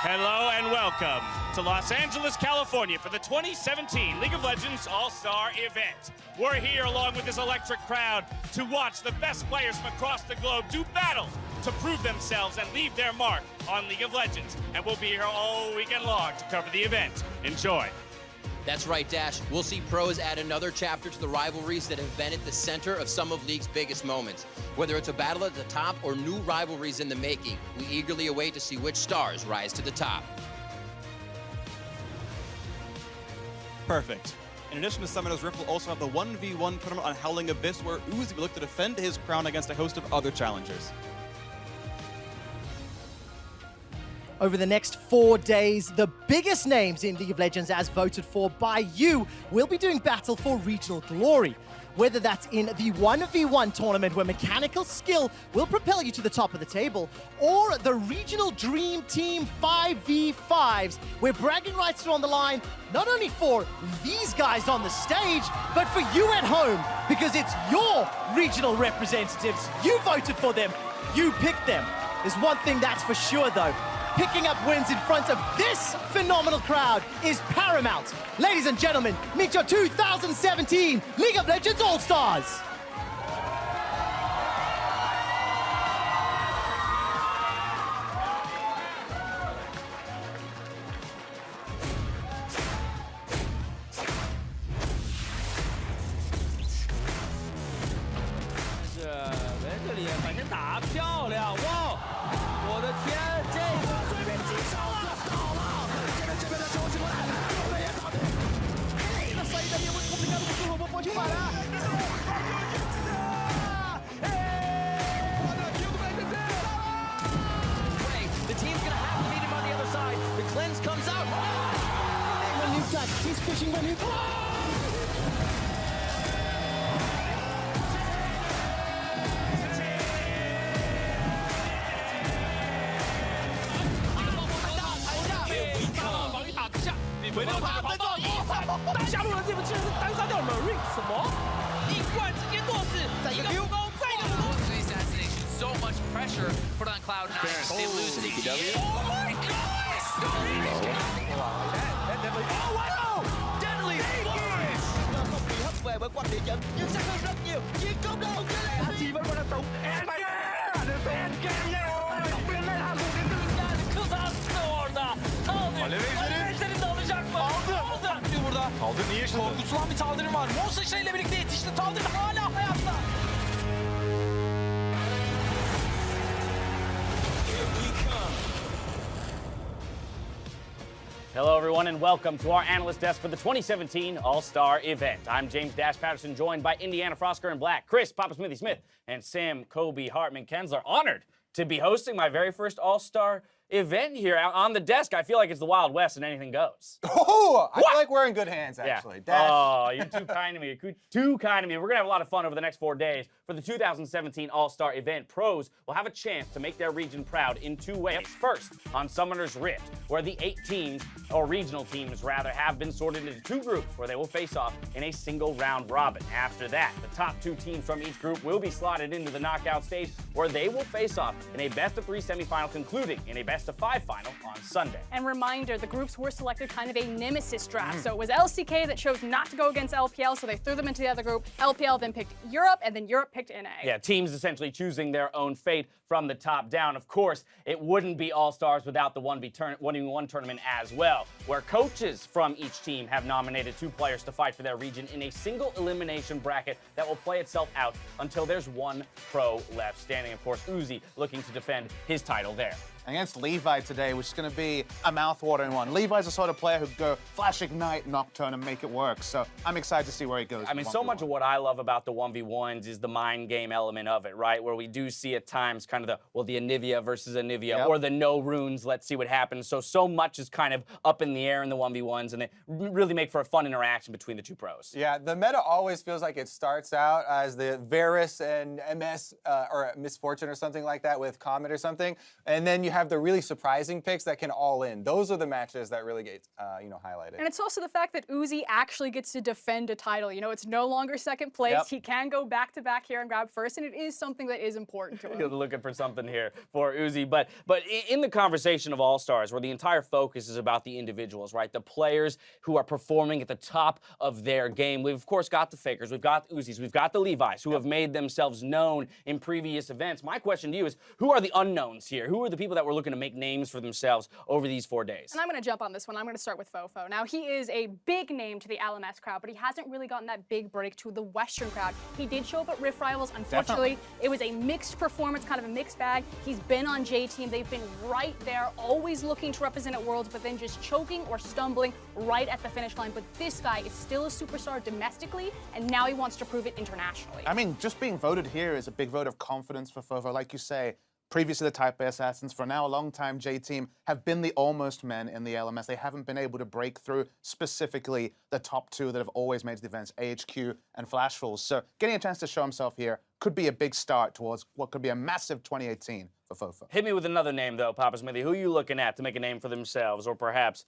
Hello and welcome to Los Angeles, California for the 2017 League of Legends All-Star event. We're here along with this electric crowd to watch the best players from across the globe do battle to prove themselves and leave their mark on League of Legends. And we'll be here all weekend long to cover the event. Enjoy. That's right, Dash. We'll see pros add another chapter to the rivalries that have been at the center of some of League's biggest moments. Whether it's a battle at the top or new rivalries in the making, we eagerly await to see which stars rise to the top. Perfect. In addition to Summoners Rift, we'll also have the 1v1 tournament on Howling Abyss, where Uzi will look to defend his crown against a host of other challengers. Over the next 4 days, the biggest names in League of Legends as voted for by you will be doing battle for regional glory. Whether that's in the 1v1 tournament where mechanical skill will propel you to the top of the table, or the regional dream team 5v5s where bragging rights are on the line, not only for these guys on the stage, but for you at home, because it's your regional representatives. You voted for them, you picked them. There's one thing that's for sure though. Picking up wins in front of this phenomenal crowd is paramount. Ladies and gentlemen, meet your 2017 League of Legends All-Stars. He's pushing when he... So much pressure put on Cloud9. They lose the CBLOL. Oh my gosh! Oh wow! Deadly Force! Không bị hất về bởi quan địa trận, nhưng sẽ hơn rất nhiều. Chiến công đầu cho lên. Chỉ vẫn còn là tổng. Orada. Alevejlerin de alacak mı? Aldı. Burada. Taldır niye yaşadı? Korkutulan bir Taldir'in var. Monster ile birlikte yetişti. Taldir hala hayatta. Hello, everyone, and welcome to our analyst desk for the 2017 All-Star event. I'm James Dash Patterson, joined by Indiana Frosker in black, Chris Papa Smithy Smith, and Sam Kobe Hartman Kensler. Honored to be hosting my very first All-Star event here on the desk. I feel like it's the Wild West and anything goes. Oh, I feel like we're in good hands, actually. Yeah. Dash. Oh, you're too kind to me. You're too kind to me. We're going to have a lot of fun over the next 4 days. For the 2017 All-Star event, pros will have a chance to make their region proud in 2 ways. First, on Summoners Rift, where the 8 teams, or regional teams rather, have been sorted into 2 groups where they will face off in a single round robin. After that, the top 2 teams from each group will be slotted into the knockout stage, where they will face off in a best-of-3 semifinal, concluding in a best-of-5 final on Sunday. And reminder, the groups were selected kind of a nemesis draft. So it was LCK that chose not to go against LPL, so they threw them into the other group. LPL then picked Europe, and then Europe picked NA. Yeah, teams essentially choosing their own fate from the top down. Of course, it wouldn't be All-Stars without the 1v1 tournament as well, where coaches from each team have nominated 2 players to fight for their region in a single elimination bracket that will play itself out until there's 1 pro left standing. Of course, Uzi looking to defend his title there. Against Levi today, which is going to be a mouth-watering one. Levi's the sort of player who could go Flash Ignite, Nocturne, and make it work. So I'm excited to see where he goes. I mean, so much of what I love about the 1v1s is the mind game element of it, right? Where we do see at times kind of the Anivia versus Anivia, or the no runes, let's see what happens. So much is kind of up in the air in the 1v1s, and they really make for a fun interaction between the 2 pros. Yeah, the meta always feels like it starts out as the Varus and MS or Misfortune or something like that, that with Comet or something. And then you have the really surprising picks that can all in. Those are the matches that really get, highlighted. And it's also the fact that Uzi actually gets to defend a title. You know, it's no longer second place. Yep. He can go back-to-back here and grab first, and it is something that is important to him. You're looking for something here for Uzi. But in the conversation of All-Stars, where the entire focus is about the individuals, right? The players who are performing at the top of their game. We've, of course, got the Fakers. We've got the Uzis. We've got the Levi's, who have made themselves known in previous events. My question to you is, who are the unknowns here? Who are the people that we're looking to make names for themselves over these 4 days? And I'm going to jump on this one. I'm going to start with Fofo. Now, he is a big name to the LMS crowd, but he hasn't really gotten that big break to the Western crowd. He did show up at Rift Rivals. Unfortunately, it was a mixed performance, kind of a mixed bag. He's been on J Team. They've been right there, always looking to represent at Worlds, but then just choking or stumbling right at the finish line. But this guy is still a superstar domestically, and now he wants to prove it internationally. I mean, just being voted here is a big vote of confidence for Fofo. Like you say, previously the Type A Assassins, for now a long time J-Team, have been the almost men in the LMS. They haven't been able to break through specifically the top two that have always made the events, AHQ and Flashfulls. So getting a chance to show himself here could be a big start towards what could be a massive 2018 for Fofo. Hit me with another name, though, Papa Smithy. Who are you looking at to make a name for themselves, or perhaps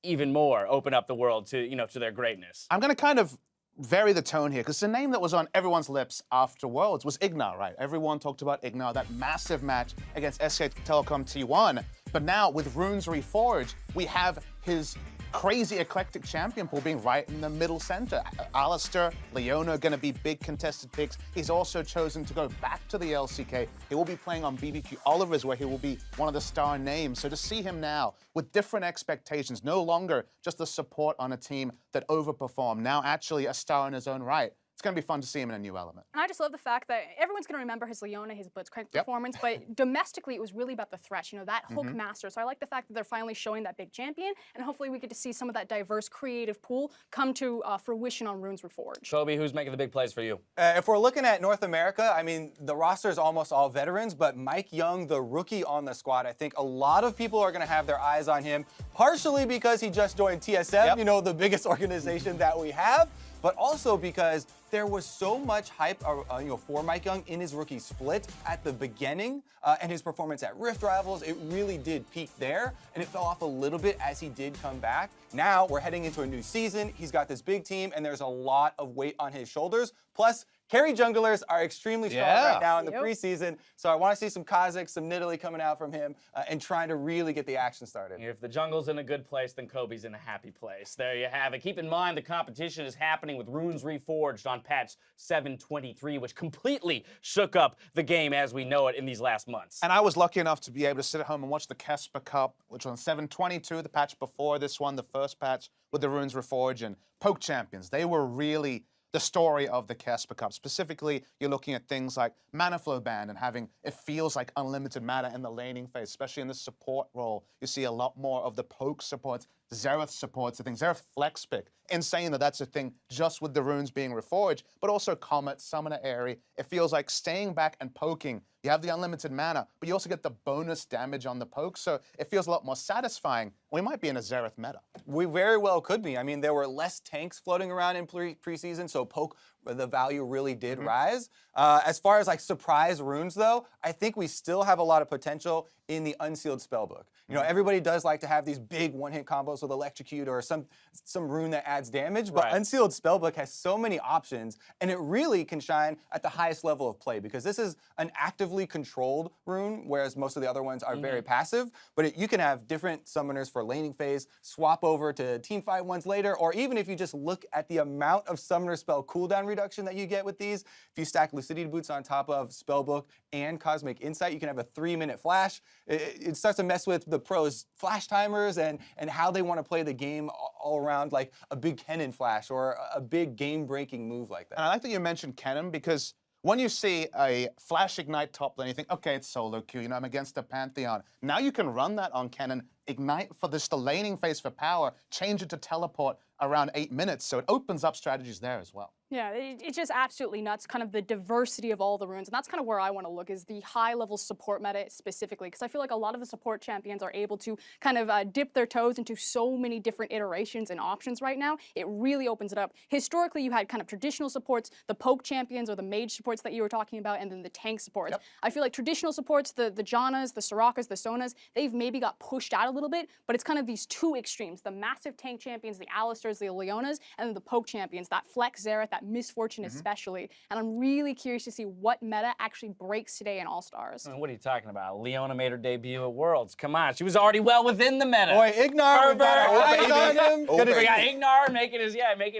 even more, open up the world to, to their greatness? I'm going to kind of vary the tone here, because the name that was on everyone's lips after Worlds was Ignar, right? Everyone talked about Ignar, that massive match against SK Telecom T1. But now, with Runes Reforged, we have his crazy eclectic champion pool being right in the middle center. Alistair, Leona going to be big contested picks. He's also chosen to go back to the LCK. He will be playing on BBQ Oliver's, where he will be one of the star names. So to see him now with different expectations, no longer just the support on a team that overperformed, now actually a star in his own right. It's going to be fun to see him in a new element. And I just love the fact that everyone's going to remember his Leona, his Blitzcrank performance, but domestically it was really about the threat, that hook master. So I like the fact that they're finally showing that big champion, and hopefully we get to see some of that diverse creative pool come to fruition on Runes Reforged. Kobe, who's making the big plays for you? If we're looking at North America, I mean, the roster is almost all veterans, but Mike Young, the rookie on the squad, I think a lot of people are going to have their eyes on him, partially because he just joined TSM, the biggest organization that we have, but also because there was so much hype for Mike Young in his rookie split at the beginning, and his performance at Rift Rivals, it really did peak there, and it fell off a little bit as he did come back. Now we're heading into a new season. He's got this big team, and there's a lot of weight on his shoulders. Plus, carry junglers are extremely strong right now in the preseason, so I want to see some Kha'Zix, some Nidalee coming out from him, and trying to really get the action started. If the jungle's in a good place, then Kobe's in a happy place. There you have it. Keep in mind the competition is happening with Runes Reforged on patch 723, which completely shook up the game as we know it in these last months. And I was lucky enough to be able to sit at home and watch the Casper Cup, which was on 722, the patch before this one, the first patch with the Runes Reforged and Poke Champions. They were really the story of the Casper Cup. Specifically, you're looking at things like mana flow ban and having, it feels like unlimited mana in the laning phase, especially in the support role. You see a lot more of the poke supports, Xerath supports the thing, Xerath flex pick. Insane that that's a thing just with the runes being reforged, but also Comet, Summoner Airy. It feels like staying back and poking. You have the unlimited mana, but you also get the bonus damage on the poke, so it feels a lot more satisfying. We might be in a Xerath meta. We very well could be. I mean, there were less tanks floating around in preseason, so poke, the value really did rise. As far as like surprise runes though, I think we still have a lot of potential in the unsealed spellbook. You know, everybody does like to have these big one-hit combos with electrocute or some rune that adds damage, but unsealed spellbook has so many options, and it really can shine at the highest level of play because this is an actively controlled rune, whereas most of the other ones are very passive. But you can have different summoners for laning phase, swap over to teamfight ones later, or even if you just look at the amount of summoner spell cooldown reduction that you get with these, if you stack Lucidity Boots on top of spellbook and Cosmic Insight, you can have a 3-minute flash. It starts to mess with the pros' flash timers and how they want to play the game all around, like a big Kennen flash or a big game-breaking move like that. And I like that you mentioned Kennen because when you see a Flash Ignite top lane, you think, okay, it's solo queue, you know, I'm against a Pantheon. Now you can run that on Kennen, Ignite for the laning phase for power, change it to teleport around 8 minutes, so it opens up strategies there as well. Yeah, it's just absolutely nuts, kind of the diversity of all the runes. And that's kind of where I want to look, is the high-level support meta specifically, because I feel like a lot of the support champions are able to kind of dip their toes into so many different iterations and options right now. It really opens it up. Historically, you had kind of traditional supports, the poke champions or the mage supports that you were talking about, and then the tank supports. Yep. I feel like traditional supports, the Jannas, the Sorakas, the Sonas, they've maybe got pushed out a little bit, but it's kind of these two extremes, the massive tank champions, the Alistairs, the Leonas, and then the poke champions, that Flex Xerath, that Misfortune especially. And I'm really curious to see what meta actually breaks today in All-Stars. What are you talking about? Leona made her debut at Worlds. Come on, she was already well within the meta. Boy, Ignar, we got our eyes on him. Oh, Gonna baby. We got Ignar making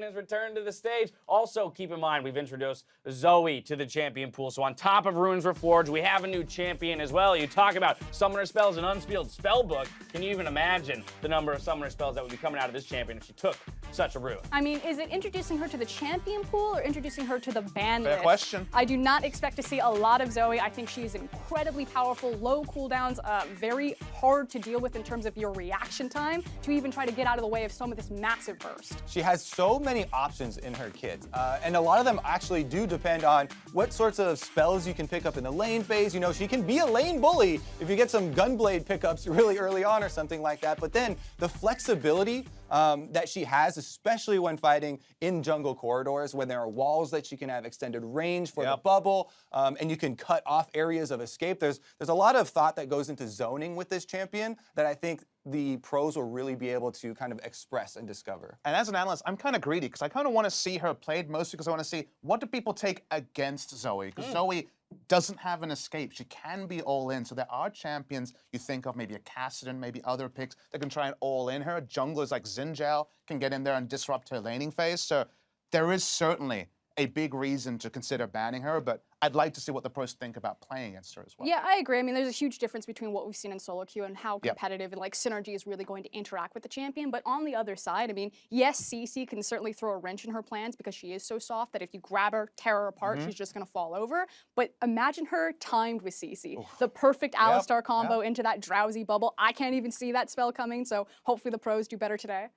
his return to the stage. Also, keep in mind, we've introduced Zoe to the champion pool. So on top of Runes Reforged, we have a new champion as well. You talk about summoner spells and unsealed spell book. Can you even imagine the number of summoner spells that would be coming out of this champion if she took such a rune? I mean, is it introducing her to the champion pool or introducing her to the ban list? Fair question. I do not expect to see a lot of Zoe. I think she is incredibly powerful, low cooldowns, very hard to deal with in terms of your reaction time to even try to get out of the way of some of this massive burst. She has so many options in her kit, and a lot of them actually do depend on what sorts of spells you can pick up in the lane phase. You know, she can be a lane bully if you get some Gunblade pickups really early on or something like that, but then the flexibility that she has, especially when fighting in jungle corridors, when there are walls that she can have extended range for the bubble, and you can cut off areas of escape. There's a lot of thought that goes into zoning with this champion that I think the pros will really be able to kind of express and discover. And as an analyst, I'm kind of greedy because I kind of want to see her played, mostly because I want to see what do people take against Zoe, because Zoe doesn't have an escape. She can be all in. So there are champions you think of, maybe a Kassadin, maybe other picks that can try and all in her. Junglers like Xin Zhao can get in there and disrupt her laning phase. So there is certainly a big reason to consider banning her, but I'd like to see what the pros think about playing against her as well. Yeah, I agree. I mean, there's a huge difference between what we've seen in solo queue and how competitive and like synergy is really going to interact with the champion. But on the other side, I mean, yes, CC can certainly throw a wrench in her plans because she is so soft that if you grab her, tear her apart, she's just going to fall over. But imagine her timed with CC. Oof. The perfect Alistar combo into that drowsy bubble. I can't even see that spell coming, so hopefully the pros do better today.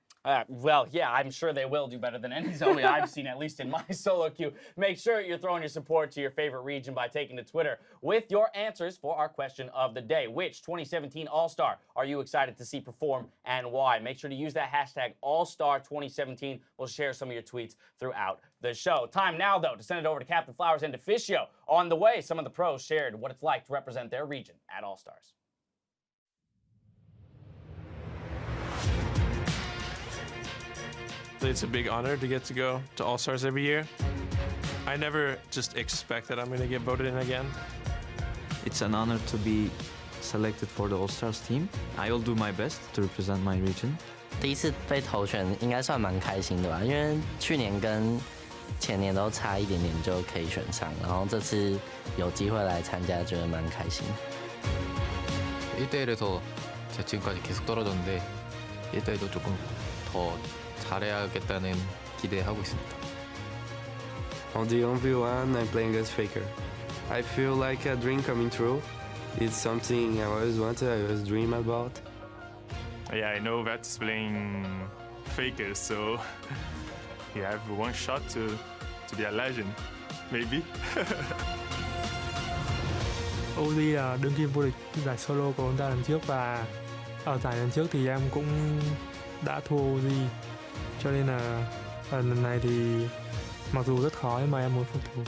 Well, yeah, I'm sure they will do better than any Zoe I've seen, at least in my solo queue. Make sure you're throwing your support to your favorite region by taking to Twitter with your answers for our question of the day. Which 2017 All-Star are you excited to see perform and why? Make sure to use that hashtag All-Star2017. We'll share some of your tweets throughout the show. Time now, though, to send it over to Captain Flowers and Deficio. On the way, some of the pros shared what it's like to represent their region at All-Stars. It's a big honor to get to go to All-Stars every year. I never just expect that I'm going to get voted in again. It's an honor to be selected for the All-Stars team. I will do my best to represent my region. 第一次被投选应该算蛮开心的吧，因为去年跟前年都差一点点就可以选上，然后这次有机会来参加，觉得蛮开心。 1대1에서 제가 지금까지 계속 떨어졌는데 1대1도 조금 더 잘해야겠다는 기대하고 있습니다. On the 1v1, I'm playing against Faker. I feel like a dream coming true. It's something I always wanted, I always dream about. Yeah, I know that's playing Faker, so you have one shot to be a legend, maybe. Uzi là đương kim vô địch giải solo của chúng ta lần trước và ở giải lần trước thì em cũng đã thua Uzi, cho nên là lần này thì mặc dù rất khó nhưng mà em muốn phục thù.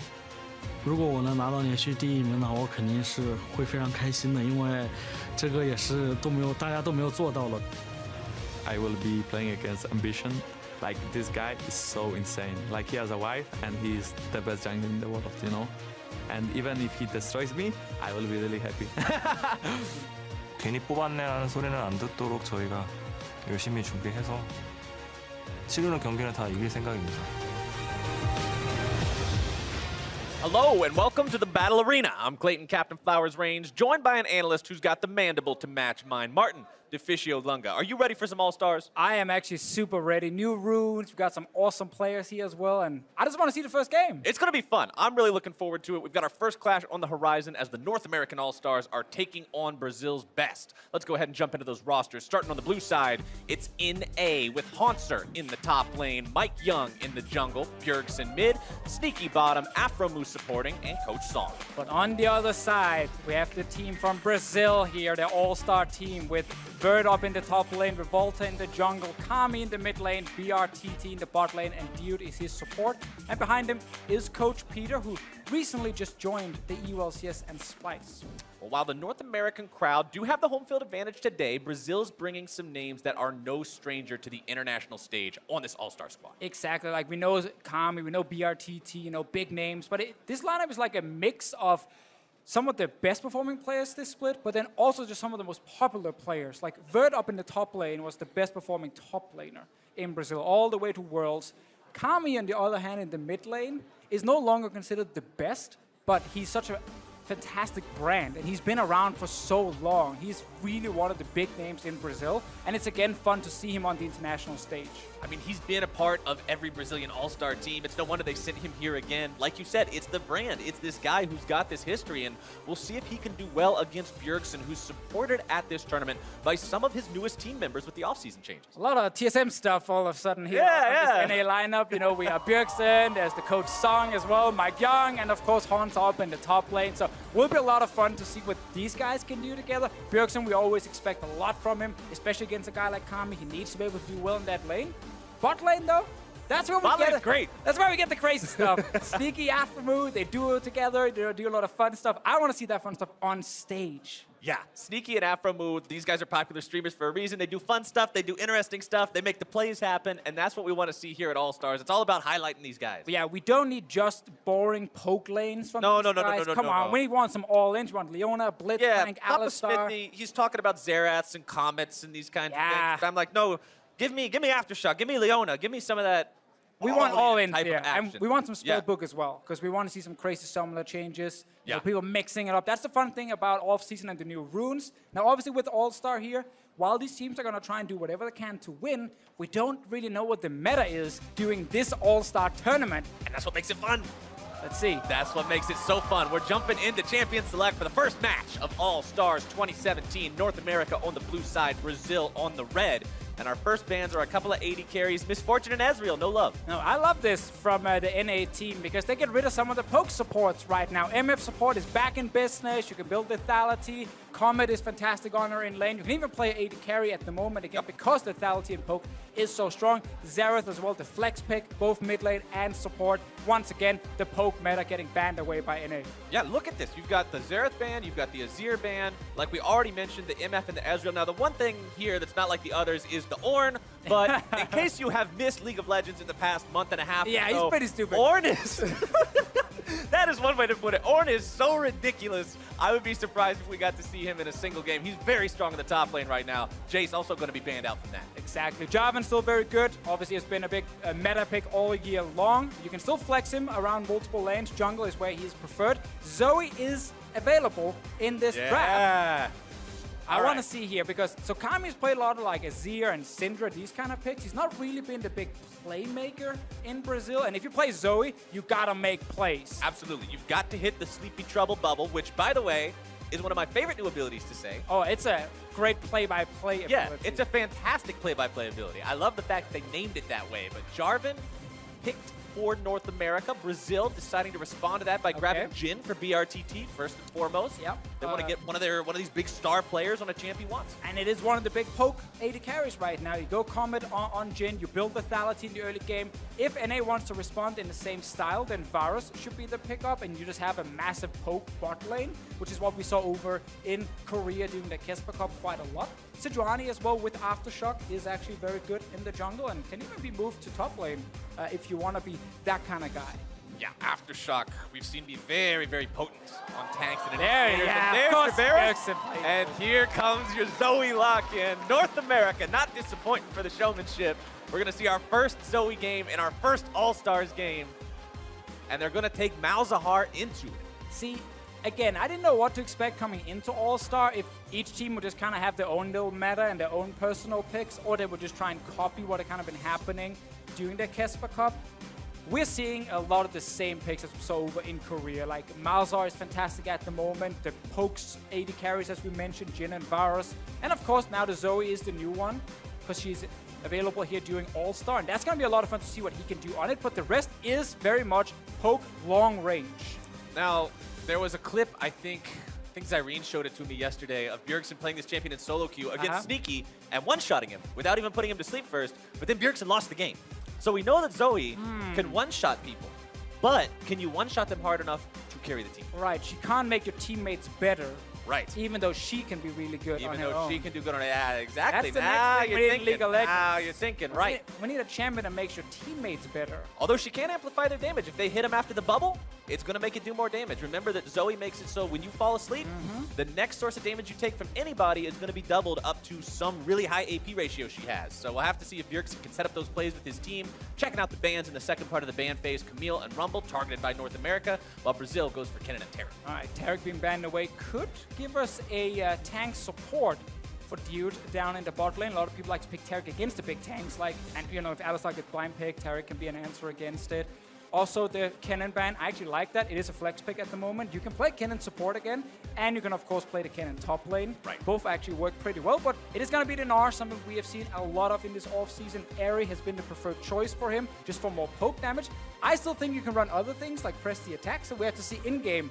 如果我能拿到连续第1名的话，我肯定是会非常开心的，因为这个也是大家都没有做到了。 I will be playing against Ambition. Like, this guy is so insane. Like, he has a wife and he's the best jungler in the world, you know? And even if he destroys me, I will be really happy. 괜히 뽑았네라는 소리는 안 듣도록 저희가 열심히 준비해서 치르는 경기는 다 이길 생각입니다. Hello and welcome to the Battle Arena. I'm Clayton Captain Flowers Range, joined by an analyst who's got the mandible to match mine, Martin Deficio Lunga. Are you ready for some All-Stars? I am actually super ready. New runes, we've got some awesome players here as well, and I just want to see the first game. It's going to be fun. I'm really looking forward to it. We've got our first clash on the horizon as the North American All-Stars are taking on Brazil's best. Let's go ahead and jump into those rosters. Starting on the blue side, it's NA with Haunser in the top lane, Mike Young in the jungle, Bjergsen mid, Sneaky bottom, Afro Moose supporting, and Coach Song. But on the other side, we have the team from Brazil here, the all-star team with Bird up in the top lane, Revolta in the jungle, Kami in the mid lane, BRTT in the bot lane, and Dude is his support. And behind him is Coach Peter, who recently just joined the EULCS and Spice. Well, while the North American crowd do have the home field advantage today, Brazil's bringing some names that are no stranger to the international stage on this All-Star squad. Exactly, like we know Kami, we know BRTT, you know, big names, but this lineup is like a mix of some of the best performing players this split, but then also just some of the most popular players. Like Vert up in the top lane was the best performing top laner in Brazil all the way to Worlds. Kami, on the other hand, in the mid lane is no longer considered the best, but he's such a fantastic brand, and he's been around for so long. He's really one of the big names in Brazil, and it's again fun to see him on the international stage. I mean, he's been a part of every Brazilian All-Star team. It's no wonder they sent him here again. Like you said, it's the brand. It's this guy who's got this history, and we'll see if he can do well against Bjergsen, who's supported at this tournament by some of his newest team members with the offseason changes. A lot of TSM stuff all of a sudden here on this NA lineup. You know, we have Bjergsen, there's the Coach Song as well, Mike Young, and of course Hans up in the top lane. So will be a lot of fun to see what these guys can do together. Bjergsen, we always expect a lot from him, especially against a guy like Kami. He needs to be able to do well in that lane. Bot lane, though, that's where we get it. Great. That's where we get the crazy stuff. Sneaky Afro Moose, they duo together, they do a lot of fun stuff. I want to see that fun stuff on stage. Yeah, Sneaky and Afro Moose, these guys are popular streamers for a reason. They do fun stuff, they do interesting stuff, they make the plays happen, and that's what we want to see here at All-Stars. It's all about highlighting these guys. But yeah, we don't need just boring poke lanes from these guys. Come on, we want some all-ins. We want Leona, Blitzcrank, Papa Alistar. Smithy, he's talking about Zeraths and Comets and these kinds of things. But I'm like, no, give me Aftershock, give me Leona, give me some of that. We want all-ins type here, of and action. we want some spellbook as well, because we want to see some crazy summoner changes. You know, people mixing it up. That's the fun thing about off-season and the new runes. Now, obviously, with All-Star here, while these teams are going to try and do whatever they can to win, we don't really know what the meta is during this All-Star tournament. And that's what makes it fun. Let's see. That's what makes it so fun. We're jumping into Champion Select for the first match of All-Stars 2017. North America on the blue side, Brazil on the red. And our first bans are a couple of 80 carries, Misfortune and Ezreal, no love. No, I love this from the NA team because they get rid of some of the poke supports right now. MF support is back in business. You can build lethality. Comet is fantastic on her in lane. You can even play 80 carry at the moment again because lethality and poke is so strong. Xerath as well, the flex pick, both mid lane and support. Once again, the poke meta getting banned away by NA. Yeah, look at this. You've got the Xerath ban, you've got the Azir ban. Like we already mentioned, the MF and the Ezreal. Now, the one thing here that's not like the others is the Ornn, but in case you have missed League of Legends in the past month and a half Yeah, ago, he's pretty stupid. Ornn is... That is one way to put it. Ornn is so ridiculous. I would be surprised if we got to see him in a single game. He's very strong in the top lane right now. Jace also going to be banned out from that. Exactly. Jarvan's still very good. Obviously, it's been a big meta pick all year long. You can still flex him around multiple lanes. Jungle is where he's preferred. Zoe is available in this draft. I want to see here because Kami's played a lot of like Azir and Syndra, these kind of picks. He's not really been the big playmaker in Brazil. And if you play Zoe, you gotta make plays. Absolutely. You've got to hit the Sleepy Trouble bubble, which, by the way, is one of my favorite new abilities to say. Oh, it's a great play-by-play ability. Yeah, it's a fantastic play-by-play ability. I love the fact that they named it that way. But Jarvan picked for North America. Brazil deciding to respond to that by grabbing Jhin for BRTT first and foremost. Yep. They want to get one of these big star players on a champion once. And it is one of the big poke 80 carries right now. You go Comet on Jhin, you build lethality in the early game. If NA wants to respond in the same style, then Varus should be the pickup, and you just have a massive poke bot lane, which is what we saw over in Korea during the Kesper Cup quite a lot. Sejuani as well with Aftershock is actually very good in the jungle and can even be moved to top lane if you want to be that kind of guy. Yeah, Aftershock, we've seen be very, very potent on tanks and There, inhibitors. yeah, And of course, there's Bjergsen Barrett. And here comes your Zoe lock-in. North America, not disappointing for the showmanship. We're going to see our first Zoe game and our first All-Stars game. and they're going to take Malzahar into it. See, again, I didn't know what to expect coming into All-Star, if each team would just kind of have their own little meta and their own personal picks, or they would just try and copy what had kind of been happening during the Kesper Cup. We're seeing a lot of the same picks as we saw over in Korea. Like, Malzahar is fantastic at the moment. The Pokes AD carries, as we mentioned, Jin and Varus. And of course, now the Zoe is the new one, because she's available here during All-Star. And that's going to be a lot of fun to see what he can do on it. But the rest is very much Poke long range. Now, there was a clip, I think Zyrene showed it to me yesterday, of Bjergsen playing this champion in solo queue against Sneaky and one-shotting him without even putting him to sleep first. But then Bjergsen lost the game. So we know that Zoe can one-shot people, but can you one-shot them hard enough to carry the team? Right, she can't make your teammates better. Right. Even though she can be really good on her own. Even though she can do good on it. Yeah, exactly. That's the Now next thing we you're need in thinking. League of Legends. Now you're thinking, right. We need a champion that makes your teammates better. Although she can amplify their damage. If they hit him after the bubble, it's going to make it do more damage. Remember that Zoe makes it so when you fall asleep, the next source of damage you take from anybody is going to be doubled up to some really high AP ratio she has. So we'll have to see if Bjergsen can set up those plays with his team. Checking out the bans in the second part of the ban phase, Camille and Rumble targeted by North America, while Brazil goes for Kennen and Tarek. All right, Tarek being banned away could give us a tank support for Dude down in the bot lane. A lot of people like to pick Tarek against the big tanks, like, and you know, if Alistar gets blind picked, Tarek can be an answer against it. Also, the Kennen ban, I actually like that. It is a flex pick at the moment. You can play Kennen support again, and you can, of course, play the Kennen top lane. Right. Both actually work pretty well, but it is going to be the Gnar, something we have seen a lot of in this offseason. Aerie has been the preferred choice for him, just for more poke damage. I still think you can run other things, like press the attack, so we have to see in-game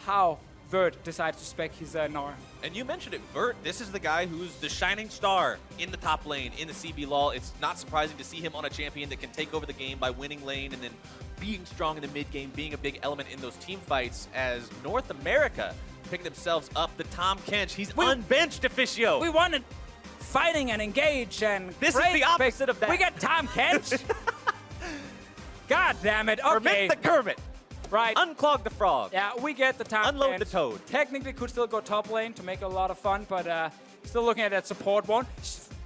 how Vert decides to spec his Gnar. And you mentioned it, Vert, this is the guy who's the shining star in the top lane in the CBLOL. It's not surprising to see him on a champion that can take over the game by winning lane and then being strong in the mid game, being a big element in those team fights, as North America pick themselves up the Tom Kench. He's unbenched, Officio. We wanted fighting and engage, and this is the opposite of that. We got Tom Kench. God damn it. Okay. Permit the Kermit. Right. Unclog the frog. Yeah, we get the Tom Unload Kench. the toad. Technically could still go top lane to make it a lot of fun, but still looking at that support one.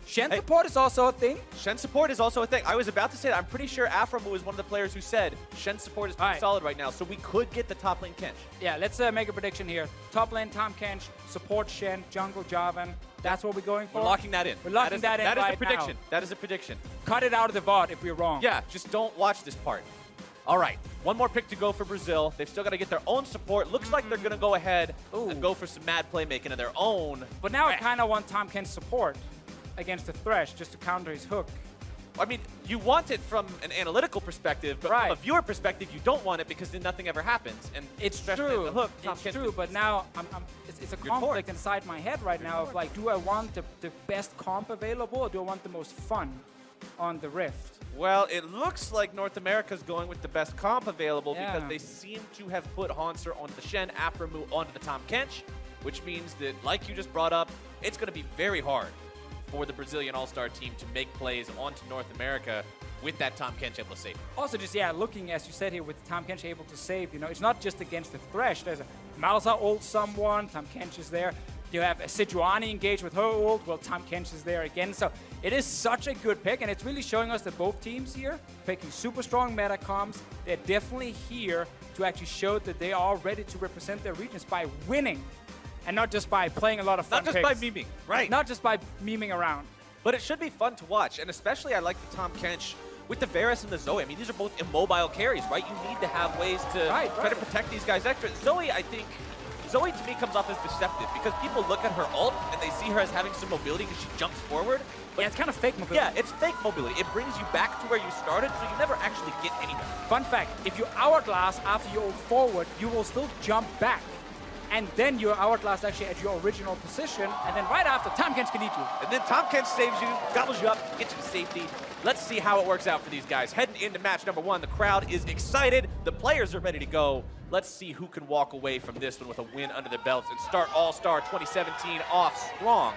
Shen support is also a thing. Shen support is also a thing. I was about to say that. I'm pretty sure Aframu is one of the players who said Shen support is pretty solid right now, so we could get the top lane Kench. Yeah, let's make a prediction here. Top lane Tom Kench, support Shen, jungle Jarvan. That's what we're going for. We're locking that in. We're locking that in. That is right the prediction. now. That is a prediction. Cut it out of the VOD if we're wrong. Yeah, just don't watch this part. All right, one more pick to go for Brazil. They've still got to get their own support. Looks like they're going to go ahead and go for some mad playmaking of their own. But now I kind of want Tom Kench support against the Thresh just to counter his hook. I mean, you want it from an analytical perspective, but from a viewer perspective, you don't want it because then nothing ever happens. And it's Thresh true. lands the hook, It's true, but now it's a conflict inside my head right now of like, do I want the best comp available, or do I want the most fun on the Rift? Well, it looks like North America's going with the best comp available because they seem to have put Hanser onto the Shen, Aframu onto the Tom Kench, which means that, like you just brought up, it's going to be very hard for the Brazilian All-Star team to make plays onto North America with that Tom Kench able to save. Also, just, looking, as you said here, with Tom Kench able to save, you know, it's not just against the Thresh. There's a Malza ult someone, Tom Kench is there. You have a Sejuani engaged with her ult, well, Tom Kench is there again. So it is such a good pick, and it's really showing us that both teams here, picking super strong meta comps, they're definitely here to actually show that they are ready to represent their regions by winning, and not just by playing a lot of fun Not just by memeing, right. Not just by memeing around. But it should be fun to watch, and especially I like the Tom Kench with the Varus and the Zoe. I mean, these are both immobile carries, right? You need to have ways to try to protect these guys extra. Zoe, I think, Zoe to me comes off as deceptive because people look at her ult and they see her as having some mobility because she jumps forward. But yeah, it's kind of fake mobility. Yeah, it's fake mobility. It brings you back to where you started, so you never actually get anywhere. Fun fact, if you hourglass after you ult forward, you will still jump back. And then you're hourglass actually at your original position, and then right after, Tom Kench can eat you. And then Tom Kench saves you, gobbles you up, gets you to safety. Let's see how it works out for these guys. Heading into match number 1, the crowd is excited. The players are ready to go. Let's see who can walk away from this one with a win under their belts and start All-Star 2017 off strong.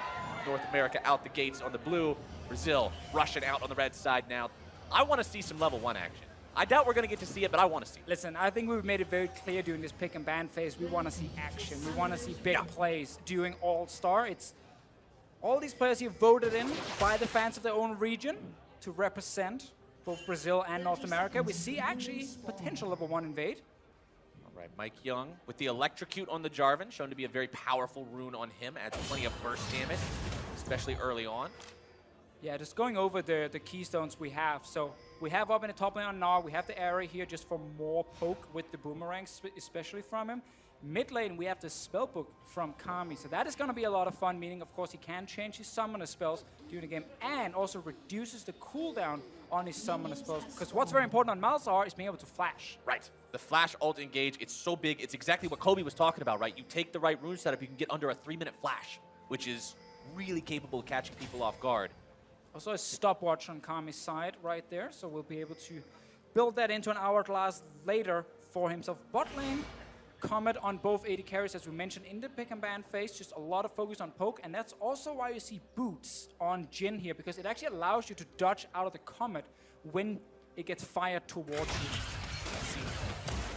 North America out the gates on the blue. Brazil rushing out on the red side now. I want to see some level 1 action. I doubt we're going to get to see it, but I want to see it. Listen, I think we've made it very clear during this pick and ban phase, we want to see action. We want to see big plays during All-Star. It's all these players here voted in by the fans of their own region to represent both Brazil and North America, we see actually potential of a 1 invade. All right, Mike Young with the Electrocute on the Jarvan, shown to be a very powerful rune on him, adds plenty of burst damage, especially early on. Yeah, just going over the keystones we have. So we have up in the top lane on Gnar, we have the area here just for more poke with the boomerangs, especially from him. Mid lane, we have the spellbook from Kami. So that is going to be a lot of fun, meaning, of course, he can change his summoner spells during the game and also reduces the cooldown on his summoner spells. Because what's very important on Malzahar is being able to flash. Right. The flash ult engage, it's so big. It's exactly what Kobe was talking about, right? You take the right rune setup, you can get under a 3-minute flash, which is really capable of catching people off guard. Also a stopwatch on Kami's side right there, so we'll be able to build that into an hourglass later for himself. Bot lane, Comet on both AD carries, as we mentioned in the pick and ban phase, just a lot of focus on poke, and that's also why you see boots on Jhin here, because it actually allows you to dodge out of the Comet when it gets fired towards you.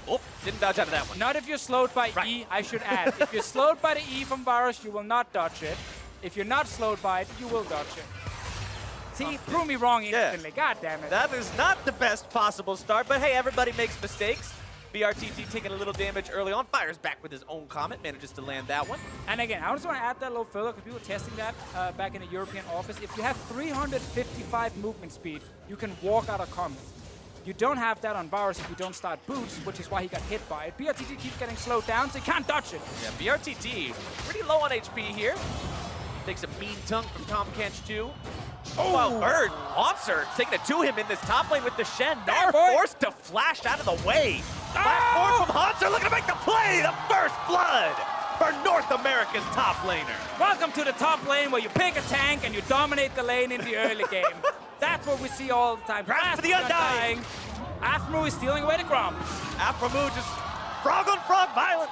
Oh, didn't dodge out of that one. Not if you're slowed by E, I should add. If you're slowed by the E from Varus, you will not dodge it. If you're not slowed by it, you will dodge it. See, prove me wrong instantly. God damn it. That is not the best possible start, but hey, everybody makes mistakes. BRTT taking a little damage early on, fires back with his own Comet, manages to land that one. And again, I just want to add that a little further, because we were testing that back in the European office. If you have 355 movement speed, you can walk out of Comet. You don't have that on Varus if you don't start boots, which is why he got hit by it. BRTT keeps getting slowed down, so he can't dodge it. Yeah, BRTT pretty low on HP here. Takes a mean tunk from Tom Kench too. Oh, wow, Bird, Monster taking it to him in this top lane with the Shen. Gnar forced to flash out of the way. Platform from Hanser looking to make the play. The first blood for North America's top laner. Welcome to the top lane where you pick a tank and you dominate the lane in the early game. That's what we see all the time. Grasp for the Undying. Aphromoo is stealing away the Grom. Aphromoo just frog on frog violence.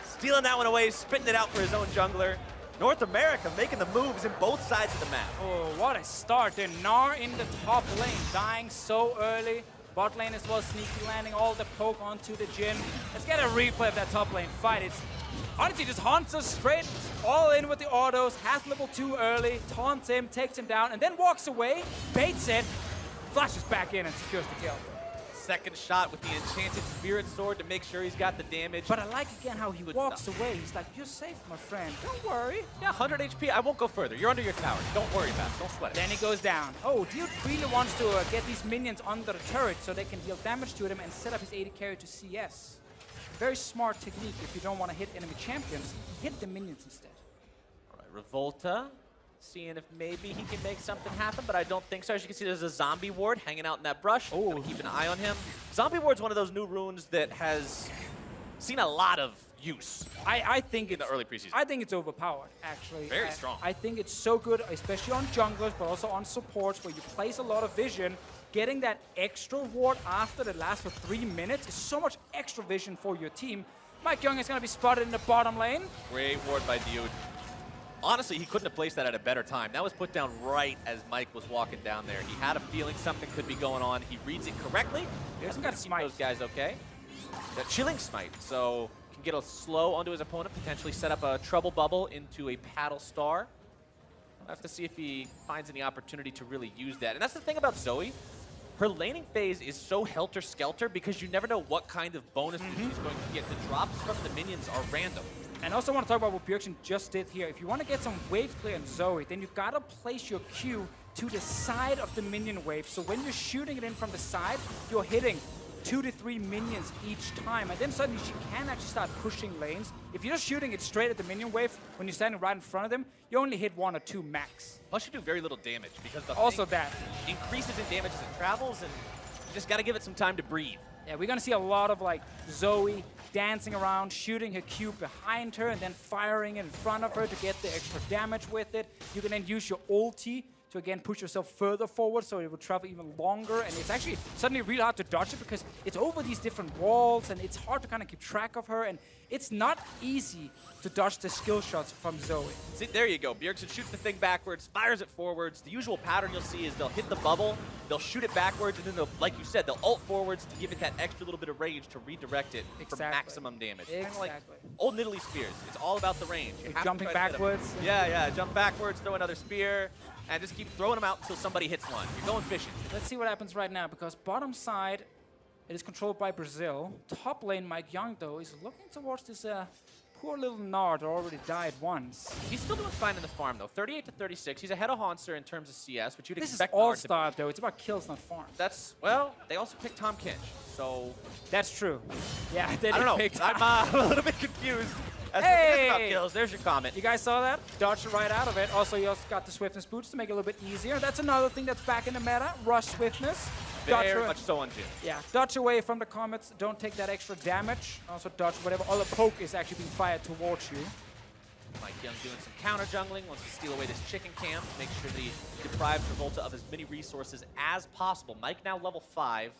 Stealing that one away, spitting it out for his own jungler. North America making the moves in both sides of the map. Oh, what a start. They're Gnar in the top lane, dying so early. Bot lane as well, sneaky landing all the poke onto the Jhin. Let's get a replay of that top lane fight. It's honestly just Hanser straight all in with the autos, has level 2 early, taunts him, takes him down, and then walks away, baits it, flashes back in and secures the kill. Second shot with the enchanted spirit sword to make sure he's got the damage. But I like again how he walks away. He's like, you're safe, my friend. Don't worry. Yeah, 100 HP. I won't go further. You're under your tower. Don't worry about it. Don't sweat it. Then he goes down. Oh, Dude really wants to get these minions under the turret so they can deal damage to them and set up his AD carry to CS. Very smart technique if you don't want to hit enemy champions. Hit the minions instead. All right, Revolta. Seeing if maybe he can make something happen, but I don't think so. As you can see, there's a zombie ward hanging out in that brush. Oh, keep an eye on him. Zombie ward's one of those new runes that has seen a lot of use. I think in the early preseason. I think it's overpowered, actually. Very strong. I think it's so good, especially on junglers, but also on supports where you place a lot of vision. Getting that extra ward after that lasts for 3 minutes is so much extra vision for your team. Mike Young is going to be spotted in the bottom lane. Great ward by Dude. Honestly, he couldn't have placed that at a better time. That was put down right as Mike was walking down there. He had a feeling something could be going on. He reads it correctly. He doesn't got to keep those guys okay. That chilling smite, so can get a slow onto his opponent, potentially set up a trouble bubble into a paddle star. I'll have to see if he finds any opportunity to really use that. And that's the thing about Zoe. Her laning phase is so helter-skelter because you never know what kind of bonuses she's going to get. The drops from the minions are random. And I also want to talk about what Bjergsen just did here. If you want to get some wave clear on Zoe, then you've got to place your Q to the side of the minion wave. So when you're shooting it in from the side, you're hitting 2 to 3 minions each time. And then suddenly she can actually start pushing lanes. If you're just shooting it straight at the minion wave, when you're standing right in front of them, you only hit 1 or 2 max. Plus you do very little damage because the also that increases in damage as it travels, and you just got to give it some time to breathe. Yeah, we're going to see a lot of like Zoe dancing around, shooting her Q behind her, and then firing in front of her to get the extra damage with it. You can then use your ulti to again push yourself further forward so it will travel even longer. And it's actually suddenly really hard to dodge it because it's over these different walls and it's hard to kind of keep track of her. And it's not easy to dodge the skill shots from Zoe. See, there you go. Bjergsen shoots the thing backwards, fires it forwards. The usual pattern you'll see is they'll hit the bubble, they'll shoot it backwards, and then they'll, like you said, they'll ult forwards to give it that extra little bit of range to redirect it for maximum damage. Kind of like old Nidalee spears. It's all about the range. You have to Jumping try to hit 'em. backwards. Yeah, jump backwards, throw another spear, and just keep throwing them out until somebody hits one. You're going fishing. Let's see what happens right now, because bottom side, it is controlled by Brazil. Top lane, Mike Young, though, is looking towards this poor little Nard that already died once. He's still doing fine in the farm, though. 38 to 36. He's ahead of Haunser in terms of CS, but you'd This is expect Nard to all-star, though. It's about kills, not farms. That's, well, they also picked Tom Kinch, so... That's true. Yeah, they I don't know. picked I'm a little bit confused. As it is about kills. There's your comment. You guys saw that? Dodged right out of it. Also, you also got the swiftness boots to make it a little bit easier. That's another thing that's back in the meta. Rush swiftness. Very much so on Jin. Yeah, dodge away from the comets. Don't take that extra damage. Also dodge whatever other poke is actually being fired towards you. Mike Young doing some counter jungling, wants to steal away this chicken camp, make sure that he deprives Revolta of as many resources as possible. Mike now level 5.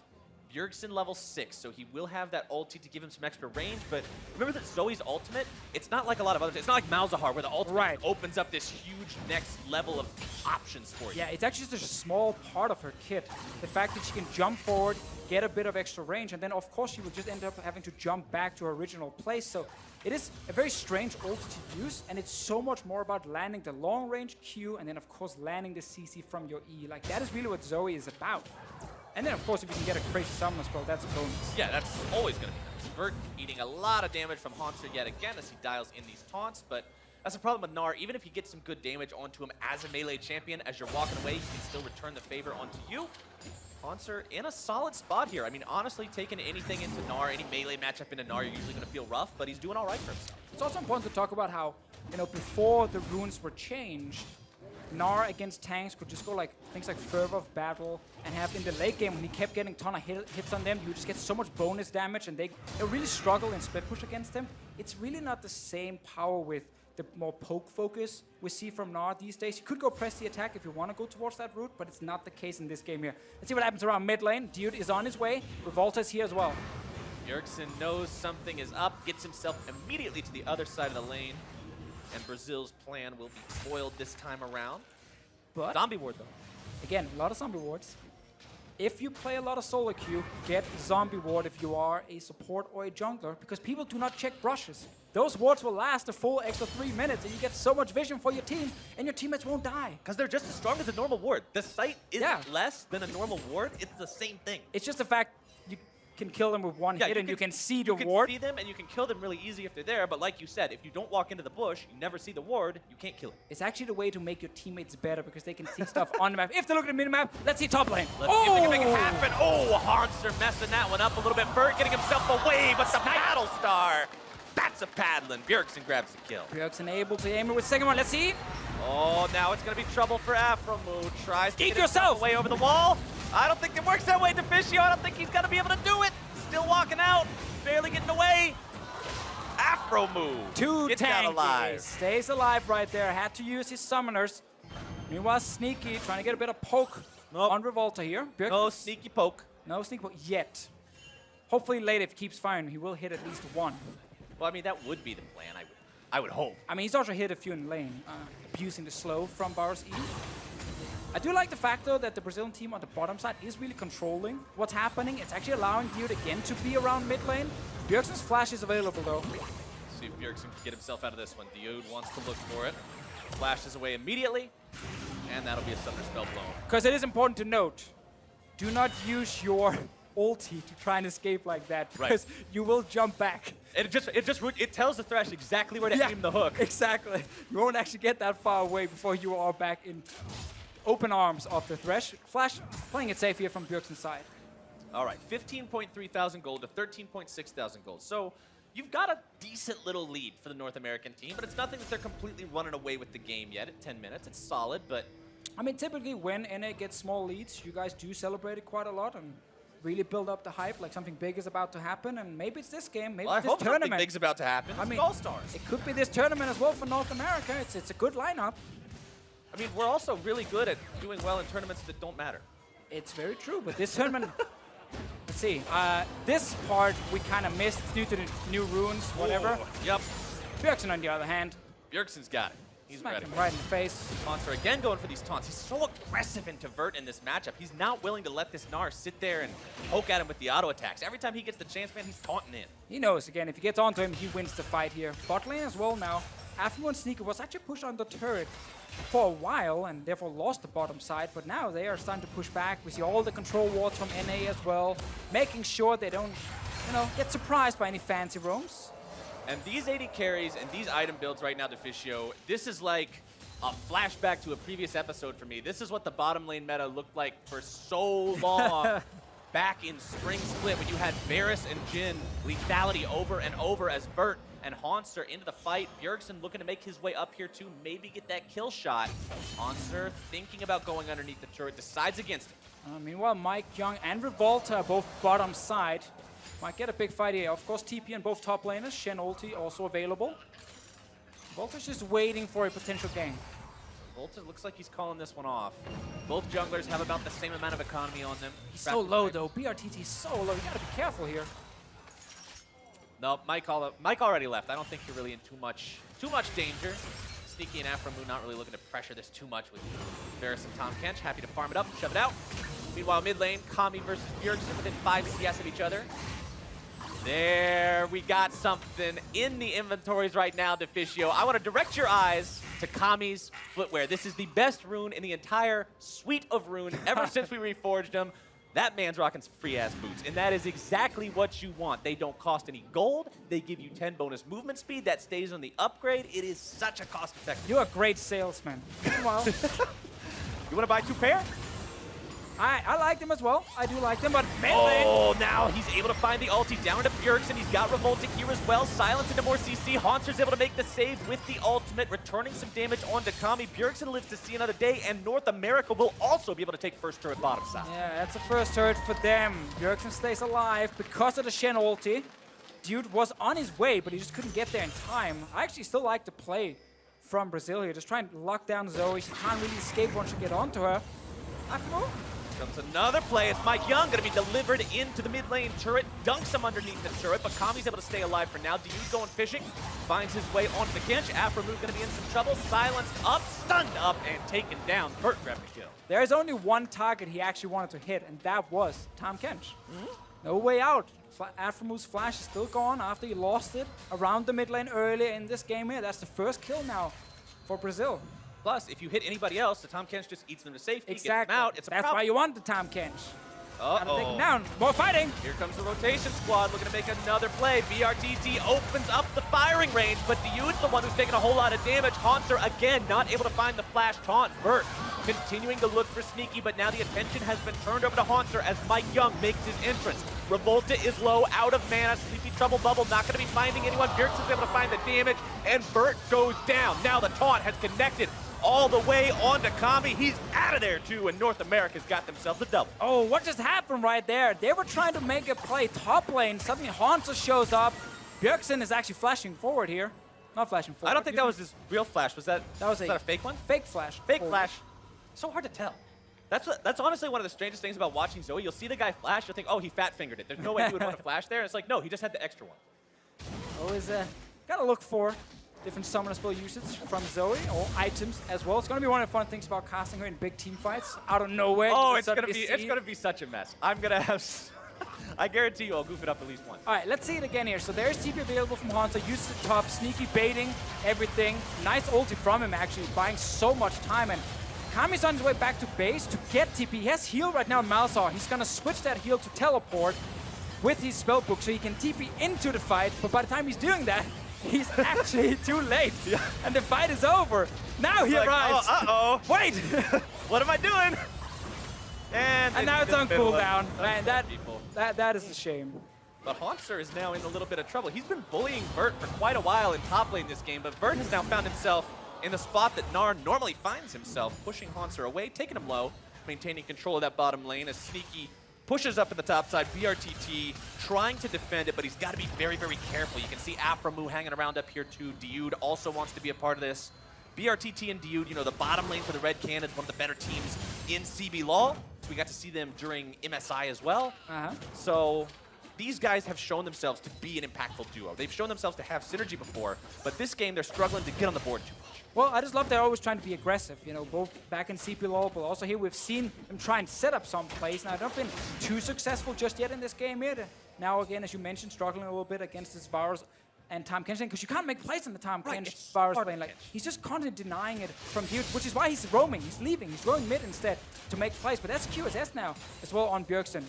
Bjergsen level 6, so he will have that ulti to give him some extra range, but remember that Zoe's ultimate, it's not like a lot of others. It's not like Malzahar, where the ultimate opens up this huge next level of options for you. Yeah, it's actually just a small part of her kit. The fact that she can jump forward, get a bit of extra range, and then of course she will just end up having to jump back to her original place. So it is a very strange ulti to use, and it's so much more about landing the long range Q, and then of course landing the CC from your E. Like, that is really what Zoe is about. And then, of course, if you can get a crazy summon spell, that's a bonus. Yeah, that's always going to be nice. Vert eating a lot of damage from Haunser yet again as he dials in these taunts, but that's the problem with Gnar. Even if you get some good damage onto him as a melee champion, as you're walking away, he can still return the favor onto you. Haunser in a solid spot here. I mean, honestly, taking anything into Gnar, any melee matchup into Gnar, you're usually going to feel rough, but he's doing all right for himself. It's also important to talk about how, you know, before the runes were changed, Gnar against tanks could just go like things like Fervor of Battle, and have in the late game when he kept getting a ton of hits on them, you would just get so much bonus damage, and they really struggle in split push against them. It's really not the same power with the more poke focus we see from Gnar these days. You could go press the attack if you want to go towards that route, but it's not the case in this game here. Let's see what happens around mid lane. Dude is on his way. Revolta is here as well. Bjergsen knows something is up, gets himself immediately to the other side of the lane, and Brazil's plan will be foiled this time around. But zombie ward, though. Again, a lot of zombie wards. If you play a lot of solo queue, get zombie ward if you are a support or a jungler, because people do not check brushes. Those wards will last a full extra 3 minutes, and you get so much vision for your team, and your teammates won't die. Because they're just as strong as a normal ward. The sight isn't less than a normal ward. It's the same thing. It's just the fact you can kill them with one hit, and you can see the ward. You can see them, and you can kill them really easy if they're there, but like you said, if you don't walk into the bush, you never see the ward, you can't kill it. It's actually the way to make your teammates better, because they can see stuff on the map. If they look at the minimap, let's see top lane. Let's see if they can make it happen. Oh, Haunser messing that one up a little bit. Bert getting himself away, but the Battle Star. That's a paddling. Bjergsen grabs the kill. Bjergsen able to aim it with second one. Let's see. Oh, now it's going to be trouble for Afromoo. Tries to Eat get himself away over the wall. I don't think it works that way, Deficio. I don't think he's going to be able to do it. Still walking out. Barely getting away. Afromoo. Too out alive. Stays alive right there. Had to use his summoners. Meanwhile, Sneaky trying to get a bit of poke on Revolta here. No sneaky poke. No sneaky poke yet. Hopefully later, if he keeps firing, he will hit at least one. Well, I mean, that would be the plan, I would hope. I mean, he's also hit a few in lane, abusing the slow from Bar's E. I do like the fact, though, that the Brazilian team on the bottom side is really controlling what's happening. It's actually allowing Dude again to be around mid lane. Bjergsen's flash is available, though. Let's see if Bjergsen can get himself out of this one. Dude wants to look for it. Flashes away immediately, and that'll be a Summoner Spell blown. Because it is important to note, do not use your ulti to try and escape like that, because you will jump back. It tells the Thresh exactly where to aim the hook. Exactly. You won't actually get that far away before you are back in open arms of the Thresh. Flash playing it safe here from Bjergsen's side. All right, 15.3 thousand gold to 13.6 thousand gold. So you've got a decent little lead for the North American team, but it's nothing that they're completely running away with the game yet at 10 minutes. It's solid, but... I mean, typically when NA gets small leads, you guys do celebrate it quite a lot and really build up the hype, like something big is about to happen, and maybe it's this game, maybe it's this tournament. Something big's about to happen. I mean, All-Stars. It could be this tournament as well for North America. It's a good lineup. I mean, we're also really good at doing well in tournaments that don't matter. It's very true, but this tournament... Let's see. This part we kind of missed. It's due to the new runes, whatever. Ooh, yep. Bjergsen, on the other hand, Bjergsen's got it. He's smack ready. him right in the face. Monster again going for these taunts. He's so aggressive into Vert in this matchup. He's not willing to let this Gnar sit there and poke at him with the auto attacks. Every time he gets the chance, man, he's taunting in. He knows, again, if he gets onto him, he wins the fight here. Bot lane as well now. Aftermoon and Sneaky was actually pushed on the turret for a while and therefore lost the bottom side, but now they are starting to push back. We see all the control wards from NA as well, making sure they don't, get surprised by any fancy roams. And these 80 carries and these item builds right now, Deficio, this is like a flashback to a previous episode for me. This is what the bottom lane meta looked like for so long back in Spring Split when you had Varus and Jhin lethality over and over as Vert and Haunster into the fight. Bjergsen looking to make his way up here too, maybe get that kill shot. Haunster thinking about going underneath the turret, decides against it. Meanwhile, Mike Young and Revolta are both bottom side. Might get a big fight here. Of course, TP and both top laners. Shen ulti also available. Revolta's just waiting for a potential gank. Volta looks like he's calling this one off. Both junglers have about the same amount of economy on them. He's so low though. BRTT is so low. You gotta be careful here. No, Mike already left. I don't think you're really in too much danger. Sneaky and Aframu not really looking to pressure this too much with Varus and Tahm Kench. Happy to farm it up, shove it out. Meanwhile, mid lane, Kami versus Bjergsen within 5 CS of each other. There, we got something in the inventories right now, Deficio. I want to direct your eyes to Kami's footwear. This is the best rune in the entire suite of rune ever since we reforged them. That man's rocking free-ass boots, and that is exactly what you want. They don't cost any gold. They give you 10 bonus movement speed. That stays on the upgrade. It is such a cost-effective. You're a great salesman. Meanwhile, you want to buy 2 pair? I like them as well. I do like them, but oh, now he's able to find the ulti down to Bjergsen. He's got Revolta here as well. Silence into more CC. Haunter's able to make the save with the ultimate, returning some damage onto Kami. Bjergsen lives to see another day, and North America will also be able to take first turret bottom side. Yeah, that's the first turret for them. Bjergsen stays alive because of the Shen ulti. Dude was on his way, but he just couldn't get there in time. I actually still like the play from Brazil here. Just trying to lock down Zoe. She can't really escape once you get onto her. Aftermoon. Comes another play. It's Mike Young going to be delivered into the mid lane turret. Dunks him underneath the turret, but Kami's able to stay alive for now. Diu's going fishing. Finds his way onto the Kench. Aframu going to be in some trouble. Silenced up, stunned up, and taken down. Vert grabbed the kill. There's only one target he actually wanted to hit, and that was Tahm Kench. No way out. Aframu's flash is still gone after he lost it around the mid lane earlier in this game here. That's the first kill now for Brazil. Plus, if you hit anybody else, the Tahm Kench just eats them to safety, Exactly. gets them out. It's a That's problem. why you want the Tahm Kench. Gotta take him Uh-oh. down. More fighting. Here comes the rotation squad looking to make another play. BRTT opens up the firing range, but Diu's the one who's taking a whole lot of damage. Haunter, again, not able to find the flash taunt. Vert continuing to look for Sneaky, but now the attention has been turned over to Haunter as Mike Young makes his entrance. Revolta is low, out of mana. Sleepy Trouble Bubble not going to be finding anyone. Bjergsen's able to find the damage, and Vert goes down. Now the taunt has connected all the way onto Kami. He's out of there too, and North America's got themselves a double. Oh, what just happened right there? They were trying to make a play top lane. Suddenly Haunter shows up. Bjergsen is actually flashing forward here. Not flashing forward. I don't think that was his real flash. Was that a fake one? Fake flash. Fake flash. So hard to tell. That's honestly one of the strangest things about watching Zoe. You'll see the guy flash, you'll think, oh, he fat-fingered it. There's no way he would want to flash there. It's like, no, he just had the extra one. Always gotta look for different summoner spell usage from Zoe, or items as well. It's gonna be one of the fun things about casting her in big team fights out of nowhere. Oh, it's gonna be such a mess. I'm gonna have. I guarantee you, I'll goof it up at least once. All right, let's see it again here. So there's TP available from Haunter. Uses the top, Sneaky baiting everything. Nice ulti from him actually, buying so much time. And Kami's on his way back to base to get TP. He has heal right now in Malzahar. He's gonna switch that heal to teleport with his spellbook so he can TP into the fight. But by the time he's doing that, he's actually too late. And the fight is over. Now he arrives. Uh-oh. Wait! What am I doing? And now it's on cooldown. Man, that is a shame. But Haunter is now in a little bit of trouble. He's been bullying Vert for quite a while in top lane this game, but Vert has now found himself in the spot that Gnar normally finds himself, pushing Haunter away, taking him low, maintaining control of that bottom lane as Sneaky pushes up in the top side. BRTT trying to defend it, but he's got to be very, very careful. You can see Aframu hanging around up here too. Diud also wants to be a part of this. BRTT and Diud, you know, the bottom lane for the Red Cannons, one of the better teams in CBLOL. So we got to see them during MSI as well. So these guys have shown themselves to be an impactful duo. They've shown themselves to have synergy before, but this game they're struggling to get on the board too much. Well, I just love they're always trying to be aggressive, you know, both back in CBLOL, but also here we've seen them try and set up some plays. Now, they've not been too successful just yet in this game here. Now, again, as you mentioned, struggling a little bit against this Varus and Tom Kenshin, because you can't make plays in the Tom Kenshin Varus lane. Like, he's just constantly denying it from here, which is why he's roaming. He's leaving. He's going mid instead to make plays, but that's QSS now as well on Bjergsen.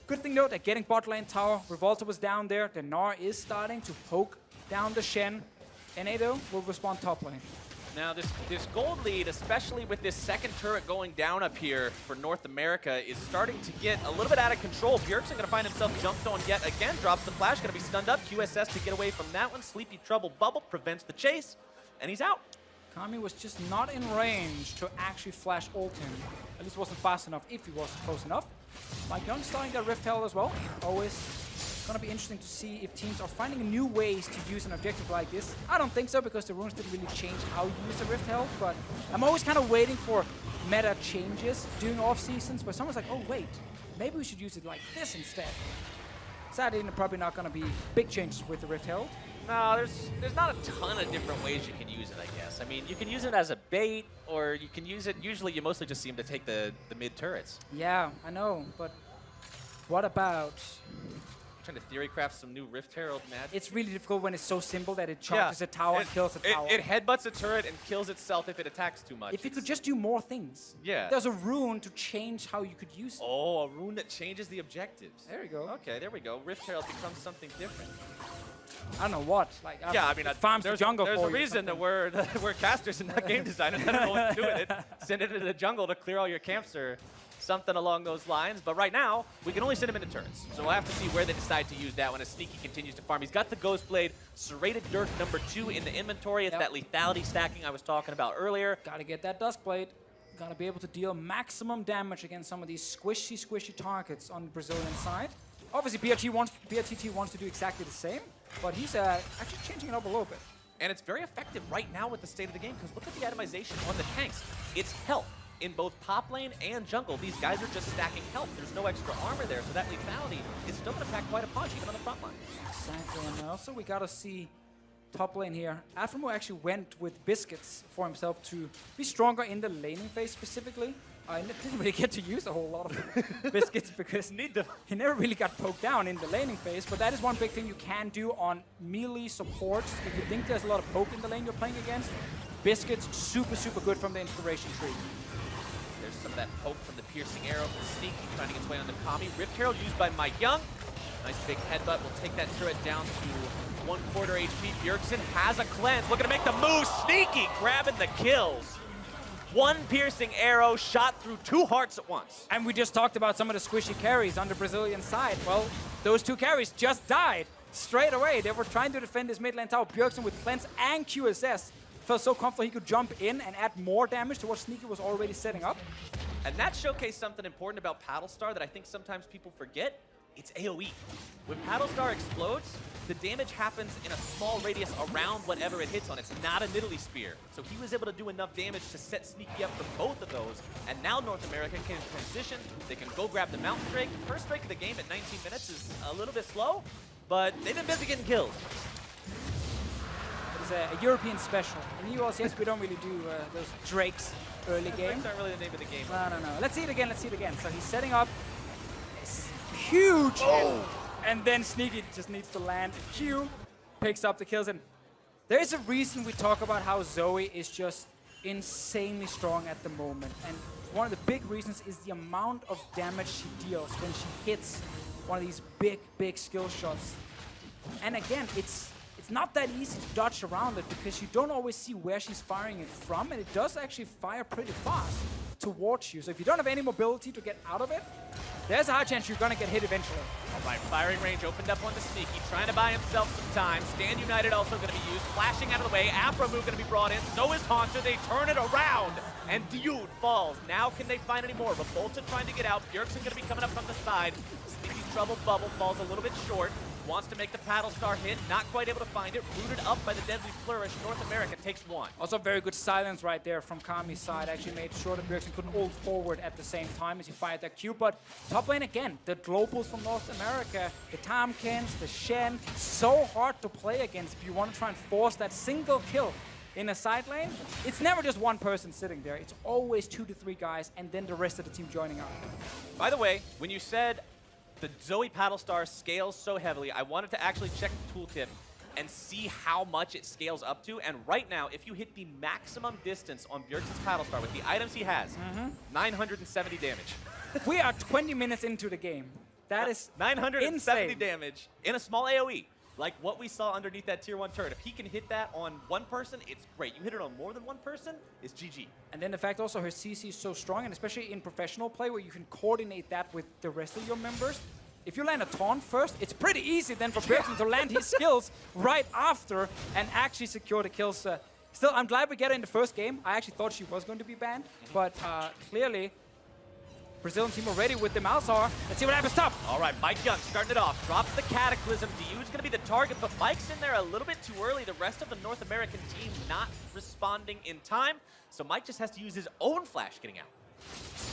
Good thing, though, they're getting bot lane tower. Revolta was down there. The Gnar is starting to poke down the Shen. NA, will respond top lane. Now, this gold lead, especially with this second turret going down up here for North America, is starting to get a little bit out of control. Bjergsen going to find himself jumped on yet again. Drops the flash, going to be stunned up. QSS to get away from that one. Sleepy Trouble Bubble prevents the chase, and he's out. Kami was just not in range to actually flash ult him. At least wasn't fast enough if he was close enough. Mike Young starting that Rift Herald as well. Always gonna be interesting to see if teams are finding new ways to use an objective like this. I don't think so, because the runes didn't really change how you use a Rift Herald, but I'm always kind of waiting for meta changes during off seasons where someone's like, oh wait, maybe we should use it like this instead. Sadly, probably not gonna be big changes with the Rift Herald. No, there's not a ton of different ways you can use it, I guess. I mean, you can use it as a bait, or you can use it, usually you mostly just seem to take the mid turrets. Yeah, I know, but what about... Trying to theory craft some new Rift Herald magic. It's really difficult when it's so simple that it charges a tower and kills a tower. It headbutts a turret and kills itself if it attacks too much. If you could just do more things. Yeah. There's a rune to change how you could use it. Oh, a rune that changes the objectives. There you go. Okay, there we go. Rift Herald becomes something different. I don't know what. Like, yeah, I mean, farms the jungle. There's a reason that we're casters and not game designers. I don't know what to do with it. Send it into the jungle to clear all your camps or something along those lines. But right now, we can only send him into turrets. So we'll have to see where they decide to use that when Sneaky continues to farm. He's got the Ghost Blade, Serrated Dirk #2 in the inventory. It's that lethality stacking I was talking about earlier. Gotta get that Dusk Blade. Gotta be able to deal maximum damage against some of these squishy targets on the Brazilian side. Obviously, BRTT wants to do exactly the same, but he's actually changing it up a little bit. And it's very effective right now with the state of the game, because look at the itemization on the tanks. It's health in both top lane and jungle. These guys are just stacking health. There's no extra armor there, so that lethality is still going to pack quite a punch, even on the front line. Exactly, and also we got to see top lane here. Aphromo actually went with Biscuits for himself to be stronger in the laning phase specifically. I didn't really get to use a whole lot of Biscuits because he never really got poked down in the laning phase, but that is one big thing you can do on melee supports. If you think there's a lot of poke in the lane you're playing against, Biscuits super good from the inspiration tree. There's some of that poke from the piercing arrow from Sneaky trying to get his way on the Kami. Rift Herald used by Mike Young. Nice big headbutt will take that turret down to 1/4 HP. Bjergsen has a cleanse, looking to make the move. Sneaky grabbing the kills. One piercing arrow shot through 2 hearts at once. And we just talked about some of the squishy carries on the Brazilian side. Well, those 2 carries just died straight away. They were trying to defend this mid lane tower. Bjergsen with cleanse and QSS felt so comfortable he could jump in and add more damage to what Sneaky was already setting up. And that showcased something important about Paddlestar that I think sometimes people forget. It's AoE. When Paddlestar explodes, the damage happens in a small radius around whatever it hits on. It's not a Nidalee Spear. So he was able to do enough damage to set Sneaky up for both of those. And now North America can transition. They can go grab the Mountain Drake. First Drake of the game at 19 minutes is a little bit slow, but they've been busy getting kills. It's a European special. In the US, yes, we don't really do those Drakes early game. Drakes aren't really the name of the game. No. Let's see it again, So he's setting up this huge hit, and then Sneaky just needs to land. Q picks up the kills, and there is a reason we talk about how Zoe is just insanely strong at the moment. And one of the big reasons is the amount of damage she deals when she hits one of these big skill shots. And again, it's not that easy to dodge around it because you don't always see where she's firing it from, and it does actually fire pretty fast towards you. So if you don't have any mobility to get out of it, there's a high chance you're gonna get hit eventually. All right, firing range opened up onto Sneaky, trying to buy himself some time. Stand United also gonna be used, flashing out of the way. Afro move gonna be brought in, so is Haunter. They turn it around, and Dude falls. Now can they find any more? Revolta trying to get out. Bjergsen gonna be coming up from the side. Sneaky's Trouble Bubble falls a little bit short. wants to make the paddle star hit, not quite able to find it, rooted up by the deadly flourish. North America takes one. Also very good silence right there from Kami's side. Actually made sure that Bjergsen couldn't ult forward at the same time as he fired that Q. But top lane again, the globals from North America, the Tamkins, the Shen, so hard to play against if you want to try and force that single kill in a side lane. It's never just one person sitting there. It's always 2 to 3 guys and then the rest of the team joining up. By the way, when you said the Zoe paddle star scales so heavily, I wanted to actually check the tooltip and see how much it scales up to. And right now, if you hit the maximum distance on Bjergsen's paddle star with the items he has, 970 damage. We are 20 minutes into the game. That is 970 insane. damage in a small AoE. Like what we saw underneath that tier 1 turret. If he can hit that on one person, it's great. You hit it on more than one person, it's GG. And then the fact also her CC is so strong, and especially in professional play where you can coordinate that with the rest of your members. If you land a taunt first, it's pretty easy then for Bjergsen to land his skills right after and actually secure the kills. Still, I'm glad we get her in the first game. I actually thought she was going to be banned, but clearly Brazilian team already with the Malzahar. Let's see what happens top. All right, Mike Young starting it off. Drops the Cataclysm. DU's going to be the target, but Mike's in there a little bit too early. The rest of the North American team not responding in time. So Mike just has to use his own flash getting out.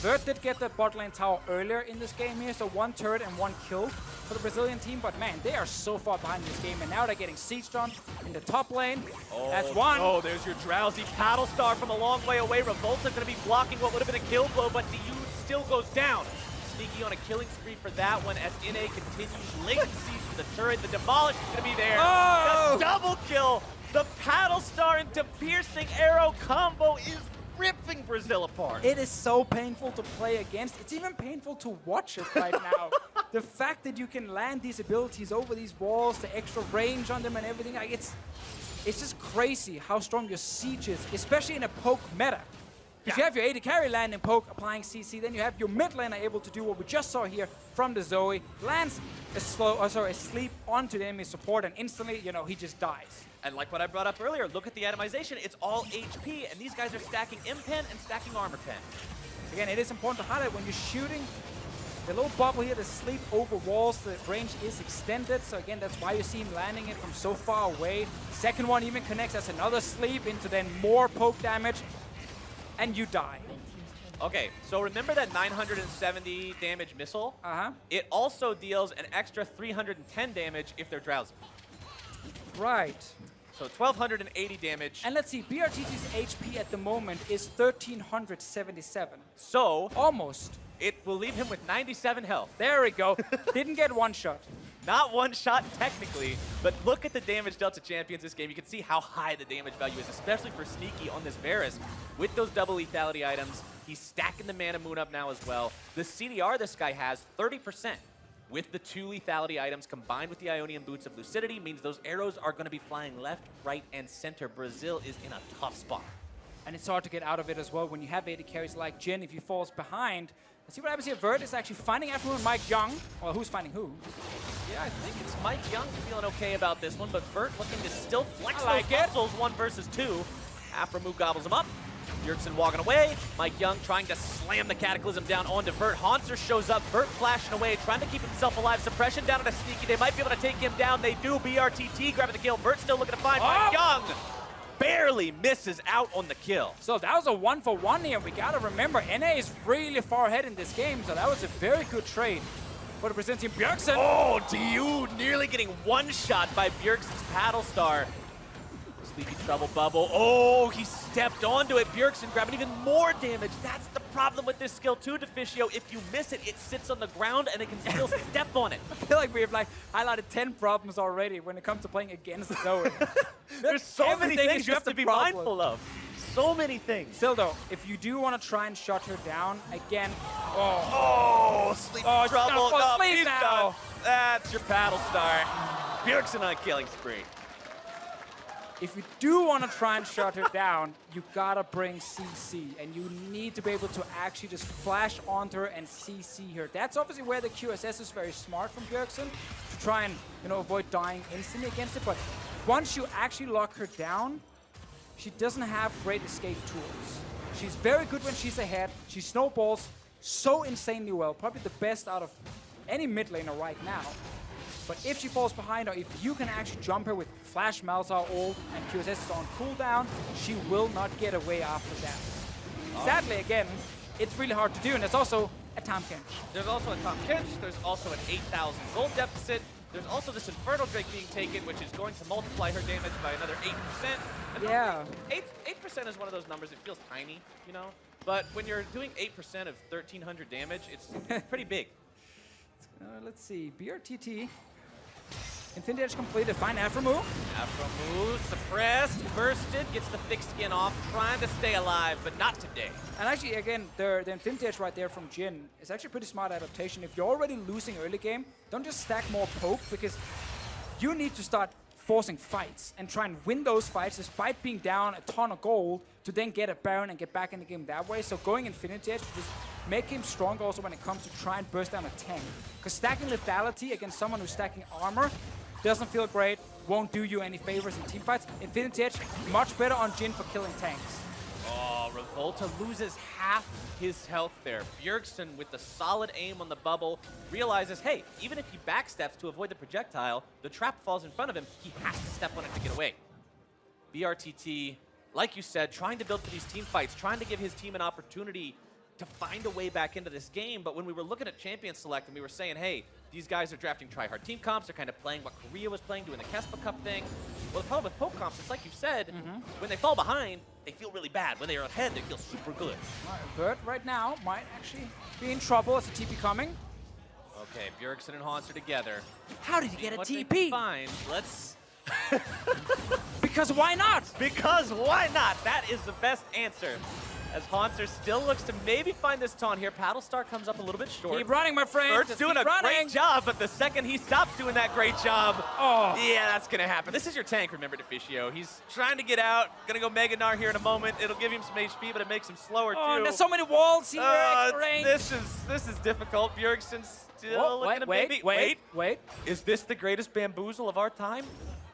Vert did get the bot lane tower earlier in this game here, so 1 turret and 1 kill for the Brazilian team. But man, they are so far behind in this game, and now they're getting sieged on in the top lane. Oh, that's one. Oh, there's your drowsy paddle star from a long way away. Revolta going to be blocking what would have been a kill blow, but DU still goes down. Sneaky on a killing spree for that one as NA continues. Late siege for the turret. The demolish is going to be there. Oh! The double kill. The paddle star into piercing arrow combo is ripping Brazil apart. It is so painful to play against. It's even painful to watch it right now. The fact that you can land these abilities over these walls, the extra range on them and everything, like it's just crazy how strong your siege is, especially in a poke meta. If you have your AD carry landing poke, applying CC, then you have your mid laner able to do what we just saw here from the Zoe. Lands a sleep onto the enemy support, and instantly, you know, he just dies. And like what I brought up earlier, look at the atomization. It's all HP, and these guys are stacking Impen and stacking Armor Pen. Again, it is important to highlight when you're shooting the little bubble here, the sleep over walls, the range is extended. So again, that's why you see him landing it from so far away. Second one even connects as another sleep into then more poke damage, and you die. Okay, so remember that 970 damage missile? It also deals an extra 310 damage if they're drowsy. Right. So 1,280 damage. And let's see, BRTT's HP at the moment is 1,377. So almost. It will leave him with 97 health. There we go. Didn't get one shot. Not one shot technically, but look at the damage dealt to champions this game. You can see how high the damage value is, especially for Sneaky on this Varus. With those double lethality items, he's stacking the Mana Moon up now as well. The CDR this guy has, 30%. With the 2 lethality items combined with the Ionian Boots of Lucidity means those arrows are going to be flying left, right, and center. Brazil is in a tough spot. And it's hard to get out of it as well when you have AD carries like Jin. If he falls behind, let's see what happens here. Vert is actually finding everyone Mike Young. Well, who's finding who? Yeah, I think it's Mike Young feeling okay about this one, but Vert looking to still flex I like those muscles 1 versus 2. Afro move gobbles him up. Bjergsen walking away. Mike Young trying to slam the Cataclysm down onto Vert. Haunter shows up. Vert flashing away, trying to keep himself alive. Suppression down on a Sneaky. They might be able to take him down. They do. BRTT grabbing the kill. Vert still looking to find Mike Young. Barely misses out on the kill. So that was a 1-for-1 here. We gotta remember, NA is really far ahead in this game, so that was a very good trade for the Brazilian team. Bjergsen. Oh, DU nearly getting one shot by Bjergsen's paddle star. Sleepy Trouble Bubble. Oh, he stepped onto it. Bjergsen grabbing even more damage. That's the problem with this skill too, Deficio. If you miss it, it sits on the ground and it can still step on it. I feel like we've highlighted 10 problems already when it comes to playing against Zoe. There's so many things you have to be mindful of. So many things. Still though, if you do want to try and shut her down, again, Sleepy Trouble. Oh, He's now. done. That's your paddle star. Bjergsen on a killing spree. If you do want to try and shut her down, you gotta bring CC, and you need to be able to actually just flash onto her and CC her. That's obviously where the QSS is very smart from Bjergsen, to try and avoid dying instantly against it. But once you actually lock her down, she doesn't have great escape tools. She's very good when she's ahead. She snowballs so insanely well, probably the best out of any mid laner right now. But if she falls behind, or if you can actually jump her with Flash, Malzahar, ult, and QSS is on cooldown, she will not get away after that. Sadly, again, it's really hard to do, and there's also a Tahm Kench. There's also a Tahm Kench, there's also an 8,000 gold deficit, there's also this Infernal Drake being taken, which is going to multiply her damage by another 8%. And yeah. 8% is one of those numbers, it feels tiny, you know? But when you're doing 8% of 1,300 damage, it's pretty big. Let's see, BRTT. Infinity Edge completed, fine Aframu. Aframu, suppressed, bursted, gets the thick skin off, trying to stay alive, but not today. And actually, again, the Infinity Edge right there from Jhin is actually a pretty smart adaptation. If you're already losing early game, don't just stack more poke, because you need to start forcing fights and try and win those fights despite being down a ton of gold to then get a Baron and get back in the game that way. So going Infinity Edge just make him stronger also when it comes to try and burst down a tank. Because stacking lethality against someone who's stacking armor doesn't feel great, won't do you any favors in team fights. Infinity Edge, much better on Jhin for killing tanks. Oh, Revolta loses half his health there. Bjergsen, with the solid aim on the bubble, realizes, hey, even if he backsteps to avoid the projectile, the trap falls in front of him, he has to step on it to get away. BRTT, like you said, trying to build for these team fights, trying to give his team an opportunity to find a way back into this game. But when we were looking at Champion Select and we were saying, hey, these guys are drafting try-hard team comps, they're kind of playing what Korea was playing, doing the Kespa Cup thing. Well, the problem with poke comps, it's like you said, when they fall behind, they feel really bad. When they are ahead, they feel super good. Vert right now might actually be in trouble as a TP coming. Okay, Bjergsen and Hans are together. How did he get a What TP? they can find. Let's... Because why not? Because why not? That is the best answer. As Hanser still looks to maybe find this taunt here. Paddlestar comes up a little bit short. Keep running, my friend. Bert's Just doing keep a running. great job, but the second he stops doing that great job, yeah, that's going to happen. This is your tank, remember, Deficio. He's trying to get out. Going to go Mega Gnar here in a moment. It'll give him some HP, but it makes him slower, too. There's so many walls here, extra range. This is difficult. Bjergsen's still looking at maybe... Wait. Is this the greatest bamboozle of our time?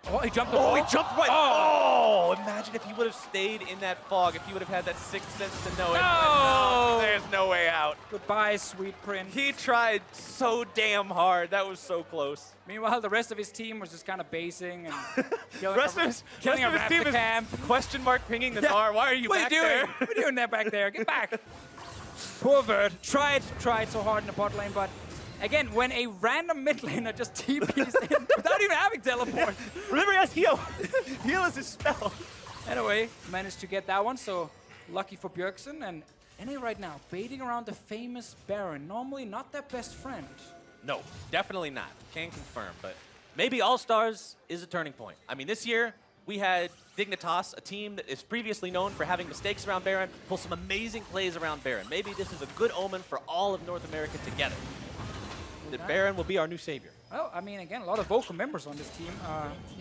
Oh, he jumped Oh, he jumped right. Oh, imagine if he would have stayed in that fog, if he would have had that sixth sense to know it. No! There's no way out. Goodbye, sweet prince. He tried so damn hard. That was so close. Meanwhile, the rest of his team was just kind of basing and killing rest of his team is camp. question mark pinging the Tsar. Why are you back there? What are you doing that back there? Get back. Poor Vert. Tried so hard in the bot lane, but again, when a random mid laner just TPs in without even having teleport. Remember, he has heal. Heal is his spell. Anyway, managed to get that one, so lucky for Bjergsen. And NA right now, baiting around the famous Baron. Normally not their best friend. No, definitely not. Can confirm, but maybe All-Stars is a turning point. I mean, this year, we had Dignitas, a team that is previously known for having mistakes around Baron, pull some amazing plays around Baron. Maybe this is a good omen for all of North America together. That Baron will be our new savior. Well, I mean, again, a lot of vocal members on this team.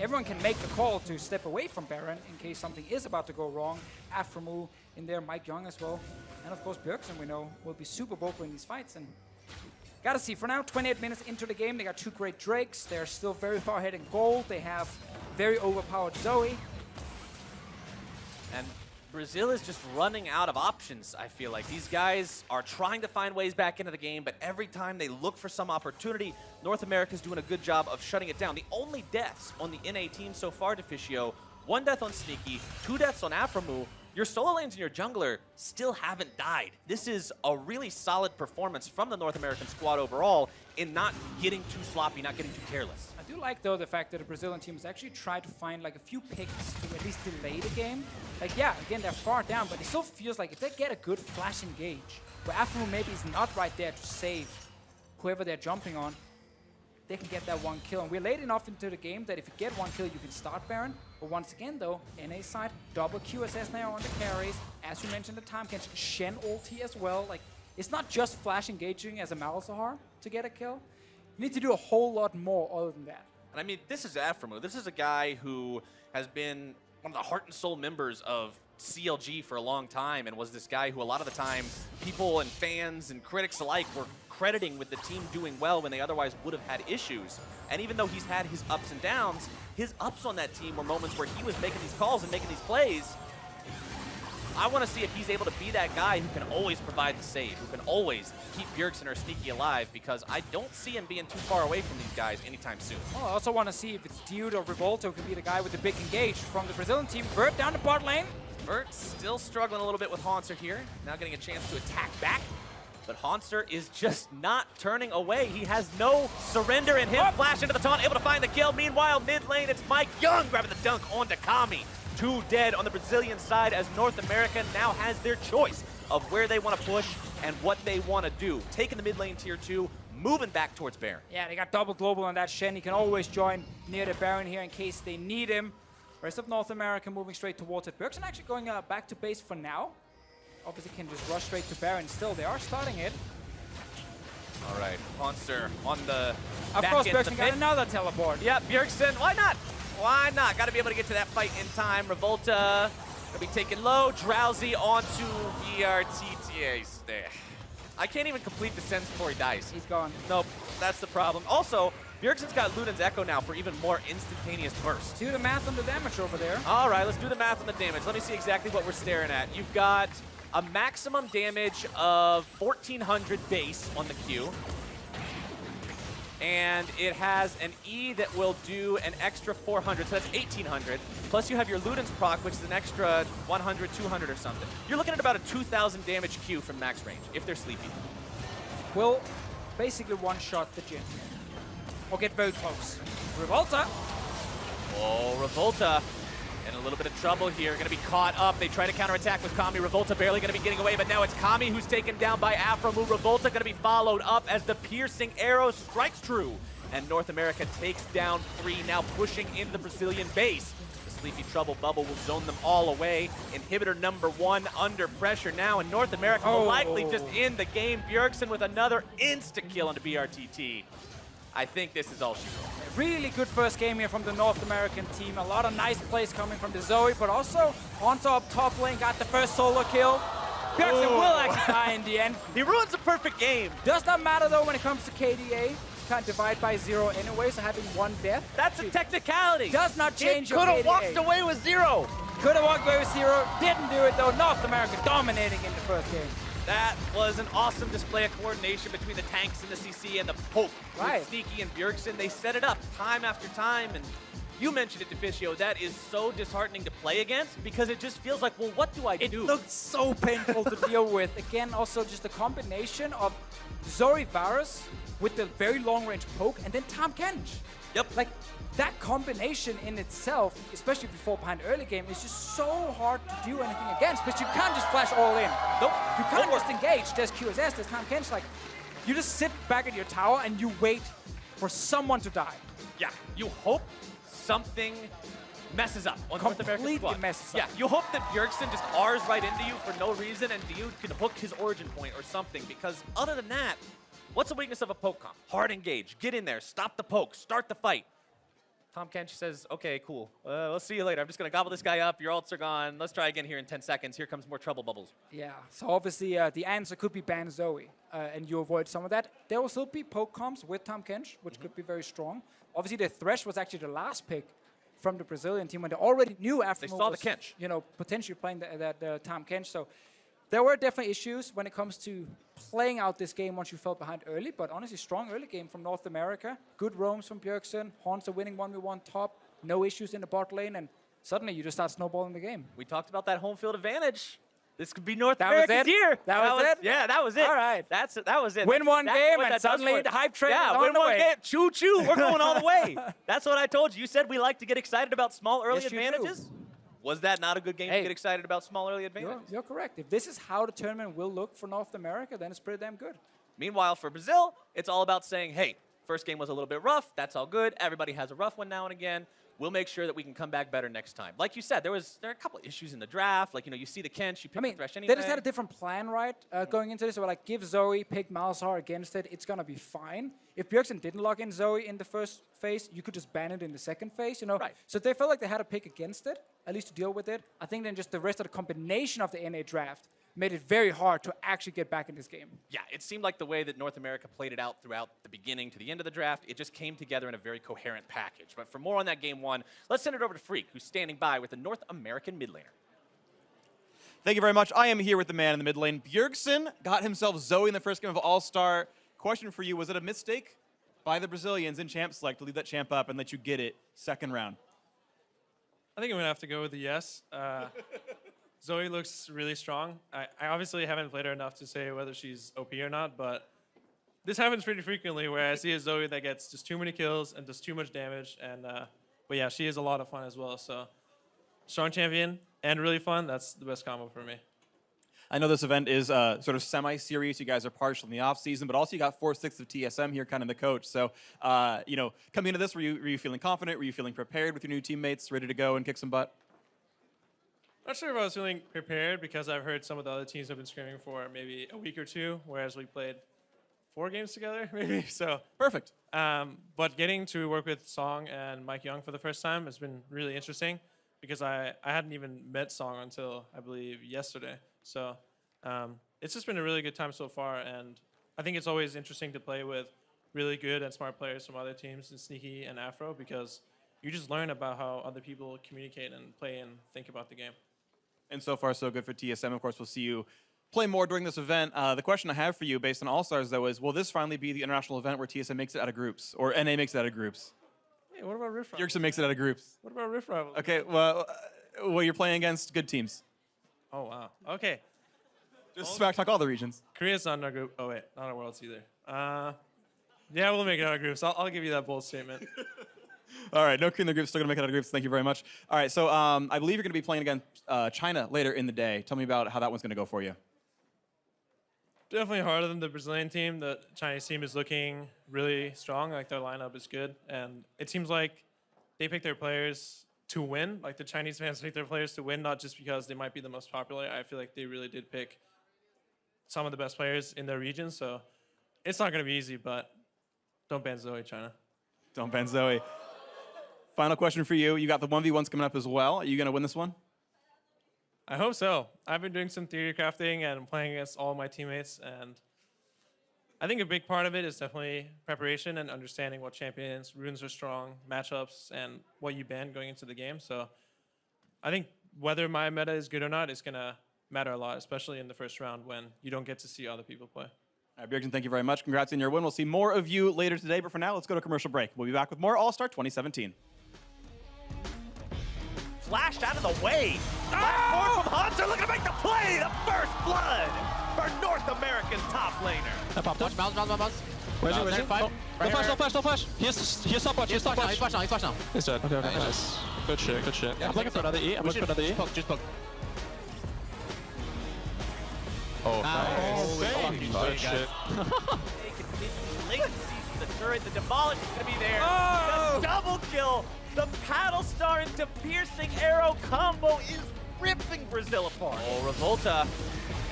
Everyone can make the call to step away from Baron in case something is about to go wrong. Aframu in there, Mike Young as well. And of course, Bjergsen, we know, will be super vocal in these fights. And gotta see, for now, 28 minutes into the game, they got two great Drakes. They're still very far ahead in gold. They have very overpowered Zoe. And Brazil is just running out of options, I feel like. These guys are trying to find ways back into the game, but every time they look for some opportunity, North America's doing a good job of shutting it down. The only deaths on the NA team so far, Deficio, 1 death on Sneaky, 2 deaths on Aframu. Your solo lanes and your jungler still haven't died. This is a really solid performance from the North American squad overall in not getting too sloppy, not getting too careless. I do like, though, the fact that the Brazilian team has actually tried to find like a few picks to at least delay the game. Like, yeah, again, they're far down, but it still feels like if they get a good flash engage, where Aframu maybe is not right there to save whoever they're jumping on, they can get that 1 kill. And we're late enough into the game that if you get 1 kill, you can start Baron. But once again, though, NA side, double QSS now on the carries. As you mentioned, the Tahm Kench, Shen ulti as well. Like, it's not just flash engaging as a Malzahar to get a kill. You need to do a whole lot more other than that. And I mean, this is Aframu. This is a guy who has been one of the heart and soul members of CLG for a long time and was this guy who a lot of the time people and fans and critics alike were crediting with the team doing well when they otherwise would have had issues. And even though he's had his ups and downs, his ups on that team were moments where he was making these calls and making these plays. I want to see if he's able to be that guy who can always provide the save, who can always keep Bjergsen or Sneaky alive, because I don't see him being too far away from these guys anytime soon. Well, I also want to see if it's Dude or Revolta who can be the guy with the big engage from the Brazilian team. Vert down the bot lane. Vert still struggling a little bit with Haunter here. Now getting a chance to attack back. But Haunter is just not turning away. He has no surrender in him. Flash into the taunt, able to find the kill. Meanwhile, mid lane, it's Mike Young grabbing the dunk onto Kami. 2 dead on the Brazilian side as North America now has their choice of where they want to push and what they want to do. Taking the mid lane tier 2, moving back towards Baron. Yeah, they got double global on that Shen. He can always join near the Baron here in case they need him. Rest of North America moving straight towards it. Bjergsen actually going back to base for now. Obviously can just rush straight to Baron. Still, they are starting it. All right, Haunter on the Of back course, end of Bjergsen the got pit. another teleport. Yeah, Bjergsen, why not? Why not? Got to be able to get to that fight in time. Revolta gonna be taken low. Drowsy onto BRTTA's there. I can't even complete the sentence before he dies. He's gone. Nope, that's the problem. Also, Bjergsen's got Luden's Echo now for even more instantaneous burst. Do the math on the damage over there. All right, let's do the math on the damage. Let me see exactly what we're staring at. You've got a maximum damage of 1,400 base on the Q. And it has an E that will do an extra 400, so that's 1,800. Plus you have your Luden's proc, which is an extra 100, 200 or something. You're looking at about a 2,000 damage Q from max range, if they're sleepy. Will basically one-shot the Jhin. Or get very close. Revolta. Oh, Revolta in a little bit of trouble here. Going to be caught up. They try to counterattack with Kami. Revolta barely going to be getting away, but now it's Kami who's taken down by Afromu. Revolta going to be followed up as the piercing arrow strikes true. And North America takes down 3, now pushing into the Brazilian base. The Sleepy Trouble bubble will zone them all away. Inhibitor number 1 under pressure now, and North America will likely just end the game. Bjergsen with another insta-kill into BRTT. I think this is all she wrote. Really good first game here from the North American team. A lot of nice plays coming from the Zoe, but also Haunter up top lane got the first solo kill. Bjergsen will actually die in the end. He ruins a perfect game. Does not matter though when it comes to KDA. Can't divide by 0 anyway, so having 1 death. That's a technicality. Does not change your KDA. Could have walked away with 0. Could have walked away with 0. Didn't do it though. North America dominating in the first game. That was an awesome display of coordination between the tanks and the CC and the Poke. Right. With Sneaky and Bjergsen, they set it up time after time, and you mentioned it, Deficio, that is so disheartening to play against because it just feels like, well, what do I do? It looked so painful to deal with. Again, also just a combination of Zoe Varus with the very long-range poke and then Tahm Kench. Yep. Like, that combination in itself, especially if you fall behind early game, is just so hard to do anything against, but you can't just flash all in. Nope. You can't just engage. There's QSS, there's Tahm Kench. Like, you just sit back at your tower and you wait for someone to die. Yeah, you hope something messes up on North American Completely squad. messes up. Yeah, you hope that Bjergsen just R's right into you for no reason and you can hook his origin point or something, because other than that, what's the weakness of a poke comp? Hard engage, get in there, stop the poke, start the fight. Tahm Kench says, okay, cool. We'll see you later. I'm just going to gobble this guy up. Your ults are gone. Let's try again here in 10 seconds. Here comes more trouble bubbles. Yeah, so obviously the answer could be ban Zoe, and you avoid some of that. There will still be poke comps with Tahm Kench, which could be very strong. Obviously, the Thresh was actually the last pick from the Brazilian team when they already knew after They saw the Kench. You know, potentially playing the Tahm Kench. So there were definitely issues when it comes to playing out this game once you fell behind early, but honestly, strong early game from North America. Good roams from Bjergsen. Haunter winning 1v1 top. No issues in the bot lane, and suddenly you just start snowballing the game. We talked about that home field advantage. This could be North That was America's it? year. That was it? Yeah, that was it. All right. That was it. Win That's one exactly game what and that does suddenly for it. the hype train is on win the one way. game. Choo-choo, we're going all the way. That's what I told you. You said we like to get excited about small early Yes, you do. advantages. Was that not a good game to get excited about small early advantages? You're correct. If this is how the tournament will look for North America, then it's pretty damn good. Meanwhile, for Brazil, it's all about saying, hey, first game was a little bit rough. That's all good. Everybody has a rough one now and again. We'll make sure that we can come back better next time. Like you said, there are a couple of issues in the draft. Like, you see the Kench, you pick the Thresh anyway. They just had a different plan, right, going into this. So, like, give Zoe, pick Malzahar against it. It's going to be fine. If Bjergsen didn't lock in Zoe in the first phase, you could just ban it in the second phase, Right. So they felt like they had a pick against it, at least to deal with it. I think then just the rest of the combination of the NA draft made it very hard to actually get back in this game. Yeah, it seemed like the way that North America played it out throughout the beginning to the end of the draft, it just came together in a very coherent package. But for more on that game one, let's send it over to Freak, who's standing by with the North American mid laner. Thank you very much. I am here with the man in the mid lane. Bjergsen got himself Zoe in the first game of All-Star. Question for you, was it a mistake by the Brazilians in Champ Select to leave that champ up and let you get it second round? I think I'm going to have to go with a yes. Zoe looks really strong. I obviously haven't played her enough to say whether she's OP or not, but this happens pretty frequently where I see a Zoe that gets just too many kills and does too much damage. And but yeah, she is a lot of fun as well. So strong champion and really fun. That's the best combo for me. I know this event is sort of semi-serious. You guys are partial in the off-season, but also you got 4/6 of TSM here, kind of the coach. So, you know, coming into this, were you feeling confident? Were you feeling prepared with your new teammates, ready to go and kick some butt? Not sure if I was feeling prepared because I've heard some of the other teams have been scrimming for maybe a week or two, whereas we played 4 games together, maybe. So perfect. But getting to work with Song and Mike Young for the first time has been really interesting because I hadn't even met Song until I believe yesterday. So it's just been a really good time so far, and I think it's always interesting to play with really good and smart players from other teams in Sneaky and Afro because you just learn about how other people communicate and play and think about the game. And so far, so good for TSM. Of course, we'll see you play more during this event. The question I have for you based on All-Stars, though, is will this finally be the international event where TSM makes it out of groups, or NA makes it out of groups? Hey, what about Rift Rivals? Bjergsen makes it out of groups. What about Rift Rivals? Okay, well, you're playing against good teams. Oh, wow. Okay. Just smack talk all the regions. Korea's not in our group. Oh, wait. Not our Worlds either. Yeah, we'll make it out of groups. I'll give you that bold statement. All right, no Korea in the group, still going to make it out of groups. Thank you very much. All right, so I believe you're going to be playing against China later in the day. Tell me about how that one's going to go for you. Definitely harder than the Brazilian team. The Chinese team is looking really strong. Like, their lineup is good. And it seems like they pick their players to win. Like, the Chinese fans pick their players to win, not just because they might be the most popular. I feel like they really did pick some of the best players in their region. So it's not going to be easy, but don't ban Zoe, China. Don't ban Zoe. Final question for you. You got the 1v1s coming up as well. Are you going to win this one? I hope so. I've been doing some theory crafting and playing against all my teammates, and I think a big part of it is definitely preparation and understanding what champions, runes are strong, matchups, and what you ban going into the game. So I think whether my meta is good or not is going to matter a lot, especially in the first round when you don't get to see other people play. All right, Bjergsen, thank you very much. Congrats on your win. We'll see more of you later today, but for now, let's go to commercial break. We'll be back with more All-Star 2017. Flashed out of the way. Platform from Hunter looking to make the play. The first blood for North America's top laner. Touch, bounce. Where's he? No flash. He's stopwatch. He's flash now. He's dead. Okay, nice. Good shit. Yeah, I'm looking for another E. Just poke. Oh, nice. Good shit. They continue latency from the turret. The demolish is going to be there. The double kill. The paddle star into piercing arrow combo is ripping Brazil apart. Oh, Revolta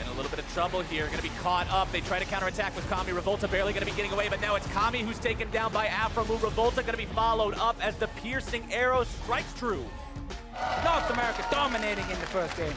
in a little bit of trouble here. Going to be caught up. They try to counterattack with Kami. Revolta barely going to be getting away, but now it's Kami who's taken down by Afromu. Revolta going to be followed up as the piercing arrow strikes true. North America dominating in the first game.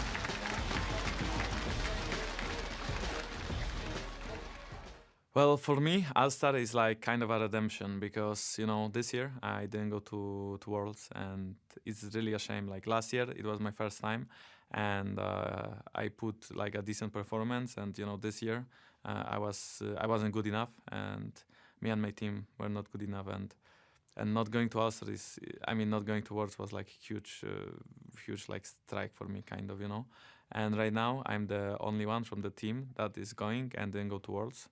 Well, for me, All-Star is like kind of a redemption because, you know, this year I didn't go to Worlds and it's really a shame. Like last year, it was my first time and I put like a decent performance and, you know, this year I wasn't good enough and me and my team were not good enough and not going to All-Star is, I mean, not going to Worlds was like huge like strike for me kind of, you know. And right now I'm the only one from the team that is going and didn't go to Worlds.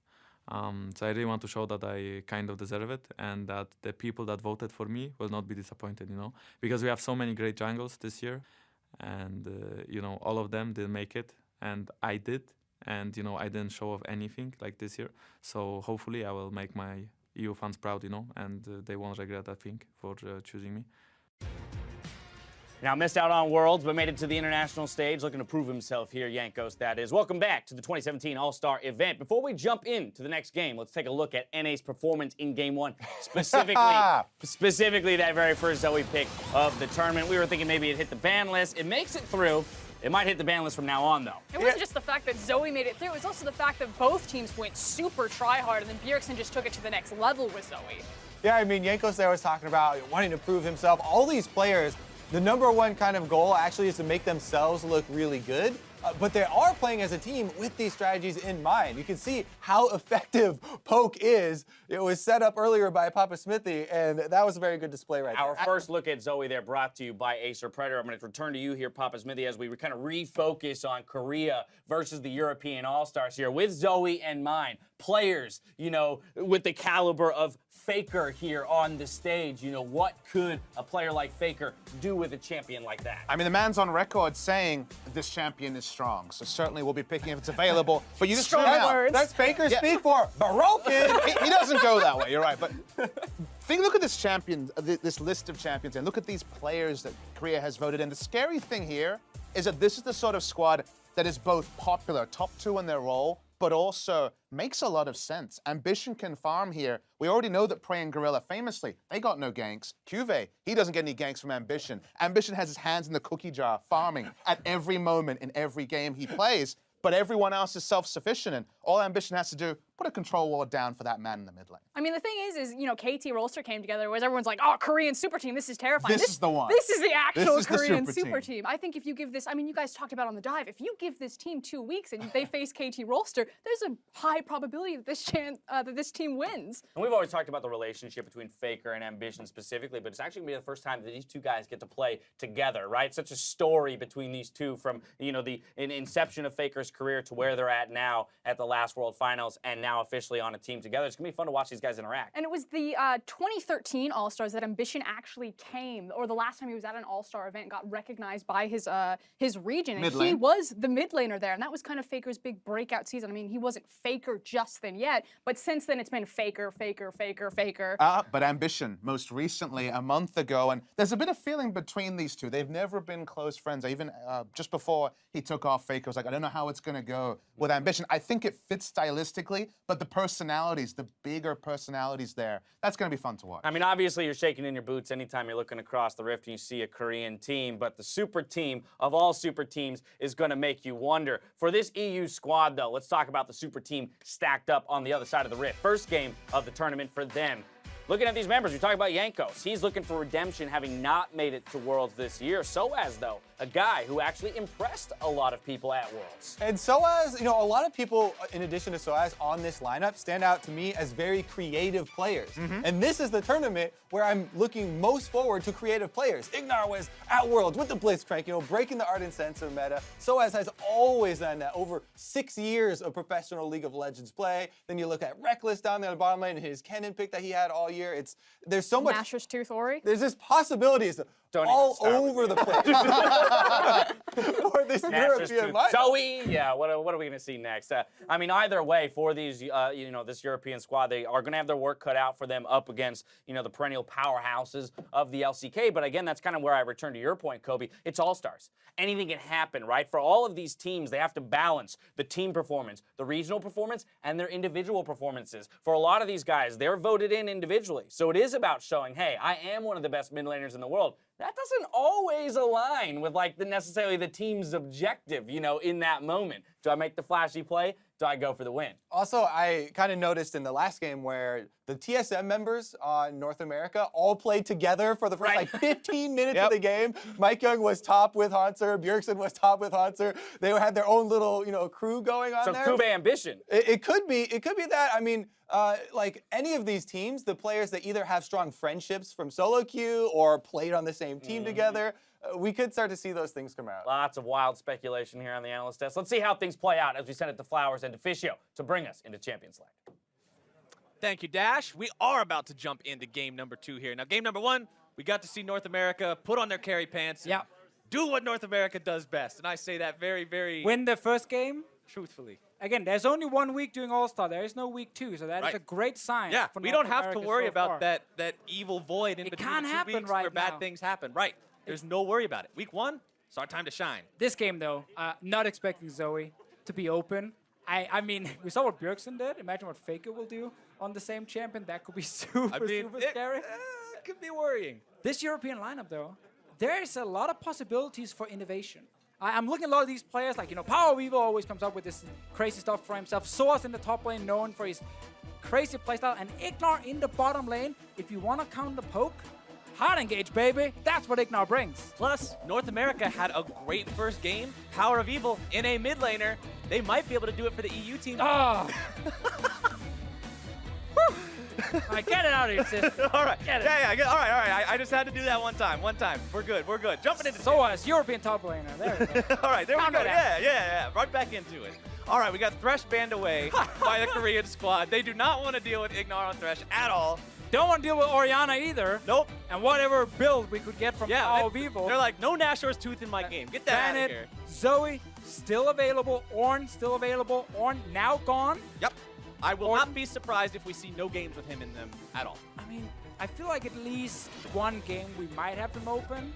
So I really want to show that I kind of deserve it and that the people that voted for me will not be disappointed, you know, because we have so many great jungles this year and, you know, all of them didn't make it and I did and, you know, I didn't show off anything like this year. So hopefully I will make my EU fans proud, you know, and they won't regret that thing for choosing me. Now, missed out on Worlds, but made it to the international stage, looking to prove himself here, Jankos, that is. Welcome back to the 2017 All-Star event. Before we jump into the next game, let's take a look at NA's performance in Game 1, specifically that very first Zoe pick of the tournament. We were thinking maybe it hit the ban list. It makes it through. It might hit the ban list from now on, though. It wasn't just the fact that Zoe made it through. It was also the fact that both teams went super try-hard, and then Bjergsen just took it to the next level with Zoe. Yeah, I mean, Jankos there was talking about wanting to prove himself. All these players, the #1 kind of goal actually is to make themselves look really good. but they are playing as a team with these strategies in mind. You can see how effective Poke is. It was set up earlier by Papa Smithy, and that was a very good display right Our there. first look at Zoe there brought to you by Acer Predator. I'm going to return to you here, Papa Smithy, as we kind of refocus on Korea versus the European All-Stars here with Zoe in mind. Players, you know, with the caliber of Faker here on the stage. You know, what could a player like Faker do with a champion like that? I mean, the man's on record saying this champion is strong, so certainly we'll be picking if it's available. But you just That's Faker speak for broken. he doesn't go that way. You're right, but look at this champion, this list of champions, and look at these players that Korea has voted in. The scary thing here is that this is the sort of squad that is both popular, top 2 in their role, but also makes a lot of sense. Ambition can farm here. We already know that Prey and Gorilla, famously, they got no ganks. Cuve, he doesn't get any ganks from Ambition. Ambition has his hands in the cookie jar, farming at every moment in every game he plays, but everyone else is self-sufficient, and all Ambition has to do, put a control ward down for that man in the mid lane. I mean, the thing is, you know, KT Rolster came together, whereas everyone's like, oh, Korean super team, this is terrifying. This is the one. This is the actual This is the Korean super team. I think if you give this, I mean, you guys talked about on the dive, if you give this team 2 weeks and they face KT Rolster, there's a high probability that this team wins. And we've always talked about the relationship between Faker and Ambition specifically, but it's actually going to be the first time that these two guys get to play together, right? Such a story between these two from, you know, the inception of Faker's career to where they're at now at the last World Finals and now officially on a team together. It's going to be fun to watch these guys interact. And it was the 2013 All-Stars that Ambition actually came, or the last time he was at an All-Star event, got recognized by his region. And he was the mid laner there, and that was kind of Faker's big breakout season. I mean, he wasn't Faker just then yet, but since then it's been Faker, Faker, Faker, Faker. But Ambition, most recently, a month ago, and there's a bit of feeling between these two. They've never been close friends. Even just before he took off Faker, I was like, I don't know how it's going to go with Ambition. I think it fits stylistically, but the personalities, the bigger personalities there, that's going to be fun to watch. I mean, obviously, you're shaking in your boots anytime you're looking across the rift and you see a Korean team, but the super team of all super teams is going to make you wonder. For this EU squad, though, let's talk about the super team stacked up on the other side of the rift. First game of the tournament for them. Looking at these members, we talk about Yankos. He's looking for redemption, having not made it to Worlds this year. Soaz, though, a guy who actually impressed a lot of people at Worlds. And Soaz, you know, a lot of people, in addition to Soaz, on this lineup stand out to me as very creative players. And this is the tournament where I'm looking most forward to creative players. Ignar was at Worlds with the Blitzcrank, you know, breaking the Ardent Sensor meta. Soaz has always done that. Over 6 years of professional League of Legends play. Then you look at Reckless down there at the bottom lane, his Kennen pick that he had all year. There's so much. Nashor's Tooth Ori. There's just possibilities all over the place for this European lineup. Zoe, yeah. What are we gonna see next? I mean, either way, for these, you know, this European squad, they are gonna have their work cut out for them up against, you know, the perennial powerhouses of the LCK. But again, that's kind of where I return to your point, Kobe. It's all stars. Anything can happen, right? For all of these teams, they have to balance the team performance, the regional performance, and their individual performances. For a lot of these guys, they're voted in individually. So it is about showing, hey, I am one of the best mid laners in the world. That doesn't always align with like necessarily the team's objective, you know, in that moment. Do I make the flashy play? Do I go for the win? Also, I kind of noticed in the last game where the TSM members on North America all played together for the first like 15 minutes of the game. Mike Young was top with Hanser, Bjergsen was top with Hanser. They had their own little, you know, crew going on there. So Kuve Ambition. It could be that. I mean, like any of these teams, the players that either have strong friendships from solo queue or played on the same team together, we could start to see those things come out. Lots of wild speculation here on the analyst desk. Let's see how things play out as we send it to Flowers and to Fischio to bring us into Champions League. Thank you, Dash. We are about to jump into game number 2 here. Now, game number 1, we got to see North America put on their carry pants. Yeah. Do what North America does best. And I say that very, very... Win the first game. Truthfully. Again, there's only 1 week doing All-Star. There is no week 2, so that is a great sign. Yeah, for we North don't have to America worry so about far. that evil void in It between can't the 2 happen weeks right where bad now. things happen. Right. There's no worry about it. Week 1, it's our time to shine. This game, though, not expecting Zoe to be open. I mean, we saw what Bjergsen did. Imagine what Faker will do on the same champion. That could be super scary. It could be worrying. This European lineup, though, there's a lot of possibilities for innovation. I'm looking at a lot of these players, like, you know, Power Weaver always comes up with this crazy stuff for himself. Soaz in the top lane, known for his crazy playstyle. And Ignar in the bottom lane, if you want to counter poke, Hard engage, baby. That's what Ignar brings. Plus, North America had a great first game. Power of Evil in a mid laner. They might be able to do it for the EU team. Oh. All right, get it out of your system. All right. Get it. Yeah. All right. I just had to do that one time. We're good. Jumping into SOAS, European top laner. There we go. All right, there we Counter go. that. Yeah. Right back into it. All right, we got Thresh banned away by the Korean squad. They do not want to deal with Ignar on Thresh at all. Don't want to deal with Orianna either. Nope. And whatever build we could get from Power of Evil. They're like, no Nashor's Tooth in my game. Get that out of here. Zoe, still available. Ornn, still available. Ornn, now gone. Yep. I will not be surprised if we see no games with him in them at all. I mean, I feel like at least one game we might have them open.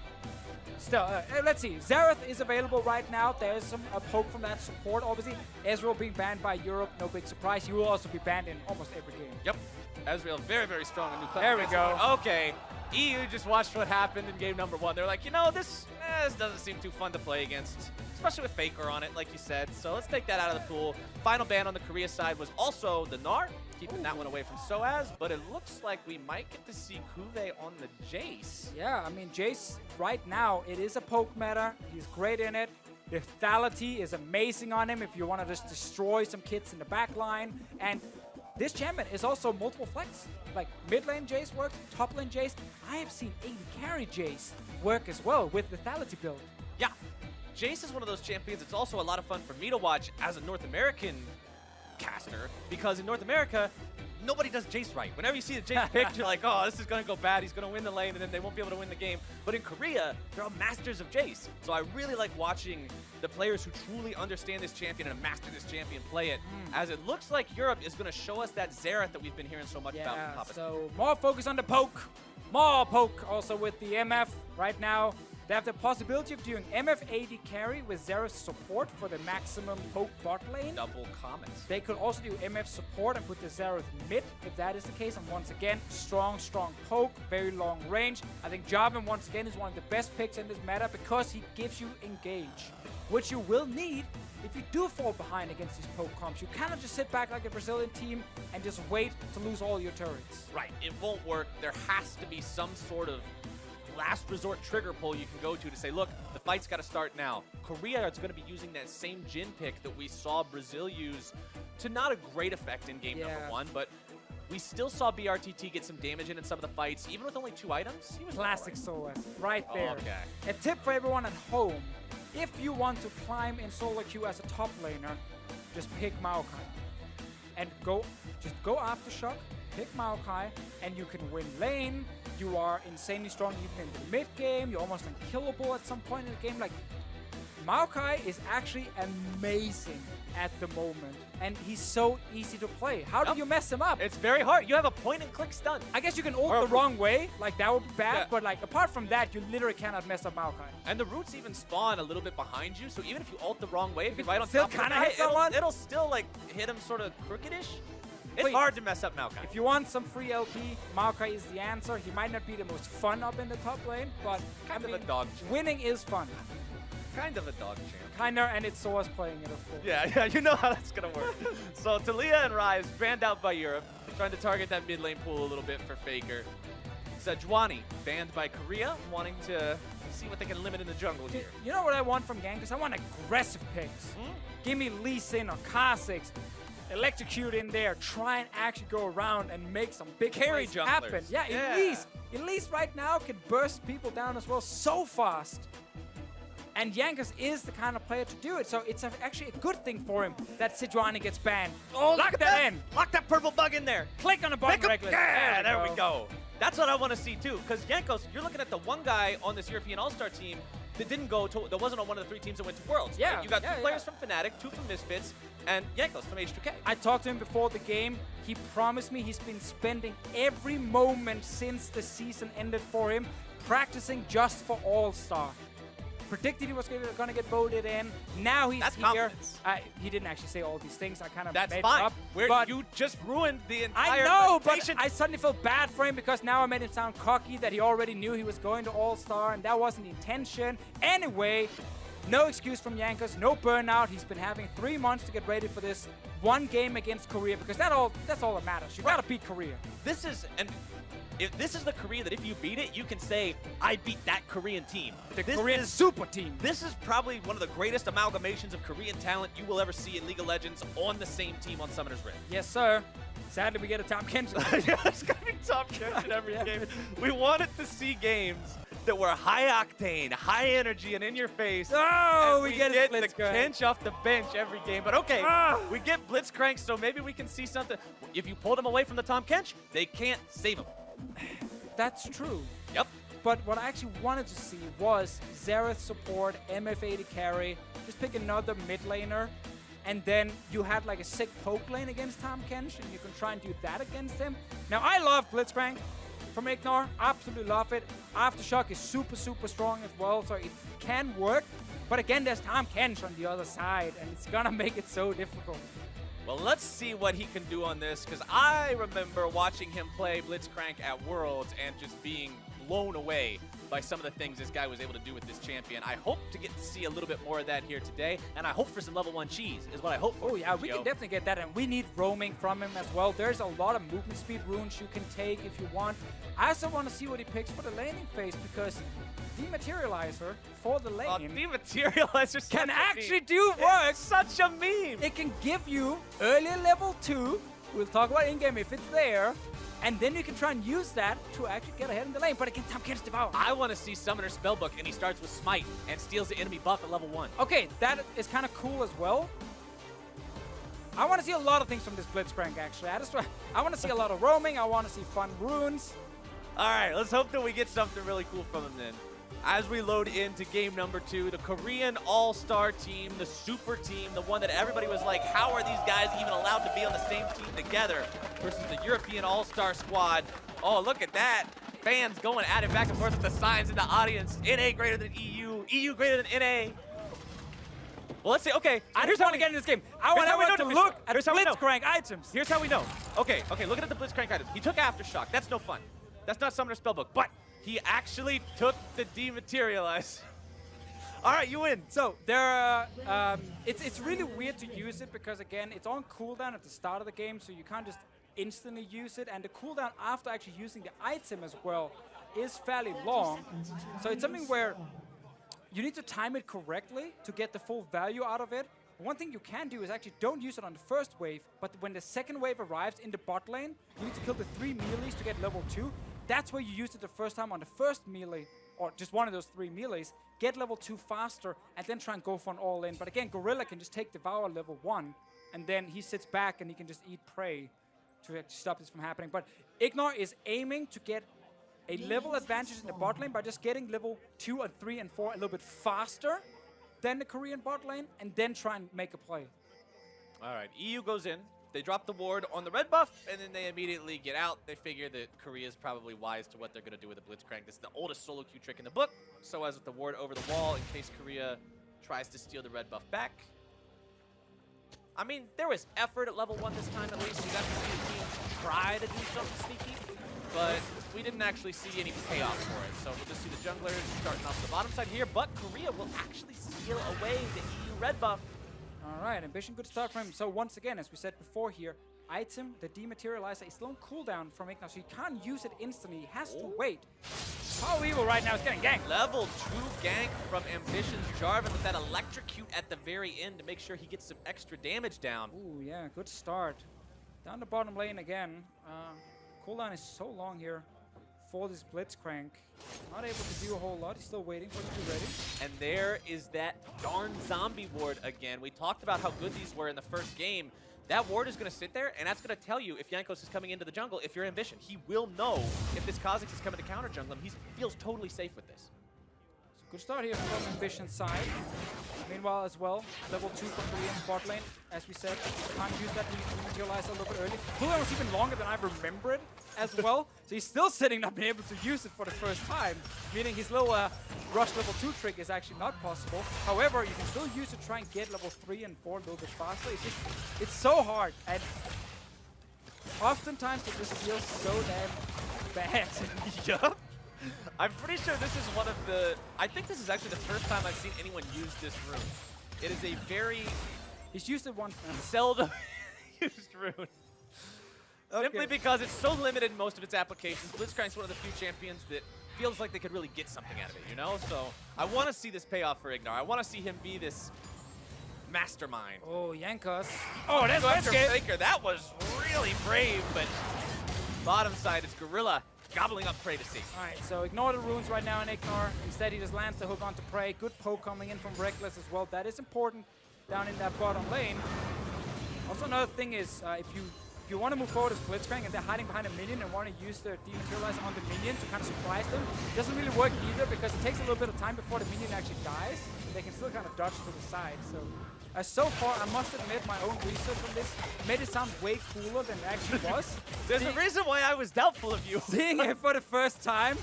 Still, let's see. Xerath is available right now. There's a poke from that support, obviously. Ezreal being banned by Europe, no big surprise. He will also be banned in almost every game. Yep. Ezreal, very, very strong in new There we go. Okay. EU just watched what happened in game number 1. They're like, this doesn't seem too fun to play against, especially with Faker on it, like you said. So let's take that out of the pool. Final ban on the Korea side was also the Gnar, keeping that one away from SOAS, but it looks like we might get to see Kuve on the Jace. Yeah, I mean, Jace, right now, it is a poke meta. He's great in it. The lethality is amazing on him if you want to just destroy some kids in the back line. And this champion is also multiple flex. Like, mid lane Jace works, top lane Jace. I have seen AD carry Jace work as well with the lethality build. Yeah. Jace is one of those champions. It's also a lot of fun for me to watch as a North American caster, because in North America, nobody does Jace right. Whenever you see the Jace picked, you're like, oh, this is going to go bad. He's going to win the lane, and then they won't be able to win the game. But in Korea, they're all masters of Jace. So I really like watching the players who truly understand this champion and master this champion play it, as it looks like Europe is going to show us that Xerath that we've been hearing so much about from Papa. So more focus on the poke. More poke also with the MF right now. They have the possibility of doing MF AD carry with Xerath's support for the maximum poke bot lane. Double comments. They could also do MF support and put the Xerath mid if that is the case. And once again, strong poke, very long range. I think Jarvan once again is one of the best picks in this meta because he gives you engage, which you will need if you do fall behind against these poke comps. You cannot just sit back like a Brazilian team and just wait to lose all your turrets. Right, it won't work. There has to be some sort of last resort trigger pull you can go to say, look, the fight's got to start now. Korea is going to be using that same Jhin pick that we saw Brazil use to not a great effect in game number 1, but we still saw BRTT get some damage in some of the fights, even with only 2 items. He was classic SOAS right there. Okay. A tip for everyone at home: if you want to climb in solo queue as a top laner, just pick Maokai and go Aftershock, pick Maokai, and you can win lane. You are insanely strong even in the mid game. You're almost unkillable at some point in the game. Like, Maokai is actually amazing at the moment, and he's so easy to play. How do you mess him up? It's very hard. You have a point and click stun. I guess you can ult the wrong way, like that would be bad, but like apart from that, you literally cannot mess up Maokai. And the roots even spawn a little bit behind you, so even if you ult the wrong way, if you're right on still top of kinda the guy, hit someone. it'll still like hit him sort of crookedish. It's hard to mess up Maokai. If you want some free LP, Maokai is the answer. He might not be the most fun up in the top lane, but kind of a dog champ. Winning is fun. Kind of a dog champ. Kinda, and it's SOAS playing it, of course. Yeah, you know how that's gonna work. So Talia and Ryze banned out by Europe, trying to target that mid lane pool a little bit for Faker. Sejuani banned by Korea, wanting to see what they can limit in the jungle here. You know what I want from Gank? I want aggressive picks. Give me Lee Sin or Kha'Zix. Electrocute in there, try and actually go around and make some big carry plays happen. Yeah, Yeah. Elise right now can burst people down as well so fast. And Jankos is the kind of player to do it, so it's actually a good thing for him that Sejuani gets banned. Oh, lock that in. Lock that purple bug in there. Click on the button regularly. Yeah, there we go. That's what I want to see too, because Jankos, you're looking at the one guy on this European All-Star team that didn't go to, that wasn't on one of the 3 teams that went to Worlds. Yeah, right? You got 2 players from Fnatic, 2 from Misfits, and Jankos from H2K. I talked to him before the game. He promised me he's been spending every moment since the season ended for him practicing just for All-Star. Predicted he was going to get voted in. Now he's here. He didn't actually say all these things. I kind of made it up. But you just ruined the entire I know, but reputation. I suddenly felt bad for him because now I made him sound cocky that he already knew he was going to All-Star, and that wasn't the intention. Anyway, No excuse from Jankos, no burnout. He's been having 3 months to get ready for this one game against Korea because that's all that matters. You gotta beat Korea. This is this is the Korea that if you beat it, you can say, I beat that Korean team. The Korean super team. This is probably one of the greatest amalgamations of Korean talent you will ever see in League of Legends on the same team on Summoner's Rift. Yes, sir. Sadly, we get a Tom Kenshin. Yeah, it's gonna be Tom Kenshin every game. We wanted to see games that were high octane, high energy, and in your face. Oh, we get the Blitzcrank. Kench off the bench every game. But okay, we get Blitzcrank, so maybe we can see something. If you pulled him away from the Tom Kench, they can't save him. That's true. Yep. But what I actually wanted to see was Xerath support, MF80 carry, just pick another mid laner, and then you had like a sick poke lane against Tom Kench, and you can try and do that against him. Now, I love Blitzcrank from Ignore, absolutely love it. Aftershock is super, super strong as well, so it can work. But again, there's Tom Kench on the other side, and it's gonna make it so difficult. Well, let's see what he can do on this, because I remember watching him play Blitzcrank at Worlds and just being blown away by some of the things this guy was able to do with this champion. I hope to get to see a little bit more of that here today, and I hope for some level 1 cheese is what I hope for. Oh yeah, we can definitely get that, and we need roaming from him as well. There's a lot of movement speed runes you can take if you want. I also want to see what he picks for the laning phase, because Dematerializer for the lane Dematerializer can actually do work. It's such a meme. It can give you earlier level 2. We'll talk about in-game if it's there. And then you can try and use that to actually get ahead in the lane. But again, Tom Kench Devour. I want to see Summoner Spellbook, and he starts with Smite and steals the enemy buff at level 1. Okay, that is kind of cool as well. I want to see a lot of things from this Blitzcrank, actually. I want to see a lot of roaming. I want to see fun runes. All right, let's hope that we get something really cool from him then. As we load into game number 2, the Korean All-Star team, the super team, the one that everybody was like, how are these guys even allowed to be on the same team together, versus the European All-Star squad. Oh, look at that. Fans going at it back and forth with the signs in the audience. NA greater than EU, EU greater than NA. Well, let's see. Okay, I just want to get in this game. I want to look at Blitzcrank items. Here's how we know. Okay, looking at the Blitzcrank items. He took Aftershock. That's no fun. That's not Summoner Spellbook, but he actually took the Dematerialize. All right, you win. So there, it's really weird to use it because again, it's on cooldown at the start of the game, so you can't just instantly use it. And the cooldown after actually using the item as well is fairly long. So it's something where you need to time it correctly to get the full value out of it. One thing you can do is actually don't use it on the first wave, but when the second wave arrives in the bot lane, you need to kill the 3 melees to get level 2. That's where you used it the first time on the first melee, or just one of those 3 melees, get level 2 faster, and then try and go for an all-in. But again, Gorilla can just take Devour level 1, and then he sits back and he can just eat prey to actually stop this from happening. But Ignore is aiming to get a level advantage in the bot lane by just getting level 2 and 3 and 4 a little bit faster than the Korean bot lane, and then try and make a play. All right, EU goes in. They drop the ward on the red buff, and then they immediately get out. They figure that Korea is probably wise to what they're going to do with the Blitzcrank. This is the oldest solo queue trick in the book. So as with the ward over the wall, in case Korea tries to steal the red buff back. I mean, there was effort at level 1 this time at least. We got to see the team try to do something sneaky, but we didn't actually see any payoff for it. So we'll just see the junglers starting off the bottom side here, but Korea will actually steal away the EU red buff. All right, Ambition, good start from him. So once again, as we said before here, item, the Dematerializer, is still on cooldown from Ignore, so he can't use it instantly. He has to wait. Power Evil right now is getting ganked. Level 2 gank from Ambition's Jarvan with that electrocute at the very end to make sure he gets some extra damage down. Ooh, yeah, good start. Down the bottom lane again. Cooldown is so long here for this Blitzcrank. Not able to do a whole lot. He's still waiting for it to be ready. And there is that darn zombie ward again. We talked about how good these were in the first game. That ward is going to sit there, and that's going to tell you if Jankos is coming into the jungle. If you're Ambition, he will know if this Kha'Zix is coming to counter jungle him. He feels totally safe with this. So good start here from Ambition's side. Meanwhile, as well, level 2 for Korean bot lane. As we said, can't use that Dematerializer a little bit early. Cooldown was even longer than I remembered as well. So he's still sitting, not being able to use it for the first time, meaning his little rush level 2 trick is actually not possible. However, you can still use it to try and get level 3 and 4 a little bit faster. It's so hard, and oftentimes it just feels so damn bad. Yup. I'm pretty sure this is one of the... I think this is actually the first time I've seen anyone use this rune. It is a very... He's used it once. Seldom used rune. Simply because it's so limited in most of its applications. Blitzcrank's one of the few champions that feels like they could really get something out of it, you know? So I want to see this pay off for Ignar. I want to see him be this mastermind. Oh, Jankos. Oh, that's Faker. That was really brave, but bottom side, it's Gorilla gobbling up Prey to see. All right, so ignore the runes right now in Ignar. Instead, he just lands the hook onto Prey. Good poke coming in from Reckless as well. That is important down in that bottom lane. Also, another thing is, if you want to move forward as Blitzcrank and they're hiding behind a minion and want to use their dematerialize on the minion to kind of surprise them, it doesn't really work either because it takes a little bit of time before the minion actually dies. They can still kind of dodge to the side. So far, I must admit, my own research on this made it sound way cooler than it actually was. There's a reason why I was doubtful of you. Seeing it for the first time,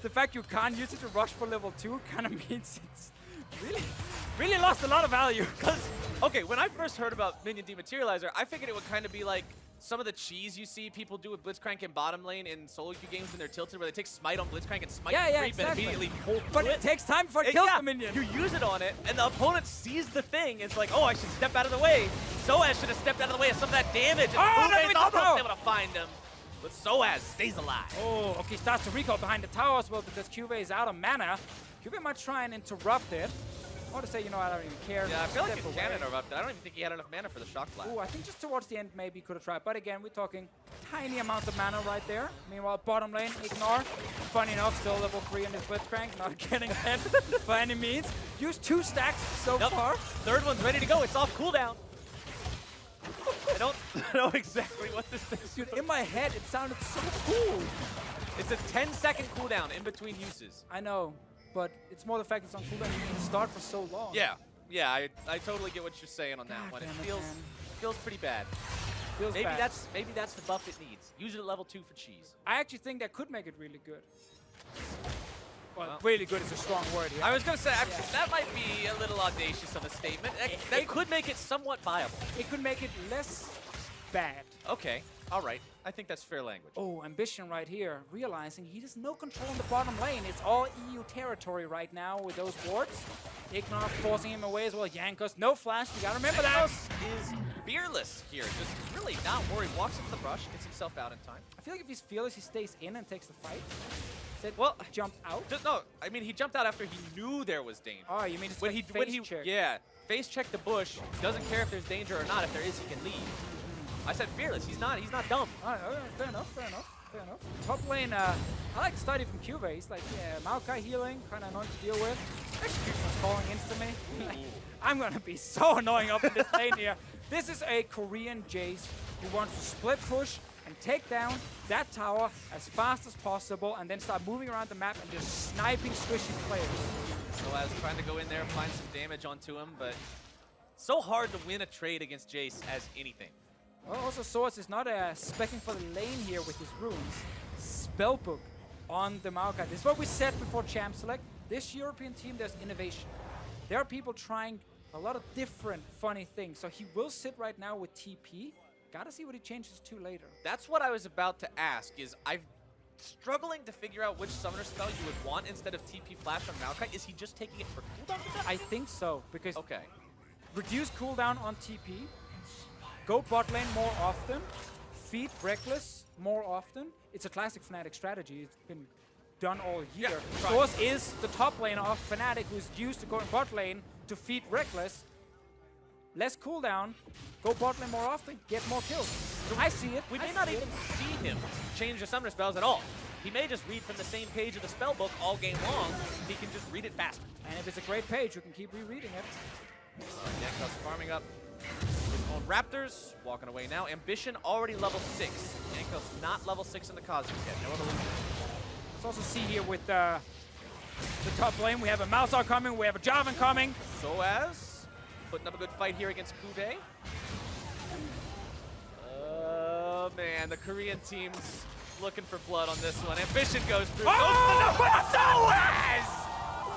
the fact you can't use it to rush for level 2 kind of means it's really lost a lot of value. Because, okay, when I first heard about Minion Dematerializer, I figured it would kind of be like some of the cheese you see people do with Blitzcrank in bottom lane in solo queue games when they're tilted, where they take Smite on Blitzcrank and Smite creep and immediately hold But it takes time before it kills the minion. You use it on it, and the opponent sees the thing, and it's like, oh, I should step out of the way. Soaz should have stepped out of the way of some of that damage, and Ube's almost able to find him. But Soaz stays alive. Oh, okay, starts to recall behind the tower as well because Cuvee is out of mana. Cuvee might try and interrupt it. I want to say, you know, I don't even care. Yeah, I feel like it can interrupt it. I don't even think he had enough mana for the shock blast. Ooh, I think just towards the end, maybe he could have tried. But again, we're talking tiny amounts of mana right there. Meanwhile, bottom lane, Ignar. Funny enough, still level 3 in his Blitzcrank. Not getting ahead by any means. Used 2 stacks so far. Third one's ready to go. It's off cooldown. I don't know exactly what this is. Dude, in my head, it sounded so cool. It's a 10-second cooldown in between uses. I know. But it's more the fact it's on cooldown. You can start for so long. Yeah, I totally get what you're saying on that one. It feels pretty bad. Maybe bad. that's the buff it needs. Use it at level 2 for cheese. I actually think that could make it really good. Well, really good is a strong word here. I was going to say, that might be a little audacious of a statement. That could make it somewhat viable. It could make it less bad. Okay, all right. I think that's fair language. Oh, Ambition right here, realizing he has no control in the bottom lane. It's all EU territory right now with those wards. Ignar forcing him away as well. Jankos, no flash, you gotta remember that. Is fearless here, just really not worried. Walks into the brush, gets himself out in time. I feel like if he's fearless, he stays in and takes the fight. Well, jumped out? No, I mean, he jumped out after he knew there was danger. Oh, you mean just when like he check? Yeah, face check the bush, doesn't care if there's danger or not. If there is, he can leave. I said fearless. He's not dumb. Fair enough. Top lane, I like the study from Cuvee. He's like, yeah, Maokai healing, kind of annoying to deal with. Execution was falling into me. I'm gonna be so annoying up in this lane here. This is a Korean Jace who wants to split push and take down that tower as fast as possible and then start moving around the map and just sniping squishy players. So as trying to go in there and find some damage onto him, but so hard to win a trade against Jace as anything. Well, also Soaz is not speccing for the lane here with his runes. Spellbook on the Maokai. This is what we said before Champ Select. This European team, there's innovation. There are people trying a lot of different funny things. So he will sit right now with TP. Gotta see what he changes to later. That's what I was about to ask, is I'm struggling to figure out which summoner spell you would want instead of TP Flash on Maokai. Is he just taking it for cooldown? I think so, because reduce cooldown on TP, go bot lane more often, feed Reckless more often. It's a classic Fnatic strategy. It's been done all year. Soaz is the top laner of Fnatic, who's used to going bot lane to feed Reckless. Less cooldown, go bot lane more often, get more kills. I see it. We may not even see him change the summoner spells at all. He may just read from the same page of the spell book all game long. He can just read it faster. And if it's a great page, you can keep rereading it. Jankos farming up his own Raptors, walking away now. Ambition already level 6. Jankos not level 6 in the Cosmos yet. No evolution. Let's also see here with the top lane, we have a Mausar coming, we have a Jarvan coming. Soaz putting up a good fight here against Cuvee. Oh man, the Korean team's looking for blood on this one. Ambition goes through. Soaz!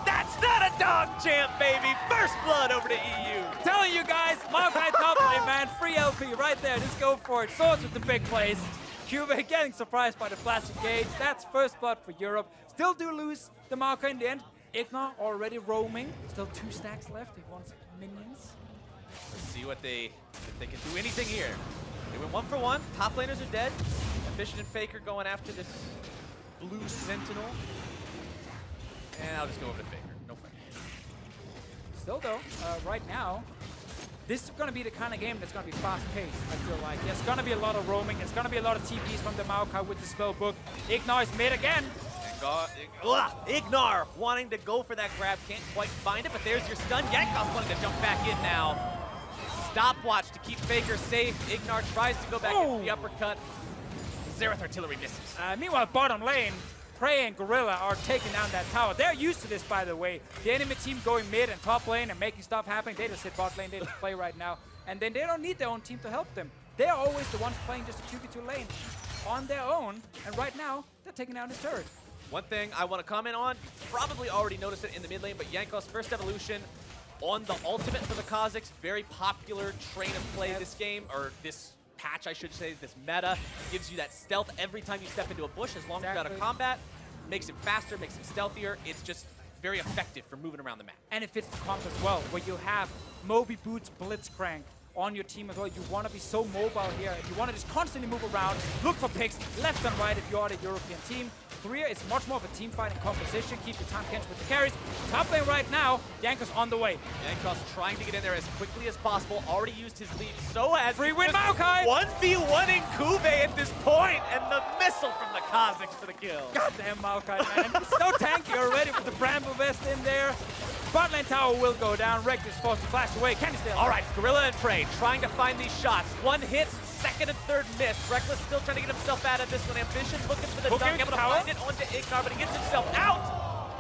That's not a dog champ, baby! First blood over to EU! Telling you guys, Maokai top lane, man. Free LP right there. Just go for it. Soaz with the big plays. Cube getting surprised by the flash engage. That's first blood for Europe. Still do lose the marker in the end. Ignor already roaming. Still 2 stacks left. He wants minions. Let's see what if they can do anything here. They went 1 for 1. Top laners are dead. Ambition and Faker going after this blue Sentinel. And I'll just go over to Faker. No fight. Still though, right now, this is going to be the kind of game that's going to be fast-paced, I feel like. There's going to be a lot of roaming. There's going to be a lot of TPs from the Maokai with the spell book. Ignor is mid again. Ignor wanting to go for that grab. Can't quite find it, but there's your stun. Jankos wanting to jump back in now. Stopwatch to keep Faker safe. Ignor tries to go back into the uppercut. Xerath Artillery misses. Meanwhile, bottom lane, Prey and Gorilla are taking down that tower. They're used to this, by the way. The enemy team going mid and top lane and making stuff happen. They just hit bot lane, they just play right now. And then they don't need their own team to help them. They're always the ones playing just a 2v2 lane on their own. And right now, they're taking down his turret. One thing I want to comment on, you probably already noticed it in the mid lane, but Jankos' first evolution on the ultimate for the Kazakhs, very popular train of play this game, or this patch, I should say, this meta. Gives you that stealth every time you step into a bush, as long as you're out of combat. Makes it faster, makes it stealthier. It's just very effective for moving around the map. And it fits the comp as well, where you have Moby Boots Blitzcrank on your team as well. You want to be so mobile here. You want to just constantly move around, look for picks left and right if you are the European team. Korea is much more of a team fighting composition. Keep your time catch with the carries. Top lane right now, Jankos on the way. Jankos trying to get in there as quickly as possible. Already used his lead so as free win Maokai! 1v1ing Kube at this point, and the missile from the Kazakhs for the kill. Goddamn Maokai, man. He's so tanky already with the Bramble Vest in there. Bot lane tower will go down. Rex is forced to flash away. Can he stay alive? All right, Gorilla and Prey trying to find these shots. One hit, second and third miss. Reckless still trying to get himself out of this one. Ambition looking for the dunk, able to find it onto Ignor, but he gets himself out.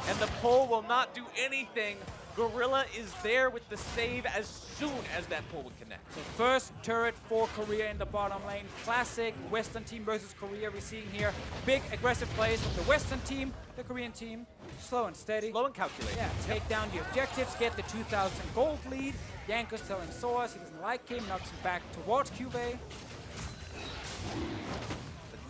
And the pull will not do anything. Gorilla is there with the save as soon as that pull would connect. So first turret for Korea in the bottom lane. Classic Western team versus Korea we're seeing here. Big aggressive plays from the Western team, the Korean team. Slow and steady. Slow and calculated. Yeah, take down the objectives, get the 2,000 gold lead. Jankos telling Soas he doesn't like him, knocks him back towards Cube. But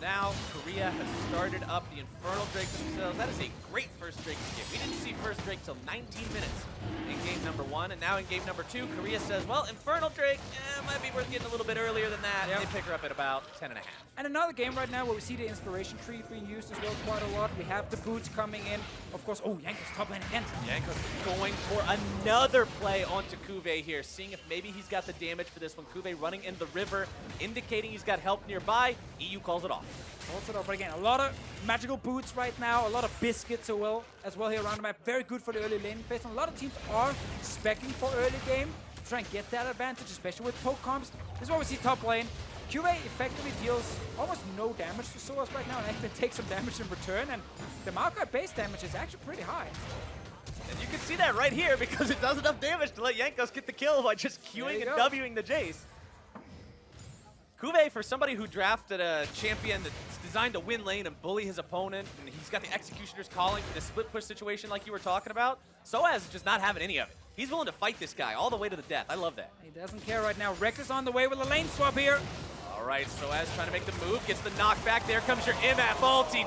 now Korea has started up the Infernal Drake themselves. That is a great first Drake to get. We didn't see first Drake till 19 minutes in game number 1, and now in game number 2, Korea says, well, Infernal Drake might be worth getting a little bit earlier than that. Yep. They pick her up at about 10.5. And another game right now where we see the inspiration tree being used as well quite a lot. We have the boots coming in. Of course, Jankos top lane again. Jankos going for another play onto Kuve here, seeing if maybe he's got the damage for this one. Kuve running in the river, indicating he's got help nearby. EU calls it off. Calls it off, but again, a lot of magical boots right now, a lot of biscuits as well here around the map. Very good for the early lane phase. And a lot of teams are speccing for early game to try and get that advantage, especially with poke comps. This is what we see top lane. QA effectively deals almost no damage to Soas right now and actually takes some damage in return, and the Maokai base damage is actually pretty high. And you can see that right here because it does enough damage to let Jankos get the kill by just Qing and Wing the Jace. Kuve, for somebody who drafted a champion that's designed to win lane and bully his opponent, and he's got the Executioner's calling for the split push situation like you were talking about, Soaz is just not having any of it. He's willing to fight this guy all the way to the death. I love that. He doesn't care right now. Rex is on the way with a lane swap here. All right, Soaz trying to make the move, gets the knockback. There comes your MF ulti.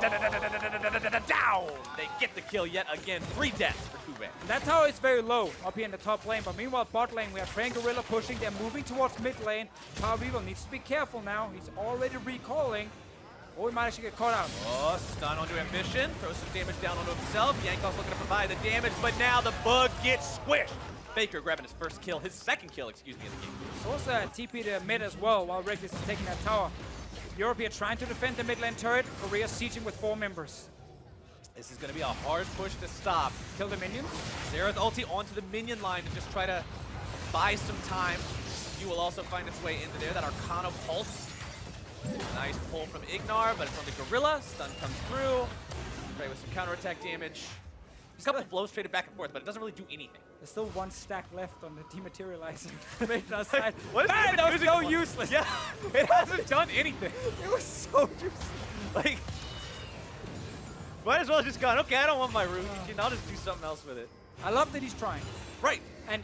Down! They get the kill yet again. 3 deaths for Kuve. That tower is very low up here in the top lane, but meanwhile, bot lane, we have Prey and Gorilla pushing. They're moving towards mid lane. Power Weevil needs to be careful now. He's already recalling. Oh, he might actually get caught out. Oh, stun onto Ambition. Throws some damage down onto himself. Jankos looking to provide the damage, but now the bug gets squished. Faker grabbing his first kill, his second kill, excuse me, in the game. Sosa TP to mid as well while Reckless is taking that tower. Europe trying to defend the mid lane turret. Korea sieging with 4 members. This is going to be a hard push to stop. Kill the minions. Xerath ulti onto the minion line to just try to buy some time. You will also find its way into there. That Arcana Pulse. Nice pull from Ignor, but it's on the Gorilla. Stun comes through. Prey with some counterattack damage. A couple blows traded back and forth, but it doesn't really do anything. There's still 1 stack left on the dematerializer. What is that was so useless. Yeah, it hasn't done anything. It was so useless. Like, might as well have just gone, okay, I don't want my root. I'll just do something else with it. I love that he's trying. Right. And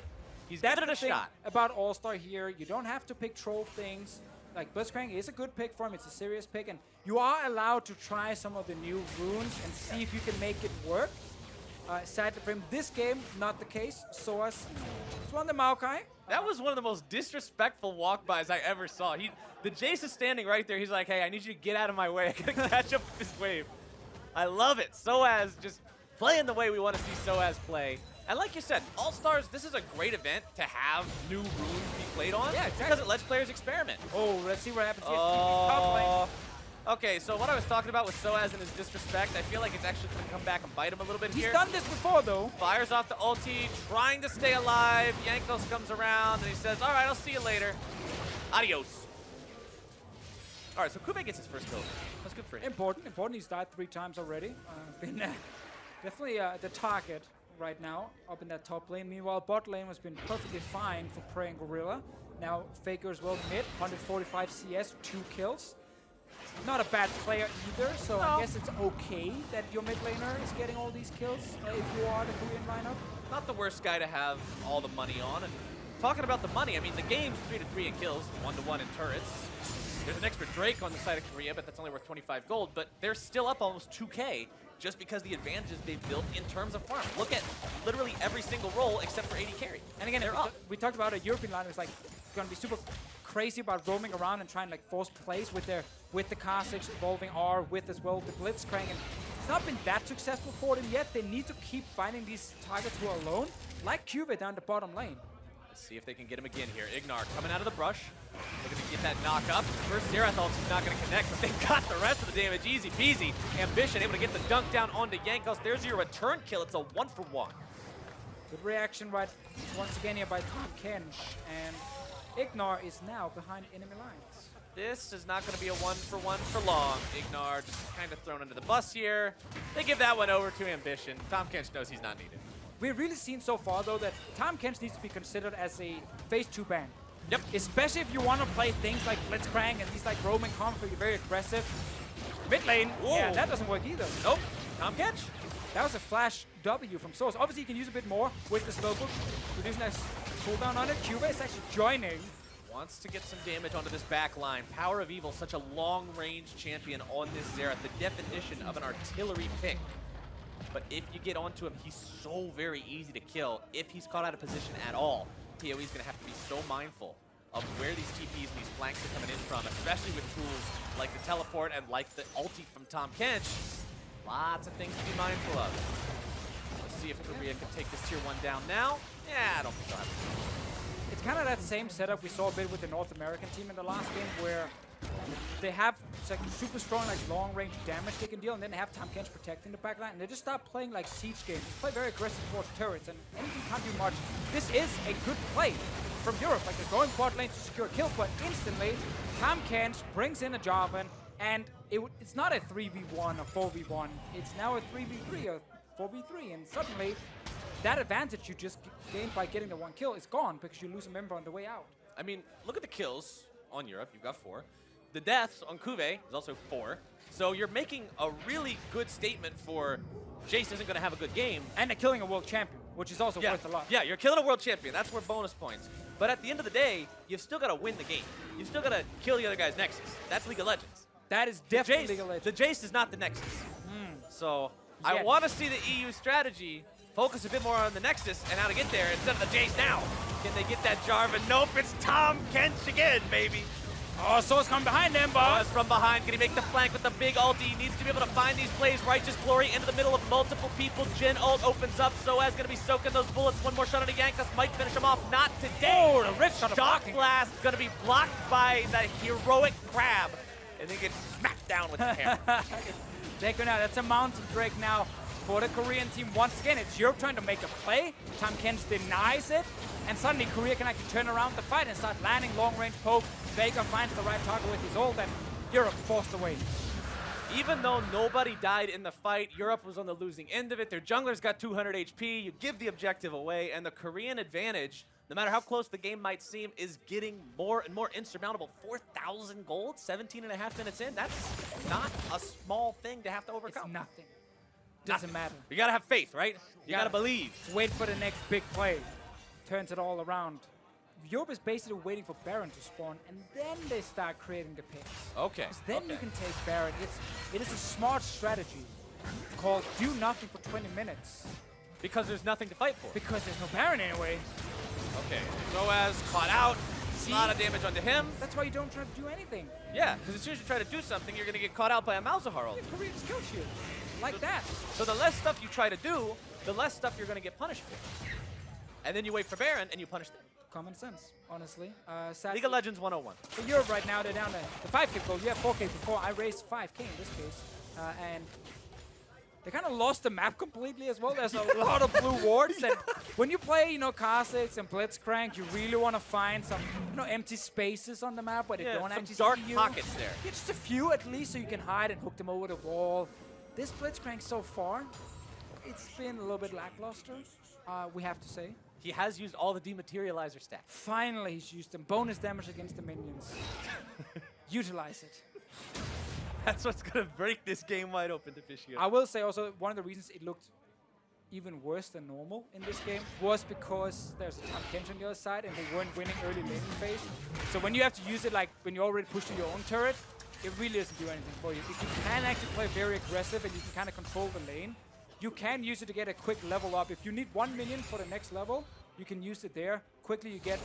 he's that's giving it a the thing shot about All-Star here. You don't have to pick troll things. like Blitzcrank is a good pick for him. It's a serious pick, and you are allowed to try some of the new runes and see if you can make it work. Sadly for him, this game, not the case. Soaz just won the Maokai. That was one of the most disrespectful walk-bys I ever saw. The Jace is standing right there. He's like, hey, I need you to get out of my way. I gotta catch up with this wave. I love it. Soaz just playing the way we want to see Soaz play. And like you said, All-Stars, this is a great event to have new runes be played on. Yeah, exactly. Because it lets players experiment. Oh, let's see what happens here. Okay, so what I was talking about with Soaz and his disrespect, I feel like it's actually going to come back and bite him a little bit here. He's done this before, though. Fires off the ulti, trying to stay alive. Jankos comes around, and he says, all right, I'll see you later. Adios. All right, so Kuve gets his first kill. That's good for him. Important. He's died 3 times already. Been definitely the target right now up in that top lane. Meanwhile, bot lane has been perfectly fine for Prey and Gorilla. Now Faker as well mid, 145 CS, 2 kills. Not a bad player either, so I guess it's okay that your mid laner is getting all these kills if you are the Korean lineup. Not the worst guy to have all the money on. And talking about the money, I mean, the game's 3-3 in kills, 1-1 in turrets. There's an extra Drake on the side of Korea, but that's only worth 25 gold. But they're still up almost 2K just because the advantages they've built in terms of farm. Look at literally every single role except for AD carry. And again, we talked about a European lineup is like going to be super crazy about roaming around and trying like force plays with the Kha'Zix evolving R with as well the Blitzcrank, and it's not been that successful for them yet. They need to keep finding these targets who are alone, like Cube down the bottom lane. Let's see if they can get him again here. Ignar coming out of the brush, looking to get that knock up. First Xerath ult is not going to connect, but they got the rest of the damage easy peasy. Ambition able to get the dunk down onto Jankos. There's your return kill. It's a 1-for-1. Good reaction right once again here by Tom Kench, and Ignar is now behind enemy lines. This is not going to be a 1-for-1 for long. Ignar just kind of thrown under the bus here. They give that one over to Ambition. Tom Kench knows he's not needed. We've really seen so far, though, that Tom Kench needs to be considered as a phase 2 ban. Yep. Especially if you want to play things like Blitzcrank and these like roaming comps where you're very aggressive. Mid lane, yeah, that doesn't work either. Nope. Tom Kench. That was a flash W from Source. Obviously, you can use a bit more with the slowbook. Reducing that cooldown on it. Cuba is actually joining. Wants to get some damage onto this back line. Power of Evil, such a long-range champion on this Xerath. The definition of an artillery pick. But if you get onto him, he's so very easy to kill. If he's caught out of position at all, PoE is going to have to be so mindful of where these TPs and these flanks are coming in from, especially with tools like the teleport and like the ulti from Tom Kench. Lots of things to be mindful of. Let's see if Korea can take this tier 1 down now. Yeah, I don't think so. It's kind of that same setup we saw a bit with the North American team in the last game, where they have like super strong, like long-range damage they can deal, and then they have Tom Kench protecting the backline, and they just start playing like siege games. They play very aggressive towards turrets, and anything can't do much. This is a good play from Europe. Like they're going quad lane to secure a kill, but instantly Tom Kench brings in a Jarvan, and it's not a 3v1 or 4v1. It's now a 3v3 or 4v3, and suddenly that advantage you just gained by getting the 1 kill is gone because you lose a member on the way out. I mean, look at the kills on Europe. You've got 4. The deaths on Kuve is also 4. So you're making a really good statement for Jace isn't going to have a good game. And they're killing a world champion, which is also worth a lot. Yeah, you're killing a world champion. That's worth bonus points. But at the end of the day, you've still got to win the game. You've still got to kill the other guy's Nexus. That's League of Legends. That is definitely League of Legends. The Jace is not the Nexus. So I want to see the EU strategy focus a bit more on the Nexus and how to get there instead of the Jace now. Can they get that Jarvan? Nope, it's Tom Kench again, baby. Oh, Source coming behind them, but Source from behind. Can he make the flank with the big ulti? He needs to be able to find these plays. Righteous Glory into the middle of multiple people. Jhin ult opens up. Soaz going to be soaking those bullets. One more shot on Jankos might finish him off. Not today. Oh, the Rift shot. Shock Blast going to be blocked by the heroic Crab. And then gets smacked down with the hammer. Taken out. That's a Mountain Drake now for the Korean team. Once again, it's Europe trying to make a play. Tom Kench denies it. And suddenly Korea can actually turn around the fight and start landing long-range poke. Vega finds the right target with his ult, and Europe forced away. Even though nobody died in the fight, Europe was on the losing end of it. Their jungler's got 200 HP. You give the objective away, and the Korean advantage, no matter how close the game might seem, is getting more and more insurmountable. 4,000 gold, 17 and a half minutes in. That's not a small thing to have to overcome. It's nothing. Doesn't matter. You gotta have faith, right? You gotta believe. Wait for the next big play. Turns it all around. Europe is basically waiting for Baron to spawn, and then they start creating the picks. Okay. 'Cause then you can take Baron. It is a smart strategy called do nothing for 20 minutes. Because there's nothing to fight for. Because there's no Baron anyway. Okay. Zoaz caught out. A lot of damage onto him. That's why you don't try to do anything. Yeah, because as soon as you try to do something, you're going to get caught out by a Malzahar ult. Korea just kills you. Like that. So the less stuff you try to do, the less stuff you're going to get punished for. And then you wait for Baron, and you punish them. Common sense, honestly. League of Legends 101. For Europe right now, they're down to the 5k goal. You have 4k before. I raised 5k in this case. And they kind of lost the map completely as well. There's a lot of blue wards. And when you play, you know, Kha'Zix and Blitzcrank, you really want to find some, you know, empty spaces on the map where they don't some actually dark see you. pockets there. Yeah, just a few at least, so you can hide and hook them over the wall. This Blitzcrank so far, it's been a little bit lackluster, we have to say. He has used all the dematerializer stacks. Finally, he's used them. Bonus damage against the minions. Utilize it. That's what's going to break this game wide open to Fishy. I will say also, one of the reasons it looked even worse than normal in this game was because there's a ton of tension on the other side and they weren't winning early laning phase. So when you have to use it, like when you're already pushing your own turret, it really doesn't do anything for you. If you can actually play very aggressive and you can kind of control the lane, you can use it to get a quick level up. If you need 1 minion for the next level, you can use it there. Quickly you get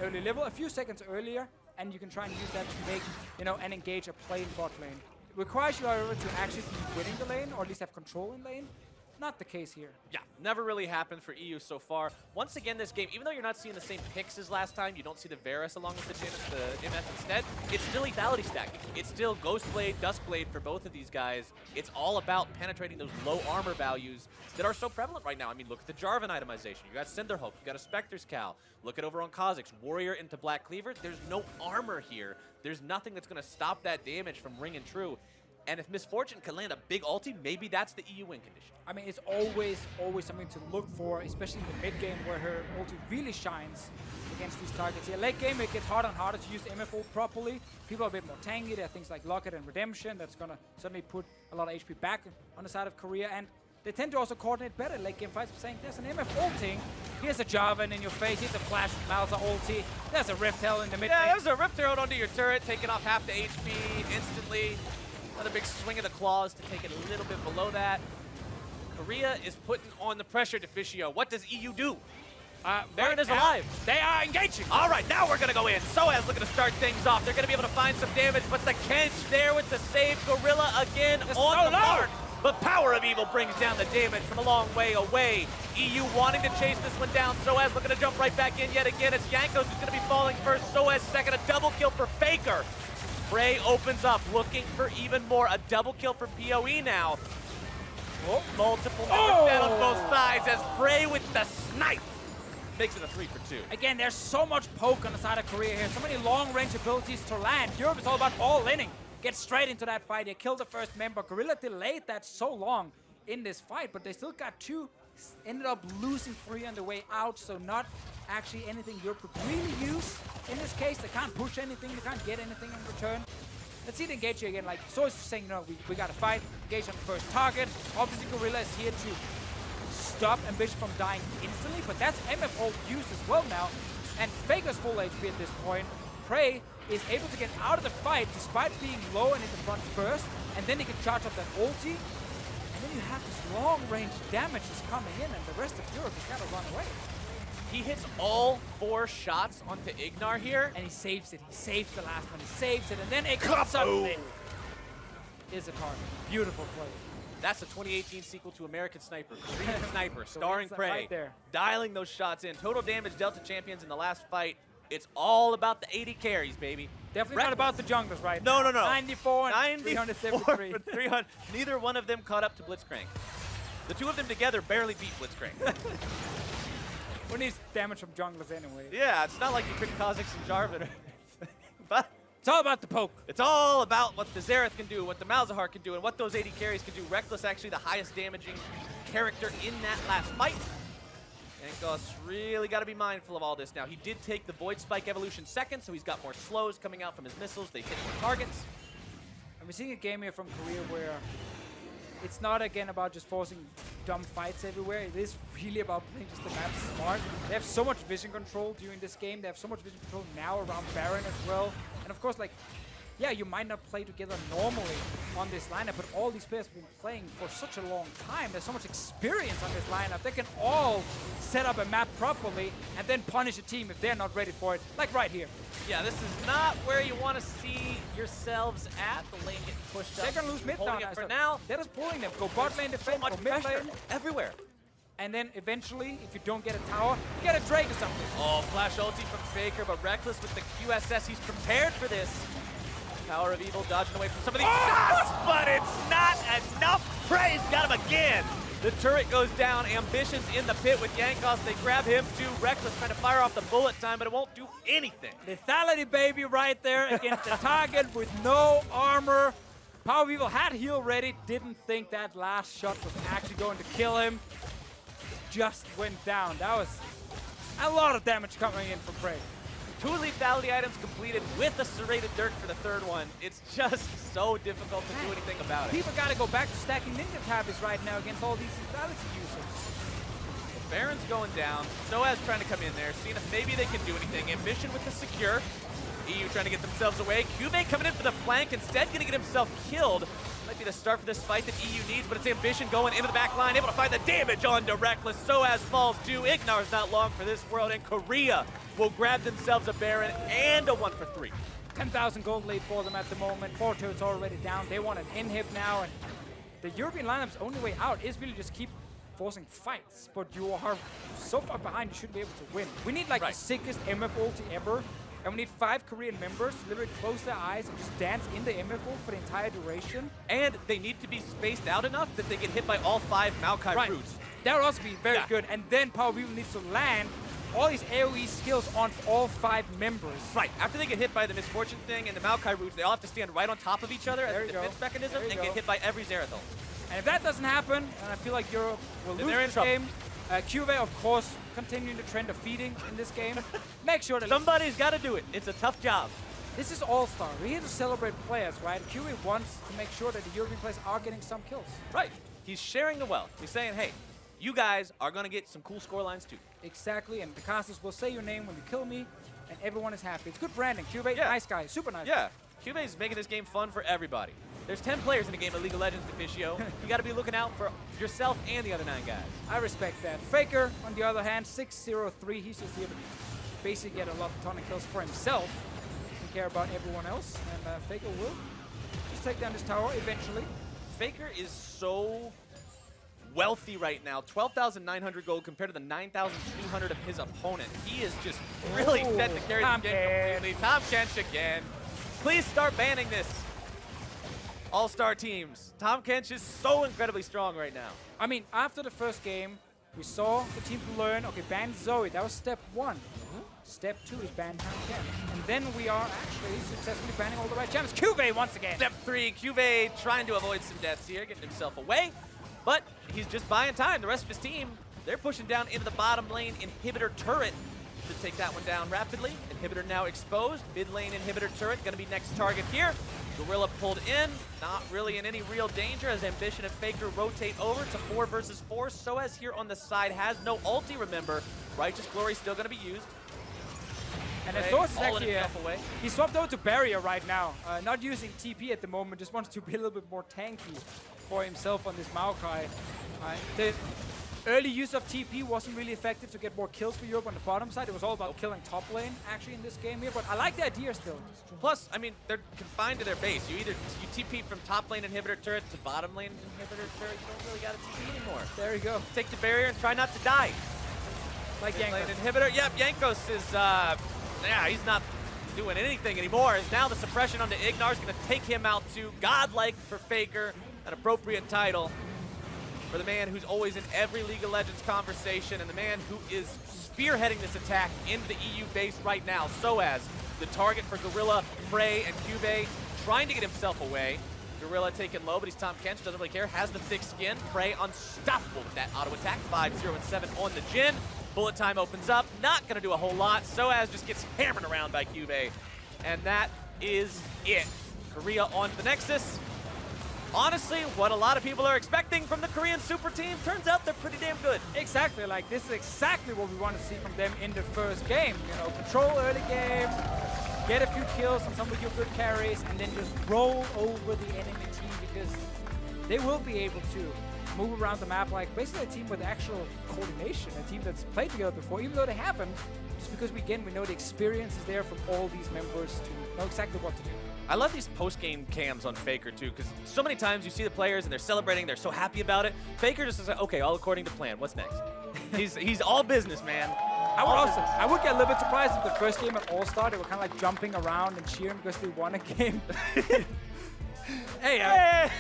early level a few seconds earlier, and you can try and use that to make, you know, and engage a play in bot lane. It requires you, however, to actually be winning the lane, or at least have control in lane. Not the case here. Yeah, never really happened for EU so far. Once again, this game, even though you're not seeing the same picks as last time, you don't see the Varus along with the MF instead, it's still lethality stacking. It's still Ghostblade, Duskblade for both of these guys. It's all about penetrating those low armor values that are so prevalent right now. I mean, look at the Jarvan itemization. You got Cinderhulk, you got a Spectre's Cowl. Look at over on Kha'Zix, Warrior into Black Cleaver. There's no armor here. There's nothing that's going to stop that damage from ringing true. And if Misfortune can land a big ulti, maybe that's the EU win condition. I mean, it's always something to look for, especially in the mid game where her ulti really shines against these targets. Yeah, late game, it gets harder and harder to use the MF ult properly. People are a bit more tanky. There are things like Locket and Redemption that's going to suddenly put a lot of HP back on the side of Korea. And they tend to also coordinate better in late game fights, saying there's an MF ulting. Here's a Jarvan in your face. Here's a Flash Malza ulti. There's a Rift Herald in the mid. Yeah, there's a Rift Herald onto your turret, taking off half the HP instantly. Another big swing of the claws to take it a little bit below that. Korea is putting on the pressure to Fisio. What does EU do? Baron is alive. They are engaging. All right, now we're going to go in. Soaz looking to start things off. They're going to be able to find some damage, but the Kench there with the save. Gorilla again on the mark. But Power of Evil brings down the damage from a long way away. EU wanting to chase this one down. Soaz looking to jump right back in yet again. It's Jankos who's going to be falling first. Soaz second. A double kill for Faker. Bray opens up, looking for even more. A double kill for PoE now. Oh, multiple members down on both sides as Bray with the snipe makes it a 3 for 2. Again, there's so much poke on the side of Korea here. So many long-range abilities to land. Europe is all about all-inning. Get straight into that fight. They killed the first member. Gorilla delayed that so long in this fight, but they still got 2. Ended up losing 3 on the way out, so not actually anything Europe could really use. In this case, they can't push anything, they can't get anything in return. Let's see it engage here again. Like, so it's saying, no, we gotta fight, engage on the first target. Obviously, Gorilla is here to stop Ambition from dying instantly, but that's MF ult used as well now. And Faker's full HP at this point. Prey is able to get out of the fight despite being low and in the front first, and then he can charge up that ulti. And then you have this long-range damage is coming in, and the rest of Europe has got to run away. He hits all 4 shots onto Ignar here. And he saves it. He saves the last one. He saves it, and then it comes up. Is a target. Beautiful play. That's the 2018 sequel to American Sniper. Korean Sniper, starring Prey. Right there. Dialing those shots in. Total damage dealt to champions in the last fight. It's all about the 80 carries, baby. Definitely not about the junglers, right? No, no, no. 94 and 373. 300. Neither one of them caught up to Blitzcrank. The 2 of them together barely beat Blitzcrank. Who needs damage from junglers anyway? Yeah, it's not like you pick Kha'Zix and Jarvan. But it's all about the poke. It's all about what the Xerath can do, what the Malzahar can do, and what those 80 carries can do. Reckless actually the highest damaging character in that last fight. Jankos really got to be mindful of all this now. He did take the Void Spike evolution second, so he's got more slows coming out from his missiles. They hit more targets. And we're seeing a game here from Korea where it's not, again, about just forcing dumb fights everywhere. It is really about playing just the map smart. They have so much vision control during this game. They have so much vision control now around Baron as well. And of course, like, yeah, you might not play together normally on this lineup, but all these players have been playing for such a long time. There's so much experience on this lineup. They can all set up a map properly and then punish a team if they're not ready for it, like right here. Yeah, this is not where you want to see yourselves at. The lane getting pushed up. They're gonna lose mid Holding down it for now. They're just pulling them. Go bot lane defend, go mid lane. Everywhere. And then eventually, if you don't get a tower, you get a Drake or something. Oh, flash ulti from Faker, but Reckless with the QSS. He's prepared for this. Power of Evil dodging away from some of these shots, but it's not enough. Prey's got him again. The turret goes down. Ambition's in the pit with Yankos. They grab him too. Reckless trying to fire off the bullet time, but it won't do anything. Lethality, baby, right there against the target with no armor. Power of Evil had heal ready. Didn't think that last shot was actually going to kill him. Just went down. That was a lot of damage coming in from Prey. 2 lethality items completed with a serrated Dirk for the third one. It's just so difficult to do anything about it. People gotta go back to stacking Ninja Tabbies right now against all these lethality users. Baron's going down. Soaz trying to come in there, seeing if maybe they can do anything. Ambition with the secure. EU trying to get themselves away. Cube coming in for the flank, instead gonna get himself killed. Might be the start for this fight that EU needs, but it's Ambition going into the back line, able to find the damage onto Reckless. Soaz falls too. Ignar's not long for this world, and Korea will grab themselves a Baron and a 1 for 3. 10,000 gold lead for them at the moment. 4 turrets already down. They want an inhib now, and the European lineup's only way out is really just keep forcing fights, but you are so far behind you shouldn't be able to win. We need like the sickest MF ulti ever, and we need 5 Korean members to literally close their eyes and just dance in the MF ult for the entire duration. And they need to be spaced out enough that they get hit by all 5 Maokai roots. That would also be very good, and then Power of Evil needs to land all these AoE skills on all 5 members. Right, after they get hit by the Misfortune thing and the Maokai roots, they all have to stand right on top of each other as a defense mechanism and get hit by every Zerathal. And if that doesn't happen, and I feel like Europe will lose this game, Cuvée, of course, continuing the trend of feeding in this game. Make sure that somebody's got to do it. It's a tough job. This is All-Star. We're here to celebrate players, right? Cuvée wants to make sure that the European players are getting some kills. Right. He's sharing the wealth. He's saying, hey, you guys are going to get some cool score lines too. Exactly, and the casters will say your name when you kill me, and everyone is happy. It's good branding. Cuvée, nice guy, super nice. Yeah, Cuvée is making this game fun for everybody. There's 10 players in a game of League of Legends, Deficio. You got to be looking out for yourself and the other 9 guys. I respect that. Faker, on the other hand, 6-0-3. He's just here to basically get a ton of kills for himself. Doesn't care about everyone else, and Faker will just take down this tower eventually. Faker is so wealthy right now. 12,900 gold compared to the 9,200 of his opponent. He is just really set to carry the game completely. Tom Kench again. Please start banning this. All-star teams. Tom Kench is so incredibly strong right now. I mean, after the first game, we saw the team learn, okay, ban Zoe. That was step 1. Step 2 is ban Tom Kench. And then we are actually successfully banning all the right champs. Cuvée once again. Step 3, Cuvée trying to avoid some deaths here, getting himself away. But he's just buying time. The rest of his team, they're pushing down into the bottom lane inhibitor turret to take that one down rapidly. Inhibitor now exposed. Mid lane inhibitor turret going to be next target here. Gorilla pulled in, not really in any real danger as Ambition and Faker rotate over to 4 versus 4. Soaz here on the side has no ulti, remember. Righteous Glory still going to be used. And as Thor's actually, he swapped over to Barrier right now. Not using TP at the moment, just wants to be a little bit more tanky for himself on this Maokai. The early use of TP wasn't really effective to get more kills for Europe on the bottom side. It was all about killing top lane, actually, in this game here. But I like the idea still. Plus, I mean, they're confined to their base. You TP from top lane inhibitor turret to bottom lane inhibitor turret. You don't really got to TP anymore. There you go. Take the barrier and try not to die. Like Yankos. Inhibitor. Yep, Yankos is, yeah, he's not doing anything anymore. As now the suppression onto Ignar's going to take him out too. Godlike for Faker, an appropriate title for the man who's always in every League of Legends conversation and the man who is spearheading this attack into the EU base right now. Soaz, the target for Gorilla, Prey, and Cuvée, trying to get himself away. Gorilla taken low, but he's Tom Kench, doesn't really care, has the thick skin. Prey unstoppable with that auto attack, 5-0 and 7 on the Jhin. Bullet time opens up, not gonna do a whole lot. Soaz just gets hammered around by Cuvée. And that is it. Korea on the Nexus. honestly, what a lot of people are expecting from the Korean super team, turns out they're pretty damn good. Exactly, like this is exactly what we want to see from them in the first game. You know, control early game, get a few kills on some of your good carries, and then just roll over the enemy team because they will be able to move around the map like basically a team with actual coordination, a team that's played together before, even though they haven't, just because we know the experience is there from all these members to know exactly what to do. I love these post-game cams on Faker too, because so many times you see the players and they're celebrating, they're so happy about it. Faker just is like, okay, all according to plan. What's next? he's all business, man. I would get a little bit surprised if the first game at All-Star, they were kind of like jumping around and cheering because they won a game. Hey,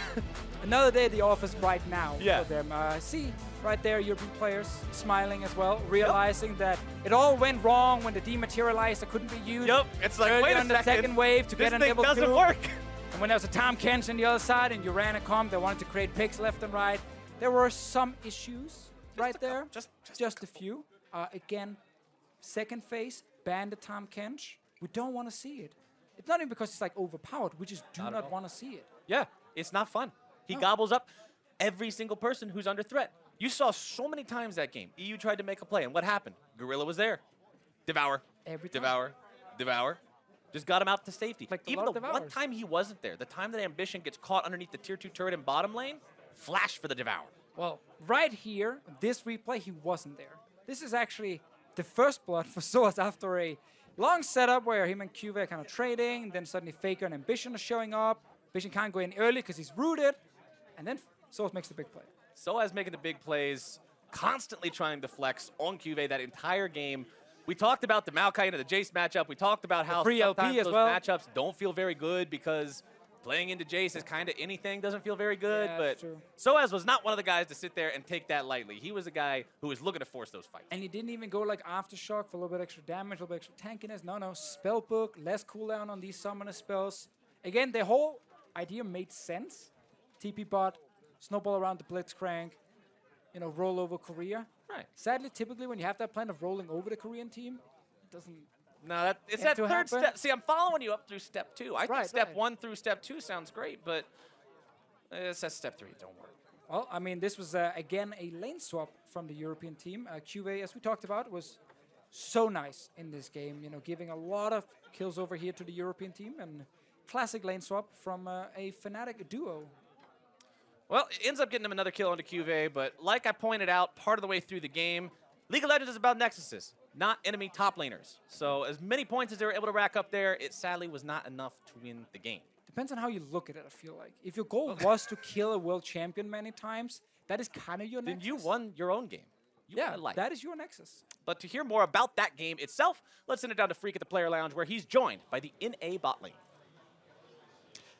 another day at the office right now for them. See, right there, European players smiling as well, realizing that it all went wrong when the dematerializer couldn't be used. Yep, it's like, wait a on the second wave to get an thing double doesn't kill. work. And when there was a Tom Kench on the other side and you ran a comp, they wanted to create picks left and right. There were some issues right there, just a few. Again, second phase, ban the Tom Kench. We don't want to see it. It's not even because it's like overpowered. We just do not want to see it. Yeah, it's not fun. He gobbles up every single person who's under threat. You saw so many times that game. EU tried to make a play, and what happened? Gorilla was there. Devour. Every time. Devour. Devour. Just got him out to safety. Like Even the one time he wasn't there, the time that Ambition gets caught underneath the tier 2 turret in bottom lane, flash for the Devour. Well, right here, this replay, he wasn't there. This is actually the first blood for Soaz after a long setup where him and QV are kind of trading, then suddenly Faker and Ambition are showing up. Ambition can't go in early because he's rooted, and then Soaz makes the big play. Soaz making the big plays, constantly trying to flex on QV that entire game. We talked about the Maokai and the Jace matchup. We talked about how free LP sometimes as those well. matchups don't feel very good because playing into Jace is kind of anything, doesn't feel very good. Yeah, but that's true. Soaz was not one of the guys to sit there and take that lightly. He was a guy who was looking to force those fights. And he didn't even go like Aftershock for a little bit extra damage, a little bit extra tankiness. No, Spellbook, less cooldown on these summoner spells. Again, the whole idea made sense. TP bot, snowball around the Blitzcrank, you know, roll over Korea. Right. Sadly, typically when you have that plan of rolling over the Korean team, it doesn't. No, it's tend that to third happen. step. See, I'm following you up through step 2. I think Right, step right. 1 through step 2 sounds great, but it's that step 3. Don't worry. Well, I mean, this was, again, a lane swap from the European team. QV, as we talked about, was so nice in this game, you know, giving a lot of kills over here to the European team, and classic lane swap from a Fnatic duo. Well, it ends up getting him another kill onto QV, but like I pointed out, part of the way through the game, League of Legends is about nexuses, not enemy top laners. So as many points as they were able to rack up there, it sadly was not enough to win the game. Depends on how you look at it, I feel like. If your goal was to kill a world champion many times, that is kind of your Then nexus. you won your own game. Yeah, that is your nexus. But to hear more about that game itself, let's send it down to Freak at the Player Lounge, where he's joined by the NA bot lane.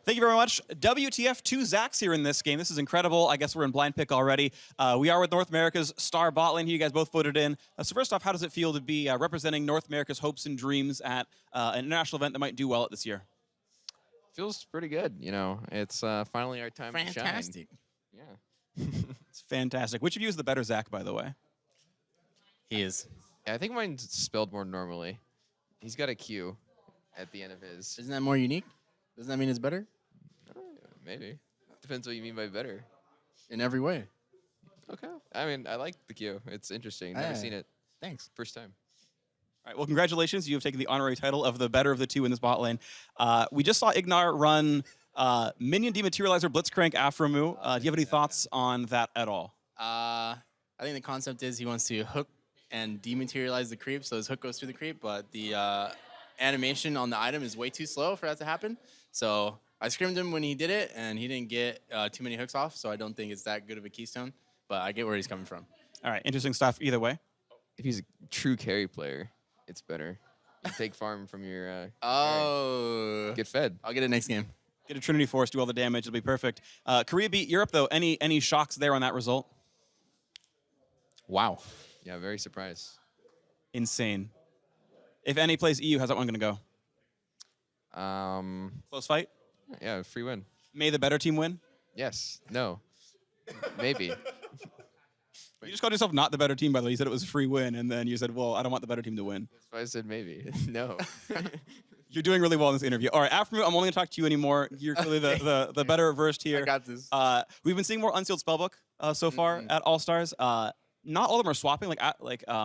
Thank you very much. WTF 2 Zax here in this game. This is incredible. I guess we're in blind pick already. We are with North America's star bot lane here. You guys both voted in. So first off, how does it feel to be representing North America's hopes and dreams at an international event that might do well at this year? Feels pretty good, you know. It's finally our time to shine. Fantastic. Yeah. It's fantastic. Which of you is the better Zach, by the way? He is. Yeah, I think mine's spelled more normally. He's got a Q at the end of his. Isn't that more unique? Doesn't that mean it's better? Maybe. Depends what you mean by better. In every way. Okay. I mean, I like the Q. It's interesting. Never seen it. Thanks. First time. All right, well, congratulations. You have taken the honorary title of the better of the two in this bot lane. We just saw Ignar run Minion Dematerializer Blitzcrank Aframu. Do you have any thoughts on that at all? I think the concept is he wants to hook and dematerialize the creep, so his hook goes through the creep, but the animation on the item is way too slow for that to happen. So I scrimmed him when he did it, and he didn't get too many hooks off, so I don't think it's that good of a keystone, but I get where he's coming from. All right, interesting stuff either way. If he's a true carry player, it's better. You take farm from your Oh. get fed. I'll get it next game. Get a Trinity Force, do all the damage, it'll be perfect. Korea beat Europe, though. Any shocks there on that result? Wow. Yeah, very surprised. Insane. If any plays EU, how's that one going to go? Close fight? Yeah, free win. May the better team win? Yes. No. Maybe. You just called yourself not the better team, by the way. You said it was a free win, and then you said, well, I don't want the better team to win. That's why I said maybe. No. You're doing really well in this interview. All right, after I'm only gonna talk to you anymore. You're clearly the better versed here. I got this. We've been seeing more unsealed spellbook so far at All Stars. Not all of them are swapping.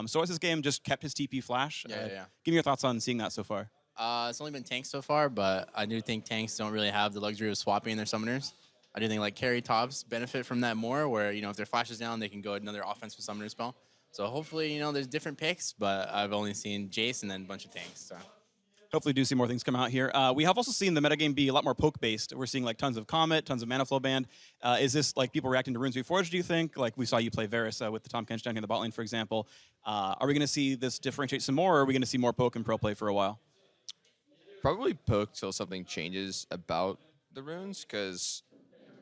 Source's game just kept his TP flash. Yeah. Give me your thoughts on seeing that so far. It's only been tanks so far, but I do think tanks don't really have the luxury of swapping their summoners. I do think like carry tops benefit from that more, where if their flash is down, they can go another offensive summoner spell. So hopefully, there's different picks, but I've only seen Jace and then a bunch of tanks. So. Hopefully do see more things come out here. We have also seen the metagame be a lot more poke-based. We're seeing like tons of Comet, tons of Mana Flow Band. Is this like people reacting to Runes Reforged, do you think? Like we saw you play Varus with the Tahm Kench down here in the bot lane, for example. Are we going to see this differentiate some more, or are we going to see more poke and pro play for a while? Probably poke till something changes about the runes, because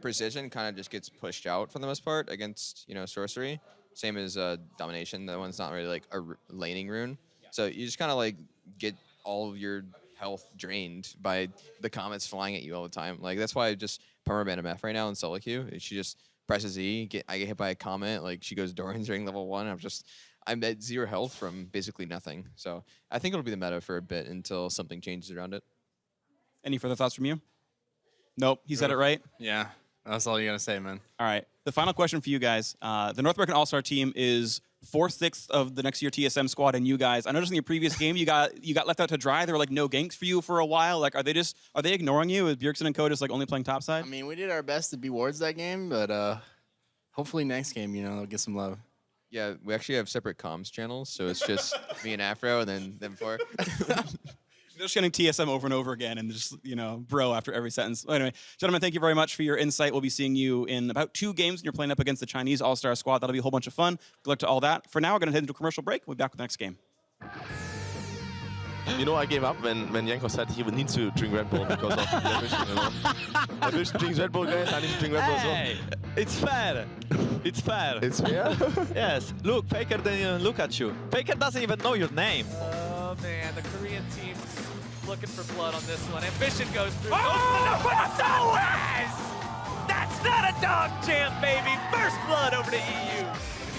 precision kind of just gets pushed out for the most part against, sorcery. Same as domination. That one's not really like a laning rune. So you just kind of like get all of your health drained by the comets flying at you all the time. Like that's why I just permaban MF right now in solo queue. She just presses E, I get hit by a comet, like she goes Dorian's ring level 1. I'm at 0 health from basically nothing. So I think it'll be the meta for a bit until something changes around it. Any further thoughts from you? Nope, he said it right. Yeah, that's all you gotta say, man. All right, the final question for you guys. The North American All-Star team is 4/6 of the next year TSM squad, and you guys, I noticed in your previous game you got left out to dry. There were like no ganks for you for a while. Like, are they ignoring you? Is Bjergsen and Co just like only playing topside? I mean, we did our best to be wards that game, but hopefully next game, they'll get some love. Yeah, we actually have separate comms channels, so it's just me and Afro, and then them 4. They're just getting TSM over and over again and just, bro after every sentence. Well, anyway, gentlemen, thank you very much for your insight. We'll be seeing you in about 2 games when you're playing up against the Chinese All-Star squad. That'll be a whole bunch of fun. Good luck to all that. For now, we're going to head into a commercial break. We'll be back with the next game. I gave up when Janko said he would need to drink Red Bull because of the Levish drinks Red Bull, guys. I need to drink Red Bull as well. Hey, it's fair. It's fair. It's fair? Yes. Look, Faker didn't even look at you. Faker doesn't even know your name. Oh, man. The Korean team's looking for blood on this one. Ambition goes through. That's not a dog champ, baby. First blood over to EU.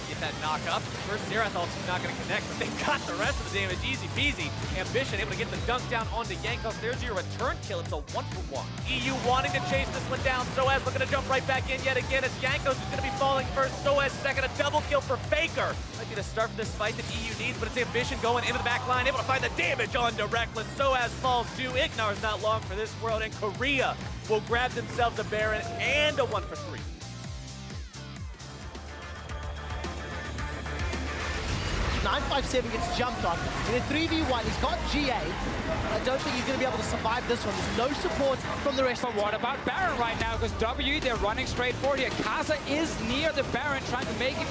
Get that knock up. First Zerathul's not going to connect, but they got the rest of the damage easy peasy. Ambition able to get the dunk down onto Jankos. There's your return kill. It's a 1-for-1. EU wanting to chase this one down. Soaz looking to jump right back in yet again as Jankos is going to be falling first. Soaz second. A double kill for Faker. Might be the start for this fight that EU needs, but it's Ambition going into the back line, able to find the damage onto Reckless. Soaz falls too. Ignar's not long for this world, and Korea will grab themselves a Baron and a 1-for-3. 957 gets jumped on. In a 3v1, he's got GA. I don't think he's going to be able to survive this one. There's no support from the rest But what about Baron right now? Because W, they're running straight forward here. Kaza is near the Baron, trying to maybe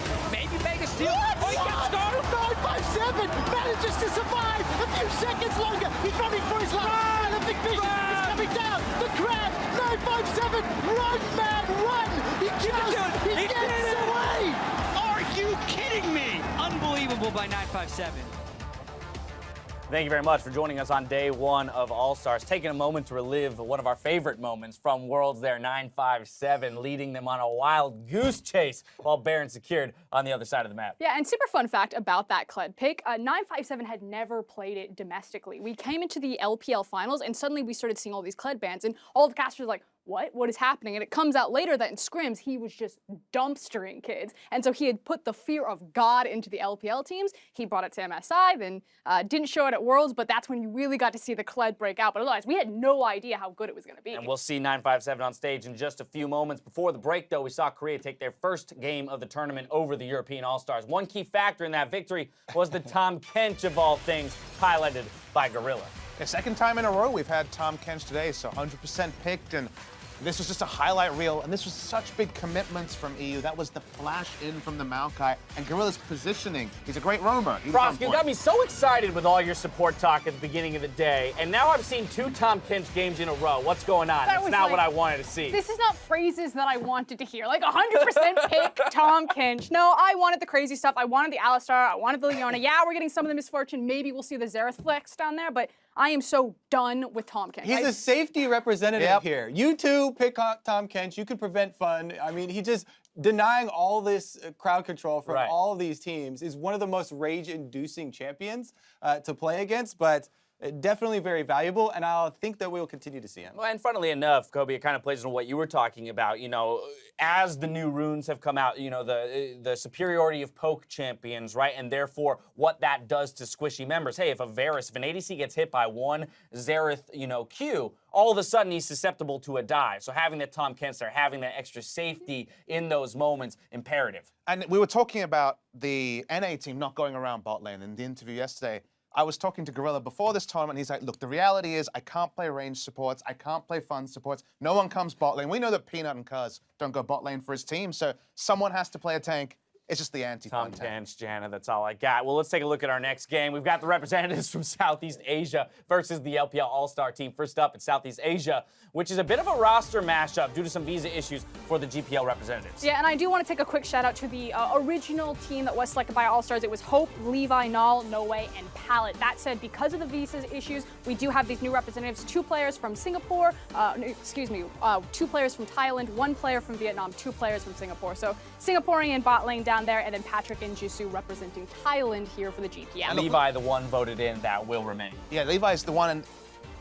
make a steal. What? Oh, he gets started! 957 manages to survive a few seconds longer. He's running for his life. And the big vision is coming down. The crab, 957, run, man, run! He gets away! Are you kidding me? Unbelievable by 957. Thank you very much for joining us on day 1 of All-Stars. Taking a moment to relive one of our favorite moments from Worlds there, 957, leading them on a wild goose chase while Baron secured on the other side of the map. Yeah, and super fun fact about that Kled pick, 957 had never played it domestically. We came into the LPL finals and suddenly we started seeing all these Kled bans and all the casters were like, what is happening? And it comes out later that in scrims, he was just dumpstering kids. And so he had put the fear of God into the LPL teams. He brought it to MSI, then didn't show it at Worlds, but that's when you really got to see the Kled break out. But otherwise, we had no idea how good it was going to be. And we'll see 957 on stage in just a few moments. Before the break, though, we saw Korea take their first game of the tournament over the European All-Stars. One key factor in that victory was the Tahm Kench, of all things, highlighted by Gorilla. The second time in a row we've had Tahm Kench today, so 100% picked, and this was just a highlight reel, and this was such big commitments from EU. That was the flash in from the Maokai, and Gorilla's positioning. He's a great roamer. Frost, you got me so excited with all your support talk at the beginning of the day, and now I've seen 2 Tahm Kench games in a row. What's going on? That's not what I wanted to see. This is not phrases that I wanted to hear. Like 100% pick Tahm Kench. No, I wanted the crazy stuff. I wanted the Alistar. I wanted the Leona. Yeah, we're getting some of the misfortune. Maybe we'll see the Xerath flex down there, but I am so done with Tahm Kench. He's a safety representative here. You two pick Tahm Kench. You could prevent fun. I mean, he just denying all this crowd control from all of these teams is one of the most rage-inducing champions to play against. But definitely very valuable, and I think that we'll continue to see him. Well, and funnily enough, Kobe, it kind of plays into what you were talking about. You know, as the new runes have come out, you know, the superiority of poke champions, right? And therefore, what that does to squishy members. Hey, if an ADC gets hit by one Xerath, you know, Q, all of a sudden he's susceptible to a dive. So having that Tom Kent's there, having that extra safety in those moments, imperative. And we were talking about the NA team not going around bot lane in the interview yesterday. I was talking to Gorilla before this tournament, and he's like, look, the reality is I can't play range supports, I can't play fun supports, no one comes bot lane. We know that Peanut and Cuz don't go bot lane for his team, so someone has to play a tank. It's just the Tom Kent's, Jana, that's all I got. Well, let's take a look at our next game. We've got the representatives from Southeast Asia versus the LPL All-Star team. First up, it's Southeast Asia, which is a bit of a roster mashup due to some visa issues for the GPL representatives. Yeah, and I do want to take a quick shout out to the original team that was selected by All-Stars. It was Hope, Levi, Null, No Way, and Pallet. That said, because of the visa issues, we do have these new representatives, 2 players from Singapore, 2 players from Thailand, 1 player from Vietnam, 2 players from Singapore. So Singaporean bot lane down there, and then Patrick and Jisoo representing Thailand here for the GPL. And Levi, the one voted in that will remain. Yeah, Levi's the one, and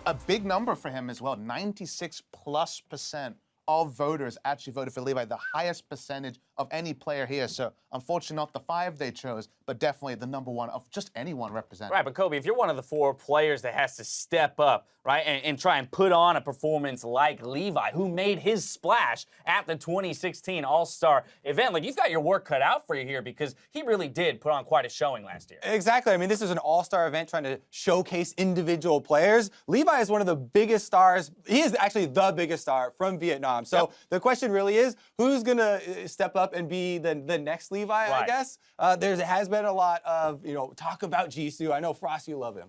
a big number for him as well. 96+% of voters actually voted for Levi, the highest percentage of any player here. So unfortunately not the 5 they chose, but definitely the #1 of just anyone represented. Right, but Kobe, if you're one of the 4 players that has to step up, right, and try and put on a performance like Levi, who made his splash at the 2016 All-Star event, like, you've got your work cut out for you here because he really did put on quite a showing last year. Exactly. I mean, this is an all-star event trying to showcase individual players. Levi is one of the biggest stars. He is actually the biggest star from Vietnam. So the question really is, who's going to step up and be the next Levi, I guess? There has been a lot of, talk about Jisoo. I know, Frost, you love him.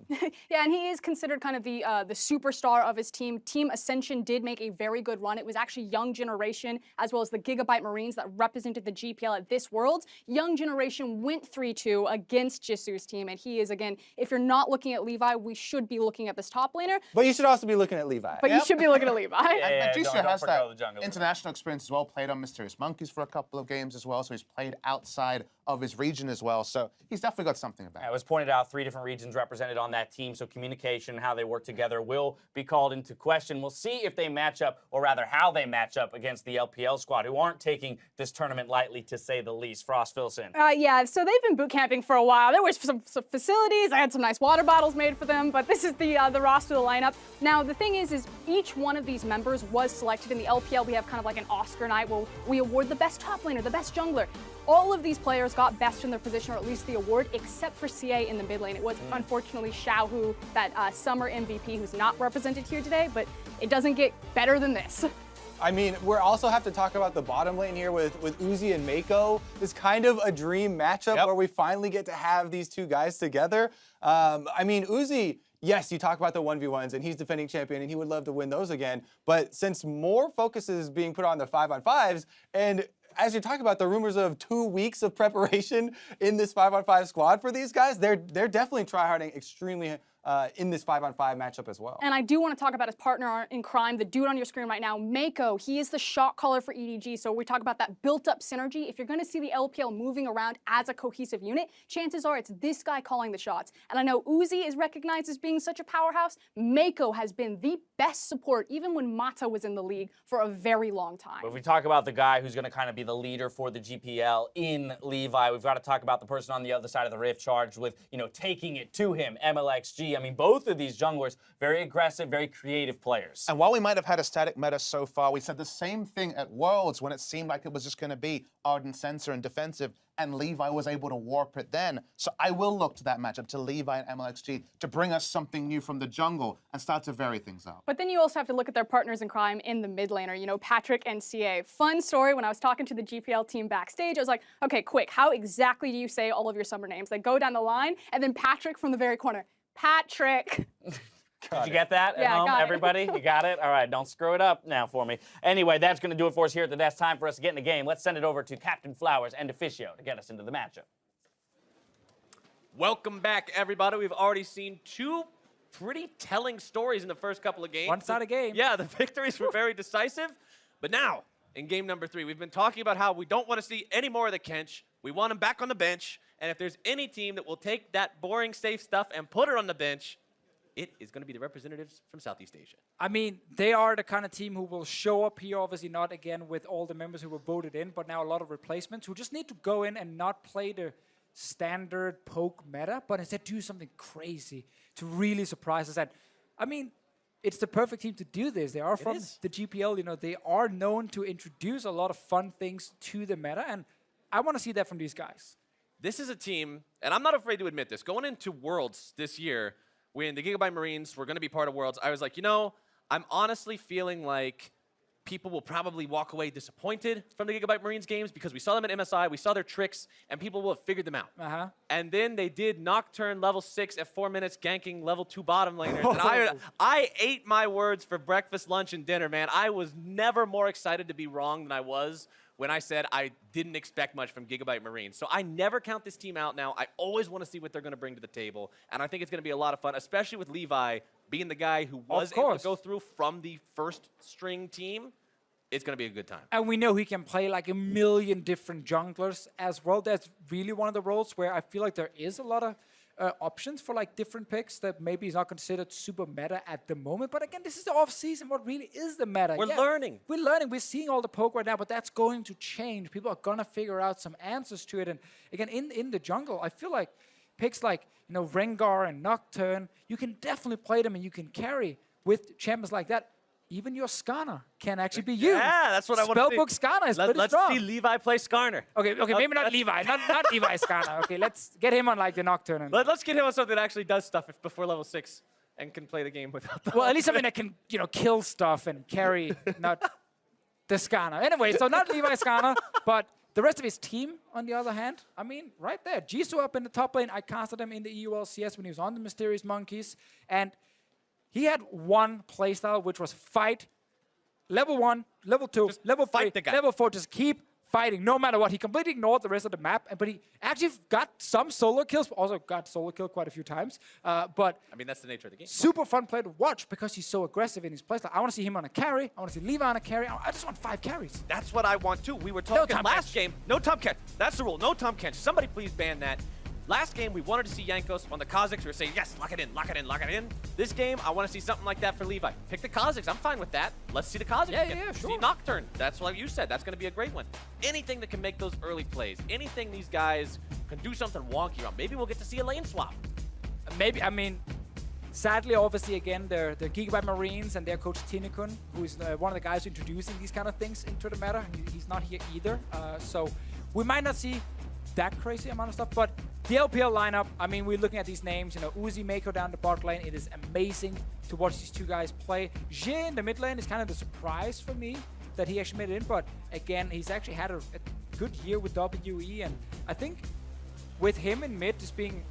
Yeah, and he is considered kind of the superstar of his team. Team Ascension did make a very good run. It was actually Young Generation, as well as the Gigabyte Marines that represented the GPL at this Worlds. Young Generation went 3-2 against Jisoo's team, and he is, again, if you're not looking at Levi, we should be looking at this top laner. But you should also be looking at Levi. But you should be looking at Levi. And Jisoo has that international experience as well, played on Mysterious Monkeys for a couple of games as well, so he's played outside of his region as well, so he's definitely got something about it. It was pointed out 3 different regions represented on that team, so communication, how they work together will be called into question. We'll see if they match up, or rather how they match up against the LPL squad, who aren't taking this tournament lightly, to say the least. Frost Filson. Yeah, so they've been boot camping for a while. There was some facilities. I had some nice water bottles made for them, but this is the roster, the lineup. Now, the thing is each one of these members was selected. In the LPL, we have kind of like an Oscar night where we award the best top laner, the best jungler. All of these players got best in their position, or at least the award, except for CA in the mid lane. It was unfortunately Xiaohu, that summer MVP, who's not represented here today, but it doesn't get better than this. I mean, we also have to talk about the bottom lane here with Uzi and Mako. It's kind of a dream matchup where we finally get to have these 2 guys together. I mean, Uzi, yes, you talk about the 1v1s, and he's defending champion, and he would love to win those again. But since more focus is being put on the 5-on-5s, and as you're talking about the rumors of 2 weeks of preparation in this 5-on-5 squad for these guys, they're definitely tryharding extremely in this 5-on-5 matchup as well. And I do want to talk about his partner in crime, the dude on your screen right now, Mako. He is the shot caller for EDG, so we talk about that built-up synergy. If you're going to see the LPL moving around as a cohesive unit, chances are it's this guy calling the shots. And I know Uzi is recognized as being such a powerhouse. Mako has been the best support, even when Mata was in the league, for a very long time. But if we talk about the guy who's going to kind of be the leader for the GPL in Levi, we've got to talk about the person on the other side of the rift charged with, taking it to him, MLXG. I mean, both of these junglers, very aggressive, very creative players. And while we might have had a static meta so far, we said the same thing at Worlds when it seemed like it was just going to be Ardent Sensor and defensive, and Levi was able to warp it then. So I will look to that matchup, to Levi and MLXG, to bring us something new from the jungle and start to vary things up. But then you also have to look at their partners in crime in the mid laner, Patrick and CA. Fun story, when I was talking to the GPL team backstage, I was like, okay, quick, how exactly do you say all of your summer names? They go down the line, and then Patrick from the very corner, Patrick. Did you get that at home, everybody? You got it? All right, don't screw it up now for me. Anyway, that's going to do it for us here at the desk. Time for us to get in the game. Let's send it over to Captain Flowers and Officio to get us into the matchup. Welcome back, everybody. We've already seen 2 pretty telling stories in the first couple of games. One-sided game. Yeah, the victories were very decisive. But now, in game number 3, we've been talking about how we don't want to see any more of the Kench. We want him back on the bench. And if there's any team that will take that boring, safe stuff and put her on the bench, it is going to be the representatives from Southeast Asia. I mean, they are the kind of team who will show up here, obviously not again with all the members who were voted in, but now a lot of replacements who just need to go in and not play the standard poke meta, but instead do something crazy to really surprise us. And I mean, it's the perfect team to do this. They are from the GPL, you know, they are known to introduce a lot of fun things to the meta, and I want to see that from these guys. This is a team, and I'm not afraid to admit this, going into Worlds this year, when the Gigabyte Marines were going to be part of Worlds, I was like, you know, I'm honestly feeling like people will probably walk away disappointed from the Gigabyte Marines games because we saw them at MSI, we saw their tricks, and people will have figured them out. And then they did Nocturne level 6 at 4 minutes, ganking level 2 bottom laners. And I ate my words for breakfast, lunch, and dinner, man. I was never more excited to be wrong than I was when I said I didn't expect much from Gigabyte Marines. So I never count this team out now. I always want to see what they're going to bring to the table. And I think it's going to be a lot of fun, especially with Levi being the guy who was able to go through from the first string team. It's going to be a good time. And we know he can play like a million different junglers as well. That's really one of the roles where I feel like there is a lot of options for like different picks that maybe is not considered super meta at the moment. But again, this is the off season. What really is the meta? We're learning. We're learning. We're seeing all the poke right now, but that's going to change. People are going to figure out some answers to it. And again, in the jungle, I feel like picks like, you know, Rengar and Nocturne, you can definitely play them and you can carry with champions like that. Even your Skarner can actually be used. Yeah, that's what I want to see. Spellbook Skarner is pretty Let's strong. see Levi play Skarner. Okay, maybe not Levi. Not Levi Skarner. Okay, let's get him on like the Nocturne. Let's get him on something that actually does stuff before level 6 and can play the game without the Well, at least something that can, you know, kill stuff and carry, not the Skarner. Anyway, so not Levi Skarner, but the rest of his team, on the other hand, I mean, right there. Jisoo up in the top lane. I casted him in the EULCS when he was on the Mysterious Monkeys. And he had one playstyle, which was fight. Level 1, level 2, level 3, level 4, just keep fighting no matter what. He completely ignored the rest of the map, but he actually got some solo kills, also got solo killed quite a few times. But I mean, that's the nature of the game. Super fun play to watch because he's so aggressive in his playstyle. I want to see him on a carry. I want to see Levi on a carry. I just want 5 carries. That's what I want too. We were talking last game. No Tom Kench. That's the rule. No Tom Kench. Somebody please ban that. Last game, we wanted to see Jankos on the Kazakhs. We were saying, yes, lock it in, lock it in, lock it in. This game, I want to see something like that for Levi. Pick the Kazakhs. I'm fine with that. Let's see the Kazakhs again. Yeah, sure. See Nocturne. That's what you said. That's going to be a great one. Anything that can make those early plays. Anything these guys can do something wonky on. Maybe we'll get to see a lane swap. Maybe, I mean, sadly, obviously, again, the Gigabyte Marines and their coach Tinekun, who is one of the guys introducing these kind of things into the meta. He's not here either. So we might not see that crazy amount of stuff, but the LPL lineup, I mean, we're looking at these names, you know, Uzi, Mako down the bot lane. It is amazing to watch these two guys play. Jin in the mid lane is kind of the surprise for me that he actually made it in, but again, he's actually had a good year with WE, and I think with him in mid just being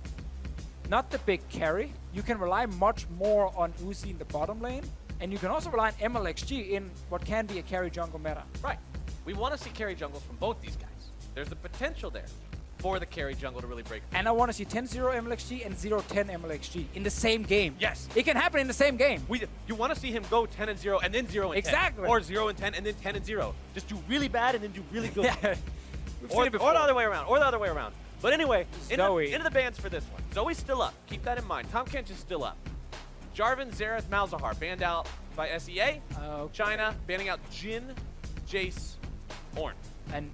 not the big carry, you can rely much more on Uzi in the bottom lane, and you can also rely on MLXG in what can be a carry jungle meta. Right. We want to see carry jungles from both these guys. There's the potential there for the carry jungle to really break. And I want to see 10-0 MLXG and 0-10 MLXG in the same game. Yes. It can happen in the same game. You want to see him go 10-0 and then 0-10. Exactly. Or 0-10 and then 10-0. Just do really bad and then do really good. Yeah. Or the other way around. Or the other way around. But anyway, Zoe. into the bans for this one. Zoe's still up. Keep that in mind. Tom Kench is still up. Jarvan, Xerath, Malzahar banned out by SEA. China banning out Jin, Jace, Ornn. And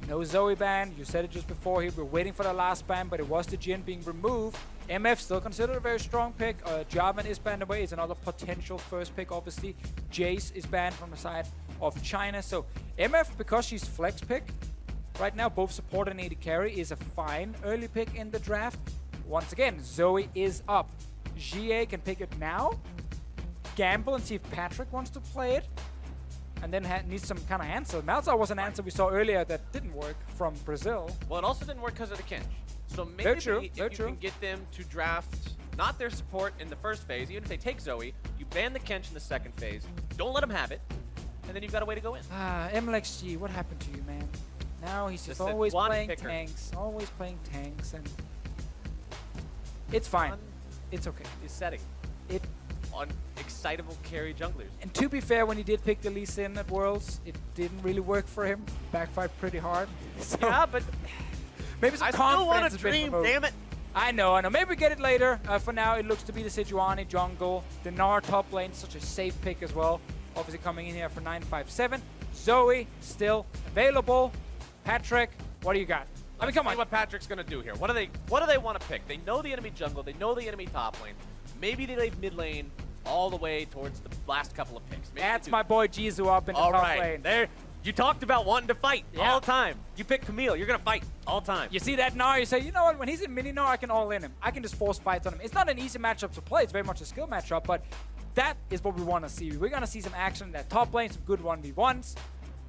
no Zoe ban. You said it just before here. We're waiting for the last ban, but it was the Jin being removed. MF still considered a very strong pick. Jarvan is banned away. It's another potential first pick, obviously. Jace is banned from the side of China. So MF, because she's flex pick, right now both support and AD carry, is a fine early pick in the draft. Once again, Zoe is up. GA can pick it now, gamble and see if Patrick wants to play it, and then needs some kind of answer. Malzahar was an answer we saw earlier that didn't work from Brazil. Well, it also didn't work because of the Kench. So maybe Very true. if you can get them to draft not their support in the first phase, even if they take Zoe, you ban the Kench in the second phase, don't let them have it, and then you've got a way to go in. MLXG, what happened to you, man? Now he's just Just a always one playing picker. tanks, and it's fine. It's okay. Is setting it on excitable carry junglers. And to be fair, when he did pick the Lee Sin at Worlds, it didn't really work for him. Backfired pretty hard. So Yeah, but maybe some I still want confidence to has been dream, removed. damn it. I know. Maybe we get it later. For now, it looks to be the Sejuani jungle. The Gnar top lane, such a safe pick as well. Obviously coming in here for 957. Zoe still available. Patrick, what do you got? Let's see what Patrick's gonna do here. What do they want to pick? They know the enemy jungle. They know the enemy top lane. Maybe they leave mid lane all the way towards the last couple of picks. Maybe That's my boy Jizu up in the top lane. There. You talked about wanting to fight all the time. You pick Camille. You're gonna fight all the time. You see that Gnar, you say, you know what? When he's in mini Gnar, I can all in him. I can just force fights on him. It's not an easy matchup to play. It's very much a skill matchup, but that is what we want to see. We're gonna see some action in that top lane, some good 1v1s.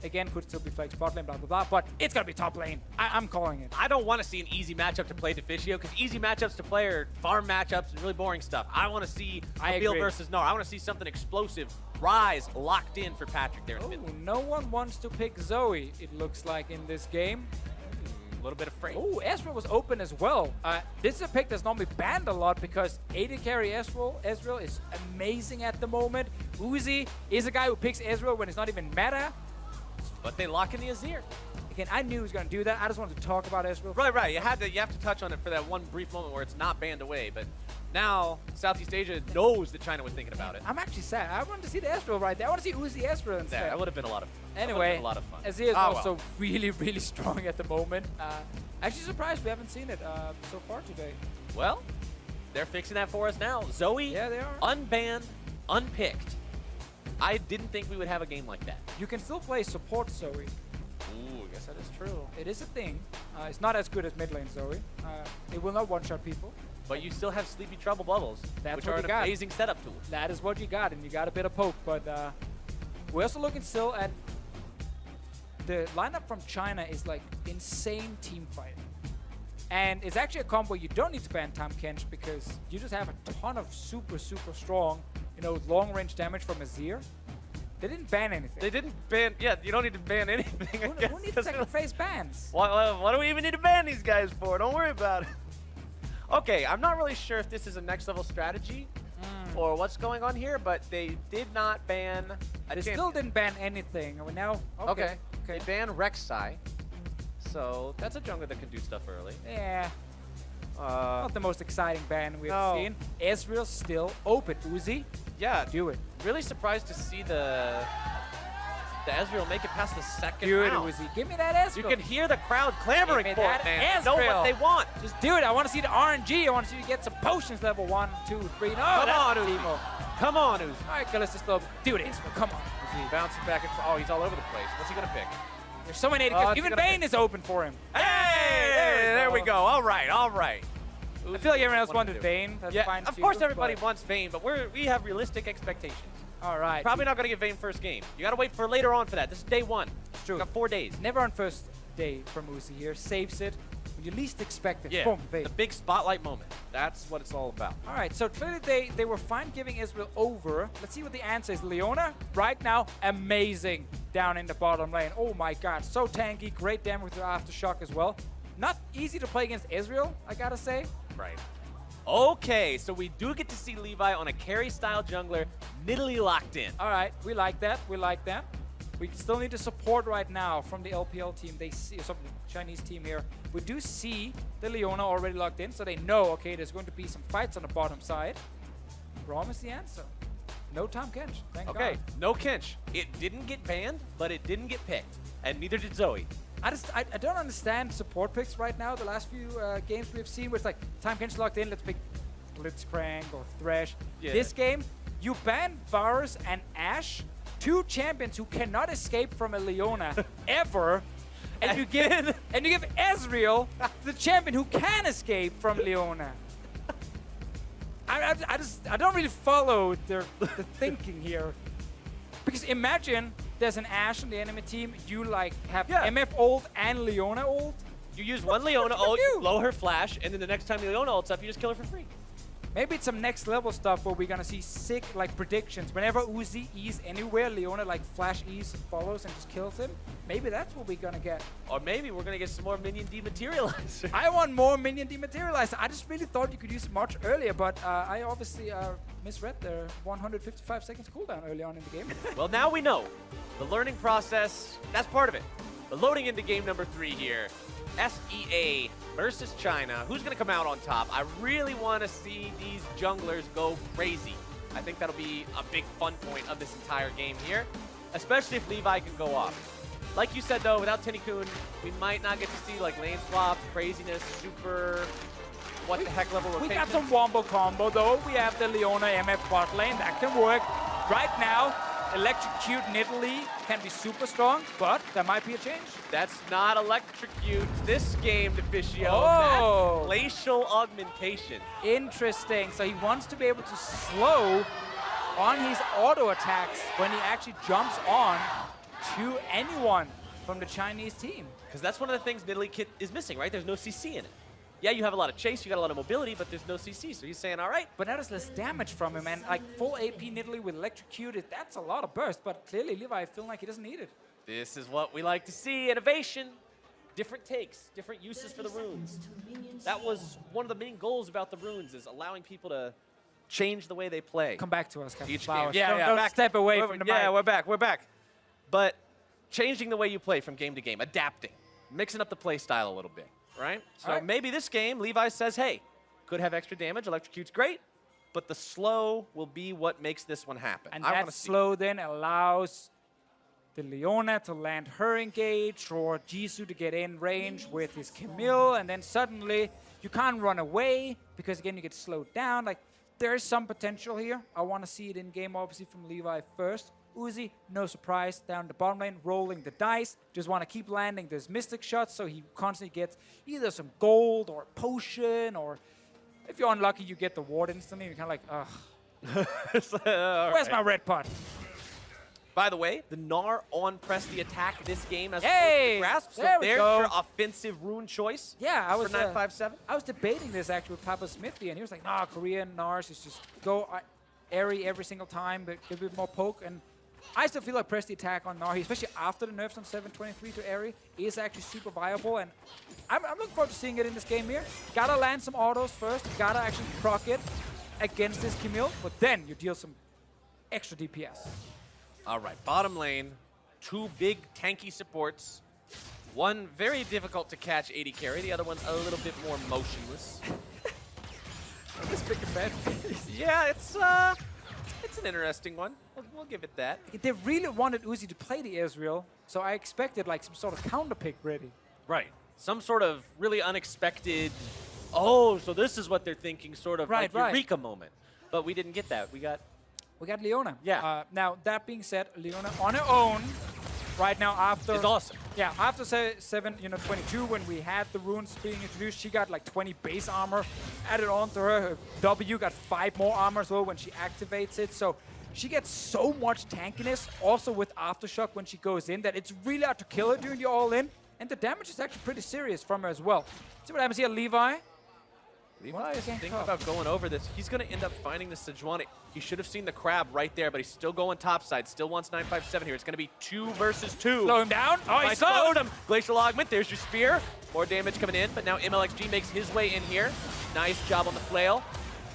Again, could still be flex bot lane, blah, blah, blah, but it's going to be top lane. I'm calling it. I don't want to see an easy matchup to play Deficio, because easy matchups to play are farm matchups and really boring stuff. I want to see Camille versus Gnar. I want to see something explosive. Rise locked in for Patrick there in the mid. No one wants to pick Zoe, it looks like, in this game. A little bit afraid. Oh, Ezreal was open as well. This is a pick that's normally banned a lot because AD carry Ezreal is amazing at the moment. Uzi is a guy who picks Ezreal when it's not even meta. But they lock in the Azir. Again, I knew he was going to do that. I just wanted to talk about Ezreal. Right. You have to touch on it for that one brief moment where it's not banned away. But now Southeast Asia knows that China was thinking about it. I'm actually sad. I wanted to see the Ezreal right there. I want to see Uzi Ezreal instead. Yeah, that would have been a lot of fun. Anyway, a lot of fun. Azir is also really, really strong at the moment. Actually surprised we haven't seen it so far today. Well, they're fixing that for us now. Zoe, yeah, they are. Unbanned, unpicked. I didn't think we would have a game like that. You can still play support Zoe. Ooh, I guess that is true. It is a thing. It's not as good as mid lane Zoe. It will not one-shot people. But you still have Sleepy Trouble Bubbles, which are an amazing setup tool. That is what you got, and you got a bit of poke. But we're also looking still at the lineup from China is like insane team fighting. And it's actually a combo you don't need to ban Tahm Kench because you just have a ton of super, super strong, long-range damage from Azir. They didn't ban anything. They didn't ban, you don't need to ban anything. Who needs second phase bans? What do we even need to ban these guys for? Don't worry about it. Okay, I'm not really sure if this is a next level strategy or what's going on here, but they did not ban They still didn't ban anything. Now, okay. They banned Rek'Sai. So that's a jungler that can do stuff early. Yeah. Not the most exciting ban we've seen. Ezreal still open. Uzi, do it. Really surprised to see the Ezreal make it past the second do round. it, Uzi. Give me that Ezreal. You can hear the crowd clamoring for it, man. Ezreal. Know what they want. Just do it. I want to see the RNG. I want to see you get some potions level 1, 2, 3. No, Come on, Uzi. Timo. Come on, Uzi. All right, Kalista still do it, Ezreal. Come on. Uzi bouncing back and forth. Oh, he's all over the place. What's he going to pick? There's so many because even Bane is open for him. Hey, there we go. All right. I feel like everyone else wanted Vayne. That's fine of too, course everybody wants Vayne, but we have realistic expectations. All right. Probably not going to get Vayne first game. You got to wait for later on for that. This is day 1. It's true. You got 4 days. Never on first day from Uzi here. Saves it when you least expect it. Yeah, Boom, Vayne. the big spotlight moment. That's what it's all about. All right, so clearly they were fine giving Ezreal over. Let's see what the answer is. Leona, right now, amazing down in the bottom lane. Oh my god, so tanky. Great damage with Aftershock as well. Not easy to play against Ezreal, I gotta say. Right. Okay, so we do get to see Levi on a carry-style jungler, middly locked in. All right, we like that. We like that. We still need the support right now from the LPL team. They see some Chinese team here. We do see the Leona already locked in, so they know, okay, there's going to be some fights on the bottom side. Braum is the answer. No Tahm Kench, thank God. Okay, no Kench. It didn't get banned, but it didn't get picked, and neither did Zoe. I don't understand support picks right now. The last few games we've seen where it's like, Tahm Kench locked in, let's pick Blitzcrank or Thresh. Yeah. This game, you ban Varus and Ashe, 2 champions who cannot escape from a Leona ever, and you give Ezreal, the champion who can escape from Leona. I don't really follow the thinking here. Because imagine there's an Ashe on the enemy team, you like have MF ult and Leona ult. You use one Leona ult, you blow her flash, and then the next time Leona ults up, you just kill her for free. Maybe it's some next level stuff where we're gonna see sick like predictions. Whenever Uzi E's anywhere, Leona like flash E's follows and just kills him. Maybe that's what we're gonna get. Or maybe we're gonna get some more minion dematerializer. I want more minion dematerializer. I just really thought you could use it much earlier, but I obviously misread the 155 seconds cooldown early on in the game. Well, now we know. The learning process, that's part of it. But loading into game number 3 here. SEA versus China. Who's going to come out on top? I really want to see these junglers go crazy. I think that'll be a big fun point of this entire game here, especially if Levi can go off. Like you said, though, without Tenny-kun, we might not get to see like lane swaps, craziness, super what the heck level rotation. We got some wombo combo, though. We have the Leona MF bot lane. That can work. Right now, Electrocute in Italy can be super strong, but there might be a change. That's not Electrocute this game, Deficio. Oh. That's Glacial Augmentation. Interesting. So he wants to be able to slow on his auto attacks when he actually jumps on to anyone from the Chinese team. Because that's one of the things Nidalee Kit is missing, right? There's no CC in it. Yeah, you have a lot of chase, you got a lot of mobility, but there's no CC, so he's saying, all right. But that is less damage from him, and like full AP Nidalee with Electrocuted, that's a lot of burst, but clearly Levi feeling like he doesn't need it. This is what we like to see, innovation, different takes, different uses for the runes. That was one of the main goals about the runes, is allowing people to change the way they play. Come back to us, Captain Each Flowers. game. Yeah, Don't step away from the Yeah, mic. we're back. But changing the way you play from game to game, adapting, mixing up the play style a little bit, right? So maybe this game, Levi says, hey, could have extra damage, Electrocute's great, but the slow will be what makes this one happen. And I that wanna see. slow then allows the Leona to land her engage or Jisoo to get in range with his Camille, and then suddenly you can't run away because again you get slowed down. Like there is some potential here. I want to see it in game obviously from Levi first. Uzi, no surprise, down the bottom lane, rolling the dice. Just want to keep landing those mystic shots so he constantly gets either some gold or a potion, or if you're unlucky you get the ward instantly. You're kind of like, ugh. Where's my red pot? By the way, the Gnar on press the attack this game as Hey, grasp. So there we there's go. your offensive rune choice. Yeah, I was for 957. I was debating this actually with Papa Smithy, and he was like, "Nah, Korean Nars is just go airy every single time, but give a bit more poke." And I still feel like press the attack on Nari, especially after the nerfs on 723 to airy, is actually super viable, and I'm looking forward to seeing it in this game here. Gotta land some autos first, gotta actually proc it against this Camille, but then you deal some extra DPS. All right, bottom lane, two big tanky supports. One very difficult to catch AD carry, the other one a little bit more motionless. This big bad. Yeah, it's an interesting one. We'll give it that. They really wanted Uzi to play the Ezreal, so I expected like some sort of counter pick ready. Right. Some sort of really unexpected, oh, so this is what they're thinking, sort of like Eureka moment. But we didn't get that. We got Leona. Yeah. Now, that being said, Leona on her own right now after... It's awesome. Yeah, after 7-22, when we had the runes being introduced, she got like 20 base armor added onto her. Her W got 5 more armor as well when she activates it. So she gets so much tankiness also with Aftershock when she goes in that it's really hard to kill her during the all-in. And the damage is actually pretty serious from her as well. See what happens here, Levi? Levi is thinking about going over this. He's going to end up finding the Sejuani. He should have seen the crab right there, but he's still going topside. Still wants 957 here. It's going to be 2 versus 2. Slow him down. Oh, he slowed him. Glacial Augment. There's your spear. More damage coming in, but now MLXG makes his way in here. Nice job on the flail.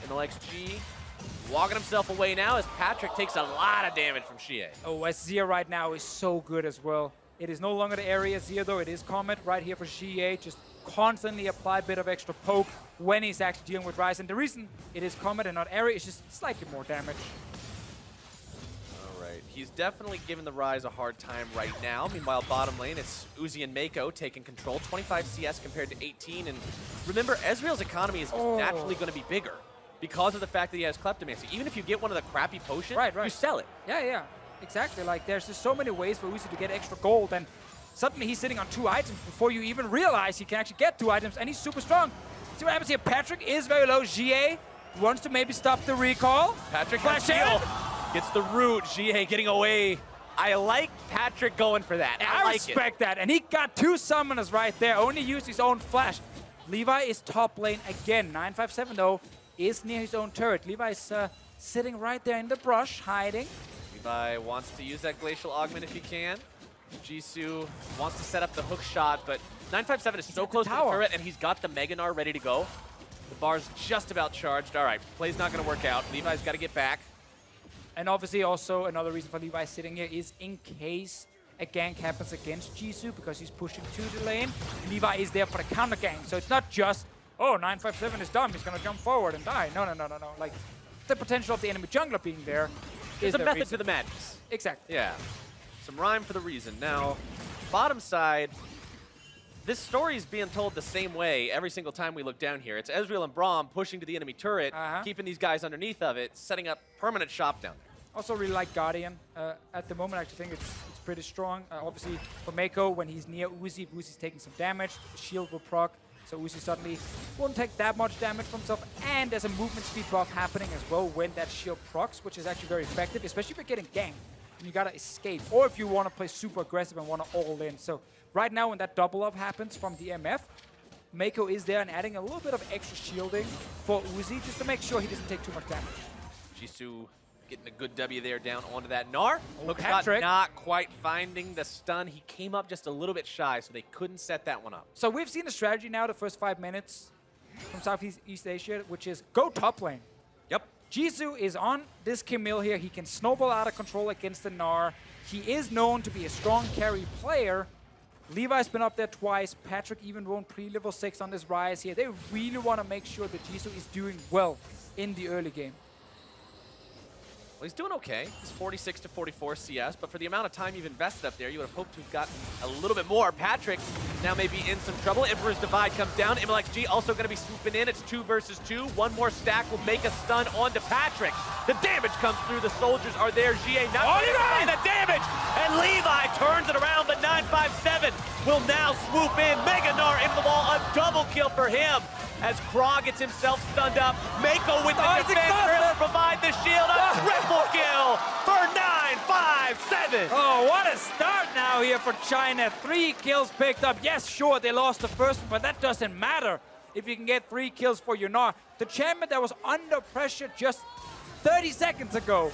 MLXG walking himself away now as Patrick takes a lot of damage from Xie. Oh, Zia right now is so good as well. It is no longer the area Zia, though. It is Comet right here for Xie. Just constantly apply a bit of extra poke when he's actually dealing with Ryze. And the reason it is Comet and not area is just slightly more damage. All right. He's definitely giving the Ryze a hard time right now. Meanwhile, bottom lane, it's Uzi and Mako taking control. 25 CS compared to 18. And remember, Ezreal's economy is naturally going to be bigger because of the fact that he has Kleptomancy. Even if you get one of the crappy potions, you sell it. Yeah. Exactly. Like, there's just so many ways for Uzi to get extra gold, and suddenly he's sitting on 2 items before you even realize he can actually get 2 items, and he's super strong. See what happens here? Patrick is very low. Xie wants to maybe stop the recall. Patrick Flash gets the root. Xie getting away. I like Patrick going for that. I respect that, and he got 2 summoners right there. Only used his own flash. Levi is top lane again. 957 though is near his own turret. Levi is sitting right there in the brush, hiding. Levi wants to use that Glacial Augment if he can. Jisoo wants to set up the hook shot, but 957 is so close to the turret, and he's got the Mega Gnar ready to go. The bar's just about charged. All right, play's not going to work out. Levi's got to get back. And obviously also another reason for Levi sitting here is in case a gank happens against Jisoo because he's pushing to the lane. Levi is there for the counter gank, so it's not just, oh, 957 is dumb, he's gonna jump forward and die. No. Like, the potential of the enemy jungler being there is There's a method reason. to the madness. Exactly. Yeah. Some rhyme for the reason. Now, bottom side, this story is being told the same way every single time we look down here. It's Ezreal and Braum pushing to the enemy turret, keeping these guys underneath of it, setting up permanent shop down there. Also really like Guardian. At the moment, I actually think it's pretty strong. Obviously, for Mako, when he's near Uzi, if Uzi's taking some damage, the shield will proc, so Uzi suddenly won't take that much damage from himself. And there's a movement speed buff happening as well when that shield procs, which is actually very effective, especially if you're getting ganked. And you gotta escape, or if you want to play super aggressive and want to all in. So right now, when that double up happens from the MF, Mako is there and adding a little bit of extra shielding for Uzi just to make sure he doesn't take too much damage. Jisoo getting a good W there down onto that Gnar. Patrick. Not quite finding the stun. He came up just a little bit shy, so they couldn't set that one up. So we've seen the strategy now the first 5 minutes from Southeast Asia, which is go top lane. Yep. Jisoo is on this Camille here. He can snowball out of control against the Gnar. He is known to be a strong carry player. Levi's been up there twice. Patrick even won pre-level 6 on this Rise here. They really want to make sure that Jisoo is doing well in the early game. Well, he's doing okay. He's 46 to 44 CS, but for the amount of time you've invested up there, you would have hoped to have gotten a little bit more. Patrick now may be in some trouble. Emperor's Divide comes down. MLXG also going to be swooping in. It's 2 versus 2. One more stack will make a stun onto Patrick. The damage comes through. The soldiers are there. GA not paying the damage. And Levi turns it around, but 957 will now swoop in. Mega Gnar into the wall. A double kill for him. As Krog gets himself stunned up. Mako with the defense will provide the shield. A triple kill for 957. Oh, what a start now here for China. 3 kills picked up. Yes, sure, they lost the first one, but that doesn't matter if you can get 3 kills for your Gnar. The champion that was under pressure just 30 seconds ago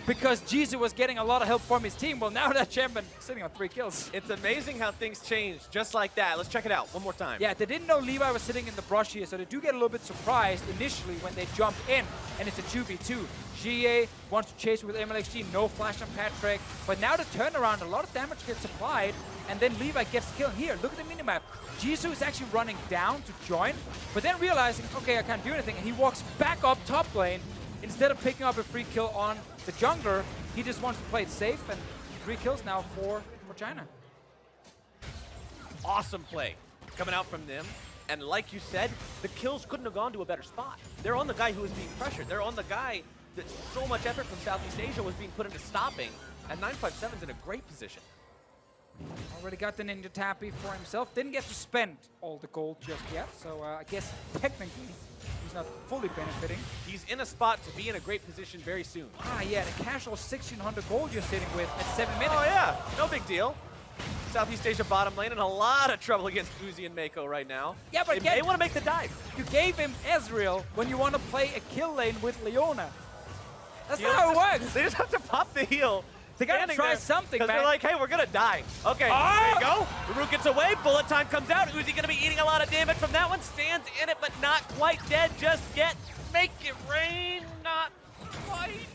because Jisoo was getting a lot of help from his team. Well, now that champion sitting on 3 kills. It's amazing how things change just like that. Let's check it out one more time. Yeah, they didn't know Levi was sitting in the brush here, so they do get a little bit surprised initially when they jump in, and it's a 2v2. GA wants to chase with MLXG, no flash on Patrick, but now the turnaround, a lot of damage gets applied, and then Levi gets killed here. Look at the minimap. Jisoo is actually running down to join, but then realizing, okay, I can't do anything, and he walks back up top lane. Instead of picking up a free kill on the jungler, he just wants to play it safe, and 3 kills now for China. Awesome play coming out from them. And like you said, the kills couldn't have gone to a better spot. They're on the guy who was being pressured. They're on the guy that so much effort from Southeast Asia was being put into stopping. And 957's in a great position. Already got the Ninja Tappy for himself. Didn't get to spend all the gold just yet, so I guess technically he's not fully benefiting. He's in a spot to be in a great position very soon. Ah, yeah, the casual 1,600 gold you're sitting with at 7 minutes. Oh, yeah, no big deal. Southeast Asia bottom lane in a lot of trouble against Uzi and Mako right now. Yeah, but they want to make the dive. You gave him Ezreal when you want to play a kill lane with Leona. That's You not know, how it works. They just have to pop the heal. They gotta try something, man. Because they're like, hey, we're gonna die. Okay, there you go. The root gets away, bullet time comes out. Uzi gonna be eating a lot of damage from that one. Stands in it, but not quite dead just yet. Make it rain, not quite.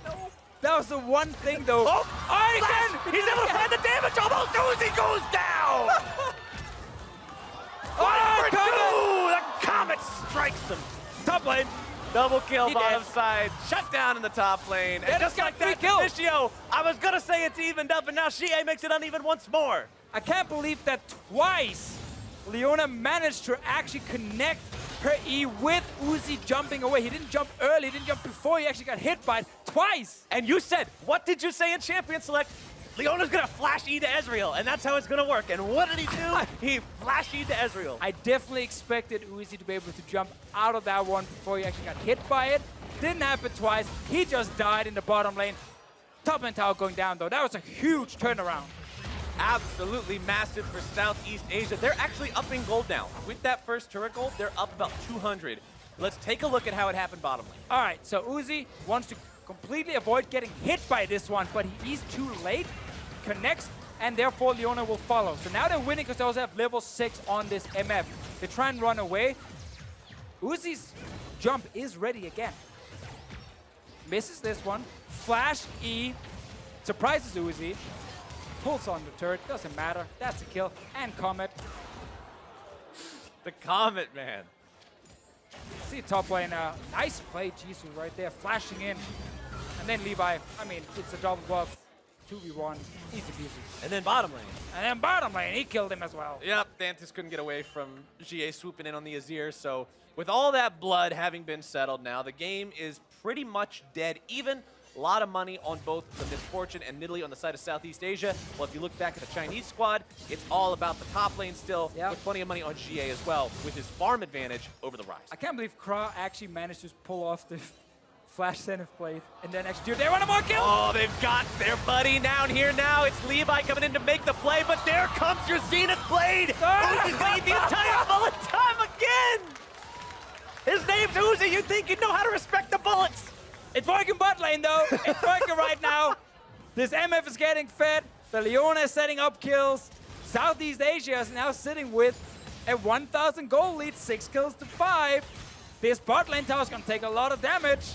No. That was the one thing, though. Oh, again! He's able to find the damage. Almost Uzi goes down. The Comet strikes him. Top lane. Double kill, bottom side, shut down in the top lane. And just like that, Vishio, I was gonna say it's evened up, and now Shie makes it uneven once more. I can't believe that twice Leona managed to actually connect her E with Uzi jumping away. He didn't jump early, he didn't jump before, he actually got hit by it twice. And you said, what did you say in Champion Select? Leona's gonna flash E to Ezreal, and that's how it's gonna work. And what did he do? He flashed E to Ezreal. I definitely expected Uzi to be able to jump out of that one before he actually got hit by it. Didn't happen twice. He just died in the bottom lane. Top lane tower going down, though. That was a huge turnaround. Absolutely massive for Southeast Asia. They're actually upping gold now. With that first turret gold, they're up about 200. Let's take a look at how it happened bottom lane. All right, so Uzi wants to completely avoid getting hit by this one, but he is too late. Connects, and therefore Leona will follow. So now they're winning because they also have level 6 on this MF. They try and run away. Uzi's jump is ready again. Misses this one. Flash E. surprises Uzi, pulls on the turret, doesn't matter, that's a kill, and Comet. The Comet, man. See top lane, nice play, Jisoo right there, flashing in. And then Levi, I mean, it's a double buff, 2v1, easy peasy. And then bottom lane. And then bottom lane, he killed him as well. Yep, Dantis couldn't get away from GA swooping in on the Azir, so with all that blood having been settled now, the game is pretty much dead even. A lot of money on both the Misfortune and Nidalee on the side of Southeast Asia. Well, if you look back at the Chinese squad, it's all about the top lane still, with plenty of money on GA as well, with his farm advantage over the Rise. I can't believe Kra actually managed to pull off the flash zenith plate and then execute. They want a more kill! Oh, they've got their buddy down here now. It's Levi coming in to make the play, but there comes your zenith blade! Uzi's made the entire bullet time again! His name's Uzi. You'd think you'd know how to respect the bullets. It's working bot lane though. It's working right now. This MF is getting fed. The Leona is setting up kills. Southeast Asia is now sitting with a 1,000 gold lead, 6 kills to 5. This bot lane tower is gonna take a lot of damage.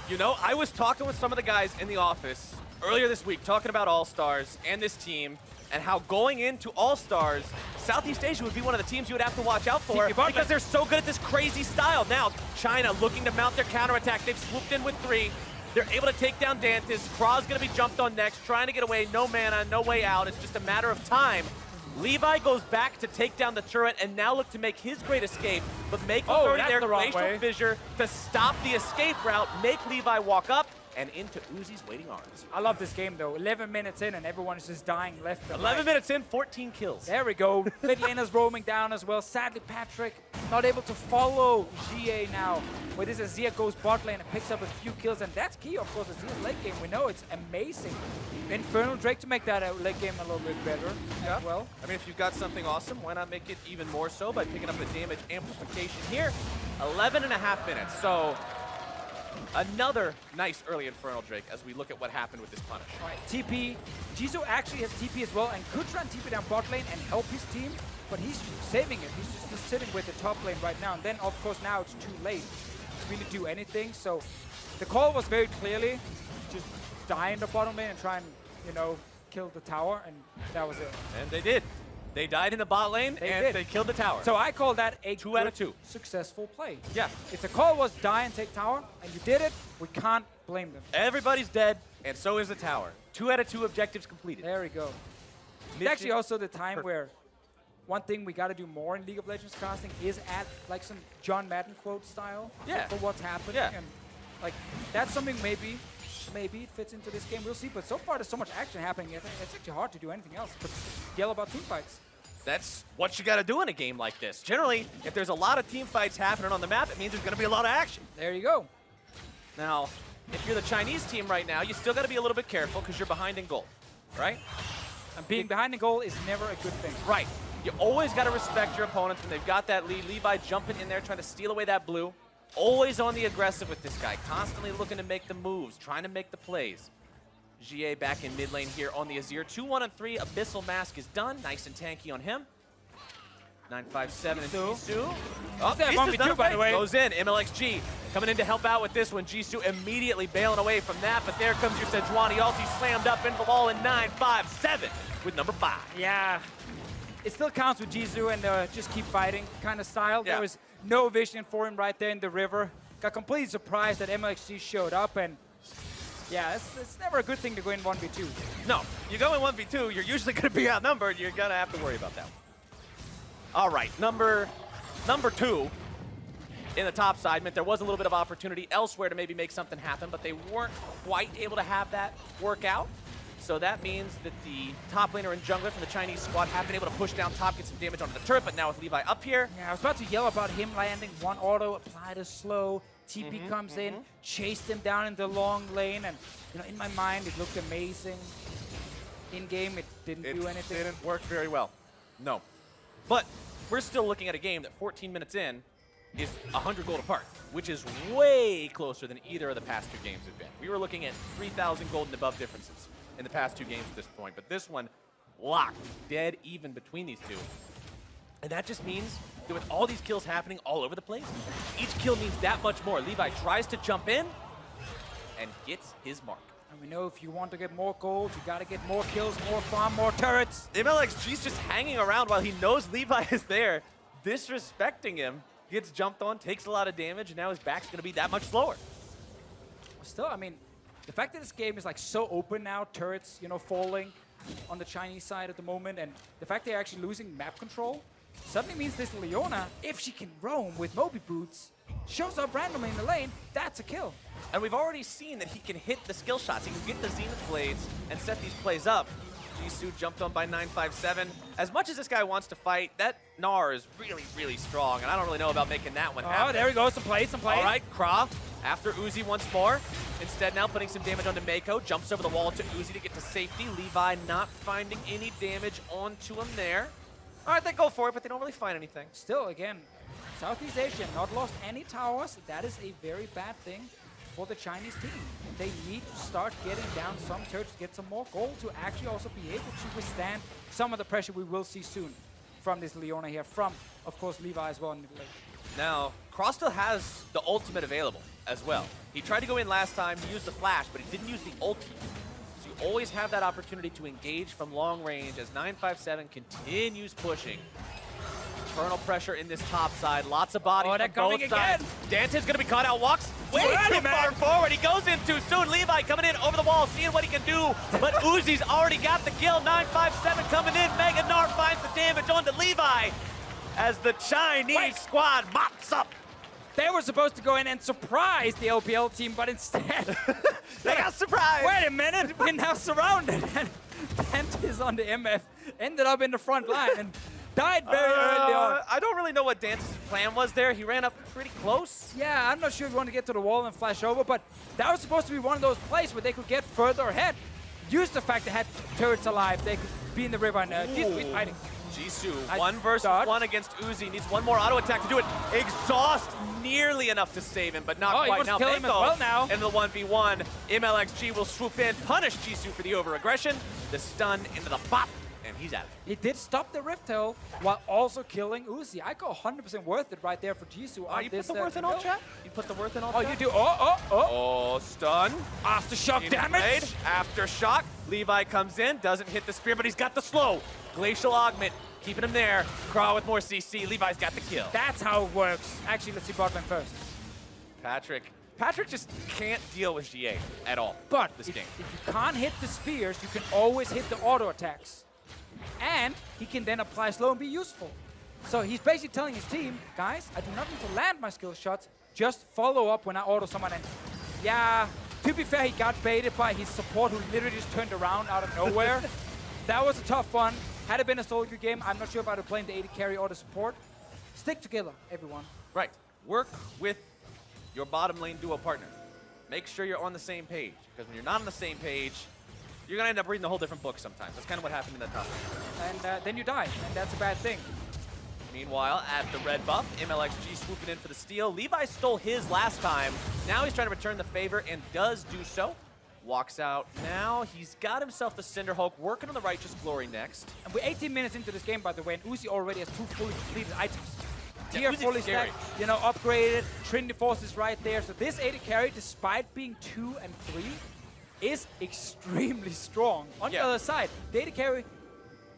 You know, I was talking with some of the guys in the office earlier this week, talking about All-Stars and this team, and how going into All-Stars, Southeast Asia would be one of the teams you would have to watch out for because they're so good at this crazy style. Now, China looking to mount their counterattack. They've swooped in with 3. They're able to take down Dantis. Kra's going to be jumped on next, trying to get away. No mana, no way out. It's just a matter of time. Levi goes back to take down the turret and now look to make his great escape, but make their glacial fissure to stop the escape route, make Levi walk up and into Uzi's waiting arms. I love this game though. 11 minutes in and everyone is just dying left and 11 right. minutes in, 14 kills. There we go. Mid laner's roaming down as well. Sadly, Patrick not able to follow GA now. Where this Azir goes bot lane and picks up a few kills, and that's key, of course. Azir's late game, we know it's amazing. Infernal Drake to make that late game a little bit better as well. I mean, if you've got something awesome, why not make it even more so by picking up the damage amplification here? 11.5 minutes. So another nice early Infernal Drake as we look at what happened with this punish. All right, TP. Jisoo actually has TP as well and could try and TP down bot lane and help his team, but he's saving it. He's just sitting with the top lane right now. And then, of course, now it's too late to really do anything. So the call was very clearly just die in the bottom lane and try and, you know, kill the tower, and that was it. And they did. They died in the bot lane, they killed the tower. So I call that a 2 out of 2 successful play. Yeah. If the call was die and take tower, and you did it, we can't blame them. Everybody's dead, and so is the tower. 2 out of 2 objectives completed. There we go. It's actually also the time where one thing we got to do more in League of Legends casting is add like some John Madden quote style for what's happening. Yeah. And like that's something maybe it fits into this game. We'll see. But so far there's so much action happening. It's actually hard to do anything else but yell about team fights. That's what you got to do in a game like this. Generally, if there's a lot of team fights happening on the map, it means there's going to be a lot of action. There you go. Now, if you're the Chinese team right now, you still got to be a little bit careful because you're behind in goal, right? And being behind in goal is never a good thing. Right. You always got to respect your opponents when they've got that lead. Levi jumping in there, trying to steal away that blue. Always on the aggressive with this guy, constantly looking to make the moves, trying to make the plays. GA back in mid lane here on the Azir. 2-1-3, Abyssal Mask is done. Nice and tanky on him. 957 and Jisoo. Oh, that 1v2, by the way. Goes in. MLXG coming in to help out with this one. Jisoo immediately bailing away from that, but there comes your Sejuani ulti slammed up into the wall in 957 with number 5. Yeah. It still counts with Jisoo and just keep fighting kind of style. Yeah. There was no vision for him right there in the river. Got completely surprised that MLXG showed up, and yeah, it's never a good thing to go in 1v2. No, you go in 1v2, you're usually going to be outnumbered. You're going to have to worry about that one. All right, number 2 in the top side meant there was a little bit of opportunity elsewhere to maybe make something happen, but they weren't quite able to have that work out. So that means that the top laner and jungler from the Chinese squad have been able to push down top, get some damage onto the turret, but now with Levi up here. Yeah, I was about to yell about him landing one auto, applied a slow, TP comes in, chased him down in the long lane, and you know, in my mind it looked amazing. In game, it didn't do anything. It didn't work very well. No. But we're still looking at a game that 14 minutes in is 100 gold apart, which is way closer than either of the past 2 games have been. We were looking at 3,000 gold and above differences in the past 2 games at this point, but this one locked, dead even between these two. And that just means that with all these kills happening all over the place, each kill means that much more. Levi tries to jump in and gets his mark. And we know if you want to get more gold, you gotta get more kills, more farm, more turrets. MLXG's just hanging around while he knows Levi is there, disrespecting him. Gets jumped on, takes a lot of damage, and now his back's gonna be that much slower. Still, I mean, the fact that this game is like so open now, turrets, you know, falling on the Chinese side at the moment, and the fact they're actually losing map control suddenly means this Leona, if she can roam with Moby Boots, shows up randomly in the lane, that's a kill. And we've already seen that he can hit the skill shots. He can get the Zenith Blades and set these plays up. Jisoo jumped on by 957. As much as this guy wants to fight, that Gnar is really, really strong, and I don't really know about making that one happen. Oh, there we go, some plays. All right, Croft after Uzi once more. Instead now putting some damage onto Mako. Jumps over the wall to Uzi to get to safety. Levi not finding any damage onto him there. All right, they go for it, but they don't really find anything. Still, again, Southeast Asia not lost any towers. That is a very bad thing for the Chinese team. They need to start getting down some turrets to get some more gold to actually also be able to withstand some of the pressure we will see soon from this Leona here, from, of course, Levi as well in mid lane. Now, Cross still has the ultimate available as well. He tried to go in last time, he used the flash, but he didn't use the ulti. So you always have that opportunity to engage from long range as 957 continues pushing. Eternal pressure in this top side. Lots of bodies from both sides. Dante's gonna be caught out. Walks way too far forward. He goes in too soon. Levi coming in over the wall, seeing what he can do. But Uzi's already got the kill. 957 coming in. Mega Gnar finds the damage onto Levi as the Chinese squad mops up. They were supposed to go in and surprise the LPL team, but instead... they got surprised! Wait a minute, we're now surrounded. And Dante's on the MF ended up in the front line and died very early on. I don't really know what Dante's plan was there. He ran up pretty close. Yeah, I'm not sure if you want to get to the wall and flash over, but that was supposed to be one of those plays where they could get further ahead. Use the fact they had turrets alive. They could be in the river and keep fighting. Jisoo, 1 versus 1 against Uzi. Needs one more auto attack to do it. Exhaust nearly enough to save him, but not quite. Now kill him as well now. In the 1v1, MLXG will swoop in, punish Jisoo for the over-aggression. The stun into the bop, and he's out. He did stop the Rift Herald while also killing Uzi. I go 100% worth it right there for Jisoo. Oh, you put the worth in all chat? You put the worth in all chat? Oh, you do? Oh, stun. Aftershock damage. Aftershock. Levi comes in, doesn't hit the spear, but he's got the slow. Glacial Augment, keeping him there. Craw with more CC. Levi's got the kill. That's how it works. Actually, let's see botman first. Patrick just can't deal with GA at all. But this game. If you can't hit the spears, you can always hit the auto attacks. And he can then apply slow and be useful. So he's basically telling his team, guys, I do not need to land my skill shots, just follow up when I auto someone. And yeah, to be fair, he got baited by his support who literally just turned around out of nowhere. That was a tough one. Had it been a solo queue game, I'm not sure if I'd have played the AD carry or the support. Stick together, everyone. Right. Work with your bottom lane duo partner. Make sure you're on the same page, because when you're not on the same page, you're going to end up reading a whole different book sometimes. That's kind of what happened in that top lane. And then you die, and that's a bad thing. Meanwhile, at the red buff, MLXG swooping in for the steal. Levi stole his last time. Now he's trying to return the favor and does do so. Walks out now. He's got himself the Cinderhulk, working on the Righteous Glory next. And we're 18 minutes into this game, by the way, and Uzi already has 2 fully completed items. Yeah, Tier fully stacked, you know, upgraded. Trinity Force is right there. So this AD carry, despite being 2 and 3, is extremely strong. On the other side, the AD carry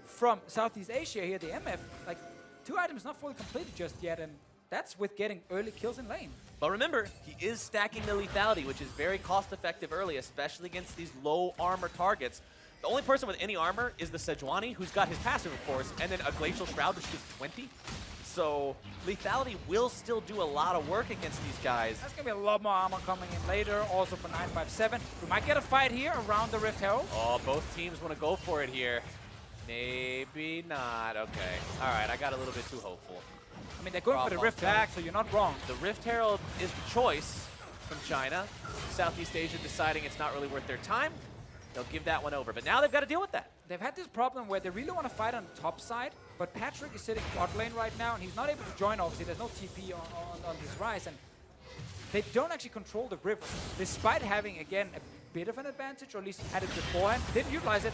from Southeast Asia here, the MF, like 2 items not fully completed just yet, and that's with getting early kills in lane. But remember, he is stacking the lethality, which is very cost-effective early, especially against these low armor targets. The only person with any armor is the Sejuani, who's got his passive, of course, and then a Glacial Shroud, which gives 20. So lethality will still do a lot of work against these guys. That's going to be a lot more armor coming in later, also for 957. We might get a fight here around the Rift Herald. Oh, both teams want to go for it here. Maybe not. Okay. All right, I got a little bit too hopeful. I mean, they're going for the Rift Herald, so you're not wrong. The Rift Herald is the choice from China. Southeast Asia deciding it's not really worth their time. They'll give that one over. But now they've got to deal with that. They've had this problem where they really want to fight on the top side, but Patrick is sitting bot lane right now, and he's not able to join, obviously. There's no TP on this Rise, and they don't actually control the river, despite having, again, a bit of an advantage, or at least had it beforehand, didn't utilize it.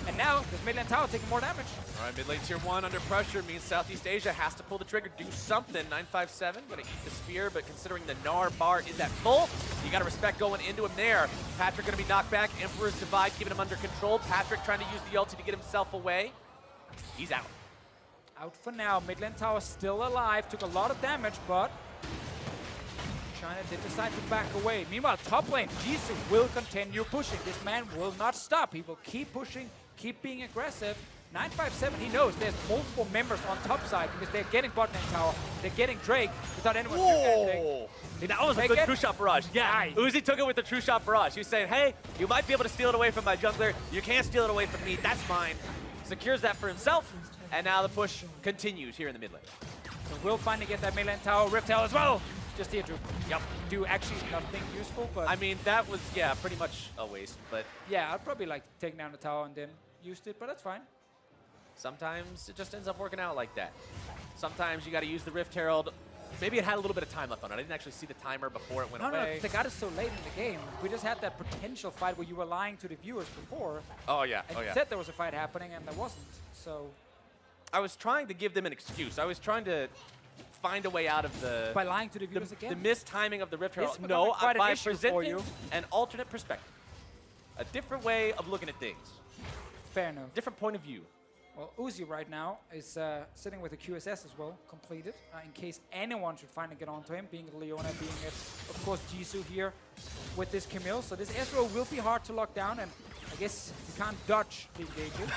And now, this mid lane tower taking more damage. All right, mid lane tier 1 under pressure means Southeast Asia has to pull the trigger, do something. 957, gonna eat the spear, but considering the Gnar bar is at full, you gotta respect going into him there. Patrick gonna be knocked back, Emperor's Divide keeping him under control. Patrick trying to use the ulti to get himself away. He's out. Out for now. Mid lane tower still alive, took a lot of damage, but China did decide to back away. Meanwhile, top lane, Jisoo will continue pushing. This man will not stop. He will keep pushing, keep being aggressive. 957, he knows there's multiple members on top side because they're getting bot lane tower, they're getting Drake without anyone doing anything. That was a good true shot barrage. Yeah, Nice. Uzi took it with the true shot barrage. He was saying, hey, you might be able to steal it away from my jungler. You can't steal it away from me. That's mine. Secures that for himself. And now the push continues here in the mid lane. So we'll finally get that mid lane tower, Rift Tail as well. Just here to do actually nothing useful, but I mean, that was, yeah, pretty much a waste, but yeah, I'd probably like take down the tower and then used it, but that's fine. sometimes it just ends up working out like that. Sometimes you got to use the Rift Herald. Maybe it had a little bit of time left on it. I didn't actually see the timer before it went away. No, they got it so late in the game. We just had that potential fight where you were lying to the viewers before. Oh, yeah. And you said there was a fight happening, and there wasn't. So I was trying to give them an excuse. I was trying to find a way out of the... By lying to the viewers again? The mistiming of the Rift Herald. It's No, quite an by issue for presenting you. an alternate perspective. A different way of looking at things. Fair enough. Different point of view. Well, Uzi right now is sitting with a QSS as well, completed, in case anyone should finally get onto him, being Leona, being it, of course, Jisoo here with this Camille. So this Ezreal will be hard to lock down, and I guess you can't dodge the engages.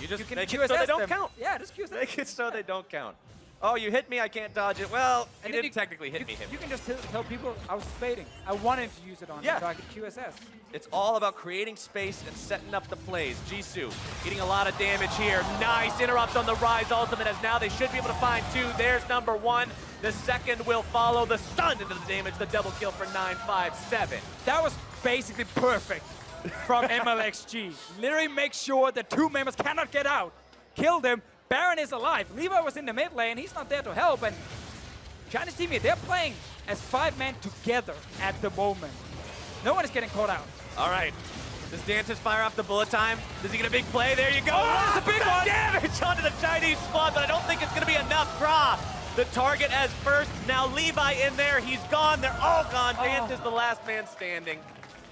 You just can make QSS it so they don't them. count. Yeah, just QSS. Make it so they don't count. Oh, you hit me, I can't dodge it. Well, And you then didn't technically hit me. You can just tell people I was fading. I wanted to use it on him so I could QSS. It's all about creating space and setting up the plays. Jisoo getting a lot of damage here. Nice interrupt on the Rise ultimate, as now they should be able to find two. There's number one. The second will follow. The stun into the damage, the double kill for 957. That was basically perfect from MLXG. Literally make sure the two members cannot get out. Kill them. Baron is alive. Levi was in the mid lane. He's not there to help. And Chinese team here, they're playing as 5 men together at the moment. No one is getting caught out. All right. Does Dantas fire off the bullet time? Does he get a big play? There you go. Oh, that's a big one. Damage onto the Chinese squad, but I don't think it's going to be enough. Draw the target as first. Now Levi in there. He's gone. They're all gone. Dantas the last man standing.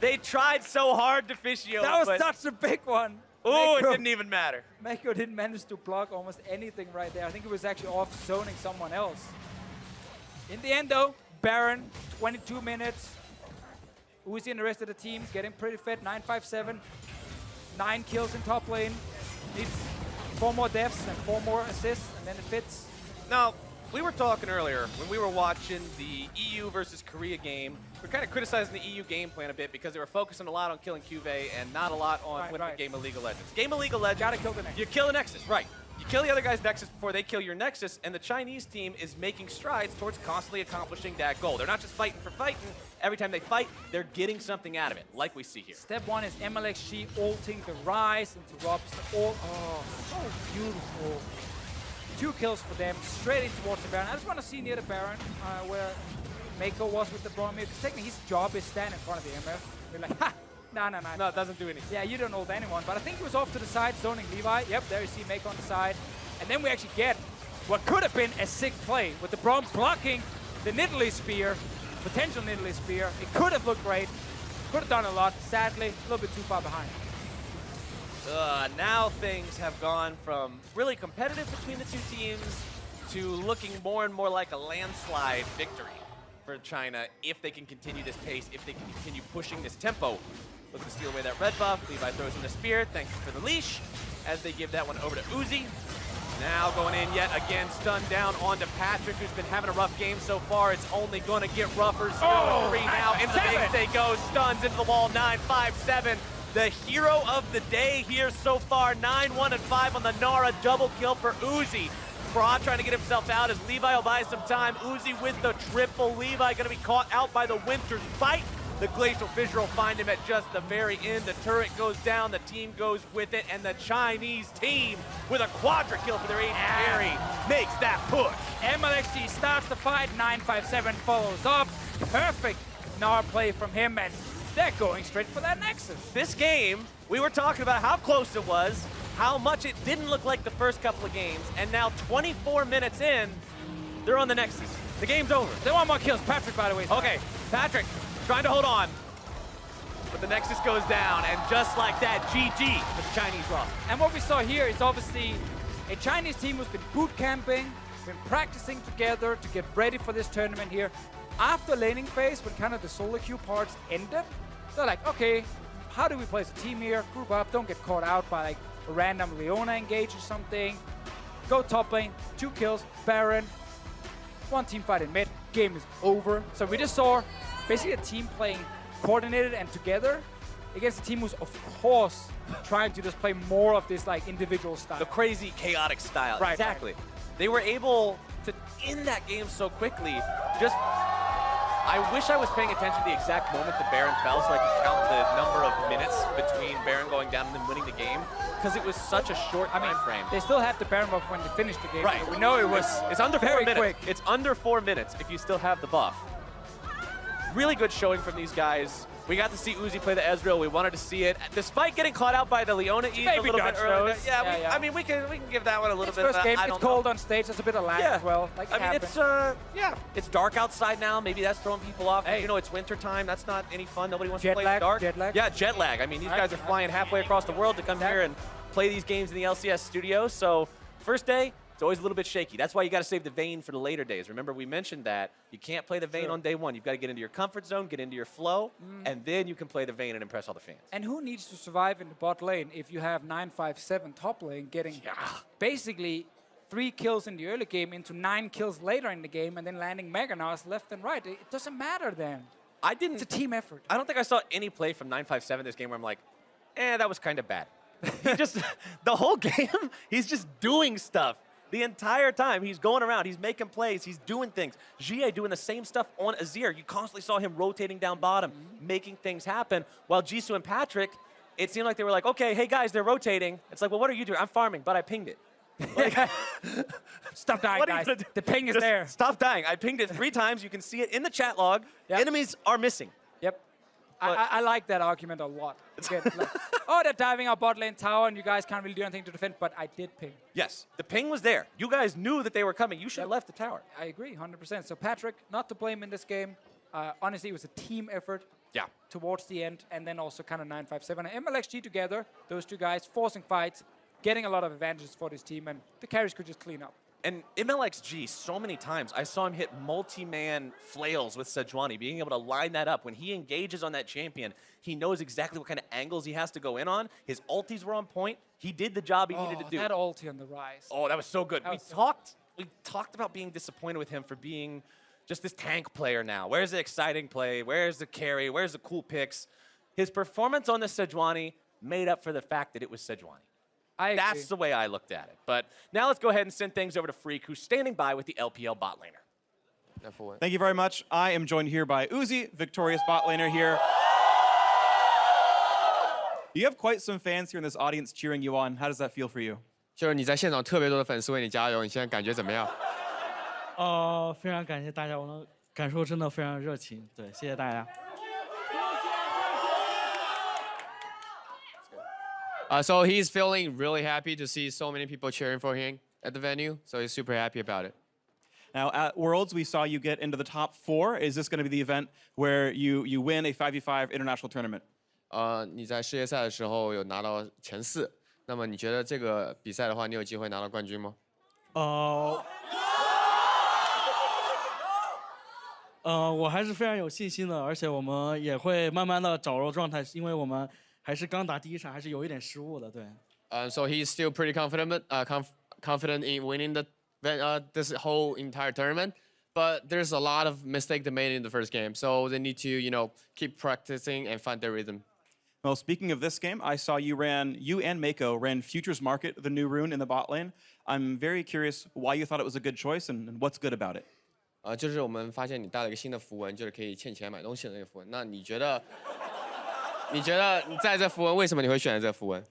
They tried so hard to Fischio. That was such a big one. Oh, it didn't even matter. Mako didn't manage to block almost anything right there. I think it was actually off zoning someone else. In the end though, Baron, 22 minutes. Uzi and the rest of the team getting pretty fit. 957, 9 kills in top lane. Needs 4 more deaths and 4 more assists, and then it fits. Now, we were talking earlier when we were watching the EU versus Korea game. We're kind of criticizing the EU game plan a bit because they were focusing a lot on killing Cuvée and not a lot on winning the game of League of Legends. Game of League of Legends, gotta kill the Nexus. You kill the Nexus, right. You kill the other guy's Nexus before they kill your Nexus, and the Chinese team is making strides towards constantly accomplishing that goal. They're not just fighting for fighting. Every time they fight, they're getting something out of it, like we see here. Step 1 is MLXG ulting the Rise into Rob's ult. Oh, so beautiful. 2 kills for them, straight in towards the Baron. I just want to see near the Baron where Mako was with the Boromir. Because technically his job is stand in front of the MF. We're like, ha! No. No, it doesn't do anything. Yeah, you don't ult anyone. But I think he was off to the side, zoning Levi. Yep, there you see Mako on the side. And then we actually get what could have been a sick play with the Brom blocking the Nidalee Spear, potential Nidalee Spear. It could have looked great. Could have done a lot. Sadly, a little bit too far behind. Now things have gone from really competitive between the two teams to looking more and more like a landslide victory for China if they can continue this pace, if they can continue pushing this tempo. Looking to steal away that red buff. Levi throws in the spear. Thanks for the leash as they give that one over to Uzi. Now going in yet again, stunned down onto Patrick, who's been having a rough game so far. It's only going to get rougher. 0-3 now. Into the base they go. Stuns into the wall. 957. The hero of the day here so far. 9-1 and 5 on the Nara. Double kill for Uzi. Bra trying to get himself out as Levi will buy some time. Uzi with the triple. Levi going to be caught out by the Winter's Bite. The Glacial Fissure will find him at just the very end. The turret goes down, the team goes with it, and the Chinese team with a quadra kill for their AD carry makes that push. MLXG starts the fight, 957 follows up. Perfect Nara play from him, and they're going straight for that Nexus. This game, we were talking about how close it was, how much it didn't look like the first couple of games, and now 24 minutes in, they're on the Nexus. The game's over. They want more kills. Patrick, by the way. Okay, Patrick trying to hold on. But the Nexus goes down, and just like that, GG for the Chinese roster. And what we saw here is obviously a Chinese team who's been boot camping, been practicing together to get ready for this tournament here. After laning phase, when kind of the solo queue parts ended, they're like, okay, how do we play as a team here? Group up, don't get caught out by like a random Leona engage or something. Go top lane, 2 kills, Baron, 1 team fight in mid, game is over. So we just saw basically a team playing coordinated and together against a team who's of course trying to just play more of this like individual style. The crazy, chaotic style. Right, exactly. They were able to end that game so quickly. Just, I wish I was paying attention to the exact moment that Baron fell so I could count the number of minutes between Baron going down and then winning the game, because it was such a short time frame. They still had the Baron buff when they finished the game. Right. So we know it was It's under 4 very minutes. quick. It's under 4 minutes if you still have the buff. Really good showing from these guys. We got to see Uzi play the Ezreal. We wanted to see it, despite getting caught out by the Leona Eve a little bit earlier. Yeah, I mean, we can give that one a little It's bit. first game, I it's don't cold know. on stage, there's a bit of lag as well. Like I mean, happens. it's it's dark outside now. Maybe that's throwing people off. Hey. You know, it's winter time. That's not any fun. Nobody wants Jet to play in lag, the dark. jet lag. Yeah, jet lag. I mean, these guys are flying halfway across the world to come here and play these games in the LCS studio. So first day, it's always a little bit shaky. That's why you got to save the Vayne for the later days. Remember, we mentioned that you can't play the Vayne on day one. You've got to get into your comfort zone, get into your flow, and then you can play the Vayne and impress all the fans. And who needs to survive in the bot lane if you have 957 top lane getting basically 3 kills in the early game into 9 kills later in the game and then landing Meganos left and right? It doesn't matter then. It's a team effort. I don't think I saw any play from 957 this game where I'm like, that was kind of bad. He just, the whole game, he's just doing stuff. The entire time, he's going around, he's making plays, he's doing things. Jie doing the same stuff on Azir. You constantly saw him rotating down bottom, making things happen. While Jisoo and Patrick, it seemed like they were like, okay, hey guys, they're rotating. It's like, well, what are you doing? I'm farming, but I pinged it. Like, stop dying, what are you guys. gonna do? The ping is Just there. Stop dying. I pinged it 3 times. You can see it in the chat log. Enemies are missing. Yep. I like that argument a lot. Again, like, oh, they're diving our bot lane tower and you guys can't really do anything to defend, but I did ping. Yes, the ping was there. You guys knew that they were coming. You should have left the tower. I agree, 100%. So Patrick, not to blame in this game. Honestly, it was a team effort. Yeah. Towards the end, and then also kind of 957 and MLXG together. Those 2 guys forcing fights, getting a lot of advantages for this team, and the carries could just clean up. And MLXG, so many times, I saw him hit multi-man flails with Sejuani, being able to line that up. When he engages on that champion, he knows exactly what kind of angles he has to go in on. His ultis were on point. He did the job he needed to do. That ulti on the rise. Oh, that was so good. We talked about being disappointed with him for being just this tank player now. Where's the exciting play? Where's the carry? Where's the cool picks? His performance on the Sejuani made up for the fact that it was Sejuani. That's the way I looked at it. But now let's go ahead and send things over to Freak, who's standing by with the LPL bot laner. Thank you very much. I am joined here by Uzi, victorious bot laner here. You have quite some fans here in this audience cheering you on. How does that feel for you? 就是你在现场特别多的粉丝为你加油，你现在感觉怎么样？非常感谢大家，我的感受真的非常热情，对，谢谢大家。So he's feeling really happy to see so many people cheering for him at the venue. So he's super happy about it. Now, at Worlds, we saw you get into the top 4. Is this going to be the event where you win a 5v5 international tournament? 你在世界赛的时候有拿到前4，那么你觉得这个比赛的话，你有机会拿到冠军吗？我还是非常有信心的，而且我们也会慢慢的找到状态，因为我们还是刚打第1场，还是有一点失误的，对。So he's still pretty confident, confident in winning this whole entire tournament, but there's a lot of mistakes they made in the first game, so they need to, keep practicing and find their rhythm. Well, speaking of this game, I saw you and Mako ran Futures Market, the new rune in the bot lane. I'm very curious why you thought it was a good choice and what's good about it. 就是我们发现你带了一个新的符文，就是可以欠钱买东西的那个符文。那你觉得你在这符文为什么你会选择这个符文？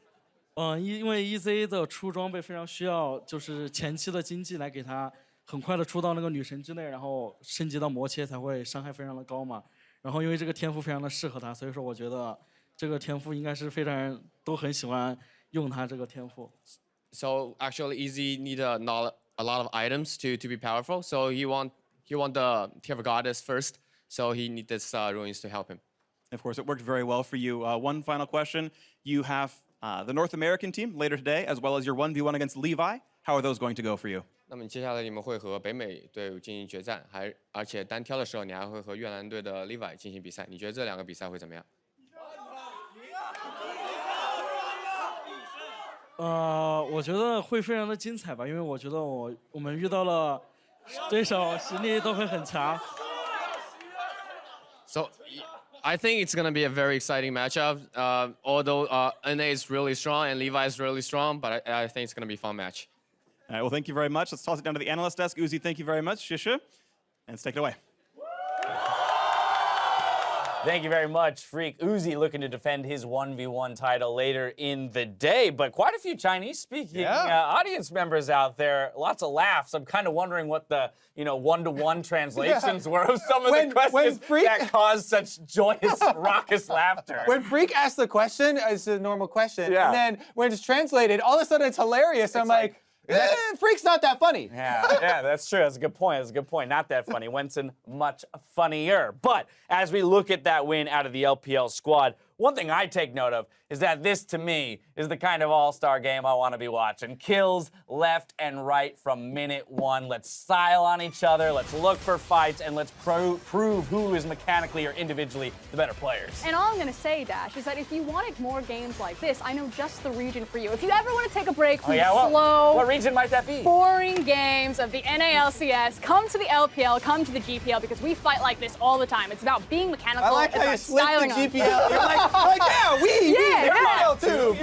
因为 EZ 的出装备非常需要，就是前期的经济来给他很快的出到那个女神之内，然后升级到魔切才会伤害非常的高嘛。然后因为这个天赋非常的适合他，所以说我觉得这个天赋应该是非常人都很喜欢用他这个天赋。So actually, Easy need a lot of items to be powerful. So he want the Tear of Goddess first. So he need this ruins to help him. Of course, it worked very well for you. One final question: you have the North American team later today, as well as your 1v1 against Levi. How are those going to go for you? 那么接下来你们会和北美队伍进行决战，而且单挑的时候你还会和越南队的 Levi 进行比赛。你觉得这两个比赛会怎么样？我觉得会非常的精彩吧，因为我觉得我们遇到了对手实力都会很强。So I think it's gonna be a very exciting matchup. Although NA is really strong and Levi is really strong, but I think it's gonna be a fun match. All right, well, thank you very much. Let's toss it down to the analyst desk. Uzi, thank you very much. Shisha, and let's take it away. Thank you very much, Freak. Uzi looking to defend his 1v1 title later in the day, but quite a few Chinese-speaking audience members out there. Lots of laughs. I'm kind of wondering what the one-to-one translations were of some of the questions that caused such joyous, raucous laughter. When Freak asked the question, it's a normal question, and then when it's translated, all of a sudden it's hilarious. I'm like Freak's not that funny. Yeah, that's true. That's a good point. That's a good point. Not that funny. Wenson, much funnier. But as we look at that win out of the LPL squad, one thing I take note of is that this, to me, is the kind of all-star game I want to be watching. Kills left and right from minute one. Let's style on each other. Let's look for fights, and let's prove who is mechanically or individually the better players. And all I'm going to say, Dash, is that if you wanted more games like this, I know just the region for you. If you ever want to take a break from the slow, what region might that be? Boring games of the NALCS, come to the LPL, come to the GPL, because we fight like this all the time. It's about being mechanical. I like how you slipped the GPL. You're like, Yeah, too.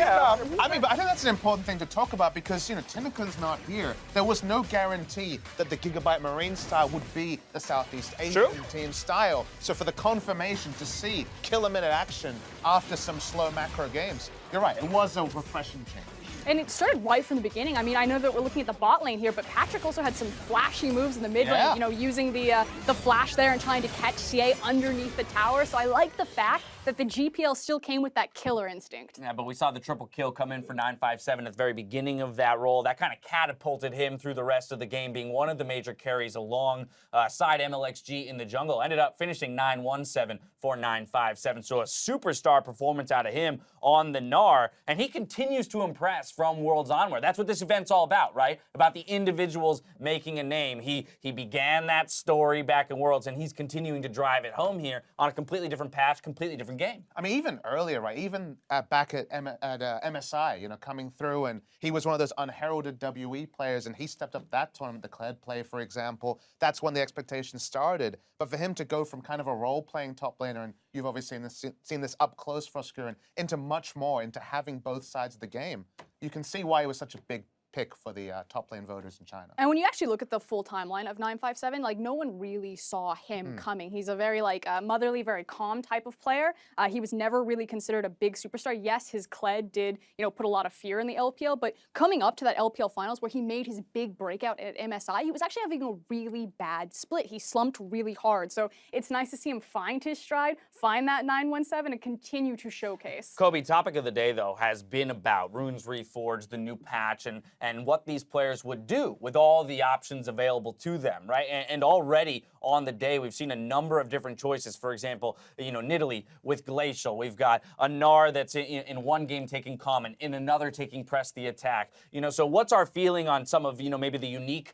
I mean, but I think that's an important thing to talk about because, Tinnakon's not here. There was no guarantee that the Gigabyte Marine style would be the Southeast Asian team style. So for the confirmation to see kill-a-minute action after some slow macro games, you're right, it was a refreshing change. And it started right from the beginning. I mean, I know that we're looking at the bot lane here, but Patrick also had some flashy moves in the mid lane, using the flash there and trying to catch CA underneath the tower. So I like the fact that the GPL still came with that killer instinct. Yeah, but we saw the triple kill come in for 957 at the very beginning of that role. That kind of catapulted him through the rest of the game, being one of the major carries alongside MLXG in the jungle. Ended up finishing 917 for 957. So a superstar performance out of him on the Gnar, and he continues to impress from Worlds onward. That's what this event's all about, right? About the individuals making a name. He began that story back in Worlds, and he's continuing to drive it home here on a completely different patch, completely different game. I mean, even earlier, right? Even back at MSI, coming through, and he was one of those unheralded WE players, and he stepped up that tournament, the Kled play, for example. That's when the expectations started. But for him to go from kind of a role-playing top laner, and you've obviously seen this up close for Skurin, into much more, into having both sides of the game, you can see why he was such a big pick for the top lane voters in China. And when you actually look at the full timeline of 957, no one really saw him coming. He's a very motherly, very calm type of player. He was never really considered a big superstar. Yes, his Kled did, put a lot of fear in the LPL, but coming up to that LPL finals where he made his big breakout at MSI, he was actually having a really bad split. He slumped really hard. So it's nice to see him find his stride, find that 917, and continue to showcase. Kobe, topic of the day, though, has been about Runes Reforged, the new patch, and what these players would do with all the options available to them, right? And already on the day, we've seen a number of different choices. For example, Nidalee with Glacial. We've got a Gnar that's in one game taking Common, in another taking Press the Attack. So what's our feeling on some of, maybe the unique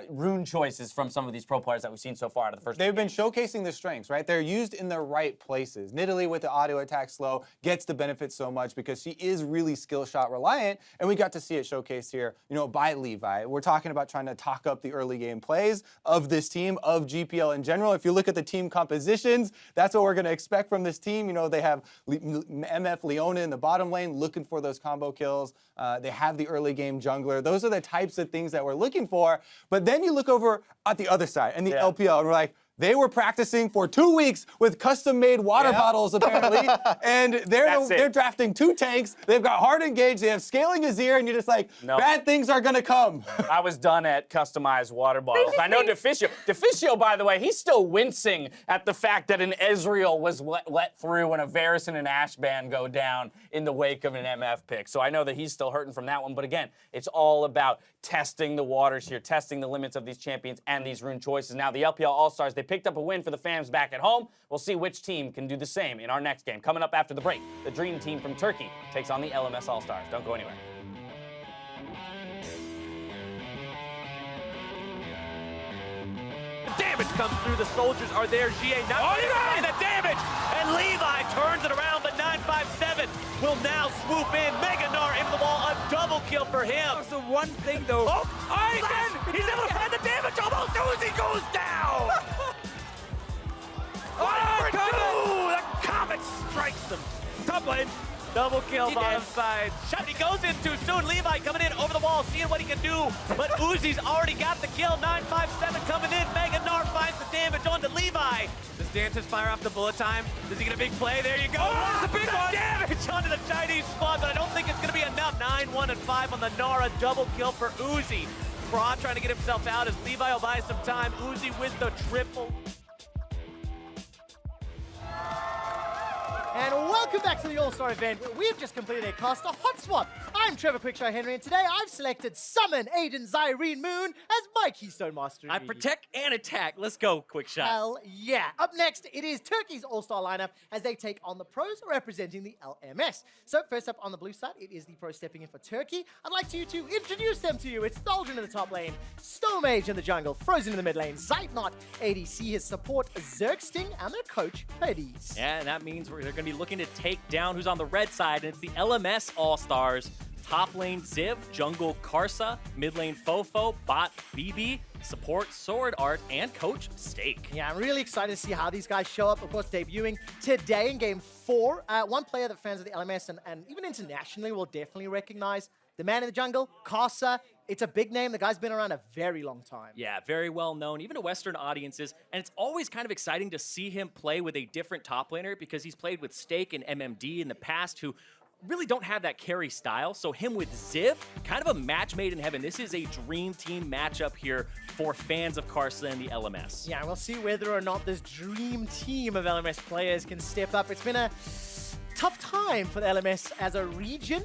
rune choices from some of these pro players that we've seen so far out of the first? They've been showcasing their strengths, right? They're used in the right places. Nidalee with the auto attack slow gets the benefit so much because she is really skill shot reliant, and we got to see it showcased here, by Levi. We're talking about trying to talk up the early game plays of this team, of GPL in general. If you look at the team compositions, that's what we're going to expect from this team. They have MF Leona in the bottom lane looking for those combo kills. They have the early game jungler. Those are the types of things that we're looking for. But then you look over at the other side and the LPL, and we're like, They were practicing for 2 weeks with custom-made water bottles, apparently, and they're drafting 2 tanks. They've got hard engage. They have scaling Azir, and you're just like, bad things are gonna come. I was done at customized water bottles. I know Deficio, by the way, he's still wincing at the fact that an Ezreal was let through and a Varus and an Ashban go down in the wake of an MF pick. So I know that he's still hurting from that one. But again, it's all about testing the waters here, testing the limits of these champions and these rune choices. Now, the LPL All-Stars, they picked up a win for the fans back at home. We'll see which team can do the same in our next game. Coming up after the break, the Dream Team from Turkey takes on the LMS All-Stars. Don't go anywhere. Damage comes through. The soldiers are there. GA not and the damage. And Levi turns it around, but 957 will now swoop in. Meganar into the wall. A double kill for him. That's the one thing, though. Oh, again. He's able to find the damage. Almost Uzi goes down. Oh, the comet strikes them. Top lane. Double kill bottom side. Shot, he goes in too soon. Levi coming in over the wall, seeing what he can do. But Uzi's already got the kill. 957 coming in. Meganar finds the damage onto Levi. Does Dantas fire off the bullet time? Does he get a big play? There you go. Oh, that's a big one. Damage onto the Chinese squad, but I don't think it's going to be enough. 9-1 and 5 on the Nara. Double kill for Uzi. Fra trying to get himself out as Levi will buy some time. Uzi with the triple. And welcome back to the All-Star event, where we've just completed a caster hot swap. I'm Trevor Quickshot Henry, and today I've selected Summon Aiden Zyrene Moon as my Keystone Master. I protect and attack. Let's go, Quickshot. Hell yeah. Up next, it is Turkey's All-Star lineup as they take on the pros representing the LMS. So first up on the blue side, it is the pros stepping in for Turkey. I'd like to introduce them to you. It's Thaldrin in the top lane, Stomage in the jungle, Frozen in the mid lane, Zeitnot, ADC, his support, Zergsting, and their coach, Hades. Yeah, and that means they're going to be looking to take down who's on the red side, and it's the LMS All-Stars. Top lane Ziv, jungle Karsa, mid lane Fofo, bot BB, support Sword Art, and coach Stake. Yeah, I'm really excited to see how these guys show up. Of course, debuting today in Game 4. One player that fans of the LMS and even internationally will definitely recognize, the man in the jungle, Karsa. It's a big name. The guy's been around a very long time. Yeah, very well known, even to Western audiences. And it's always kind of exciting to see him play with a different top laner because he's played with Stake and MMD in the past who really don't have that carry style. So him with Ziv, kind of a match made in heaven. This is a dream team matchup here for fans of Karsa and the LMS. Yeah, we'll see whether or not this dream team of LMS players can step up. It's been a tough time for the LMS as a region.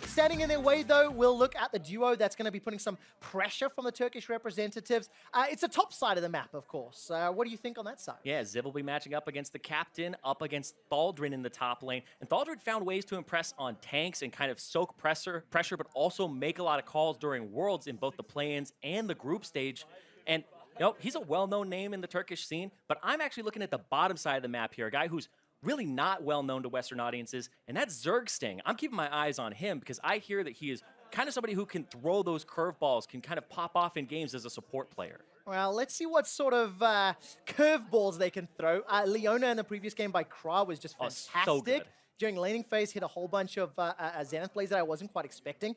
Standing in their way, though, we'll look at the duo that's going to be putting some pressure from the Turkish representatives. It's the top side of the map, of course. What do you think on that side? Yeah, Ziv will be matching up against the captain, up against Thaldrin in the top lane. And Thaldrin found ways to impress on tanks and kind of soak pressure, but also make a lot of calls during Worlds in both the play-ins and the group stage. And you know, he's a well-known name in the Turkish scene, but I'm actually looking at the bottom side of the map here, a guy who's really not well known to Western audiences, and that's Zergsting. I'm keeping my eyes on him because I hear that he is kind of somebody who can throw those curveballs, can kind of pop off in games as a support player. Well, let's see what sort of curveballs they can throw. Leona in the previous game by Kra was just fantastic. So good. During laning phase, hit a whole bunch of Zenith plays that I wasn't quite expecting.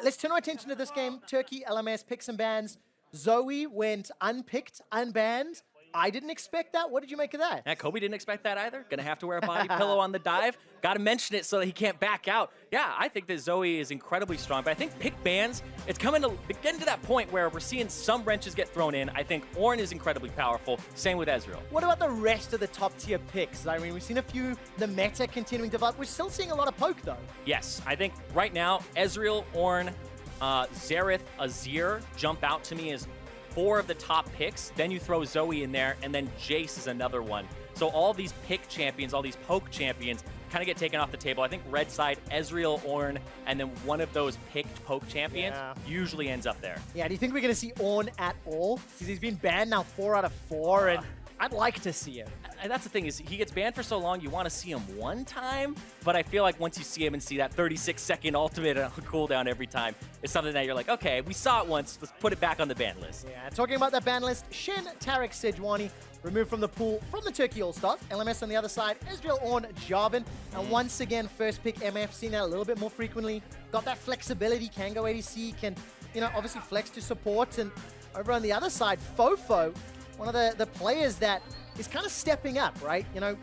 Let's turn our attention to this game. Turkey, LMS, picks and bans. Zoe went unpicked, unbanned. I didn't expect that. What did you make of that? Yeah, Kobe didn't expect that either. Gonna have to wear a body pillow on the dive. Gotta mention it so that he can't back out. Yeah, I think that Zoe is incredibly strong, but I think pick bans, it's getting to that point where we're seeing some wrenches get thrown in. I think Ornn is incredibly powerful. Same with Ezreal. What about the rest of the top tier picks? I mean, we've seen a few, the meta continuing to develop. We're still seeing a lot of poke though. Yes, I think right now, Ezreal, Ornn, Xerath, Azir jump out to me as 4 of the top picks. Then you throw Zoe in there, and then Jace is another one. So all these pick champions, all these poke champions, kind of get taken off the table. I think red side, Ezreal, Ornn, and then one of those picked poke champions usually ends up there. Yeah, do you think we're going to see Ornn at all? Because he's been banned now 4 out of 4, and I'd like to see him. And that's the thing, is he gets banned for so long, you want to see him one time, but I feel like once you see him and see that 36-second ultimate cooldown every time, it's something that you're like, okay, we saw it once, let's put it back on the ban list. Yeah, talking about that ban list, Shen, Tarek, Sejuani removed from the pool from the Turkey All-Stars. LMS on the other side, Ezreal, Ornn, Jarvan. And once again, first pick MF, seeing that a little bit more frequently. Got that flexibility, can go ADC, can, you know, obviously flex to support. And over on the other side, Fofo, one of the players that is kind of stepping up, right? You know,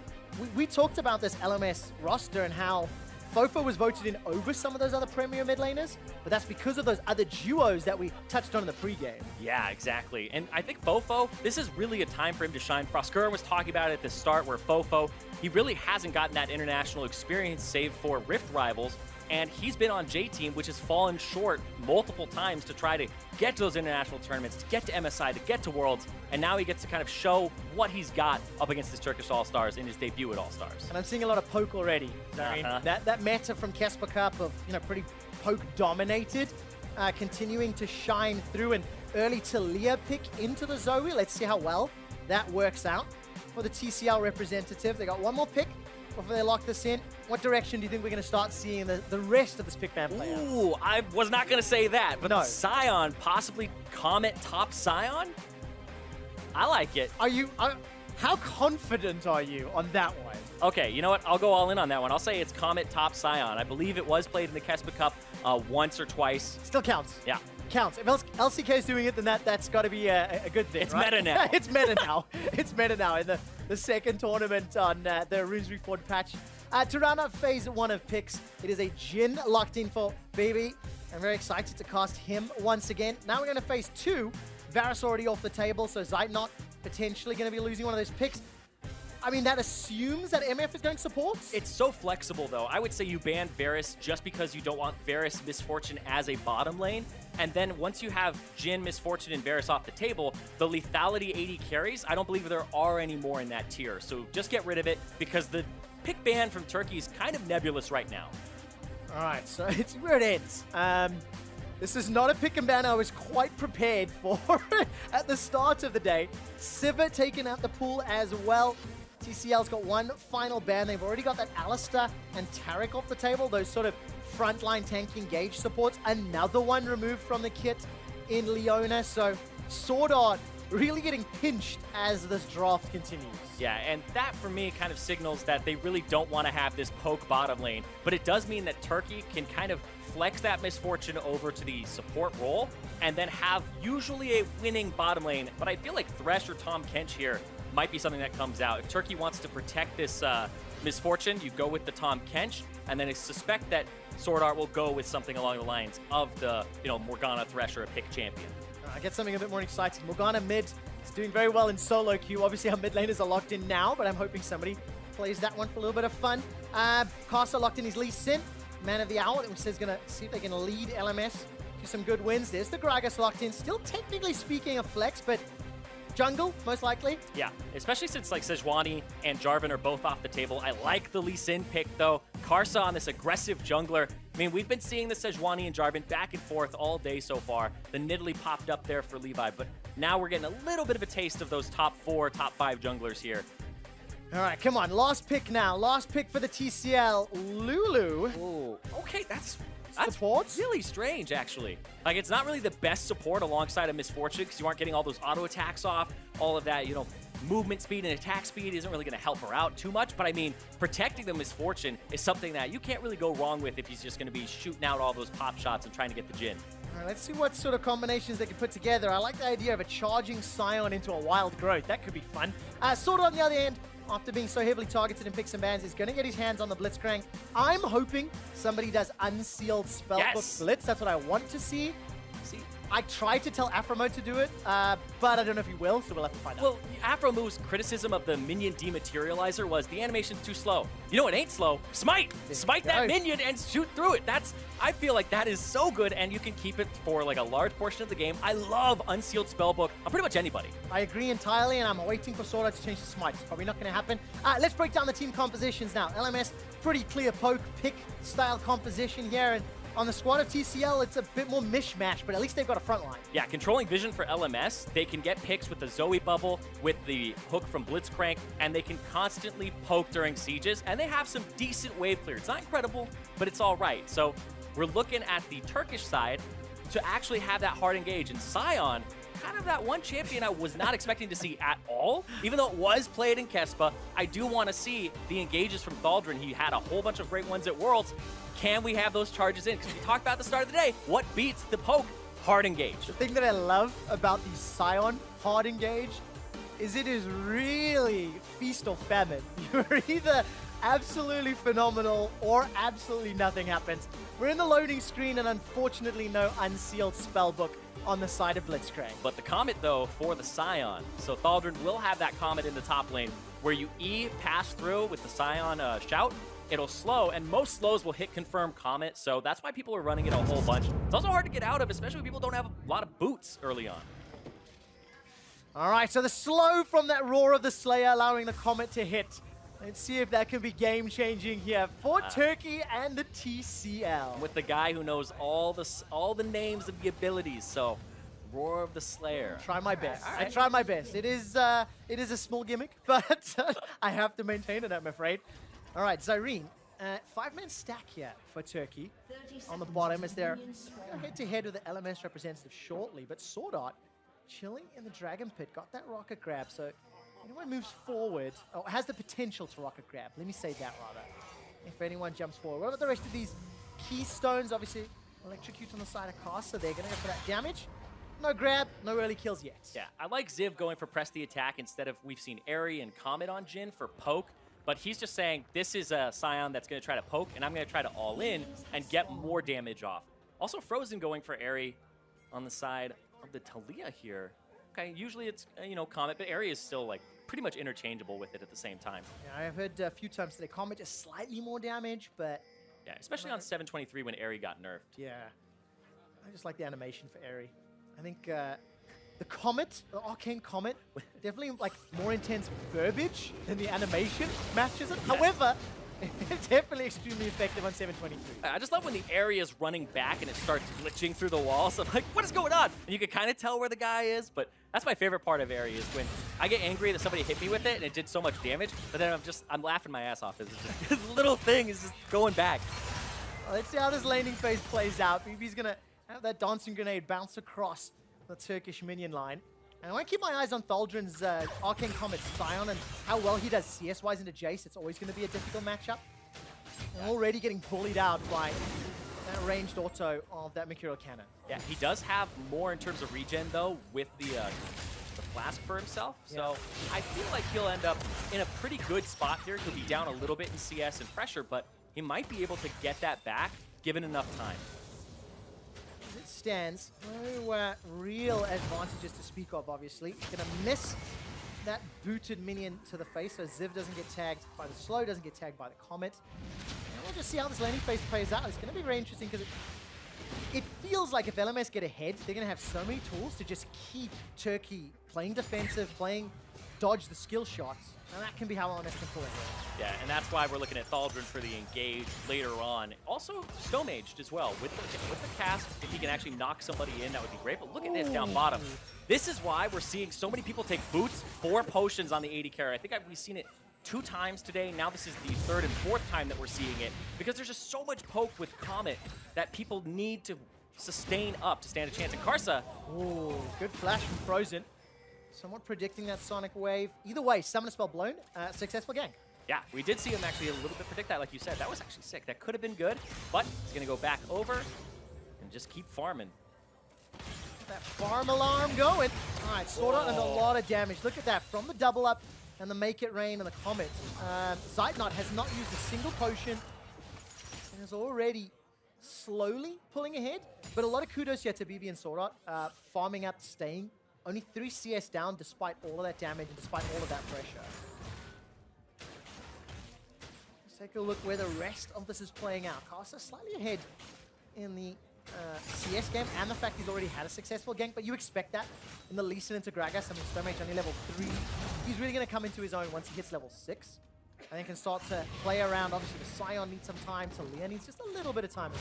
we talked about this LMS roster and how Fofo was voted in over some of those other premier mid laners, but that's because of those other duos that we touched on in the pregame. Yeah, exactly. And I think Fofo, this is really a time for him to shine. Froskurin was talking about it at the start where Fofo, he really hasn't gotten that international experience save for Rift Rivals, and he's been on J-Team, which has fallen short multiple times to try to get to those international tournaments, to get to MSI, to get to Worlds, and now he gets to kind of show what he's got up against his Turkish All-Stars in his debut at All-Stars. And I'm seeing a lot of poke already. I mean, that meta from Casper Cup of, you know, pretty poke dominated, continuing to shine through an early Talia pick into the Zoe. Let's see how well that works out for the TCL representative. They got one more pick before they lock this in. What direction do you think we're going to start seeing the rest of this pick ban play out? Ooh, I was not going to say that, but No. Scion, possibly Comet top Scion? I like it. How confident are you on that one? Okay, you know what? I'll go all in on that one. I'll say it's Comet top Scion. I believe it was played in the Kespa Cup once or twice. Still counts. Yeah. Counts. If LCK is doing it, then that's got to be a good thing, It's right? meta now. It's meta now. It's meta now in the second tournament on the Runes Reforged patch. To round up phase 1 of picks, it is a Jhin locked in for Baby. I'm very excited to cast him once again. Now we're going to phase 2. Varus already off the table, so Zeitnot potentially going to be losing one of those picks. I mean, that assumes that MF is going supports? It's so flexible, though. I would say you ban Varus just because you don't want Varus Misfortune as a bottom lane. And then once you have Jhin, Misfortune, and Varus off the table, the lethality 80 carries, I don't believe there are any more in that tier. So just get rid of it because the pick ban from Turkey is kind of nebulous right now. All right, so it's where it ends. This is not a pick and ban I was quite prepared for at the start of the day. Sivir taking out the pool as well. TCL's got one final ban. They've already got that Alistar and Taric off the table, those sort of frontline tank engage supports. Another one removed from the kit in Leona. So Sword Art really getting pinched as this draft continues. Yeah, and that for me kind of signals that they really don't want to have this poke bottom lane, but it does mean that Turkey can kind of flex that Misfortune over to the support role and then have usually a winning bottom lane. But I feel like Thresh or Tom Kench here might be something that comes out. If Turkey wants to protect this Misfortune, you go with the Tom Kench, and then I suspect that Sword Art will go with something along the lines of the, Morgana Thresh or a pick champion. I get something a bit more exciting. Morgana mid is doing very well in solo queue. Obviously, our mid laners are locked in now, but I'm hoping somebody plays that one for a little bit of fun. Caster locked in his Lee Sin, man of the hour, which is going to see if they can lead LMS to some good wins. There's the Gragas locked in. Still technically speaking a flex, but jungle, most likely. Yeah, especially since like Sejuani and Jarvan are both off the table. I like the Lee Sin pick though. Karsa on this aggressive jungler. I mean, we've been seeing the Sejuani and Jarvan back and forth all day so far. The Nidalee popped up there for Levi, but now we're getting a little bit of a taste of those top 4, top 5 junglers here. All right, come on. Last pick now. Last pick for the TCL. Lulu. Ooh, okay, that's really strange, actually. Like, it's not really the best support alongside a Misfortune because you aren't getting all those auto attacks off, all of that, movement speed and attack speed isn't really going to help her out too much. But I mean, protecting the Misfortune is something that you can't really go wrong with if he's just going to be shooting out all those pop shots and trying to get the Jhin. All right, let's see what sort of combinations they can put together. I like the idea of a charging Scion into a wild growth. That could be fun. Sword on the other end, after being so heavily targeted in picks and bans, is going to get his hands on the Blitzcrank. I'm hoping somebody does unsealed Spellbook Blitz. That's what I want to see. I tried to tell Aphromo to do it, but I don't know if he will, so we'll have to find out. Well, Aphromo's criticism of the minion dematerializer was the animation's too slow. You know what ain't slow? Smite! Smite that minion and shoot through it. I feel like that is so good, and you can keep it for like a large portion of the game. I love unsealed Spellbook on pretty much anybody. I agree entirely, and I'm waiting for Sword Art to change to Smite. It's probably not going to happen. Let's break down the team compositions now. LMS, pretty clear poke pick style composition here, and on the squad of TCL, it's a bit more mishmash, but at least they've got a front line. Yeah, controlling vision for LMS, they can get picks with the Zoe bubble, with the hook from Blitzcrank, and they can constantly poke during sieges, and they have some decent wave clear. It's not incredible, but it's all right. So we're looking at the Turkish side to actually have that hard engage, and Scion, kind of that one champion I was not expecting to see at all. Even though it was played in Kespa, I do want to see the engages from Thaldrin. He had a whole bunch of great ones at Worlds. Can we have those charges in? Because we talked about at the start of the day, what beats the poke? Hard engage. The thing that I love about the Scion hard engage is it is really feast or famine. You're either absolutely phenomenal or absolutely nothing happens. We're in the loading screen and unfortunately no unsealed spellbook on the side of Blitzcrank. But the Comet, though, for the Scion. So Thaldron will have that Comet in the top lane where you E pass through with the Scion shout. It'll slow, and most slows will hit confirm Comet, so that's why people are running it a whole bunch. It's also hard to get out of, especially when people don't have a lot of boots early on. All right, so the slow from that Roar of the Slayer allowing the Comet to hit. Let's see if that can be game-changing here for Turkey and the TCL. With the guy who knows all the names of the abilities, so Roar of the Slayer. Try my best. I try my best. It is a small gimmick, but I have to maintain it, I'm afraid. All right, Zyrene, 5-man stack here for Turkey on the bottom as they're head-to-head with the LMS representative shortly, but Sword Art chilling in the Dragon Pit, got that rocket grab, so anyone moves forward, or has the potential to rocket grab, let me say that rather, if anyone jumps forward. What about the rest of these keystones? Obviously, electrocute on the side of Cast, so they're going to go for that damage. No grab, no early kills yet. Yeah, I like Ziv going for press the attack instead of we've seen Airy and Comet on Jhin for poke. But he's just saying, this is a Scion that's going to try to poke, and I'm going to try to all in and get more damage off. Also, Frozen going for Airy on the side of the Talia here. Okay, usually it's, Comet, but Airy is still, like, pretty much interchangeable with it at the same time. Yeah, I've heard a few times today, Comet just slightly more damage, but... Yeah, especially on 723 when Airy got nerfed. Yeah. I just like the animation for Airy. I think the Comet, the Arcane Comet, definitely like more intense verbiage than the animation matches it. Yeah. However, it's definitely extremely effective on 723. I just love when the area is running back and it starts glitching through the wall. So I'm like, what is going on? And you can kind of tell where the guy is, but that's my favorite part of area is when I get angry that somebody hit me with it and it did so much damage, but then I'm laughing my ass off. This little thing is just going back. Well, let's see how this laning phase plays out. BB's gonna have that dancing grenade bounce across the Turkish minion line. And I want to keep my eyes on Thaldron's Arcane Comet Scion and how well he does CS-wise into Jace. It's always going to be a difficult matchup. And already getting bullied out by that ranged auto of that Mercurial Cannon. Yeah, he does have more in terms of regen, though, with the flask for himself. So I feel like he'll end up in a pretty good spot here. He'll be down a little bit in CS and pressure, but he might be able to get that back given enough time. It stands. No real advantages to speak of, obviously. Gonna miss that booted minion to the face, so Ziv doesn't get tagged by the slow, doesn't get tagged by the Comet. And we'll just see how this laning phase plays out. It's gonna be very interesting because it feels like if LMS get ahead, they're gonna have so many tools to just keep Turkey playing defensive, dodge the skill shots. And that can be how LMS can pull it. Yeah, and that's why we're looking at Thaldron for the engage later on. Also, Stone-Aged as well. With the cast, if he can actually knock somebody in, that would be great. But look at this down bottom. This is why we're seeing so many people take boots, 4 potions on the AD carry. I think we've seen it 2 times today. Now this is the 3rd and 4th time that we're seeing it. Because there's just so much poke with Comet that people need to sustain up to stand a chance. And Karsa. Ooh, good flash from Frozen. Somewhat predicting that Sonic Wave. Either way, Summoner Spell blown, successful gank. Yeah, we did see him actually a little bit predict that, like you said. That was actually sick. That could have been good, but he's going to go back over and just keep farming. That farm alarm going. All right, Sword Art and a lot of damage. Look at that, from the double up and the Make It Rain and the Comet. Zeitnot has not used a single potion and is already slowly pulling ahead, but a lot of kudos here to BB and Sword Art, farming up, staying. Only 3 CS down despite all of that damage and despite all of that pressure. Let's take a look where the rest of this is playing out. Karsa slightly ahead in the CS game, and the fact he's already had a successful gank, but you expect that in the Lee Sin into Gragas. I mean, Stone-Mage only level 3. He's really going to come into his own once he hits level 6. And then can start to play around. Obviously, the Scion needs some time. Talia needs just a little bit of time.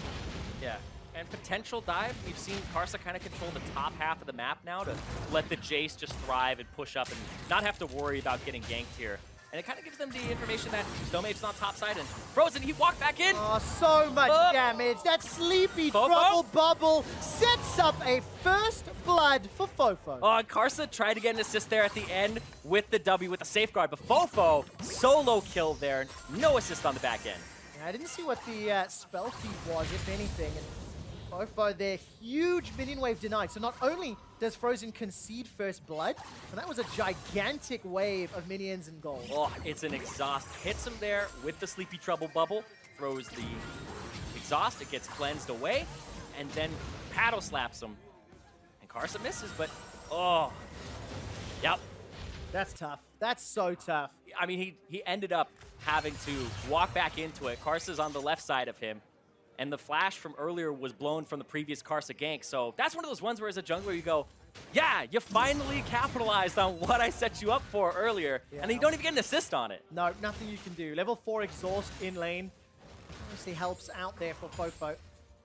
Yeah. And potential dive, we've seen Karsa kind of control the top half of the map now to let the Jace just thrive and push up and not have to worry about getting ganked here. And it kind of gives them the information that Stone-Mage's not topside, and Frozen, he walked back in. Oh, so much damage. That sleepy trouble bubble sets up a first blood for Fofo. Oh, and Karsa tried to get an assist there at the end with the W, with the safeguard, but Fofo, solo kill there. No assist on the back end. Yeah, I didn't see what the spell feed was, if anything. And Fofo, their huge minion wave denied. So not only does Frozen concede first blood, and that was a gigantic wave of minions and gold. Oh, it's an exhaust. Hits him there with the Sleepy Trouble bubble, throws the exhaust, it gets cleansed away, and then paddle slaps him. And Karsa misses, but oh. Yep. That's tough. That's so tough. I mean, he ended up having to walk back into it. Karsa's on the left side of him. And the flash from earlier was blown from the previous Karsa gank. So that's one of those ones where as a jungler you go, yeah, you finally capitalized on what I set you up for earlier. Yeah. And then you don't even get an assist on it. No, nothing you can do. Level 4 exhaust in lane. Obviously helps out there for Fofo.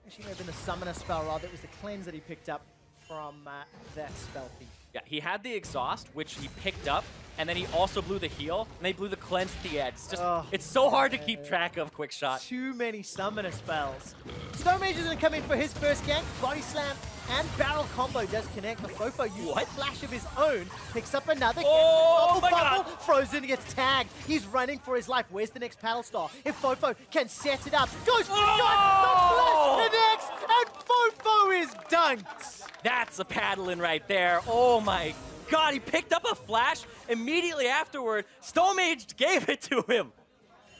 Actually, may have been the summoner spell, rather. It was the cleanse that he picked up from that spell thief. Yeah, he had the exhaust, which he picked up, and then he also blew the heal, and they blew the cleanse at the end. It's just, it's so hard to keep track of quick shot. Too many summoner spells. Stowmage is going to come in for his first gank. Body slam and barrel combo does connect, but Fofo uses a flash of his own, picks up another Oh my bubble. God. Frozen gets tagged. He's running for his life. Where's the next paddle star? If Fofo can set it up, goes for the shot, the flash connects, and Fofo is dunked. That's a paddling right there. Oh my God, he picked up a flash immediately afterward. Stowmage gave it to him.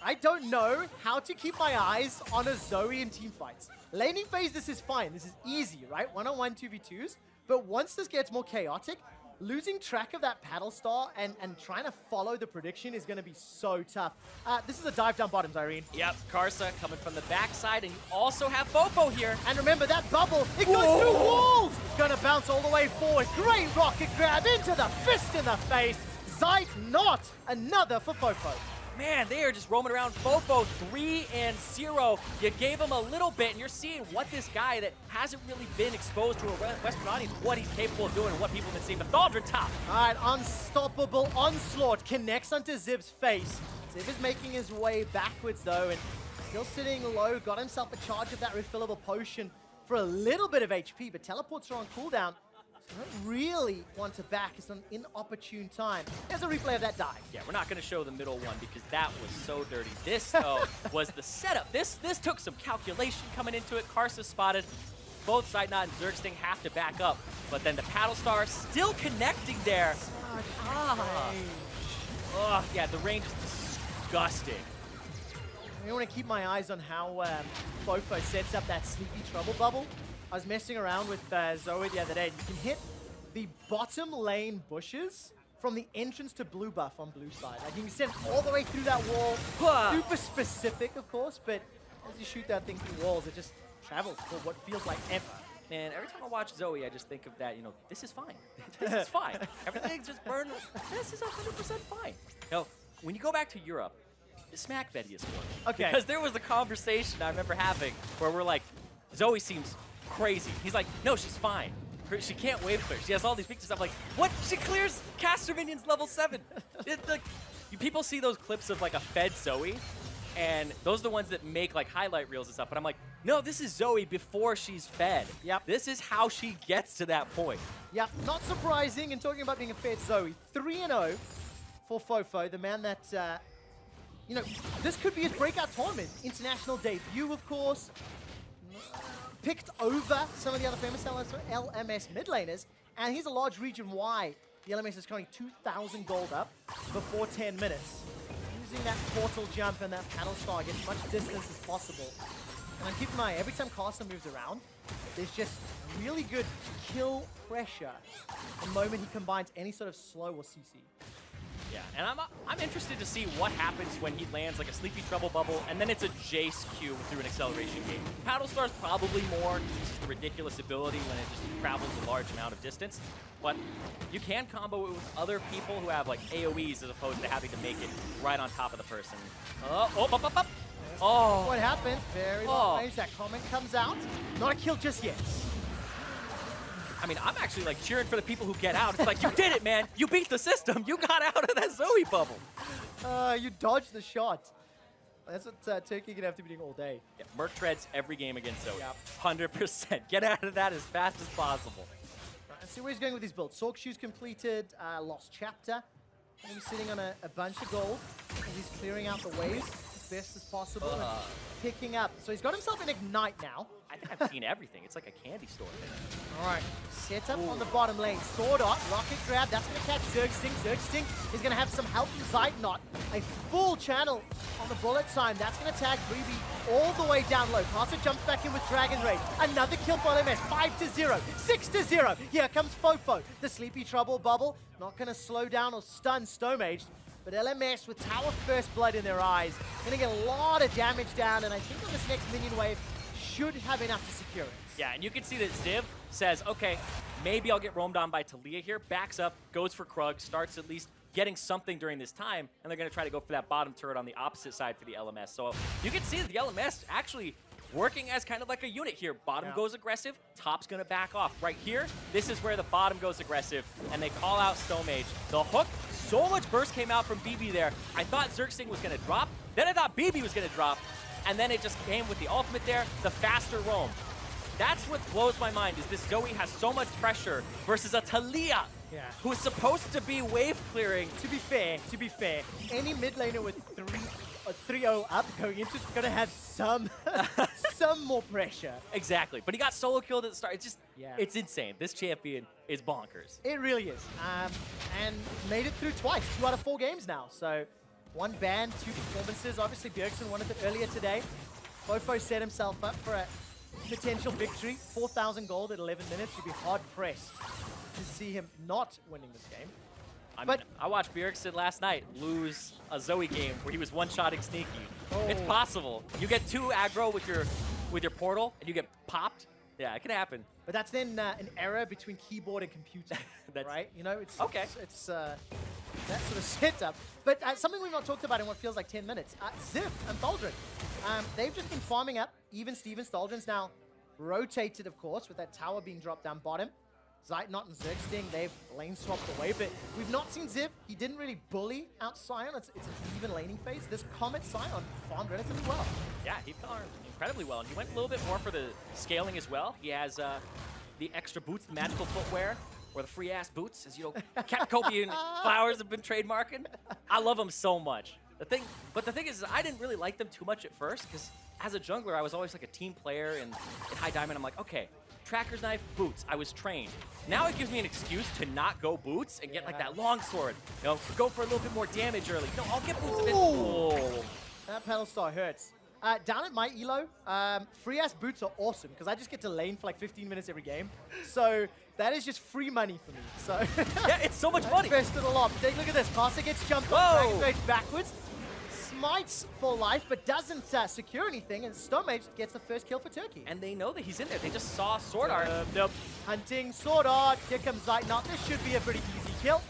I don't know how to keep my eyes on a Zoe in team fights. Laning phase, this is fine. This is easy, right? 1-on-1 2v2s. But once this gets more chaotic, losing track of that paddle star and trying to follow the prediction is going to be so tough. This is a dive down bottoms, Irene. Yep, Karsa coming from the backside, and you also have Fofo here. And remember that bubble, it goes through walls! Gonna bounce all the way forward. Great rocket grab into the fist in the face. Zeit not another for Fofo. Man, they are just roaming around. Fofo 3-0. You gave him a little bit, and you're seeing what this guy that hasn't really been exposed to a Western audience, what he's capable of doing and what people have been seeing. But Thaldrin top. All right, unstoppable onslaught connects onto Ziv's face. Ziv is making his way backwards though, and still sitting low. Got himself a charge of that refillable potion for a little bit of HP, but teleports are on cooldown. So don't really want to back. It's an inopportune time. There's a replay of that dive. Yeah, we're not going to show the middle one because that was so dirty. This, though, was the setup. This took some calculation coming into it. Karsa spotted. Both Sideknot and Zergsting have to back up. But then the Paddle Star still connecting there. Oh, yeah, the range is disgusting. I want to keep my eyes on how Fofo sets up that Sleepy Trouble bubble. I was messing around with Zoe the other day. You can hit the bottom lane bushes from the entrance to blue buff on blue side. Like you can send all the way through that wall. Super specific, of course, but as you shoot that thing through walls, it just travels for what feels like ever. Man, every time I watch Zoe, I just think of that, this is fine. This is fine. Everything's just burned. This is 100% fine. Now, when you go back to Europe, smack Vedius for me. Okay. Because there was a conversation I remember having where we're like, Zoe seems crazy. He's like, no, she's fine. She can't wave clear. She has all these pictures. I'm like, what? She clears caster minions level 7. People see those clips of like a fed Zoe, and those are the ones that make like highlight reels and stuff. But I'm like, no, this is Zoe before she's fed. Yep. This is how she gets to that point. Yep, not surprising. And talking about being a fed Zoe, 3-0 for Fofo, the man that, this could be his breakout tournament. International debut, of course. Picked over some of the other famous LMS mid laners, and he's a large region why the LMS is currently 2,000 gold up before 10 minutes. Using that portal jump and that paddle star, get as much distance as possible. And I'm keeping my eye, every time Karsa moves around, there's just really good kill pressure the moment he combines any sort of slow or CC. Yeah, and I'm interested to see what happens when he lands like a Sleepy Trouble bubble, and then it's a Jace Q through an acceleration game. Paddle Star's probably more, it's just the ridiculous ability when it just travels a large amount of distance. But you can combo it with other people who have like AoEs as opposed to having to make it right on top of the person. Oh. What happens? Very long range. That comment comes out. Not a kill just yet. I mean, I'm actually like cheering for the people who get out. It's like, you did it, man. You beat the system. You got out of that Zoe bubble. You dodged the shot. That's what Turkey gonna have to be doing all day. Yeah, Merc treads every game against Zoe. 100%. Get out of that as fast as possible. Right, let's see where he's going with his build. Sork Shoes completed, Lost Chapter. And he's sitting on a bunch of gold. And he's clearing out the waves. best as possible. And picking up. So he's got himself an Ignite now. I think I've seen everything. It's like a candy store thing. All right, set up on the bottom lane. Sword Art, Rocket Grab, that's going to catch Zergsting. Zergsting is going to have some help from Zeitnot. A full channel on the bullet time. That's going to tag Freebie all the way down low. Carter jumps back in with Dragon Rage. Another kill for LMS, 5-0, 6-0. Here comes Fofo. The Sleepy Trouble bubble, not going to slow down or stun Stomage. But LMS with Tower First Blood in their eyes, going to get a lot of damage down, and I think on this next minion wave, should have enough to secure it. Yeah, and you can see that Ziv says, okay, maybe I'll get roamed on by Talia here, backs up, goes for Krug, starts at least getting something during this time, and they're going to try to go for that bottom turret on the opposite side for the LMS. So you can see that the LMS actually working as kind of like a unit here. Bottom goes aggressive, top's going to back off. Right here, this is where the bottom goes aggressive, and they call out Stomage. The hook, so much burst came out from BB there. I thought Zergsting was going to drop, then I thought BB was going to drop, and then it just came with the ultimate there, the faster roam. That's what blows my mind, is this Zoe has so much pressure versus a Talia, who's supposed to be wave clearing. To be fair, any mid laner with 3-0 up going into is going to have some some more pressure. Exactly, but he got solo killed at the start. It's just, it's insane. This champion is bonkers. It really is. And made it through twice, 2 out of 4 games now. So 1 ban, 2 performances. Obviously, Bjergsen wanted it earlier today. Fofo set himself up for a potential victory. 4,000 gold at 11 minutes. You'd be hard-pressed to see him not winning this game. I watched Bjergsen last night lose a Zoe game where he was one-shotting Sneaky. It's possible. You get 2 aggro with your portal and you get popped. Yeah, it can happen. But that's then an error between keyboard and computer, right? You know, it's that sort of setup. But something we've not talked about in what feels like 10 minutes. Ziv and Thaldrin. They've just been farming up. Even Stevens, Thaldrin's now rotated, of course, with that tower being dropped down bottom. Zeitnot and Zergsting, they've lane swapped away, but we've not seen Ziv. He didn't really bully out Sion. It's an even laning phase. This Comet Sion farmed relatively well. Yeah, he farmed incredibly well, and he went a little bit more for the scaling as well. He has the extra boots, the magical footwear, or the free-ass boots, as you know, Cat Kobe and Flowers have been trademarking. I love them so much. But the thing is, I didn't really like them too much at first, because as a jungler, I was always like a team player, and in High Diamond, I'm like, okay, Tracker's Knife, boots. I was trained. Now it gives me an excuse to not go boots and get like that long sword. You know, go for a little bit more damage early. No, I'll get boots. That pedal star hurts. Down at my elo, free-ass boots are awesome because I just get to lane for like 15 minutes every game. So that is just free money for me. So yeah, it's so much money. Invested a lot. Take a look at this. Carcer gets jumped on, Dragon Rage backwards. Smites for life, but doesn't secure anything, and Stomage gets the first kill for Turkey. And they know that he's in there. They just saw Sword Art. Nope. Hunting Sword Art. Here comes Zeitnot. This should be a pretty easy kill.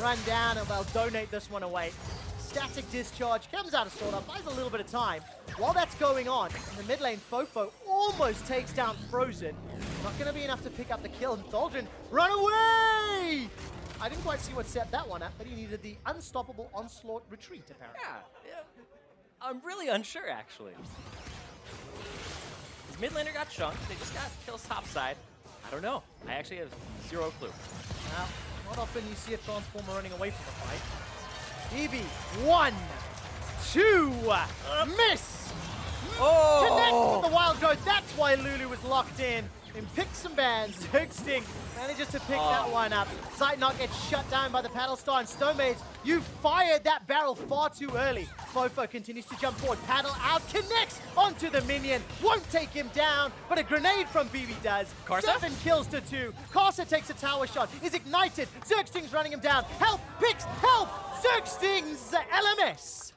Run down, and they'll donate this one away. Static Discharge comes out of Sword Art, buys a little bit of time. While that's going on, in the mid lane, Fofo almost takes down Frozen. Not going to be enough to pick up the kill, and Thaldrin, run away! I didn't quite see what set that one up, but he needed the unstoppable onslaught retreat, apparently. Yeah. I'm really unsure, actually. His mid laner got chunked. They just got kills top side. I don't know. I actually have 0 clue. Now, not often you see a Transformer running away from the fight. EV, 1, 2, miss! Connect with the wild growth. That's why Lulu was locked in. And pick some bans. Zergsting manages to pick that one up. Zeitnot gets shut down by the Paddle Star, and Stomage, you fired that barrel far too early. Fofo continues to jump forward. Paddle out, connects onto the minion. Won't take him down, but a grenade from BB does. Carcer? 7 kills to 2. Carcer takes a tower shot, is ignited. Zergsting's running him down. Help, picks, help! Zergsting's LMS.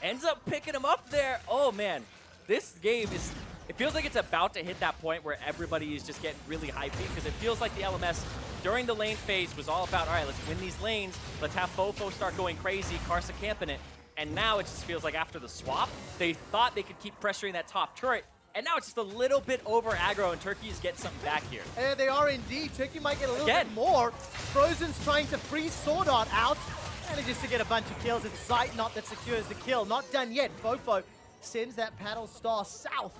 Ends up picking him up there. Oh, man. This game is... It feels like it's about to hit that point where everybody is just getting really hypey, because it feels like the LMS during the lane phase was all about, all right, let's win these lanes, let's have Fofo start going crazy, Carcer camping it, and now it just feels like after the swap, they thought they could keep pressuring that top turret, and now it's just a little bit over aggro, and Turkey is getting something back here. They are indeed. Turkey might get a little bit more. Frozen's trying to freeze Sword Art out, manages to get a bunch of kills. It's Zeitnot that secures the kill. Not done yet. Fofo sends that Paddle Star south.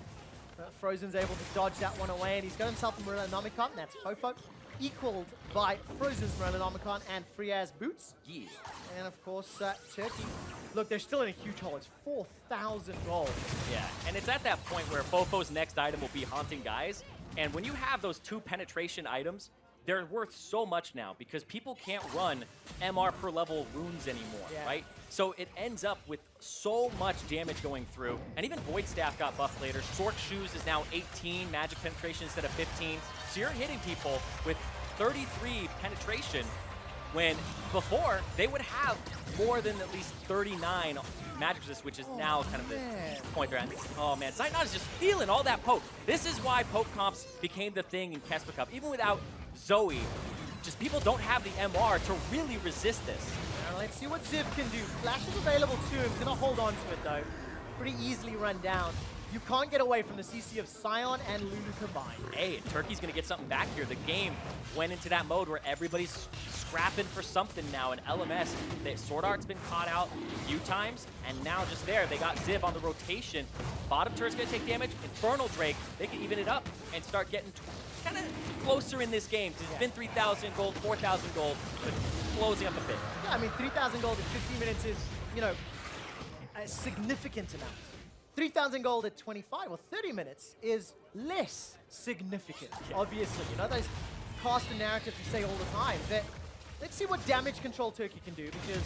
Frozen's able to dodge that one away, and he's got himself a Nomicon, and that's Fofo. equaled by Frozen's Merlinomicon and Friaz Boots. Yeah. And of course, Turkey. Look, they're still in a huge hole. It's 4,000 gold. Yeah, and it's at that point where Fofo's next item will be Haunting Guys. And when you have those 2 penetration items, they're worth so much now because people can't run MR per level runes anymore, right? So it ends up with so much damage going through. And even Void Staff got buffed later. Sork Shoes is now 18 magic penetration instead of 15. So you're hitting people with 33 penetration when before they would have more than at least 39 magic resist, which is now kind of the point they're at. Oh man, Zeitnot is just feeling all that poke. This is why poke comps became the thing in Kespa Cup. Even without Zoe, just people don't have the MR to really resist this. Now let's see what Ziv can do. Flash is available to him. He's gonna hold on to it though. Pretty easily run down. You can't get away from the CC of Sion and Lulu combined. Hey, Turkey's gonna get something back here. The game went into that mode where everybody's scrapping for something now. And LMS, Sword Art's been caught out a few times, and now just there, they got Ziv on the rotation. Bottom turret's gonna take damage. Infernal Drake, they can even it up and start getting kind of closer in this game. It's been 3,000 gold, 4,000 gold, but closing up a bit. Yeah, I mean, 3,000 gold in 15 minutes is, you know, a significant amount. 3,000 gold at 25 or 30 minutes is less significant, obviously. You know, those cast a narrative we say all the time. That let's see what damage control Turkey can do because,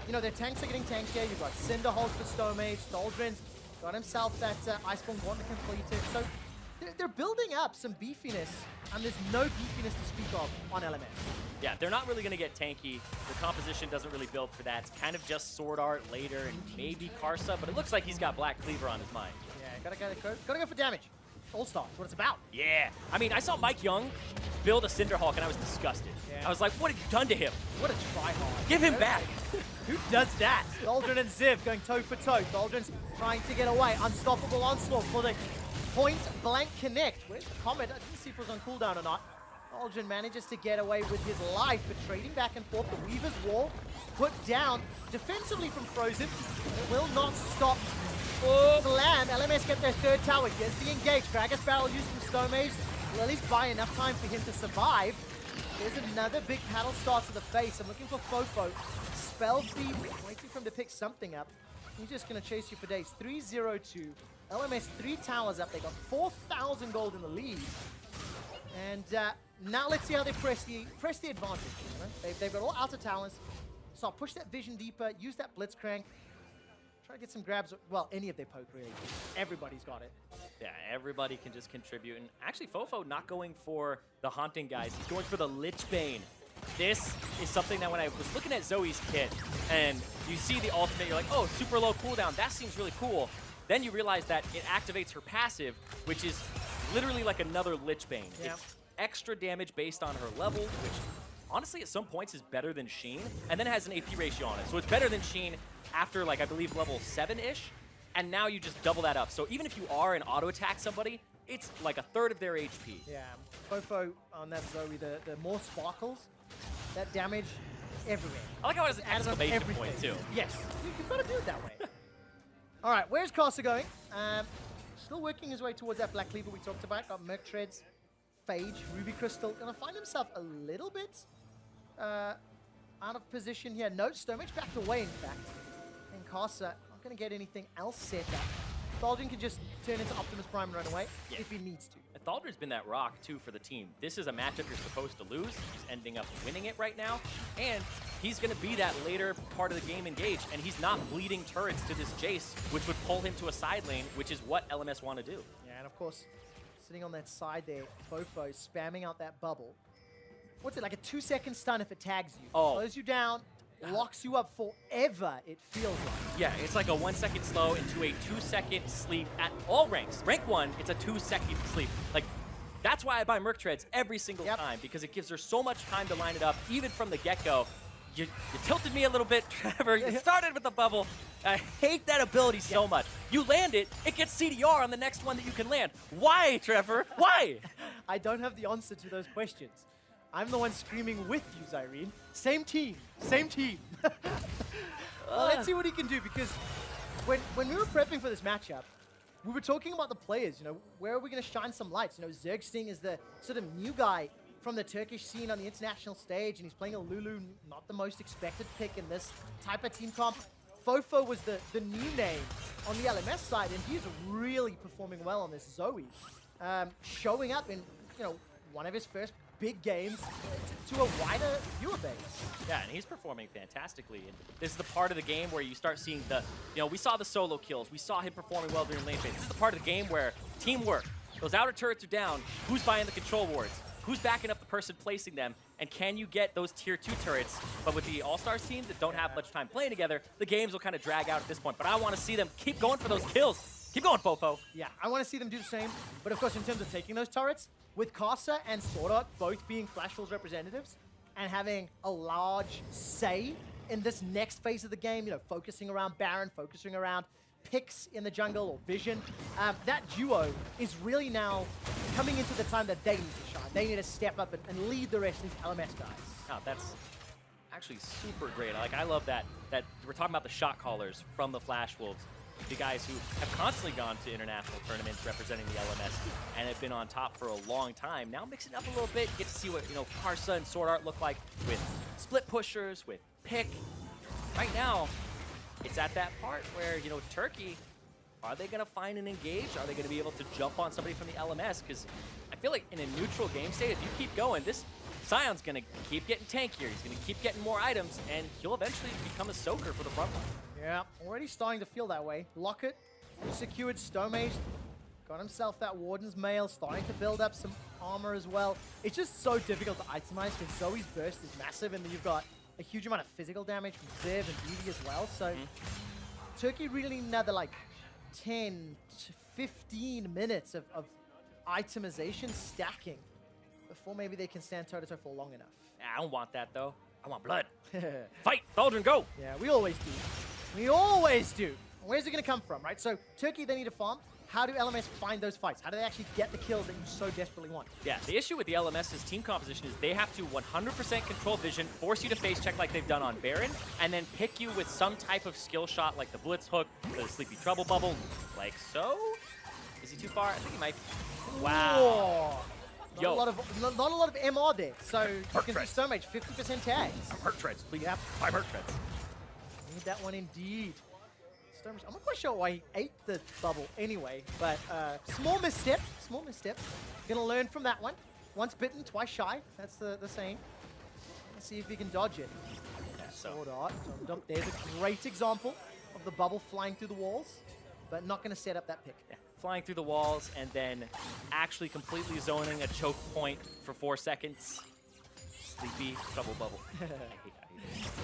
you know, their tanks are getting tankier. You've got Cinderhold for Stomage, Doldrin's got himself that Iceborne Gauntlet completed. So they're building up some beefiness, and there's no beefiness to speak of on LMS. Yeah, they're not really going to get tanky. The composition doesn't really build for that. It's kind of just Sword Art later and maybe Karsa, but it looks like he's got Black Cleaver on his mind. Yeah, gotta go for damage. All-Star, that's what it's about. Yeah. I mean, I saw Mike Young build a Cinderhawk, and I was disgusted. Yeah. I was like, what have you done to him? What a tryhard. Give him back. Who does that? Doldrin and Ziv going toe for toe. Doldrin's trying to get away. Unstoppable onslaught for the point-blank connect. Where's the comment? I didn't see if it was on cooldown or not. Doldrin manages to get away with his life, but trading back and forth. The Weaver's Wall put down defensively from Frozen. It will not stop Slam. LMS get their third tower. Gets the engage. Kragus Barrel used from Stomage. Will at least buy enough time for him to survive. There's another big paddle start to the face. I'm looking for Fofo. Spell Thief, waiting for him to pick something up. He's just going to chase you for days. 3-0-2. LMS 3 towers up. They got 4,000 gold in the lead. And now let's see how they press the advantage. You know? They've got all outer towers. So I'll push that vision deeper, use that Blitzcrank. Try to get some grabs. Well, any of their poke, really. Everybody's got it. Yeah, everybody can just contribute. And actually, Fofo not going for the Haunting Guys. He's going for the Lich Bane. This is something that when I was looking at Zoe's kit, and you see the ultimate, you're like, oh, super low cooldown. That seems really cool. Then you realize that it activates her passive, which is literally like another Lich Bane. Yeah. It's extra damage based on her level, which honestly at some points is better than Sheen, and then has an AP ratio on it. So it's better than Sheen after, like, I believe level 7-ish, and now you just double that up. So even if you are and auto-attack somebody, it's like a third of their HP. Yeah, Fofo on that Zoe, the more sparkles, that damage everywhere. I like how it has an exclamation point, too. Yes, you've got to do it that way. All right, where's Karsa going? Still working his way towards that Black Cleaver we talked about. Got Merc Treads, Phage, Ruby Crystal. Gonna find himself a little bit out of position here. No, Stomach backed away, in fact. And Karsa not gonna get anything else set up. Thaldrin can just turn into Optimus Prime and run away if he needs to. And Thaldrin's been that rock, too, for the team. This is a matchup you're supposed to lose. He's ending up winning it right now. And he's going to be that later part of the game engage. And he's not bleeding turrets to this Jace, which would pull him to a side lane, which is what LMS want to do. Yeah, and of course, sitting on that side there, Fofo spamming out that bubble. What's it, like a 2-second stun if it tags you? Oh. Slows you down, locks you up forever, it feels like. Yeah, it's like a 1-second slow into a 2-second sleep at all ranks. Rank 1, it's a 2-second sleep. Like, that's why I buy Merc Treads every single time, because it gives her so much time to line it up, even from the get-go. You tilted me a little bit, Trevor. You started with the bubble. I hate that ability so much. You land it, it gets CDR on the next one that you can land. Why, Trevor? Why? I don't have the answer to those questions. I'm the one screaming with you, Zyrene. Same team, same team. Well, let's see what he can do, because when we were prepping for this matchup, we were talking about the players, you know, where are we going to shine some lights? You know, Zergsting is the sort of new guy from the Turkish scene on the international stage, and he's playing a Lulu, not the most expected pick in this type of team comp. Fofo was the new name on the LMS side, and he's really performing well on this Zoe. Showing up in, one of his first big games to a wider viewer base. Yeah, and he's performing fantastically. And this is the part of the game where you start seeing the, we saw the solo kills. We saw him performing well during lane phase. This is the part of the game where teamwork, those outer turrets are down. Who's buying the control wards? Who's backing up the person placing them? And can you get those tier 2 turrets? But with the All-Stars team that don't have much time playing together, the games will kind of drag out at this point. But I want to see them keep going for those kills. Keep going, Fofo. Yeah, I want to see them do the same. But of course, in terms of taking those turrets, with Casa and Sword Art both being Flash Rules representatives and having a large say in this next phase of the game, focusing around Baron, focusing around picks in the jungle or Vision, that duo is really now coming into the time that they need to shine. They need to step up and lead the rest of these LMS guys. Oh, that's actually super great. I love that we're talking about the shot callers from the Flash Wolves. The guys who have constantly gone to international tournaments representing the LMS and have been on top for a long time. Now mixing it up a little bit, get to see what Karsa and Sword Art look like with split pushers, with pick. Right now, it's at that part where, Turkey, are they going to find an engage? Are they going to be able to jump on somebody from the LMS? Because I feel like in a neutral game state, if you keep going, this Sion's going to keep getting tankier. He's going to keep getting more items, and he'll eventually become a soaker for the front line. Yeah, already starting to feel that way. Locket secured Stomage, got himself that Warden's Mail, starting to build up some armor as well. It's just so difficult to itemize because Zoe's burst is massive, and then you've got a huge amount of physical damage from Ziv and Beauty as well. So Turkey really need another 10 to 15 minutes of itemization stacking before maybe they can stand toe-to-toe for long enough. I don't want that, though. I want blood. Fight, Thaldren, go! Yeah, we always do. We always do. Where's it going to come from, right? So Turkey, they need to farm. How do LMS find those fights? How do they actually get the kills that you so desperately want? Yeah, the issue with the LMS's team composition is they have to 100% control Vision, force you to face check like they've done on Baron, and then pick you with some type of skill shot like the Blitz Hook, the Sleepy Trouble Bubble, like so. Is he too far? I think he might. Wow. Not a lot of MR there. So you can see so much 50% tags. Hurt treads, please. Yep. 5 hurt treads. Need that one indeed. I'm not quite sure why he ate the bubble anyway, but small misstep. Gonna learn from that one. Once bitten, twice shy. That's the saying. Let's see if he can dodge it. Yeah, Sword Art. There's a great example of the bubble flying through the walls, but not gonna set up that pick. Yeah. Flying through the walls and then actually completely zoning a choke point for 4 seconds. Sleepy Trouble Bubble. I hate it.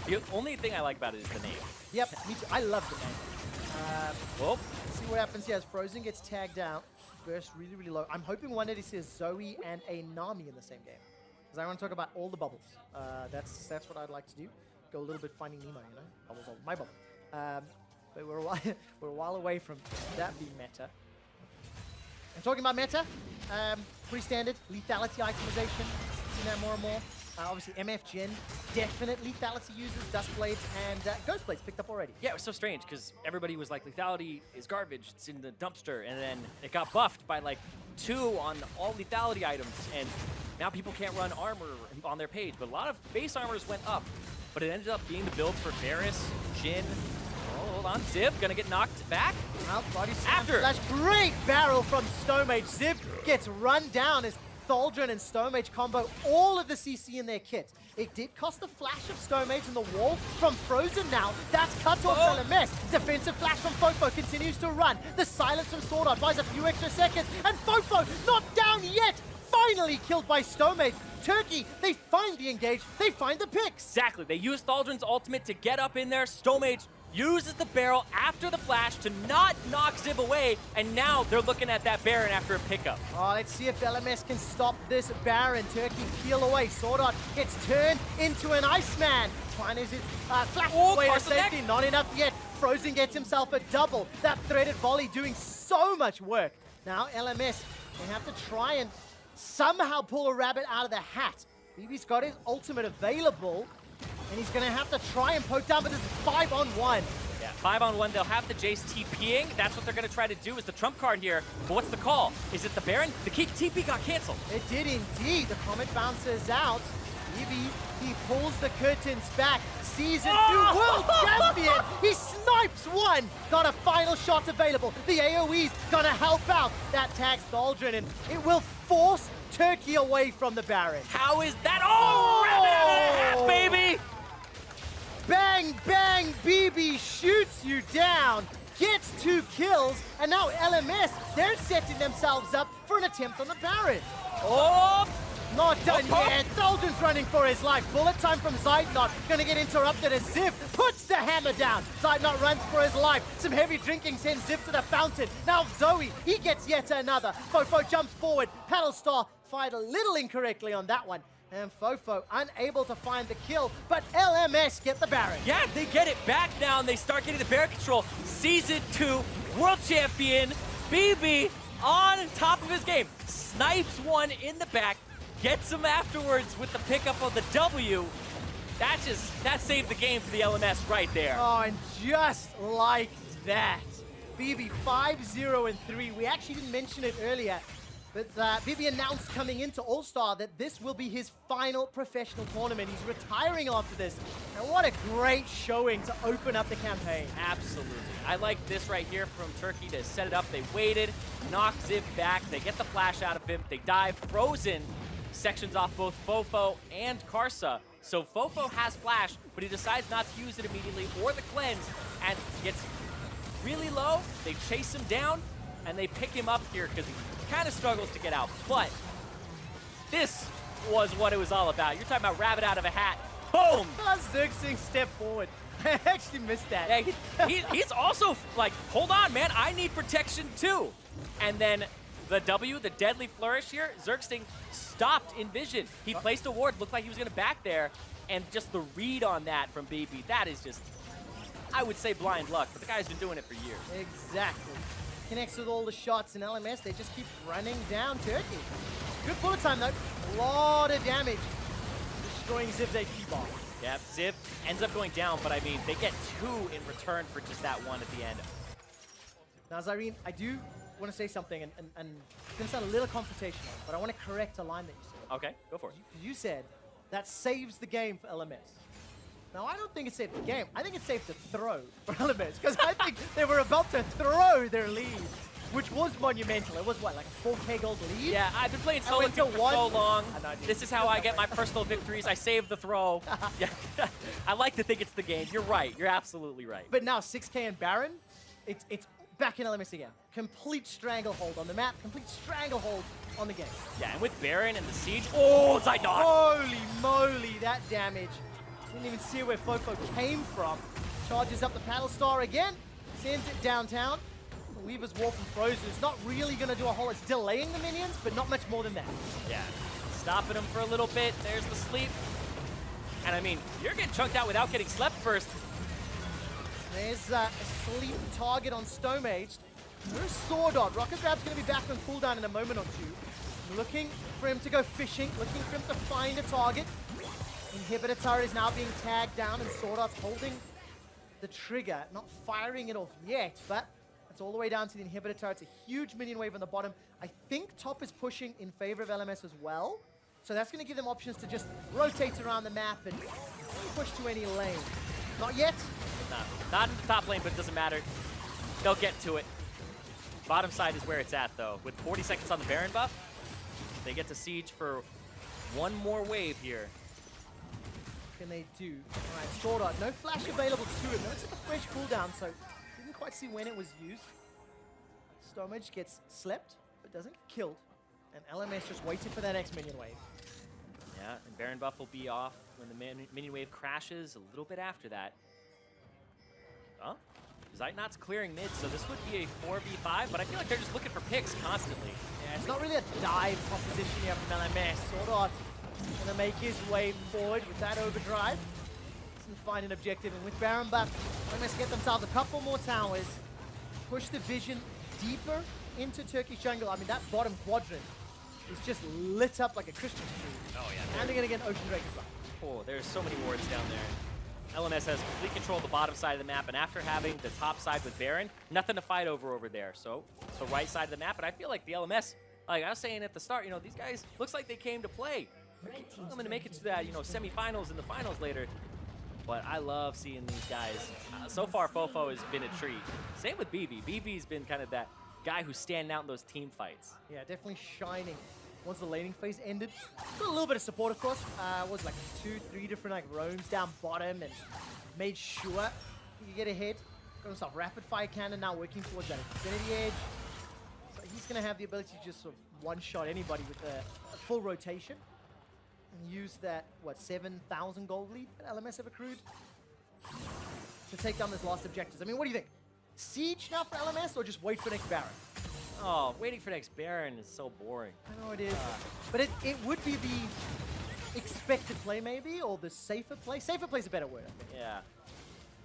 The only thing I like about it is the name. Yep, me too. I love the name. Well, let's see what happens here as Frozen gets tagged out. Burst really, really low. I'm hoping one day to see a Zoe and a Nami in the same game. Because I want to talk about all the bubbles. That's what I'd like to do. Go a little bit Finding Nemo, Bubble, bubble, my bubble. But we're a while away from that being meta. And talking about meta, pretty standard lethality itemization. Seen that more and more. Obviously, MF Jin, definite lethality users, Duskblades and Ghostblades picked up already. Yeah, it was so strange because everybody was like, lethality is garbage, it's in the dumpster, and then it got buffed by 2 on all lethality items, and now people can't run armor on their page, but a lot of base armors went up, but it ended up being the build for Varus, Jin. Oh, hold on, Ziv gonna get knocked back. Well, body after. That's great barrel from Stomage. Ziv gets run down as Thaldren and Stomage combo all of the CC in their kit. It did cost the flash of Stomage in the wall from Frozen now. That's cut off LMS. Defensive flash from Fofo continues to run. The silence from Sword Art buys a few extra seconds. And Fofo not down yet. Finally killed by Stomage. Turkey, they find the engage. They find the picks. Exactly. They use Thaldren's ultimate to get up in there. Stomage uses the barrel after the flash to not knock Ziv away, and now they're looking at that Baron after a pickup. Oh, let's see if LMS can stop this Baron. Turkey peel away. Sword Art gets turned into an Iceman. Finds his flash away to safety. Not enough yet. Frozen gets himself a double. That threaded volley doing so much work. Now LMS, they have to try and somehow pull a rabbit out of the hat. BB's got his ultimate available, and he's going to have to try and poke down, but this is 5-on-1. Yeah, 5-on-1, they'll have the Jace TPing. That's what they're going to try to do is the trump card here. But what's the call? Is it the Baron? The TP got canceled. It did indeed. The Comet bounces out. Eevee, he pulls the curtains back. Season 2 world champion. He snipes one. Got a final shot available. The AoE's gonna help out. That tags Thaldrin, and it will force Turkey away from the Baron. How is that? Oh, rabbit out of the hat, baby! Bang, bang, BB shoots you down. Gets 2 kills, and now LMS, they're setting themselves up for an attempt on the Baron. Oh! Not done yet. Thaldrin's running for his life. Bullet time from Zeitnot. Gonna get interrupted as Ziv puts the hammer down. Zeitnot runs for his life. Some heavy drinking sends Ziv to the fountain. Now Zoe, he gets yet another. Fofo jumps forward. Paddlestar fired a little incorrectly on that one. And Fofo unable to find the kill, but LMS get the Baron. Yeah, they get it back now, and they start getting the Baron control. Season 2 world champion BB on top of his game. Snipes one in the back. Gets him afterwards with the pickup of the W. That saved the game for the LMS right there. Oh, and just like that, BB 5-0-3. We actually didn't mention it earlier, but BB announced coming into All-Star that this will be his final professional tournament. He's retiring after this. And what a great showing to open up the campaign. Absolutely. I like this right here from Turkey to set it up. They waited, knocked Ziv back. They get the flash out of him. They dive. Frozen sections off both Fofo and Karsa. So Fofo has flash, but he decides not to use it immediately or the cleanse and gets really low. They chase him down and they pick him up here because he kind of struggles to get out. But this was what it was all about. You're talking about rabbit out of a hat. Boom! Zerxing step forward. I actually missed that. Yeah, he's also like, hold on, man, I need protection too. And then the W, the deadly flourish here, Zerxing stopped in vision. He placed a ward, looked like he was gonna back there, and just the read on that from BB, that is just, I would say blind luck, but the guy's been doing it for years. Exactly. Connects with all the shots in LMS, they just keep running down Turkey. Good bullet time though, a lot of damage. Destroying Ziv's AP bar. Yeah, Ziv ends up going down, but I mean, they get 2 in return for just that one at the end. Now Zyrene, I do want to say something, and it's going to sound a little confrontational, but I want to correct a line that you said. Okay, go for it. You said that saves the game for LMS. Now, I don't think it saved the game. I think it saved the throw for LMS, because I think they were about to throw their lead, which was monumental. It was, what, like a 4K gold lead? Yeah, I've been playing solo queue for so long. This is how I get my personal victories. I save the throw. Yeah, I like to think it's the game. You're right. You're absolutely right. But now 6K and Baron, it's back in LMS again. Complete stranglehold on the map, complete stranglehold on the game. Yeah, and with Baron and the Siege, oh, Zeitnot! Holy moly, that damage. Didn't even see where Fofo came from. Charges up the Paddlestar again, sends it downtown. The Weaver's War from Frozen is not really going to do a whole lot. It's delaying the minions, but not much more than that. Yeah, stopping them for a little bit. There's the sleep. And I mean, you're getting chunked out without getting slept first. There's a sleep target on Stomaged. There's Swordot. Rocket Grab's going to be back on cooldown in a moment or two. Looking for him to go fishing, looking for him to find a target. Inhibitor turret is now being tagged down, and Swordot's holding the trigger, not firing it off yet, but it's all the way down to the inhibitor turret. It's a huge minion wave on the bottom. I think top is pushing in favor of LMS as well. So that's going to give them options to just rotate around the map and push to any lane. Not yet. No, not in the top lane, but it doesn't matter. They'll get to it. Bottom side is where it's at, though. With 40 seconds on the Baron buff, they get to siege for one more wave here. What can they do? All right, Swordot, no flash available to him. No, it's a fresh cooldown, so didn't quite see when it was used. Stomage gets slept, but doesn't get killed. And LMS just waiting for that next minion wave. Yeah, and Baron buff will be off when the minion wave crashes a little bit after that. Oh, Zeitnot's clearing mid, so this would be a 4v5, but I feel like they're just looking for picks constantly. Yeah, it's not really a dive proposition here from LMS. Swordot gonna make his way forward with that overdrive. Doesn't find an objective, and with Baron buff, LMS get themselves a couple more towers. Push the vision deeper into Turkish jungle. I mean, that bottom quadrant is just lit up like a Christmas tree. Oh yeah. And they're gonna get an Ocean Drake as well. Oh, there's so many wards down there. LMS has complete control of the bottom side of the map, and after having the top side with Baron, nothing to fight over there. So right side of the map, and I feel like the LMS, like I was saying at the start, you know, these guys looks like they came to play. I'm going to make it to that, you know, semifinals and the finals later. But I love seeing these guys. So far, Fofo has been a treat. Same with BB. BB's been kind of that guy who's standing out in those team fights. Yeah, definitely shining. Once the laning phase ended, got a little bit of support, of course. Was like 2-3 different like roams down bottom and made sure he could get ahead. Got himself rapid fire cannon, now working towards that infinity edge. So he's gonna have the ability to just sort of one-shot anybody with a full rotation. And use that, what, 7,000 gold lead that LMS have accrued to take down those last objectives. I mean, what do you think? Siege now for LMS or just wait for next Baron? Oh, waiting for next Baron is so boring. I know it is. But it would be the expected play maybe, or the safer play. Safer play is a better word, I think. Yeah.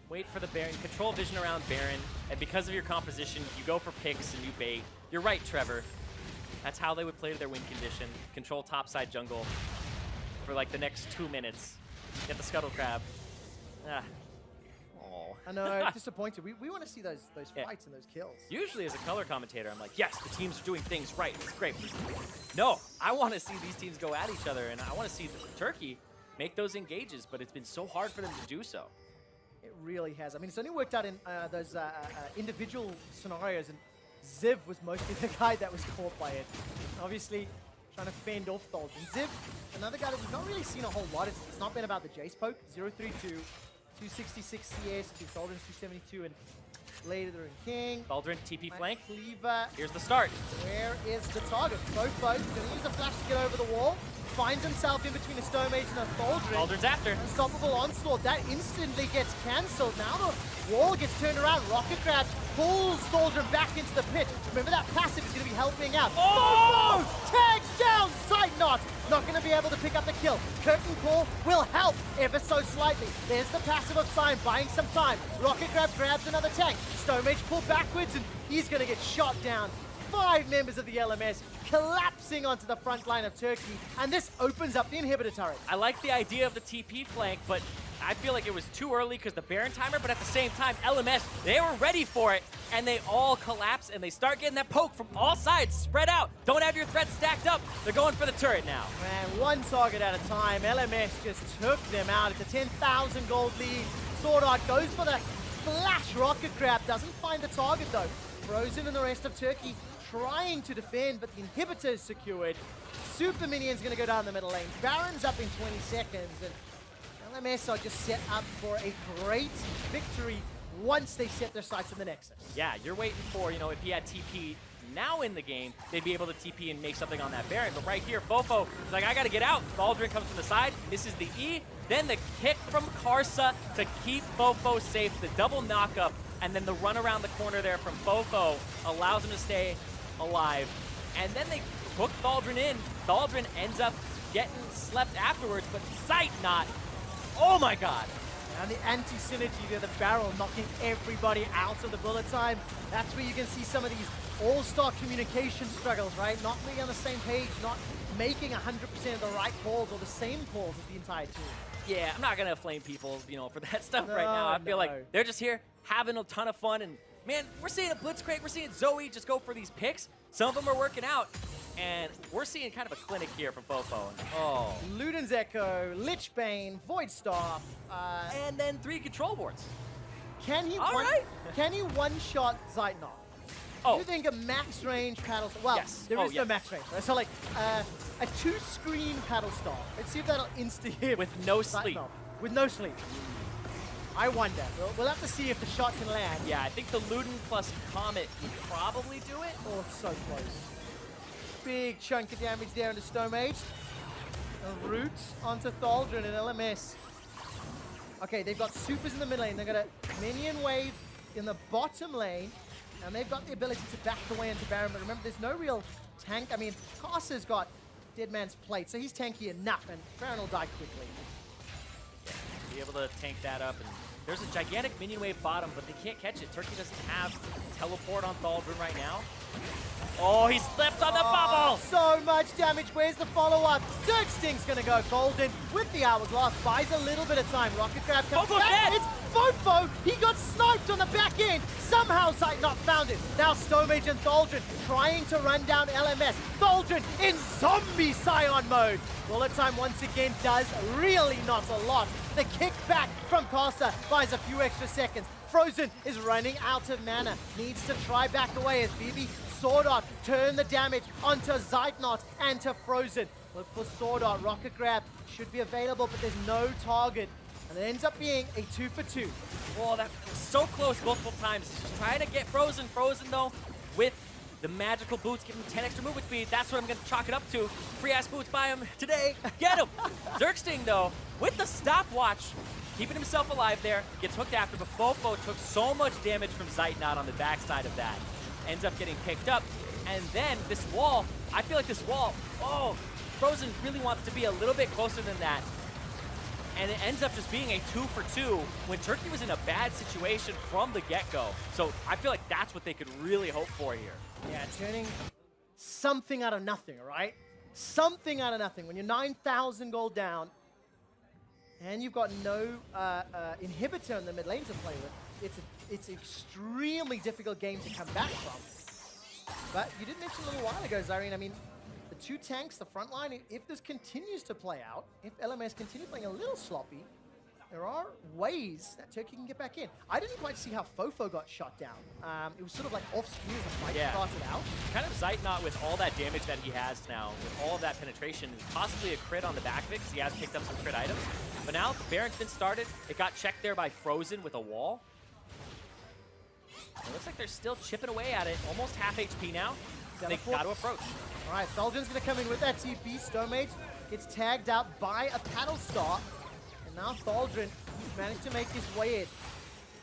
Wait for the Baron, control vision around Baron, and because of your composition, you go for picks and you bait. You're right, Trevor. That's how they would play to their win condition. Control topside jungle for like the next 2 minutes. Get the Scuttle Crab. Ah. Oh. I know, disappointed. We want to see those fights and those kills. Usually as a color commentator, I'm like, yes, the teams are doing things right. It's great. No, I want to see these teams go at each other, and I want to see Turkey make those engages, but it's been so hard for them to do so. It really has. I mean, it's only worked out in those individual scenarios, and Ziv was mostly the guy that was caught by it. Obviously, trying to fend off Thaldren. Ziv, another guy that we've not really seen a whole lot. It's not been about the Jace poke. 032, 266 CS, 2 Thaldren, 272, and later they're in King. Thaldren, TP flank. Cleaver. Here's the start. Where is the target? Fofo going to use the flash to get over the wall. Finds himself in between a Stone Mage and a Thaldren. Thaldren's after. Unstoppable onslaught. That instantly gets cancelled. Now the wall gets turned around. Rocket Crab pulls Thaldren back into the pit. Remember that passive is going to be helping out. Oh! Fofo tags down Sight Knot. Not going to be able to pick up the kill. Curtain Call will help ever so slightly. There's the passive of Sign buying some time. Rocket Crab grabs another tank. Stone Mage pull backwards and he's going to get shot down. 5 members of the LMS collapsing onto the front line of Turkey, and this opens up the inhibitor turret. I like the idea of the TP flank, but I feel like it was too early because the Baron timer, but at the same time, LMS, they were ready for it, and they all collapse, and they start getting that poke from all sides, spread out. Don't have your threats stacked up. They're going for the turret now. Man, one target at a time. LMS just took them out. It's a 10,000 gold lead. Sword Art goes for the flash. Rocket Crab doesn't find the target, though. Frozen and the rest of Turkey trying to defend, but the inhibitor is secured. Super Minion's going to go down the middle lane. Baron's up in 20 seconds, and LMS are just set up for a great victory once they set their sights on the Nexus. Yeah, you're waiting for, you know, if he had TP now in the game, they'd be able to TP and make something on that Baron. But right here, Fofo is like, I got to get out. Thaldren comes from the side. This is the E. Then the kick from Karsa to keep Fofo safe. The double knockup, and then the run around the corner there from Fofo allows him to stay alive. And then they hook Thaldren in. Thaldren ends up getting slept afterwards, but Sight Knot. Oh my god. And the anti-synergy there, the barrel knocking everybody out of the bullet time. That's where you can see some of these all-star communication struggles, right? Not being on the same page, not making 100% of the right calls or the same calls as the entire team. Yeah, I'm not gonna flame people, you know, for that stuff right now. I feel like they're just here having a ton of fun, and man, we're seeing a Blitzcrank, we're seeing Zoe just go for these picks. Some of them are working out, and we're seeing kind of a clinic here from Fofo. Oh. Luden's Echo, Lichbane, Void Staff, and then 3 control boards. Can he Can he one-shot Zeitnot? Oh. You think a max range paddle star? Well, yes. there is no max range, right? So like a 2-screen paddle star. Let's see if that'll insta-hit. With no sleep. With no sleep. I wonder. We'll have to see if the shot can land. Yeah, I think the Luden plus Comet would probably do it. Oh, so close. Big chunk of damage there into Stone Mage. A root onto Thaldren and LMS. Okay, they've got supers in the mid lane. They've got a minion wave in the bottom lane. And they've got the ability to back the way into Baron. But remember, there's no real tank. I mean, Karsa's got Dead Man's Plate, so he's tanky enough. And Baron will die quickly. Be able to tank that up, and there's a gigantic minion wave bottom, but they can't catch it. Turkey doesn't have teleport on Thaldren right now. Oh, he slipped on the bubble! So much damage. Where's the follow-up? Zergsting's gonna go golden with the hourglass. Buys a little bit of time. Rocket Grab comes Fofo's back. dead! It's Fofo. He got sniped on the back end. Somehow Zeitnot found it. Now Stomage and Thaldren trying to run down LMS. Thaldren in zombie Scion mode. Bullet time once again does really not a lot. The kickback from Costa buys a few extra seconds. Frozen is running out of mana. Needs to try back away as BB Sword Art turn the damage onto Zeitnot and to Frozen. Look for Sword Art. Rocket Grab should be available, but there's no target. And it ends up being a 2-for-2. Oh, that was so close multiple times. He's trying to get Frozen. Frozen, though, with the magical boots, give him 10 extra movement speed. That's what I'm going to chalk it up to. Free-ass boots by him today. Get him! Zergsting, though, with the stopwatch, keeping himself alive there, gets hooked after, but Fofo took so much damage from Zeitnot on the backside of that. Ends up getting picked up. And then this wall, I feel like this wall, oh, Frozen really wants to be a little bit closer than that. And it ends up just being a 2-for-2 when Turkey was in a bad situation from the get-go. So I feel like that's what they could really hope for here. Yeah, turning something out of nothing, right? Something out of nothing. When you're 9,000 gold down, and you've got no inhibitor in the mid lane to play with, it's an extremely difficult game to come back from. But you did mention a little while ago, Zareen, I mean, the two tanks, the front line, if this continues to play out, if LMS continue playing a little sloppy, there are ways that Turkey can get back in. I didn't quite see how Fofo got shot down. It was sort of like off-screen as the fight started out. Kind of Zeitnot with all that damage that he has now, with all of that penetration, possibly a crit on the back of it because he has picked up some crit items. But now the Baron's been started. It got checked there by Frozen with a wall. It looks like they're still chipping away at it. Almost half HP now. They got to approach. All right, Thaldren's going to come in with that TP. Stomage gets tagged out by a paddle star. And now Thaldren, he's managed to make his way in.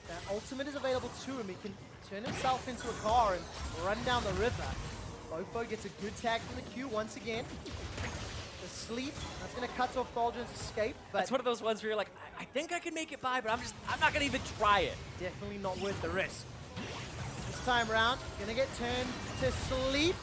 That ultimate is available to him. He can turn himself into a car and run down the river. Fofo gets a good tag from the Q once again. The sleep, that's going to cut off Thaldren's escape. But that's one of those ones where you're like, I think I can make it by, but I'm not going to even try it. Definitely not worth the risk. This time round, gonna get turned to sleep.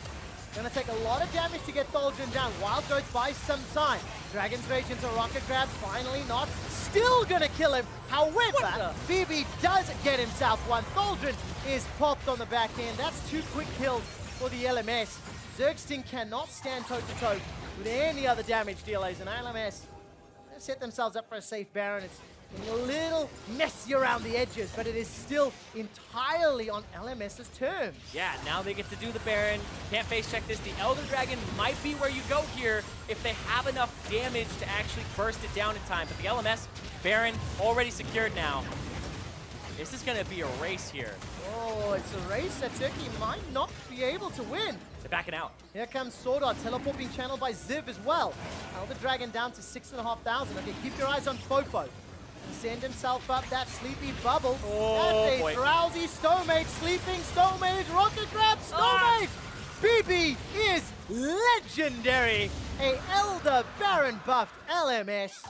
Gonna take a lot of damage to get Thaldren down. Wild Goats buys some time. Dragon's Rage into Rocket Grab, finally not. Still gonna kill him. However, BB does get himself one. Thaldren is popped on the back end. That's 2 quick kills for the LMS. Zergsting cannot stand toe-to-toe with any other damage dealers, and LMS set themselves up for a safe Baron. It's a little messy around the edges, but it is still entirely on LMS's terms. Yeah, now they get to do the Baron. Can't face check this. The Elder Dragon might be where you go here if they have enough damage to actually burst it down in time. But the LMS, Baron, already secured now. This is going to be a race here. Oh, it's a race that Turkey might not be able to win. They're backing out. Here comes Sword Art, teleport being channeled by Ziv as well. Elder Dragon down to 6,500. Okay, keep your eyes on Fofo. Send himself up that sleepy bubble. Oh, that's a boy. drowsy Stomage, sleeping Stomage, Rocket Grab, Stomage! BB is legendary! A Elder Baron buffed LMS.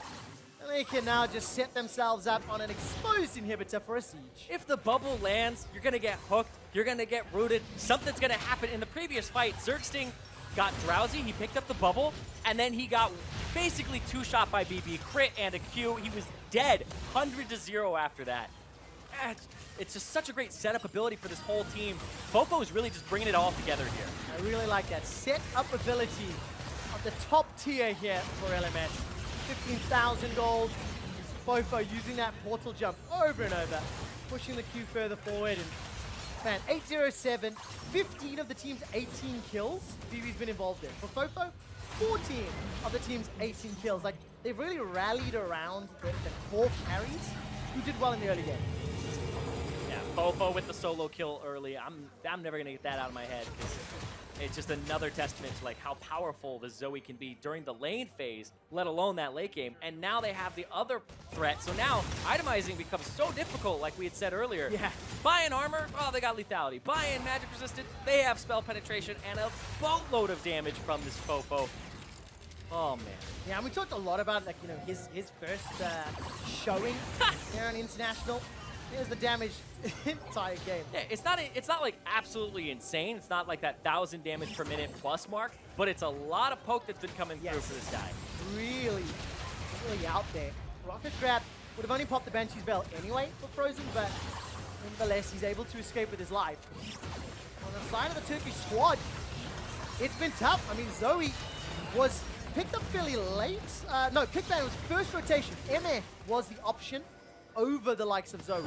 And they can now just set themselves up on an exposed inhibitor for a siege. If the bubble lands, you're going to get hooked. You're going to get rooted. Something's going to happen. In the previous fight, Zergsting got drowsy. He picked up the bubble, and then he got basically 2-shot by BB. Crit and a Q. He was dead. 100-0 after that. It's just such a great setup ability for this whole team. Fofo is really just bringing it all together here. I really like that set-up ability of the top tier here for LMS. 15,000 gold. Fofo using that portal jump over and over, pushing the queue further forward. And man, 807, 15 of the team's 18 kills BB's been involved in. For Fofo, 14 of the team's 18 kills. Like, they've really rallied around the 4 carries who did well in the early game. Yeah, Fofo with the solo kill early. I'm never going to get that out of my head because it's just another testament to like how powerful the Zoe can be during the lane phase, let alone that late game. And now they have the other threat. So now itemizing becomes so difficult, like we had said earlier. Yeah. Buy in armor, oh, they got lethality. Buy in magic resistance, they have spell penetration and a boatload of damage from this Fofo. Oh man. Yeah, and we talked a lot about like, you know, his first showing there on International. Here's the damage entire game. Yeah, it's not like absolutely insane. It's not like that 1,000 damage per minute plus mark, but it's a lot of poke that's been coming through for this guy. Really out there. Rocket Grab would have only popped the Banshee's Bell anyway for Frozen, but nonetheless, he's able to escape with his life. On the side of the Turkish squad, it's been tough. I mean, Zoe was picked up fairly late. No, Kickban was first rotation. MF was the option over the likes of Zoe.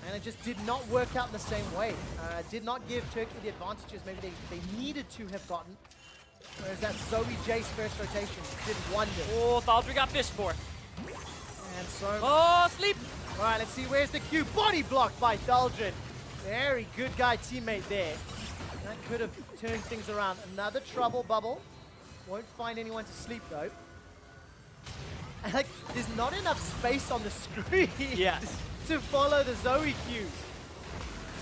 And it just did not work out in the same way. Did not give Turkey the advantages maybe they needed to have gotten. Whereas that Zoe Jace first rotation did wonders. Oh, Thaldry got fished for. And so... Oh, sleep! All right, let's see. Where's the Q? Body blocked by Thaldrin. Very good guy teammate there. That could have turned things around. Another trouble bubble. Won't find anyone to sleep, though. And, like, there's not enough space on the screen to follow the Zoe cues.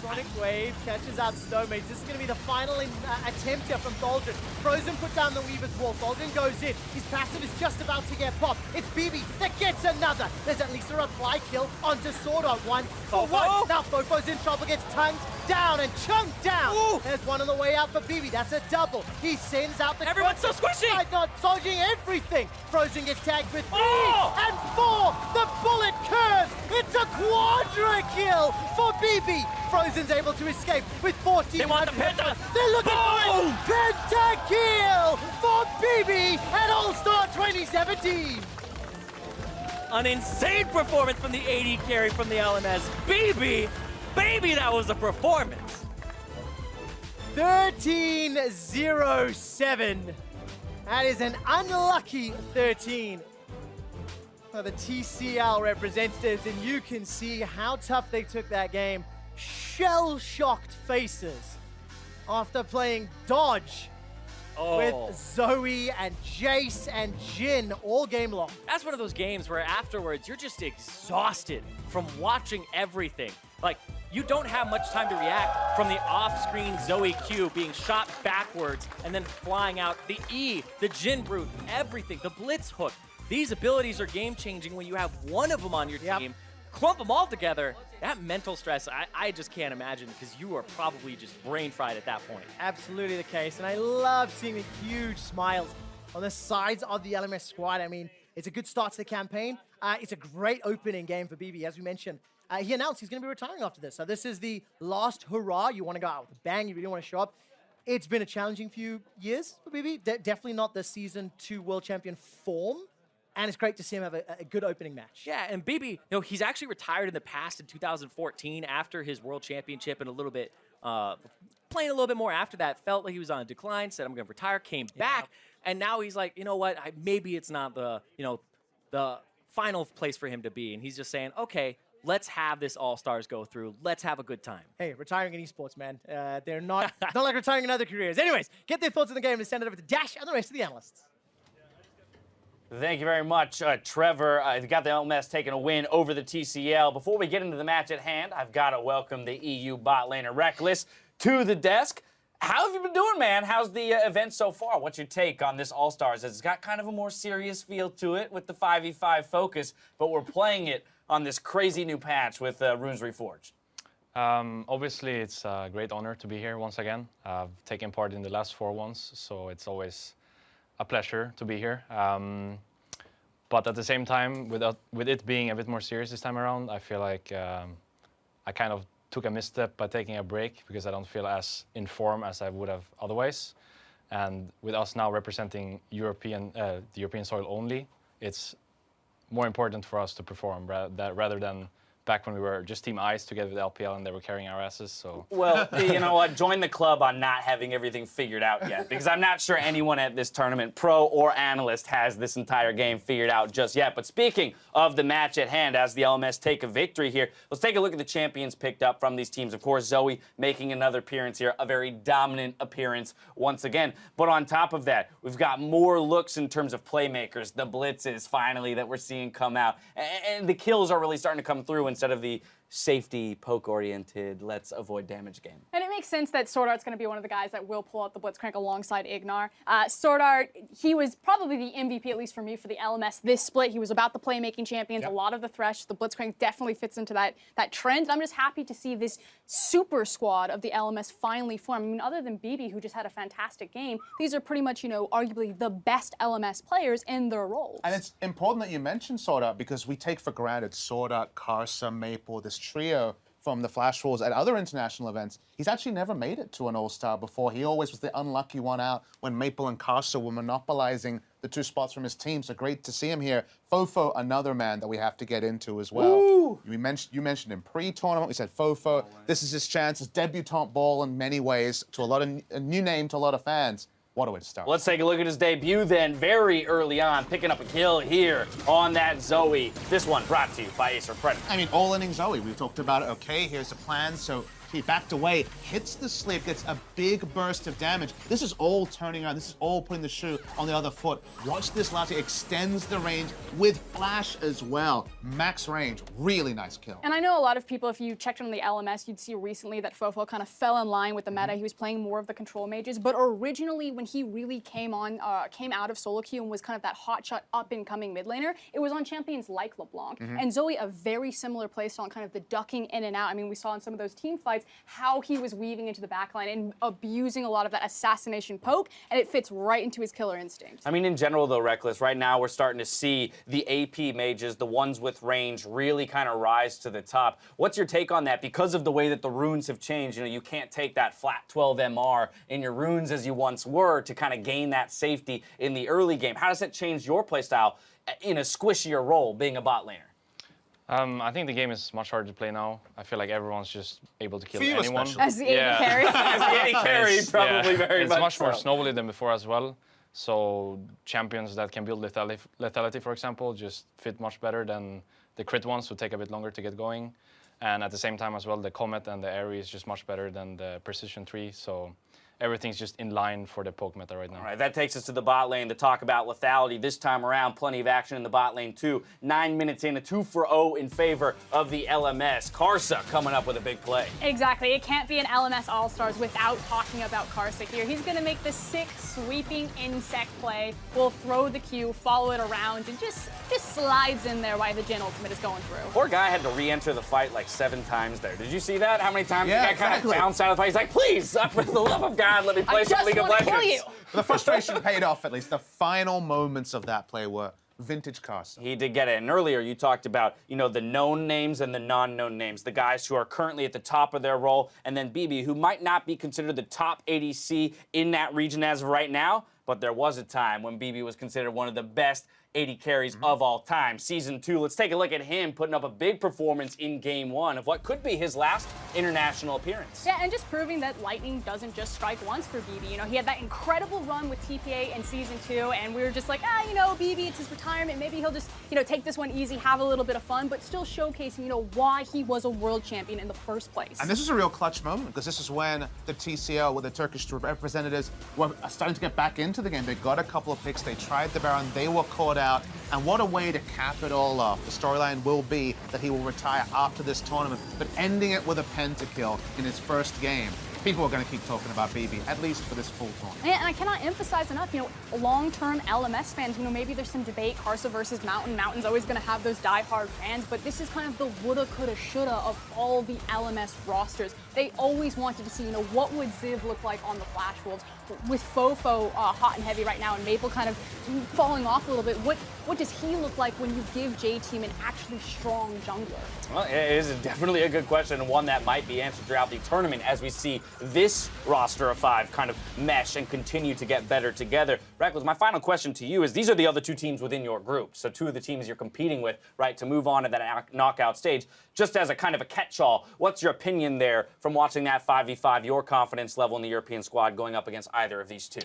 Sonic Wave catches out Snowmates. This is going to be the final attempt here from Thaldrin. Frozen put down the Weaver's Wall. Thaldrin goes in. His passive is just about to get popped. It's BB that gets another. There's at least a reply kill onto Sword Art. 1 for 1. Now Fofo's in trouble, gets tongued down and chunked down. Ooh. There's one on the way out for BB. That's a double. He sends out the... Everyone's so squishy! Not dodging everything. Frozen gets tagged with 3 and 4. The bullet curves. It's a quadra kill for BB. Frozen's able to escape with 14. They want the Penta! They're looking for it! Penta kill for BB at All-Star 2017! An insane performance from the AD carry from the LMS. BB! Baby, that was a performance! 13-0-7. That is an unlucky 13 for the TCL representatives, and you can see how tough they took that game. Shell-shocked faces after playing Dodge with Zoe and Jace and Jin all game long. That's one of those games where afterwards you're just exhausted from watching everything. Like, you don't have much time to react from the off-screen Zoe Q being shot backwards and then flying out. The E, the Jin Brute, everything, the Blitz Hook. These abilities are game-changing when you have one of them on your team. Clump them all together. That mental stress, I just can't imagine, because you are probably just brain-fried at that point. Absolutely the case, and I love seeing the huge smiles on the sides of the LMS squad. I mean, it's a good start to the campaign. It's a great opening game for BB, as we mentioned. He announced he's going to be retiring after this. So this is the last hurrah. You want to go out with a bang. You really want to show up. It's been a challenging few years for BB. Definitely not the Season 2 World Champion form. And it's great to see him have a good opening match. Yeah, and BB, you know, he's actually retired in the past in 2014 after his World Championship and a little bit, playing a little bit more after that, felt like he was on a decline, said, I'm going to retire, came back, and now he's like, you know what, maybe it's not the, the final place for him to be. And he's just saying, okay, let's have this All-Stars go through. Let's have a good time. Hey, retiring in esports, man. They're not like retiring in other careers. Anyways, get their thoughts on the game and send it over to Dash and the rest of the analysts. Thank you very much, Trevor. I've got the LMS taking a win over the TCL. Before we get into the match at hand, I've got to welcome the EU bot laner Reckless to the desk. How have you been doing, man? How's the event so far? What's your take on this All-Stars? It's got kind of a more serious feel to it with the 5v5 focus, but we're playing it on this crazy new patch with Runes Reforged. Obviously, it's a great honor to be here once again. I've taken part in the last 4 ones, so it's always a pleasure to be here. But at the same time, with it being a bit more serious this time around, I feel like I kind of took a misstep by taking a break because I don't feel as in form as I would have otherwise. And with us now representing the European soil only, it's more important for us to perform rather than back when we were just Team Ice together with LPL and they were carrying our asses, so. Well, you know what? Join the club on not having everything figured out yet, because I'm not sure anyone at this tournament, pro or analyst, has this entire game figured out just yet. But speaking of the match at hand, as the LMS take a victory here, let's take a look at the champions picked up from these teams. Of course, Zoe making another appearance here, a very dominant appearance once again. But on top of that, we've got more looks in terms of playmakers, the blitzes finally that we're seeing come out, and the kills are really starting to come through instead of the safety, poke-oriented, let's avoid damage game. And it makes sense that Sword Art's going to be one of the guys that will pull out the Blitzcrank alongside Ignar. Sword Art, he was probably the MVP, at least for me, for the LMS this split. He was about the playmaking champions, a lot of the Thresh. The Blitzcrank definitely fits into that trend. I'm just happy to see this super squad of the LMS finally form. I mean, other than BB, who just had a fantastic game, these are pretty much, you know, arguably the best LMS players in their roles. And it's important that you mention Sword Art because we take for granted Sword Art, Karsa, Maple, this trio from the Flash Wars at other international events. He's actually never made it to an All-Star before. He always was the unlucky one out when Maple and Karsa were monopolizing the 2 spots from his team. So great to see him here. Fofo, another man that we have to get into as well. Woo! You mentioned him pre-tournament. We said Fofo. This is his chance, his debutante ball in many ways to a new name to a lot of fans. What a way to start. Let's take a look at his debut then, very early on, picking up a kill here on that Zoe. This one brought to you by Acer Predator. I mean, all-inning Zoe. We talked about it. Okay, here's the plan. So he backed away, hits the slip, gets a big burst of damage. This is all turning around. This is all putting the shoe on the other foot. Watch this last. It extends the range with flash as well. Max range. Really nice kill. And I know a lot of people, if you checked on the LMS, you'd see recently that Fofo kind of fell in line with the meta. He was playing more of the control mages. But originally, when he really came out of solo queue and was kind of that hotshot up-and-coming mid laner, it was on champions like LeBlanc. And Zoe, a very similar playstyle on kind of the ducking in and out. I mean, we saw in some of those team fights how he was weaving into the backline and abusing a lot of that assassination poke, and it fits right into his killer instinct. I mean, in general, though, Reckless, right now we're starting to see the AP mages, the ones with range, really kind of rise to the top. What's your take on that? Because of the way that the runes have changed, you know, you can't take that flat 12 MR in your runes as you once were to kind of gain that safety in the early game. How does that change your playstyle in a squishier role, being a bot laner? I think the game is much harder to play now. I feel like everyone's just able to kill anyone. As the AD carry. As the AD carry, probably very much It's much more so. snowbally than before as well. So champions that can build lethality, for example, just fit much better than the crit ones who take a bit longer to get going. And at the same time as well, the Comet and the Airy is just much better than the Precision 3. So everything's just in line for the poke meta right now. All right, that takes us to the bot lane to talk about lethality. This time around, plenty of action in the bot lane too. 9 minutes in, a 2-for-0 in favor of the LMS. Karsa coming up with a big play. Exactly. It can't be an LMS All-Stars without talking about Karsa here. He's going to make the 6 sweeping insect play. Will throw the Q, follow it around, and just slides in there while the Jhin ultimate is going through. Poor guy had to re-enter the fight like 7 times there. Did you see that? How many times the guy kind of exactly. bounced out of the fight? He's like, please, for the love of God, let me play some League of Legends. Kill you. The frustration paid off, at least. The final moments of that play were vintage Karsa. He did get it. And earlier you talked about, you know, the known names and the non-known names, the guys who are currently at the top of their role, and then BB, who might not be considered the top ADC in that region as of right now, but there was a time when BB was considered one of the best AD carries of all time. Season 2, let's take a look at him putting up a big performance in Game 1 of what could be his last international appearance. Yeah, and just proving that lightning doesn't just strike once for BB. You know, he had that incredible run with TPA in Season 2, and we were just like, you know, BB, it's his retirement. Maybe he'll just, you know, take this one easy, have a little bit of fun, but still showcasing, you know, why he was a world champion in the first place. And this is a real clutch moment because this is when the TCL, with the Turkish representatives, were starting to get back into the game. They got a couple of picks, they tried the Baron, they were caught out, and what a way to cap it all off. The storyline will be that he will retire after this tournament, but ending it with a pentakill in his first game. People are going to keep talking about BB, at least for this full tournament. And I cannot emphasize enough, you know, long-term LMS fans, you know, maybe there's some debate, Karsa versus Mountain. Mountain's always going to have those die-hard fans, but this is kind of the woulda, coulda, shoulda of all the LMS rosters. They always wanted to see, you know, what would Ziv look like on the Flash Wolves? With Fofo hot and heavy right now and Maple kind of falling off a little bit, what does he look like when you give J-Team an actually strong jungler? Well, it is definitely a good question, and one that might be answered throughout the tournament as we see this roster of 5 kind of mesh and continue to get better together. Reckless, my final question to you is, these are the other 2 teams within your group, so 2 of the teams you're competing with, right, to move on to that knockout stage. Just as a kind of a catch-all, what's your opinion there from watching that 5v5, your confidence level in the European squad going up against either of these 2?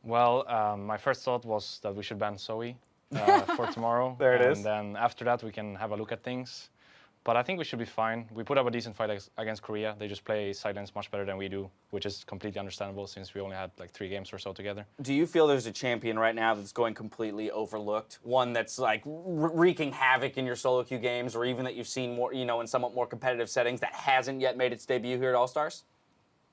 Well, my first thought was that we should ban Zoe for tomorrow. There it is. And then after that, we can have a look at things. But I think we should be fine. We put up a decent fight against Korea. They just play silence much better than we do, which is completely understandable since we only had like 3 games or so together. Do you feel there's a champion right now that's going completely overlooked? One that's like wreaking havoc in your solo queue games, or even that you've seen more, you know, in somewhat more competitive settings that hasn't yet made its debut here at All-Stars?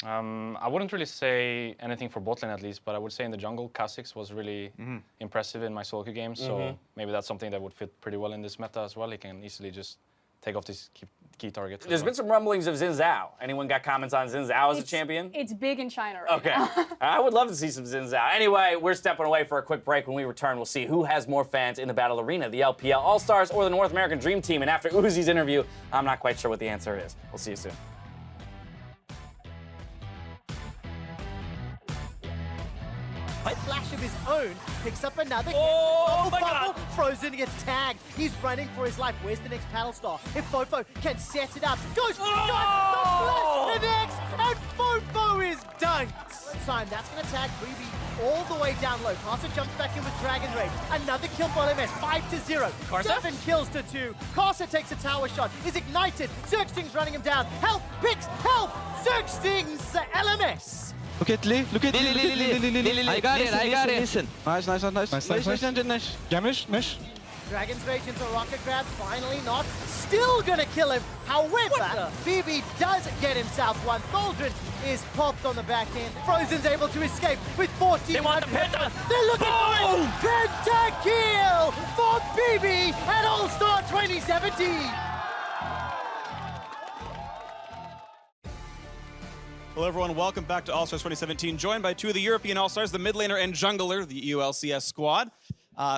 I wouldn't really say anything for bot lane at least, but I would say in the jungle, Kha'Zix was really impressive in my solo queue games. So maybe that's something that would fit pretty well in this meta as well. He can easily just take off these key targets. There's been some rumblings of Xin Zhao. Anyone got comments on Xin Zhao as a champion? It's big in China right Okay. now. I would love to see some Xin Zhao. Anyway, we're stepping away for a quick break. When we return, we'll see who has more fans in the battle arena, the LPL All-Stars or the North American Dream Team. And after Uzi's interview, I'm not quite sure what the answer is. We'll see you soon. A flash of his own, picks up another kill. Oh my Bubble, Frozen gets tagged. He's running for his life. Where's the next paddle star? If Fofo can set it up, goes for the shot, the flash, and Fofo is dunked. Time, that's going to tag Freebie all the way down low. Carson jumps back in with Dragon Rage. Another kill for LMS, 5-0. Karsa? 7 kills to 2. Carson takes a tower shot, is ignited. Zergsting's running him down. Help, picks, help! Zergsting's LMS. Look at Lee, look at Lee. I got it, I got it. Listen. Nice. Nice. Dragon's Rage into Rocket Grab, finally not. Still gonna kill him. However, BB does get himself one. Thaldrin is popped on the back end. Frozen's able to escape with 14. They want the penta. They're looking for it. Pentakill for BB at All-Star 2017. Hello, everyone. Welcome back to All-Stars 2017. Joined by two of the European All-Stars, the mid laner and jungler, the ULCS squad.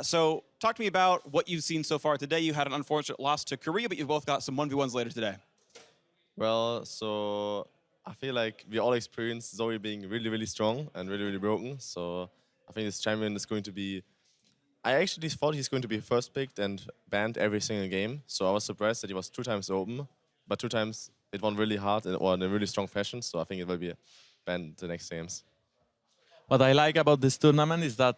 So talk to me about what you've seen so far today. You had an unfortunate loss to Korea, but you've both got some 1v1s later today. Well, so I feel like we all experienced Zoe being really, really strong and really, really broken. So I think this champion is going to be... I actually thought he's going to be first picked and banned every single game. So I was surprised that he was 2 times open, but 2 times it won really hard or in a really strong fashion. So I think it will be banned the next games. What I like about this tournament is that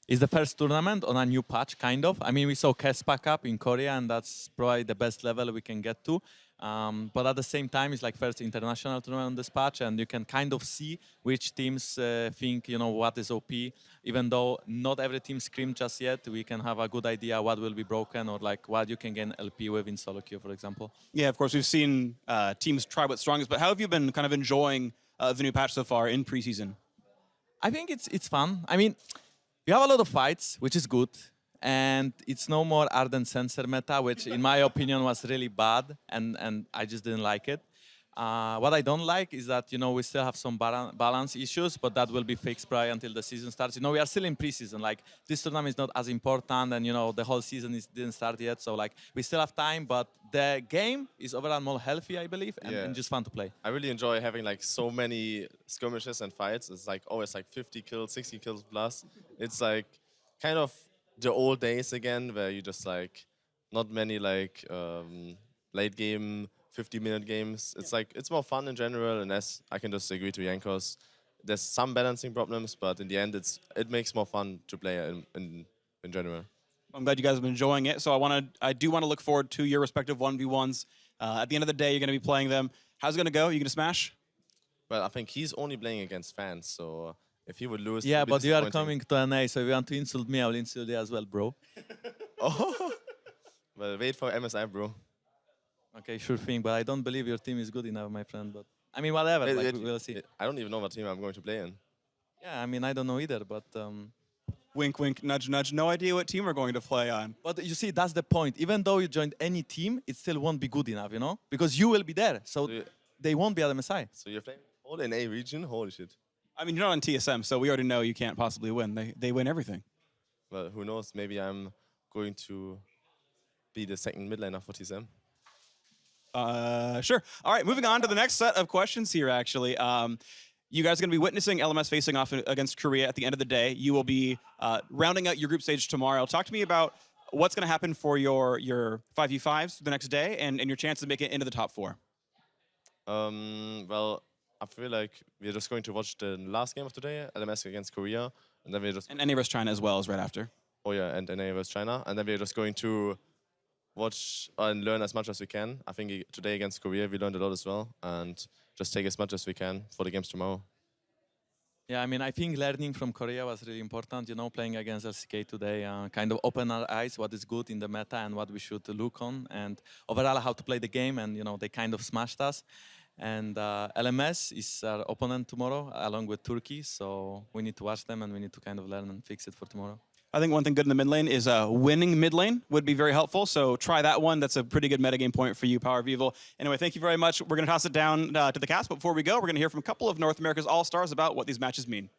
it's the first tournament on a new patch, kind of. I mean, we saw Kespa Cup in Korea, and that's probably the best level we can get to. But at the same time, it's like first international tournament on this patch, and you can kind of see which teams think, you know, what is OP. Even though not every team screamed just yet, we can have a good idea what will be broken or like what you can gain LP with in solo queue, for example. Yeah, of course, we've seen teams try what's strongest, but how have you been kind of enjoying the new patch so far in preseason? I think it's fun. I mean, you have a lot of fights, which is good. And it's no more Ardent Sensor meta, which in my opinion was really bad, and I just didn't like it. What I don't like is that, you know, we still have some balance issues, but that will be fixed probably until the season starts. You know, we are still in preseason. Like, this tournament is not as important, and, you know, the whole season didn't start yet. So, like, we still have time, but the game is overall more healthy, I believe, and just fun to play. I really enjoy having like so many skirmishes and fights. It's like always like 50 kills, 60 kills plus. It's like kind of the old days again, where you just like not many like late game 50-minute games. It's like it's more fun in general, and as I can just agree to Jankos, there's some balancing problems, but in the end it makes more fun to play in general. I'm glad you guys have been enjoying it. So I do want to look forward to your respective 1v1s. At the end of the day, you're going to be playing them. How's it going to go? Are you going to smash? Well, I think he's only playing against fans, so if he would lose, yeah, but you are coming to NA, so if you want to insult me, I will insult you as well, bro. Oh, well, wait for MSI, bro. Okay, sure thing, but I don't believe your team is good enough, my friend. But I mean, whatever, we'll see. I don't even know what team I'm going to play in. Yeah, I mean, I don't know either, but... Wink, wink, nudge, nudge. No idea what team we're going to play on. But you see, that's the point. Even though you joined any team, it still won't be good enough, you know? Because you will be there, so they won't be at MSI. So you're playing all in A region? Holy shit. I mean, you're not on TSM, so we already know you can't possibly win. They win everything. Well, who knows? Maybe I'm going to be the second mid laner for TSM. Sure. All right, moving on to the next set of questions here, actually. You guys are going to be witnessing LMS facing off against Korea at the end of the day. You will be rounding out your group stage tomorrow. Talk to me about what's going to happen for your 5v5s the next day and your chance to make it into the top 4. Well, I feel like we're just going to watch the last game of today, LMS against Korea, and then we're just... And NA vs China as well as right after. Oh yeah, and NA vs China. And then we're just going to watch and learn as much as we can. I think today against Korea we learned a lot as well, and just take as much as we can for the games tomorrow. Yeah, I mean, I think learning from Korea was really important. You know, playing against LCK today kind of opened our eyes what is good in the meta and what we should look on, and overall how to play the game. And, you know, they kind of smashed us. And LMS is our opponent tomorrow, along with Turkey. So we need to watch them and we need to kind of learn and fix it for tomorrow. I think one thing good in the mid lane is winning mid lane would be very helpful. So try that one. That's a pretty good metagame point for you, Power of Evil. Anyway, thank you very much. We're going to toss it down to the cast. But before we go, we're going to hear from a couple of North America's All-Stars about what these matches mean.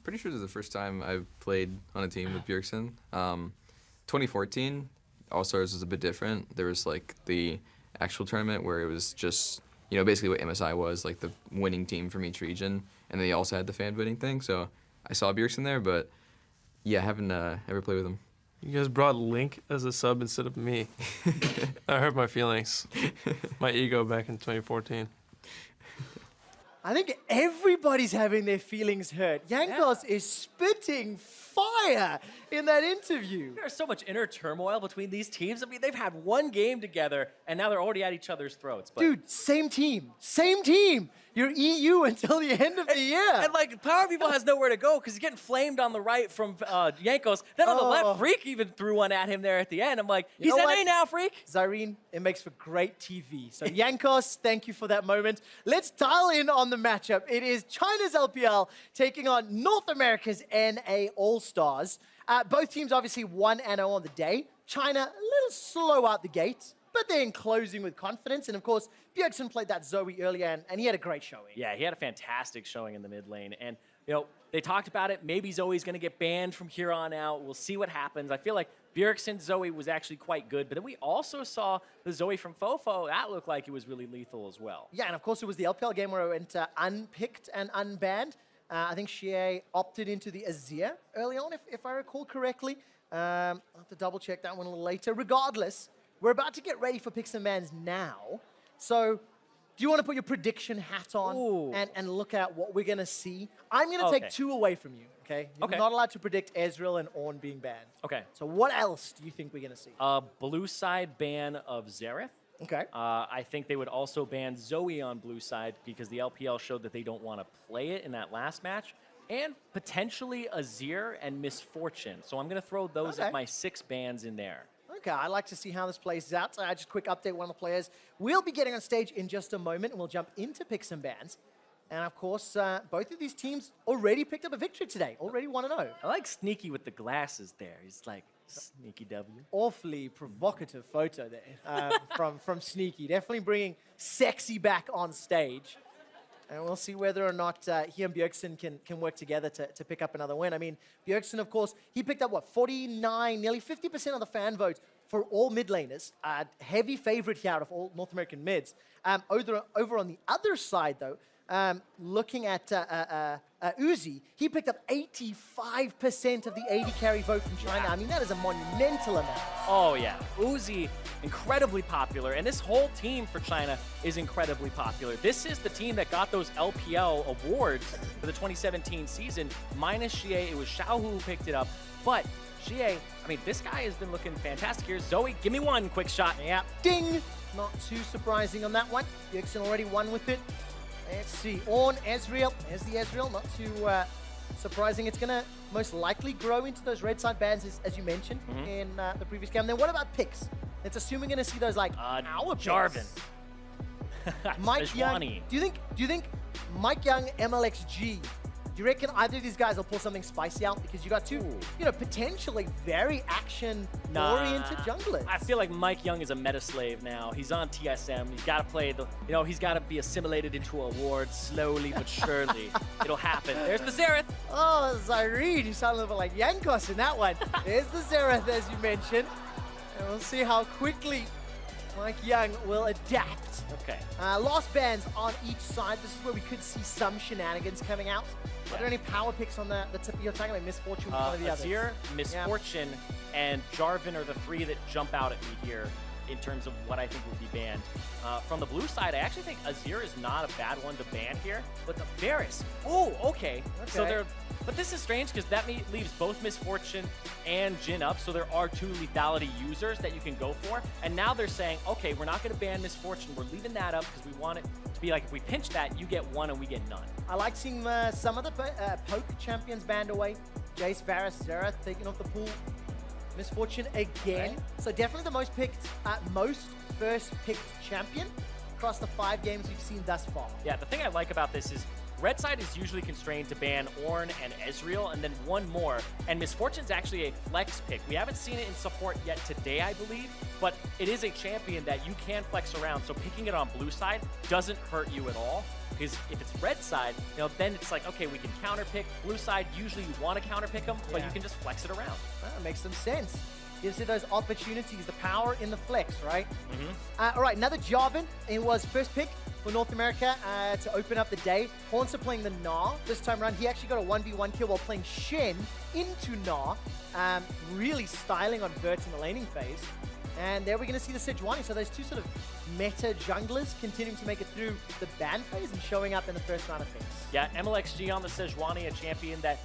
Pretty sure this is the first time I've played on a team with Bjergsen. 2014, All-Stars was a bit different. There was like the actual tournament where it was just, you know, basically what MSI was, like the winning team from each region. And they also had the fan voting thing. So I saw Bjergsen there, but yeah, I haven't ever played with him. You guys brought Link as a sub instead of me. That hurt my feelings. My ego back in 2014. I think everybody's having their feelings hurt. Jankos is spitting fire in that interview. There's so much inner turmoil between these teams. I mean, they've had one game together, and now they're already at each other's throats. But dude, same team. Same team. You're EU until the end of the year. And like, Power of Evil has nowhere to go because he's getting flamed on the right from Jankos. Then on the left, Freak even threw one at him there at the end. I'm like, he's NA now, Freak. Zyrene, it makes for great TV. So Jankos, thank you for that moment. Let's dial in on the matchup. It is China's LPL taking on North America's NA All-Stars. Both teams obviously 1-0 on the day. China a little slow out the gate, but then closing with confidence. And of course, Bjergsen played that Zoe earlier, and he had a great showing. Yeah, he had a fantastic showing in the mid lane. And, you know, they talked about it. Maybe Zoe's going to get banned from here on out. We'll see what happens. I feel like Bjergsen's Zoe was actually quite good. But then we also saw the Zoe from Fofo. That looked like it was really lethal as well. Yeah, and of course, it was the LPL game where it went unpicked and unbanned. I think Shie opted into the Azir early on, if I recall correctly. I'll have to double check that one a little later. Regardless, we're about to get ready for Picks and Bans now. So do you want to put your prediction hat on and look at what we're going to see? I'm going to take two away from you, okay? You're not allowed to predict Ezreal and Ornn being banned. Okay. So what else do you think we're going to see? Blue side ban of Xerath. Okay. I think they would also ban Zoe on blue side because the LPL showed that they don't want to play it in that last match. And potentially Azir and Misfortune. So I'm going to throw those as my 6 bans in there. Okay, I'd like to see how this plays out. Just a quick update, one of the players will be getting on stage in just a moment, and we'll jump into Picks and Bans. And of course, both of these teams already picked up a victory today, already 1-0. I like Sneaky with the glasses there. He's like, Sneaky W. Awfully provocative photo there from Sneaky. Definitely bringing sexy back on stage. And we'll see whether or not he and Bjergsen can work together to pick up another win. I mean, Bjergsen, of course, he picked up, 49, nearly 50% of the fan votes for all mid laners. Heavy favorite here out of all North American mids. Over on the other side, though, looking at Uzi, he picked up 85% of the AD carry vote from China. I mean, that is a monumental amount. Oh, yeah. Uzi, incredibly popular. And this whole team for China is incredibly popular. This is the team that got those LPL awards for the 2017 season. Minus Shie, it was Xiao who picked it up. But Shie, I mean, this guy has been looking fantastic here. Zoe, give me one quick shot. Yeah, ding! Not too surprising on that one. Bjergsen already won with it. Let's see, Ornn, Ezreal. There's the Ezreal, not too surprising. It's going to most likely grow into those red side bans, as you mentioned in the previous game. Then what about picks? Let's assume we're going to see those like our Jarvan. Mike Young. Do you think Mike Young, MLXG? Do you reckon either of these guys will pull something spicy out? Because you got two, potentially very action-oriented junglers. I feel like Mike Young is a meta slave now. He's on TSM. He's got to play the, he's got to be assimilated into awards slowly but surely. It'll happen. There's the Xerath. Oh, Zyrene. You sound a little bit like Jankos in that one. There's the Xerath, as you mentioned. And we'll see how quickly Mike Young will adapt. Okay. Lost bans on each side. This is where we could see some shenanigans coming out. Yeah. Are there any power picks on the tip of your tongue? Like Misfortune, one of the others? Azir, Misfortune, and Jarvan are the 3 that jump out at me here in terms of what I think would be banned. From the blue side, I actually think Azir is not a bad one to ban here, but the Varus, okay. So but this is strange because that leaves both Misfortune and Jhin up, so there are 2 lethality users that you can go for, and now they're saying, okay, we're not going to ban Misfortune, we're leaving that up because we want it to be like, if we pinch that, you get 1 and we get none. I like seeing some of the poke champions banned away. Jace, Varus, Xerath taking off the pool. Misfortune again. So definitely the most picked, most first picked champion. across the 5 games we've seen thus far. Yeah, the thing I like about this is Red side is usually constrained to ban Ornn and Ezreal, and then one more. And Misfortune's actually a flex pick. We haven't seen it in support yet today, I believe, but it is a champion that you can flex around. So picking it on blue side doesn't hurt you at all. Because if it's red side, then it's like, okay, we can counter pick. Blue side, usually you want to counter pick them, but you can just flex it around. That makes some sense. Gives it those opportunities, the power in the flex, right? Mm-hmm. All right, another Jarvan. It was first pick for North America to open up the day. Hornster playing the Gnar. This time around, he actually got a 1v1 kill while playing Shen into Gnar. Really styling on Vert in the laning phase. And there we're going to see the Sejuani. So those two sort of meta junglers continuing to make it through the ban phase and showing up in the first round of picks. Yeah, MLXG on the Sejuani, a champion that,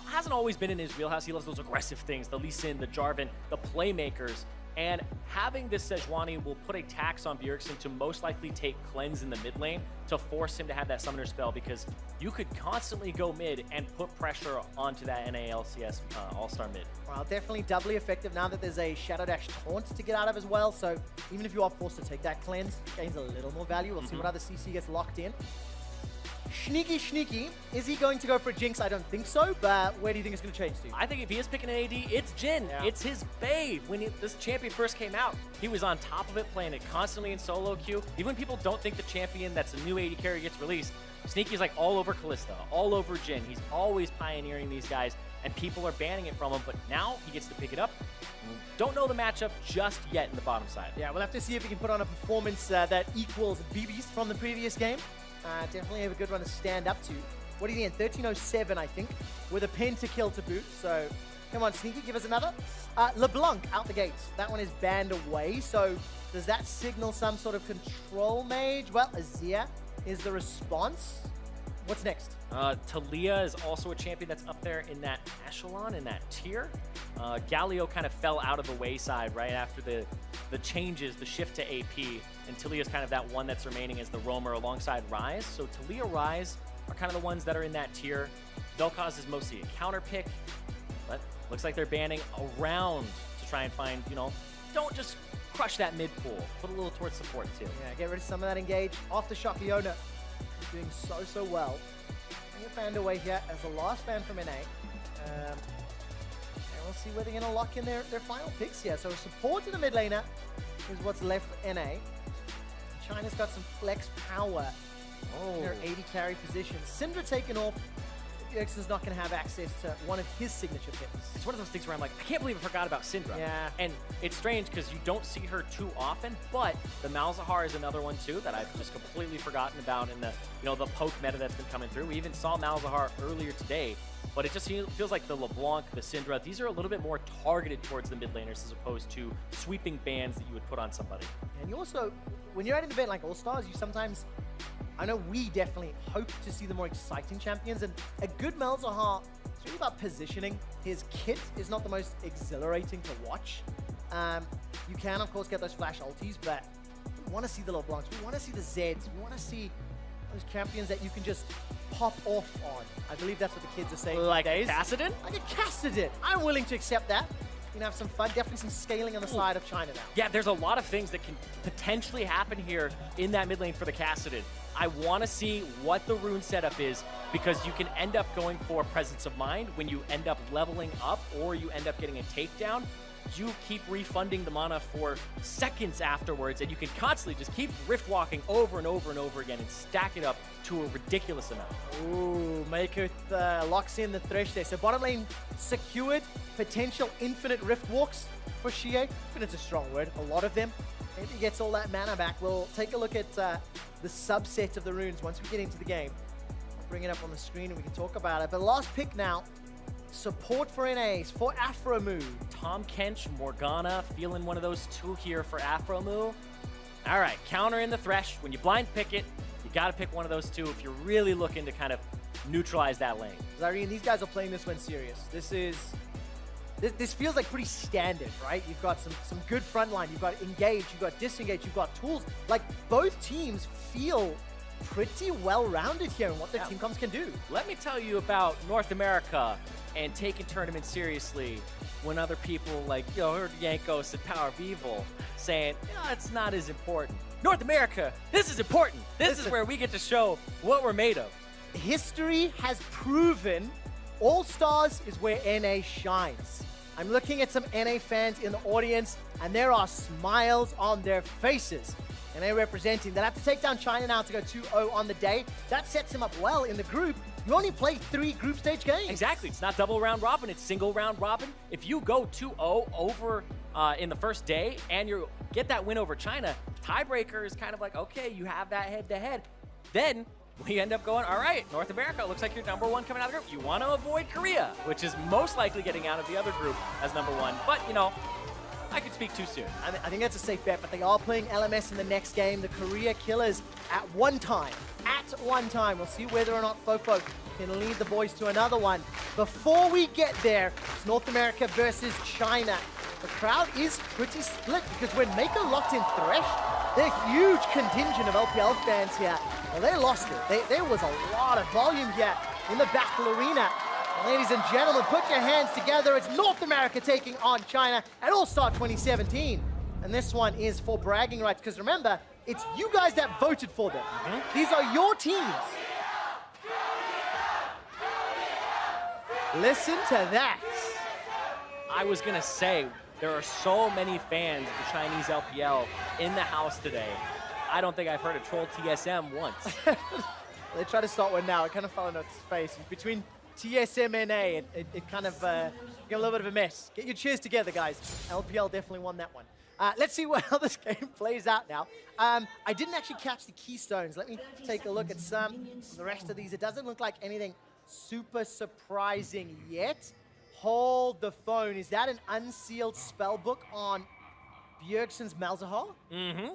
hasn't always been in his wheelhouse. He loves those aggressive things, the Lee Sin, the Jarvan, the playmakers. And having this Sejuani will put a tax on Bjergsen to most likely take Cleanse in the mid lane to force him to have that Summoner spell, because you could constantly go mid and put pressure onto that NALCS All-Star mid. Well, definitely doubly effective now that there's a Shadow Dash taunt to get out of as well. So even if you are forced to take that Cleanse, it gains a little more value. We'll see what other CC gets locked in. Sneaky. Is he going to go for a Jinx? I don't think so, but where do you think it's going to change to? I think if he is picking an AD, it's Jhin. Yeah. It's his babe. When this champion first came out, he was on top of it, playing it constantly in solo queue. Even when people don't think the champion that's a new AD carry gets released, Sneaky's like all over Kalista, all over Jhin. He's always pioneering these guys, and people are banning it from him, but now he gets to pick it up. Don't know the matchup just yet in the bottom side. Yeah, we'll have to see if he can put on a performance that equals BB's from the previous game. Definitely have a good one to stand up to. What do you think? 1307, I think, with a pentakill to boot. So, come on, Sneaky, give us another. LeBlanc out the gates. That one is banned away. So, does that signal some sort of control mage? Well, Azir is the response. What's next? Talia is also a champion that's up there in that echelon, in that tier. Galio kind of fell out of the wayside right after the changes, the shift to AP, and Talia's kind of that one that's remaining as the roamer alongside Ryze. So Talia, Ryze are kind of the ones that are in that tier. Vel'Koz is mostly a counter pick, but looks like they're banning around to try and find, don't just crush that mid pool. Put a little towards support too. Yeah, get rid of some of that engage. Aftershock Iona is doing so well. Bring it banned away here as the last ban from NA. And we'll see where they're going to lock in their final picks here. So support to the mid laner is what's left for NA. China's got some flex power in their 80 carry position. Syndra taken off. Bjergsen's not going to have access to one of his signature picks. It's one of those things where I'm like, I can't believe I forgot about Syndra. Yeah. And it's strange because you don't see her too often, but the Malzahar is another one too that I've just completely forgotten about in the, the poke meta that's been coming through. We even saw Malzahar earlier today, but it just feels like the LeBlanc, the Syndra, these are a little bit more targeted towards the mid laners as opposed to sweeping bans that you would put on somebody. And you also, when you're at an event like All-Stars, you sometimes, I know we definitely hope to see the more exciting champions, and a good Malzahar, it's really about positioning. His kit is not the most exhilarating to watch. You can, of course, get those flash ultis, but we want to see the LeBlancs, we want to see the Zeds, we want to see those champions that you can just pop off on. I believe that's what the kids are saying Like these days. Kassadin? Like a Kassadin. I'm willing to accept that. You can have some fun, definitely some scaling on the side of China now. Yeah, there's a lot of things that can potentially happen here in that mid lane for the Kassadin. I want to see what the rune setup is, because you can end up going for Presence of Mind when you end up leveling up or you end up getting a takedown. You keep refunding the mana for seconds afterwards, and you can constantly just keep rift walking over and over and over again and stack it up to a ridiculous amount. Ooh, Maker locks in the Thresh there. So bottom lane secured, potential infinite rift walks for Xie. Infinite's a strong word, a lot of them. Maybe he gets all that mana back. We'll take a look at the subset of the runes once we get into the game. I'll bring it up on the screen and we can talk about it. But last pick now, support for NAs, for Aphromoo. Tom Kench, Morgana, feeling one of those two here for Aphromoo. All right, counter in the Thresh. When you blind pick it, you got to pick one of those two if you're really looking to kind of neutralize that lane. Zyrene, these guys are playing this one serious. This feels like pretty standard, right? You've got some good front line, you've got engage, you've got disengage, you've got tools. Like, both teams feel pretty well-rounded here in what their team comps can do. Let me tell you about North America and taking tournaments seriously. when other people like, heard Yankos and Power of Evil saying, it's not as important. North America, this is important. This is where we get to show what we're made of. History has proven All-Stars is where NA shines. I'm looking at some NA fans in the audience, and there are smiles on their faces. NA representing. They'll have to take down China now to go 2-0 on the day. That sets them up well in the group. You only play 3 group stage games. Exactly. It's not double round robin. It's single round robin. If you go 2-0 over in the first day and you get that win over China, tiebreaker is kind of like, okay, you have that head-to-head. Then we end up going, all right, North America, looks like you're number 1 coming out of the group. You want to avoid Korea, which is most likely getting out of the other group as number 1. But, I could speak too soon. I think that's a safe bet, but they are playing LMS in the next game. The Korea Killers at one time. We'll see whether or not Fofo can lead the boys to another one. Before we get there, it's North America versus China. The crowd is pretty split because when Mako locked in Thresh, they're a huge contingent of LPL fans here. Well, they lost it. There was a lot of volume here in the battle arena. Ladies and gentlemen, put your hands together. It's North America taking on China at All-Star 2017. And this one is for bragging rights, because remember, it's you guys that voted for them. These are your teams. Listen to that. I was going to say, there are so many fans of the Chinese LPL in the house today. I don't think I've heard a troll TSM once. They try to start one now. It kind of fell on its face. It's between TSM and A. It kind of got a little bit of a mess. Get your cheers together, guys. LPL definitely won that one. Let's see how this game plays out now. I didn't actually catch the keystones. Let me take a look at some of the rest of these. It doesn't look like anything super surprising yet. Hold the phone. Is that an unsealed spellbook on Bjergsen's Malzahar?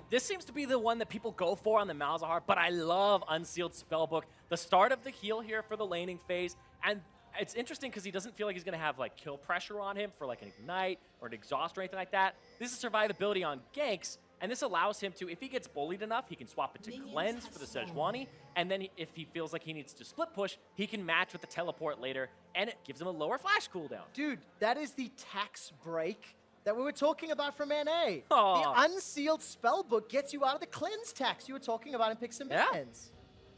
This seems to be the one that people go for on the Malzahar, but I love Unsealed Spellbook. The start of the heal here for the laning phase, and it's interesting because he doesn't feel like he's going to have like kill pressure on him for like an Ignite or an Exhaust or anything like that. This is survivability on ganks, and this allows him to, if he gets bullied enough, he can swap it to Cleanse for the Sejuani, and then if he feels like he needs to split push, he can match with the teleport later, and it gives him a lower flash cooldown. Dude, that is the tax break that we were talking about from NA. Aww. The Unsealed Spellbook gets you out of the Cleanse tax you were talking about in Picks and Bans.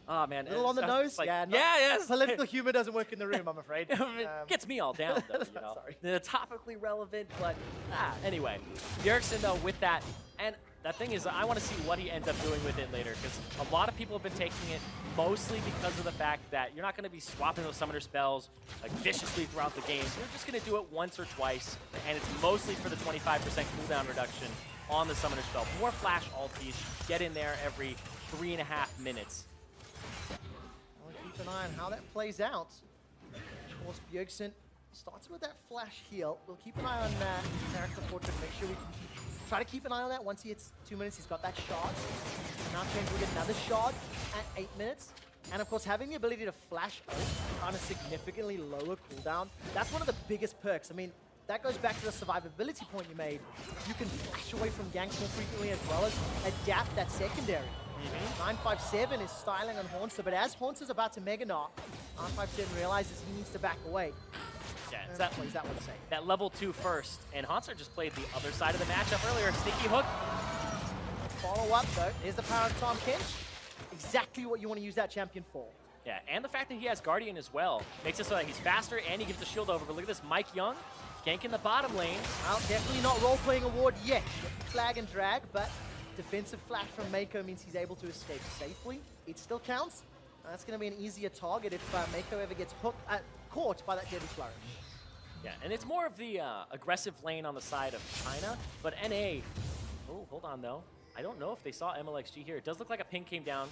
Oh, man. A little on the nose? Like, yes. Political humor doesn't work in the room, I'm afraid. It gets me all down, though, Sorry. They're topically relevant, but anyway. Bjergsen, though, with that, and the thing is, I want to see what he ends up doing with it later, because a lot of people have been taking it mostly because of the fact that you're not going to be swapping those summoner spells like viciously throughout the game. You're just going to do it once or twice, and it's mostly for the 25% cooldown reduction on the summoner spell. More flash ultis, get in there every 3.5 minutes. We'll keep an eye on how that plays out. Of course, Bjergsen starts with that flash heal. We'll keep an eye on character portrait, make sure we can try to keep an eye on that. Once he hits 2 minutes, he's got that shard. Now change will get another shard at 8 minutes. And of course, having the ability to flash out on a significantly lower cooldown, that's one of the biggest perks. I mean, that goes back to the survivability point you made. You can flash away from ganks more frequently as well as adapt that secondary. 957 is styling on Haunter, but as Haunter's about to Mega Knock, 957 realizes he needs to back away. Yeah, it's that plays that one safe. That level 2 first, and Haunter just played the other side of the matchup earlier. Sneaky hook. Follow up though. Here's the power of Tom Kench. Exactly what you want to use that champion for. Yeah, and the fact that he has Guardian as well makes it so that he's faster and he gives the shield over. But look at this, Mike Young ganking the bottom lane. Well, definitely not role-playing award yet. Flag and drag, but defensive flash from Mako means he's able to escape safely. It still counts. That's going to be an easier target if Mako ever gets caught by that Deadly Flourish. Yeah, and it's more of the aggressive lane on the side of China, but NA, oh, hold on though. I don't know if they saw MLXG here. It does look like a ping came down.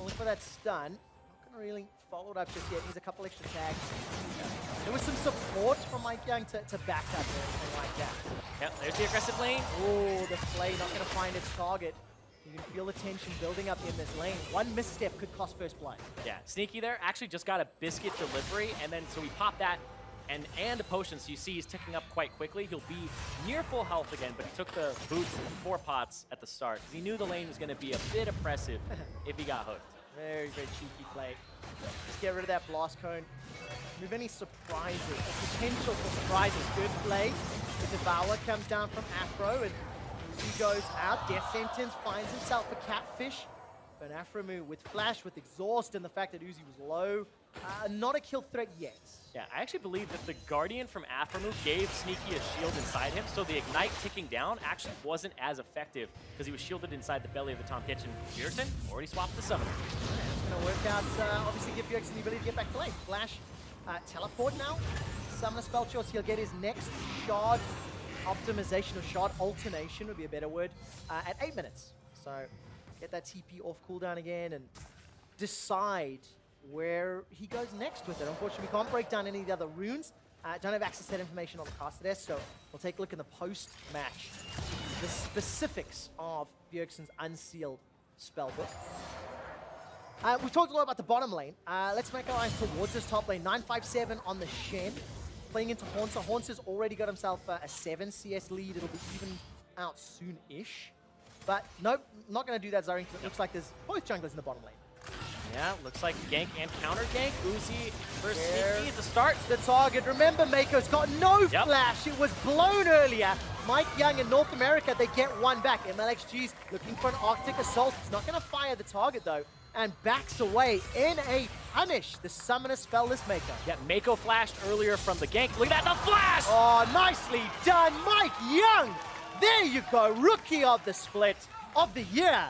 Look for that stun. Not going to really follow it up just yet. Needs a couple extra tags. There was some support from Mike Young to back up or anything like that. Yeah, there's the aggressive lane. Oh, the Flay not going to find its target. You can feel the tension building up in this lane. One misstep could cost first blood. Yeah, Sneaky there actually just got a biscuit delivery, and then so we pop that and a potion, so you see he's ticking up quite quickly. He'll be near full health again, but he took the boots and 4 pots at the start because he knew the lane was going to be a bit oppressive if he got hooked. Very, very cheeky play. Just get rid of that blast cone. Remove any surprises, or potential for surprises. Good play. The Devour comes down from Afro, and he goes out. Death Sentence finds himself a catfish. But Afromu with Flash, with Exhaust, and the fact that Uzi was low, not a kill threat yet. Yeah, I actually believe that the Guardian from Afromu gave Sneaky a shield inside him, so the Ignite ticking down actually wasn't as effective because he was shielded inside the belly of the Tom Kitchen. Bjergsen already swapped the Summoner. It's going to work out, obviously give Bjergsen the ability to get back to lane. Flash, teleport now. Summoner spell choice, he'll get his next shard optimization, or shard alternation would be a better word, at 8 minutes. So get that TP off cooldown again and decide where he goes next with it. Unfortunately, we can't break down any of the other runes. Don't have access to that information on the caster there, so we'll take a look in the post-match. The specifics of Bjergsen's unsealed spellbook. We've talked a lot about the bottom lane. Let's make our eyes towards this top lane. 957 on the Shen, playing into Haunter. Haunter's already got himself a 7 CS lead. It'll be evened out soon-ish. But nope, not going to do that, Zarin, because it looks like there's both junglers in the bottom lane. Yeah, looks like gank and counter gank. Uzi versus Sneaky at the start. The target. Remember, Mako's got no flash. It was blown earlier. Mike Young in North America, they get one back. MLXG's looking for an Arctic Assault. He's not going to fire the target, though, and backs away in a punish. The Summoner spellless Mako. Yeah, Mako flashed earlier from the gank. Look at that, the flash! Oh, nicely done, Mike Young. There you go, Rookie of the Split of the Year.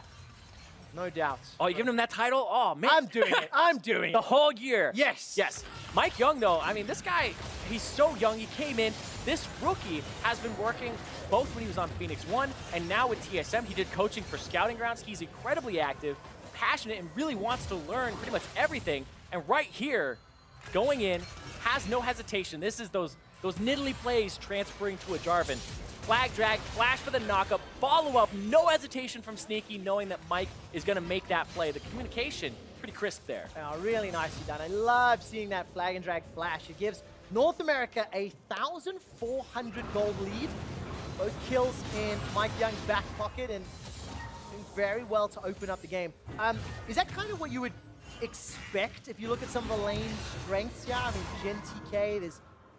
No doubt. Oh, you giving him that title? Oh, man. I'm doing it. I'm doing it. The whole year. Yes. Yes. Mike Young, though, I mean, this guy, he's so young. He came in. This rookie has been working both when he was on Phoenix 1 and now with TSM. He did coaching for Scouting Grounds. He's incredibly active, passionate, and really wants to learn pretty much everything. And right here, going in, has no hesitation. This is those niddly plays transferring to a Jarvan. Flag drag, flash for the knockup, follow up, no hesitation from Sneaky, knowing that Mike is going to make that play. The communication, pretty crisp there. Oh, really nicely done. I love seeing that flag and drag flash. It gives North America a 1,400 gold lead. Both kills in Mike Young's back pocket and doing very well to open up the game. Is that kind of what you would expect if you look at some of the lane strengths? Yeah, I mean, Gen TK,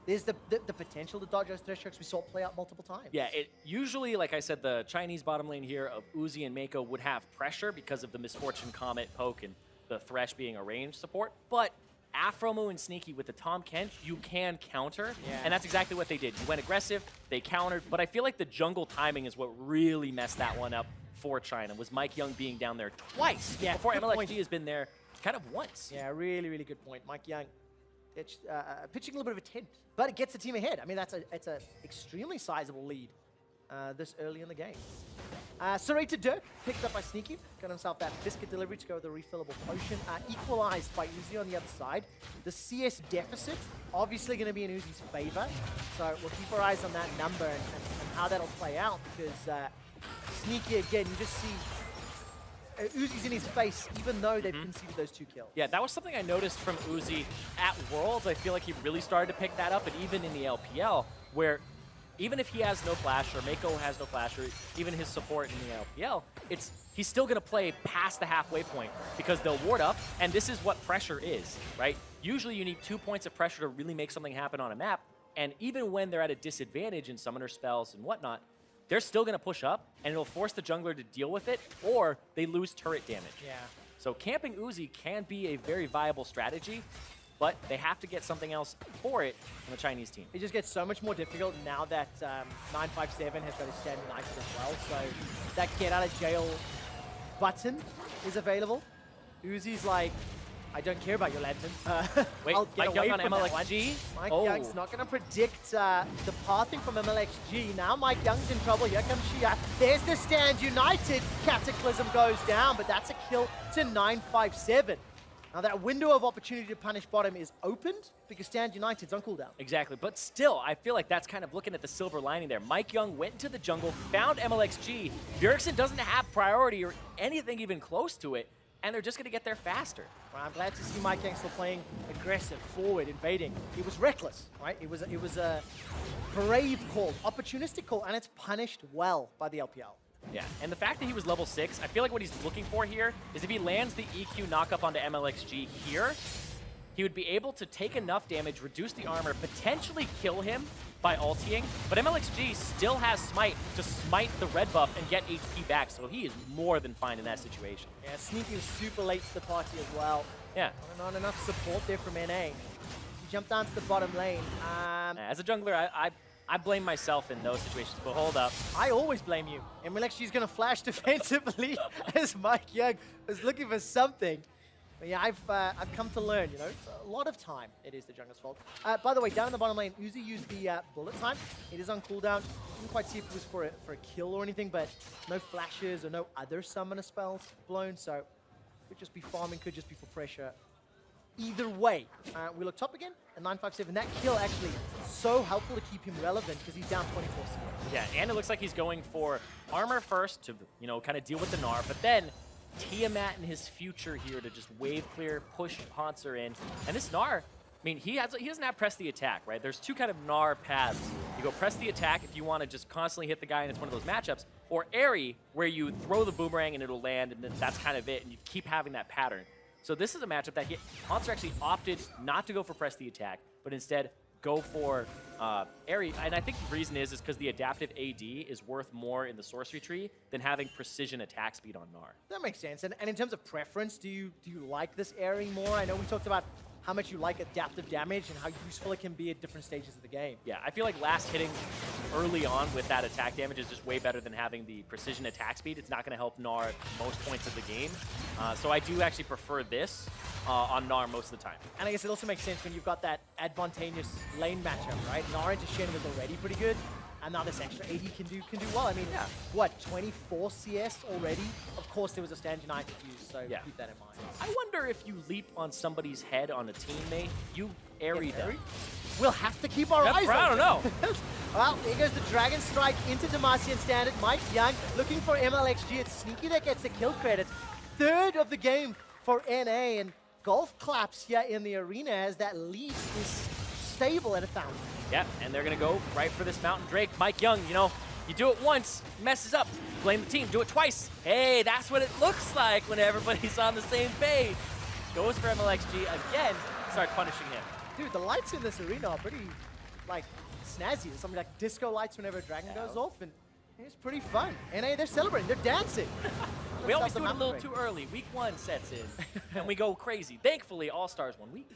there's the potential to dodge those thresh strikes we saw play out multiple times. Yeah, it usually, like I said, the Chinese bottom lane here of Uzi and Mako would have pressure because of the Misfortune Comet poke and the Thresh being a ranged support. But Afromu and Sneaky with the Tom Kench, you can counter, and that's exactly what they did. You went aggressive, they countered, but I feel like the jungle timing is what really messed that one up for China, was Mike Young being down there twice before MLXG has been there kind of once. Yeah, really, really good point. Mike Young pitching a little bit of a tent, but it gets the team ahead. I mean, it's an extremely sizable lead this early in the game. Serrated Dirk, picked up by Sneaky, got himself that biscuit delivery to go with the refillable potion. Equalized by Uzi on the other side. The CS deficit, obviously going to be in Uzi's favor, so we'll keep our eyes on that number and how that'll play out, because Sneaky, again, you just see Uzi's in his face, even though they've conceded those 2 kills. Yeah, that was something I noticed from Uzi at Worlds. I feel like he really started to pick that up, and even in the LPL, where even if he has no flash, or Mako has no flash, or even his support in the LPL, he's still going to play past the halfway point because they'll ward up, and this is what pressure is, right? Usually you need 2 points of pressure to really make something happen on a map, and even when they're at a disadvantage in summoner spells and whatnot, they're still going to push up, and it'll force the jungler to deal with it, or they lose turret damage. Yeah. So camping Uzi can be a very viable strategy, but they have to get something else for it on the Chinese team. It just gets so much more difficult now that 957 has got his stand united as well, so that get out of jail button is available. Uzi's like, I don't care about your lantern. Wait, Mike Young on MLXG? Mike Young's not going to predict the pathing from MLXG. Now Mike Young's in trouble. Here comes Shia. There's the stand united. Cataclysm goes down, but that's a kill to 957. Now that window of opportunity to punish bottom is opened because stand united's on cooldown. Exactly, but still, I feel like that's kind of looking at the silver lining there. Mike Young went into the jungle, found MLXG. Bjergsen doesn't have priority or anything even close to it, and they're just going to get there faster. Well, I'm glad to see Mike Young still playing aggressive, forward, invading. It was reckless, right? It was a brave call, opportunistic call, and it's punished well by the LPL. Yeah, and the fact that he was level 6, I feel like what he's looking for here is if he lands the EQ knockup onto MLXG here, he would be able to take enough damage, reduce the armor, potentially kill him by ulting, but MLXG still has Smite to smite the red buff and get HP back, so he is more than fine in that situation. Yeah, Sneaky was super late to the party as well. Yeah. Not enough support there from NA. He jumped down to the bottom lane. As a jungler, I blame myself in those situations, but hold up. I always blame you. MLXG is going to flash defensively as Mike Young was looking for something. But yeah, I've come to learn, you know, it's a lot of time it is the jungler's fault. By the way, down in the bottom lane, Uzi used the bullet time. It is on cooldown. Didn't quite see if it was for a kill or anything, but no flashes or no other summoner spells blown, so could just be farming, could just be for pressure. Either way, we look top again at 957. That kill actually so helpful to keep him relevant because he's down 24 CS. Yeah, and it looks like he's going for armor first to, you know, kind of deal with the Gnar, but then Tiamat in his future here to just wave clear, push Hauntzer in. And this Gnar, I mean, he doesn't have press the attack, right? There's two kind of Gnar paths. You go press the attack if you want to just constantly hit the guy and it's one of those matchups, or Airy, where you throw the boomerang and it'll land and then that's kind of it, and you keep having that pattern. So this is a matchup that Hauntzer actually opted not to go for press the attack, but instead go for Airy. And I think the reason is because the adaptive AD is worth more in the sorcery tree than having precision attack speed on Gnar. That makes sense. And in terms of preference, do you like this Airy more? I know we talked about how much you like adaptive damage and how useful it can be at different stages of the game. Yeah, I feel like last hitting early on with that attack damage is just way better than having the precision attack speed. It's not going to help Gnar at most points of the game. So I do actually prefer this on Gnar most of the time. And I guess it also makes sense when you've got that advantageous lane matchup, right? Gnar into Shen was already pretty good, and now this extra AD can do well. I mean, yeah. What, 24 CS already? Of course there was a stand Unite use, so yeah. Keep that in mind. I wonder if you leap on somebody's head on a teammate, you Airy them. We'll have to keep our eyes on I don't know. Well, here goes the Dragon Strike into Demacian Standard. Mike Young looking for MLXG. It's Sneaky that gets the kill credit. Third of the game for NA, and golf claps here in the arena as that lead is stable at 1,000. Yep, and they're going to go right for this Mountain Drake. Mike Young, you know, you do it once, messes up, blame the team, do it twice. Hey, that's what it looks like when everybody's on the same page. Goes for MLXG again, start punishing him. Dude, the lights in this arena are pretty, like, snazzy. There's something like disco lights whenever a dragon goes off, and it's pretty fun. NA, they're celebrating, they're dancing. We always do it a little too early. Week 1 sets in, and we go crazy. Thankfully, All-Stars 1 week.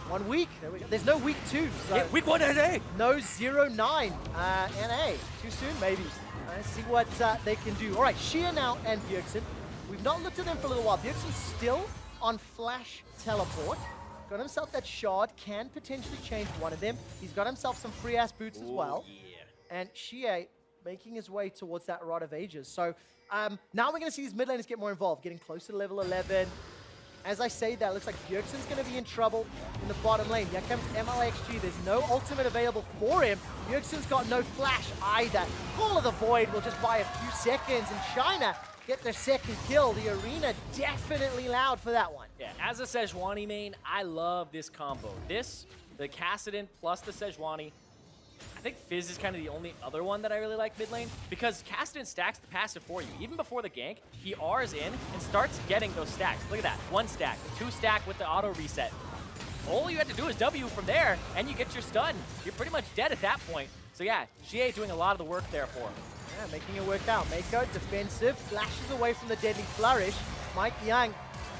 1 week. There's no week 2. So yeah, week 1 NA. No 0-9 NA. Too soon, maybe. Let's see what they can do. All right, Shia now and Bjergsen. We've not looked at them for a little while. Bjergsen's still on Flash Teleport. Got himself that shard, can potentially change one of them. He's got himself some free-ass boots as well. Yeah. And Shia making his way towards that Rod of Ages. So now we're going to see these mid laners get more involved, getting closer to level 11. As I say that, it looks like Bjergsen's going to be in trouble in the bottom lane. Here comes MLXG. There's no ultimate available for him. Bjergsen's got no flash either. Call of the Void will just buy a few seconds, and China get their second kill. The arena definitely loud for that one. Yeah, as a Sejuani main, I love this combo. This, the Kassadin plus the Sejuani. I think Fizz is kind of the only other one that I really like mid lane, because Kassadin stacks the passive for you. Even before the gank, he R's in and starts getting those stacks. Look at that, 1 stack, 2 stack with the auto reset. All you have to do is W from there, and you get your stun. You're pretty much dead at that point. So yeah, Xie doing a lot of the work there for him. Yeah, making it work out. Mako defensive, flashes away from the deadly flourish. Mike Young,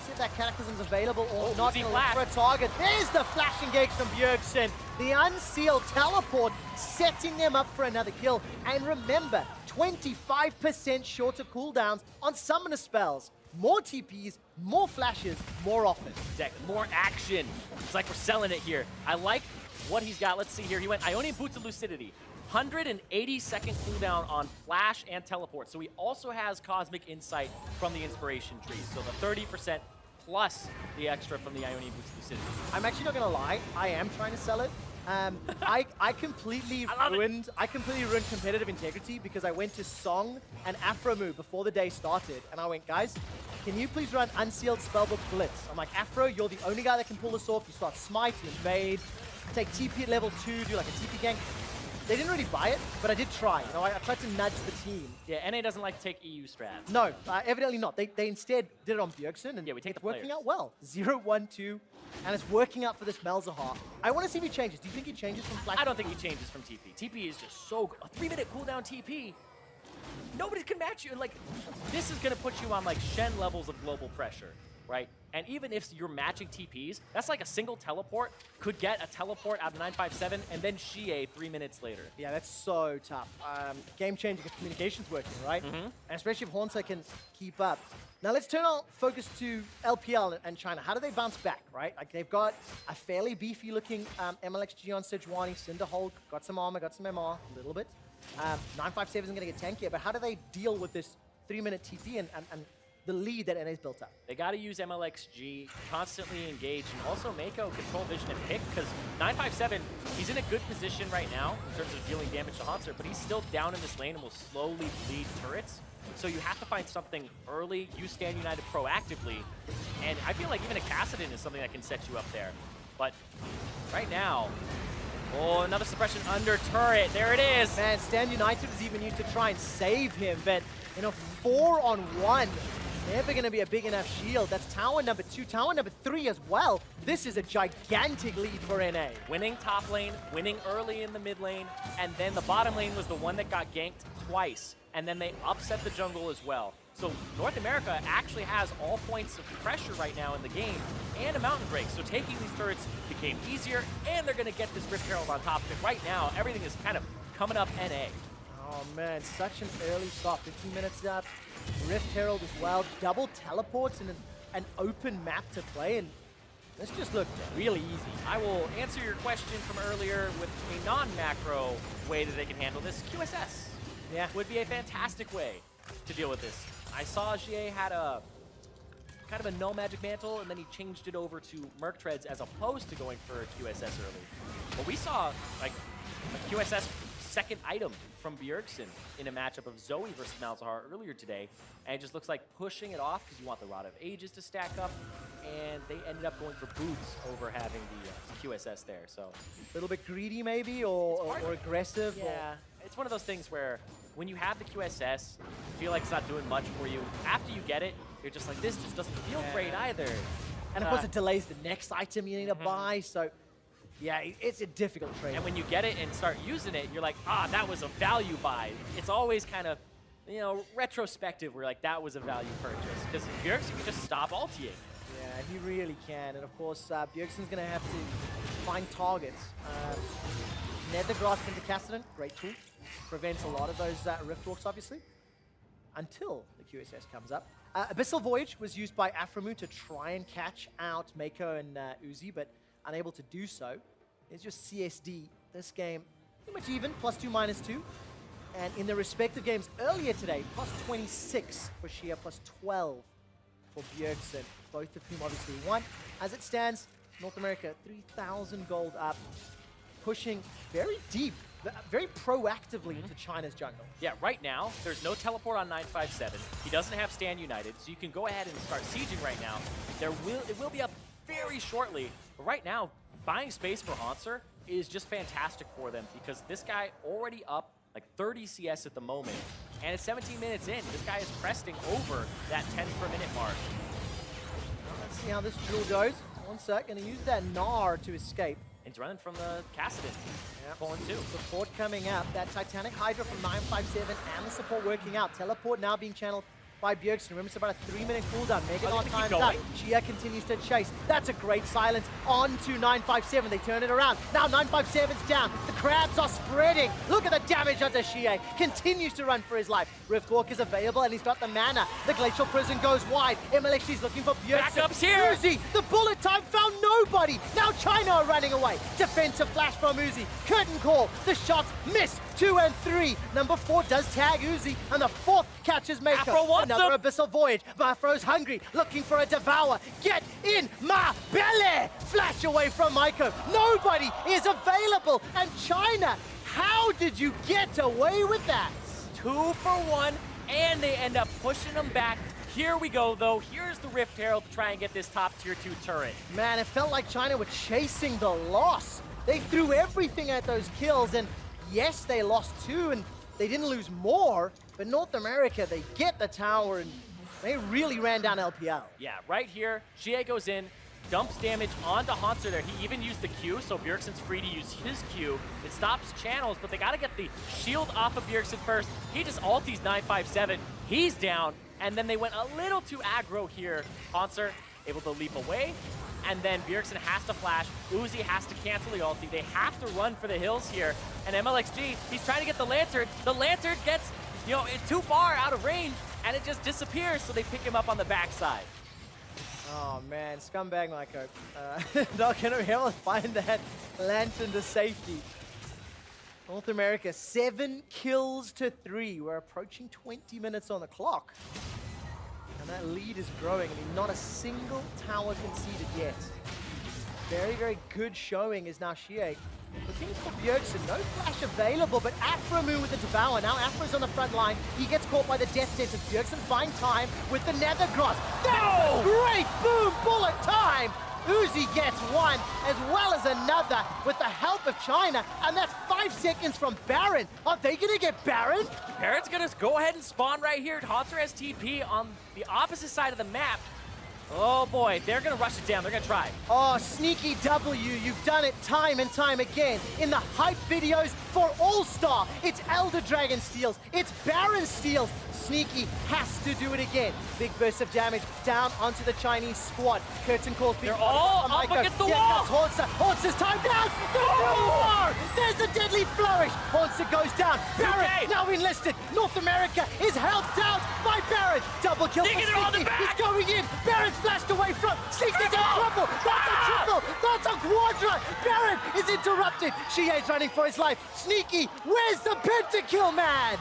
see if that Cataclysm's available or not. For a target. There's the flash engage from Bjergsen. The unsealed teleport setting them up for another kill. And remember, 25% shorter cooldowns on summoner spells. More TPs, more flashes, more often. Exactly, more action. It's like we're selling it here. I like what he's got. Let's see here. He went Ionian Boots of Lucidity. 180-second cooldown on Flash and Teleport. So he also has Cosmic Insight from the Inspiration Tree. So the 30% plus the extra from the Ionian Boots of Lucidity. I'm actually not going to lie. I am trying to sell it. I completely ruined competitive integrity because I went to Song and Afro before the day started, and I went, guys, can you please run Unsealed Spellbook Blitz? I'm like, Afro, you're the only guy that can pull this off. You start Smite, you invade, take TP at level 2, do like a TP gank. They didn't really buy it, but I did try. You know, I tried to nudge the team. Yeah, NA doesn't like to take EU strats. No, evidently not. They instead did it on Bjergsen, and Yeah, we take it's the working players. out well. 0-1-2, and it's working out for this Malzahar. I want to see if he changes. Do you think he changes from Flash? I don't think he changes from TP. TP is just so good. A 3-minute cooldown TP. Nobody can match you. Like, this is going to put you on, like, Shen levels of global pressure, right? And even if you're matching TPs, that's like a single teleport could get a teleport out of 957 and then Xie 3 minutes later. Yeah, that's so tough. Game changing if communication's working, right? And especially if Haunter can keep up. Now let's turn our focus to LPL and China. How do they bounce back, right? Like they've got a fairly beefy looking MLXG on Sejuani, Cinderhold, got some armor, got some MR, a little bit. 957 isn't gonna get tankier, but how do they deal with this 3-minute TP and the lead that NA's built up? They got to use MLXG, constantly engage, and also Mako control vision and pick, because 957, he's in a good position right now in terms of dealing damage to Haunter, but he's still down in this lane and will slowly bleed turrets. So you have to find something early, use Stand United proactively, and I feel like even a Kassadin is something that can set you up there. But right now, oh, another suppression under turret, there it is! Man, Stand United was even used to try and save him, but in a 4-on-1, never going to be a big enough shield. That's tower number 2, tower number 3 as well. This is a gigantic lead for NA. Winning top lane, winning early in the mid lane, and then the bottom lane was the one that got ganked twice, and then they upset the jungle as well. So North America actually has all points of pressure right now in the game, and a mountain break. So taking these turrets became easier, and they're going to get this Rift Herald on top of it. Right now, everything is kind of coming up NA. Oh man, such an early start. 15 minutes up. Rift Herald as well. Double teleports in an open map to play, and this just looked really easy. I will answer your question from earlier with a non-macro way that they can handle this. QSS would be a fantastic way to deal with this. I saw Xie had a kind of a no magic mantle, and then he changed it over to Merc Treads as opposed to going for a QSS early. But we saw like a QSS second item from Bjergsen in a matchup of Zoe versus Malzahar earlier today, and it just looks like pushing it off because you want the Rod of Ages to stack up, and they ended up going for boots over having the QSS there. So a little bit greedy maybe, or aggressive. Yeah, it's one of those things where when you have the QSS, you feel like it's not doing much for you. After you get it, you're just like, this just doesn't feel great either. And of course it delays the next item you need to buy, so yeah, it's a difficult trade. And when you get it and start using it, you're like, ah, that was a value buy. It's always kind of, you know, retrospective where like, that was a value purchase. Because Bjergsen can just stop ultiing. Yeah, he really can. And of course, Bjergsen's going to have to find targets. Nether Grasp into Kassadin, great tool. Prevents a lot of those Rift Walks, obviously, until the QSS comes up. Abyssal Voyage was used by Aframu to try and catch out Mako and Uzi, but unable to do so. There's your CSD. This game, pretty much even, +2, -2. And in the respective games earlier today, +26 for Xie, +12 for Bjergsen, both of whom obviously won. As it stands, North America, 3,000 gold up, pushing very deep, very proactively into China's jungle. Yeah, right now, there's no teleport on 957. He doesn't have Stand United, so you can go ahead and start sieging right now. It will be up very shortly, but right now, buying space for Haunter is just fantastic for them because this guy already up like 30 CS at the moment, and it's 17 minutes in. This guy is cresting over that 10 per minute mark. Well, let's see how this duel goes. 1 sec, gonna use that Gnar to escape. He's running from the Kassadin. Yep. Pulling 2. Support coming up. That Titanic Hydra from 957 and the support working out. Teleport now being channeled by Bjergsen. Remember, it's about a 3-minute cooldown. Megalon time's up. Xie continues to chase. That's a great silence on to 957. They turn it around. Now 957's down. The crabs are spreading. Look at the damage onto Xie. Continues to run for his life. Riftwalk is available and he's got the mana. The Glacial Prison goes wide. MLXG's looking for Bjergsen. Backup's here. Uzi, the bullet time found nobody. Now China are running away. Defensive flash from Uzi. Curtain call. The shots miss. 2 and 3. Number 4 does tag Uzi, and the 4th catches Mako. Afro wants another Abyssal Voyage. Afro's hungry, looking for a Devour. Get in my belly! Flash away from Mako. Nobody is available. And China, how did you get away with that? 2 for 1, and they end up pushing them back. Here we go, though. Here's the Rift Herald to try and get this top tier 2 turret. Man, it felt like China were chasing the loss. They threw everything at those kills, and Yes, they lost 2 and they didn't lose more, but North America, they get the tower and they really ran down LPL. Yeah, right here, Xie goes in, dumps damage onto Hanser there. He even used the Q, so Bjergsen's free to use his Q. It stops channels, but they gotta get the shield off of Bjergsen first. He just ulties 957. He's down, and then they went a little too aggro here. Hanser able to leap away, and then Bjergsen has to flash. Uzi has to cancel the ulti. They have to run for the hills here. And MLXG, he's trying to get the Lantern. The Lantern gets, too far out of range, and it just disappears, so they pick him up on the backside. Oh man, Scumbag Myco. Not gonna be able to find that Lantern to safety. North America, 7 kills to 3. We're approaching 20 minutes on the clock. And that lead is growing. I mean, not a single tower conceded yet. Very, very good showing is now Xie. Looking for Bjergsen, no flash available, but Afromu with the Devour. Now Afro's on the front line. He gets caught by the Death Sentence. Bjergsen's buying time with the Nether Gross. That's a great boom bullet time! Uzi gets one, as well as another, with the help of China, and that's 5 seconds from Baron. Are they gonna get Baron? Baron's gonna go ahead and spawn right here. Hanser has TP on the opposite side of the map. Oh boy, they're gonna rush it down. They're gonna try. Oh, Sneaky W, you've done it time and time again. In the hype videos for All-Star, it's Elder Dragon steals, it's Baron steals. Sneaky has to do it again. Big burst of damage down onto the Chinese squad. Curtain calls. They're all up against the wall. Hanser's time down. There's no more. There's a deadly flourish. Hanser goes down. Baron now enlisted. North America is helped out by Baron. Double kill for Sneaky. He's going in. Baron's flashed away from. Sneaky's in trouble. That's a triple. That's a quadra. Baron is interrupted. Xie's running for his life. Sneaky, where's the pentakill, man?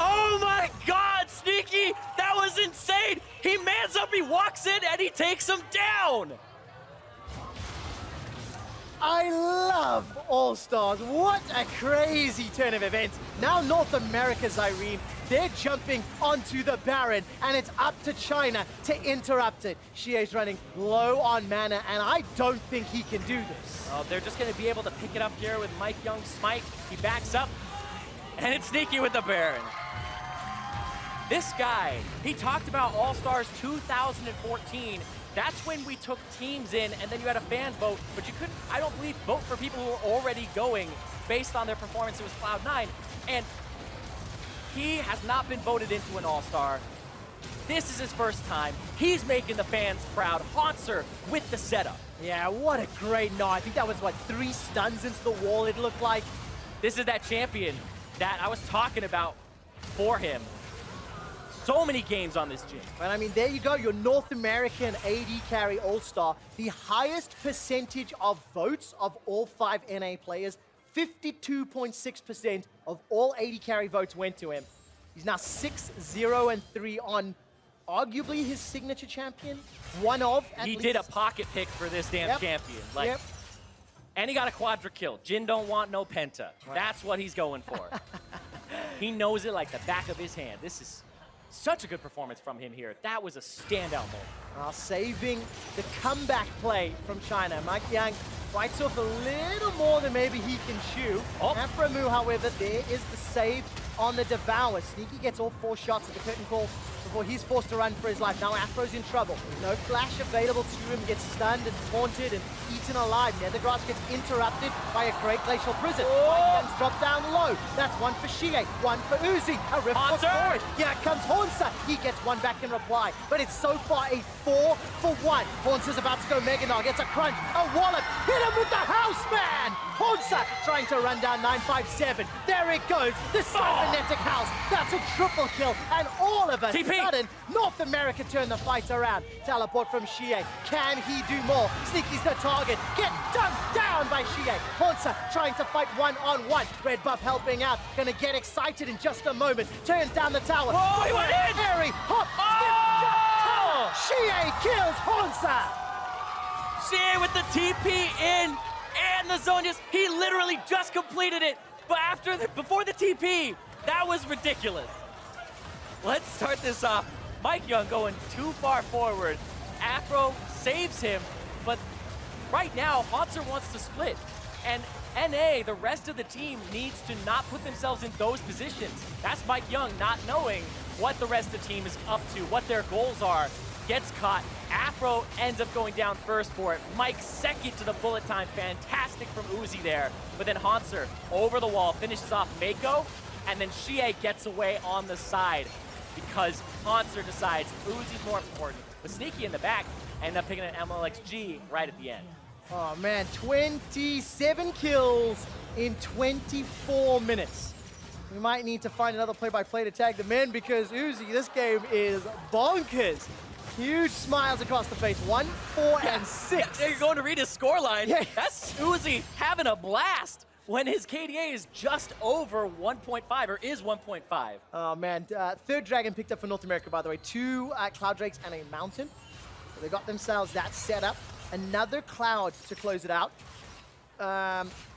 Oh my God, Sneaky! That was insane! He mans up, he walks in, and he takes him down! I love All-Stars. What a crazy turn of events. Now North America's Irene, they're jumping onto the Baron, and it's up to China to interrupt it. Xie's running low on mana, and I don't think he can do this. Oh, they're just gonna be able to pick it up here with Mike Young's smite. He backs up, and it's Sneaky with the Baron. This guy, he talked about All-Stars 2014. That's when we took teams in, and then you had a fan vote, but you couldn't, I don't believe, vote for people who were already going based on their performance. It was Cloud9, and he has not been voted into an All-Star. This is his first time. He's making the fans proud. Hanser with the setup. Yeah, what a great night. I think that was, 3 stuns into the wall, it looked like. This is that champion that I was talking about for him. So many games on this gym. And I mean, there you go, your North American AD carry All-Star, the highest percentage of votes of all 5 NA players. 52.6% of all AD carry votes went to him. He's now 6-0-3 on arguably his signature champion. One of, at He least. did a pocket pick for this damn champion. And he got a quadra kill. Jin don't want no penta. Right. That's what he's going for. He knows it like the back of his hand. This is such a good performance from him here. That was a standout moment. Saving the comeback play from China. Mike Yang bites off a little more than maybe he can chew. Afromu, however, there is the save on the Devour. Sneaky gets all 4 shots at the curtain call before he's forced to run for his life. Now Afro's in trouble. No flash available to him. Gets stunned and taunted and eaten alive. Nethergrass gets interrupted by a great glacial prison. Mike dropped down low. That's one for Xie, one for Uzi. A rift was forward. Here comes Hanser. He gets one back in reply. But it's so far a 4-for-1. Hanser's about to go Mega Nog. Gets a crunch, a wallop. Hit him with the house, man! Hanser trying to run down 957. There it goes. The cybernetic house. That's a triple kill. And all of a sudden, North America turn the fight around. Teleport from Xie. Can he do more? Sneaky's the target. Get dunked down by Xie. Hanser trying to fight one-on-one. Red buff helping out. Gonna get excited in just a moment. Turns down the tower. Oh, he went in! Harry, hop, skip, jump, Xie kills Hanser. Xie with the TP in and the zone he literally just completed it. But before the TP, that was ridiculous. Let's start this off. Mike Young going too far forward. Afro saves him, but right now, Hanser wants to split. And NA, the rest of the team needs to not put themselves in those positions. That's Mike Young not knowing what the rest of the team is up to, what their goals are. Gets caught. Afro ends up going down first for it. Mike second to the bullet time. Fantastic from Uzi there. But then Hanser over the wall finishes off Mako, and then Shie gets away on the side because Hanser decides Uzi's more important. But Sneaky in the back end up picking an MLXG right at the end. Oh man, 27 kills in 24 minutes. We might need to find another play-by-play to tag the men because Uzi, this game is bonkers. Huge smiles across the face. 1, 4, and 6. You're going to read his scoreline. Yeah. That's Uzi having a blast when his KDA is just over 1.5, or is 1.5. Oh man, third Dragon picked up for North America, by the way. 2 Cloud Drakes and a Mountain. So they got themselves that set up. Another Cloud to close it out.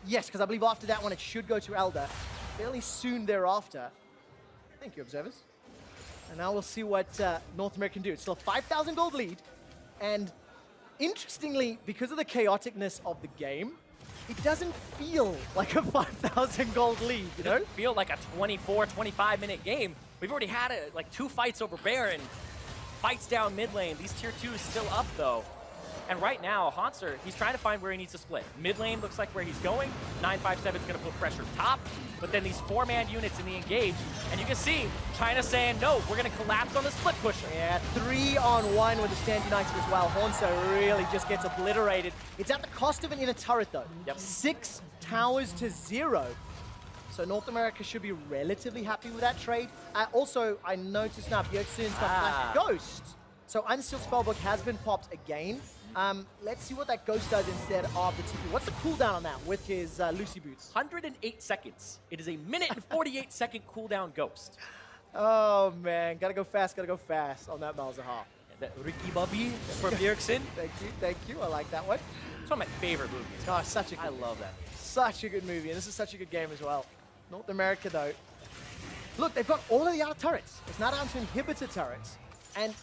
Yes, because I believe after that one it should go to Elder fairly soon thereafter. Thank you, observers. And now we'll see what North America can do. It's still a 5,000 gold lead. And interestingly, because of the chaoticness of the game, it doesn't feel like a 5,000 gold lead, you know? It doesn't feel like a 24, 25-minute game. We've already had like 2 fights over Baron. Fights down mid lane. These tier 2s still up, though. And right now, Hanser, he's trying to find where he needs to split. Mid lane looks like where he's going. 957's going to put pressure top. But then these 4-man units in the engage. And you can see China saying, no, we're going to collapse on the split pusher. Yeah, 3-on-1 with the Stand United as well. Hanser really just gets obliterated. It's at the cost of an inner turret, though. Yep. 6 towers to 0. So North America should be relatively happy with that trade. Also, I noticed now Bjergsen's got Black Ghost. So Unsealed Spellbook has been popped again. Let's see what that Ghost does instead of the TP. What's the cooldown on that with his Lucy Boots? 108 seconds. It is a minute and 48-second cooldown Ghost. Oh, man. Gotta go fast on that Malzahar. That Ricky Bobby for Bjergsen. Thank you. I like that one. It's one of my favorite movies. Oh, such a good I love that. Such a good movie, and this is such a good game as well. North America, though. Look, they've got all of the outer turrets. It's not down to inhibitor turrets. And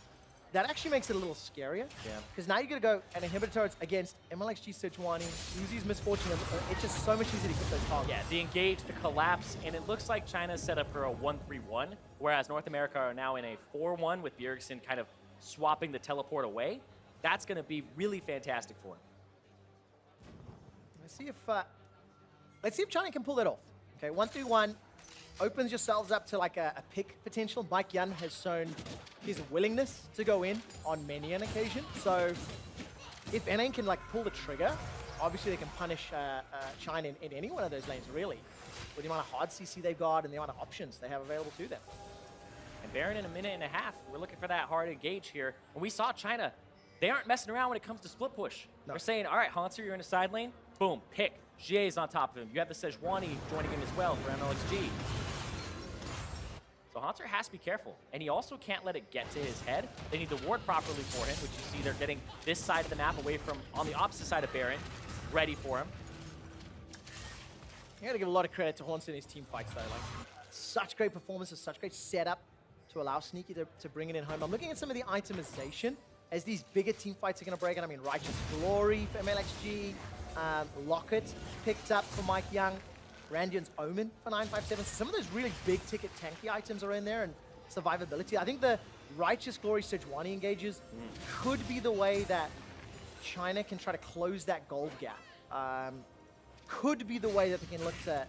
that actually makes it a little scarier. Yeah. Because now you're going to go and inhibitor turrets against MLXG Sejuani, Uzi's Misfortune. It's just so much easier to hit those targets. Yeah, the engage, the collapse, and it looks like China's set up for a 1-3-1, whereas North America are now in a 4-1 with Bjergsen kind of swapping the teleport away. That's going to be really fantastic for him. Let's see if China can pull that off. Okay, 1-3-1 opens yourselves up to like a pick potential. Mike Yun has shown his willingness to go in on many an occasion. So if NA can like pull the trigger, obviously they can punish China in any one of those lanes, really. With the amount of hard CC they've got and the amount of options they have available to them. And Baron in a minute and a half. We're looking for that hard engage here. And we saw China, they aren't messing around when it comes to split push. No. They're saying, all right, Hanser, you're in a side lane. Boom, pick. Jie's on top of him. You have the Sejuani joining him as well for MLXG. So Hanser has to be careful. And he also can't let it get to his head. They need to ward properly for him, which you see they're getting this side of the map away from, on the opposite side of Baron, ready for him. You gotta give a lot of credit to Hanser in his team fights, though. Like, such great performances, such great setup to allow Sneaky to bring it in home. I'm looking at some of the itemization as these bigger team fights are gonna break out. I mean, Righteous Glory for MLXG, Locket picked up for Mike Young, Randian's Omen for 957. So some of those really big ticket tanky items are in there, and survivability. I think the Righteous Glory Sejuani engages could be the way that China can try to close that gold gap. Could be the way that they can look to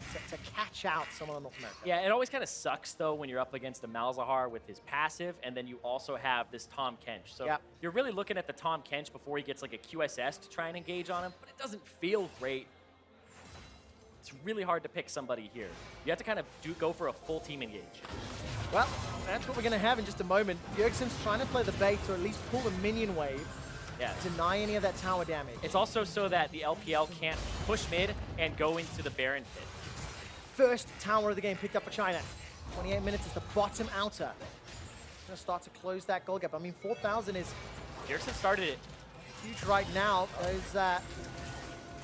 catch out someone on North America. Yeah, it always kind of sucks, though, when you're up against a Malzahar with his passive, and then you also have this Tahm Kench. So you're really looking at the Tahm Kench before he gets like a QSS to try and engage on him, but it doesn't feel great. It's really hard to pick somebody here. You have to kind of go for a full team engage. Well, that's what we're going to have in just a moment. Bjergsen's trying to play the bait to at least pull the minion wave. Yeah. Deny any of that tower damage. It's also so that the LPL can't push mid and go into the Baron pit. First tower of the game picked up for China. 28 minutes is the bottom outer. It's going to start to close that goal gap. I mean, 4,000 is... Bjergsen started it. Huge right now. Those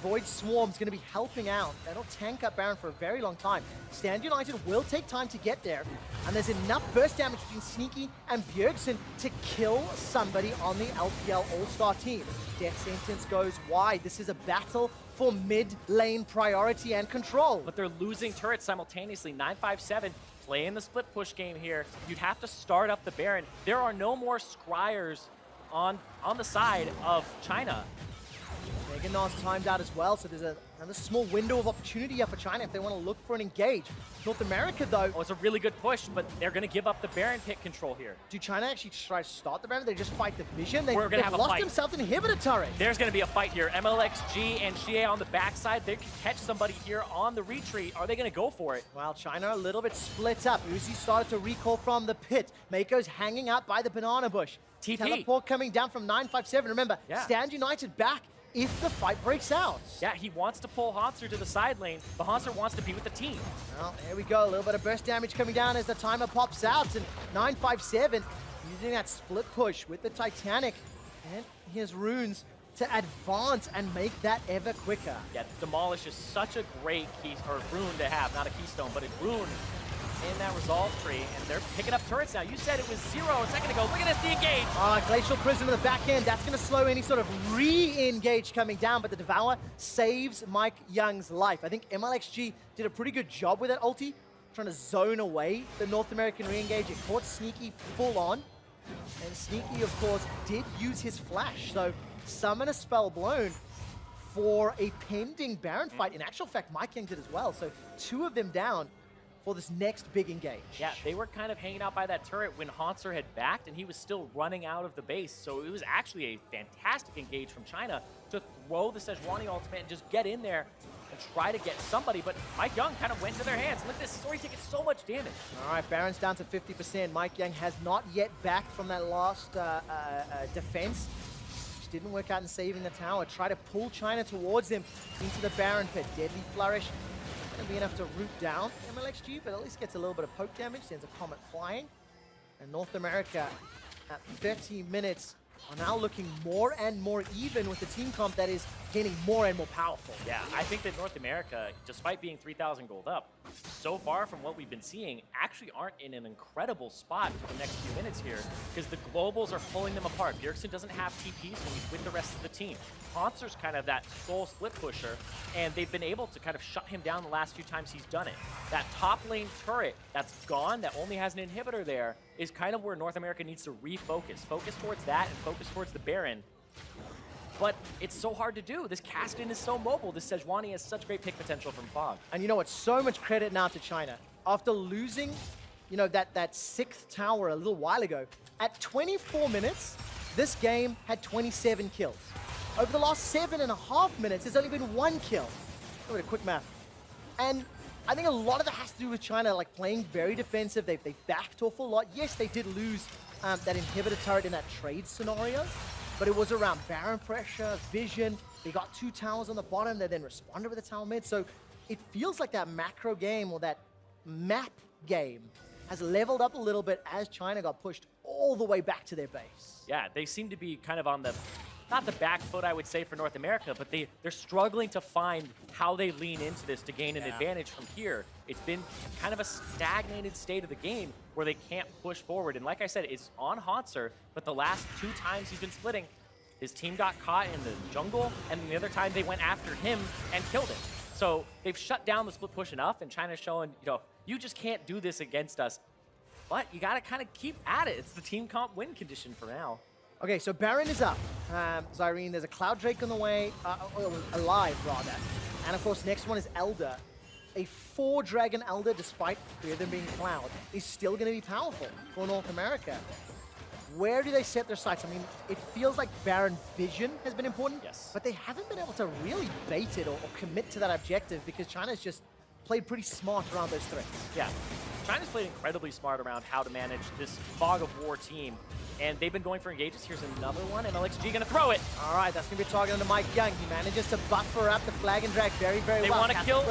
Void Swarm's going to be helping out. That'll tank up Baron for a very long time. Stand United will take time to get there. And there's enough burst damage between Sneaky and Bjergsen to kill somebody on the LPL All-Star team. Death Sentence goes wide. This is a battle for mid lane priority and control. But they're losing turrets simultaneously. 957 playing the split push game here. You'd have to start up the Baron. There are no more scryers on the side of China. Meganar's timed out as well, so there's another small window of opportunity here for China if they want to look for an engage. North America, though... Oh, it's a really good push, but they're going to give up the Baron pick control here. Do China actually try to start the Baron? They just fight the vision? We're going to have a lost fight. themselves an inhibitor turret. There's going to be a fight here. MLXG and Xie on the backside. They can catch somebody here on the retreat. Are they going to go for it? Well, China a little bit split up. Uzi started to recall from the pit. Mako's hanging out by the banana bush. TP. Teleport coming down from 957. Remember, stand united back if the fight breaks out. Yeah, he wants to pull Hanser to the side lane, but Hanser wants to be with the team. Well, there we go. A little bit of burst damage coming down as the timer pops out. And 957 using that split push with the Titanic. And here's Runes to advance and make that ever quicker. Yeah, Demolish is such a great rune to have. Not a keystone, but a rune in that resolve tree, and they're picking up turrets now. You said it was 0 a second ago. Look at this, the engage. Glacial Prism in the back end. That's going to slow any sort of re-engage coming down, but the Devour saves Mike Young's life. I think MLXG did a pretty good job with that ulti, trying to zone away the North American re-engage. It caught Sneaky full on, and Sneaky, of course, did use his flash. So summon a spell blown for a pending Baron fight. In actual fact, Mike Young did as well. So 2 of them down for this next big engage. Yeah, they were kind of hanging out by that turret when Hanser had backed, and he was still running out of the base. So it was actually a fantastic engage from China to throw the Sejuani ultimate and just get in there and try to get somebody. But Mike Young kind of went into their hands. Look at this, he's already taking so much damage. All right, Baron's down to 50%. Mike Young has not yet backed from that last defense. Which didn't work out in saving the tower. Try to pull China towards them into the Baron pit. Deadly Flourish. Going to be enough to root down MLXG, but at least gets a little bit of poke damage, sends a Comet flying. And North America at 30 minutes are now looking more and more even with the team comp that is getting more and more powerful. Yeah, I think that North America, despite being 3,000 gold up, so far from what we've been seeing, actually aren't in an incredible spot for the next few minutes here, because the globals are pulling them apart. Bjergsen doesn't have TPs, so he's with the rest of the team. Hanser's kind of that sole split pusher, and they've been able to kind of shut him down the last few times he's done it. That top lane turret that's gone, that only has an inhibitor there, is kind of where North America needs to refocus. Focus towards that and focus towards the Baron. But it's so hard to do. This Caston is so mobile. This Sejuani has such great pick potential from Fog. And you know what? So much credit now to China. After losing, you know, that 6th tower a little while ago, at 24 minutes, this game had 27 kills. Over the last 7.5 minutes, there's only been 1 kill. Look at a quick math. And I think a lot of that has to do with China, like playing very defensive. They backed off a lot. Yes, they did lose that inhibitor turret in that trade scenario, but it was around Baron pressure, vision. They got 2 towers on the bottom. They then responded with a tower mid. So it feels like that macro game or that map game has leveled up a little bit as China got pushed all the way back to their base. Yeah, they seem to be kind of on the, not the back foot, I would say, for North America, but they're struggling to find how they lean into this to gain an advantage from here. It's been kind of a stagnated state of the game where they can't push forward. And like I said, it's on Hanser, but the last 2 times he's been splitting, his team got caught in the jungle, and the other time they went after him and killed him. So they've shut down the split push enough, and China's showing, you know, you just can't do this against us. But you gotta kind of keep at it. It's the team comp win condition for now. Okay, so Baron is up. Zyrene, there's a Cloud Drake on the way, alive rather. And of course, next one is Elder. A 4-dragon Elder, despite 3 of them being Cloud, is still going to be powerful for North America. Where do they set their sights? I mean, it feels like Baron vision has been important, but they haven't been able to really bait it or commit to that objective because China's just played pretty smart around those threats. Yeah, China's played incredibly smart around how to manage this fog of war team, and they've been going for engages. Here's another one, MLXG gonna throw it. All right, that's gonna be a target on Mike Young. He manages to buffer up the flag and drag very, very They well. want to kill.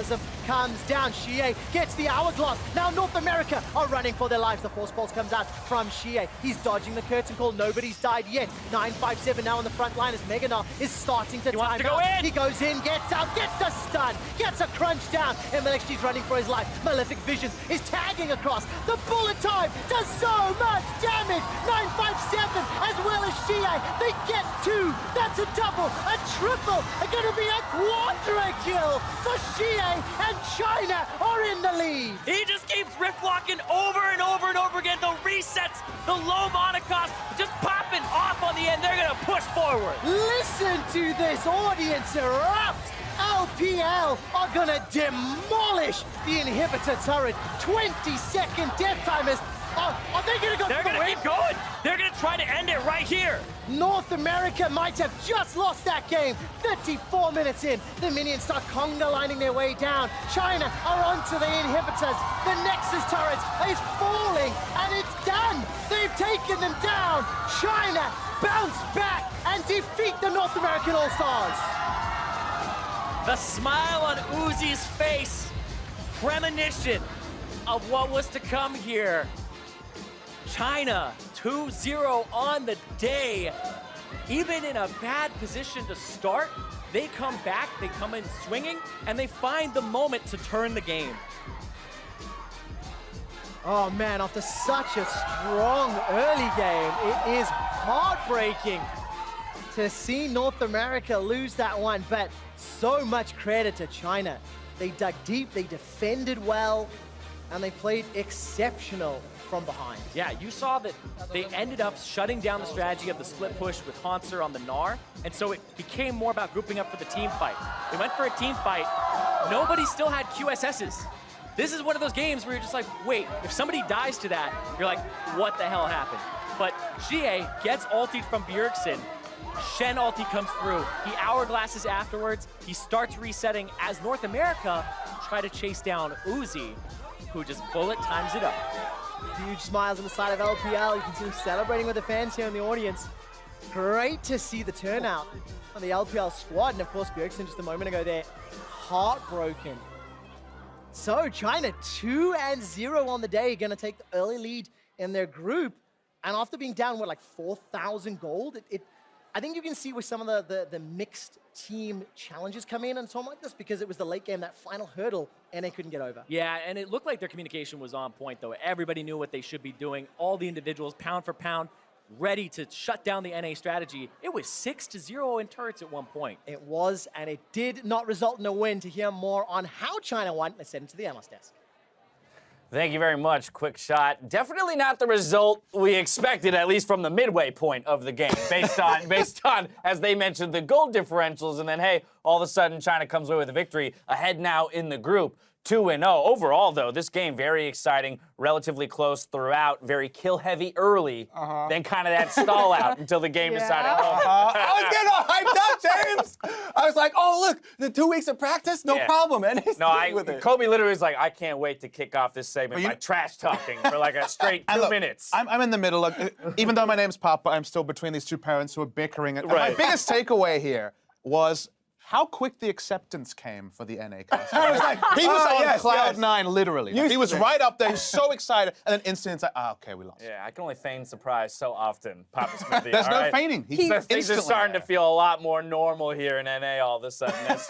comes down. Xie gets the hourglass. Now North America are running for their lives. The force pulse comes out from Xie. He's dodging the curtain call. Nobody's died yet. 957 now on the front line as Meganar is starting to time to go out. in. He goes in, gets out, gets a stun, gets a crunch down. MLXG's running for his life. Malefic Visions is tagging across. The bullet time does so much damage. 957 as well as Xie. They get 2. That's a double, a triple. Going to be a quadra kill for Xie, and China are in the lead. He just keeps rift walking over and over and over again. The resets, the low mana cost, just popping off on the end. They're gonna push forward. Listen to this audience erupt. LPL are gonna demolish the inhibitor turret. 20-second death timers. Are they gonna go They're for the gonna win? keep going. They're gonna try to end it right here. North America might have just lost that game. 34 minutes in, the minions start conga lining their way down. China are onto the inhibitors. The Nexus turret is falling, and it's done. They've taken them down. China bounce back and defeat the North American All-Stars. The smile on Uzi's face, premonition of what was to come here. China 2-0 on the day. Even in a bad position to start, they come back, they come in swinging, and they find the moment to turn the game. Oh man, after such a strong early game, it is heartbreaking to see North America lose that one, but so much credit to China. They dug deep, they defended well, and they played exceptional from behind. Yeah, you saw that they ended up shutting down the strategy of the split push with Hanser on the Gnar, and so it became more about grouping up for the team fight. They went for a team fight. Nobody still had QSSs. This is one of those games where you're just like, wait, if somebody dies to that, you're like, what the hell happened? But Xie gets ultied from Bjergsen. Shen ulti comes through. He hourglasses afterwards. He starts resetting as North America try to chase down Uzi, who just bullet times it up. Huge smiles on the side of LPL. You can see them celebrating with the fans here in the audience. Great to see the turnout on the LPL squad. And of course, Bjergsen just a moment ago there, heartbroken. So China 2-0 on the day, gonna take the early lead in their group. And after being down, what, like 4,000 gold, I think you can see where some of the mixed team challenges come in and so on like this, because it was the late game, that final hurdle, and they couldn't get over. Yeah, and it looked like their communication was on point, though. Everybody knew what they should be doing. All the individuals, pound for pound, ready to shut down the NA strategy. It was 6-0 in turrets at one point. It was, and it did not result in a win. To hear more on how China won, let's head into the analyst desk. Thank you very much, Quick Shot. Definitely not the result we expected, at least from the midway point of the game, based on, as they mentioned, the goal differentials, and then, hey, all of a sudden, China comes away with a victory, ahead now in the group. 2-0. Overall, though, this game very exciting, relatively close throughout, very kill-heavy early, then kind of that stall out until the game decided. I was getting all hyped up, James. I was like, oh, look, the 2 weeks of practice, no problem, man. Kobe literally was like, I can't wait to kick off this segment by trash talking for like a straight 2 minutes. I'm in the middle. Look, even though my name's Papa, I'm still between these two parents who are bickering. And my biggest takeaway here was how quick the acceptance came for the NA cast. He was on cloud 9, literally. He was right up there. He was so excited, and then instantly it's like, okay, we lost. Yeah, I can only feign surprise so often, Papa Smithy. There's no feigning. Things are starting to feel a lot more normal here in NA all of a sudden as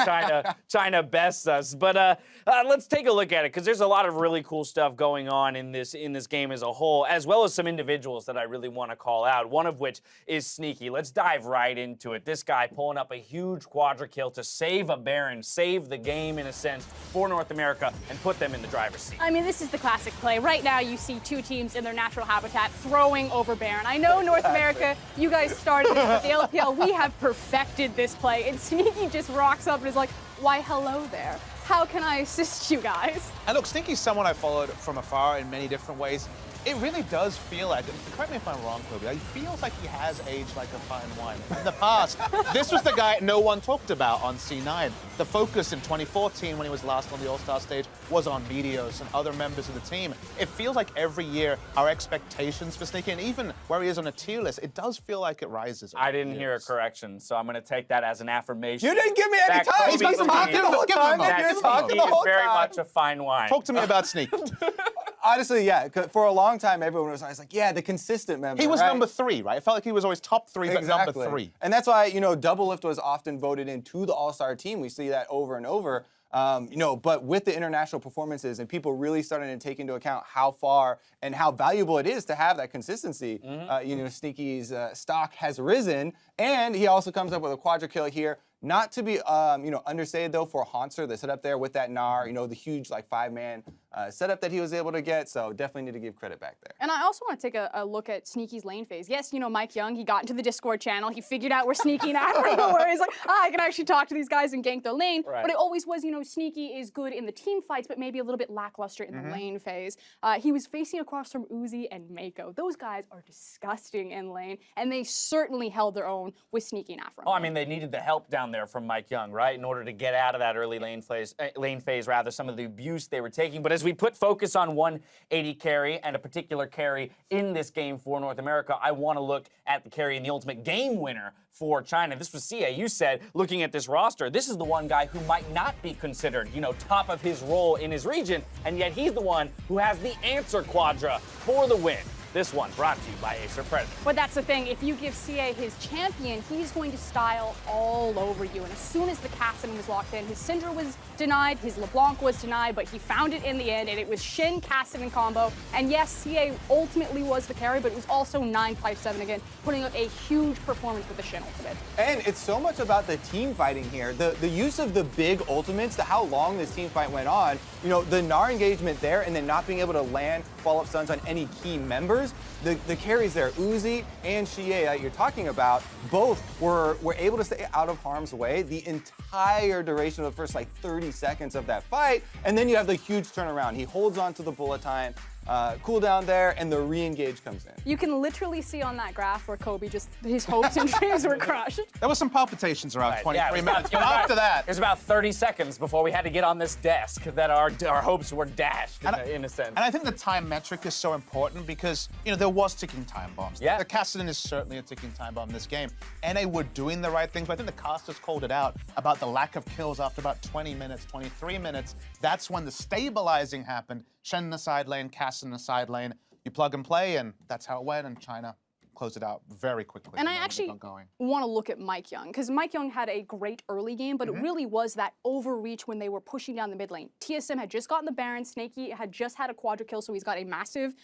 China bests us. But let's take a look at it, because there's a lot of really cool stuff going on in this game as a whole, as well as some individuals that I really want to call out, one of which is Sneaky. Let's dive right into it. This guy pulling up a huge quadra kill to save a Baron, save the game in a sense for North America, and put them in the driver's seat. I mean, this is the classic play. Right now, you see two teams in their natural habitat throwing over Baron. I know North America, you guys started this, but the LPL, we have perfected this play. And Sneaky just rocks up and is like, why, hello there. How can I assist you guys? And look, Sneaky's someone I followed from afar in many different ways. It really does feel like, correct me if I'm wrong, Kobe, it feels like he has aged like a fine wine. In the past, this was the guy no one talked about on C9. The focus in 2014, when he was last on the All-Star stage, was on Meteos and other members of the team. It feels like every year our expectations for Sneaky, and even where he is on a tier list, it does feel like it rises. I didn't hear a correction, so I'm going to take that as an affirmation. You didn't give me any time. He's been talking the whole time. You're talking the Sneaky is whole very time. much a fine wine. Talk to me about Sneaky. Honestly, yeah. For a long time, everyone was always like, yeah, the consistent member. He was right? number 3, right? It felt like he was always top 3, but number 3. And that's why, Double Lift was often voted into the All-Star team. We see that over and over. But with the international performances and people really starting to take into account how far and how valuable it is to have that consistency, Sneaky's stock has risen. And he also comes up with a quadra kill here. Not to be, understated though for Haunter, the setup there with that Gnar, the huge like 5-man setup that he was able to get. So definitely need to give credit back there. And I also want to take a look at Sneaky's lane phase. Yes, Mike Young, he got into the Discord channel. He figured out where Sneaky and Africa were. He's like, I can actually talk to these guys and gank their lane. Right. But it always was, Sneaky is good in the team fights, but maybe a little bit lackluster in the lane phase. He was facing across from Uzi and Mako. Those guys are disgusting in lane, and they certainly held their own with Sneaky and Afro. Oh, I mean, they needed the help down there from Mike Young, right, in order to get out of that early lane phase, some of the abuse they were taking. But as we put focus on 180 carry and a particular carry in this game for North America, I want to look at the carry and the ultimate game winner for China. This was CA. You said, looking at this roster, this is the one guy who might not be considered, top of his role in his region, and yet he's the one who has the answer quadra for the win. This one brought to you by Acer Predator. But that's the thing, if you give CA his champion, he's going to style all over you. And as soon as the Kassadin was locked in, his Syndra was denied, his LeBlanc was denied, but he found it in the end, and it was Shin Kassadin combo. And yes, CA ultimately was the carry, but it was also 9-5-7 again, putting up a huge performance with the Shin ultimate. And it's so much about the team fighting here. The use of the big ultimates, how long this team fight went on, the Gnar engagement there, and then not being able to land follow-up stuns on any key members. The carries there, Uzi and Xie that you're talking about, both were able to stay out of harm's way the entire duration of the first 30 seconds of that fight, and then you have the huge turnaround. He holds on to the bullet time, cooldown there, and the re-engage comes in. You can literally see on that graph where Kobe his hopes and dreams were crushed. There was some palpitations around 23 minutes. But after that, it was about 30 seconds before we had to get on this desk that our hopes were dashed in a sense. And I think the time metric is so important because, there was ticking time bombs. Yeah. The Kassadin is certainly a ticking time bomb in this game. NA were doing the right things, but I think the casters called it out about the lack of kills after about 20 minutes, 23 minutes. That's when the stabilizing happened. Shen in the side lane, Kassadin in the side lane. You plug and play, and that's how it went, and China closed it out very quickly. And I actually want to look at Mike Young, because Mike Young had a great early game, but it really was that overreach when they were pushing down the mid lane. TSM had just gotten the Baron, Snakey had just had a quadra kill, so he's got a massive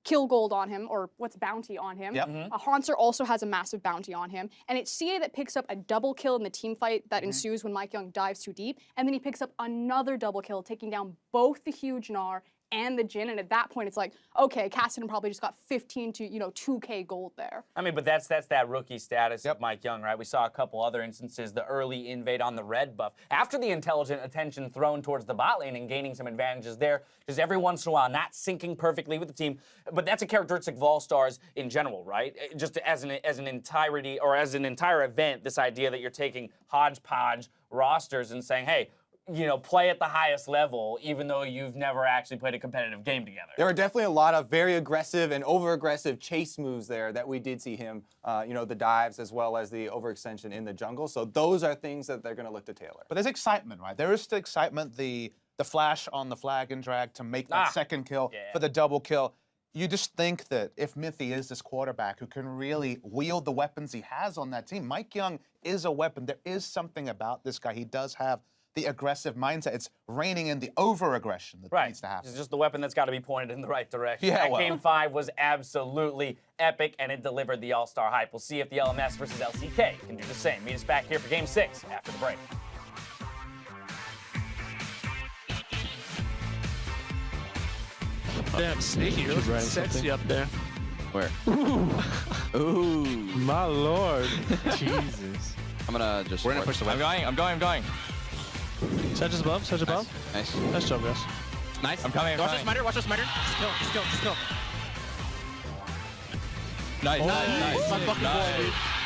kill gold on him, or what's bounty on him. Yep. Haunter also has a massive bounty on him. And it's CA that picks up a double kill in the team fight that ensues when Mike Young dives too deep. And then he picks up another double kill, taking down both the huge Gnar and the Jhin, and at that point it's like, okay, Kassadin probably just got 15 to 2K gold there. I mean, but that's that rookie status of Mike Young, right? We saw a couple other instances, the early invade on the red buff. After the intelligent attention thrown towards the bot lane and gaining some advantages there, just every once in a while not syncing perfectly with the team. But that's a characteristic of all stars in general, right? Just as an entirety, or as an entire event, this idea that you're taking hodgepodge rosters and saying, hey, play at the highest level, even though you've never actually played a competitive game together. There were definitely a lot of very aggressive and over-aggressive chase moves there that we did see him, the dives as well as the overextension in the jungle. So those are things that they're going to look to tailor. But there's excitement, right? There is still excitement. The flash on the flag and drag to make that second kill for the double kill. You just think that if Mithy is this quarterback who can really wield the weapons he has on that team, Mike Young is a weapon. There is something about this guy. He does have the aggressive mindset. It's reining in the over-aggression that needs to happen. It's just the weapon that's got to be pointed in the right direction. Yeah, that Game 5 was absolutely epic, and it delivered the All-Star hype. We'll see if the LMS versus LCK can do the same. Meet us back here for Game 6 after the break. Damn, Sneaky, you're looking sexy up there. Where? Ooh. My lord. Jesus. I'm gonna just. We're gonna push the web. I'm going. Sedge is above, Sedge above. Nice. Nice job, guys. Nice. I'm coming. Watch the smiter, watch the smiter. Just kill. Nice.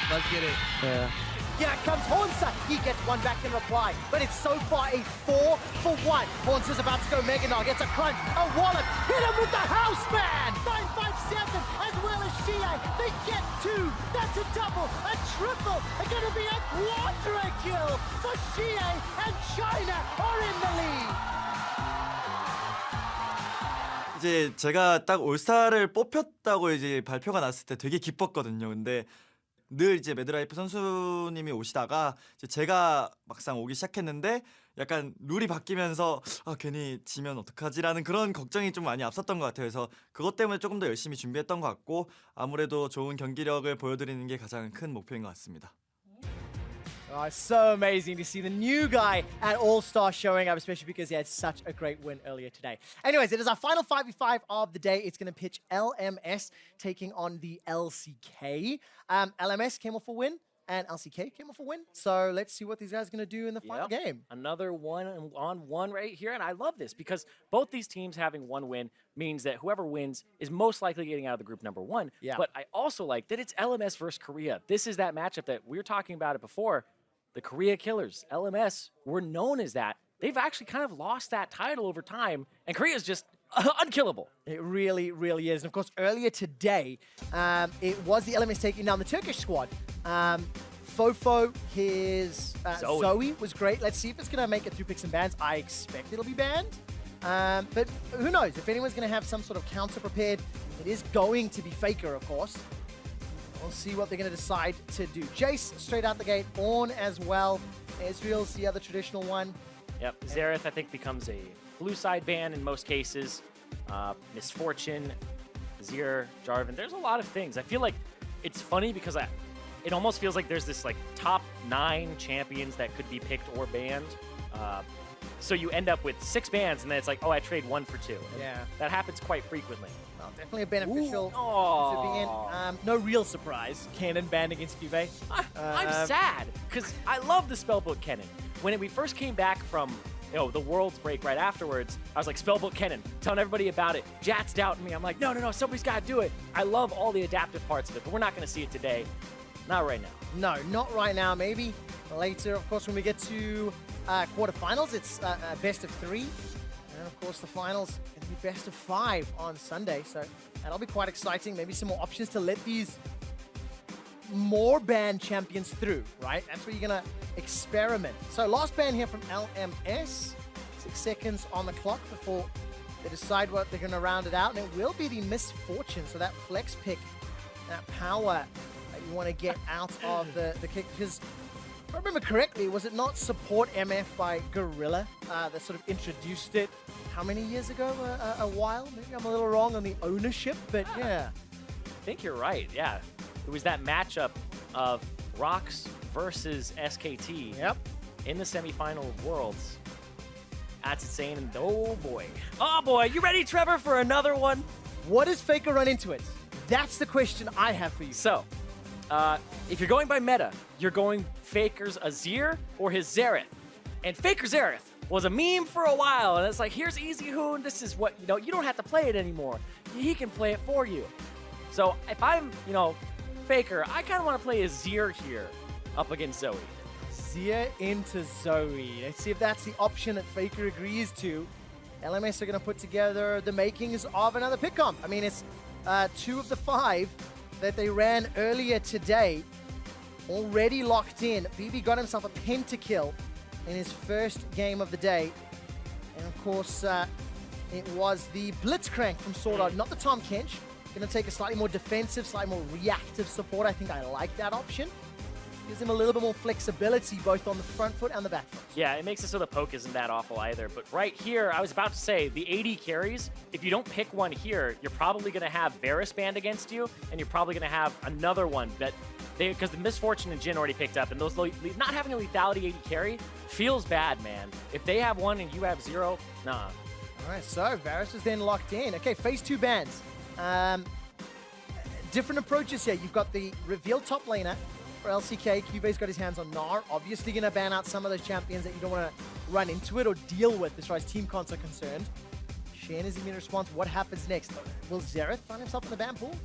Let's get it. Yeah. Here comes Hornser. He gets one back in reply, but it's so far a 4-for-1. Hornser's about to go Mega Nog. Gets a crunch, a wallop. Hit him with the house man. 957 as well as Shia. They get 2. That's a double, a triple. It's going to be a quadra kill for Shia, and China are in the lead. 이제 제가 딱 올스타를 뽑혔다고 이제 발표가 났을 때 되게 기뻤거든요. 근데 늘 이제 매드라이프 선수님이 오시다가 이제 제가 막상 오기 시작했는데 약간 룰이 바뀌면서 괜히 지면 어떡하지라는 그런 걱정이 좀 많이 앞섰던 것 같아요. 그래서 그것 때문에 조금 더 열심히 준비했던 것 같고 아무래도 좋은 경기력을 보여드리는 게 가장 큰 목표인 것 같습니다. Oh, it's so amazing to see the new guy at All-Star showing up, especially because he had such a great win earlier today. Anyways, it is our final 5v5 of the day. It's going to pitch LMS taking on the LCK. LMS came off a win, and LCK came off a win. So let's see what these guys are going to do in the final game. Another 1-on-1 right here, and I love this because both these teams having one win means that whoever wins is most likely getting out of the group number 1. Yeah. But I also like that it's LMS versus Korea. This is that matchup that we were talking about it before. The Korea Killers, LMS, were known as that. They've actually kind of lost that title over time, and Korea's just unkillable. It really, really is. And of course, earlier today, it was the LMS taking down the Turkish squad. Fofo, his Zoe was great. Let's see if it's going to make it through picks and bans. I expect it'll be banned. But who knows? If anyone's going to have some sort of counter prepared, it is going to be Faker, of course. We'll see what they're going to decide to do. Jace, straight out the gate. Ornn as well. Ezreal's the other traditional one. Yep, Xerath, I think, becomes a blue side ban in most cases. Misfortune, Azir, Jarvan. There's a lot of things. I feel like it's funny because it almost feels like there's this like top 9 champions that could be picked or banned. So you end up with 6 bans, and then it's like, oh, I trade 1 for 2. Yeah. That happens quite frequently. Well, definitely a beneficial to be in. No real surprise. Cannon banned against Juve. I'm sad, because I love the Spellbook Kennen. When we first came back from the Worlds break right afterwards, I was like, Spellbook Kennen, telling everybody about it. Jat's doubting me. I'm like, no, somebody's got to do it. I love all the adaptive parts of it, but we're not going to see it today. Not right now. No, not right now. Maybe later, of course, when we get to quarterfinals, it's best of 3. And of course, the finals going to be best of 5 on Sunday. So that'll be quite exciting. Maybe some more options to let these more banned champions through, right? That's where you're going to experiment. So last ban here from LMS. 6 seconds on the clock before they decide what they're going to round it out. And it will be the Misfortune. So that flex pick, that power that you want to get out of the kick. Because if I remember correctly, was it not Support MF by Gorilla that sort of introduced it how many years ago? A while? Maybe I'm a little wrong on the ownership, but yeah. I think you're right, yeah. It was that matchup of Rocks versus SKT in the semifinal of Worlds. That's insane, and oh boy, you ready, Trevor, for another one? What does Faker run into it? That's the question I have for you. So, if you're going by meta, you're going Faker's Azir or his Xerath. And Faker Xerath was a meme for a while, and it's like, here's Easy Hoon, this is what, you don't have to play it anymore. He can play it for you. So if I'm, Faker, I kind of want to play Azir here up against Zoe. Azir into Zoe. Let's see if that's the option that Faker agrees to. LMS are going to put together the makings of another pick comp. I mean, it's 2 of the 5 that they ran earlier today. Already locked in. BB got himself a pentakill in his first game of the day. And of course, it was the Blitzcrank from Sword Art, not the Tom Kench. Going to take a slightly more defensive, slightly more reactive support. I think I like that option. Gives him a little bit more flexibility both on the front foot and the back foot. Yeah, it makes it so the poke isn't that awful either. But right here, I was about to say, the AD carries, if you don't pick one here, you're probably going to have Varus banned against you, and you're probably going to have another one that because the Misfortune and Jhin already picked up, and those not having a lethality AD carry feels bad, man. If they have one and you have 0, nah. All right, so Varus is then locked in. Okay, phase 2 bans. Different approaches here. You've got the reveal top laner for LCK. Cube's got his hands on Gnar. Obviously going to ban out some of those champions that you don't want to run into it or deal with as far as team cons are concerned. Shen is immune response. What happens next? Will Xerath find himself in the ban pool?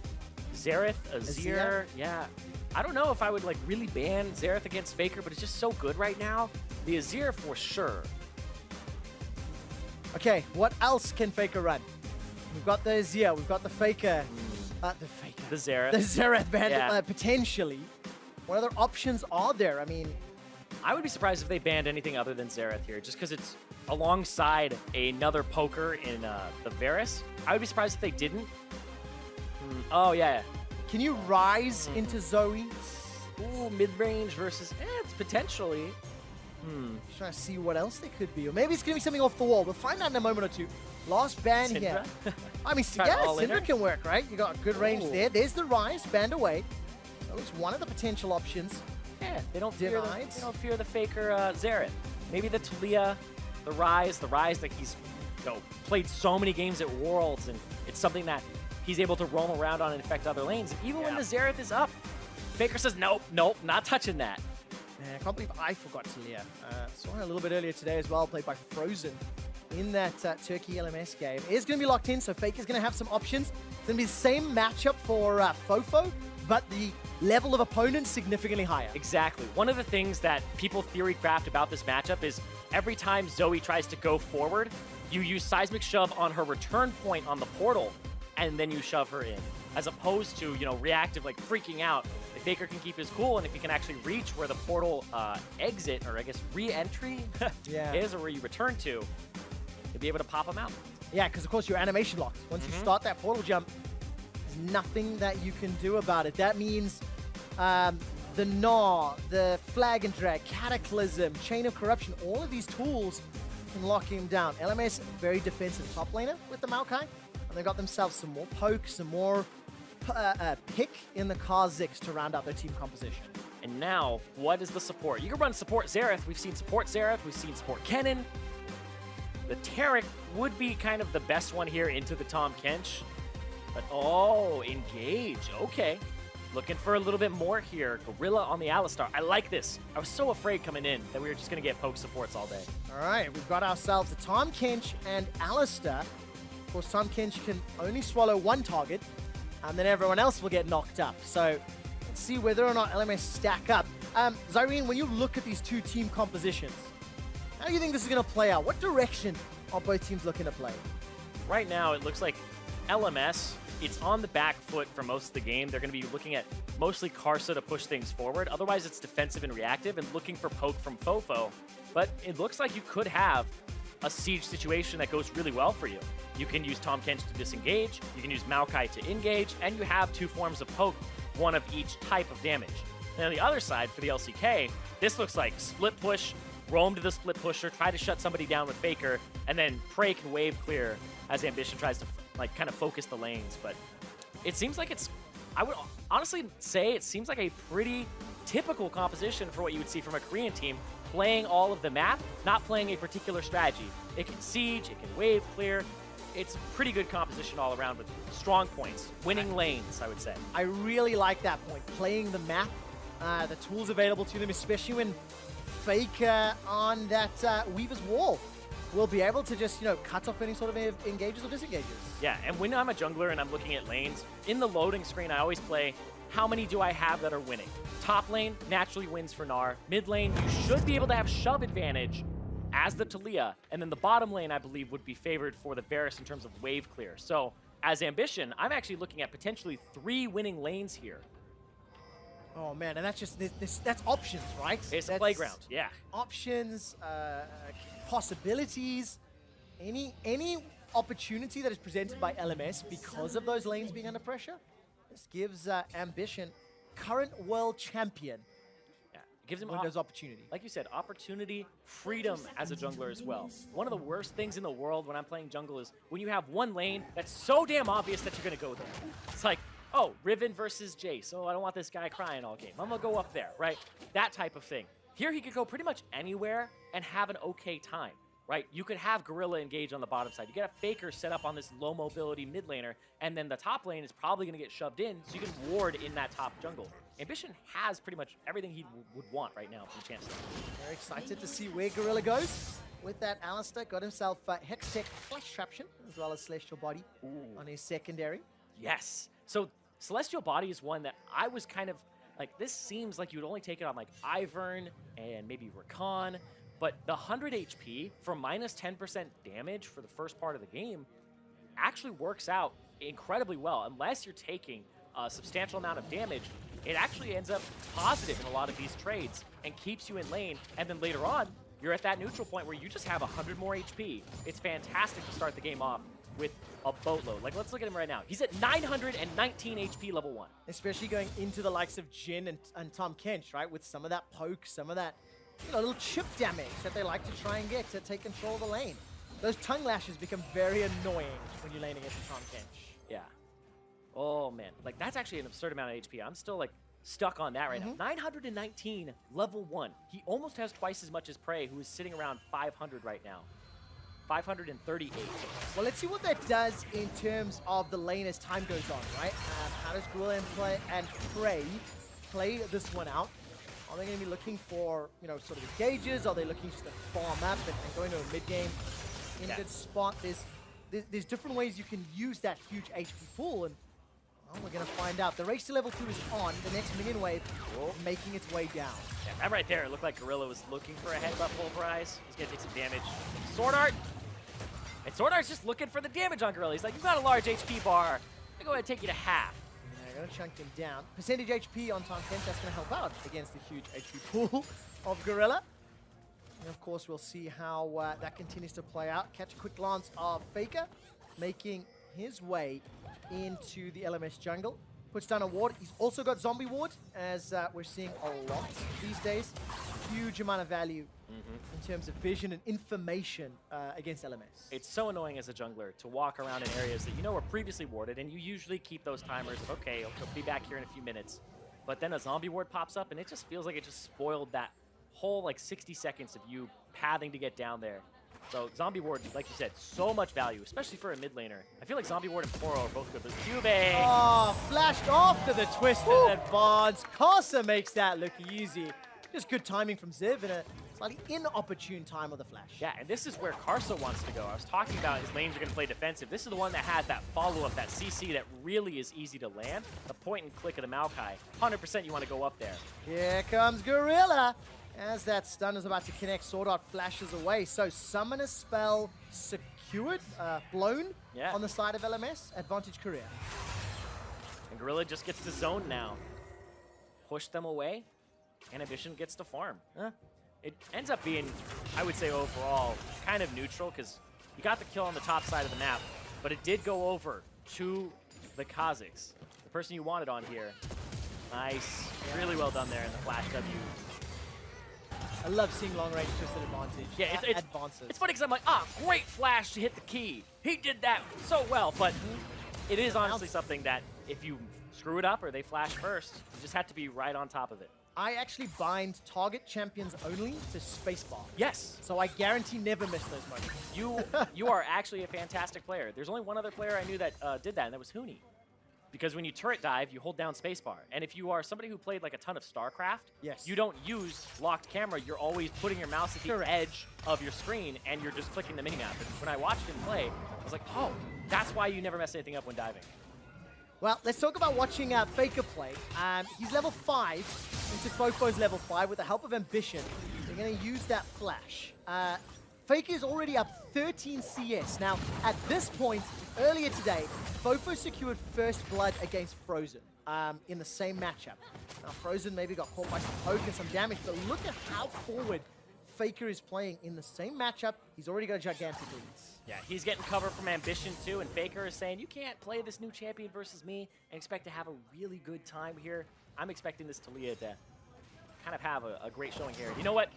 Xerath, Azir, yeah. I don't know if I would like really ban Xerath against Faker, but it's just so good right now. The Azir for sure. Okay, what else can Faker run? We've got the Azir, we've got the Faker. The Xerath. The Xerath band, Yeah. potentially. What other options are there? I mean, I would be surprised if they banned anything other than Xerath here, just because it's alongside another poker in the Varus. I would be surprised if they didn't. Oh, yeah. Can you rise into Zoe? Ooh, mid-range versus... it's potentially. Just trying to see what else they could be. Or maybe it's going to be something off the wall. We'll find out in a moment or two. Last ban here. I mean, Try yeah, to all-in her? Syndra can work, right? You got a good range there. There's the rise, banned away. That was one of the potential options. Yeah, they don't fear Denied. the Faker Xerath. Maybe the Talia, the Rise that he's played so many games at Worlds, and it's something that he's able to roam around on and affect other lanes. Even when the Xerath is up, Faker says, nope, not touching that. Man, I can't believe I forgot Talia. Saw her a little bit earlier today as well, played by Frozen in that Turkey LMS game. It is going to be locked in, so Faker's going to have some options. It's going to be the same matchup for Fofo, but the level of opponents significantly higher. Exactly. One of the things that people theory craft about this matchup is every time Zoe tries to go forward, you use Seismic Shove on her return point on the portal, and then you shove her in. As opposed to, reactive, like freaking out. If Faker can keep his cool, and if he can actually reach where the portal exit, or I guess re-entry is, or where you return to, you'll be able to pop him out. Yeah, because of course your animation locks. Once you start that portal jump, there's nothing that you can do about it. That means the Gnaw, the Flag and Drag, Cataclysm, Chain of Corruption, all of these tools can lock him down. LMS, very defensive top laner with the Maokai, and they got themselves some more poke, some more pick in the Kha'Zix to round out their team composition. And now, what is the support? You can run support Xerath. We've seen support Xerath. We've seen support Kennen. The Taric would be kind of the best one here into the Tahm Kench. But, engage. Okay. Looking for a little bit more here. Gorilla on the Alistar. I like this. I was so afraid coming in that we were just going to get poke supports all day. All right, we've got ourselves a Tahm Kench and Alistar. Of course, Tahm Kench can only swallow one target, and then everyone else will get knocked up. So let's see whether or not LMS stack up. Zyrene, when you look at these two team compositions, how do you think this is going to play out? What direction are both teams looking to play? Right now, it looks like LMS, it's on the back foot for most of the game. They're going to be looking at mostly Karsa to push things forward. Otherwise, it's defensive and reactive and looking for poke from Fofo. But it looks like you could have a siege situation that goes really well for you. You can use Tahm Kench to disengage, you can use Maokai to engage, and you have two forms of poke, one of each type of damage. And on the other side, for the LCK, this looks like split push, roam to the split pusher, try to shut somebody down with Faker, and then Prey can wave clear as Ambition tries to kind of focus the lanes. But it seems like I would honestly say it seems like a pretty typical composition for what you would see from a Korean team, playing all of the map, not playing a particular strategy. It can siege, it can wave clear. It's a pretty good composition all around with strong points, winning lanes, I would say. I really like that point, playing the map, the tools available to them, especially when Faker on that Weaver's Wall will be able to just, cut off any sort of engages or disengages. Yeah, and when I'm a jungler and I'm looking at lanes, in the loading screen, I always play, how many do I have that are winning? Top lane naturally wins for Gnar. Mid lane, you should be able to have shove advantage as the Talia. And then the bottom lane, I believe, would be favored for the Varus in terms of wave clear. So as Ambition, I'm actually looking at potentially 3 winning lanes here. Oh man, and that's just that's options, right? It's that's a playground, yeah. Options, possibilities, any opportunity that is presented by LMS because of those lanes being under pressure. This gives Ambition, current world champion, It gives him Windows opportunity. Like you said, opportunity, freedom as a jungler as well. One of the worst things in the world when I'm playing jungle is when you have one lane that's so damn obvious that you're going to go there. It's like, oh, Riven versus Jace. Oh, I don't want this guy crying all game. I'm going to go up there, right? That type of thing. Here he could go pretty much anywhere and have an okay time, right? You could have Gorilla engage on the bottom side. You get a Faker set up on this low mobility mid laner, and then the top lane is probably going to get shoved in, so you can ward in that top jungle. Ambition has pretty much everything he would want right now from Chance. Very excited to see where Gorilla goes. With that, Alistar got himself Hextech Flash Traption, as well as Celestial Body on his secondary. Yes. So Celestial Body is one that I was kind of like, this seems like you would only take it on like Ivern and maybe Rakan, but the 100 HP for minus 10% damage for the first part of the game actually works out incredibly well. Unless you're taking a substantial amount of damage, it actually ends up positive in a lot of these trades and keeps you in lane, and then later on, you're at that neutral point where you just have 100 more HP. It's fantastic to start the game off with a boatload. Like, let's look at him right now. He's at 919 HP level 1. Especially going into the likes of Jin and Tom Kench, right? With some of that poke, some of that, you know, little chip damage that they like to try and get to take control of the lane. Those tongue lashes become very annoying when you're laning against Tom Kench. Yeah. Oh, man. Like, that's actually an absurd amount of HP. I'm still, like, stuck on that right now. 919 level 1. He almost has twice as much as Prey, who is sitting around 500 right now. 538. Well, let's see what that does in terms of the lane as time goes on, right? How does Gorilla and Prey play this one out? Are they going to be looking for, you know, sort of engages? Are they looking just to farm up and go into a mid game in a good spot? There's different ways you can use that huge HP pool, and well, we're going to find out. The race to level 2 is on. The next minion wave making its way down. Yeah, that right there, it looked like Gorilla was looking for a headbutt pulverize. He's going to take some damage. Sword Art. And Sword Art's just looking for the damage on Gorilla. He's like, you've got a large HP bar. I'm going to go ahead and take you to half. They're going to chunk him down. Percentage HP on Tom Kent, that's going to help out against the huge HP pool of Gorilla. And of course, we'll see how that continues to play out. Catch a quick glance of Faker making his way into the LMS jungle. Puts down a ward. He's also got zombie ward, as we're seeing a lot these days. Huge amount of value in terms of vision and information against LMS. It's so annoying as a jungler to walk around in areas that you know were previously warded, and you usually keep those timers of, okay, he'll be back here in a few minutes. But then a zombie ward pops up, and it just feels like it just spoiled that whole, like, 60 seconds of you pathing to get down there. So zombie ward, like you said, so much value, especially for a mid laner. I feel like zombie ward and Poro are both good, but Cube. Oh, flashed off to the twisted advance. Casa makes that look easy. Just good timing from Ziv and a slightly inopportune time of the flash. Yeah, and this is where Karsa wants to go. I was talking about his lanes are going to play defensive. This is the one that has that follow-up, that CC that really is easy to land. The point and click of the Maokai. 100% you want to go up there. Here comes Gorilla. As that stun is about to connect, Sword Art flashes away. So Summoner Spell secured, blown on the side of LMS. Advantage career. And Gorilla just gets to zone now. Push them away. Inhibition gets to farm. It ends up being, I would say overall, kind of neutral because you got the kill on the top side of the map, but it did go over to the Kazakhs. The person you wanted on here. Nice. Really well done there in the flash W. I love seeing long-range twisted advantage. Yeah, advances. It's funny because I'm like, great flash to hit the key. He did that so well, but it is honestly something that if you screw it up or they flash first, you just have to be right on top of it. I actually bind target champions only to spacebar. Yes. So I guarantee never miss those moments. You are actually a fantastic player. There's only one other player I knew that did that, and that was Huni. Because when you turret dive, you hold down spacebar. And if you are somebody who played like a ton of StarCraft, you don't use locked camera. You're always putting your mouse at the edge of your screen, and you're just clicking the minimap. And when I watched him play, I was like, oh, that's why you never mess anything up when diving. Well, let's talk about watching Faker play. He's level 5 into Fofo's level 5 with the help of Ambition. They're going to use that flash. Faker is already up 13 CS. Now, at this point, earlier today, Fofo secured first blood against Frozen in the same matchup. Now, Frozen maybe got caught by some poke and some damage, but look at how forward Faker is playing in the same matchup. He's already got a gigantic lead. Yeah, he's getting cover from Ambition too, and Faker is saying, you can't play this new champion versus me and expect to have a really good time here. I'm expecting this Talia to kind of have a great showing here. You know what?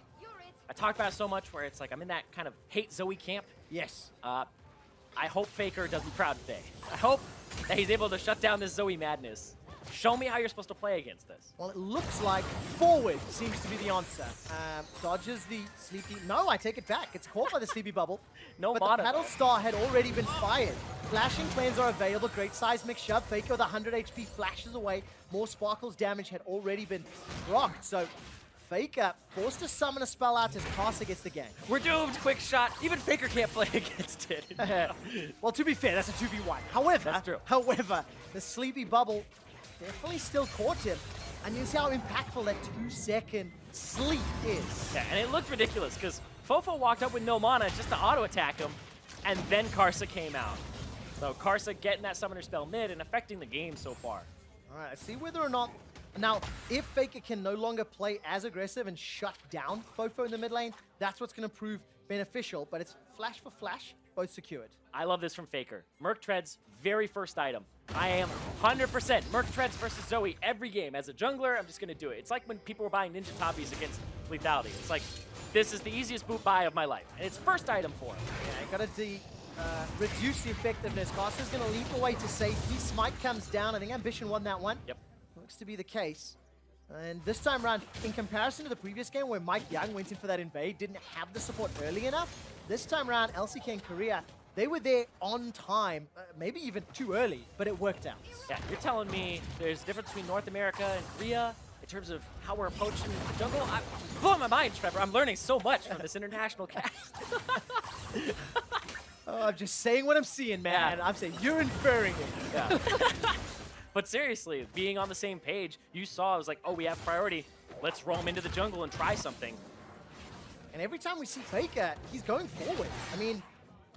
I talked about it so much where it's like I'm in that kind of hate Zoe camp. Yes. I hope Faker does me proud today. I hope that he's able to shut down this Zoe madness. Show me how you're supposed to play against this. Well, it looks like forward seems to be the answer. Dodges the sleepy... No, I take it back. It's caught by the sleepy bubble. But the Paddle Star had already been fired. Flashing planes are available. Great seismic shove. Faker with 100 HP flashes away. More Sparkles damage had already been rocked. So Faker forced to summon a spell out as Casa gets the gang. We're doomed. Quick shot. Even Faker can't play against it. Well, to be fair, that's a 2v1. However, that's true. However, the sleepy bubble definitely still caught him. And you see how impactful that 2-second sleep is. Yeah, and it looked ridiculous because Fofo walked up with no mana just to auto-attack him, and then Karsa came out. So Karsa getting that summoner spell mid and affecting the game so far. All right, let's see whether or not... Now, if Faker can no longer play as aggressive and shut down Fofo in the mid lane, that's what's going to prove beneficial, but it's flash for flash, both secured. I love this from Faker. Merc Treads, very first item. I am 100% Merc Treads versus Zoe every game. As a jungler, I'm just going to do it. It's like when people were buying Ninja Tabis against Lethality. It's like, this is the easiest boot buy of my life. And it's first item for him. Yeah, got to reduce the effectiveness. Karsa's going to leap away to safety. Smite comes down. I think Ambition won that one. Yep. Looks to be the case. And this time around, in comparison to the previous game where Mike Young went in for that invade, didn't have the support early enough, this time around, LCK and Korea, they were there on time, maybe even too early, but it worked out. Yeah, you're telling me there's a difference between North America and Korea in terms of how we're approaching the jungle? I'm blowing my mind, Trevor. I'm learning so much from this international cast. Oh, I'm just saying what I'm seeing, man. Yeah. I'm saying you're inferring it. Yeah. But seriously, being on the same page, you saw, it was like, oh, we have priority. Let's roam into the jungle and try something. And every time we see Faker, he's going forward. I mean,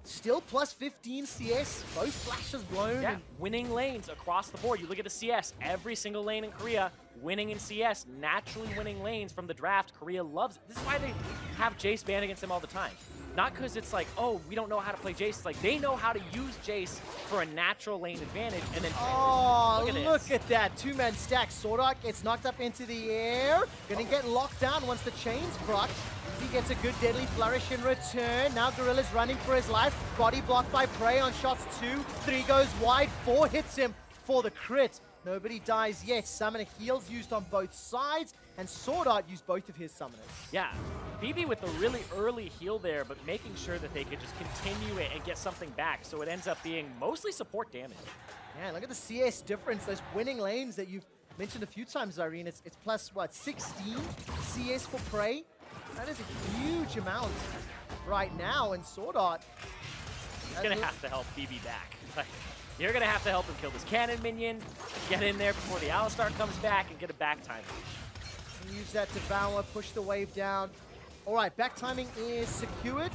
still plus 15 CS, both flashes blown. Yeah, winning lanes across the board. You look at the CS, every single lane in Korea winning in CS, naturally winning lanes from the draft. Korea loves it. This is why they have Jace banned against them all the time. Not because it's like, oh, we don't know how to play Jace. It's like they know how to use Jace for a natural lane advantage and then Oh, look at that. Two-man stack. Sordok gets knocked up into the air. Gonna get locked down once the chain's proc. He gets a good deadly flourish in return. Now Gorilla's running for his life. Body blocked by Prey on shots 2. 3 goes wide. 4 hits him for the crit. Nobody dies yet. Summoner heals used on both sides, and Sword Art used both of his summoners. Yeah, BB with the really early heal there, but making sure that they could just continue it and get something back, so it ends up being mostly support damage. Yeah, look at the CS difference. Those winning lanes that you've mentioned a few times, Irene. It's plus, what, 16 CS for Prey? That is a huge amount right now, and Sword Art... He's going to have to help BB back. Like, you're going to have to help him kill this cannon minion, get in there before the Alistar comes back, and get a back time. Use that Devour, push the wave down. All right, back timing is secured.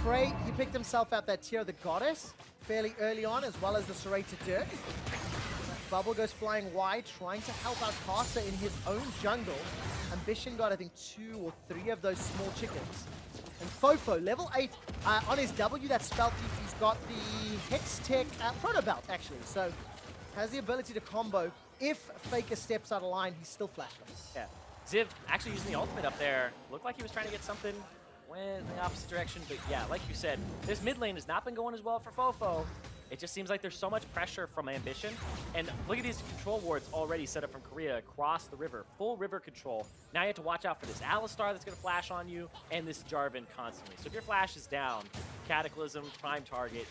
Prey, he picked himself out that tier of the Goddess fairly early on, as well as the Serrated Dirk. Bubble goes flying wide, trying to help out Karsa in his own jungle. Ambition got, I think, 2 or 3 of those small chickens. And Fofo, level 8, on his W, that spell piece, he's got the Hex Tech Proto Belt, actually. So, has the ability to combo. If Faker steps out of line, he's still flashless. Yeah. Ziv actually using the ultimate up there. Looked like he was trying to get something, went in the opposite direction. But yeah, like you said, this mid lane has not been going as well for Fofo. It just seems like there's so much pressure from Ambition. And look at these control wards already set up from Korea across the river. Full river control. Now you have to watch out for this Alistar that's going to flash on you and this Jarvan constantly. So if your flash is down, Cataclysm, prime target.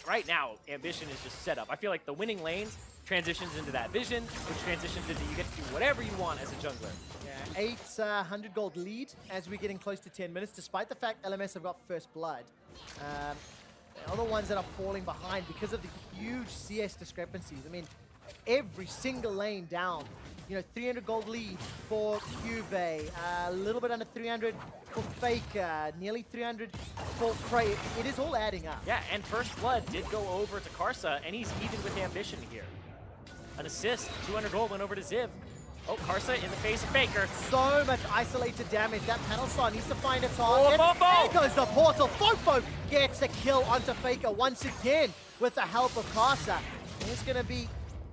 Right now, Ambition is just set up. I feel like the winning lanes transitions into that vision, which transitions into you get to do whatever you want as a jungler. Yeah, 800 gold lead as we're getting close to 10 minutes, despite the fact LMS have got first blood. The other ones that are falling behind because of the huge CS discrepancies. I mean, every single lane down. You know, 300 gold lead for Cube, a little bit under 300 for Faker, nearly 300 for Prey. It is all adding up. Yeah, and First Blood did go over to Karsa, and he's even with Ambition here. An assist, 200 gold went over to Ziv. Oh, Karsa in the face of Faker. So much isolated damage. That panel star needs to find a target. Oh, Fofo! There goes the portal. Fofo gets a kill onto Faker once again with the help of Karsa. There's going to be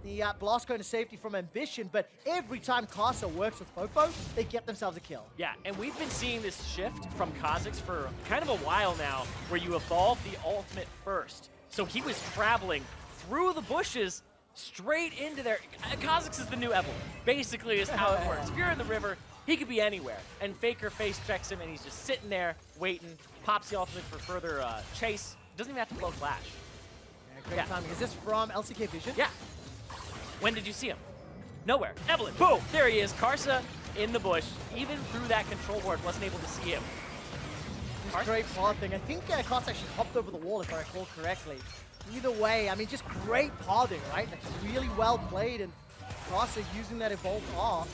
the blast going to safety from Ambition, but every time Karsa works with Fofo, they get themselves a kill. Yeah, and we've been seeing this shift from Kha'Zix for kind of a while now, where you evolve the ultimate first. So he was traveling through the bushes straight into there. Kha'Zix is the new Evelyn, basically is how it works. If you're in the river, he could be anywhere. And Faker face checks him, and he's just sitting there, waiting, pops the ultimate for further chase. Doesn't even have to blow flash. Yeah, great timing. Is this from LCK Vision? Yeah. When did you see him? Nowhere. Evelyn, boom! There he is. Karsa in the bush. Even through that control ward, wasn't able to see him. Great pathing. I think Karsa actually hopped over the wall, if I recall correctly. Either way, I mean, just great pathing, right? Like, really well played, and Casa using that evolved R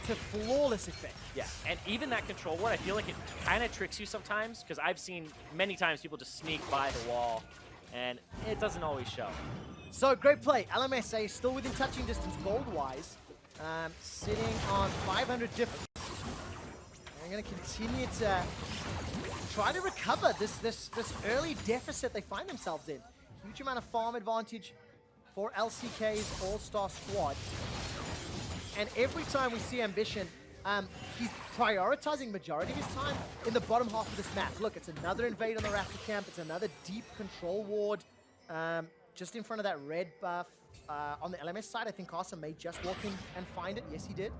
to flawless effect. Yeah, and even that control ward, I feel like it kind of tricks you sometimes, because I've seen many times people just sneak by the wall, and it doesn't always show. So, great play. LMSA still within touching distance gold-wise, sitting on 500 difference. They're going to continue to try to recover this early deficit they find themselves in. Huge amount of farm advantage for LCK's All-Star squad. And every time we see Ambition, he's prioritizing majority of his time in the bottom half of this map. Look, it's another invade on the Raptor camp. It's another deep control ward just in front of that red buff. On the LMS side, I think Casa may just walk in and find it. Yes, he did.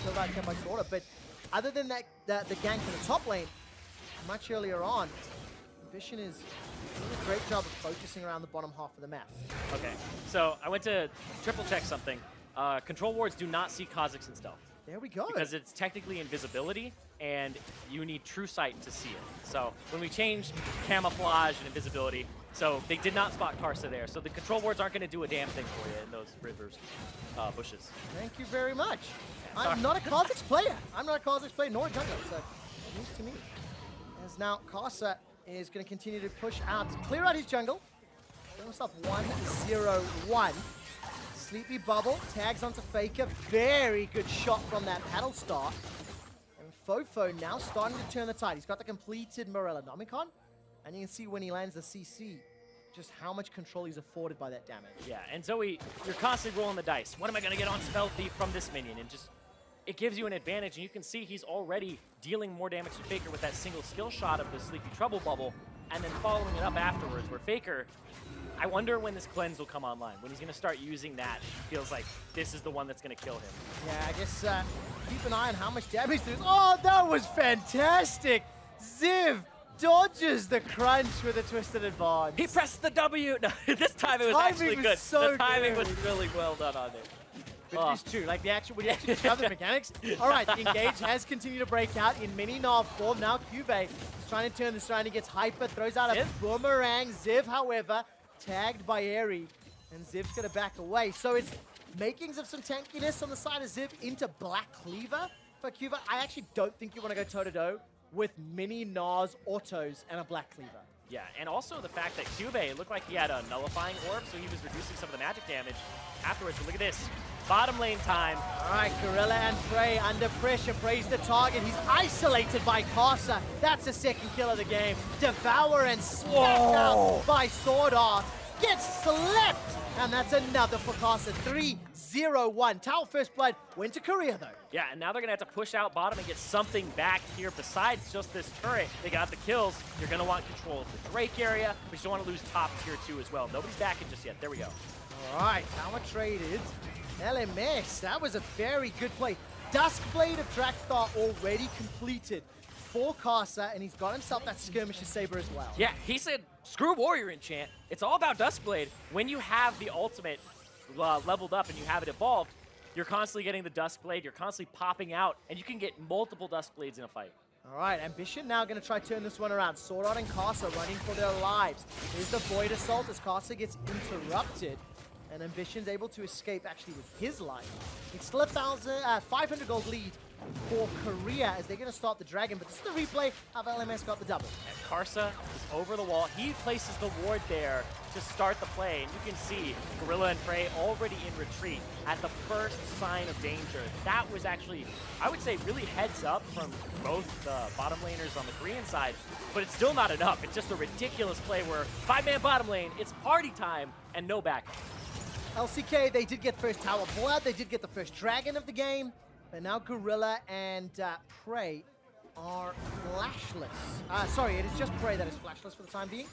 Killed out by Slaughter. But other than that, the gank in the top lane, much earlier on, Ambition is doing a great job of focusing around the bottom half of the map. Okay, so I went to triple check something. Control wards do not see Kha'Zix in stealth. There we go. Because it's technically invisibility, and you need true sight to see it. So when we changed camouflage and invisibility, so they did not spot Karsa there. So the control wards aren't going to do a damn thing for you in those rivers, bushes. Thank you very much. Yeah, I'm not a Kha'Zix player. I'm not a Kha'Zix player, nor a jungler, so news to me. As now Casa is going to continue to push out, clear out his jungle. Get himself 1-0-1. Sleepy Bubble tags onto Faker. Very good shot from that paddle star. And Fofo now starting to turn the tide. He's got the completed Morella Nomicon. And you can see when he lands the CC, just how much control he's afforded by that damage. Yeah, and Zoe, you're constantly rolling the dice. What am I going to get on Spell Thief from this minion? And just, it gives you an advantage. And you can see he's already dealing more damage to Faker with that single skill shot of the Sleepy Trouble Bubble. And then following it up afterwards, where Faker, I wonder when this cleanse will come online, when he's going to start using that. Feels like this is the one that's going to kill him. Yeah, I guess keep an eye on how much damage there is. Oh, that was fantastic! Ziv dodges the crunch with a twisted advance. He pressed the W. No, this time it was actually good. So the timing good. was really well done on it. But it's true, like when you actually have the mechanics. All right, the engage has continued to break out in mini Nav form. Now Cube is trying to turn this around. He gets hyper, throws out a boomerang. Ziv, however, tagged by Eri, and Ziv's gonna back away. So it's makings of some tankiness on the side of Ziv into Black Cleaver for Cuba. I actually don't think you want to go toe-to-toe with mini Nas autos and a Black Cleaver. Yeah, and also the fact that Cube looked like he had a nullifying orb, so he was reducing some of the magic damage afterwards. But look at this. Bottom lane time. All right, Gorilla and Prey under pressure. Prey's the target. He's isolated by Casa. That's the second kill of the game. Devour and smacked out by Sword Art. Gets slept, and that's another for Casa. 3-0-1. Tower First Blood went to Korea, though. Yeah, and now they're going to have to push out bottom and get something back here besides just this turret. They got the kills. You're going to want control of the Drake area, but you don't want to lose top tier 2 as well. Nobody's backing just yet. There we go. All right, tower traded. LMS, that was a very good play. Duskblade of Drakthar already completed for Casa, and he's got himself that Skirmisher Saber as well. Yeah, he said, screw Warrior Enchant. It's all about Duskblade. When you have the ultimate leveled up and you have it evolved, you're constantly getting the Duskblade, you're constantly popping out, and you can get multiple Duskblades in a fight. All right, Ambition now going to try to turn this one around. Sword Art and Casa running for their lives. Here's the Void Assault as Casa gets interrupted. And Ambition's able to escape actually with his life. It's still a 500 gold lead for Korea as they're going to start the Dragon, but this is the replay of LMS got the double. And Karsa is over the wall. He places the ward there to start the play, and you can see Gorilla and Prey already in retreat at the first sign of danger. That was actually, I would say, really heads up from both the bottom laners on the Korean side, but it's still not enough. It's just a ridiculous play where 5-man bottom lane, it's party time, and no back. LCK, they did get first Tower Blood, they did get the first Dragon of the game, but now Gorilla and Prey are flashless. Sorry, it is just Prey that is flashless for the time being.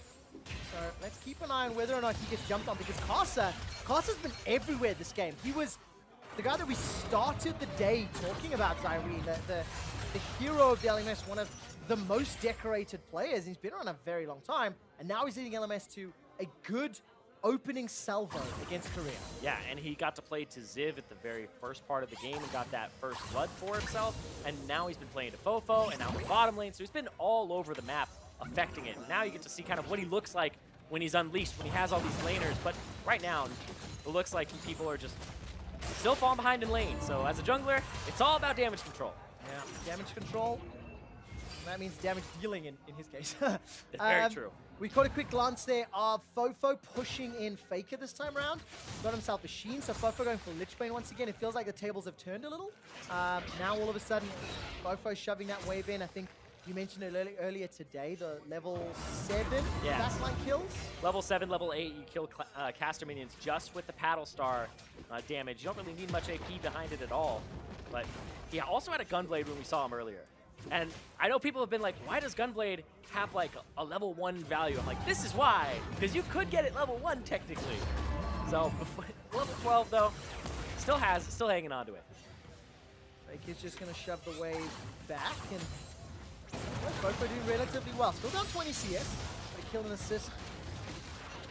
So let's keep an eye on whether or not he gets jumped on, because Kasa's been everywhere this game. He was the guy that we started the day talking about, Zyrene, the hero of the LMS, one of the most decorated players. He's been around a very long time, and now he's leading LMS to a good opening salvo against Korea. Yeah, and he got to play to Ziv at the very first part of the game and got that first blood for himself, and now he's been playing to Fofo, and now in the bottom lane, so he's been all over the map affecting it. And now you get to see kind of what he looks like when he's unleashed, when he has all these laners, but right now, it looks like people are just still falling behind in lane. So as a jungler, it's all about damage control. Yeah, damage control. That means damage dealing in his case. Very true. We caught a quick glance there of Fofo pushing in Faker this time around. Got himself a Sheen, so Fofo going for Lichbane once again. It feels like the tables have turned a little. Now all of a sudden, Fofo shoving that wave in. I think you mentioned it earlier today, the level 7 backline kills. Level 7, level 8, you kill caster minions just with the Paddle Star damage. You don't really need much AP behind it at all. But he also had a Gunblade when we saw him earlier. And I know people have been like, why does Gunblade have like a level 1 value? I'm like, this is why. Because you could get it level 1 technically. So level 12 though, still hanging on to it. Faker's just going to shove the wave back, and Fofo doing relatively well. Still down 20 CS, but a kill and assist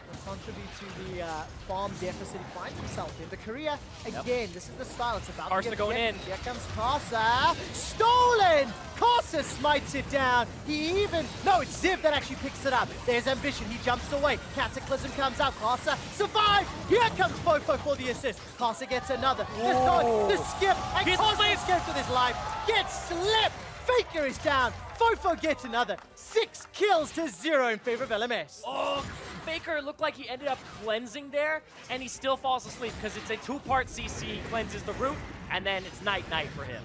will contribute to the farm deficit he finds himself in. But Korea, again, this is the style. It's about Karsa to get going in. Here comes Karsa. Stolen! Karsa smites it down. No, it's Ziv that actually picks it up. There's Ambition. He jumps away. Cataclysm comes out. Karsa survives. Here comes Fofo for the assist. Karsa gets another. There's not the skip. And Karsa escapes with his life. Gets slipped. Faker is down. Fofo gets another. 6 kills to 0 in favor of LMS. Oh, Faker looked like he ended up cleansing there, and he still falls asleep because it's a 2-part CC. He cleanses the root, and then it's night-night for him.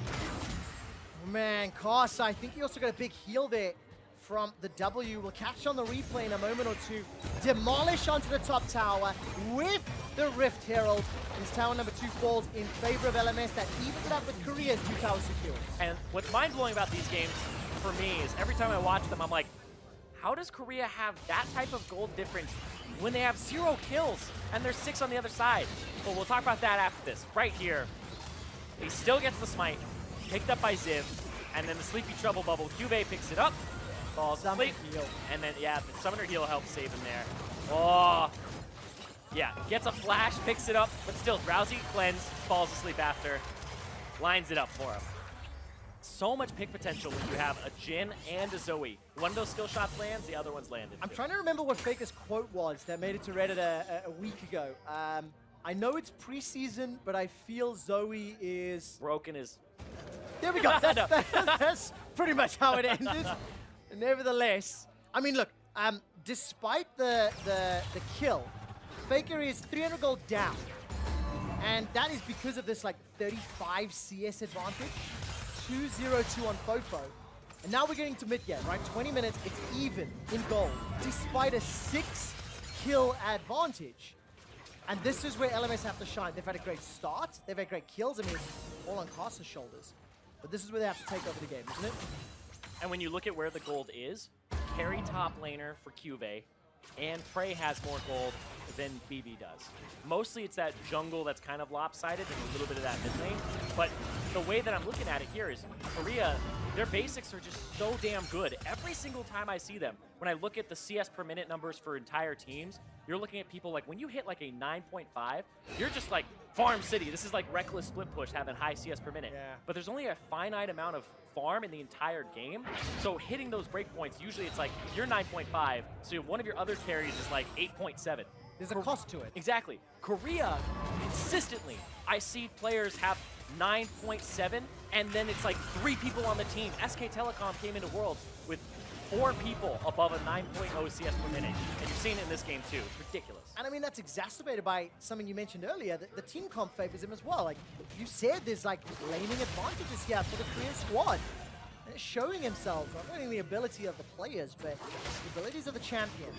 Man, Karsa, I think he also got a big heal there from the W. We'll catch on the replay in a moment or two. Demolish onto the top tower with the Rift Herald. His tower number 2 falls in favor of LMS. That evens it up with Korea's 2 towers secured. And what's mind-blowing about these games for me is every time I watch them, I'm like, how does Korea have that type of gold difference when they have 0 kills and there's 6 on the other side? But we'll talk about that after this. Right here, he still gets the smite, picked up by Ziv, and then the Sleepy Trouble Bubble. Cuvee picks it up, falls asleep, and then, the Summoner Heal helps save him there. Oh, yeah, gets a flash, picks it up, but still, Drowsy, cleanse, falls asleep after, lines it up for him. So much pick potential when you have a Jhin and a Zoe. One of those skill shots lands, the other one's landed. I'm trying to remember what Faker's quote was that made it to Reddit a week ago. I know it's preseason, but I feel Zoe is... broken as... There we go. That's pretty much how it ended. Nevertheless, I mean, look, despite the kill, Faker is 300 gold down. And that is because of this, like, 35 CS advantage. 2-0-2 on Fofo. And now we're getting to mid-game, right? 20 minutes, it's even in gold, despite a 6-kill advantage. And this is where LMS have to shine. They've had a great start, they've had great kills. I mean, it's all on Karsa's shoulders. But this is where they have to take over the game, isn't it? And when you look at where the gold is, carry top laner for Cuvee, and Prey has more gold than BB does. Mostly it's that jungle that's kind of lopsided and a little bit of that mid lane. But the way that I'm looking at it here is Korea, their basics are just so damn good. Every single time I see them, when I look at the CS per minute numbers for entire teams, you're looking at people like when you hit like a 9.5, you're just like Farm City. This is like reckless split push having high CS per minute. Yeah. But there's only a finite amount of farm in the entire game. So hitting those breakpoints, usually it's like you're 9.5, so one of your other carries is like 8.7. There's a cost to it. Exactly. Korea, consistently, I see players have 9.7, and then it's like 3 people on the team. SK Telecom came into Worlds with 4 people above a 9.0 CS per minute, and you've seen it in this game too. It's ridiculous. And I mean, that's exacerbated by something you mentioned earlier, that the team comp favors him as well. Like, you said there's like laning advantages here for the Korean squad. And it's showing himself, not only the ability of the players, but the abilities of the champions.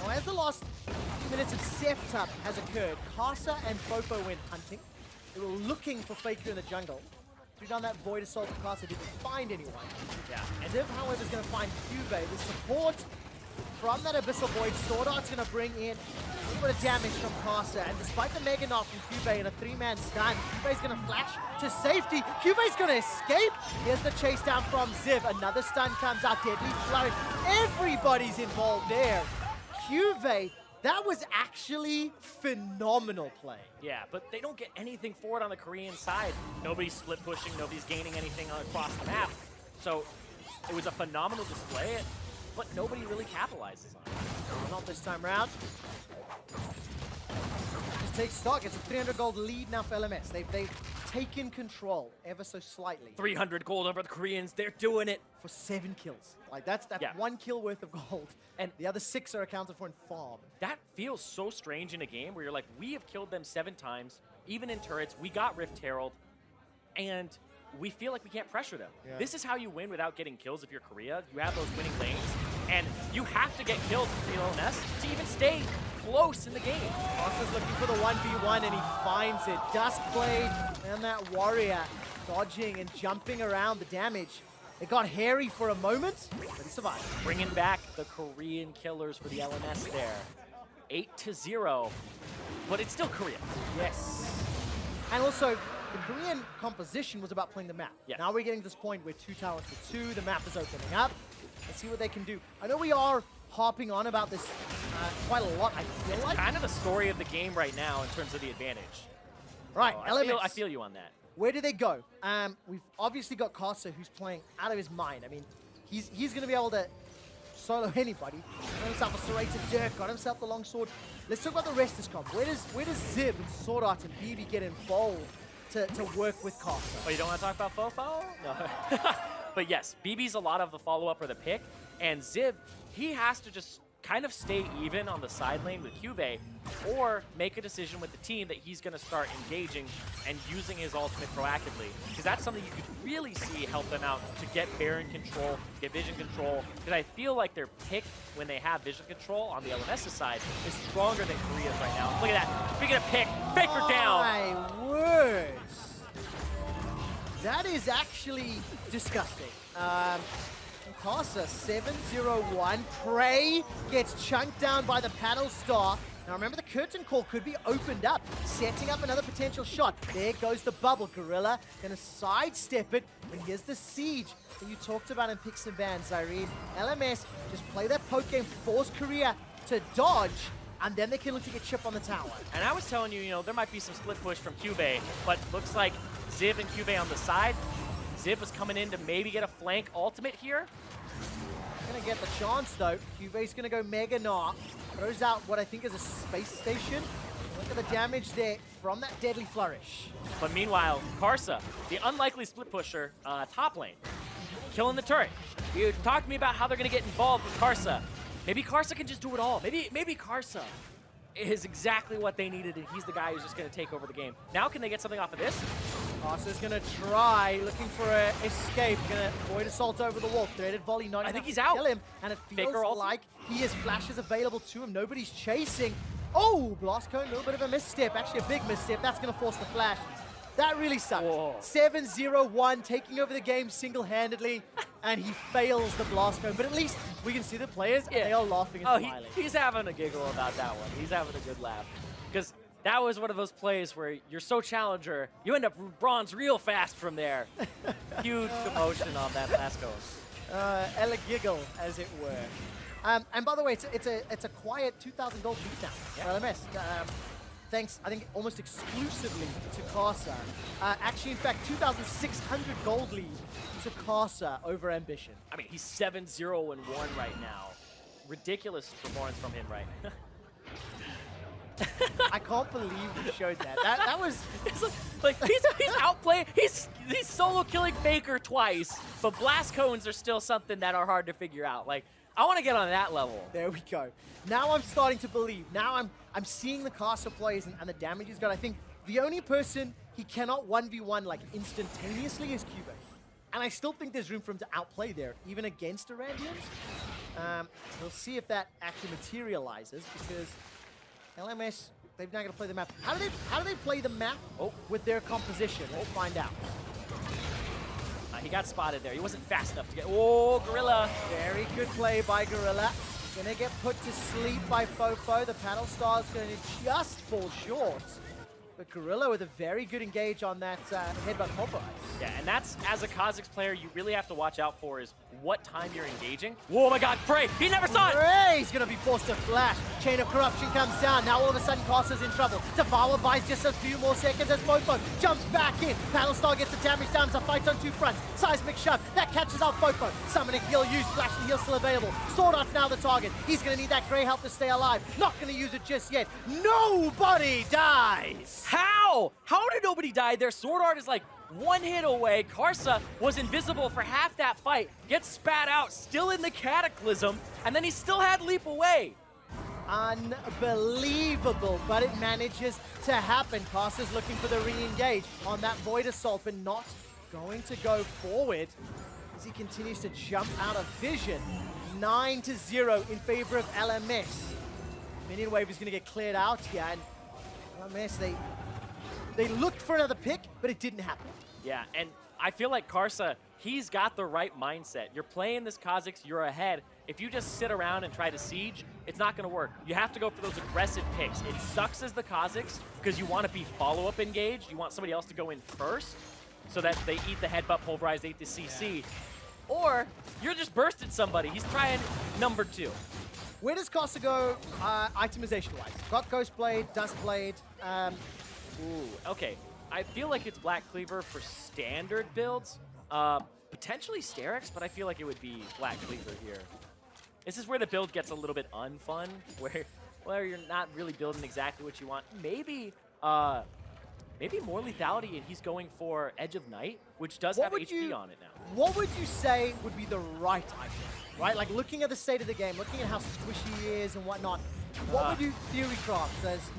Now, as the last few minutes of setup has occurred, Karsa and Fofo went hunting. They were looking for Faker in the jungle. Threw down that Void Assault, and Karsa didn't find anyone. Yeah. And Ziv, however, is going to find Cuvee. The support from that Abyssal Void, Sword Art's going to bring in a little bit of damage from Karsa. And despite the Mega Knock from Cuvee and a 3-man stun, Cuvee's going to flash to safety. Cuvee's going to escape. Here's the chase down from Ziv. Another stun comes out, Deadly Flourish. Everybody's involved there. Cuvee, that was actually phenomenal play. Yeah, but they don't get anything for it on the Korean side. Nobody's split pushing, nobody's gaining anything across the map. So it was a phenomenal display, but nobody really capitalizes on it. Not this time round. Just take stock. It's a 300 gold lead now for LMS. They've taken control ever so slightly. 300 gold over the Koreans. They're doing it. For 7 kills. Like, that's 1 kill worth of gold. And the other 6 are accounted for in farm. That feels so strange in a game where you're like, we have killed them 7 times, even in turrets. We got Rift Herald, and we feel like we can't pressure them. Yeah. This is how you win without getting kills if you're Korea. You have those winning lanes, and you have to get kills in LMS to even stay close in the game. Foster's looking for the 1v1, and he finds it. Duskblade and that warrior dodging and jumping around the damage. It got hairy for a moment, but he survived. Bringing back the Korean killers for the LMS there. 8-0, but it's still Korea. Yes. And also, the Korean composition was about playing the map. Yes. Now we're getting to this point where 2 towers for 2, the map is opening up. Let's see what they can do. I know we are harping on about this quite a lot, I feel like. Kind of the story of the game right now in terms of the advantage. Right, So LMS. I feel you on that. Where do they go? We've obviously got Casa, who's playing out of his mind. I mean, he's going to be able to solo anybody. Got himself a serrated Dirk, got himself the longsword. Let's talk about the rest of this comp. Where does Ziv and Sword Art and BB get involved to work with Casa? Oh, you don't want to talk about Fofo? No. But yes, BB's a lot of the follow-up or the pick, and Ziv, he has to just kind of stay even on the side lane with Juve, or make a decision with the team that he's going to start engaging and using his ultimate proactively. Because that's something you could really see help them out to get Baron control, get vision control. Because I feel like their pick when they have vision control on the LMS's side is stronger than Korea's right now. Look at that. Speaking of pick, Faker down. My words. That is actually disgusting. Casa 7-0-1. Prey gets chunked down by the Paddle Star. Now remember, the curtain call could be opened up, setting up another potential shot. There goes the bubble. Gorilla gonna sidestep it, and here's the siege that you talked about in Picks and Bans, Irene. LMS just play their poke game, force Korea to dodge, and then they can look to get chip on the tower. And I was telling you, there might be some split push from Cube, but looks like Ziv and Cube on the side. Ziv was coming in to maybe get a flank ultimate here. Gonna get the chance though. Cube's gonna go Mega Knock. Throws out what I think is a space station. Look at the damage there from that deadly flourish. But meanwhile, Karsa, the unlikely split pusher, top lane, killing the turret. You talked to me about how they're gonna get involved with Karsa. Maybe Karsa can just do it all. Maybe Karsa is exactly what they needed, and he's the guy who's just going to take over the game. Now can they get something off of this? Karsa's going to try, looking for an escape. Going to avoid assault over the wall. Threaded volley, not I enough think he's to out. kill him, and it feels Faker ult. like he has flashes available to him. Nobody's chasing. Oh, Blast Cone, a little bit of a misstep. Actually, a big misstep. That's going to force the flash. That really sucks. 7-0-1, taking over the game single-handedly, and he fails the Blast Cone. But at least we can see the players, and they are laughing and smiling. He's having a giggle about that one. He's having a good laugh. Because that was one of those plays where you're so challenger, you end up bronze real fast from there. Huge commotion on that Blast Cone. Ella giggle, as it were. And by the way, it's a quiet 2,000 gold lead now for LMS. Thanks, I think, almost exclusively to Karsa. Actually, in fact, 2,600 gold lead to Karsa over Ambition. I mean, he's 7-0-1 right now. Ridiculous performance from him, right? I can't believe you showed that. That was like he's outplaying. He's solo killing Faker twice, but blast cones are still something that are hard to figure out. Like, I want to get on that level. There we go. Now I'm starting to believe. Now I'm seeing the Casa plays and the damage he's got. I think the only person he cannot 1v1 like instantaneously is Cube. And I still think there's room for him to outplay there, even against Irandians. We'll see if that actually materializes, because LMS, they've now got to play the map. How do they play the map with their composition? Let's find out. He got spotted there. He wasn't fast enough to get... Oh, Gorilla. Very good play by Gorilla. Gonna get put to sleep by Fofo. The Paddle Star's gonna just fall short. But Gorilla with a very good engage on that headbutt pulverize. Yeah, and that's, as a Kha'Zix player, you really have to watch out for is what time you're engaging. Whoa, my God, Prey, he never saw it! Prey's gonna be forced to flash. Chain of Corruption comes down. Now all of a sudden, Carsa's in trouble. Devour buys just a few more seconds as Fofo jumps back in. Battlestar gets the damage down as a fight on two fronts. Seismic shove, that catches out Fofo. Summoning heal used, flashing heal still available. Sword Art's now the target. He's gonna need that gray health to stay alive. Not gonna use it just yet. Nobody dies! How? How did nobody die there? Sword Art is like one hit away. Karsa was invisible for half that fight. Gets spat out, still in the Cataclysm, and then he still had leap away. Unbelievable, but it manages to happen. Karsa's looking for the re-engage on that Void Assault, but not going to go forward as he continues to jump out of vision. 9-0 in favor of LMS. Minion Wave is going to get cleared out here, and LMS, they looked for another pick, but it didn't happen. Yeah, and I feel like Karsa, he's got the right mindset. You're playing this Kha'Zix, you're ahead. If you just sit around and try to siege, it's not going to work. You have to go for those aggressive picks. It sucks as the Kha'Zix because you want to be follow-up engaged. You want somebody else to go in first so that they eat the headbutt pulverize, they eat the CC. Yeah. Or you're just bursted somebody. He's trying number 2. Where does Karsa go itemization-wise? Got Ghost Blade, Dust Blade. Ooh, okay. I feel like it's Black Cleaver for standard builds. Potentially Sterex, but I feel like it would be Black Cleaver here. This is where the build gets a little bit unfun, where you're not really building exactly what you want. Maybe more lethality, and he's going for Edge of Night, which does have HP on it now. What would you say would be the right item? Right, like looking at the state of the game, looking at how squishy he is and whatnot, what would you theory craft? Let's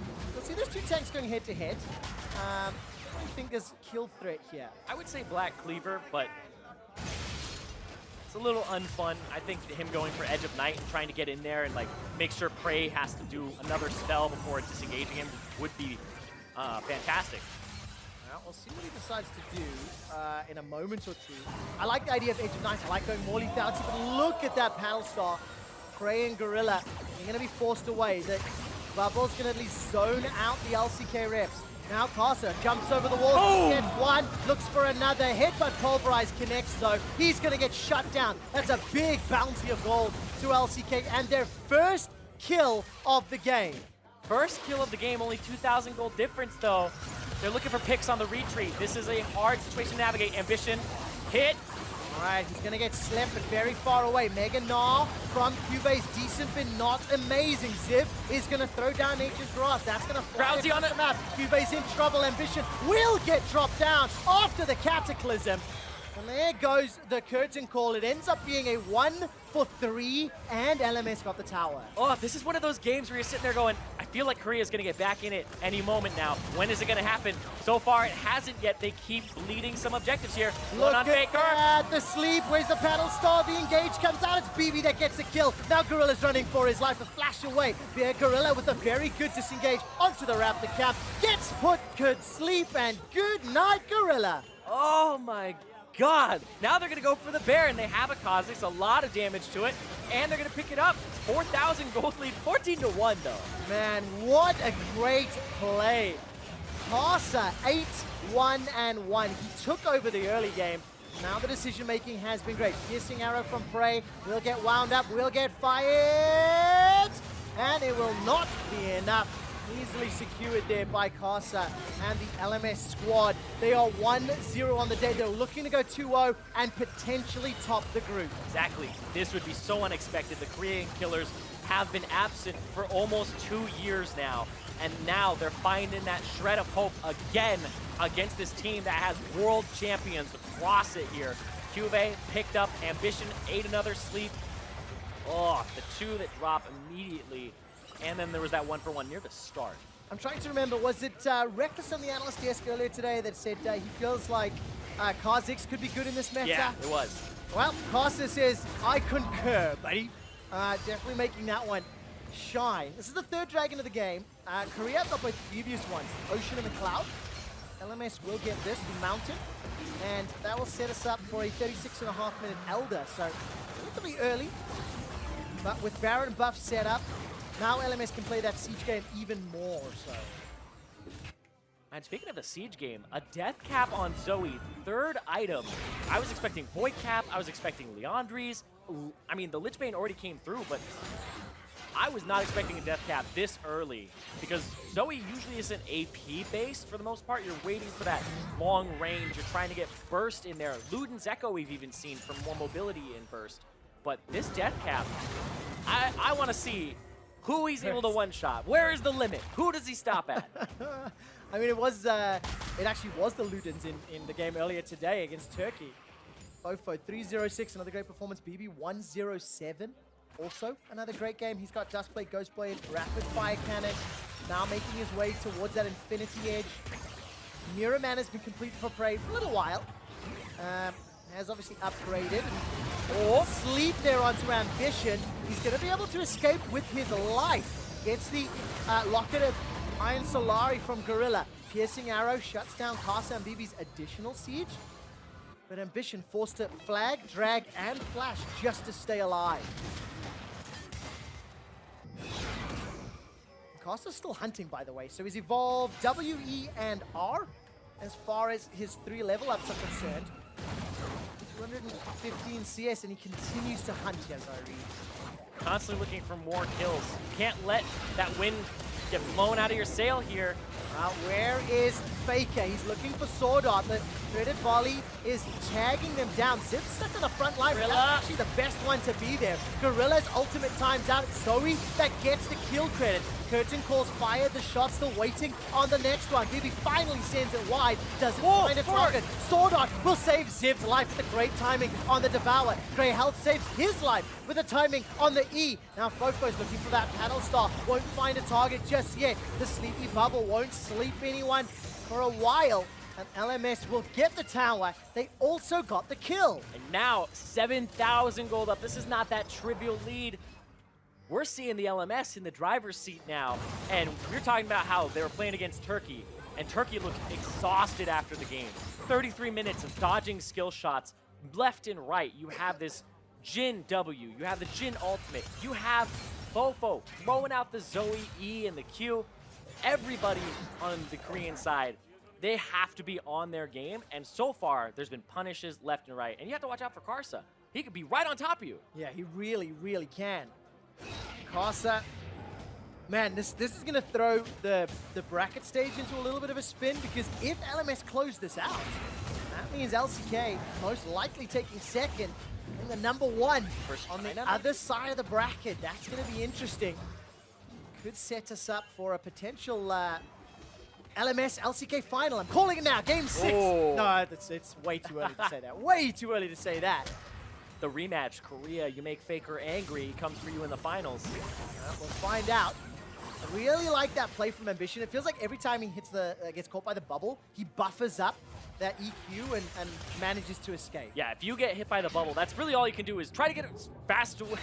see, there's 2 tanks going head to head. What do you think there's kill threat here? I would say Black Cleaver, but it's a little unfun. I think him going for Edge of Night and trying to get in there and like make sure Prey has to do another spell before disengaging him would be fantastic. Well, we'll see what he decides to do in a moment or two. I like the idea of Edge of Night. I like going more lethality, but look at that Battlestar. Prey and Gorilla, they're going to be forced away. The Bubble's going to at least zone out the LCK reps. Now Karsa jumps over the wall, gets one, looks for another. Headbutt Pulverize connects though. He's going to get shut down. That's a big bounty of gold to LCK and their first kill of the game. First kill of the game, only 2,000 gold difference though. They're looking for picks on the retreat. This is a hard situation to navigate. Ambition, hit. All right, he's gonna get slept, but very far away. Mega Gnaw from Cubase, decent but not amazing. Ziv is gonna throw down Nature's Grasp. That's gonna fly Drowsy on the map. Cubase in trouble. Ambition will get dropped down after the Cataclysm. And there goes the curtain call. It ends up being a 1-for-3, and LMS got the tower. Oh, this is one of those games where you're sitting there going, I feel like Korea's going to get back in it any moment now. When is it going to happen? So far, it hasn't yet. They keep bleeding some objectives here. Look on Faker. At the sleep. Where's the Battlestar? The engage comes out. It's BB that gets the kill. Now Gorilla's running for his life. A flash away. Gorilla with a very good disengage onto the Raptor camp. Gets put good sleep, and good night, Gorilla. Oh my God. Now they're going to go for the bear, and they have a Kha'Zix, a lot of damage to it, and they're going to pick it up. 4,000 gold lead, 14-1 though. Man, what a great play. Karsa 8-1-1. He took over the early game. Now the decision-making has been great. Piercing arrow from Prey. Will get wound up, will get fired, and it will not be enough. Easily secured there by Karsa and the LMS squad. They are 1-0 on the day. They're looking to go 2-0 and potentially top the group. Exactly. This would be so unexpected. The Korean Killers have been absent for almost 2 years now, and now they're finding that shred of hope again against this team that has world champions across it here. Cuvée picked up Ambition, ate another sleep. Oh, the 2 that drop immediately. And then there was that 1-for-1 near the start. I'm trying to remember, was it Reckless on the analyst desk earlier today that said he feels like Kha'Zix could be good in this meta? Yeah, it was. Well, Karsa says, I concur, buddy. Definitely making that one shine. This is the 3rd dragon of the game. Korea got both previous ones, Ocean and the Cloud. LMS will get this, the Mountain, and that will set us up for a 36.5-minute Elder. So, relatively early, but with Baron buff set up, now LMS can play that siege game even more, so. And speaking of the Siege game, a death cap on Zoe, third item. I was expecting Void Cap, I was expecting Leandri's. I mean, the Lich Bane already came through, but I was not expecting a death cap this early because Zoe usually isn't AP based for the most part. You're waiting for that long range. You're trying to get burst in there. Luden's Echo we've even seen for more mobility in burst. But this death cap, I want to see who he's able to one-shot. Where is the limit? Who does he stop at? I mean, it actually was the Ludens in the game earlier today against Turkey. Fofo 306, another great performance. BB 107. Also, another great game. He's got Duskblade, Ghostblade, Rapid Fire Cannon, now making his way towards that Infinity Edge. Mirror Man has been completed for Prey for a little while. Has obviously upgraded. Or sleep there onto Ambition. He's going to be able to escape with his life. Gets the Locket of Iron Solari from Gorilla. Piercing Arrow shuts down Karsa and BB's additional siege. But Ambition forced to flag, drag, and flash just to stay alive. Karsa's still hunting, by the way, so he's evolved W, E, and R as far as his 3 level ups are concerned. 215 CS, and he continues to hunt, as I read. Constantly looking for more kills. Can't let that wind get blown out of your sail here. Where is Faker? He's looking for Sword Art. The threaded volley is tagging them down. Zip's stuck on the front line. That's actually the best one to be there. Gorilla's ultimate time's out. It's Zoe that gets the kill credit. Curtain calls fired. The shot still waiting on the next one. BB finally sends it wide. Doesn't find a target. Sword Art will save Ziv's life with the great timing on the Devour. Grey Health saves his life with the timing on the E. Now Fofo's looking for that Paddle Star. Won't find a target just yet. The Sleepy Bubble won't sleep anyone for a while. And LMS will get the tower. They also got the kill. And now 7,000 gold up. This is not that trivial lead. We're seeing the LMS in the driver's seat now. And you're talking about how they were playing against Turkey. And Turkey looked exhausted after the game. 33 minutes of dodging skill shots left and right. You have this Jhin W. You have the Jhin ultimate. You have Fofo throwing out the Zoe E and the Q. Everybody on the Korean side, they have to be on their game. And so far, there's been punishes left and right. And you have to watch out for Karsa. He could be right on top of you. Yeah, he really, really can. Karsa, man, this is going to throw the bracket stage into a little bit of a spin, because if LMS close this out, that means LCK most likely taking second and the number 1 on the other side of the bracket. That's going to be interesting. Could set us up for a potential LMS LCK final. I'm calling it now, game 6. Oh. No, it's way too early to say that. Way too early to say that. The rematch, Korea, you make Faker angry, he comes for you in the finals. We'll find out. I really like that play from Ambition. It feels like every time he hits gets caught by the bubble, he buffers up that EQ and manages to escape. Yeah, if you get hit by the bubble, that's really all you can do is try to get as fast away,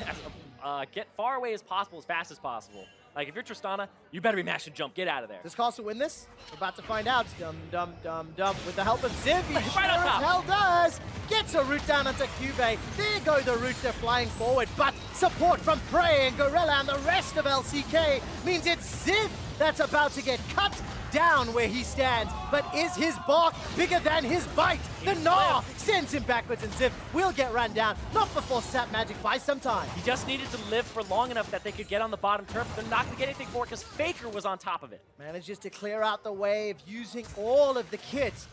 get far away as possible, as fast as possible. Like, if you're Tristana, you better be mash and jump. Get out of there. Does Karsa win this? We're about to find out. Dum, dum, dum, dum. With the help of Ziv, he Right on top. as hell does. Gets a root down onto Cube. There go the roots. They're flying forward. But support from Prey and Gorilla and the rest of LCK means it's Ziv that's about to get cut down where he stands. But is his bark bigger than his bite? The Gnaw sends him backwards, and Ziv will get run down. Not before Sap Magic buys some time. He just needed to live for long enough that they could get on the bottom turf. They're not going to get anything for it because Faker was on top of it. Manages to clear out the wave using all of the kits.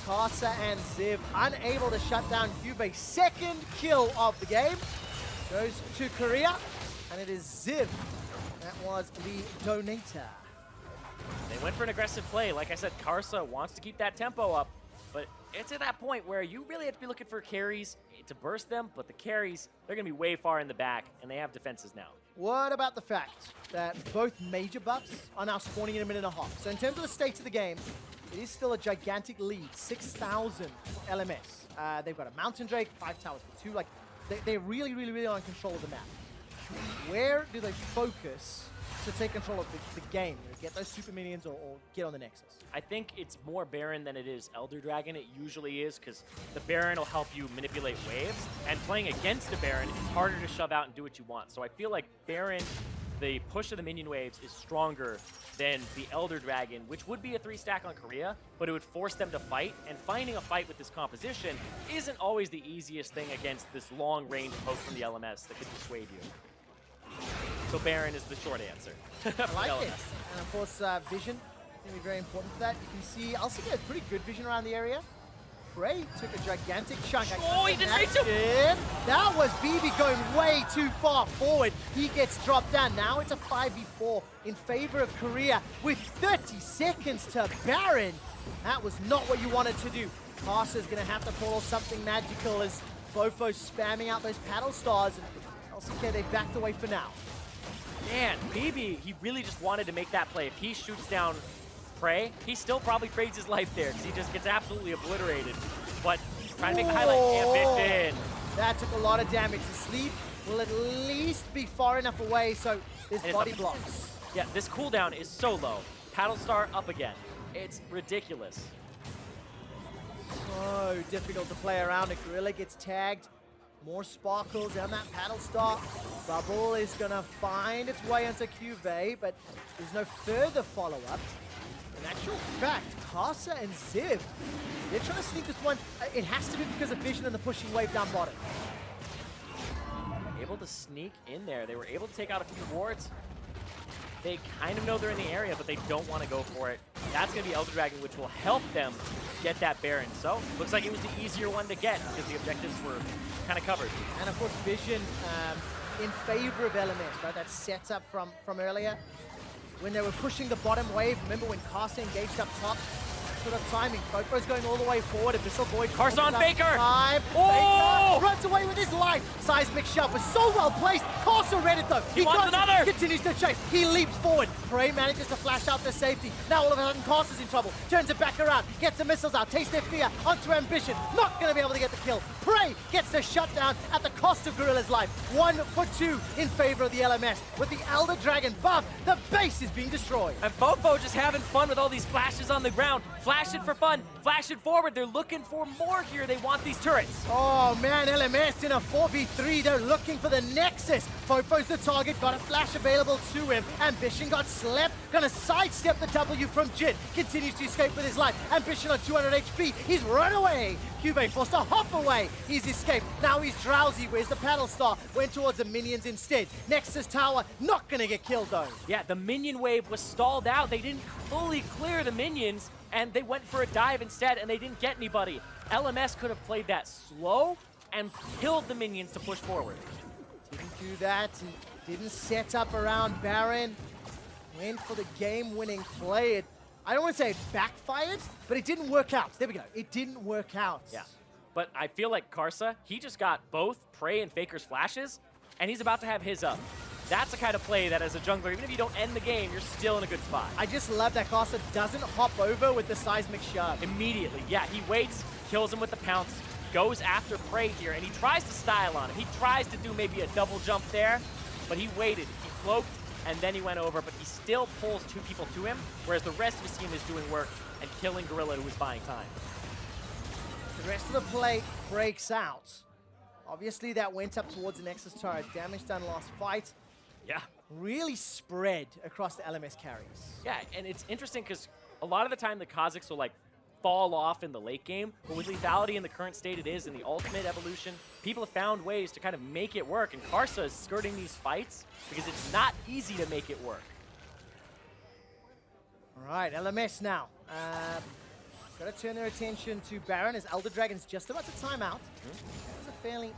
Karsa and Ziv unable to shut down Cube. Second kill of the game goes to Korea, and it is Ziv. That was the donator. They went for an aggressive play. Like I said, Karsa wants to keep that tempo up, but it's at that point where you really have to be looking for carries to burst them, but the carries, they're going to be way far in the back, and they have defenses now. What about the fact that both major buffs are now spawning in a minute and a half? So in terms of the state of the game, it is still a gigantic lead, 6,000 LMS. They've got a Mountain Drake, 5 towers for 2. Like, they're really, really, really on control of the map. Where do they focus to take control of the game? Get those super minions or get on the Nexus? I think it's more Baron than it is Elder Dragon. It usually is, because the Baron will help you manipulate waves, and playing against a Baron, it's harder to shove out and do what you want. So I feel like Baron the push of the minion waves is stronger than the Elder Dragon, which would be a 3-stack on Korea, but it would force them to fight, and finding a fight with this composition isn't always the easiest thing against this long-range poke from the LMS that could dissuade you. So Baron is the short answer. I like it. And of course, vision is going to be very important for that. You can see LCK has pretty good vision around the area. Prey took a gigantic chunk. Oh, he didn't reach him! That was BB going way too far forward. He gets dropped down. Now it's a 5v4 in favor of Korea with 30 seconds to Baron. That was not what you wanted to do. Karsa's going to have to pull off something magical as Fofo spamming out those paddle stars. And LCK, they backed away for now. Man, BB, he really just wanted to make that play. If he shoots down Prey, he still probably trades his life there because he just gets absolutely obliterated. But trying to make the highlight, Ambition. That took a lot of damage. The sleep will at least be far enough away, so there's body blocks. Yeah, this cooldown is so low. Paddle Star up again. It's ridiculous. So difficult to play around. A Gorilla gets tagged. More sparkles down that paddle star. Bubble is gonna find its way onto Cuvée, but there's no further follow-up. In actual fact, Karsa and Ziv, they're trying to sneak this one. It has to be because of vision and the pushing wave down bottom. Able to sneak in there. They were able to take out a few wards. They kind of know they're in the area, but they don't want to go for it. That's going to be Elder Dragon, which will help them get that Baron. So, looks like it was the easier one to get because the objectives were kind of covered. And of course, vision in favor of LMS, right? That sets up from earlier. When they were pushing the bottom wave, remember when Karsa engaged up top? Sort of timing. Fofo's going all the way forward. Abyssal Void. Karsa on Faker! Oh! Faker runs away with his life. Seismic shove was so well placed. Karsa read it though. He wants another! Continues to chase. He leaps forward. Prey manages to flash out to safety. Now all of a sudden Karsa's in trouble. Turns it back around. Gets the missiles out. Tastes their fear. Onto Ambition. Not going to be able to get the kill. Prey gets the shutdown at the cost of Gorilla's life. 1 for 2 in favor of the LMS. With the Elder Dragon buff, the base is being destroyed. And Fofo just having fun with all these flashes on the ground. Flash it for fun. Flash it forward. They're looking for more here. They want these turrets. Oh man, LMS in a 4v3. They're looking for the Nexus. Fofo's the target. Got a flash available to him. Ambition got slept. Gonna sidestep the W from Jin. Continues to escape with his life. Ambition on 200 HP. He's run away. Cuvée forced to hop away. He's escaped. Now he's drowsy. Where's the paddle star? Went towards the minions instead. Nexus tower not gonna get killed though. Yeah, the minion wave was stalled out. They didn't fully clear the minions, and they went for a dive instead, and they didn't get anybody. LMS could have played that slow and killed the minions to push forward. Didn't do that. Didn't set up around Baron. Went for the game-winning play. I don't want to say it backfired, but it didn't work out. There we go. It didn't work out. Yeah, but I feel like Karsa, he just got both Prey and Faker's flashes, and he's about to have his up. That's the kind of play that as a jungler, even if you don't end the game, you're still in a good spot. I just love that Karsa doesn't hop over with the seismic shove. Immediately, yeah, he waits, kills him with the pounce, goes after Prey here, and he tries to style on him. He tries to do maybe a double jump there, but he waited. He cloaked, and then he went over, but he still pulls 2 people to him, whereas the rest of his team is doing work and killing Gorilla, who is buying time. The rest of the play breaks out. Obviously, that went up towards the Nexus turret. Damage done last fight. Yeah. Really spread across the LMS carries. Yeah, and it's interesting because a lot of the time the Kazakhs will like fall off in the late game, but with lethality in the current state it is in the ultimate evolution, people have found ways to kind of make it work, and Karsa is skirting these fights because it's not easy to make it work. All right, LMS now. Got to turn their attention to Baron as Elder Dragon's just about to time out. It's a fairly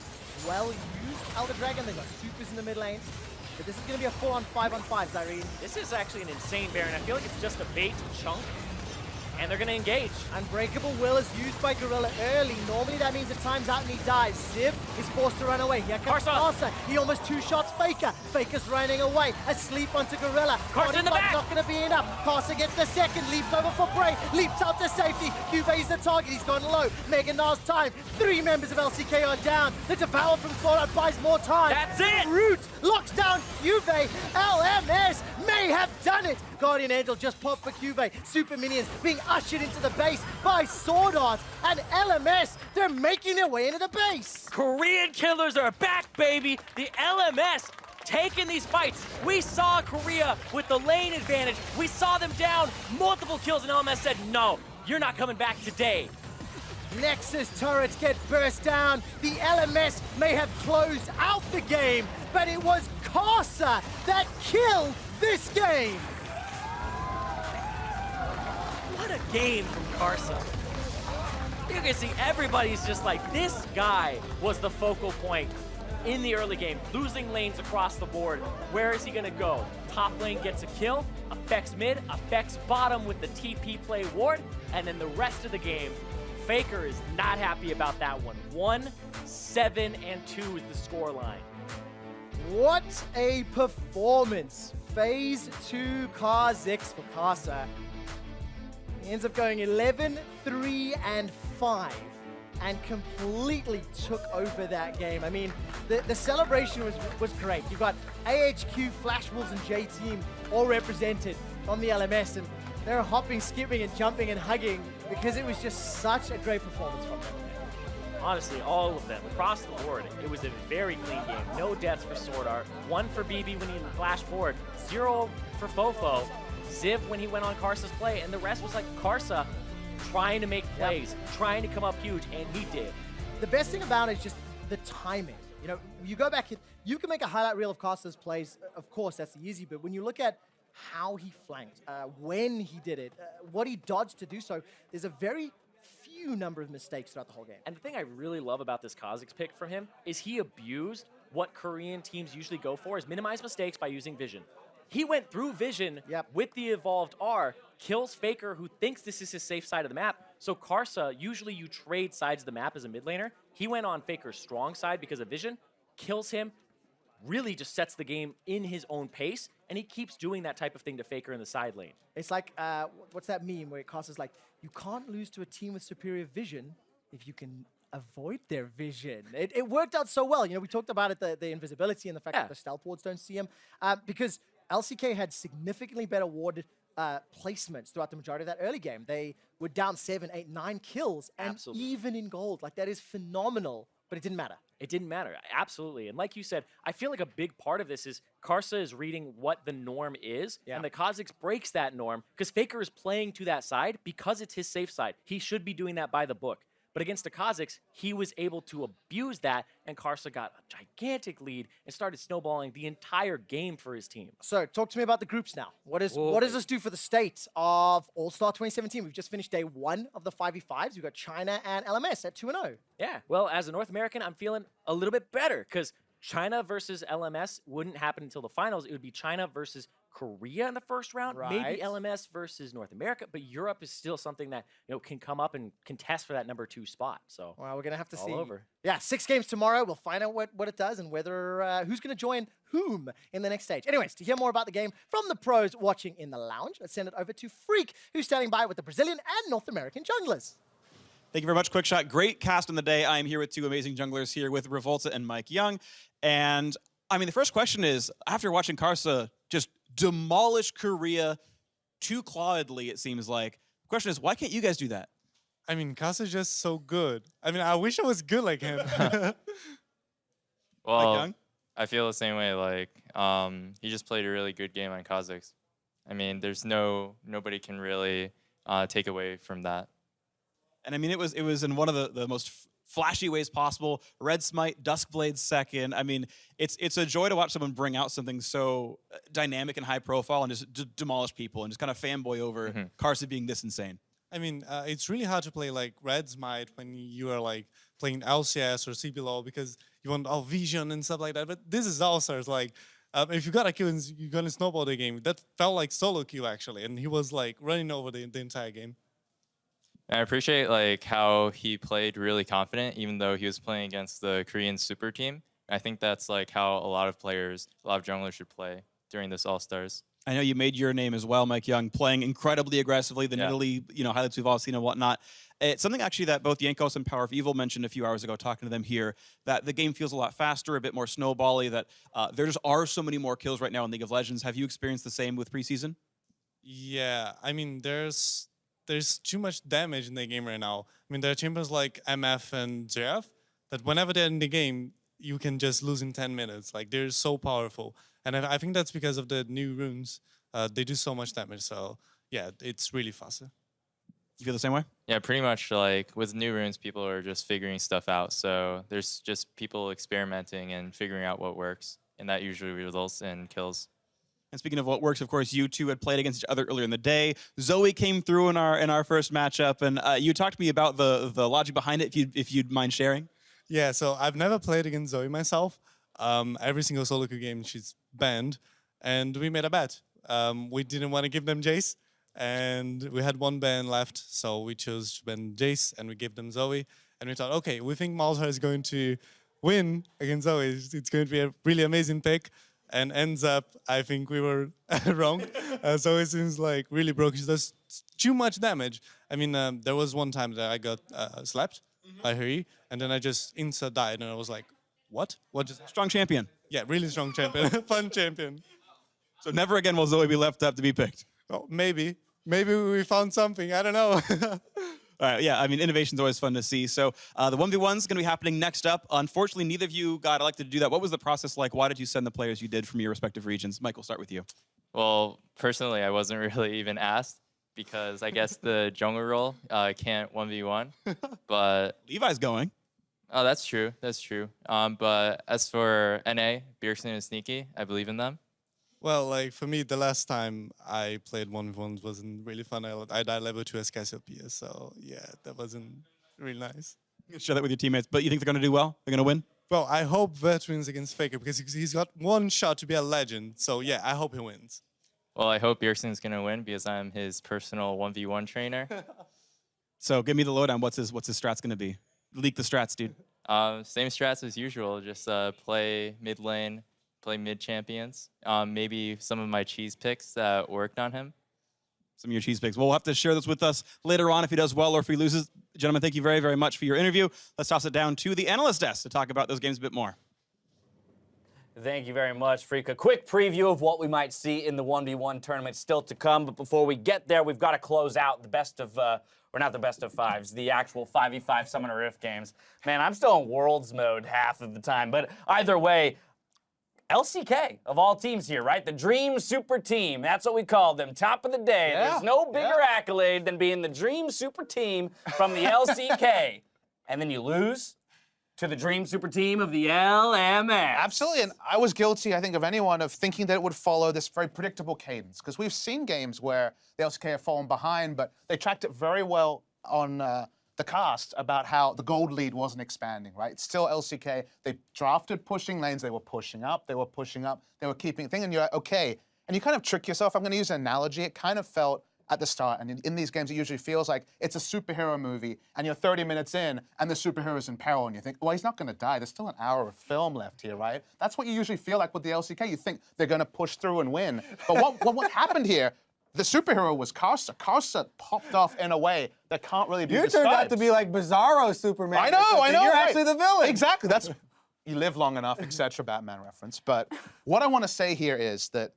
well-used Elder Dragon. They've got supers in the mid lane. But this is going to be a full-on 5-on-5, Zyrene. This is actually an insane Baron. I feel like it's just a bait chunk, and they're going to engage. Unbreakable Will is used by Gorilla early. Normally that means it times out and he dies. Ziv is forced to run away. Here comes Karsa. He almost 2-shots Faker. Faker's running away. Asleep onto Gorilla. Karsa in the back. Not going to be enough. Karsa gets the second. Leaps over for Prey. Leaps out to safety. Cuvé's the target. He's gone low. Mega Gnar's time. 3 members of LCK are down. The Devour from Sword Art buys more time. That's it. Root locks down Cuvée. LMS may have done it. Guardian Angel just popped for Cuvée. Super minions being ushered into the base by Sword Art. And LMS, they're making their way into the base. Korean killers are back, baby. The LMS taking these fights. We saw Korea with the lane advantage. We saw them down multiple kills, and LMS said, no, you're not coming back today. Nexus turrets get burst down. The LMS may have closed out the game, but it was Karsa that killed this game. What a game from Karsa. You can see everybody's just like, this guy was the focal point in the early game, losing lanes across the board. Where is he gonna go? Top lane gets a kill, affects mid, affects bottom with the TP play ward, and then the rest of the game, Faker is not happy about that one. 1-7-2 is the score line. What a performance. Phase 2 Kha'Zix for Karsa. He ends up going 11, 3, and 5 and completely took over that game. I mean, the celebration was great. You got AHQ, Flash Wolves, and J-Team all represented on the LMS, and they're hopping, skipping, and jumping and hugging because it was just such a great performance from them. Honestly, all of them, across the board, it was a very clean game. No deaths for Sword Art. 1 for BB when he flashed forward. 0 for Fofo. Ziv when he went on Karsa's play, and the rest was like Karsa trying to make plays, trying to come up huge, and he did. The best thing about it is just the timing. You know, you go back, you can make a highlight reel of Karsa's plays. Of course, that's the easy bit. When you look at how he flanked, when he did it, what he dodged to do so, there's a very few number of mistakes throughout the whole game. And the thing I really love about this Kha'Zix pick from him is he abused what Korean teams usually go for, is minimize mistakes by using vision. He went through vision with the evolved R, kills Faker, who thinks this is his safe side of the map. So Karsa, usually you trade sides of the map as a mid laner. He went on Faker's strong side because of vision, kills him, really just sets the game in his own pace, and he keeps doing that type of thing to Faker in the side lane. It's like, what's that meme where Karsa's like, you can't lose to a team with superior vision if you can avoid their vision. It worked out so well. You know, we talked about it, the invisibility and the fact that the stealth wards don't see him, because LCK had significantly better ward placements throughout the majority of that early game. They were down 7, 8, 9 kills, and even in gold. Like, that is phenomenal, but it didn't matter. It didn't matter, absolutely. And like you said, I feel like a big part of this is Karsa is reading what the norm is, and the Kha'Zix breaks that norm because Faker is playing to that side because it's his safe side. He should be doing that by the book. But against the Kha'Zix, he was able to abuse that, and Karsa got a gigantic lead and started snowballing the entire game for his team. So, talk to me about the groups now. What does this do for the state of All-Star 2017? We've just finished day 1 of the 5v5s. We've got China and LMS at 2-0. Yeah, well, as a North American, I'm feeling a little bit better because China versus LMS wouldn't happen until the finals. It would be China versus Korea in the first round, maybe LMS versus North America, but Europe is still something that, you know, can come up and contest for that number 2 spot. So, well, we're gonna have to see. Over. Yeah, 6 games tomorrow. We'll find out what it does and whether who's gonna join whom in the next stage. Anyways, to hear more about the game from the pros watching in the lounge, let's send it over to Freak, who's standing by with the Brazilian and North American junglers. Thank you very much, Quickshot. Great cast on the day. I am here with 2 amazing junglers here with Revolta and Mike Young. And I mean, the first question is, after watching Karsa just demolish Korea too clawedly, it seems like, the question is, why can't you guys do that? I mean, Karsa's just so good. I mean, I wish I was good like him. Well, I feel the same way. Like, he just played a really good game on Kha'Zix. I mean, there's nobody can really take away from that. And I mean, it was in one of the most flashy ways possible. Red Smite, Duskblade second. I mean, it's a joy to watch someone bring out something so dynamic and high profile and just demolish people and just kind of fanboy over Karsa being this insane. I mean, it's really hard to play like Red Smite when you are like playing LCS or CBLOL because you want all vision and stuff like that. But this is All-Stars. Like, if you got a kill, you're gonna snowball the game. That felt like solo queue actually, and he was like running over the entire game. I appreciate like how he played really confident, even though he was playing against the Korean super team. I think that's like how a lot of players, a lot of junglers should play during this All-Stars. I know you made your name as well, Mike Young, playing incredibly aggressively, the Italy, highlights we've all seen and whatnot. It's something actually that both Yankos and Power of Evil mentioned a few hours ago, talking to them here, that the game feels a lot faster, a bit more snowbally, that there just are so many more kills right now in League of Legends. Have you experienced the same with preseason? Yeah, I mean, there's too much damage in the game right now. I mean, there are champions like MF and JF that whenever they're in the game, you can just lose in 10 minutes. Like, they're so powerful. And I think that's because of the new runes. They do so much damage. So, yeah, it's really faster. You feel the same way? Yeah, pretty much like with new runes, people are just figuring stuff out. So there's just people experimenting and figuring out what works. And that usually results in kills. And speaking of what works, of course, you two had played against each other earlier in the day. Zoe came through in our first matchup, and you talked to me about the logic behind it, if you'd mind sharing. Yeah, so I've never played against Zoe myself. Every single solo queue game she's banned, and we made a bet. We didn't want to give them Jace, and we had one ban left, so we chose to ban Jace, and we gave them Zoe. And we thought, okay, we think Malzahar is going to win against Zoe. It's going to be a really amazing pick. And ends up, I think we were wrong. Zoe seems like really broken. She does too much damage. I mean, there was one time that I got slapped by her E, and then I just insta died, and I was like, what? What just strong champion. Yeah, really strong champion. Fun champion. So never again will Zoe be left up to be picked. Oh, maybe. Maybe we found something. I don't know. All right, yeah, I mean, innovation's always fun to see. So the 1v1's going to be happening next up. Unfortunately, neither of you got elected to do that. What was the process like? Why did you send the players you did from your respective regions? Mike, we'll start with you. Well, personally, I wasn't really even asked because I guess the jungle role can't 1v1. But Levi's going. Oh, that's true. That's true. But as for NA, Bjergsen and Sneaky, I believe in them. Well, like for me, the last time I played 1v1 wasn't really fun. I died level 2 as Cassiopeia, so yeah, that wasn't really nice. You can share that with your teammates, but you think they're going to do well? They're going to win? Well, I hope Vert wins against Faker because he's got one shot to be a legend. So yeah, I hope he wins. Well, I hope Bjergsen's going to win because I'm his personal 1v1 trainer. So give me the lowdown. What's his strats going to be? Leak the strats, dude. Same strats as usual. Just play mid lane, play mid champions. Maybe some of my cheese picks that worked on him. Some of your cheese picks. Well, we'll have to share this with us later on if he does well or if he loses. Gentlemen, thank you very, very much for your interview. Let's toss it down to the analyst desk to talk about those games a bit more. Thank you very much, Freak. A quick preview of what we might see in the 1v1 tournament still to come. But before we get there, we've got to close out the best of, or not the best of fives, the actual 5v5 Summoner Rift games. Man, I'm still in Worlds mode half of the time. But either way, LCK of all teams here, right? The Dream Super Team. That's what we call them. Top of the day. Yeah, There's no bigger accolade than being the Dream Super Team from the LCK. And then you lose to the Dream Super Team of the LMS. Absolutely, and I was guilty, I think, of anyone of thinking that it would follow this very predictable cadence, because we've seen games where the LCK have fallen behind, but they tracked it very well on the cast about how the gold lead wasn't expanding, right? It's still LCK. They drafted pushing lanes. They were pushing up. They were pushing up. They were keeping thing, and you're like, okay. And you kind of trick yourself. I'm going to use an analogy. It kind of felt at the start, and in these games, it usually feels like it's a superhero movie, and you're 30 minutes in, and the superhero's in peril, and you think, well, he's not going to die. There's still an hour of film left here, right? That's what you usually feel like with the LCK. You think they're going to push through and win. But what happened here, the superhero was Karsa. Karsa popped off in a way that can't really be described. You turned out to be like Bizarro Superman. I know. You're right. actually the villain. Exactly. That's you live long enough, etc. Batman reference. But what I want to say here is that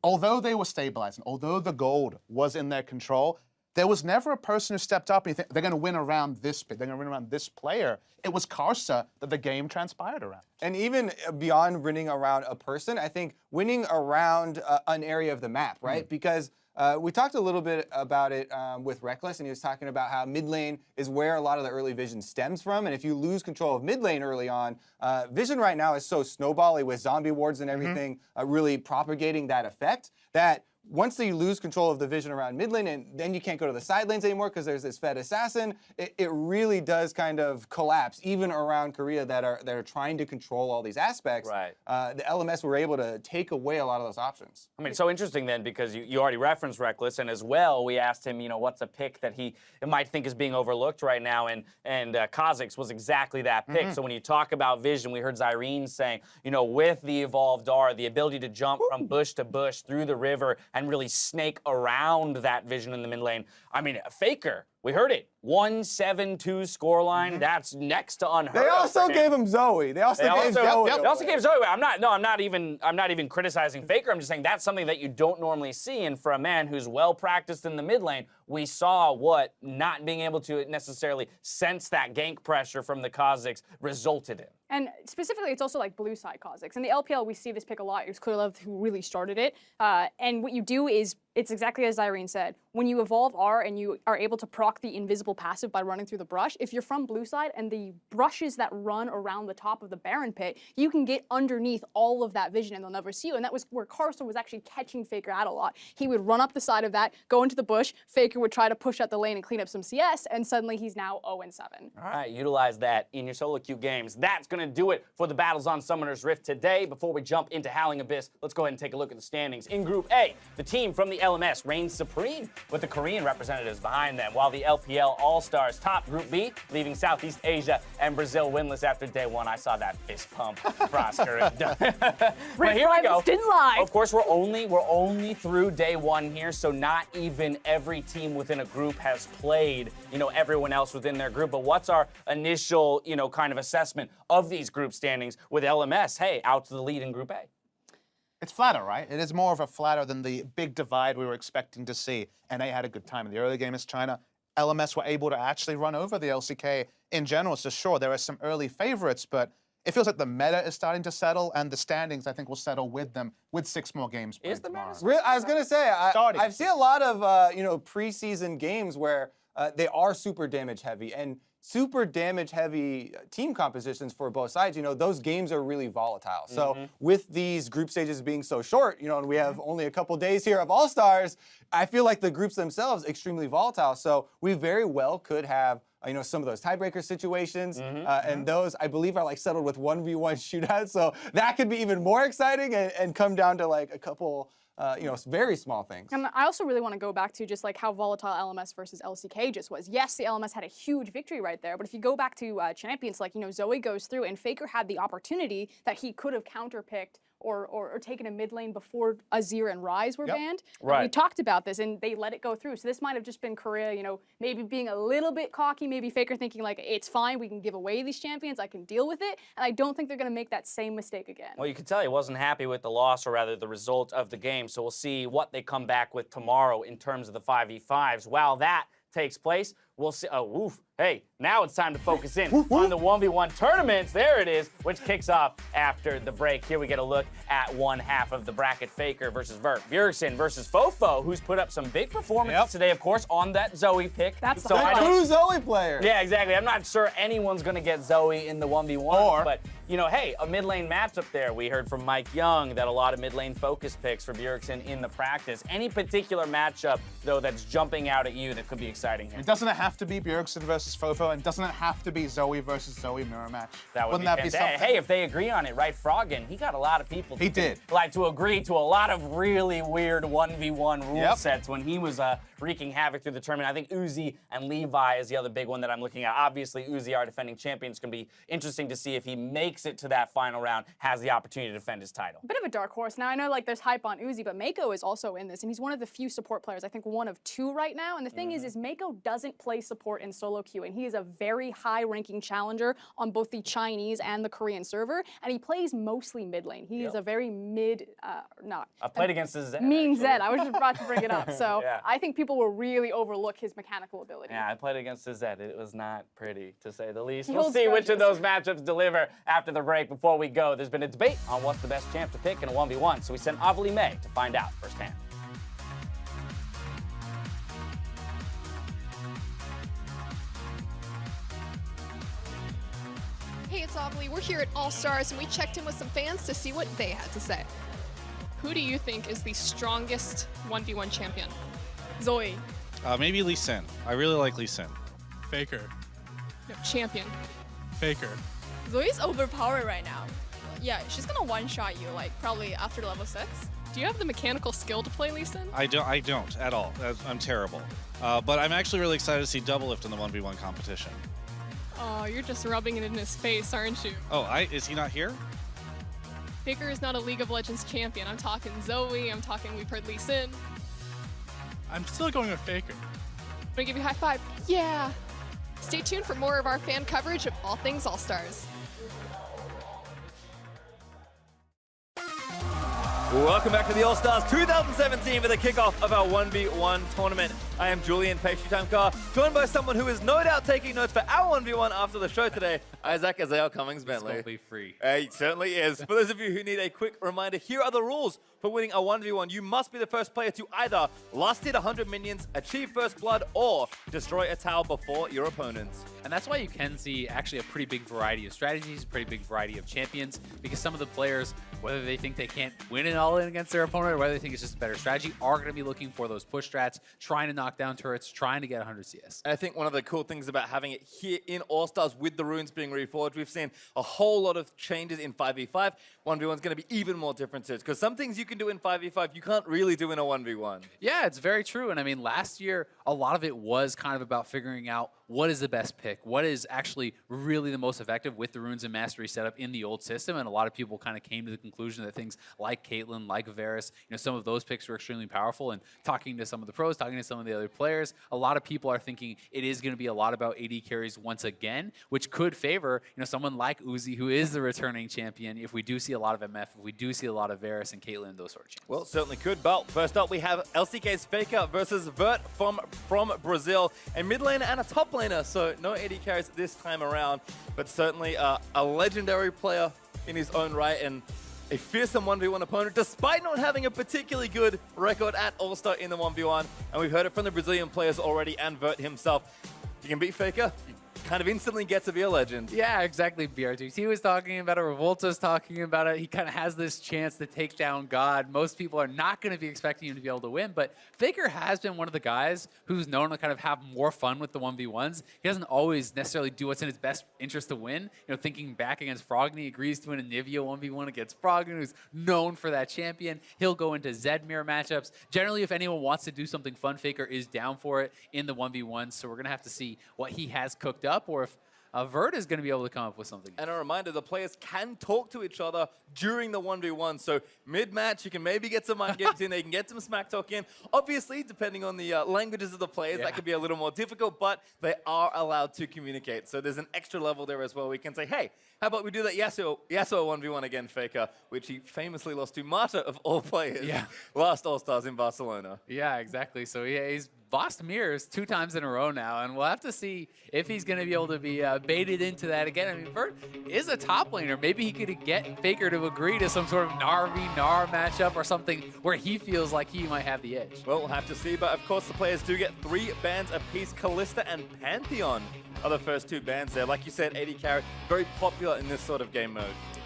although they were stabilizing, although the gold was in their control, there was never a person who stepped up and you think they're going to win around this pick, they're going to win around this player. It was Karsa that the game transpired around. And even beyond winning around a person, I think winning around an area of the map, right? Because we talked a little bit about it with Reckless, and he was talking about how mid lane is where a lot of the early vision stems from. And if you lose control of mid lane early on, vision right now is so snowbally with zombie wards and everything really propagating that effect that once you lose control of the vision around mid lane, and then you can't go to the side lanes anymore because there's this Fed assassin, it really does kind of collapse, even around Korea that are trying to control all these aspects. Right. The LMS were able to take away a lot of those options. I mean, it's so interesting then because you already referenced Reckless, and as well, we asked him, what's a pick that he might think is being overlooked right now, and Kha'Zix was exactly that pick. So when you talk about vision, we heard Zyrene saying, with the Evolved R, the ability to jump from bush to bush through the river and really snake around that vision in the mid lane. I mean, Faker We heard it. 1-7-2 scoreline. That's next to unheard They of also for him. gave him Zoe. They also gave Zoe. They also gave Zoe. I'm not even criticizing Faker. I'm just saying that's something that you don't normally see. And for a man who's well practiced in the mid lane, we saw what not being able to necessarily sense that gank pressure from the Kazakhs resulted in. And specifically, it's also like blue side Kazakhs. In the LPL, we see this pick a lot. It was Clearlove who really started it. And what you do is, it's exactly as Irene said. When you evolve R and you are able to proc the invisible passive by running through the brush, if you're from blue side and the brushes that run around the top of the Baron pit, you can get underneath all of that vision and they'll never see you. And that was where Carson was actually catching Faker out a lot. He would run up the side of that, go into the bush, Faker would try to push out the lane and clean up some CS, and suddenly he's now 0-7. All right, utilize that in your solo queue games. That's going to do it for the Battles on Summoner's Rift today. Before we jump into Howling Abyss, let's go ahead and take a look at the standings. In Group A, the team from the LMS reigns supreme with the Korean representatives behind them, while the LPL All-Stars top Group B, leaving Southeast Asia and Brazil winless after day one. I saw that fist pump, Prosker. But here we go. Didn't lie. Of course, we're only through day one here, so not even every team within a group has played, everyone else within their group. But what's our initial, kind of assessment of these group standings with LMS? Hey, out to the lead in Group A. It's flatter, right? It is more of a flatter than the big divide we were expecting to see. NA had a good time in the early game as China. LMS were able to actually run over the LCK in general. So sure, there are some early favorites, but it feels like the meta is starting to settle, and the standings, I think, will settle with them with 6 more games. Is the meta? I was gonna say, I've seen a lot of preseason games where they are super damage heavy, and super damage heavy team compositions for both sides, those games are really volatile. So with these group stages being so short, and we have only a couple days here of All-Stars, I feel like the groups themselves extremely volatile. So we very well could have some of those tiebreaker situations, and those, I believe, are settled with 1v1 shootouts. So that could be even more exciting and come down to a couple very small things. And I also really want to go back to just how volatile LMS versus LCK just was. Yes, the LMS had a huge victory right there, but if you go back to champions, Zoe goes through and Faker had the opportunity that he could have counterpicked or taken a mid lane before Azir and Ryze were banned. Right. We talked about this and they let it go through. So this might have just been Korea, maybe being a little bit cocky, maybe Faker thinking it's fine, we can give away these champions, I can deal with it. And I don't think they're going to make that same mistake again. Well, you can tell he wasn't happy with the loss, or rather the result of the game. So we'll see what they come back with tomorrow in terms of the 5v5s. While that takes place, we'll see. Oh, oof. Hey, now it's time to focus in on the 1v1 tournaments. There it is, which kicks off after the break. Here we get a look at one half of the bracket. Faker versus Vert. Bjergsen versus Fofo, who's put up some big performances today, of course, on that Zoe pick. That's the true Zoe player. Yeah, exactly. I'm not sure anyone's going to get Zoe in the 1v1, but, hey, a mid lane matchup there. We heard from Mike Young that a lot of mid lane focus picks for Bjergsen in the practice. Any particular matchup, though, that's jumping out at you that could be exciting here? It doesn't have to be Bjergsen versus Fofo, and doesn't it have to be Zoe versus Zoe mirror match? Wouldn't that be something? Hey, if they agree on it, right? Froggen, he got a lot of people to agree to a lot of really weird 1v1 rule sets when he was wreaking havoc through the tournament. I think Uzi and Levi is the other big one that I'm looking at. Obviously, Uzi, our defending champion, is going to be interesting to see if he makes it to that final round, has the opportunity to defend his title. A bit of a dark horse. Now, I know there's hype on Uzi, but Mako is also in this, and he's one of the few support players, I think one of 2 right now. And the thing is Mako doesn't play support in solo queue, and he is a very high-ranking challenger on both the Chinese and the Korean server, and he plays mostly mid lane. He is a very mid, I played against his Zed. Mean Zed. I was just about to bring it up. So I think people will really overlook his mechanical ability. Yeah, I played against his Zed. It was not pretty, to say the least. We'll see which of those matchups deliver after the break. Before we go, there's been a debate on what's the best champ to pick in a 1v1, so we sent Avali May to find out firsthand. Hey, it's Avali. We're here at All Stars, and we checked in with some fans to see what they had to say. Who do you think is the strongest 1v1 champion? Zoe. Maybe Lee Sin. I really like Lee Sin. Faker. No, champion. Faker. Zoe's overpowered right now. Yeah, she's gonna one-shot you, probably after level 6. Do you have the mechanical skill to play Lee Sin? I don't at all. I'm terrible. But I'm actually really excited to see Doublelift in the 1v1 competition. Oh, you're just rubbing it in his face, aren't you? Oh, is he not here? Faker is not a League of Legends champion. I'm talking Zoe, we've heard Lee Sin. I'm still going with Faker. I'm gonna give you a high five. Yeah. Stay tuned for more of our fan coverage of all things All-Stars. Welcome back to the All-Stars 2017 for the kickoff of our 1v1 tournament. I am Julian Pastry Time Car, joined by someone who is no doubt taking notes for our 1v1 after the show today, Isaac Azale Cummings-Bentley. It's gonna be free. It certainly is. For those of you who need a quick reminder, here are the rules for winning a 1v1. You must be the first player to either last hit 100 minions, achieve first blood, or destroy a tower before your opponents. And that's why you can see actually a pretty big variety of strategies, a pretty big variety of champions, because some of the players, whether they think they can't win it all in against their opponent or whether they think it's just a better strategy, are going to be looking for those push strats, trying to knock down turrets, trying to get 100 CS. And I think one of the cool things about having it here in All-Stars with the runes being reforged, we've seen a whole lot of changes in 5v5. 1v1 is going to be even more differences, because some things you can do in 5v5 you can't really do in a 1v1. Yeah, it's very true. And I mean, last year, a lot of it was kind of about figuring out what is the best pick, what is actually really the most effective with the runes and mastery setup in the old system. And a lot of people kind of came to the conclusion that things like Caitlyn, like Varus, some of those picks were extremely powerful. And talking to some of the pros, talking to some of the other players, a lot of people are thinking it is going to be a lot about AD carries once again, which could favor someone like Uzi, who is the returning champion, if we do see a lot of MF, if we do see a lot of Varus and Caitlyn, those sort of champions. Well, certainly could. But first up, we have LCK's Faker versus Vert from Brazil, a mid laner and a top laner, so no AD carries this time around, but certainly a legendary player in his own right and a fearsome 1v1 opponent, despite not having a particularly good record at All-Star in the 1v1. And we've heard it from the Brazilian players already and Vert himself. If you can beat Faker, you kind of instantly get to be a legend. Yeah, exactly, BRTT was talking about it, Revolta's talking about it. He kind of has this chance to take down God. Most people are not going to be expecting him to be able to win, but Faker has been one of the guys who's known to kind of have more fun with the 1v1s. He doesn't always necessarily do what's in his best interest to win. Thinking back against Froggen, he agrees to win a Nivea 1v1 against Froggen, who's known for that champion. He'll go into Zedmir matchups. Generally, if anyone wants to do something fun, Faker is down for it in the 1v1s, so we're going to have to see what he has cooked up, or if Vert is going to be able to come up with something. And a reminder, the players can talk to each other during the 1v1. So mid-match, you can maybe get some mind games in, they can get some smack talk in. Obviously, depending on the languages of the players, that could be a little more difficult, but they are allowed to communicate. So there's an extra level there as well. We can say, hey, how about we do that Yasuo 1v1 again, Faker, which he famously lost to Marta of all players last All-Stars in Barcelona. Yeah, exactly. So he's lost mirrors 2 times in a row now, and we'll have to see if he's going to be able to be baited into that again. I mean, Vert is a top laner. Maybe he could get Faker to agree to some sort of Gnar v Gnar matchup or something where he feels like he might have the edge. Well, we'll have to see, but of course the players do get 3 bans apiece. Kalista and Pantheon are the first 2 bans there. Like you said, AD carry, very popular in this sort of game mode.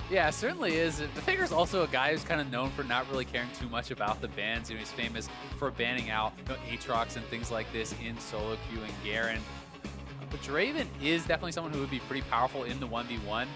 Yeah, it certainly is. The Faker's also a guy who's kind of known for not really caring too much about the bans. He's famous for banning out Aatrox and things like this in solo queue and Garen. But Draven is definitely someone who would be pretty powerful in the 1v1.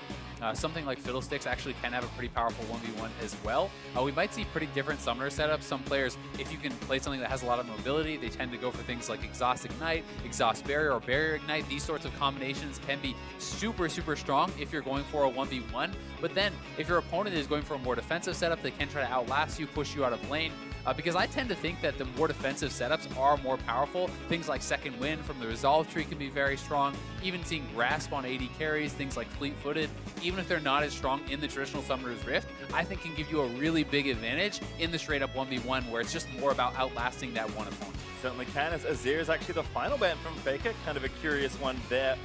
Something like Fiddlesticks actually can have a pretty powerful 1v1 as well. We might see pretty different summoner setups. Some players, if you can play something that has a lot of mobility, they tend to go for things like Exhaust Ignite, Exhaust Barrier, or Barrier Ignite. These sorts of combinations can be super, super strong if you're going for a 1v1. But then, if your opponent is going for a more defensive setup, they can try to outlast you, push you out of lane. Because I tend to think that the more defensive setups are more powerful. Things like Second Wind from the Resolve tree can be very strong. Even seeing Grasp on AD carries, things like Fleet-Footed, even if they're not as strong in the traditional Summoner's Rift, I think can give you a really big advantage in the straight-up 1v1 where it's just more about outlasting that one opponent. Certainly can, as Azir is actually the final ban from Faker. Kind of a curious one there,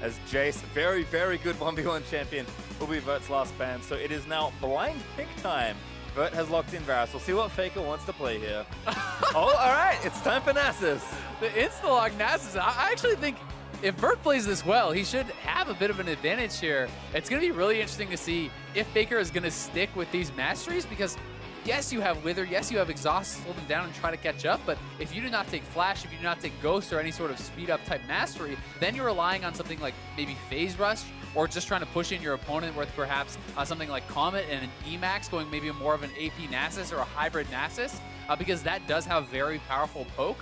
as Jace, very, very good 1v1 champion, will be Vert's last ban. So it is now blind pick time. Vert has locked in Varus. We'll see what Faker wants to play here. Oh, all right, it's time for Nasus. The insta-lock Nasus, I actually think if Vert plays this well, he should have a bit of an advantage here. It's going to be really interesting to see if Faker is going to stick with these masteries, because yes, you have Wither, yes, you have Exhaust to slow them down and try to catch up, but if you do not take Flash, if you do not take Ghost or any sort of speed-up type mastery, then you're relying on something like maybe Phase Rush, or just trying to push in your opponent with perhaps something like Comet and an Emax, going maybe more of an AP Nasus or a hybrid Nasus, because that does have very powerful poke.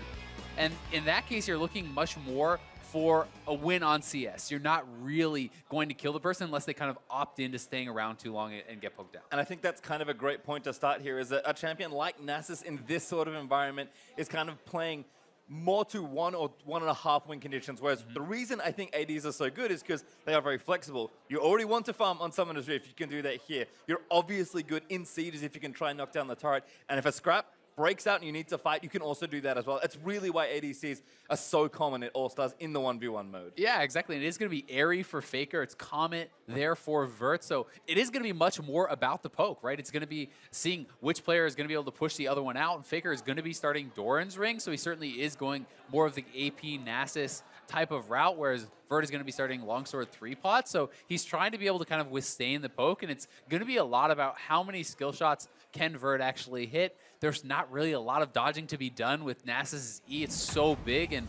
And in that case, you're looking much more for a win on CS. You're not really going to kill the person unless they kind of opt into staying around too long and get poked out. And I think that's kind of a great point to start here, is that a champion like Nasus in this sort of environment is kind of playing more to 1 or 1.5 win conditions, whereas the reason I think ADs are so good is because they are very flexible. You already want to farm on Summoner's Rift, you can do that here. You're obviously good in Siege if you can try and knock down the turret, and if a scrap breaks out and you need to fight, you can also do that as well. It's really why ADCs are so common at All-Stars in the 1v1 mode. Yeah, exactly. And it is going to be airy for Faker. It's Comet there for Vert. So it is going to be much more about the poke, right? It's going to be seeing which player is going to be able to push the other one out. And Faker is going to be starting Doran's ring. So he certainly is going more of the AP Nasus type of route, whereas Vert is going to be starting Longsword 3-pot. So he's trying to be able to kind of withstand the poke. And it's going to be a lot about how many skill shots can Vert actually hit. There's not really a lot of dodging to be done with Nasus's E. It's so big, and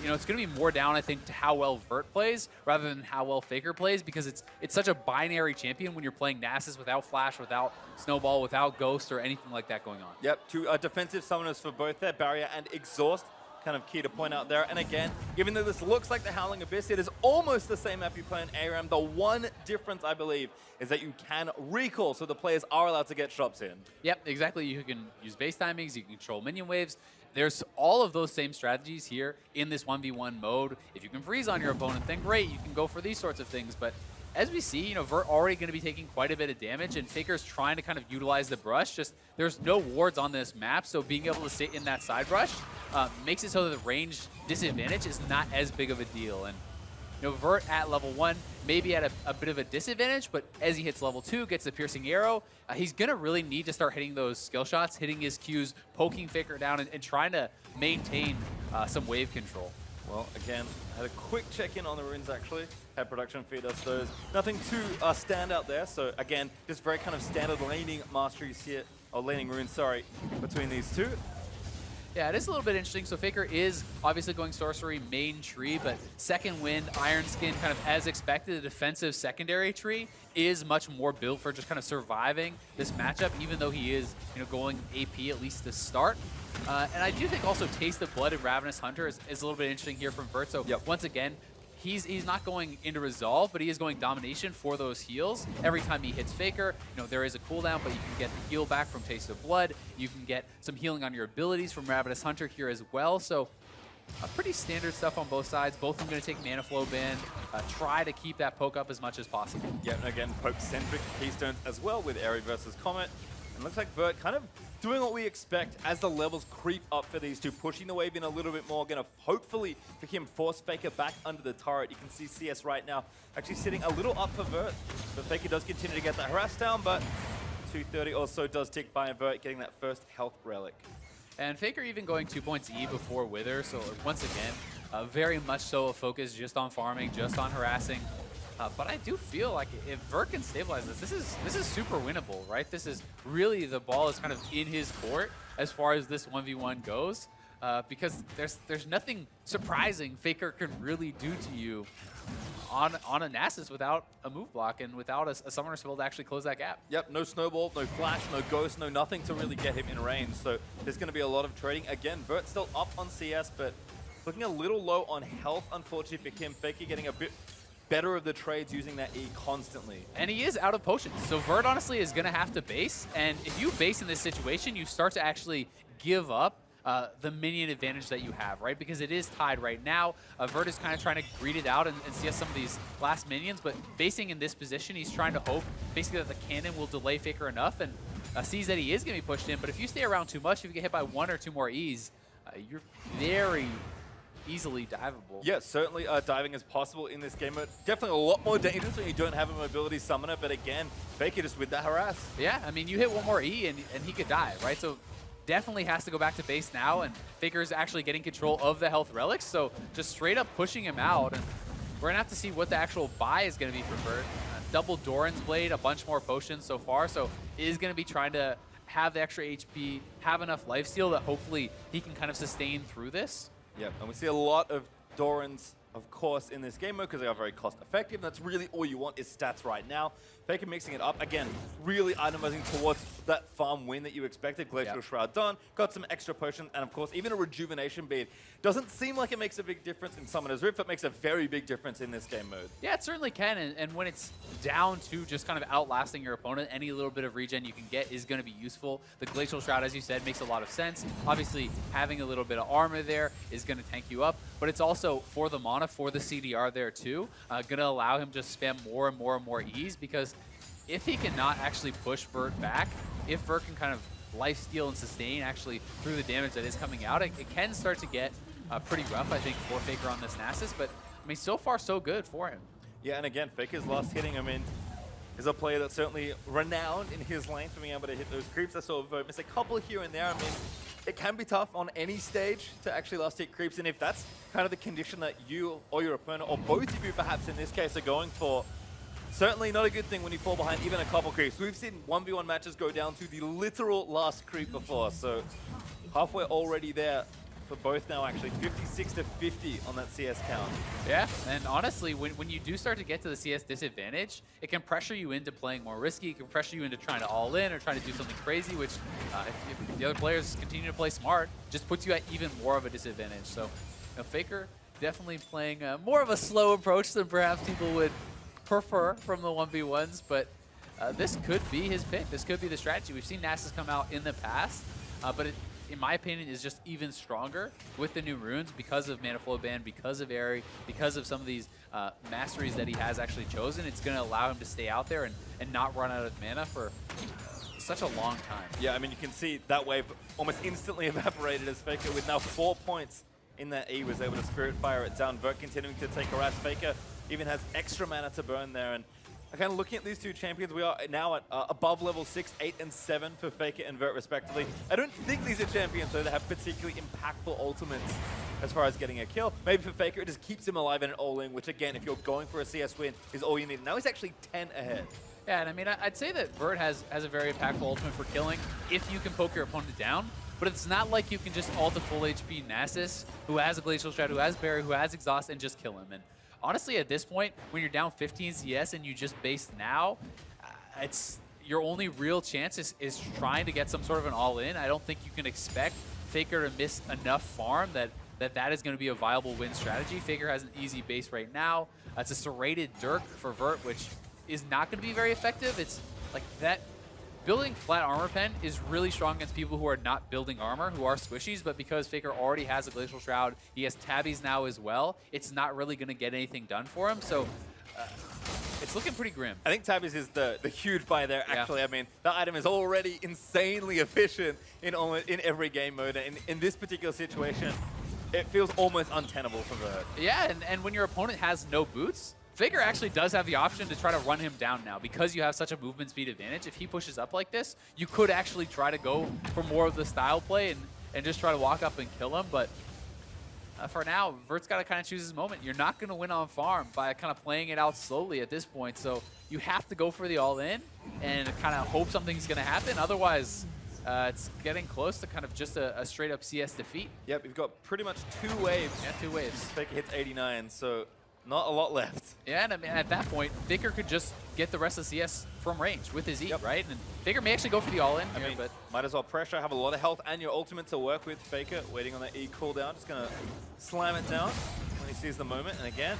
you know, it's going to be more down, I think, to how well Vert plays rather than how well Faker plays, because it's such a binary champion when you're playing Nasus without Flash, without Snowball, without Ghost, or anything like that going on. Yep, two defensive summoners for both there, Barrier and Exhaust. Kind of key to point out there. And again, even though this looks like the Howling Abyss, it is almost the same map you play in ARAM. The one difference, I believe, is that you can recall, so the players are allowed to get shots in. Yep, exactly. You can use base timings, you can control minion waves. There's all of those same strategies here in this 1v1 mode. If you can freeze on your opponent, then great, you can go for these sorts of things. But as we see, you know, Vert already going to be taking quite a bit of damage, and Faker's trying to kind of utilize the brush. Just there's no wards on this map, so being able to sit in that side brush makes it so that the range disadvantage is not as big of a deal. And you know, Vert at level 1 maybe at a bit of a disadvantage, but as he hits level 2, gets the piercing arrow, he's going to really need to start hitting those skill shots, hitting his Qs, poking Faker down, and trying to maintain some wave control. Well, again, I had a quick check-in on the runes, actually. Had production feed us those. Nothing too stand out there. So, again, just very kind of standard laning masteries here, or laning runes, sorry, between these two. Yeah, it is a little bit interesting. So Faker is obviously going sorcery main tree, but second wind, Iron Skin, kind of as expected, the defensive secondary tree is much more built for just kind of surviving this matchup, even though he is, you know, going AP at least to start. And I do think also Taste of Blood and Ravenous Hunter is a little bit interesting here from Vert. So once again, he's not going into Resolve, but he is going Domination for those heals. Every time he hits Faker, you know, there is a cooldown, but you can get the heal back from Taste of Blood. You can get some healing on your abilities from Ravenous Hunter here as well. So pretty standard stuff on both sides. Both of them going to take Mana Flow Ban, try to keep that poke up as much as possible. Yeah, and again, poke-centric Keystones as well with Airy versus Comet. And looks like Vert kind of doing what we expect as the levels creep up for these two, pushing the wave in a little bit more, going to hopefully for him force Faker back under the turret. You can see CS right now actually sitting a little up for Vert, but Faker does continue to get that harass down, but 230 also does tick by Vert, getting that first health relic. And Faker even going 2 points E before Wither, so once again, very much so a focus just on farming, just on harassing. But I do feel like if Vert can stabilize this is super winnable, right? This is really, the ball is kind of in his court as far as this 1v1 goes, because there's nothing surprising Faker can really do to you on a Nasus without a move block and without a summoner spell to actually close that gap. Yep, no Snowball, no Flash, no Ghost, no nothing to really get him in range. So there's going to be a lot of trading. Again, Vert still up on CS, but looking a little low on health, unfortunately for him. Faker getting a bit better of the trades using that E constantly. And he is out of potions. So Vert honestly is going to have to base. And if you base in this situation, you start to actually give up the minion advantage that you have, right? Because it is tied right now. Vert is kind of trying to greed it out and CS some of these last minions, but basing in this position, he's trying to hope basically that the cannon will delay Faker enough and sees that he is going to be pushed in. But if you stay around too much, if you get hit by 1 or 2 more E's, you're very easily diveable. Yeah, certainly diving is possible in this game, but definitely a lot more dangerous when you don't have a mobility summoner. But again, Faker just with that harass. Yeah, I mean, you hit 1 more E and he could die, right? So definitely has to go back to base now, and Faker's actually getting control of the health relics, so just straight up pushing him out. And we're gonna have to see what the actual buy is gonna be for Vert. Double Doran's Blade, a bunch more potions so far, so is gonna be trying to have the extra HP, have enough lifesteal that hopefully he can kind of sustain through this. Yep, and we see a lot of Doran's of course, in this game mode because they are very cost effective. That's really all you want is stats right now. Faker mixing it up, again, really itemizing towards that farm win that you expected. Glacial Shroud done, got some extra potions, and of course, even a rejuvenation bead. Doesn't seem like it makes a big difference in Summoner's Rift, but makes a very big difference in this game mode. Yeah, it certainly can, and when it's down to just kind of outlasting your opponent, any little bit of regen you can get is going to be useful. The Glacial Shroud, as you said, makes a lot of sense. Obviously, having a little bit of armor there is going to tank you up, but it's also for the mana, for the CDR there too, going to allow him to spam more and more and more ease, because if he cannot actually push Vert back, if Vert can kind of lifesteal and sustain actually through the damage that is coming out, it can start to get pretty rough, I think, for Faker on this Nasus, but I mean, so far so good for him. Yeah, and again, Faker's last hitting him in is a player that's certainly renowned in his lane for being able to hit those creeps. I saw Vert miss a couple here and there. I mean, it can be tough on any stage to actually last hit creeps, and if that's kind of the condition that you or your opponent, or both of you perhaps in this case, are going for, certainly not a good thing when you fall behind even a couple creeps. We've seen 1v1 matches go down to the literal last creep before, so halfway already there for both now, actually. 56 to 50 on that CS count. Yeah, and honestly, when you do start to get to the CS disadvantage, it can pressure you into playing more risky. It can pressure you into trying to all in or trying to do something crazy, which if the other players continue to play smart, just puts you at even more of a disadvantage. So, you know, Faker definitely playing more of a slow approach than perhaps people would prefer from the 1v1s, but this could be his pick. This could be the strategy. We've seen Nasus come out in the past, but it, in my opinion, is just even stronger with the new runes because of Mana Flow Ban, because of Airy, because of some of these masteries that he has actually chosen. It's going to allow him to stay out there and not run out of mana for such a long time. Yeah, I mean, you can see that wave almost instantly evaporated as Faker, with now 4 points in that E, was able to Spirit Fire it down. Vert continuing to take harass. Faker even has extra mana to burn there. And kind of looking at these two champions, we are now at above level 6, 8, and 7 for Faker and Vert respectively. I don't think these are champions, though, that have particularly impactful ultimates as far as getting a kill. Maybe for Faker, it just keeps him alive in an all-in, which again, if you're going for a CS win, is all you need. Now he's actually 10 ahead. Yeah, and I mean, I'd say that Vert has a very impactful ultimate for killing if you can poke your opponent down. But it's not like you can just ult a full HP Nasus, who has a Glacial Shroud, who has Barrier, who has Exhaust, and just kill him. And honestly, at this point, when you're down 15 CS and you just base now, it's your only real chance is trying to get some sort of an all-in. I don't think you can expect Faker to miss enough farm that is going to be a viable win strategy. Faker has an easy base right now. It's a serrated Dirk for Vert, which is not going to be very effective. It's like that. Building flat armor pen is really strong against people who are not building armor, who are squishies, but because Faker already has a Glacial Shroud, he has tabbies now as well, it's not really going to get anything done for him, so it's looking pretty grim. I think tabbies is the huge buy there, actually. Yeah. I mean, that item is already insanely efficient in every game mode, and in this particular situation, it feels almost untenable for Vert. Yeah, and when your opponent has no boots, Faker actually does have the option to try to run him down now. Because you have such a movement speed advantage, if he pushes up like this, you could actually try to go for more of the style play and just try to walk up and kill him. But for now, Vert's got to kind of choose his moment. You're not going to win on farm by kind of playing it out slowly at this point. So you have to go for the all-in and kind of hope something's going to happen. Otherwise, it's getting close to kind of just a straight-up CS defeat. Yep, we've got pretty much 2 waves. Yeah, 2 waves. Faker hits 89, so not a lot left. Yeah, and I mean, at that point, Faker could just get the rest of CS from range with his E, right? And Faker may actually go for the all-in here, mean, but might as well pressure, have a lot of health and your ultimate to work with. Faker waiting on that E cooldown, just going to slam it down when he sees the moment. And again,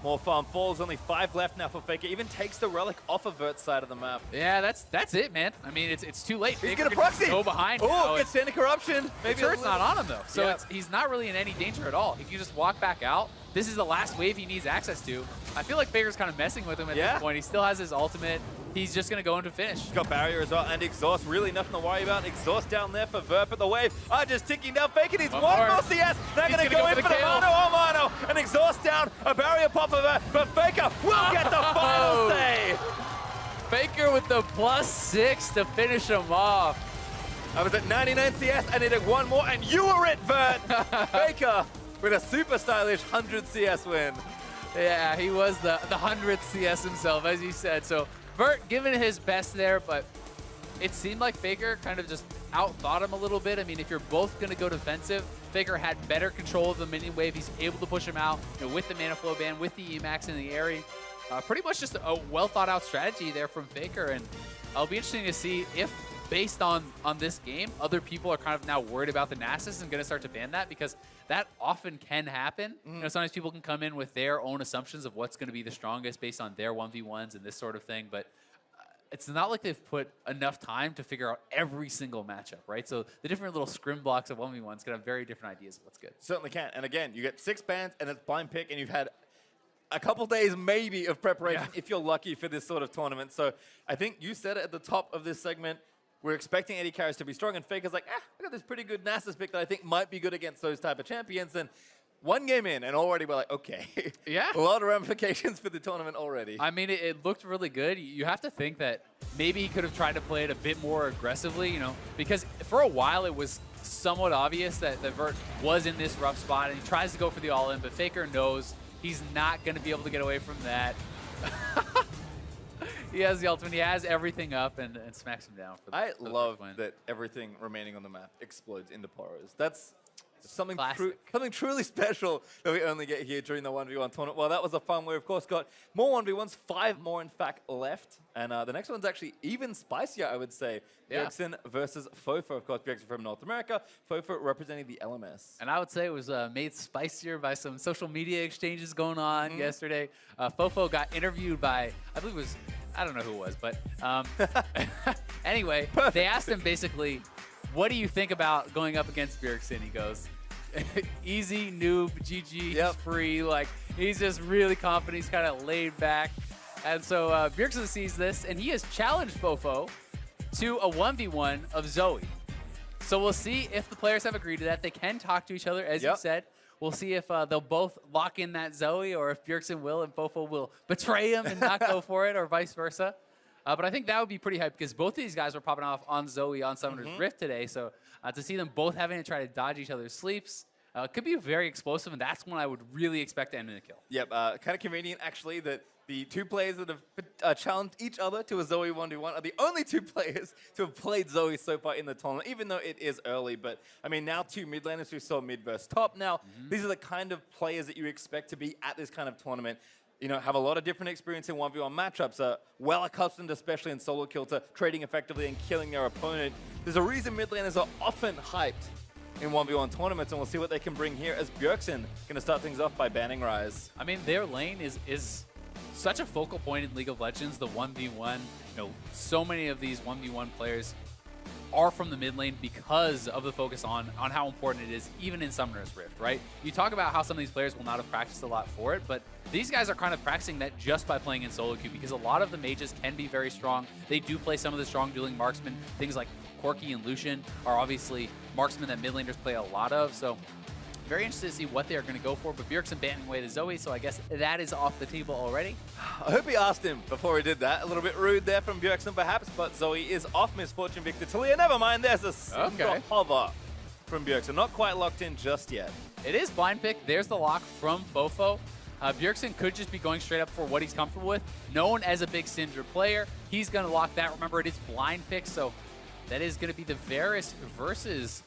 more farm falls, only 5 left now for Faker. Even takes the relic off of Vert's side of the map. Yeah, that's it, man. I mean, it's too late. He's going to proxy. Go behind. Oh, gets Standing Corruption. Maybe it's not on him, though. So he's not really in any danger at all. He can just walk back out. This is the last wave he needs access to. I feel like Faker's kind of messing with him at this point. He still has his ultimate. He's just going to go into finish. He's got Barrier as well, and Exhaust. Really nothing to worry about. Exhaust down there for Vert, but the wave are just ticking down. Faker needs one more CS. They're going to go in for the Mano. An Exhaust down, a Barrier pop of Vert, but Faker will get the final save. Faker with the +6 to finish him off. I was at 99 CS. I needed one more, and you were it, Vert. Faker with a super stylish 100 CS win. Yeah, he was the 100th CS himself, as you said. So Vert giving his best there, but it seemed like Faker kind of just outthought him a little bit. I mean, if you're both going to go defensive, Faker had better control of the minion wave. He's able to push him out, with the mana flow ban, with the Emax and the Aerie. Pretty much just a well thought out strategy there from Faker, and it'll be interesting to see if, based on this game, other people are kind of now worried about the Nasus and going to start to ban that, because that often can happen. Sometimes people can come in with their own assumptions of what's going to be the strongest based on their 1v1s and this sort of thing, but it's not like they've put enough time to figure out every single matchup, right? So the different little scrim blocks of 1v1s can have very different ideas of what's good. Certainly can. And again, you get 6 bans and it's blind pick, and you've had a couple days maybe of preparation if you're lucky for this sort of tournament. So I think you said it at the top of this segment. We're expecting AD carries to be strong, and Faker's like, I got this pretty good Nasus pick that I think might be good against those type of champions. And one game in, and already we're like, okay. Yeah. A lot of ramifications for the tournament already. I mean, it looked really good. You have to think that maybe he could have tried to play it a bit more aggressively, because for a while it was somewhat obvious that the Vert was in this rough spot, and he tries to go for the all-in, but Faker knows he's not going to be able to get away from that. He has the ultimate. He has everything up and smacks him down. For I the love first win. that everything remaining on the map explodes into poros. That's something Classic. something truly special that we only get here during the 1v1 tournament. Well, that was a fun. We, of course, got more 1v1s, 5 more, in fact, left. And the next one's actually even spicier, I would say. Yeah. Bjergsen versus Fofo. Of course, Bjergsen from North America, Fofo representing the LMS. And I would say it was made spicier by some social media exchanges going on yesterday. Fofo got interviewed by, I believe it was, I don't know who it was, but anyway, they asked him basically, what do you think about going up against Bjergsen? He goes, easy, noob, GG, he's free. Like, he's just really confident. He's kind of laid back. And so Bjergsen sees this, and he has challenged Fofo to a 1v1 of Zoe. So we'll see if the players have agreed to that. They can talk to each other, as you said. We'll see if they'll both lock in that Zoe, or if Bjergsen will and Fofo will betray him and not go for it, or vice versa. But I think that would be pretty hype, because both of these guys were popping off on Zoe on Summoner's Rift today. So to see them both having to try to dodge each other's sleeps could be very explosive, and that's when I would really expect to end in a kill. Yep, kind of convenient, actually, that the 2 players that have challenged each other to a Zoe 1v1 are the only 2 players to have played Zoe so far in the tournament, even though it is early. But, I mean, now 2 mid laners who saw mid versus top. Now, these are the kind of players that you expect to be at this kind of tournament. Have a lot of different experience in 1v1 matchups, are well accustomed, especially in solo kill, to trading effectively and killing their opponent. There's a reason mid laners are often hyped in 1v1 tournaments, and we'll see what they can bring here, as Bjergsen going to start things off by banning Ryze. I mean, their lane is such a focal point in League of Legends, the 1v1. So many of these 1v1 players are from the mid lane because of the focus on how important it is, even in Summoner's Rift, right? You talk about how some of these players will not have practiced a lot for it, but these guys are kind of practicing that just by playing in solo queue, because a lot of the mages can be very strong. They do play some of the strong dueling marksmen. Things like Corki and Lucian are obviously marksmen that mid laners play a lot of, so very interested to see what they're going to go for, but Bjergsen banning away to Zoe, so I guess that is off the table already. I hope he asked him before he did that. A little bit rude there from Bjergsen, perhaps, but Zoe is off Misfortune Victor Talia. Never mind, there's a single hover from Bjergsen. Not quite locked in just yet. It is blind pick. There's the lock from Fofo. Bjergsen could just be going straight up for what he's comfortable with. Known as a big Syndra player, he's going to lock that. Remember, it is blind pick, so that is going to be the Varus versus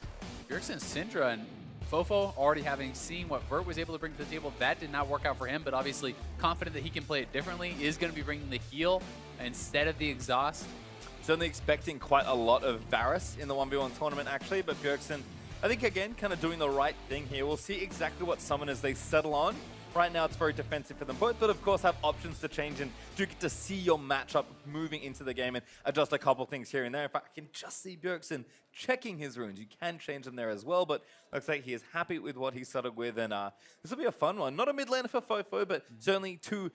Bjergsen Syndra, and Fofo already having seen what Vert was able to bring to the table. That did not work out for him, but obviously confident that he can play it differently, is going to be bringing the heal instead of the exhaust. Certainly expecting quite a lot of Varus in the 1v1 tournament, actually, but Bjergsen, I think, again, kind of doing the right thing here. We'll see exactly what summoners they settle on. Right now, it's very defensive for them both, but of course have options to change, and do get to see your matchup moving into the game and adjust a couple things here and there. In fact, I can just see Bjergsen checking his runes. You can change them there as well, but looks like he is happy with what he settled with, and this will be a fun one. Not a mid laner for Fofo, but certainly 2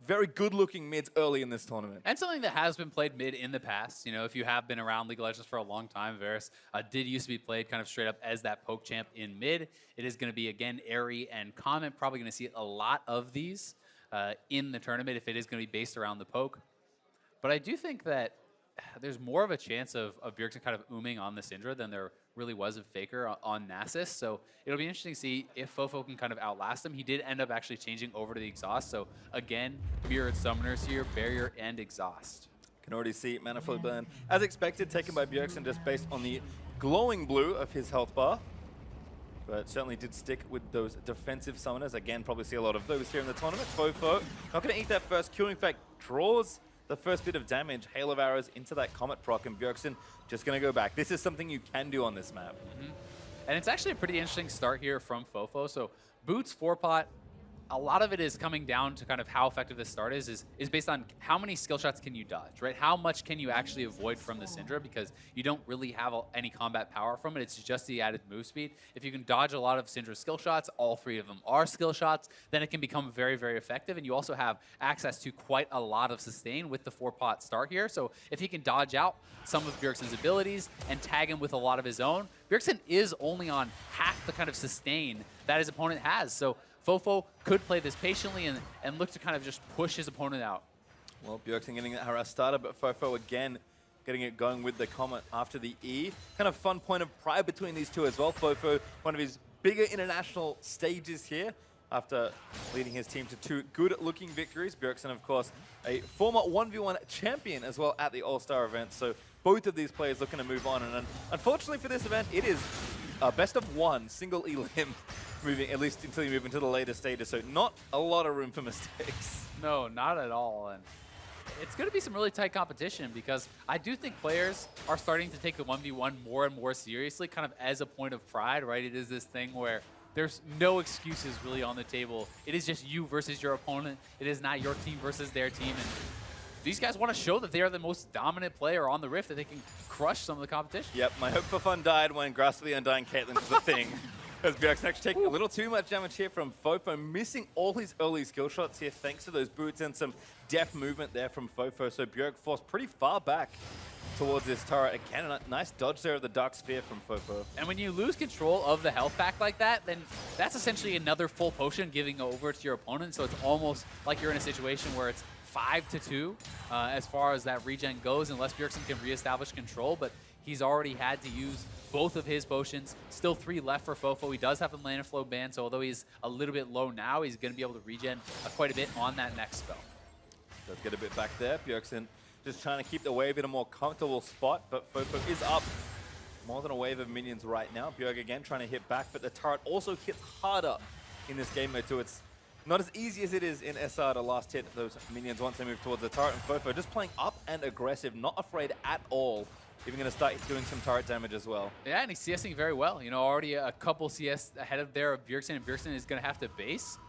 very good-looking mids early in this tournament. And something that has been played mid in the past. If you have been around League of Legends for a long time, Varus did used to be played kind of straight up as that poke champ in mid. It is going to be, again, Aerie and Comet. Probably going to see a lot of these in the tournament if it is going to be based around the poke. But I do think that there's more of a chance of Bjergsen kind of ooming on the Syndra than there really was of Faker on Nasus. So it'll be interesting to see if Fofo can kind of outlast him. He did end up actually changing over to the exhaust. So again, mirrored summoners here, barrier and exhaust. Can already see Manifold Burn, as expected, taken by Bjergsen just based on the glowing blue of his health bar. But certainly did stick with those defensive summoners. Again, probably see a lot of those here in the tournament. Fofo not going to eat that first Q. In fact, draws the first bit of damage. Hail of arrows into that Comet proc, and Bjergsen just going to go back. This is something you can do on this map. And it's actually a pretty interesting start here from Fofo. So Boots 4-pot, a lot of it is coming down to kind of how effective this start is based on how many skill shots can you dodge, right? How much can you actually avoid from the Syndra, because you don't really have any combat power from it. It's just the added move speed. If you can dodge a lot of Syndra's skill shots, all 3 of them are skill shots, then it can become very, very effective. And you also have access to quite a lot of sustain with the 4-pot start here. So if he can dodge out some of Bjergsen's abilities and tag him with a lot of his own, Bjergsen is only on half the kind of sustain that his opponent has. So Fofo could play this patiently and look to kind of just push his opponent out. Well, Bjergsen getting that harass started, but Fofo again getting it going with the Comet after the E. Kind of fun point of pride between these two as well. Fofo, one of his bigger international stages here after leading his team to 2 good-looking victories. Bjergsen, of course, a former 1v1 champion as well at the All-Star event. So both of these players looking to move on. And unfortunately for this event, it is best of 1, single elim, moving at least until you move into the later stages. So not a lot of room for mistakes. No, not at all. And it's going to be some really tight competition, because I do think players are starting to take the 1v1 more and more seriously, kind of as a point of pride, right? It is this thing where there's no excuses really on the table. It is just you versus your opponent. It is not your team versus their team. And these guys want to show that they are the most dominant player on the Rift, that they can crush some of the competition. Yep, my hope for fun died when Grasp of the Undying Caitlyn was a thing. As Bjergsen actually taking a little too much damage here from Fofo, missing all his early skill shots here thanks to those boots and some deft movement there from Fofo. So Bjerg forced pretty far back towards this turret. Again, a nice dodge there of the Dark Sphere from Fofo. And when you lose control of the health pack like that, then that's essentially another full potion giving over to your opponent. So it's almost like you're in a situation where it's 5-2 as far as that regen goes, unless Bjergsen can reestablish control. But he's already had to use both of his potions. Still 3 left for Fofo. He does have a mana flow ban, so although he's a little bit low now, he's going to be able to regen quite a bit on that next spell. Does get a bit back there. Bjergsen just trying to keep the wave in a more comfortable spot, but Fofo is up more than a wave of minions right now. Bjerg again trying to hit back, but the turret also hits harder in this game mode too. It's not as easy as it is in SR to last hit those minions once they move towards the turret, and Fofo just playing up and aggressive, not afraid at all. Even going to start doing some turret damage as well. Yeah, and he's CSing very well. You know, already a couple CS ahead of there of Bjergsen, and Bjergsen is going to have to base.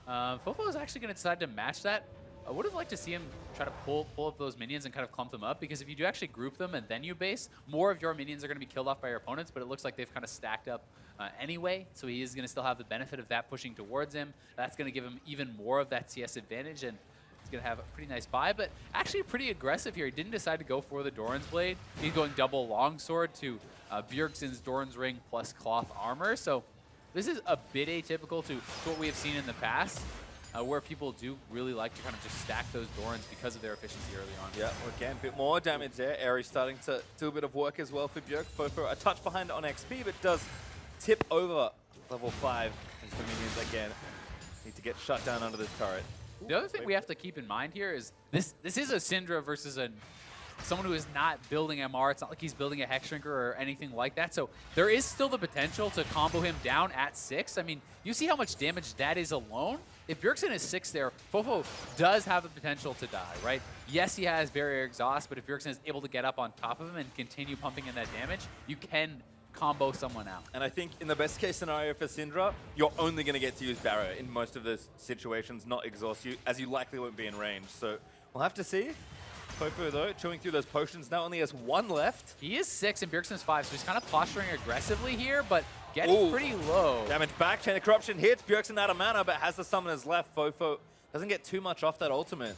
Fofo is actually going to decide to match that. I would have liked to see him try to pull up those minions and kind of clump them up, because if you do actually group them and then you base, more of your minions are going to be killed off by your opponents, but it looks like they've kind of stacked up anyway, so he is going to still have the benefit of that pushing towards him. That's going to give him even more of that CS advantage, and he's going to have a pretty nice buy, but actually pretty aggressive here. He didn't decide to go for the Doran's Blade. He's going double longsword to Bjergsen's Doran's Ring plus cloth armor, so this is a bit atypical to what we have seen in the past. Where people do really like to kind of just stack those Dorans because of their efficiency early on. Yeah, well, again, a bit more damage there. Aerie starting to do a bit of work as well for Bjerg. Fofo a touch behind on XP, but does tip over level 5 as the minions again need to get shut down under this turret. The other thing we have to keep in mind here is this is a Syndra versus someone who is not building MR. It's not like he's building a Hex Shrinker or anything like that. So there is still the potential to combo him down at 6. I mean, you see how much damage that is alone? If Bjergsen is 6 there, Fofo does have the potential to die, right? Yes, he has barrier exhaust, but if Bjergsen is able to get up on top of him and continue pumping in that damage, you can combo someone out. And I think in the best case scenario for Syndra, you're only going to get to use barrier in most of those situations, not exhaust you, as you likely won't be in range. So we'll have to see. Fofo, though, chewing through those potions, now only has 1 left. He is 6 and Bjergsen's 5, so he's kind of posturing aggressively here, but getting pretty low. Damage back, Chain of Corruption hits, Bjergsen out of mana, but has the summoners left. Fofo doesn't get too much off that ultimate.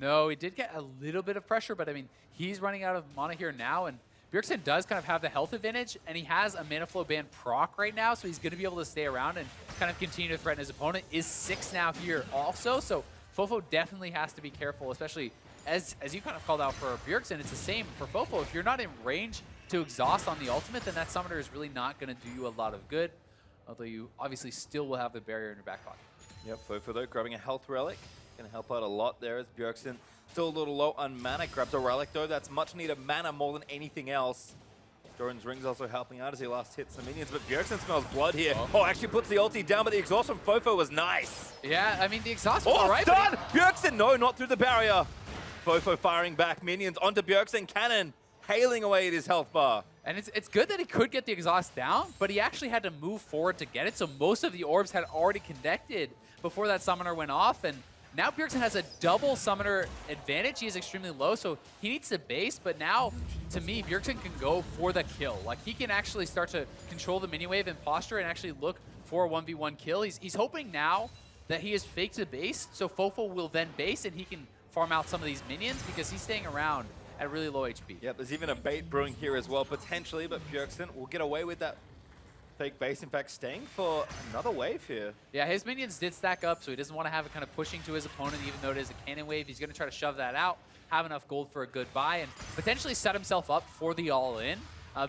No, he did get a little bit of pressure, but I mean, he's running out of mana here now, and Bjergsen does kind of have the health advantage, and he has a mana flow ban proc right now, so he's going to be able to stay around and kind of continue to threaten his opponent. Is 6 now here also, so Fofo definitely has to be careful, especially as you kind of called out for Bjergsen. It's the same for Fofo. If you're not in range to exhaust on the ultimate, then that summoner is really not going to do you a lot of good, although you obviously still will have the barrier in your back pocket. Yep, Fofo though grabbing a health relic. Gonna help out a lot there as Bjergsen still a little low on mana. Grabs a relic though, that's much needed mana more than anything else. Doran's Ring's also helping out as he last hits the minions, but Bjergsen smells blood here. Oh, actually puts the ulti down, but the exhaust from Fofo was nice. Yeah, I mean, the exhaust was Oh, alright. stun! Bjergsen, no, not through the barrier. Fofo firing back minions onto Bjergsen. Cannon hailing away at his health bar. And it's good that he could get the exhaust down, but he actually had to move forward to get it, so most of the orbs had already connected before that summoner went off, and now Bjergsen has a double summoner advantage. He is extremely low, so he needs to base, but now, to me, Bjergsen can go for the kill. Like, he can actually start to control the mini wave and posture and actually look for a 1v1 kill. He's hoping now that he is fake to base, so Fofo will then base and he can farm out some of these minions because he's staying around at really low HP. Yep, there's even a bait brewing here as well, potentially, but Bjergsen will get away with that fake base. In fact, staying for another wave here. Yeah, his minions did stack up, so he doesn't want to have it kind of pushing to his opponent, even though it is a cannon wave. He's going to try to shove that out, have enough gold for a good buy, and potentially set himself up for the all-in.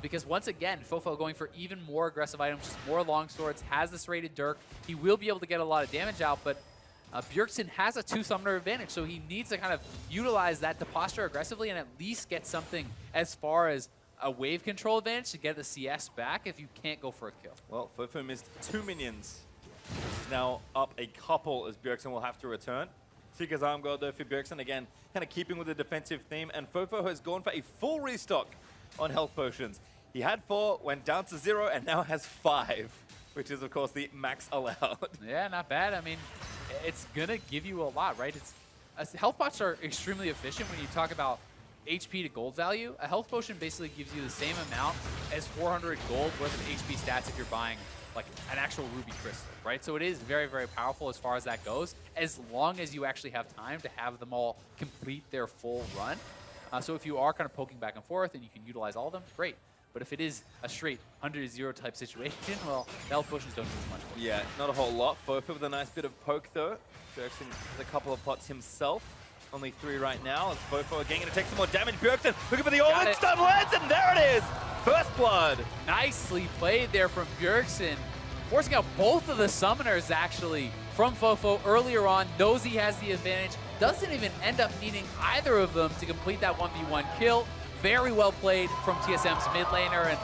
Because once again, Fofo going for even more aggressive items, just more long swords, has this rated Dirk. He will be able to get a lot of damage out, but Bjergsen has a 2-summoner advantage, so he needs to kind of utilize that to posture aggressively and at least get something as far as a wave control advantage to get the CS back if you can't go for a kill. Well, Fofo missed 2 minions. He's now up a couple as Bjergsen will have to return. Seeker's Arm Guard though for Bjergsen, again, kind of keeping with the defensive theme, and Fofo has gone for a full restock on health potions. He had 4, went down to 0, and now has 5, which is, of course, the max allowed. Yeah, not bad. I mean, it's going to give you a lot, right? Health pots are extremely efficient when you talk about HP to gold value. A health potion basically gives you the same amount as 400 gold worth of HP stats if you're buying like an actual ruby crystal, right? So it is very, very powerful as far as that goes, as long as you actually have time to have them all complete their full run. So if you are kind of poking back and forth and you can utilize all of them, great. But if it is a straight 100-0 type situation, well, the health potions don't do as much. Yeah, not a whole lot. Fofo with a nice bit of poke though. Bjergsen has a couple of pots himself. Only 3 right now. As Fofo again going to take some more damage. Bjergsen looking for the all-in stun lands, and there it is! First blood! Nicely played there from Bjergsen. Forcing out both of the summoners, actually, from Fofo earlier on. Knows he has the advantage. Doesn't even end up needing either of them to complete that 1v1 kill. Very well played from TSM's mid laner, and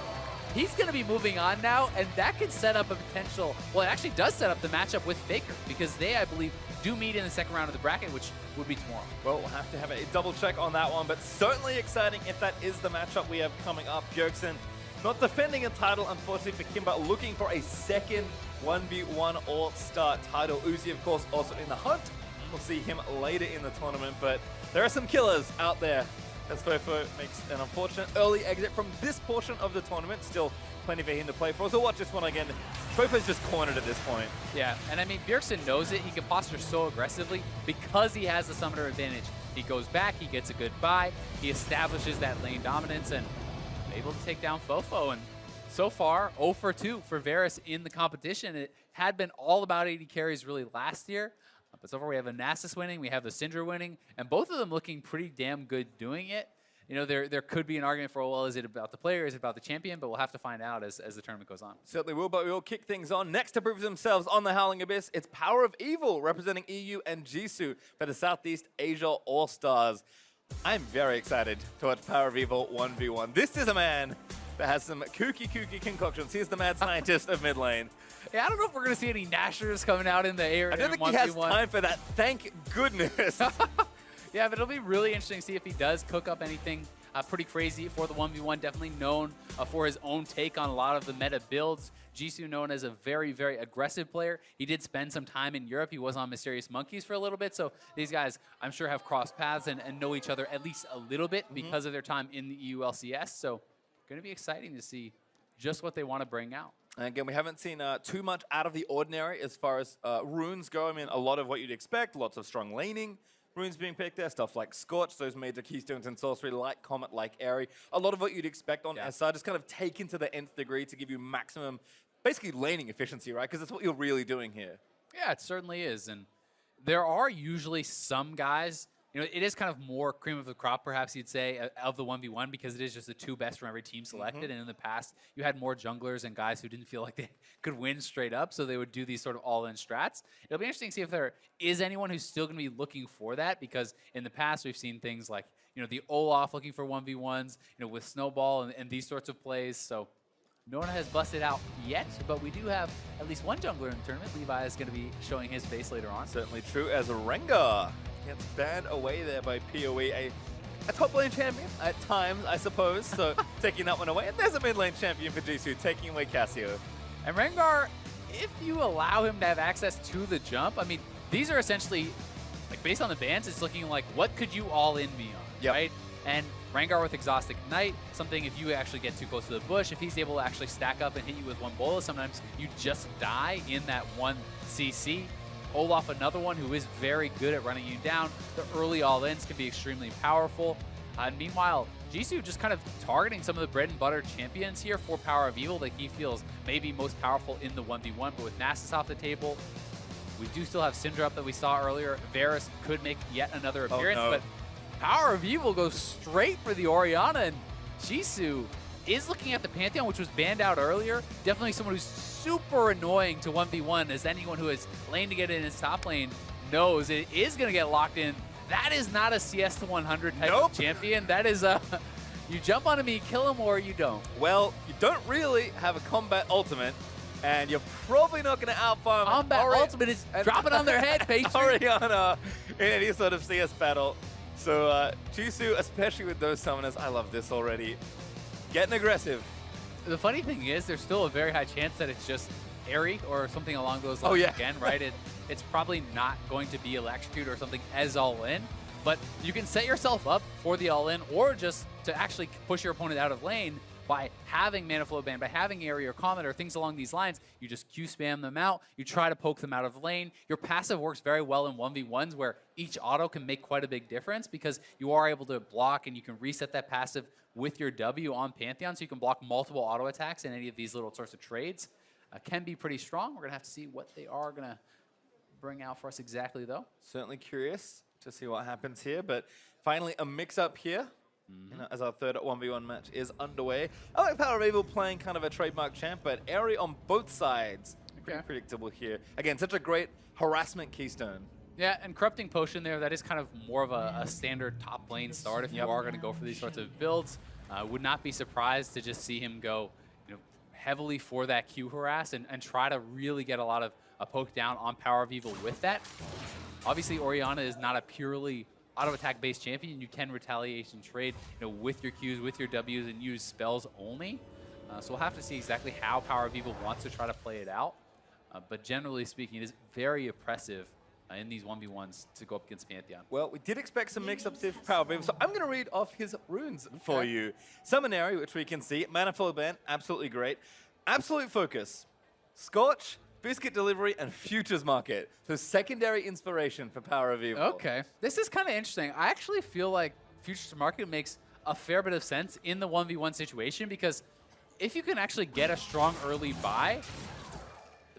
he's going to be moving on now, and that could set up a potential, well, it actually does set up the matchup with Faker, because they, I believe, do meet in the second round of the bracket, which would be tomorrow. Well, we'll have to have a double check on that one, but certainly exciting if that is the matchup we have coming up. Bjergsen not defending a title, unfortunately for Kimba, looking for a second 1v1 All-Star title. Uzi, of course, also in the hunt. We'll see him later in the tournament, but there are some killers out there as Fofo makes an unfortunate early exit from this portion of the tournament. Still plenty for him to play for. So watch this one again. Fofo's just cornered at this point. Yeah, and I mean, Bjergsen knows it. He can posture so aggressively because he has the summoner advantage. He goes back, he gets a good buy, he establishes that lane dominance, and able to take down Fofo. And so far, 0 for 2 for Varus in the competition. It had been all about 80 carries really last year. But so far, we have a Nasus winning, we have the Syndra winning, and both of them looking pretty damn good doing it. You know, there could be an argument for, oh, well, is it about the player, is it about the champion? But we'll have to find out as the tournament goes on. Certainly will, but we will kick things on. Next to prove themselves on the Howling Abyss, it's Power of Evil representing EU and Jisoo for the Southeast Asia All-Stars. I'm very excited to watch Power of Evil 1v1. This is a man that has some kooky concoctions. He's the mad scientist of mid lane. Yeah, I don't know if we're going to see any Nashers coming out in the air. I don't think he has time for that, thank goodness. Yeah, but it'll be really interesting to see if he does cook up anything pretty crazy for the 1v1. Definitely known for his own take on a lot of the meta builds. Jisoo known as a very, very aggressive player. He did spend some time in Europe. He was on Mysterious Monkeys for a little bit. So these guys, I'm sure, have crossed paths and know each other at least a little bit because of their time in the EU LCS. So going to be exciting to see just what they want to bring out. And again, we haven't seen too much out of the ordinary as far as runes go. I mean, a lot of what you'd expect, lots of strong laning runes being picked there, stuff like Scorch, those major keystones in sorcery, like Comet, like Airy. A lot of what you'd expect on SR, just kind of taken to the nth degree to give you maximum, basically laning efficiency, right? Because that's what you're really doing here. Yeah, it certainly is. And there are usually some guys you know, it is kind of more cream of the crop, perhaps you'd say, of the 1v1 because it is just the 2 best from every team selected. And in the past, you had more junglers and guys who didn't feel like they could win straight up, so they would do these sort of all-in strats. It'll be interesting to see if there is anyone who's still going to be looking for that, because in the past, we've seen things like, you know, the Olaf looking for 1v1s, you know, with Snowball and these sorts of plays. So no one has busted out yet, but we do have at least one jungler in the tournament. Levi is going to be showing his face later on. Certainly true, as Rengar gets banned away there by PoE, a top lane champion at times, I suppose, so taking that one away. And there's a mid lane champion for Jisoo, taking away Cassio. And Rengar, if you allow him to have access to the jump, I mean, these are essentially, like, based on the bans, it's looking like, what could you all in me on, right? And Rengar with Exhaust Ignite, something if you actually get too close to the bush, if he's able to actually stack up and hit you with one bola, sometimes you just die in that one CC. Olaf, another one who is very good at running you down. The early all-ins can be extremely powerful. And meanwhile, Jisoo just kind of targeting some of the bread and butter champions here for Power of Evil that he feels may be most powerful in the 1v1. But with Nasus off the table, we do still have Syndra up that we saw earlier. Varus could make yet another appearance, but Power of Evil goes straight for the Orianna, and Jisoo is looking at the Pantheon, which was banned out earlier. Definitely someone who's super annoying to 1v1, as anyone who has lane to get in his top lane knows it is going to get locked in. That is not a CS to 100 type of champion. That is a, you jump onto me, kill him, or you don't. Well, you don't really have a combat ultimate, and you're probably not going to outfarm Combat ultimate is dropping on their head, Patriot. Orianna in any sort of CS battle. So Jisoo, especially with those summoners, I love this already. Getting aggressive. The funny thing is, there's still a very high chance that it's just Airy or something along those lines again, right? It's probably not going to be Electrocute or something as all-in, but you can set yourself up for the all-in or just to actually push your opponent out of lane by having Mana Flow Ban, by having Airy or Comet or things along these lines. You just Q spam them out, you try to poke them out of lane. Your passive works very well in 1v1s where each auto can make quite a big difference because you are able to block and you can reset that passive with your W on Pantheon, so you can block multiple auto attacks in any of these little sorts of trades. Can be pretty strong. We're going to have to see what they are going to bring out for us exactly, though. Certainly curious to see what happens here, but finally a mix-up here. You know, as our third 1v1 match is underway. I like Power of Evil playing kind of a trademark champ, but Airy on both sides. Pretty predictable here. Again, such a great harassment keystone. Yeah, and Corrupting Potion there, that is kind of more of a standard top lane start if you are going to go for these sorts of builds. Would not be surprised to just see him go, you know, heavily for that Q harass and try to really get a lot of a poke down on Power of Evil with that. Obviously, Orianna is not a purely auto attack based champion. You can retaliation trade, you know, with your Qs, with your Ws, and use spells only. So we'll have to see exactly how Power of Evil wants to try to play it out. But generally speaking, it is very oppressive in these 1v1s to go up against Pantheon. Well, we did expect some mix-ups here for Power of Evil, so I'm going to read off his runes for you. Summonary, which we can see. Mana Flow Ban, absolutely great. Absolute Focus, Scorch, Biscuit Delivery, and Futures Market. So secondary inspiration for Power of Evil. Okay. This is kind of interesting. I actually feel like Futures Market makes a fair bit of sense in the 1v1 situation because if you can actually get a strong early buy,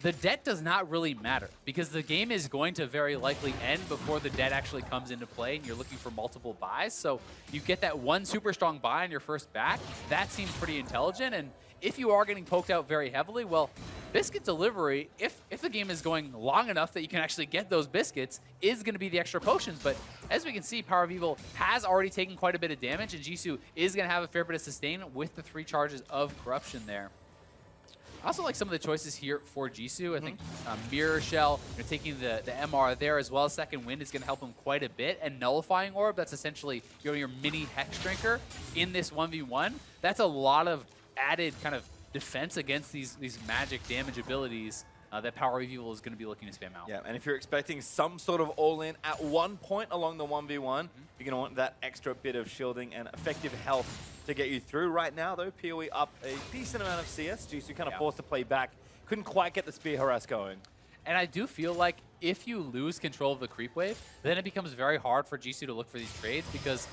the debt does not really matter because the game is going to very likely end before the debt actually comes into play and you're looking for multiple buys. So you get that one super strong buy on your first back. That seems pretty intelligent. And if you are getting poked out very heavily, well, Biscuit Delivery, if the game is going long enough that you can actually get those biscuits, is going to be the extra potions. But as we can see, Power of Evil has already taken quite a bit of damage, and Jisoo is going to have a fair bit of sustain with the 3 charges of Corruption there. I also like some of the choices here for Jisoo. I think Mirror Shell, you know, taking the MR there, as well as Second Wind is going to help him quite a bit. And Nullifying Orb, that's essentially your mini Hex Drinker in this 1v1. That's a lot of added kind of defense against these magic damage abilities that Power of Evil is going to be looking to spam out. Yeah, and if you're expecting some sort of all-in at one point along the 1v1, you're going to want that extra bit of shielding and effective health to get you through. Right now, though, PoE up a decent amount of CS. Jisoo kind of forced to play back. Couldn't quite get the spear harass going. And I do feel like if you lose control of the creep wave, then it becomes very hard for Jisoo to look for these trades because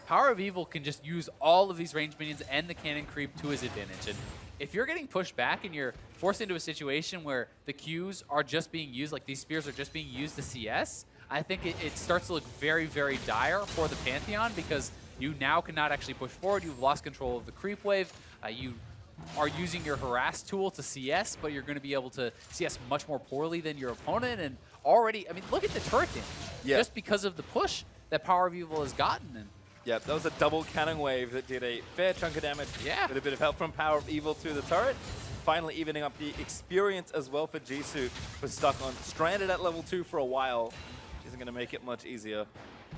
Power of Evil can just use all of these ranged minions and the cannon creep to his advantage. And if you're getting pushed back and you're forced into a situation where the Qs are just being used, like these spears are just being used to CS, I think it starts to look very, very dire for the Pantheon because you now cannot actually push forward. You've lost control of the creep wave. You are using your harass tool to CS, but you're going to be able to CS much more poorly than your opponent. And already, I mean, look at the turret damage. Yeah. Just because of the push that Power of Evil has gotten. And yeah, that was a double cannon wave that did a fair chunk of damage. Yeah. With a bit of help from Power of Evil to the turret. Finally evening up the experience as well for Jisoo. Was stuck on, stranded at level 2 for a while. Isn't going to make it much easier.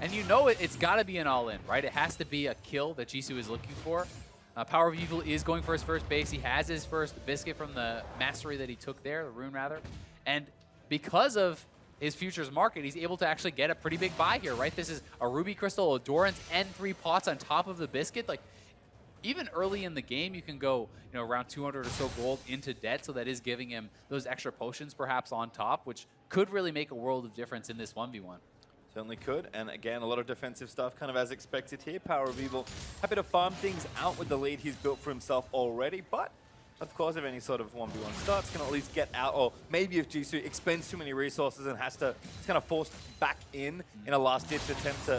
And you know it's got to be an all-in, right? It has to be a kill that Jisoo is looking for. Power of Evil is going for his first base. He has his first biscuit from the mastery that he took there, the rune rather. And because of his futures market, he's able to actually get a pretty big buy here, right? This is a Ruby Crystal, a Dorans, and 3 pots on top of the biscuit. Like, even early in the game, you can go, around 200 or so gold into debt, so that is giving him those extra potions perhaps on top, which could really make a world of difference in this 1v1. Certainly could, and again, a lot of defensive stuff, kind of as expected here. Power of Evil happy to farm things out with the lead he's built for himself already, but of course, if any sort of 1v1 starts, can at least get out, or maybe if Jisoo expends too many resources and has to, it's kind of forced back in a last-ditch attempt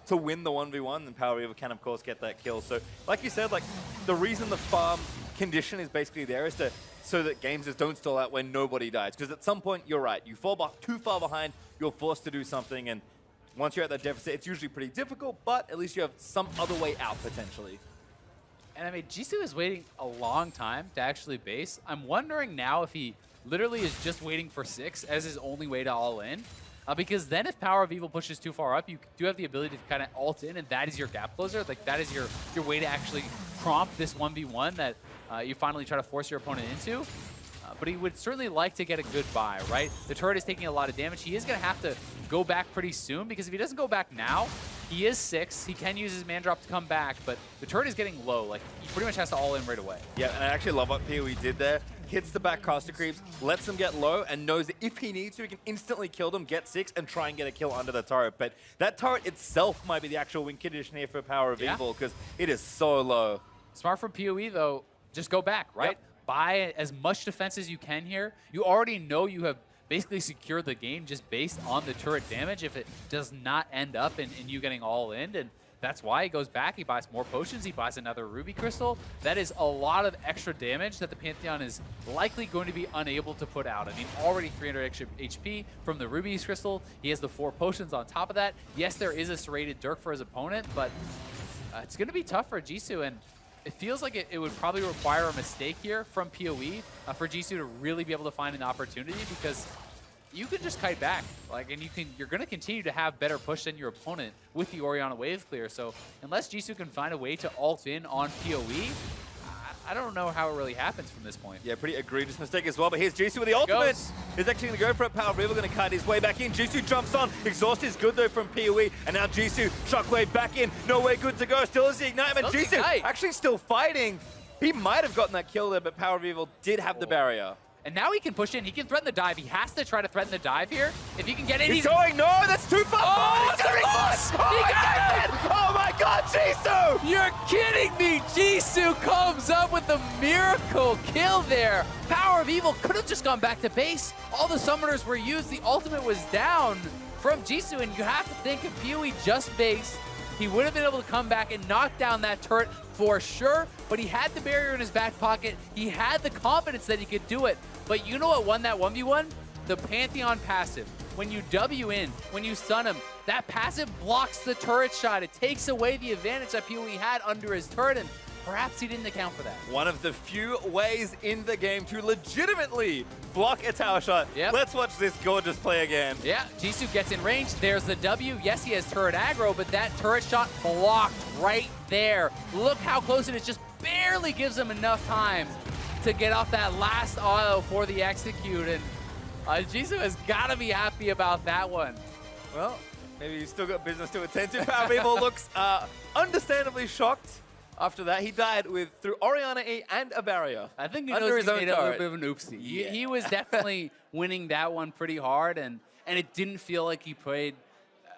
to win the 1v1, then Power of Evil can, of course, get that kill. So, like you said, like, the reason the farm condition is basically there is so that games just don't stall out when nobody dies. Because at some point, you're right, you fall too far behind, you're forced to do something, and once you're at that deficit, it's usually pretty difficult, but at least you have some other way out, potentially. And I mean, Jisoo is waiting a long time to actually base. I'm wondering now if he literally is just waiting for 6 as his only way to all in. Because then if Power of Evil pushes too far up, you do have the ability to kind of ult in, and that is your gap closer. Like, that is your way to actually prompt this 1v1 that you finally try to force your opponent into. But he would certainly like to get a good buy, right? The turret is taking a lot of damage. He is going to have to go back pretty soon, because if he doesn't go back now, he is 6. He can use his man drop to come back, but the turret is getting low. Like, he pretty much has to all in right away. Yeah, and I actually love what PoE did there. Hits the back caster creeps, lets them get low, and knows that if he needs to, he can instantly kill them, get 6, and try and get a kill under the turret. But that turret itself might be the actual win condition here for Power of Evil, because it is so low. Smart from PoE, though. Just go back, right? Yep. Buy as much defense as you can here. You already know you have basically secured the game just based on the turret damage if it does not end up in you getting all in. And that's why he goes back. He buys more potions. He buys another Ruby Crystal. That is a lot of extra damage that the Pantheon is likely going to be unable to put out. I mean, already 300 extra HP from the Ruby Crystal. He has the 4 potions on top of that. Yes, there is a serrated Dirk for his opponent, but it's going to be tough for Jisoo. And it feels like it would probably require a mistake here from PoE for Jisoo to really be able to find an opportunity, because you can just kite back, like, and you're going to continue to have better push than your opponent with the Orianna wave clear. So unless Jisoo can find a way to ult in on PoE, I don't know how it really happens from this point. Yeah, pretty egregious mistake as well. But here's Jisoo with the ultimate. He's actually going to go for it. Power of Evil going to kite his way back in. Jisoo jumps on. Exhaust is good though from PoE. And now Jisoo, shockwave back in. No way good to go. Still is the ignite. But Jisoo actually still fighting. He might have gotten that kill there, but Power of Evil did have the barrier. And now he can push in. He can threaten the dive. He has to try to threaten the dive here. If he can get in, he's going. No, that's too far. Oh, it's a loss. He got it. Oh my God, Jisoo! You're kidding me. Jisoo comes up with the miracle kill there. Power of Evil could have just gone back to base. All the summoners were used. The ultimate was down from Jisoo, and you have to think if PoE just based, he would have been able to come back and knock down that turret for sure, but he had the barrier in his back pocket. He had the confidence that he could do it. But you know what won that 1v1? The Pantheon passive. When you W in, when you stun him, that passive blocks the turret shot. It takes away the advantage that PoE had under his turret, and perhaps he didn't account for that. One of the few ways in the game to legitimately block a tower shot. Yep. Let's watch this gorgeous play again. Yeah, Jisoo gets in range. There's the W. Yes, he has turret aggro, but that turret shot blocked right there. Look how close it is. Just barely gives him enough time to get off that last auto for the execute. And Jisoo has got to be happy about that one. Well, maybe he's still got business to attend to. Power of Evil looks understandably shocked. After that, he died through Orianna E and a barrier. I think he under knows his he own made a little turret. bit of an oopsie. Yeah. He was definitely winning that one pretty hard, and it didn't feel like he played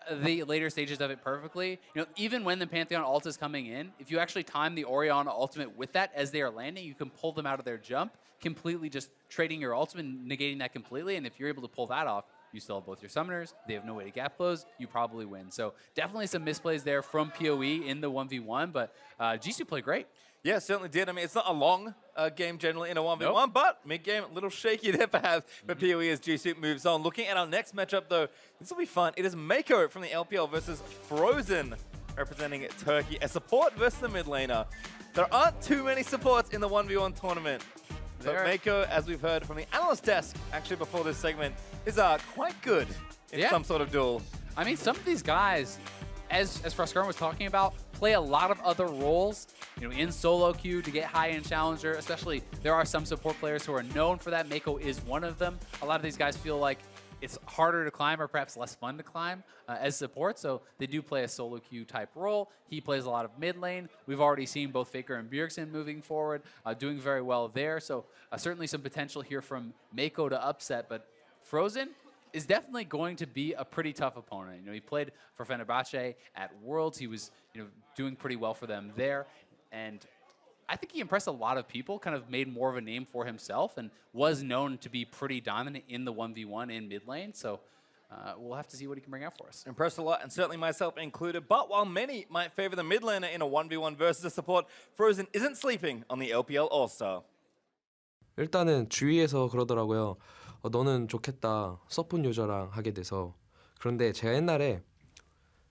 the later stages of it perfectly. You know, even when the Pantheon ult is coming in, if you actually time the Orianna ultimate with that as they are landing, you can pull them out of their jump, completely just trading your ultimate and negating that completely, and if you're able to pull that off, you still have both your summoners. They have no way to gap close. You probably win. So definitely some misplays there from PoE in the 1v1, but Jisoo played great. Yeah, certainly did. I mean, it's not a long game generally in a 1v1, but mid-game, a little shaky there perhaps for PoE as Jisoo moves on. Looking at our next matchup, though, this will be fun. It is Mako from the LPL versus Frozen, representing Turkey. A support versus the mid laner. There aren't too many supports in the 1v1 tournament. But Mako, as we've heard from the analyst desk, actually before this segment, is quite good in some sort of duel. I mean, some of these guys, as Froskarn was talking about, play a lot of other roles, in solo queue to get high-end challenger. Especially, there are some support players who are known for that. Mako is one of them. A lot of these guys feel like it's harder to climb or perhaps less fun to climb as support, so they do play a solo queue type role. He plays a lot of mid lane. We've already seen both Faker and Bjergsen moving forward, doing very well there, so certainly some potential here from Mako to upset, but Frozen is definitely going to be a pretty tough opponent. He played for Fenerbahce at Worlds. He was doing pretty well for them there, and I think he impressed a lot of people, kind of made more of a name for himself, and was known to be pretty dominant in the 1v1 in mid lane. So we'll have to see what he can bring out for us. Impressed a lot, and certainly myself included. But while many might favor the mid laner in a 1v1 versus a support, Frozen isn't sleeping on the LPL All-Star. 일단은 주위에서 그러더라고요. 너는 좋겠다. 서폿 유저랑 하게 돼서. 그런데 제가 옛날에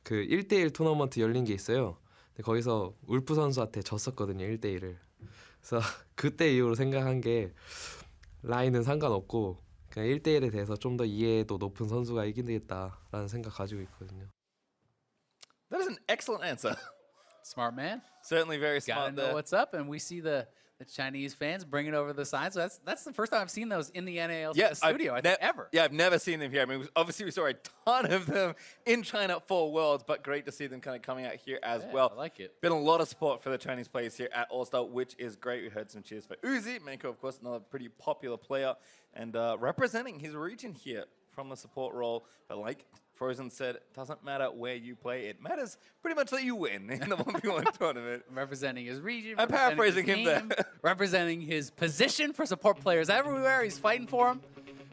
그 1대1 토너먼트 열린 게 있어요. 거기서 울프 선수한테 졌었거든요, 1대1을. 그래서 그때 이후로 생각한 게 라인은 상관없고 그냥 1대1에 대해서 좀 더 이해도 높은 선수가 이기겠다라는 생각 가지고 있거든요. That is an excellent answer. Smart man. Certainly very smart. Gotta know what's up, and we see the Chinese fans bringing over the signs. So that's the first time I've seen those in the NAL studio, I think, ever. Yeah, I've never seen them here. I mean, obviously we saw a ton of them in China for Worlds, but great to see them kind of coming out here as well. I like it. Been a lot of support for the Chinese players here at All-Star, which is great. We heard some cheers for Uzi. Mako, of course, another pretty popular player, and representing his region here from the support role. But like Frozen said, it doesn't matter where you play. It matters pretty much that you win in the 1v1 tournament. Representing his region. I'm paraphrasing him there. Representing his position for support players everywhere. He's fighting for them.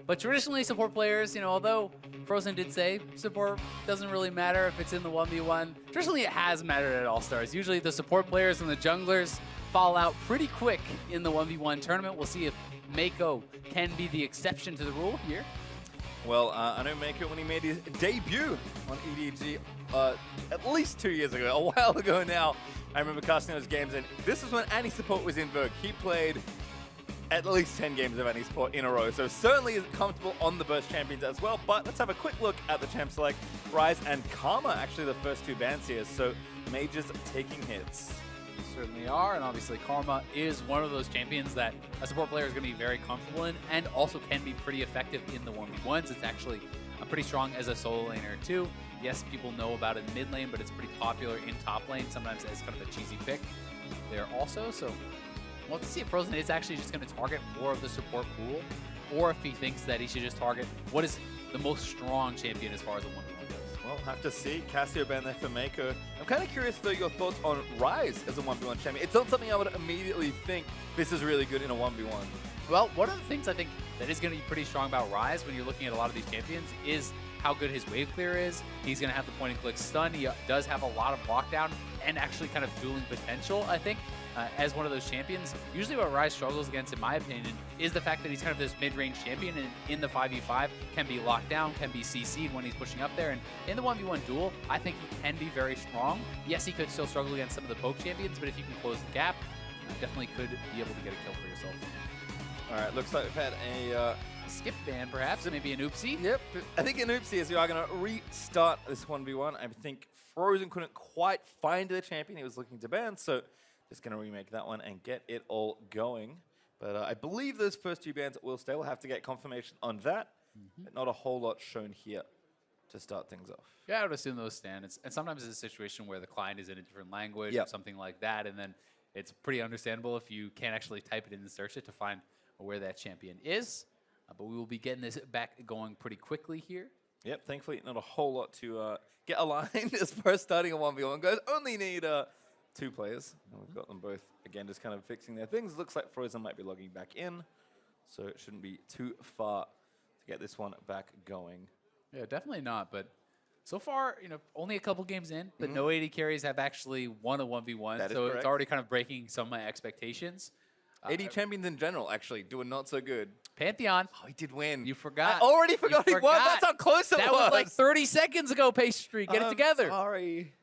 But traditionally, support players, although Frozen did say support doesn't really matter if it's in the 1v1, traditionally it has mattered at All-Stars. Usually the support players and the junglers fall out pretty quick in the 1v1 tournament. We'll see if Mako can be the exception to the rule here. Well, I know Mako when he made his debut on EDG at least 2 years ago, a while ago now. I remember casting those games, and this was when anti-support was in vogue. He played at least 10 games of anti-support in a row, so certainly is comfortable on the Burst Champions as well. But let's have a quick look at the Champ Select. Rise and Karma, actually the first two bans here, so Majors taking hits. Certainly are, and obviously Karma is one of those champions that a support player is going to be very comfortable in, and also can be pretty effective in the 1v1s. It's actually pretty strong as a solo laner too. Yes, people know about it in mid lane, but it's pretty popular in top lane, sometimes as kind of a cheesy pick there also. So we'll have to see if Frozen is actually just going to target more of the support pool, or if he thinks that he should just target what is the most strong champion as far as a 1v1 goes. Well, we'll have to see. Cassio ban there for Mako. I'm kind of curious, though, your thoughts on Rise as a 1v1 champion. It's not something I would immediately think this is really good in a 1v1. Well, one of the things I think that is going to be pretty strong about Rise when you're looking at a lot of these champions is how good his wave clear is. He's going to have the point and click stun. He does have a lot of lockdown and actually kind of dueling potential, I think, as one of those champions. Usually what Rise struggles against, in my opinion, is the fact that he's kind of this mid-range champion, and in the 5v5 can be locked down, can be CC'd when he's pushing up there. And in the 1v1 duel, I think he can be very strong. Yes, he could still struggle against some of the poke champions, but if you can close the gap, definitely could be able to get a kill for yourself. All right, looks like we've had a skip ban, perhaps, maybe an oopsie. Yep, I think an oopsie is we are going to restart this 1v1. I think Frozen couldn't quite find the champion he was looking to ban, so just going to remake that one and get it all going. But I believe those first two bans will stay. We'll have to get confirmation on that, but not a whole lot shown here to start things off. Yeah, I would assume those stand. And sometimes it's a situation where the client is in a different language or something like that, and then it's pretty understandable if you can't actually type it in and search it to find where that champion is. But we will be getting this back going pretty quickly here. Yep, thankfully not a whole lot to get aligned as far as starting a 1v1 goes. Only need two players, and we've got them both, again, just kind of fixing their things. Looks like Frozen might be logging back in, so it shouldn't be too far to get this one back going. Yeah, definitely not. But so far, only a couple games in, but no AD carries have actually won a 1v1. That is so correct. it's already kind of breaking some of my expectations. AD champions in general, actually, doing not so good. Pantheon. Oh, he did win. You forgot. I already forgot he won. That's how close it was. That was like 30 seconds ago, Pastry. Get it together. Sorry.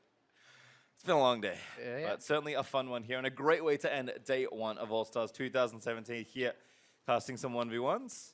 It's been a long day, Yeah. but certainly a fun one here and a great way to end day one of All-Stars 2017 here, casting some 1v1s.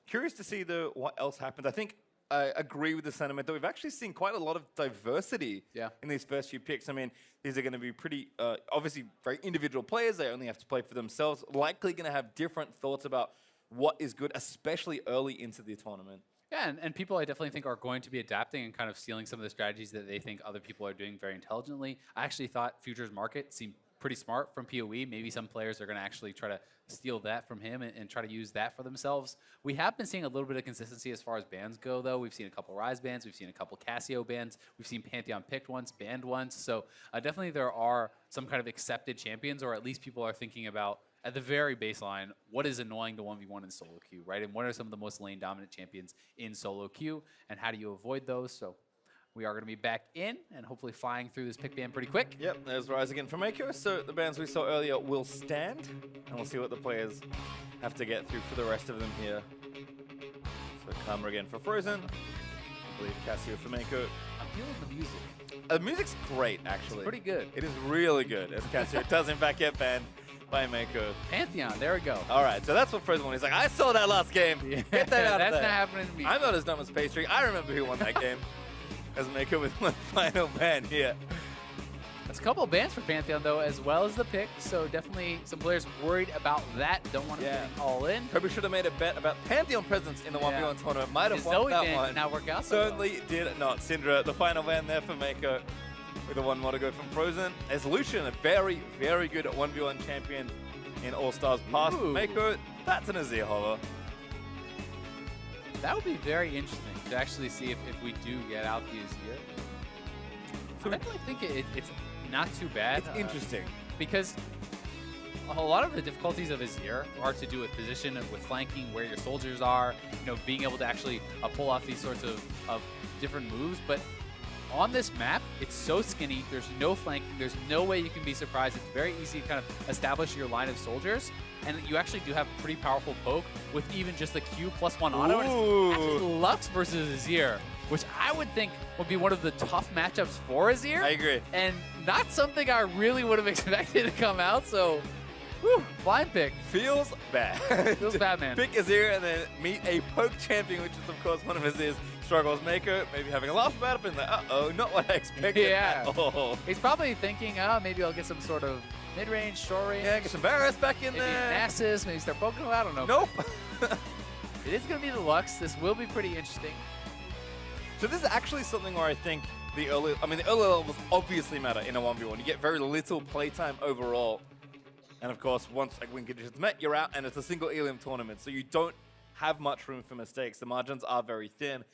Curious to see, though, what else happens. I think I agree with the sentiment that we've actually seen quite a lot of diversity in these first few picks. I mean, these are going to be pretty, obviously, very individual players. They only have to play for themselves. Likely going to have different thoughts about what is good, especially early into the tournament. Yeah, and people I definitely think are going to be adapting and kind of stealing some of the strategies that they think other people are doing very intelligently. I actually thought Futures Market seemed pretty smart from PoE. Maybe some players are going to actually try to steal that from him and try to use that for themselves. We have been seeing a little bit of consistency as far as bans go, though. We've seen a couple Ryze bans. We've seen a couple Casio bans. We've seen Pantheon picked once, banned once. So definitely there are some kind of accepted champions, or at least people are thinking about, at the very baseline, what is annoying to 1v1 in solo queue, right? And what are some of the most lane dominant champions in solo queue, and how do you avoid those? So we are going to be back in and hopefully flying through this pick ban pretty quick. Yep, there's Ryze again from Mako. So the bans we saw earlier will stand, and we'll see what the players have to get through for the rest of them here. So Karma again for Frozen. I believe Casio for Mako. I'm feeling the music. The music's great, actually. It's pretty good. It is really good, as Casio does in fact get banned by Mako. Pantheon, there we go. All right, so that's what Frozen won. He's like, I saw that last game. Get that out of there. That's not happening to me. I'm not as dumb as Pastry. I remember who won that game. As Mako with one final ban here. There's a couple of bans for Pantheon, though, as well as the pick. So definitely some players worried about that. Don't want to be all in. Probably should have made a bet about Pantheon presence in the 1v1 tournament. Might have won Zoe that did one. not work out so Certainly did not. Syndra, the final ban there for Mako. With a one more to go from Frozen. As Lucian, a very, very good 1v1 champion in All-Stars past. Mako, that's an Azir hover. That would be very interesting to actually see if we do get out the Azir. I definitely think it's not too bad. It's interesting. Because a lot of the difficulties of Azir are to do with position and with flanking, where your soldiers are, being able to actually pull off these sorts of different moves. But on this map, it's so skinny, there's no flanking, there's no way you can be surprised. It's very easy to kind of establish your line of soldiers, and you actually do have pretty powerful poke with even just the Q +1 auto. And it's actually Lux versus Azir, which I would think would be one of the tough matchups for Azir. I agree. And not something I really would have expected to come out, so whew, blind pick. Feels bad. Feels bad, man. Pick Azir and then meet a poke champion, which is, of course, one of Azir's struggles. Mako maybe having a laugh about it, but like, uh-oh, not what I expected at all. He's probably thinking, maybe I'll get some sort of mid-range, short range. Yeah, get some Varus back in maybe there. Nasus, maybe start poking him. I don't know. Nope. It is going to be the Lux. This will be pretty interesting. So this is actually something where I think the early levels obviously matter in a 1v1. You get very little playtime overall. And of course, once win conditions met, you're out, and it's a single Elium tournament, so you don't have much room for mistakes. The margins are very thin.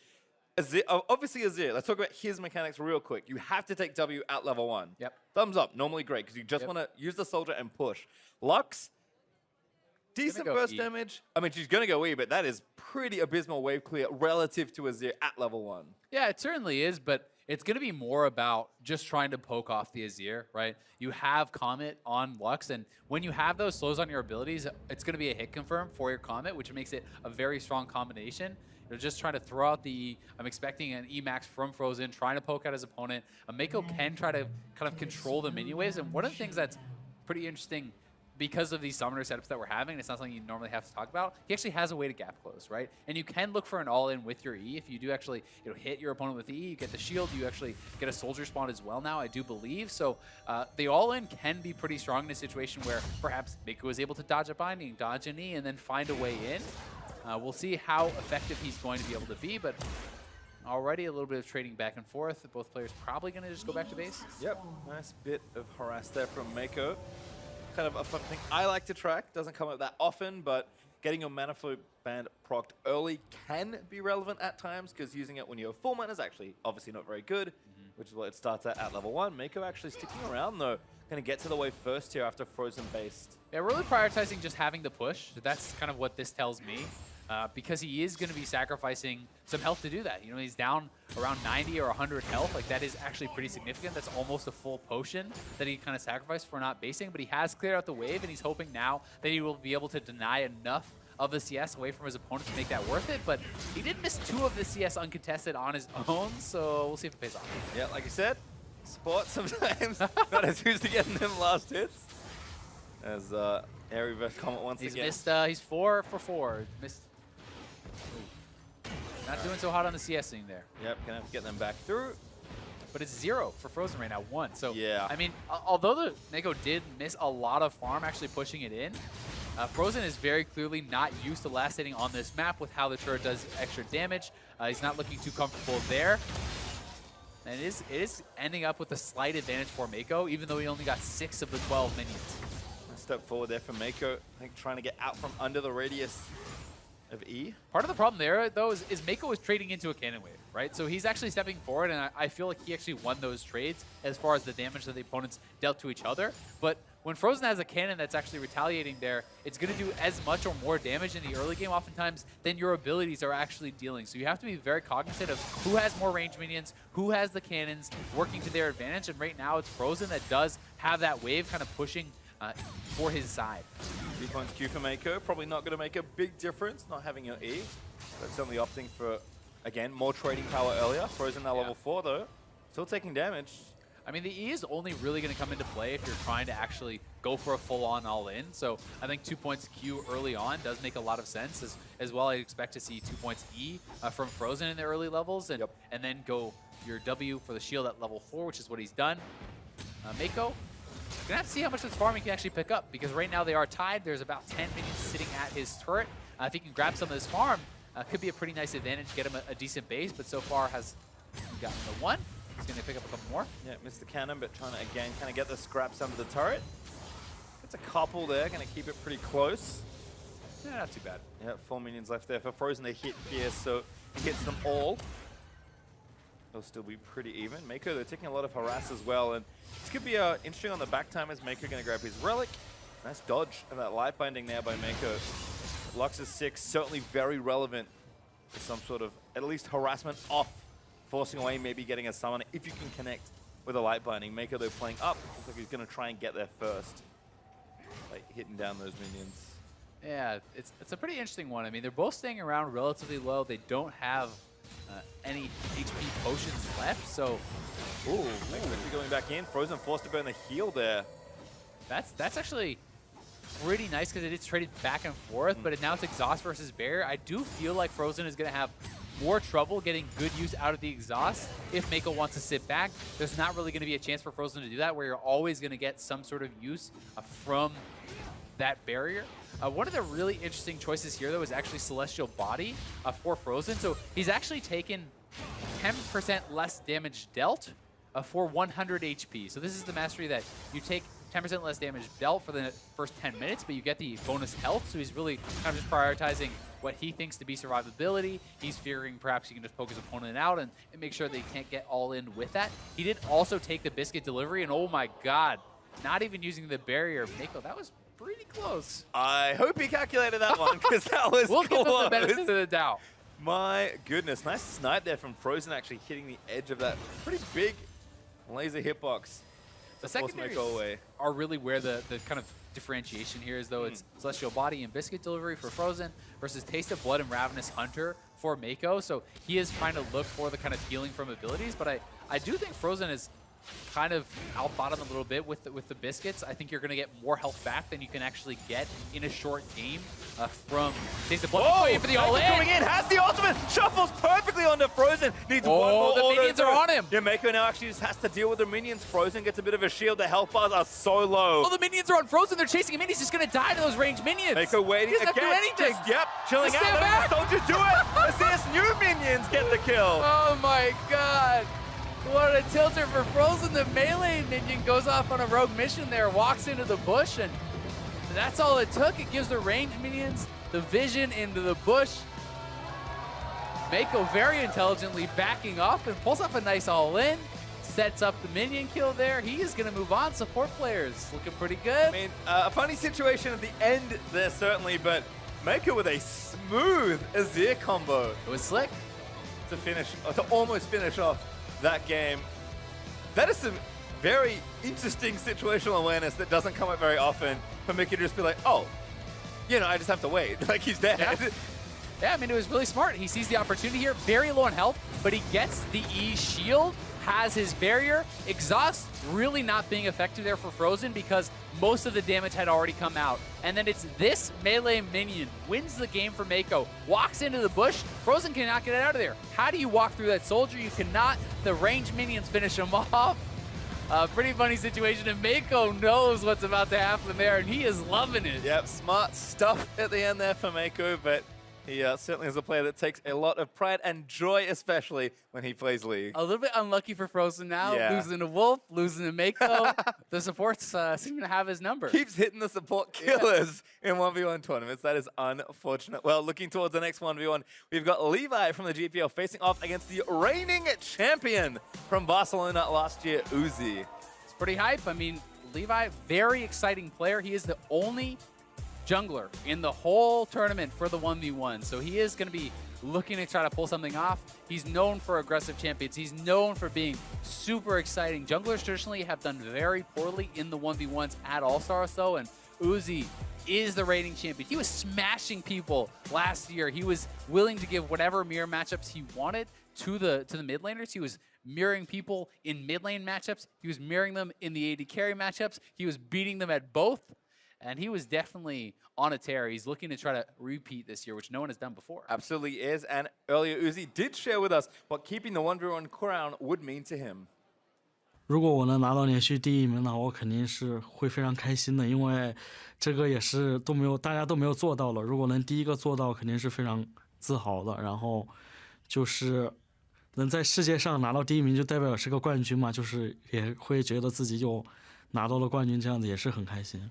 Azir, obviously Azir, let's talk about his mechanics real quick. You have to take W at level 1. Yep. Thumbs up, normally great, because you just want to use the soldier and push. Lux, decent burst damage. I mean, she's going to go E, but that is pretty abysmal wave clear relative to Azir at level 1. Yeah, it certainly is, but it's going to be more about just trying to poke off the Azir, right? You have Comet on Lux, and when you have those slows on your abilities, it's going to be a hit confirm for your Comet, which makes it a very strong combination. You're just trying to throw out the E. I'm expecting an E-Max from Frozen, trying to poke out his opponent. Mako can try to kind of control the mini waves, and one of the things that's pretty interesting because of these summoner setups that we're having, it's not something you normally have to talk about, he actually has a way to gap close, right? And you can look for an all-in with your E. If you do actually hit your opponent with E, you get the shield, you actually get a soldier spawn as well now, I do believe. So the all-in can be pretty strong in a situation where perhaps Mako is able to dodge a binding, dodge an E, and then find a way in. We'll see how effective he's going to be able to be, but already a little bit of trading back and forth. Both players probably going to just go back to base. Yep, nice bit of harass there from Mako. Kind of a fun thing I like to track. Doesn't come up that often, but getting your mana flow band procced early can be relevant at times, because using it when you have full mana is actually obviously not very good, which is what it starts at level 1. Mako actually sticking around though. Going to get to the wave first here after Frozen based. Yeah, really prioritizing just having the push. That's kind of what this tells me. because he is going to be sacrificing some health to do that. You know, he's down around 90 or 100 health. Like, that is actually pretty significant. That's almost a full potion that he kind of sacrificed for not basing, but he has cleared out the wave, and he's hoping now that he will be able to deny enough of the CS away from his opponent to make that worth it, but he did miss 2 of the CS uncontested on his own, so we'll see if it pays off. Yeah, like I said, sport sometimes not as used to getting them last hits. As Airy vs. Comet once again. He's 4 for 4. Missed. Ooh. Not doing so hot on the CSing there. Yep, gonna have to get them back through. But it's 0 for Frozen right now, 1. So, yeah. I mean, although the Mako did miss a lot of farm actually pushing it in, Frozen is very clearly not used to last hitting on this map with how the turret does extra damage. He's not looking too comfortable there. And it is ending up with a slight advantage for Mako, even though he only got 6 of the 12 minions. A step forward there for Mako. I think trying to get out from under the radius of E. Part of the problem there, though, is Mako is trading into a cannon wave, right? So he's actually stepping forward, and I feel like he actually won those trades as far as the damage that the opponents dealt to each other. But when Frozen has a cannon that's actually retaliating there, it's going to do as much or more damage in the early game oftentimes than your abilities are actually dealing. So you have to be very cognizant of who has more range minions, who has the cannons working to their advantage. And right now it's Frozen that does have that wave kind of pushing for his side. 3 points Q for Mako. Probably not going to make a big difference not having your E. But certainly opting for, again, more trading power earlier. Frozen now level 4 though. Still taking damage. I mean, the E is only really going to come into play if you're trying to actually go for a full-on all-in. So I think 2 points Q early on does make a lot of sense. As well, I expect to see 2 points E from Frozen in the early levels, and then go your W for the shield at level 4, which is what he's done. Mako, gonna have to see how much of this farm he can actually pick up, because right now they are tied. There's about 10 minions sitting at his turret. If he can grab some of this farm, could be a pretty nice advantage, get him a decent base, but so far has gotten the 1. He's going to pick up a couple more. Yeah, missed the cannon, but trying to, again, kind of get the scraps under the turret. It's a couple there, going to keep it pretty close. Yeah, not too bad. Yeah, 4 minions left there for Frozen to hit here, so he hits them all. They'll still be pretty even. Mako, they're taking a lot of harass as well, and this could be interesting on the back time as Mako going to grab his relic. Nice dodge of that light binding there by Mako. Lux's 6, certainly very relevant for some sort of, at least, harassment off. Forcing away, maybe getting a summon if you can connect with a light binding. Mako, though, playing up. Looks like he's going to try and get there first. Like, hitting down those minions. Yeah, it's a pretty interesting one. I mean, they're both staying around relatively low. They don't have any HP potions left, so... Ooh, Mako going back in. Frozen forced to burn the heal there. That's actually pretty nice, because it is traded back and forth, but now it's exhaust versus barrier. I do feel like Frozen is going to have more trouble getting good use out of the exhaust if Mako wants to sit back. There's not really going to be a chance for Frozen to do that, where you're always going to get some sort of use from that barrier. One of the really interesting choices here, though, is actually Celestial Body for Frozen. So he's actually taken 10% less damage dealt for 100 HP. So this is the mastery that you take 10% less damage dealt for the first 10 minutes, but you get the bonus health. So he's really kind of just prioritizing what he thinks to be survivability. He's figuring perhaps he can just poke his opponent out and make sure that he can't get all in with that. He did also take the biscuit delivery, and oh my god, not even using the barrier. Mako, that was pretty close. I hope he calculated that one, because that was We'll close. give him the benefit of the doubt. My goodness, nice snipe there from Frozen, actually hitting the edge of that pretty big laser hitbox. The secondaries are really where the kind of differentiation here is, though. It's Celestial Body and Biscuit Delivery for Frozen versus Taste of Blood and Ravenous Hunter for Mako. So he is trying to look for the kind of healing from abilities, but I do think Frozen is kind of outthought him a little bit with the biscuits. I think you're going to get more health back than you can actually get in a short game from Taste of Blood. Oh, For the all-in. coming in, has the ultimate, shuffles perfectly onto Frozen. Needs one more. The minions are on him. Yeah, Mako now actually just has to deal with the minions. Frozen gets a bit of a shield. The health bars are so low. Oh, the minions are on Frozen. They're chasing him in. He's just going to die to those ranged minions. Mako waiting He doesn't again. have to do anything. Just, yep, chilling Just stand out. back. Let the soldiers do it. As these new minions get the kill. Oh my god. What a tilter for Frozen. The melee minion goes off on a rogue mission there, walks into the bush, and that's all it took. It gives the ranged minions the vision into the bush. Mako very intelligently backing off and pulls off a nice all-in. Sets up the minion kill there. He is going to move on. Support players looking pretty good. I mean, a funny situation at the end there, certainly, but Mako with a smooth Azir combo. It was slick. To almost finish off that game. That is some very interesting situational awareness that doesn't come up very often for Mickey to just be like, oh, you know, I just have to wait. Like, he's dead. Yeah, I mean, it was really smart. He sees the opportunity here, very low on health, but he gets the E shield, has his barrier. Exhaust really not being effective there for Frozen because most of the damage had already come out. And then it's this melee minion wins the game for Mako, walks into the bush. Frozen cannot get out of there. How do you walk through that soldier? You cannot. The ranged minions finish him off. Pretty funny situation, and Mako knows what's about to happen there, and he is loving it. Yep, smart stuff at the end there for Mako, but he certainly is a player that takes a lot of pride and joy, especially when he plays League. A little bit unlucky for Frozen now, Yeah. losing to Wolf, losing to Mako. The supports seem to have his number. Keeps hitting the support killers in 1v1 tournaments. That is unfortunate. Well, looking towards the next 1v1, we've got Levi from the GPL facing off against the reigning champion from Barcelona last year, Uzi. It's pretty hype. I mean, Levi, very exciting player. He is the only jungler in the whole tournament for the 1v1. So he is going to be looking to try to pull something off. He's known for aggressive champions. He's known for being super exciting. Junglers traditionally have done very poorly in the 1v1s at All-Stars though, and Uzi is the reigning champion. He was smashing people last year. He was willing to give whatever mirror matchups he wanted to the mid laners. He was mirroring people in mid lane matchups. He was mirroring them in the AD carry matchups. He was beating them at both. And he was definitely on a tear. He's looking to try to repeat this year, which no one has done before. Absolutely is. And earlier, Uzi did share with us what keeping the 1v1 crown would mean to him. 如果我能拿到连续第一名呢，我肯定是会非常开心的，因为这个也是大家都没有做到了。如果能第一个做到，肯定是非常自豪的。然后就是能在世界上拿到第一名，就代表是个冠军嘛，就是也会觉得自己就拿到了冠军，这样子也是很开心。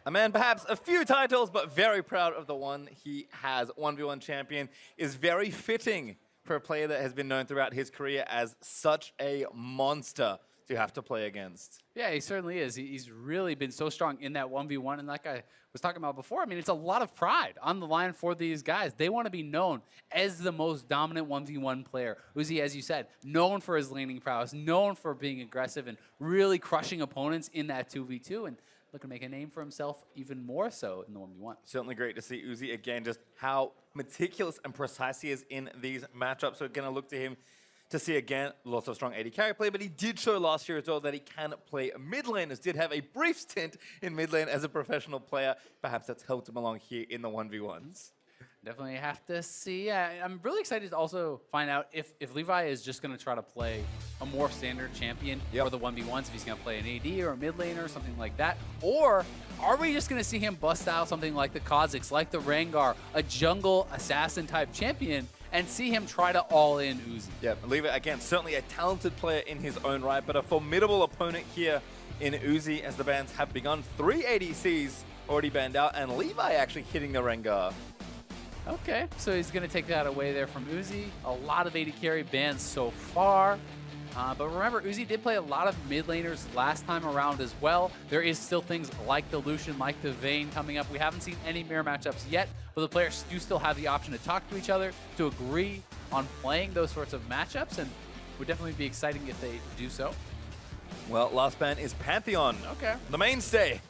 A man perhaps a few titles, but very proud of the one he has. 1v1 champion is very fitting for a player that has been known throughout his career as such a monster to have to play against. Yeah, he certainly is. He's really been so strong in that 1v1. And like I was talking about before, I mean, it's a lot of pride on the line for these guys. They want to be known as the most dominant 1v1 player. Uzi, as you said, known for his laning prowess, known for being aggressive and really crushing opponents in that 2v2. And looking to make a name for himself even more so in the 1v1. Certainly great to see Uzi again, just how meticulous and precise he is in these matchups. So going to look to him to see again lots of strong AD carry play, but he did show last year as well that he can play mid laners. Did have a brief stint in mid lane as a professional player. Perhaps that's helped him along here in the 1v1s. Definitely have to see. I'm really excited to also find out if Levi is just going to try to play a more standard champion for the 1v1s, if he's going to play an AD or a mid laner or something like that. Or are we just going to see him bust out something like the Kha'Zix, like the Rengar, a jungle assassin type champion, and see him try to all-in Uzi? Yeah, Levi, again, certainly a talented player in his own right, but a formidable opponent here in Uzi as the bans have begun. 3 ADCs already banned out, and Levi actually hitting the Rengar. Okay, so he's going to take that away there from Uzi. A lot of AD carry bans so far. But remember, Uzi did play a lot of mid laners last time around as well. There is still things like the Lucian, like the Vayne coming up. We haven't seen any mirror matchups yet, but the players do still have the option to talk to each other, to agree on playing those sorts of matchups, and would definitely be exciting if they do so. Well, last ban is Pantheon. Okay. The mainstay.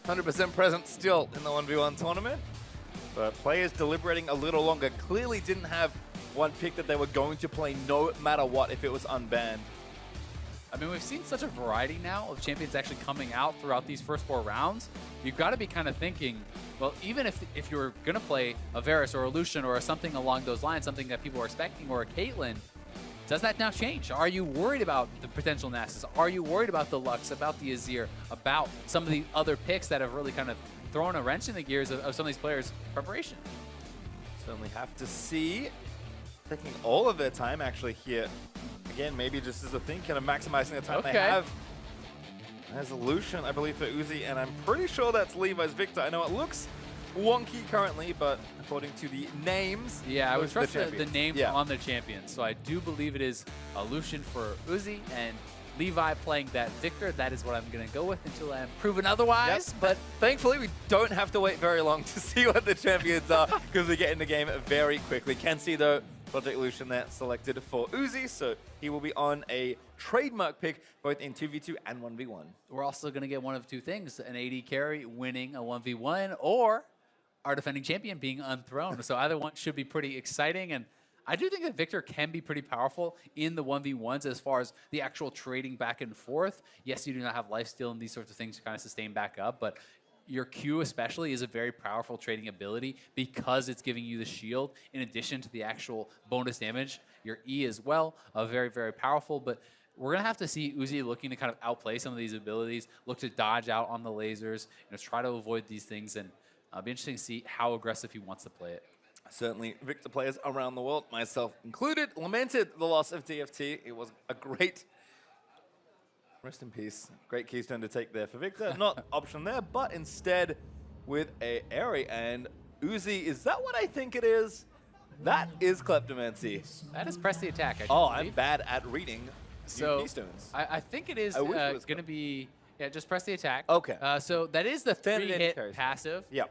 100% present still in the 1v1 tournament. But players deliberating a little longer clearly didn't have one pick that they were going to play no matter what if it was unbanned. I mean, we've seen such a variety now of champions actually coming out throughout these first 4 rounds. You've got to be kind of thinking, well, even if you're going to play a Varus or a Lucian or something along those lines, something that people are expecting, or a Caitlyn, does that now change? Are you worried about the potential Nasus? Are you worried about the Lux, about the Azir, about some of the other picks that have really kind of thrown a wrench in the gears of some of these players' preparation? Certainly have to see. Taking all of their time actually here. Again, maybe just as a thing, kind of maximizing the time they have. There's a Lucian, I believe, for Uzi, and I'm pretty sure that's Levi's Victor. I know it looks wonky currently, but according to the names, yeah, I would trust the names on the champions. So I do believe it is a Lucian for Uzi and Levi playing that Victor, that is what I'm going to go with until I'm proven otherwise. Yep. But thankfully, we don't have to wait very long to see what the champions are because we get in the game very quickly. Can see, though, Project Lucian there selected for Uzi, so he will be on a trademark pick both in 2v2 and 1v1. We're also going to get one of two things, an AD carry winning a 1v1 or our defending champion being unthroned. So either one should be pretty exciting. And I do think that Victor can be pretty powerful in the 1v1s as far as the actual trading back and forth. Yes, you do not have lifesteal and these sorts of things to kind of sustain back up, but your Q especially is a very powerful trading ability because it's giving you the shield in addition to the actual bonus damage. Your E as well, very, very powerful, but we're going to have to see Uzi looking to kind of outplay some of these abilities, look to dodge out on the lasers, try to avoid these things, and it'll be interesting to see how aggressive he wants to play it. Certainly, Victor players around the world, myself included, lamented the loss of DFT. It was a great, rest in peace, great keystone to take there for Victor. Not option there, but instead with a Airy and Uzi. Is that what I think it is? That is Kleptomancy. That is press the attack, I'm bad at reading so keystones. I think it is going to be, just press the attack. Okay. So that is the Standard 3-hit carries. passive. Yeah.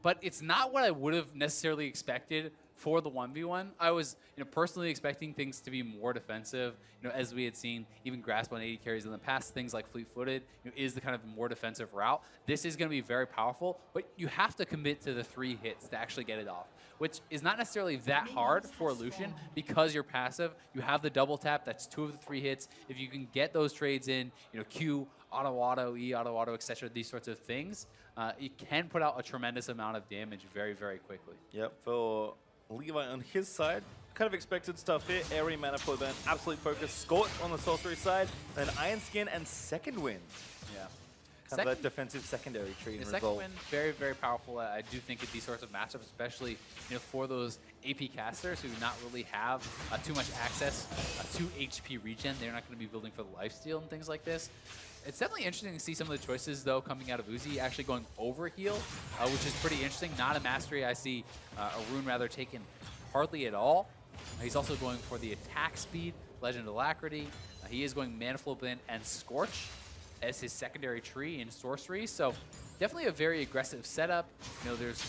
But it's not what I would have necessarily expected for the 1v1. I was personally expecting things to be more defensive, as we had seen even Grasp on 80 carries in the past. Things like fleet-footed is the kind of more defensive route. This is going to be very powerful, but you have to commit to the 3 hits to actually get it off, which is not necessarily that hard for Lucian because you're passive. You have the double tap, that's 2 of the 3 hits. If you can get those trades in, Q, auto, E, auto, etc., these sorts of things, it can put out a tremendous amount of damage very, very quickly. Yep, for Levi on his side, kind of expected stuff here. Airy mana flow burn, absolute focus. Scorch on the sorcery side, then Iron Skin and Second Wind. Yeah. Kind of that defensive secondary tree. The second win, very, very powerful. I do think in these sorts of matchups, especially for those AP casters who do not really have too much access to HP regen, they're not going to be building for the lifesteal and things like this. It's definitely interesting to see some of the choices, though, coming out of Uzi, actually going over heal, which is pretty interesting. Not a mastery. I see a rune rather taken hardly at all. He's also going for the attack speed, Legend Alacrity. He is going Mana Flow Blend and Scorch as his secondary tree in sorcery. So definitely a very aggressive setup. There's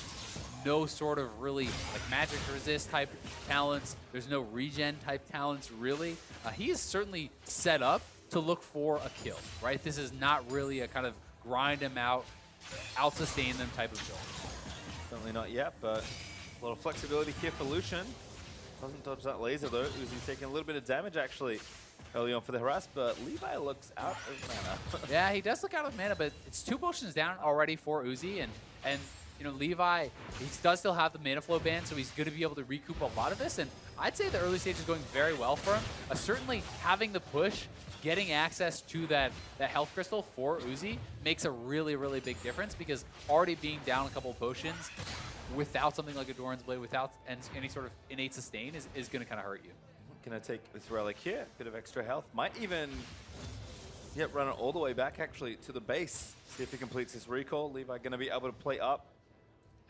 no sort of really like magic resist type talents. There's no regen type talents, really. He is certainly set up to look for a kill, right? This is not really a kind of grind them out sustain them type of build. Certainly not yet, but a lot of flexibility here for Lucian. Doesn't dodge that laser though. Uzi taking a little bit of damage actually early on for the harass, but Levi looks out of mana. Yeah, he does look out of mana, but it's 2 potions down already for Uzi, and Levi, he does still have the mana flow ban, so he's going to be able to recoup a lot of this, and I'd say the early stage is going very well for him. Certainly having the push, getting access to that health crystal for Uzi makes a really, really big difference, because already being down a couple of potions without something like a Doran's Blade, without any sort of innate sustain is going to kind of hurt you. Gonna take this relic here, bit of extra health. Might even run it all the way back actually to the base. See if he completes his recall. Levi gonna be able to play up.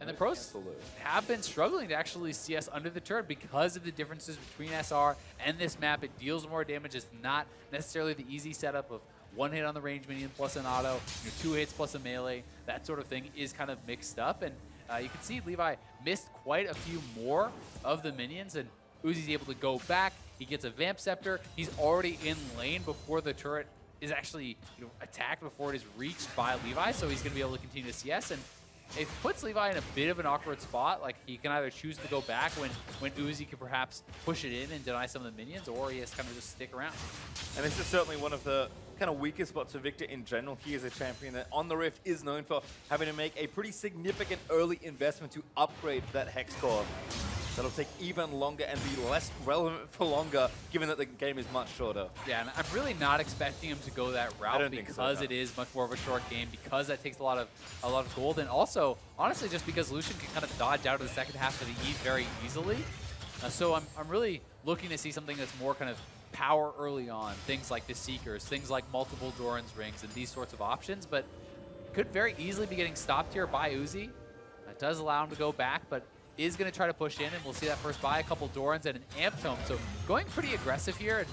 And the pros have been struggling to actually CS under the turret because of the differences between SR and this map. It deals more damage. It's not necessarily the easy setup of 1 hit on the range minion plus an auto, 2 hits plus a melee. That sort of thing is kind of mixed up. And you can see Levi missed quite a few more of the minions, and Uzi's able to go back. He gets a Vamp Scepter. He's already in lane before the turret is actually attacked, before it is reached by Levi, so he's going to be able to continue to CS. And it puts Levi in a bit of an awkward spot. Like, he can either choose to go back when Uzi can perhaps push it in and deny some of the minions, or he has to kind of just stick around. And this is certainly one of the kind of weakest spots for Victor in general. He is a champion that on the Rift is known for having to make a pretty significant early investment to upgrade that Hex Core. That'll take even longer and be less relevant for longer, given that the game is much shorter. Yeah, and I'm really not expecting him to go that route because it is much more of a short game, because that takes a lot of gold, and also, honestly, just because Lucian can kind of dodge out of the second half of the E very easily. So I'm really looking to see something that's more kind of power early on, things like the Seekers, things like multiple Doran's Rings, and these sorts of options, but could very easily be getting stopped here by Uzi. That does allow him to go back, but is going to try to push in, and we'll see that first buy a couple Dorans and an Amp Tome. So going pretty aggressive here.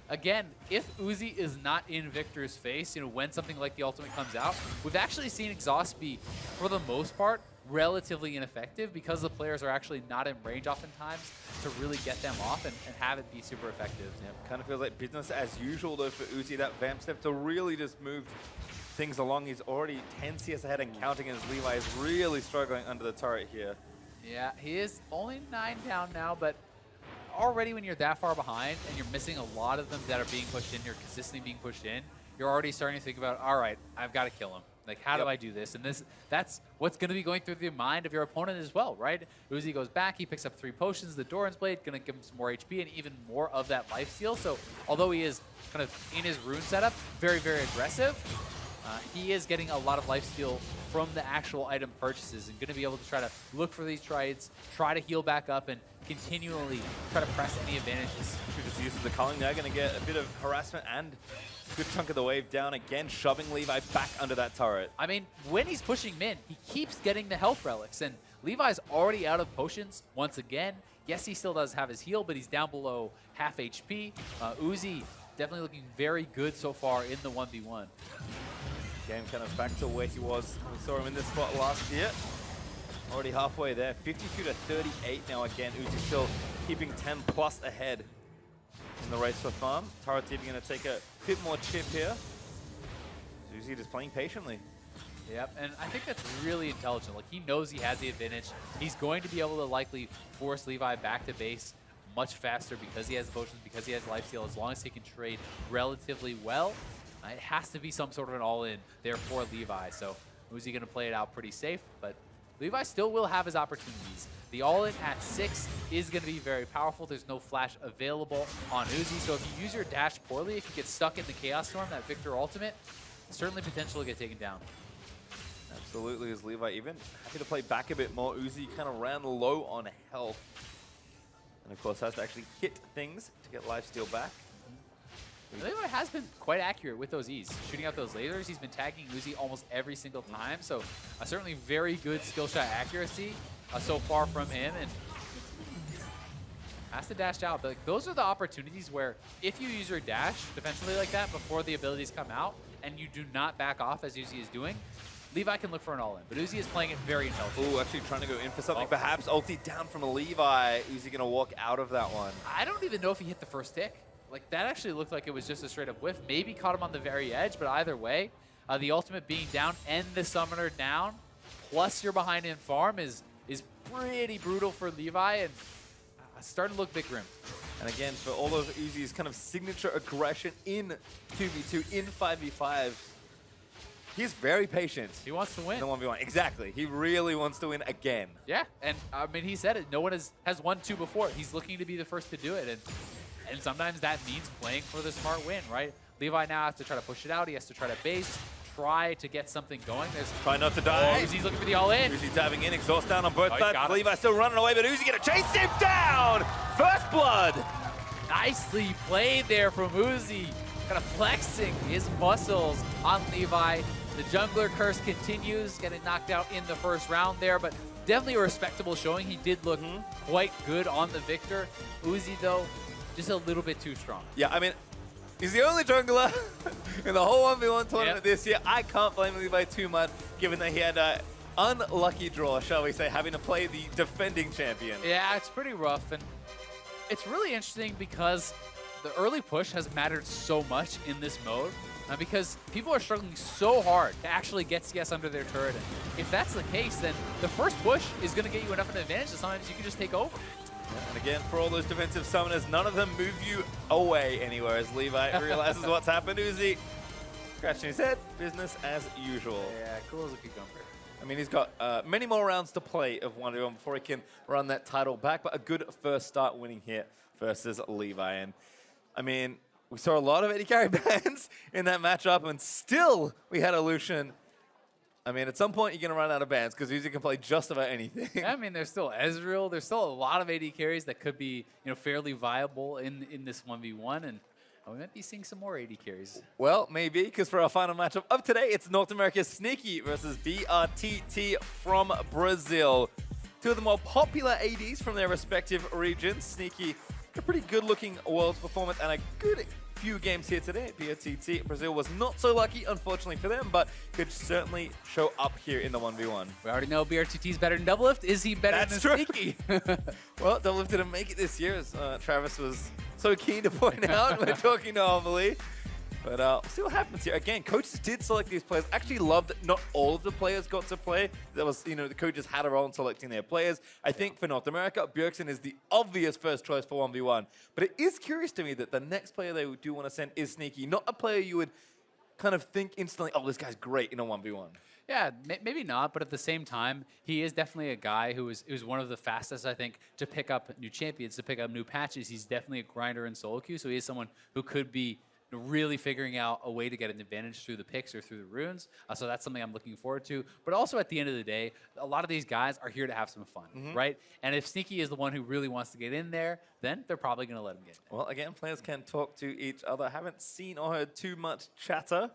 again, if Uzi is not in Victor's face, when something like the ultimate comes out, we've actually seen exhaust be, for the most part, relatively ineffective because the players are actually not in range oftentimes to really get them off and have it be super effective. Yeah, kind of feels like business as usual though for Uzi. That vamp step to really just move things along. He's already 10 CS ahead and counting, as Levi is really struggling under the turret here. Yeah, he is only 9 down now, but already when you're that far behind and you're missing a lot of them that are being pushed in, you're consistently being pushed in, you're already starting to think about, all right, I've got to kill him. Like, how do I do this? And that's what's going to be going through the mind of your opponent as well, right? Uzi goes back, he picks up 3 potions, the Doran's Blade, going to give him some more HP and even more of that lifesteal. So although he is kind of in his rune setup, very, very aggressive, he is getting a lot of lifesteal from the actual item purchases and going to be able to try to look for these triads, try to heal back up, and continually try to press any advantages. Who just uses the culling there, going to get a bit of harassment and good chunk of the wave down again, shoving Levi back under that turret. I mean, when he's pushing mid, he keeps getting the health relics, and Levi's already out of potions once again. Yes, he still does have his heal, but he's down below half HP. Uzi definitely looking very good so far in the 1v1. Game kind of back to where he was. We saw him in this spot last year. Already halfway there. 52 to 38 now again. Uzi still keeping 10 plus ahead in the race for farm. Turret's even going to take a bit more chip here. Uzi just playing patiently. Yep, and I think that's really intelligent. Like, he knows he has the advantage. He's going to be able to likely force Levi back to base much faster because he has the potions, because he has lifesteal, as long as he can trade relatively well. It has to be some sort of an all-in there for Levi. So Uzi going to play it out pretty safe, but Levi still will have his opportunities. The all-in at 6 is going to be very powerful. There's no flash available on Uzi, so if you use your dash poorly, if you get stuck in the Chaos Storm, that Victor ultimate, certainly potential to get taken down. Absolutely, is Levi even happy to play back a bit more. Uzi kind of ran low on health. And of course has to actually hit things to get lifesteal back. Levi has been quite accurate with those E's. Shooting out those lasers, he's been tagging Uzi almost every single time. So certainly very good skill shot accuracy so far from him. And has to dash out. But like, those are the opportunities where if you use your dash defensively like that before the abilities come out and you do not back off as Uzi is doing, Levi can look for an all-in, but Uzi is playing it very intelligently. Ooh, actually trying to go in for something. Perhaps ulti down from Levi. Uzi going to walk out of that one. I don't even know if he hit the first tick. Like, that actually looked like it was just a straight-up whiff. Maybe caught him on the very edge, but either way, the ultimate being down and the summoner down, plus you're behind in farm is pretty brutal for Levi, and starting to look big grim. And again, for all of Uzi's kind of signature aggression in 2v2, in 5v5, he's very patient. He wants to win. In the 1v1. Exactly. He really wants to win again. Yeah, and I mean, he said it. No one has won 2 before. He's looking to be the first to do it, and sometimes that means playing for the smart win, right? Levi now has to try to push it out. He has to try to base, try to get something going. Try not to die. Uzi's looking for the all-in. Uzi's diving in, exhaust down on both sides. Levi still running away, but Uzi going to chase him down! First blood! Nicely played there from Uzi. Kind of flexing his muscles on Levi. The jungler curse continues, getting knocked out in the first round there, but definitely a respectable showing. He did look quite good on the Victor. Uzi, though, just a little bit too strong. Yeah, I mean, he's the only jungler in the whole 1v1 tournament this year. I can't blame Levi too much, given that he had an unlucky draw, shall we say, having to play the defending champion. Yeah, it's pretty rough, and it's really interesting because the early push has mattered so much in this mode, because people are struggling so hard to actually get CS under their turret. And if that's the case, then the first push is going to get you enough of an advantage that sometimes you can just take over. And again, for all those defensive summoners, none of them move you away anywhere as Levi realizes what's happened. Uzi scratching his head, business as usual. Yeah, cool as a cucumber. I mean, he's got many more rounds to play of 1v1 before he can run that title back, but a good first start winning here versus Levi. And I mean, we saw a lot of AD carry bans in that matchup, and still we had a Lucian. I mean, at some point, you're going to run out of bans because Uzi can play just about anything. Yeah, I mean, there's still Ezreal. There's still a lot of AD carries that could be, fairly viable in this 1v1, and we might be seeing some more AD carries. Well, maybe, because for our final matchup of today, it's North America's Sneaky versus BRTT from Brazil. Two of the more popular ADs from their respective regions. Sneaky, a pretty good-looking Worlds performance and a good few games here today at BOTT. Brazil was not so lucky, unfortunately for them, but could certainly show up here in the 1v1. We already know BRTT is better than Doublelift. Is he better That's than true. Sneaky? Well, Doublelift didn't make it this year, as Travis was so keen to point out when talking to Amelie. But we'll see what happens here. Again, coaches did select these players. Actually loved that not all of the players got to play. That was, the coaches had a role in selecting their players. I think for North America, Bjergsen is the obvious first choice for 1v1. But it is curious to me that the next player they do want to send is Sneaky, not a player you would kind of think instantly, oh, this guy's great in a 1v1. Yeah, maybe not, but at the same time, he is definitely a guy who is one of the fastest, I think, to pick up new champions, to pick up new patches. He's definitely a grinder in solo queue, so he is someone who could be really figuring out a way to get an advantage through the picks or through the runes. So that's something I'm looking forward to. But also at the end of the day, a lot of these guys are here to have some fun, right? And if Sneaky is the one who really wants to get in there, then they're probably going to let him get in. Well, again, players can talk to each other. Haven't seen or heard too much chatter,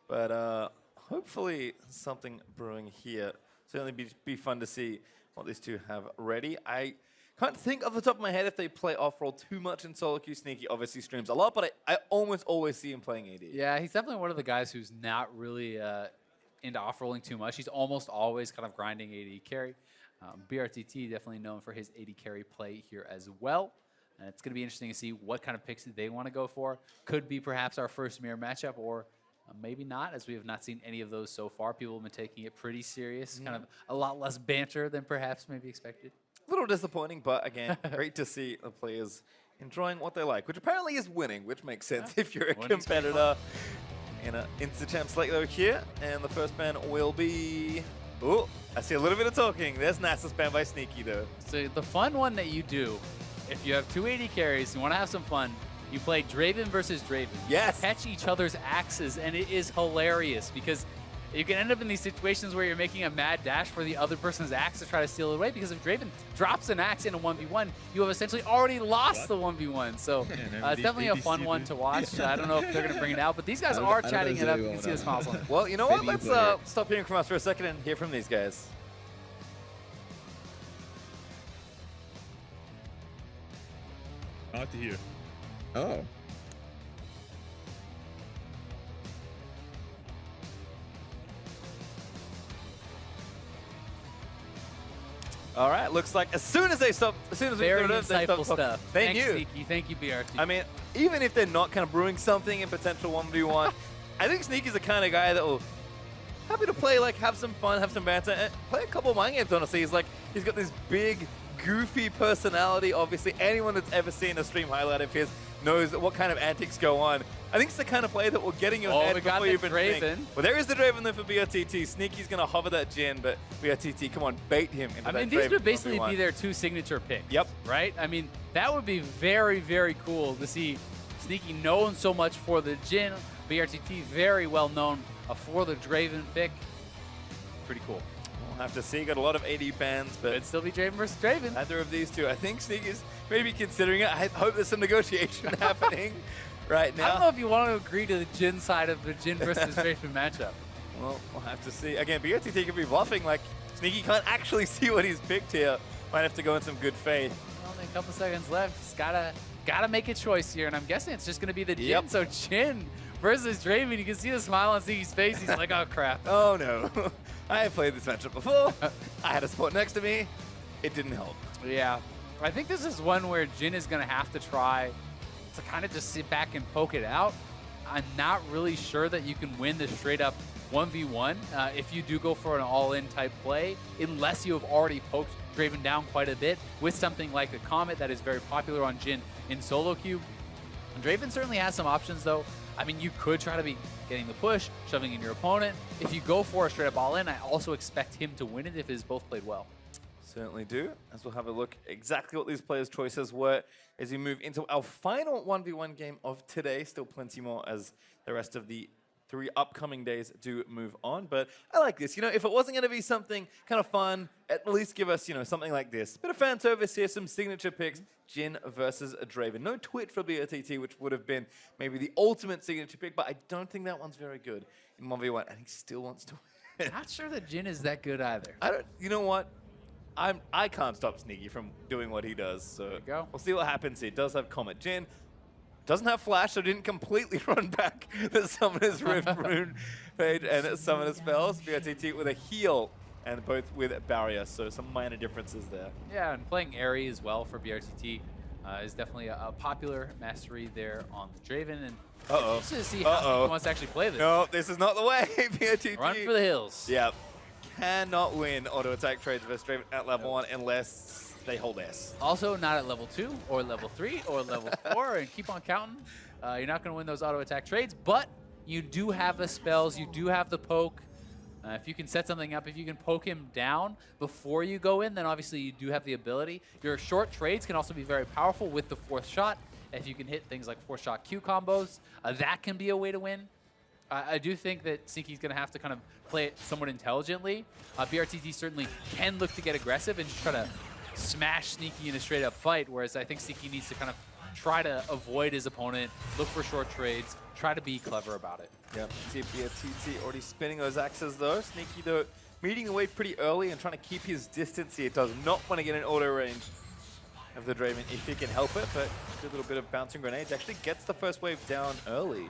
but hopefully something brewing here. Certainly be fun to see what these two have ready. I can't think off the top of my head if they play off-roll too much in solo queue. Sneaky obviously streams a lot, but I almost always see him playing AD. Yeah, he's definitely one of the guys who's not really into off-rolling too much. He's almost always kind of grinding AD carry. BRTT definitely known for his AD carry play here as well. And it's going to be interesting to see what kind of picks they want to go for. Could be perhaps our first mirror matchup, or maybe not, as we have not seen any of those so far. People have been taking it pretty serious, kind of a lot less banter than perhaps maybe expected. A little disappointing, but again, great to see the players enjoying what they like, which apparently is winning, which makes sense if you're a competitor in an Insta-Champ slate though here. And the first ban will be... Oh, I see a little bit of talking. There's NASA spam by Sneaky though. So the fun one that you do, if you have two AD carries, you want to have some fun, you play Draven versus Draven. Yes. Catch each other's axes, and it is hilarious because you can end up in these situations where you're making a mad dash for the other person's axe to try to steal it away, because if Draven drops an axe in a 1v1, you have essentially already lost the 1v1. So it's definitely a fun one to watch. I don't know if they're going to bring it out, but these guys are chatting it up. You can see the smiles on it. Well, you know what? Let's stop hearing from us for a second and hear from these guys. Not to hear. Oh. All right, looks like as soon as we Very they stop insightful stuff. They Thanks, knew. Sneaky. Thank you, BRT. I mean, even if they're not kind of brewing something in potential 1v1, I think Sneaky's the kind of guy that will happy to play, like have some fun, have some banter, and play a couple of mind games, honestly. He's got this big, goofy personality. Obviously, anyone that's ever seen a stream highlight of his knows what kind of antics go on. I think it's the kind of play that will get in your head before you even think. Well, there is the Draven there for BRTT. Sneaky's going to hover that Jhin, but BRTT, come on, bait him into that these Draven would basically 1v1. be their two signature picks. Yep. Right? I mean, that would be very, very cool to see Sneaky known so much for the Jhin, BRTT very well known for the Draven pick. Pretty cool. We'll have to see. Got a lot of AD fans, but it'd still be Draven versus Draven. Either of these two. I think Sneaky's maybe considering it. I hope there's some negotiation happening right now. I don't know if you want to agree to the Jhin side of the Jhin versus Draven matchup. Well, we'll have to see. Again, BRTT could be bluffing. Like, Sneaky can't actually see what he's picked here. Might have to go in some good faith. Only a couple seconds left. He's gotta make a choice here, and I'm guessing it's just gonna be the Jhin. Yep. So Jhin versus Draven. You can see the smile on Sneaky's face. He's like, oh crap. Oh no. I have played this matchup before. I had a support next to me. It didn't help. Yeah. I think this is one where Jhin is gonna have to try to kind of just sit back and poke it out. I'm not really sure that you can win this straight up 1v1 if you do go for an all-in type play, unless you have already poked Draven down quite a bit with something like the Comet that is very popular on Jhin in solo queue. Draven certainly has some options though. I mean, you could try to be getting the push, shoving in your opponent. If you go for a straight up all-in, I also expect him to win it if it is both played well. Certainly do, as we'll have a look exactly what these players' choices were as we move into our final 1v1 game of today. Still plenty more as the rest of the 3 upcoming days do move on. But I like this. You know, if it wasn't going to be something kind of fun, at least give us, you know, something like this. Bit of fan service here, some signature picks. Jhin versus Draven. No Twitch for BRTT, which would have been maybe the ultimate signature pick, but I don't think that one's very good in 1v1, and he still wants to win. Not sure that Jhin is that good either. You know what? I can't stop Sneaky from doing what he does, so we'll see what happens here. Does have Comet Jhin. Doesn't have flash, so didn't completely run back the Summoner's Rift rune page and Summoner spells. BRTT with a heal and both with barrier, so some minor differences there. Yeah, and playing Airy as well for BRTT is definitely a popular mastery there on the Draven. And interested to see how he wants to actually play this. No, this is not the way. BRTT. Run for the hills. Yep. Cannot win auto attack trades versus Draven at level 1 unless they hold S. Also not at level 2 or level 3 or level 4 and keep on counting. You're not going to win those auto attack trades, but you do have the spells, you do have the poke. If you can set something up, if you can poke him down before you go in, then obviously you do have the ability. Your short trades can also be very powerful with the 4th shot. If you can hit things like 4-shot Q combos, that can be a way to win. I do think that Sneaky's going to have to kind of play it somewhat intelligently. BRTT certainly can look to get aggressive and just try to smash Sneaky in a straight-up fight, whereas I think Sneaky needs to kind of try to avoid his opponent, look for short trades, try to be clever about it. Yep, see BRTT already spinning those axes though. Sneaky though, meeting the wave pretty early and trying to keep his distance here. Does not want to get in auto range of the Draven if he can help it, but a little bit of bouncing grenades. Actually gets the first wave down early.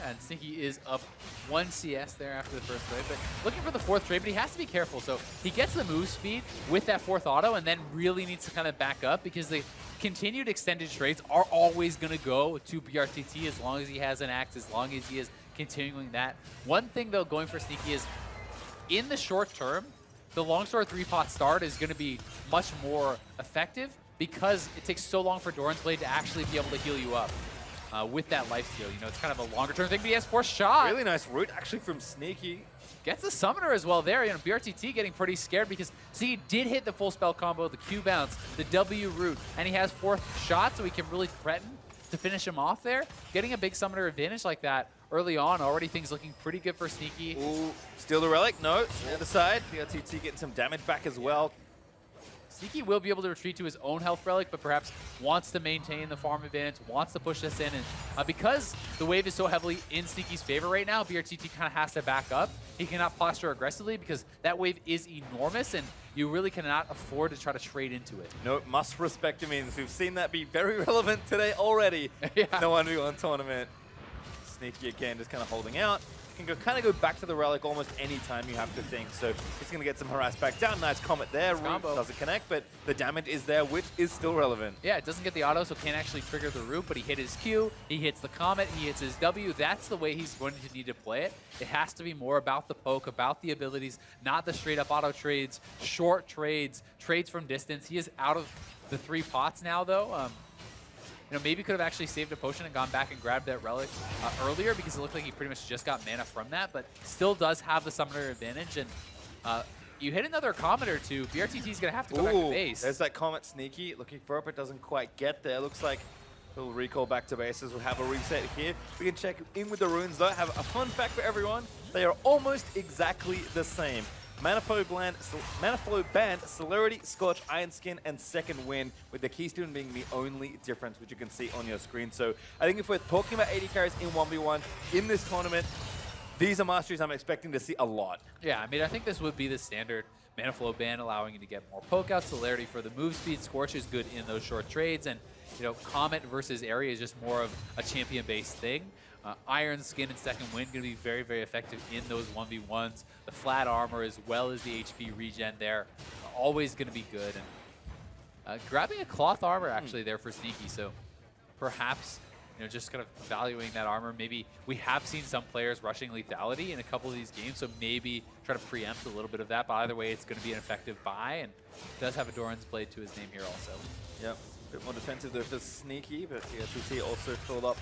And Sneaky is up 1 CS there after the first wave, but looking for the 4th trade, but he has to be careful. So he gets the move speed with that 4th auto and then really needs to kind of back up because the continued extended trades are always going to go to BRTT as long as he has an axe, as long as he is continuing that. One thing, though, going for Sneaky is in the short term, the Longsword 3-pot start is going to be much more effective because it takes so long for Doran's Blade to actually be able to heal you up. With that lifesteal, you know, it's kind of a longer term thing, but he has 4 shot. Really nice route actually from Sneaky. Gets the Summoner as well there. You know, BRTT getting pretty scared because, see, he did hit the full spell combo, the Q bounce, the W root, and he has 4th shot, so he can really threaten to finish him off there. Getting a big Summoner advantage like that early on, already things looking pretty good for Sneaky. Ooh, steal the relic, no, the other side. BRTT getting some damage back as well. Sneaky will be able to retreat to his own health relic, but perhaps wants to maintain the farm advantage, wants to push this in. And because the wave is so heavily in Sneaky's favor right now, BRTT kind of has to back up. He cannot posture aggressively because that wave is enormous, and you really cannot afford to try to trade into it. No, must respect means we've seen that be very relevant today already in the 1v1 tournament. Sneaky again, just kind of holding out. Can kind of go back to the relic almost any time you have to think. So he's going to get some harass back down. Nice comet there. Root doesn't connect, but the damage is there, which is still relevant. Yeah, it doesn't get the auto, so can't actually trigger the root, but he hit his Q, he hits the comet, he hits his W. That's the way he's going to need to play it. It has to be more about the poke, about the abilities, not the straight-up auto trades, short trades, trades from distance. He is out of the 3 pots now, though. You know, maybe could have actually saved a potion and gone back and grabbed that relic earlier because it looked like he pretty much just got mana from that, but still does have the Summoner advantage. And you hit another comet or two, BRTT's going to have to go back to base. There's that comet Sneaky looking for it, but doesn't quite get there. Looks like he'll recall back to bases. We'll have a reset here. We can check in with the runes, though. Have a fun fact for everyone. They are almost exactly the same. Manifold Band, Celerity, Scorch, Iron Skin, and Second Wind, with the Keystone being the only difference, which you can see on your screen. So I think if we're talking about 80 carries in 1v1 in this tournament, these are masteries I'm expecting to see a lot. Yeah, I mean, I think this would be the standard Manifold Band, allowing you to get more poke out, Celerity for the move speed, Scorch is good in those short trades, and you know, Comet versus Area is just more of a champion-based thing. Iron Skin and Second Wind going to be very, very effective in those 1v1s. The flat armor as well as the HP regen there, always going to be good. And grabbing a cloth armor actually there for Sneaky, so perhaps, you know, just kind of valuing that armor. Maybe we have seen some players rushing lethality in a couple of these games, so maybe try to preempt a little bit of that. But either way, it's going to be an effective buy, and does have a Doran's Blade to his name here also. Yep, a bit more defensive though for Sneaky, but TT also filled up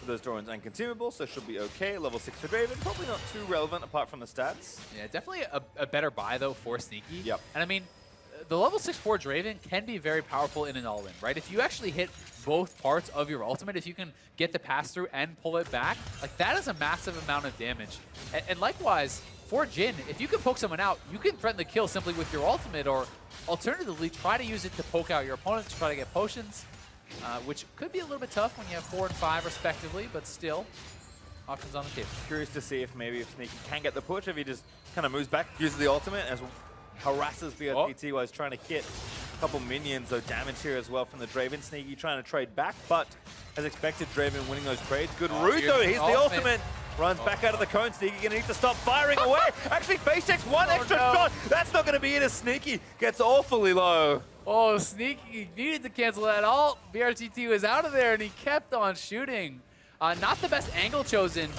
those Doran's and consumables, so should be okay. Level 6 for Draven, probably not too relevant apart from the stats. Yeah, definitely a better buy though for Sneaky. Yep. And I mean, the level 6-4 Draven can be very powerful in an all-in, right? If you actually hit both parts of your ultimate, if you can get the pass-through and pull it back, like that is a massive amount of damage. And likewise, for Jhin, if you can poke someone out, you can threaten the kill simply with your ultimate, or alternatively, try to use it to poke out your opponent to try to get potions. Which could be a little bit tough when you have 4 and 5 respectively, but still, options on the table. Curious to see if maybe if Sneaky can get the push, if he just kind of moves back, uses the ultimate as harasses BRTT while he's trying to hit Couple minions, though, damage here as well from the Draven. Sneaky trying to trade back, but as expected, Draven winning those trades. Good route, though. Here's the ultimate. Runs back out of the cone. Sneaky gonna need to stop firing away. Actually, base takes one extra shot. That's not gonna be it as Sneaky gets awfully low. Oh, Sneaky needed to cancel that ult. BRTT was out of there, and he kept on shooting. Not the best angle chosen.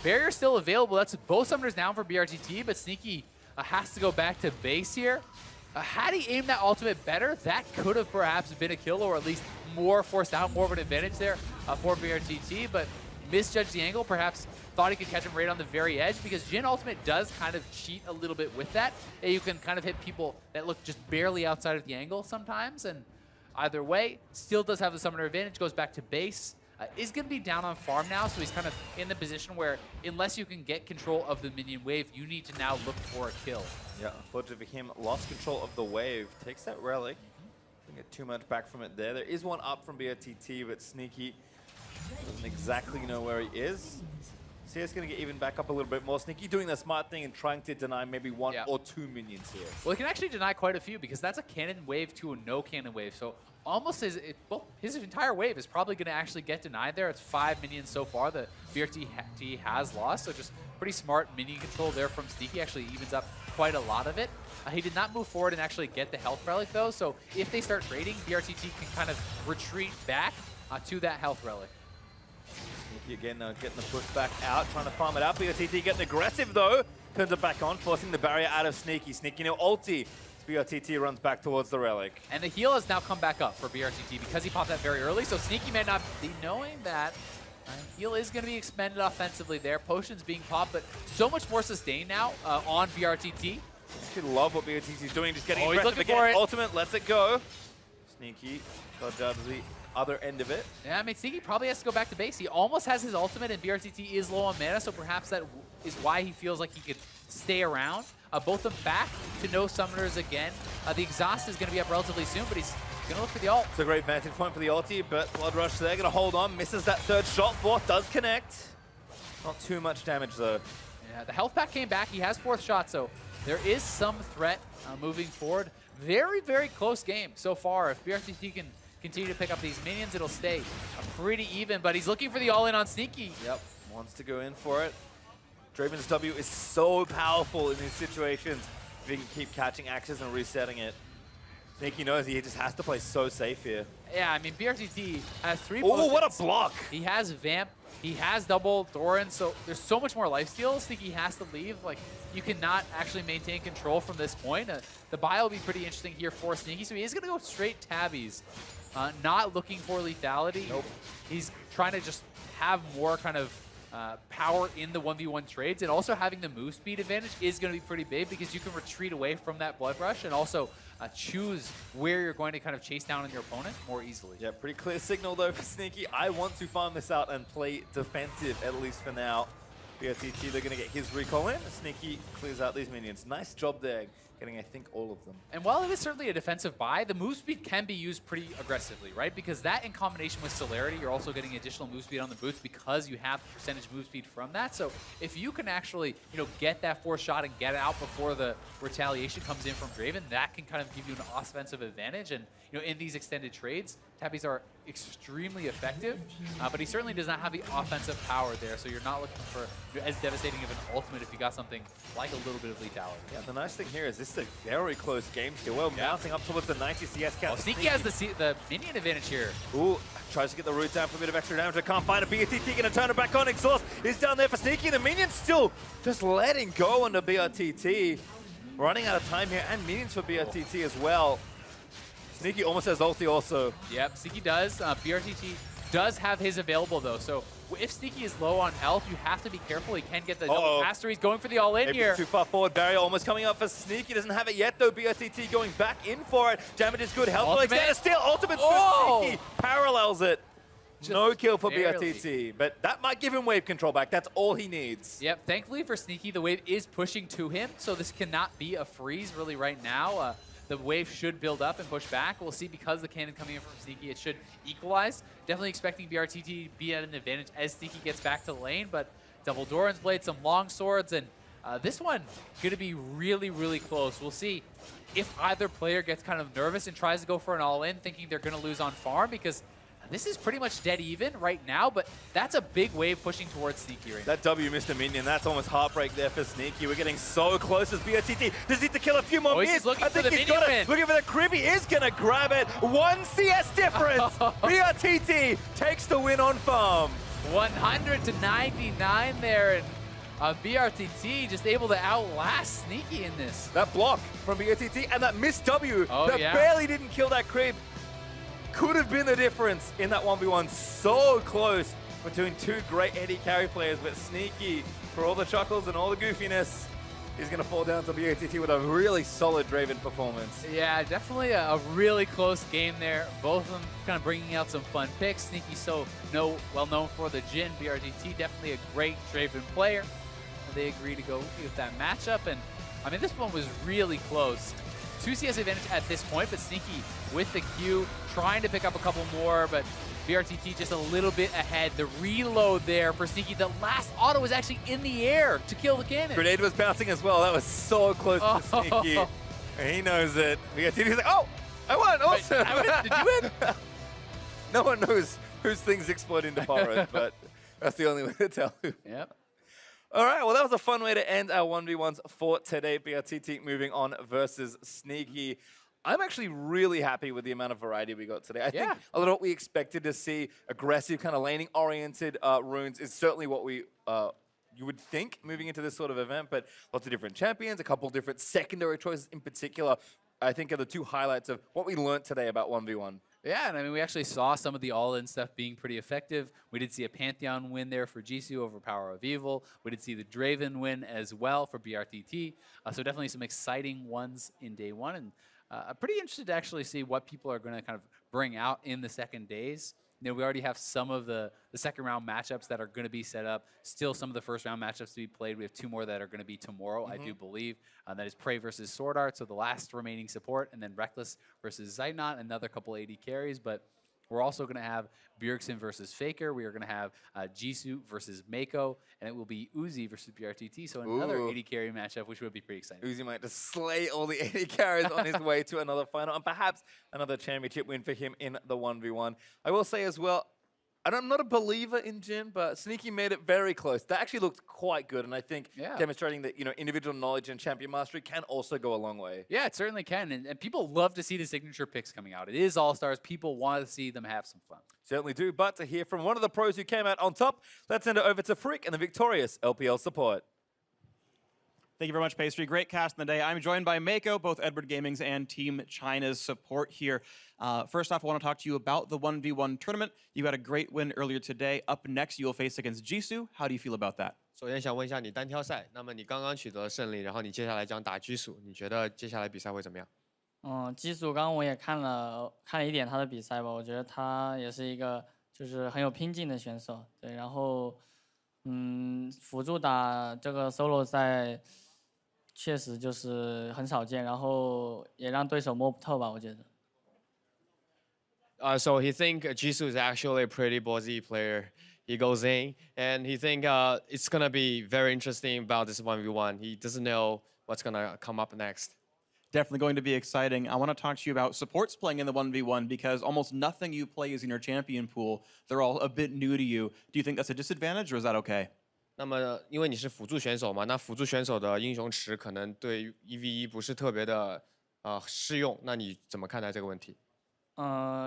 Barrier still available. That's both summoners down for BRTT, but Sneaky has to go back to base here. Had he aimed that ultimate better, that could have perhaps been a kill, or at least more forced out, more of an advantage there for BRTT, but misjudged the angle, perhaps thought he could catch him right on the very edge, because Jhin ultimate does kind of cheat a little bit with that. You can kind of hit people that look just barely outside of the angle sometimes, and either way, still does have the summoner advantage, goes back to base. Is going to be down on farm now, so he's kind of in the position where unless you can get control of the minion wave, you need to now look for a kill. Yeah, unfortunately for him, lost control of the wave. Takes that relic. Doesn't get too much back from it there. There is one up from BRTT, but Sneaky doesn't exactly know where he is. CS going to get even back up a little bit more. Sneaky doing the smart thing and trying to deny maybe one or two minions here. Well, he can actually deny quite a few, because that's a cannon wave to a no cannon wave. So almost his entire wave is probably going to actually get denied there. It's 5 minions so far that BRTT has lost, so just pretty smart minion control there from Sneaky. Actually evens up quite a lot of it. He did not move forward and actually get the health relic though, so if they start trading, BRTT can kind of retreat back to that health relic. Sneaky again getting the push back out, trying to farm it out. BRTT getting aggressive though. Turns it back on, forcing the barrier out of Sneaky. Sneaky now ulti. BRTT runs back towards the relic. And the heal has now come back up for BRTT because he popped that very early, so Sneaky may not be knowing that. Heal is going to be expended offensively there. Potions being popped, but so much more sustain now on BRTT. I love what BRTT is doing, just getting he's aggressive looking for again. it. Ultimate lets it go. Sneaky got out of the other end of it. Yeah, I mean, Sneaky probably has to go back to base. He almost has his ultimate, and BRTT is low on mana, so perhaps that is why he feels like he could stay around. Both of them back to no summoners again. The exhaust is going to be up relatively soon, but he's going to look for the ult. It's a great vantage point for the ulti, but Blood Rush there, going to hold on, misses that third shot. Fourth does connect. Not too much damage though. Yeah, the health pack came back. He has fourth shot, so there is some threat moving forward. Very, very close game so far. If BRTT can continue to pick up these minions, it'll stay pretty even, but he's looking for the all-in on Sneaky. Yep, wants to go in for it. Draven's W is so powerful in these situations. If he can keep catching axes and resetting it. Sneaky knows he just has to play so safe here. Yeah, I mean, BRTT has 3 Oh, potions. what a block! He has Vamp, he has double Thorin, so there's so much more lifesteal. Sneaky has to leave. Like, you cannot actually maintain control from this point. The buy will be pretty interesting here for Sneaky, so he is going to go straight tabbies. Not looking for lethality. Nope. He's trying to just have more kind of power in the 1v1 trades, and also having the move speed advantage is going to be pretty big because you can retreat away from that blood rush and also choose where you're going to kind of chase down on your opponent more easily. Yeah, pretty clear signal though for Sneaky. I want to farm this out and play defensive, at least for now. BRTT, they're going to get his recall in. Sneaky clears out these minions. Nice job there, getting, I think, all of them. And while it is certainly a defensive buy, the move speed can be used pretty aggressively, right? Because that in combination with celerity, you're also getting additional move speed on the boots because you have percentage move speed from that. So if you can actually, get that fourth shot and get it out before the retaliation comes in from Draven, that can kind of give you an offensive advantage. And, in these extended trades, tabbies are extremely effective, but he certainly does not have the offensive power there. So you're not looking for as devastating of an ultimate if you got something like a little bit of lethality. Yeah, the nice thing here is this is a very close game still. Well, mounting up towards the 90 CS count. Sneaky has the minion advantage here. Ooh, tries to get the root down for a bit of extra damage. I can't find a BRTT, going to turn it back on. Exhaust is down there for Sneaky. The minions still just letting go on the BRTT. Running out of time here, and minions for BRTT as well. Sneaky almost has ulti also. Yep, Sneaky does. BRTT does have his available though, so if Sneaky is low on health, you have to be careful. He can get the double master. He's going for the all-in Maybe here. Too far forward. Barrier almost coming up for Sneaky. Doesn't have it yet though. BRTT going back in for it. Damage is good. Health extender still. Ultimate's for Sneaky. Parallels it. No kill for BRTT, but that might give him wave control back. That's all he needs. Yep, thankfully for Sneaky, the wave is pushing to him, so this cannot be a freeze really right now. The wave should build up and push back. We'll see, because the cannon coming in from Sneaky, it should equalize. Definitely expecting BRTT to be at an advantage as Sneaky gets back to the lane, but double Doran's Blade, some long swords, and This one going to be really, really close. We'll see if either player gets kind of nervous and tries to go for an all-in, thinking they're going to lose on farm, because this is pretty much dead even right now, but that's a big wave pushing towards Sneaky right now. That W missed a minion. That's almost heartbreak there for Sneaky. We're getting so close as BRTT does need to kill a few more mids. Looking I for think the he's got minion it. Looking for the crib. He is going to grab it. 1 CS difference. BRTT takes the win on farm. 100 to 99 there, and BRTT just able to outlast Sneaky in this. That block from BRTT and that missed W that barely didn't kill that creep could have been the difference in that 1v1. So close between two great AD carry players, but Sneaky, for all the chuckles and all the goofiness, is going to fall down to BRTT with a really solid Draven performance. Yeah, definitely a really close game there. Both of them kind of bringing out some fun picks. Sneaky well known for the Jhin. BRTT definitely a great Draven player. They agree to go with that matchup, and I mean, this one was really close. 2 CS advantage at this point, but Sneaky with the Q, trying to pick up a couple more, but BRTT just a little bit ahead. The reload there for Sneaky. The last auto was actually in the air to kill the cannon. Grenade was bouncing as well. That was so close to Sneaky. And he knows it. BRTT's like, oh, I won, awesome. Wait, did you win? No one knows whose things explode into borrowed, but that's the only way to tell. Yep. All right, well, that was a fun way to end our 1v1s for today. BRTT moving on versus Sneaky. I'm actually really happy with the amount of variety we got today. I think a lot of what we expected to see, aggressive, kind of laning-oriented runes, is certainly what we you would think moving into this sort of event, but lots of different champions, a couple different secondary choices in particular, I think are the two highlights of what we learned today about 1v1. Yeah, and I mean, we actually saw some of the all-in stuff being pretty effective. We did see a Pantheon win there for Jisoo over Power of Evil. We did see the Draven win as well for BRTT. So definitely some exciting ones in day one. And I'm pretty interested to actually see what people are going to kind of bring out in the second days. You know, we already have some of the second round matchups that are going to be set up. Still some of the first round matchups to be played. We have 2 more that are going to be tomorrow, I do believe. That is Prey versus Sword Art, so the last remaining support, and then Reckless versus Zeitnot, another couple AD carries. But we're also going to have Bjergsen versus Faker. We are going to have Jisoo versus Mako, and it will be Uzi versus BRTT. So another AD carry matchup, which would be pretty exciting. Uzi might just slay all the AD carries on his way to another final, and perhaps another championship win for him in the 1v1. I will say as well, and I'm not a believer in Jhin, but Sneaky made it very close. That actually looked quite good, and I think demonstrating that individual knowledge and champion mastery can also go a long way. Yeah, it certainly can, and people love to see the signature picks coming out. It is All-Stars. People want to see them have some fun. Certainly do, but to hear from one of the pros who came out on top, let's send it over to Frick and the victorious LPL support. Thank you very much, Pastry. Great cast in the day. I'm joined by Mako, both Edward Gaming's and Team China's support here. First off, I want to talk to you about the 1v1 tournament. You had a great win earlier today. Up next, you'll face against Jisoo. How do you feel about that? 首先想问一下你单挑赛，那么你刚刚取得了胜利，然后你接下来将打基础，你觉得接下来比赛会怎么样？基础刚刚我也看了一点他的比赛吧，我觉得他也是一个就是很有拼劲的选手，对，然后辅助打这个 solo 赛确实就是很少见，然后也让对手摸不透吧，我觉得。So he think Jisoo is actually a pretty ballsy player. He goes in and he think it's gonna be very interesting about this 1v1. He doesn't know what's gonna come up next. Definitely going to be exciting. I want to talk to you about supports playing in the 1v1 because almost nothing you play is in your champion pool. They're all a bit new to you. Do you think that's a disadvantage or is that okay? 那么因为你是辅助选手嘛，那辅助选手的英雄池可能对1v1不是特别的适用，那你怎么看待这个问题？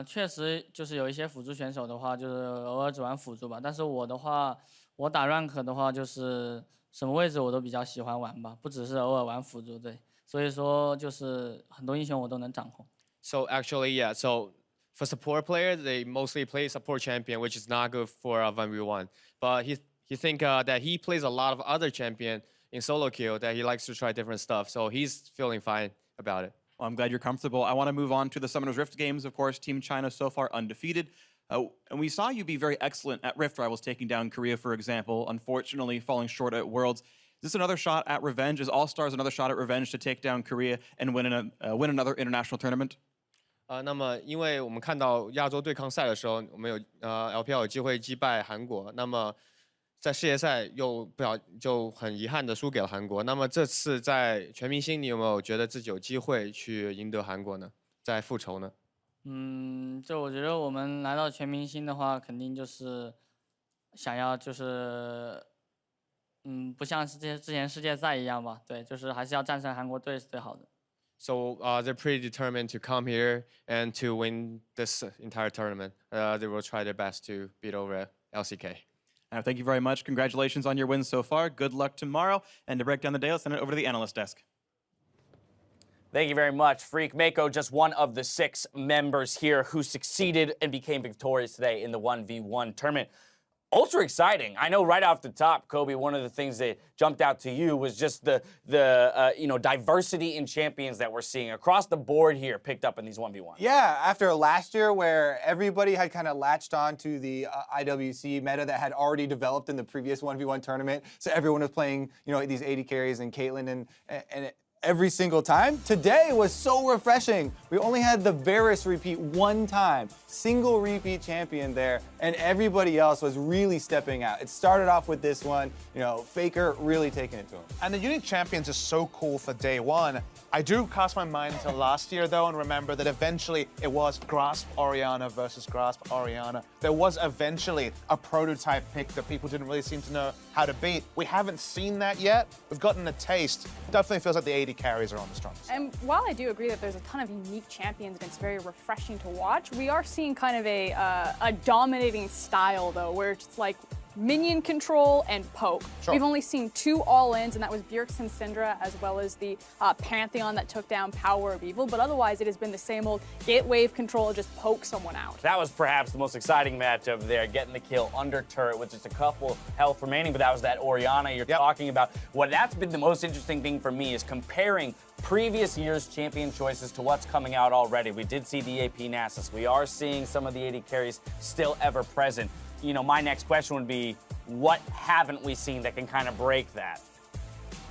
确实就是有一些辅助选手的话，就是偶尔只玩辅助吧。但是我的话，我打 rank 的话，就是什么位置我都比较喜欢玩吧，不只是偶尔玩辅助，对。所以说就是很多英雄我都能掌控。So actually, yeah. So for support players, they mostly play support champion, which is not good for 1v1. But he think that he plays a lot of other champion in solo queue that he likes to try different stuff. So he's feeling fine about it. Well, I'm glad you're comfortable. I want to move on to the Summoner's Rift games. Of course, Team China so far undefeated. And we saw you be very excellent at Rift Rivals, taking down Korea, for example, unfortunately falling short at Worlds. Is this another shot at revenge? Is All-Stars another shot at revenge to take down Korea and win another international tournament? 那么因为我们看到亚洲对抗赛的时候，我们有LPL 有机会击败韩国，那么在世界赛就很遗憾的输给了韩国。那么这次在全明星，你有没有觉得自己有机会去赢得韩国呢？在复仇呢？就我觉得我们来到全明星的话，肯定就是想要不像之前世界赛一样吧，对，就是还是要战胜韩国队是最好的。So they're pretty determined to come here and to win this entire tournament. They will try their best to beat over LCK. Thank you very much. Congratulations on your wins so far. Good luck tomorrow. And to break down the day, let's send it over to the analyst desk. Thank you very much, Freak. Mako, just one of the 6 members here who succeeded and became victorious today in the 1v1 tournament. Ultra exciting. I know right off the top, Kobe, one of the things that jumped out to you was just the diversity in champions that we're seeing across the board here picked up in these 1v1s. Yeah, after last year where everybody had kind of latched on to the IWC meta that had already developed in the previous 1v1 tournament. So everyone was playing, these AD carries and Caitlyn and every single time. Today was so refreshing. We only had the Varus repeat one time, single repeat champion there, and everybody else was really stepping out. It started off with this one, Faker really taking it to him. And the unique champions are so cool for day one. I do cast my mind to last year though and remember that eventually it was Grasp Orianna versus Grasp Orianna. There was eventually a prototype pick that people didn't really seem to know how to beat. We haven't seen that yet. We've gotten a taste. Definitely feels like the AD carries are on the strongest. And while I do agree that there's a ton of unique champions and it's very refreshing to watch, we are seeing kind of a dominating style though, where it's like minion control and poke. Sure. We've only seen 2 all-ins, and that was Bjergsen Syndra as well as the Pantheon that took down Power of Evil, but otherwise it has been the same old get wave control, just poke someone out. That was perhaps the most exciting matchup there, getting the kill under turret with just a couple health remaining, but that was that Orianna you're talking about. That's been the most interesting thing for me is comparing previous year's champion choices to what's coming out already. We did see the AP Nasus. We are seeing some of the AD carries still ever present. My next question would be, what haven't we seen that can kind of break that?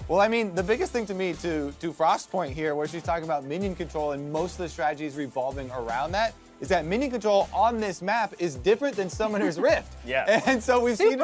Well, I mean, the biggest thing to me, to Frost's point here, where she's talking about minion control and most of the strategies revolving around that, is that minion control on this map is different than Summoner's Rift. Yeah. And so we've seen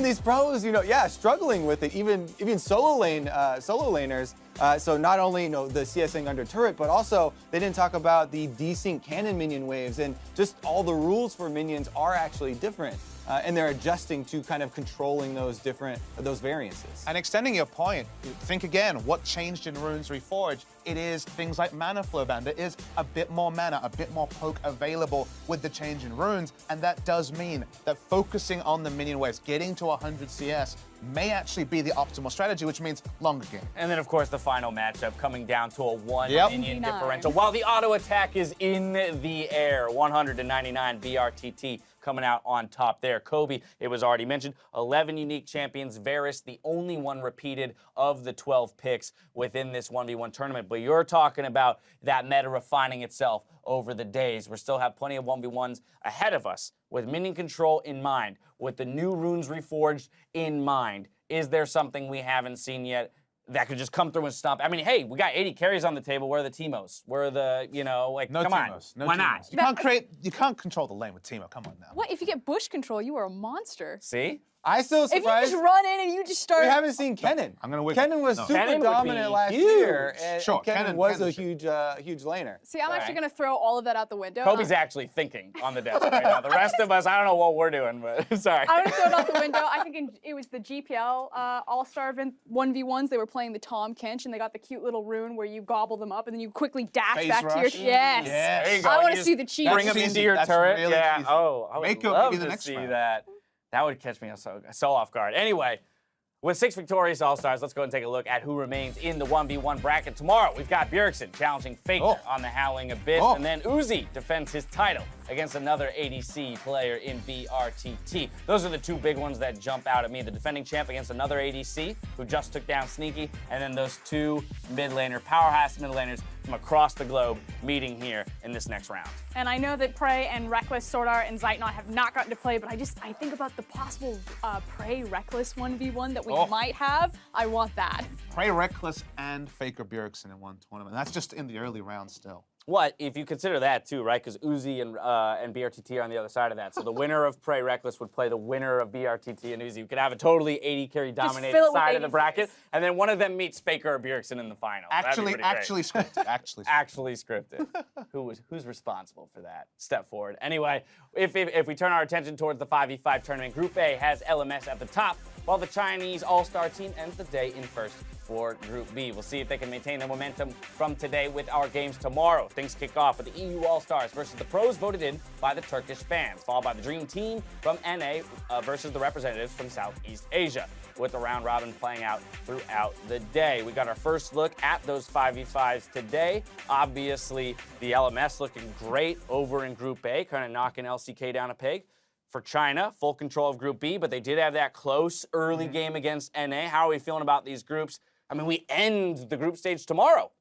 these pros, struggling with it, even solo laners. So not only the CSing under turret, but also they didn't talk about the desync cannon minion waves, and just all the rules for minions are actually different. And they're adjusting to kind of controlling those variances. And extending your point, think again, what changed in Runes Reforged? It is things like mana flow ban. There is a bit more mana, a bit more poke available with the change in runes, and that does mean that focusing on the minion waves, getting to 100 CS, may actually be the optimal strategy, which means longer game. And then, of course, the final matchup coming down to a 1 Yep. minion differential. While the auto attack is in the air, 100-99 BRTT coming out on top there. Kobe, it was already mentioned, 11 unique champions. Varus, the only one repeated of the 12 picks within this 1v1 tournament. But you're talking about that meta refining itself over the days. We still have plenty of 1v1s ahead of us with minion control in mind, with the new Runes Reforged in mind. Is there something we haven't seen yet that could just come through and stomp? I mean, hey, we got 80 carries on the table. Where are the Teemos? Where are the, No come Teemos, on. no Why Teemos. not? You can't control the lane with Teemo. Come on now. What? If you get bush control, you are a monster. See? I'm still surprised. If you just run in and you just start... We haven't seen Kennen. I'm gonna win. Kennen was super dominant last year, and Sure, Kennen was a huge laner. See, I'm actually going to throw all of that out the window. Kobe's actually thinking on the desk right now. The rest of us, I don't know what we're doing, but sorry. I'm going to throw it out the window. I think it was the GPL All-Star event 1v1s. They were playing the Tom Kench, and they got the cute little rune where you gobble them up, and then you quickly dash Phase back to your... rush. Yes. There you go. I want You to see just the cheese. Bring them into your That's turret. really Yeah. cheesy. Oh, I would Mako love maybe the to next see round. that. That would catch me so off guard. Anyway, with 6 victorious All-Stars, let's go and take a look at who remains in the 1v1 bracket. Tomorrow, we've got Bjergsen challenging Faker on the Howling Abyss, and then Uzi defends his title against another ADC player in BRTT. Those are the 2 big ones that jump out at me. The defending champ against another ADC who just took down Sneaky, and then those 2 powerhouse mid laners from across the globe meeting here in this next round. And I know that Prey and Reckless, Sword Art, and Zeitnot have not gotten to play, but I think about the possible Prey Reckless 1v1 that we might have. I want that. Prey Reckless and Faker Bjergsen in one tournament. That's just in the early rounds still. What if you consider that too, right? Because Uzi and BRTT are on the other side of that. So the winner of Prey Reckless would play the winner of BRTT and Uzi. You could have a totally 80 carry dominated side of the bracket, and then one of them meets Faker or Bjergsen in the final. Actually scripted. Actually scripted. Who's responsible for that? Step forward. Anyway, if we turn our attention towards the 5v5 tournament, Group A has LMS at the top, while the Chinese All-Star team ends the day in first for Group B. We'll see if they can maintain the momentum from today with our games tomorrow. Things kick off with the EU All-Stars versus the pros voted in by the Turkish fans, followed by the Dream Team from NA versus the representatives from Southeast Asia, with the round robin playing out throughout the day. We got our first look at those 5v5s today. Obviously, the LMS looking great over in Group A, kind of knocking LCK down a peg. For China, full control of Group B, but they did have that close early game against NA. How are we feeling about these groups? I mean, we end the group stage tomorrow.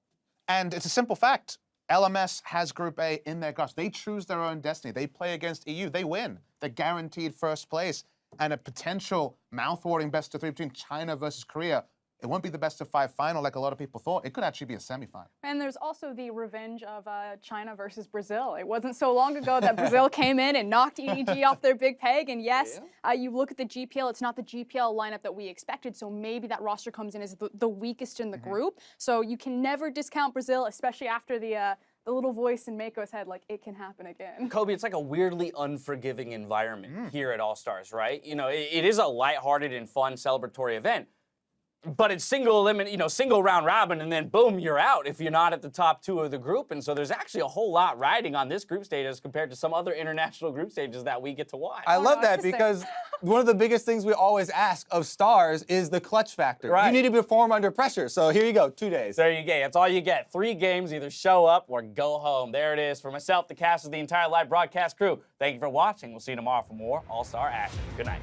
And it's a simple fact. LMS has Group A in their grasp. They choose their own destiny. They play against EU. They win. They're guaranteed first place. And a potential mouth-watering best-of-3 between China versus Korea. It won't be the best-of-5 final like a lot of people thought. It could actually be a semifinal. And there's also the revenge of China versus Brazil. It wasn't so long ago that Brazil came in and knocked EEG off their big peg. And yes, you look at the GPL, it's not the GPL lineup that we expected. So maybe that roster comes in as the weakest in the group. So you can never discount Brazil, especially after the little voice in Mako's head, like, it can happen again. Kobe, it's like a weirdly unforgiving environment here at All-Stars, right? You know, it is a lighthearted and fun celebratory event. But it's single round robin, and then boom, you're out if you're not at the top 2 of the group. And so there's actually a whole lot riding on this group stage as compared to some other international group stages that we get to watch. I love that because one of the biggest things we always ask of stars is the clutch factor. Right. You need to perform under pressure. So here you go, 2 days. There you go. That's all you get. 3 games, either show up or go home. There it is. For myself, the cast, of the entire live broadcast crew, thank you for watching. We'll see you tomorrow for more All-Star action. Good night.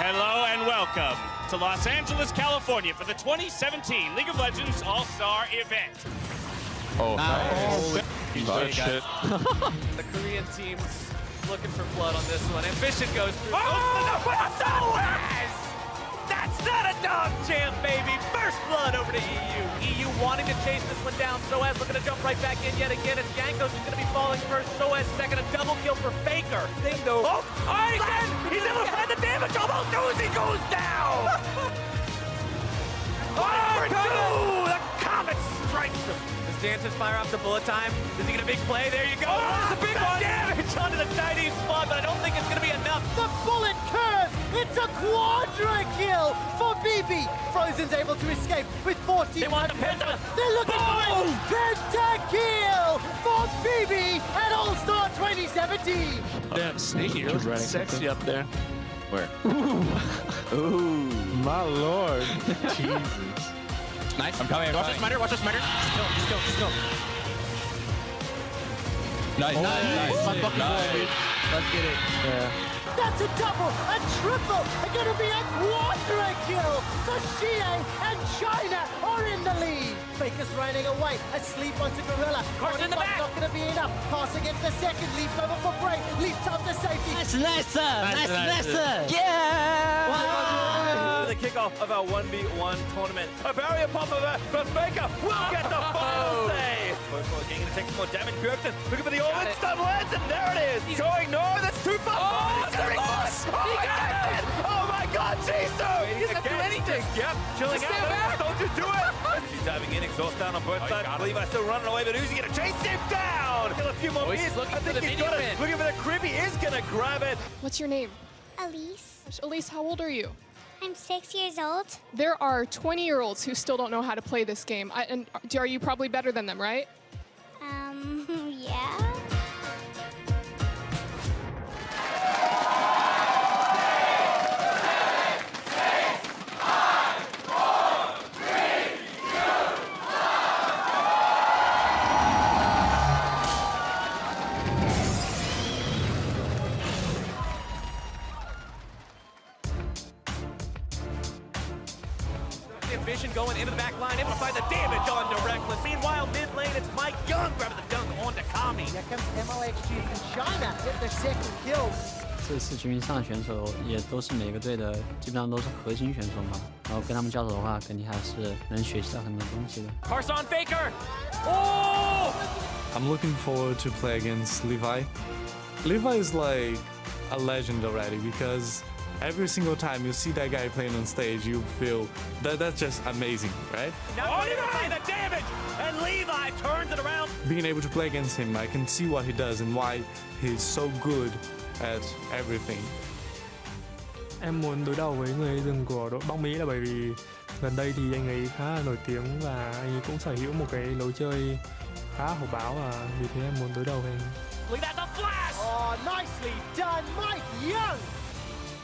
Hello and welcome to Los Angeles, California for the 2017 League of Legends All-Star event. Oh, nice. Shit. The Korean team's looking for blood on this one. Ambition goes through. That's not a dog champ, baby. First blood over to EU. EU wanting to chase this one down. Soaz looking to jump right back in yet again. It's Jankos who's going to be falling first. Soaz second. A double kill for Faker. Thing though. Oh, he's able to find the damage. Almost Uzi goes down. For 2. The Comet strikes him. Does Jansen fire off the bullet time? Does he get a big play? There you go. Oh, it's a big one. Damage onto the Chinese squad, but I don't think it's going to be enough. The bullet curve! It's a quadra kill for BB. Frozen's able to escape with 14. They want the penta. They're looking for it. Penta kill for BB at All-Star 2017. Damn, Sneaky, you look sexy up there. Where? Ooh, my lord. Jesus. Nice. I'm coming. Watch this matter. Watch this matter. Just go. Nice. Nice. My fucking boy, dude. Let's get it. Yeah. That's a double, a triple, and gonna be a quadra kill. So Xie and China are in the lead. Faker's running away, asleep onto Gorilla. Carson in the back. Not gonna be enough. Pass against the second, leaps over for Bray, leaps up to safety. Nice. Yeah! Wow. The kickoff of our 1v1 tournament. A barrier pop over, but Faker will get the final save. Both getting to take some more damage. Bjergsen looking for the all-in stun lands, and there it is. Going, no, that's too far. Oh, lost. Oh, he got it. Oh my God, Jisoo. He doesn't have to do anything. Yep, chilling Just out. stand back. Soldiers do it. She's diving in, exhaust down on both sides. Levi still running away, but Uzi gonna chase him down. Kill a few more He's hits. looking I for think the he's minion got win. it. Looking for the crib. He is gonna grab it. What's your name? Elise. Elise, how old are you? I'm 6 years old. There are 20-year-olds who still don't know how to play this game. And are you probably better than them, right? Yeah. Ambition going into the back line, able to find the damage on to Reckless. Meanwhile, mid lane, it's Mike Young grabbing the dunk on to Comet. enemy. Here comes MLXG from China, get their second kill. 这4局以上的选手也都是每个队的基本上都是核心选手嘛，然后跟他们交手的话，肯定还是能学习到很多东西的。Carson Faker. Oh! I'm looking forward to play against Levi. Levi is like a legend already because every single time you see that guy playing on stage, you feel that's just amazing, right? Now he's applying the damage, and Levi turns it around. Being able to play against him, I can see what he does and why he's so good at everything. Em muốn đối đầu với người rừng của đội bóng Mỹ là bởi vì gần đây thì anh ấy khá là nổi tiếng và anh ấy cũng sở hữu một cái lối chơi khá hổ báo và vì thế em muốn đối đầu với anh. Look at that, the flash! Oh, nicely done, Mike Young!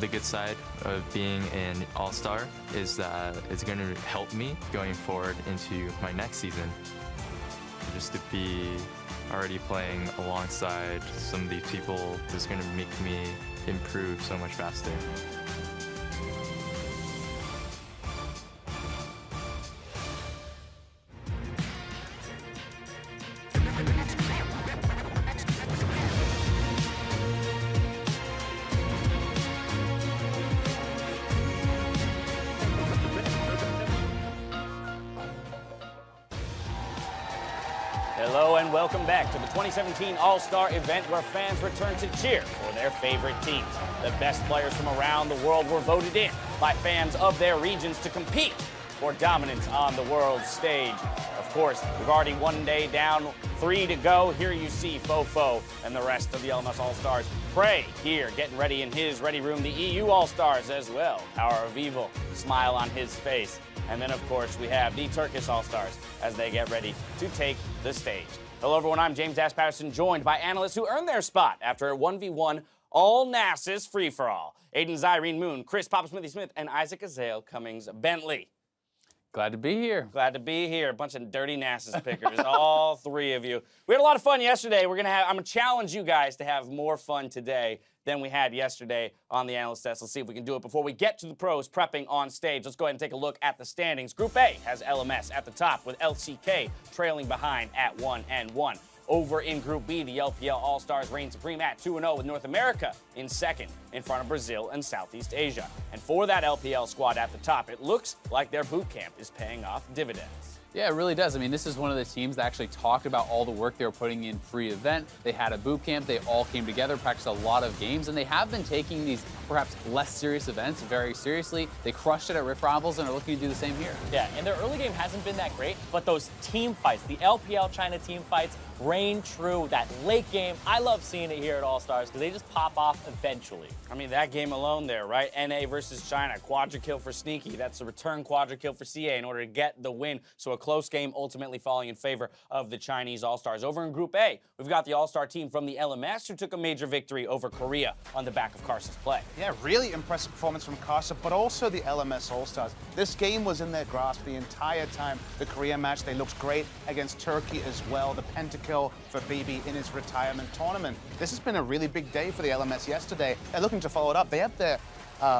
The good side of being an all-star is that it's going to help me going forward into my next season. Just to be already playing alongside some of these people is going to make me improve so much faster. Hello and welcome back to the 2017 All-Star event where fans return to cheer for their favorite teams. The best players from around the world were voted in by fans of their regions to compete for dominance on the world stage. Of course, we've already one day down, 3 to go. Here you see Fofo and the rest of the LMS All-Stars. Prey here getting ready in his ready room. The EU All-Stars as well. Power of Evil, smile on his face. And then, of course, we have the Turkish All-Stars as they get ready to take the stage. Hello, everyone. I'm James Dash Patterson, joined by analysts who earned their spot after a 1v1 all-Nasus free-for-all. Aiden Zyrene Moon, Chris Papa Smithy Smith, and Isaac Azale Cummings Bentley. Glad to be here. Glad to be here. A bunch of dirty Nasus pickers, all 3 of you. We had a lot of fun yesterday. I'm gonna challenge you guys to have more fun today than we had yesterday on the analyst test. Let's see if we can do it before we get to the pros prepping on stage. Let's go ahead and take a look at the standings. Group A has LMS at the top with LCK trailing behind at 1-1. Over in Group B, the LPL All-Stars reign supreme at 2-0 with North America in second in front of Brazil and Southeast Asia. And for that LPL squad at the top, it looks like their boot camp is paying off dividends. Yeah, it really does. I mean, this is one of the teams that actually talked about all the work they were putting in pre-event. They had a boot camp. They all came together, practiced a lot of games, and they have been taking these perhaps less serious events very seriously. They crushed it at Rift Rivals and are looking to do the same here. Yeah, and their early game hasn't been that great, but those team fights, the LPL China team fights, reign true. That late game, I love seeing it here at All-Stars because they just pop off eventually. I mean, that game alone there, right? NA versus China, quadra kill for Sneaky. That's the return quadra kill for CA in order to get the win. So a close game ultimately falling in favor of the Chinese All-Stars. Over in Group A, we've got the All-Star team from the LMS who took a major victory over Korea on the back of Carson's play. Yeah, really impressive performance from Carson, but also the LMS All-Stars. This game was in their grasp the entire time. The Korea match, they looked great against Turkey as well. The pentakill for BB in his retirement tournament. This has been a really big day for the LMS yesterday. They're looking to follow it up. They have their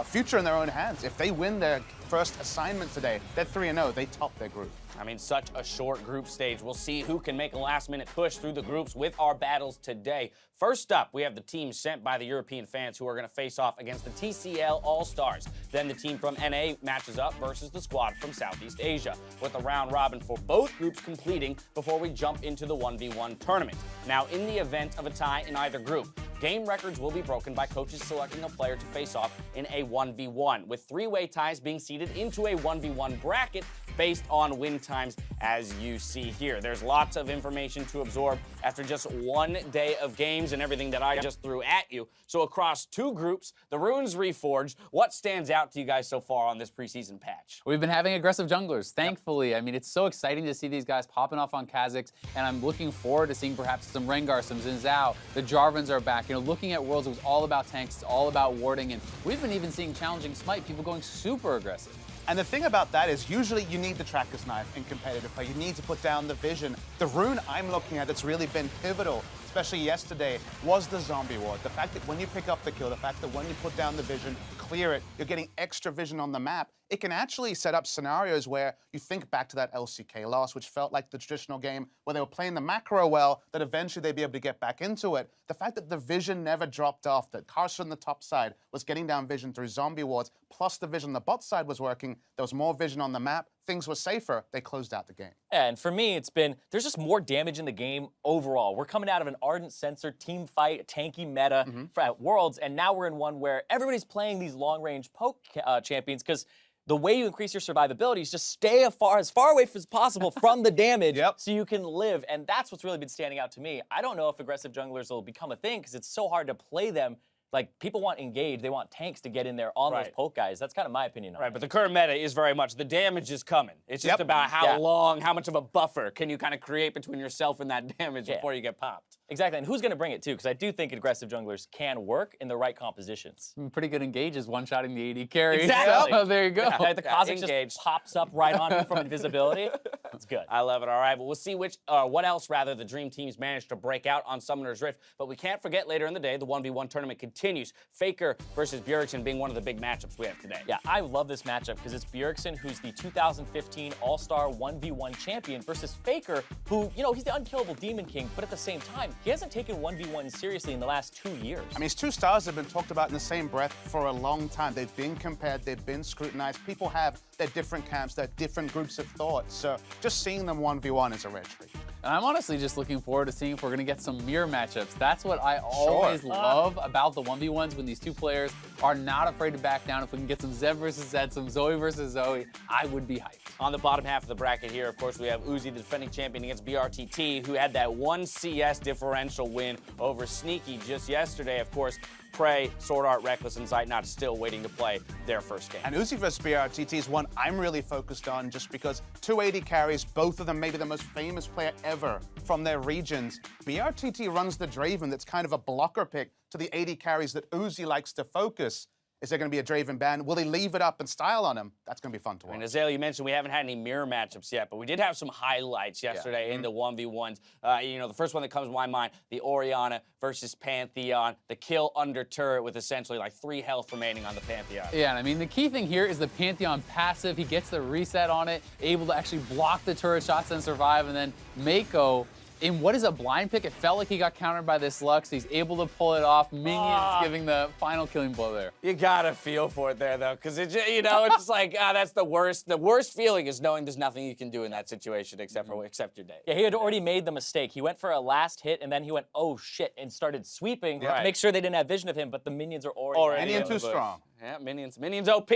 future in their own hands. If they win their first assignment today, they're 3-0. They top their group. I mean, such a short group stage. We'll see who can make a last-minute push through the groups with our battles today. First up, we have the team sent by the European fans who are going to face off against the TCL All-Stars. Then the team from NA matches up versus the squad from Southeast Asia, with a round robin for both groups completing before we jump into the 1v1 tournament. Now, in the event of a tie in either group, game records will be broken by coaches selecting a player to face off in a 1v1, with 3-way ties being seeded into a 1v1 bracket based on win times, as you see here. There's lots of information to absorb after just one day of games and everything that I just threw at you. So across 2 groups, the Runes Reforged, what stands out to you guys so far on this preseason patch? We've been having aggressive junglers, thankfully. Yep. I mean, it's so exciting to see these guys popping off on Kazakhs, and I'm looking forward to seeing perhaps some Rengar, some Xin Zhao. The Jarvans are back. You know, looking at Worlds, it was all about tanks, it's all about warding, and we've been even seeing challenging Smite, people going super aggressive. And the thing about that is usually you need the tracker's knife in competitive play. You need to put down the vision. The rune I'm looking at that's really been pivotal, especially yesterday, was the zombie ward. The fact that when you pick up the kill, the fact that when you put down the vision, clear it, you're getting extra vision on the map. it can actually set up scenarios where you think back to that LCK loss, which felt like the traditional game where they were playing the macro well, that eventually they'd be able to get back into it. The fact that the vision never dropped off, that Carson on the top side was getting down vision through zombie wards, plus the vision on the bot side was working, there was more vision on the map, things were safer, they closed out the game. Yeah, and for me, there's just more damage in the game overall. We're coming out of an Ardent Sensor team fight, tanky meta at Worlds, and now we're in one where everybody's playing these long-range poke champions because the way you increase your survivability is just stay as far away as possible from the damage so you can live, and that's what's really been standing out to me. I don't know if aggressive junglers will become a thing because it's so hard to play them. Like, people want engage, they want tanks to get in there on those poke guys. That's kind of my opinion on it. Right, but the current meta is very much the damage is coming. It's just about how long, how much of a buffer can you kind of create between yourself and that damage before you get popped. Exactly, and who's going to bring it too? Because I do think aggressive junglers can work in the right compositions. Pretty good engage is one-shotting the AD carry. Exactly. Oh, there you go. Yeah, the Kha'Zix just pops up right on you from invisibility. It's good. I love it. All right, but we'll see what else the Dream Teams managed to break out on Summoner's Rift. But we can't forget later in the day, the 1v1 tournament continues. Faker versus Bjergsen being one of the big matchups we have today. Yeah, I love this matchup because it's Bjergsen, who's the 2015 All-Star 1v1 champion, versus Faker, who, you know, he's the unkillable Demon King, but at the same time, he hasn't taken 1v1 seriously in the last 2 years. I mean, his two stars have been talked about in the same breath for a long time. They've been compared, they've been scrutinized. People have their different camps, their different groups of thought. So just seeing them 1v1 is a rare treat. And I'm honestly just looking forward to seeing if we're going to get some mirror matchups. That's what I always love about the 1v1s, when these two players are not afraid to back down. If we can get some Zeb versus Zed, some Zoe versus Zoe, I would be hyped. On the bottom half of the bracket here, of course, we have Uzi, the defending champion, against BRTT, who had that 1 CS differential win over Sneaky just yesterday. Of course, Prey, Sword Art, Reckless, and Zeitnot still waiting to play their first game. And Uzi vs BRTT is one I'm really focused on just because 280 carries, both of them maybe the most famous player ever from their regions. BRTT runs the Draven that's kind of a blocker pick to the 80 carries that Uzi likes to focus. Is there going to be a Draven ban? Will they leave it up and style on him? That's going to be fun to watch. And Azale, you mentioned we haven't had any mirror matchups yet, but we did have some highlights yesterday in the 1v1s. You know, the first one that comes to my mind, the Orianna versus Pantheon, the kill under turret with essentially like 3 health remaining on the Pantheon. Yeah, and I mean, the key thing here is the Pantheon passive. He gets the reset on it, able to actually block the turret shots and survive, and then Mako, in what is a blind pick, it felt like he got countered by this Lux. He's able to pull it off. Minions giving the final killing blow there. You gotta feel for it there, though, because you know, it's just like, that's the worst. The worst feeling is knowing there's nothing you can do in that situation except for accept your day. Yeah, he had already made the mistake. He went for a last hit, and then he went, oh shit, and started sweeping to make sure they didn't have vision of him, but the minions are already Minion too strong. Yeah, minions OP.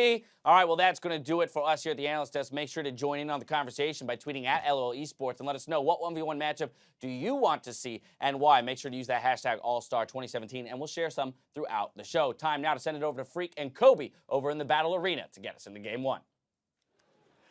All right, well, that's going to do it for us here at the Analyst Desk. Make sure to join in on the conversation by tweeting at LOL Esports and let us know what 1v1 matchup do you want to see and why. Make sure to use that hashtag AllStar2017, and we'll share some throughout the show. Time now to send it over to Freak and Kobe over in the Battle Arena to get us into Game 1.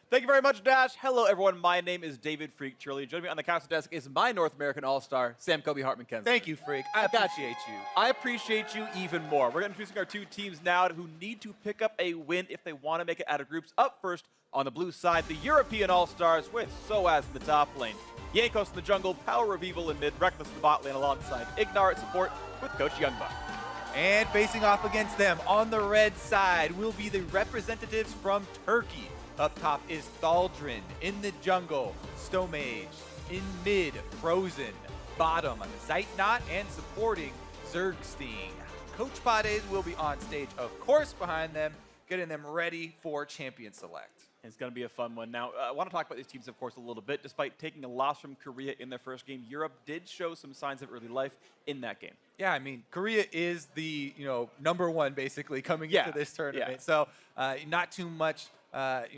Thank you very much, Dash. Hello, everyone. My name is David Freak Shirley. Joining me on the council desk is my North American All-Star, Sam Kobe Hartman-Kensler. Thank you, Freak. I appreciate you. I appreciate you even more. We're introducing our two teams now who need to pick up a win if they want to make it out of groups. Up first, on the blue side, the European All-Stars with Soaz in the top lane, Yankos in the jungle, Power Revival in mid, Reckless in the bot lane alongside Ignar at support with Coach Youngbuck. And facing off against them on the red side will be the representatives from Turkey. Up top is Thaldrin, in the jungle, Stomage, in mid, Frozen, bottom, Zeitnot, and supporting Zergstein. Coach Pades will be on stage, of course, behind them, getting them ready for Champion Select. It's going to be a fun one. Now, I want to talk about these teams, of course, a little bit. Despite taking a loss from Korea in their first game, Europe did show some signs of early life in that game. Yeah, I mean, Korea is the, #1 basically coming into this tournament. So not too much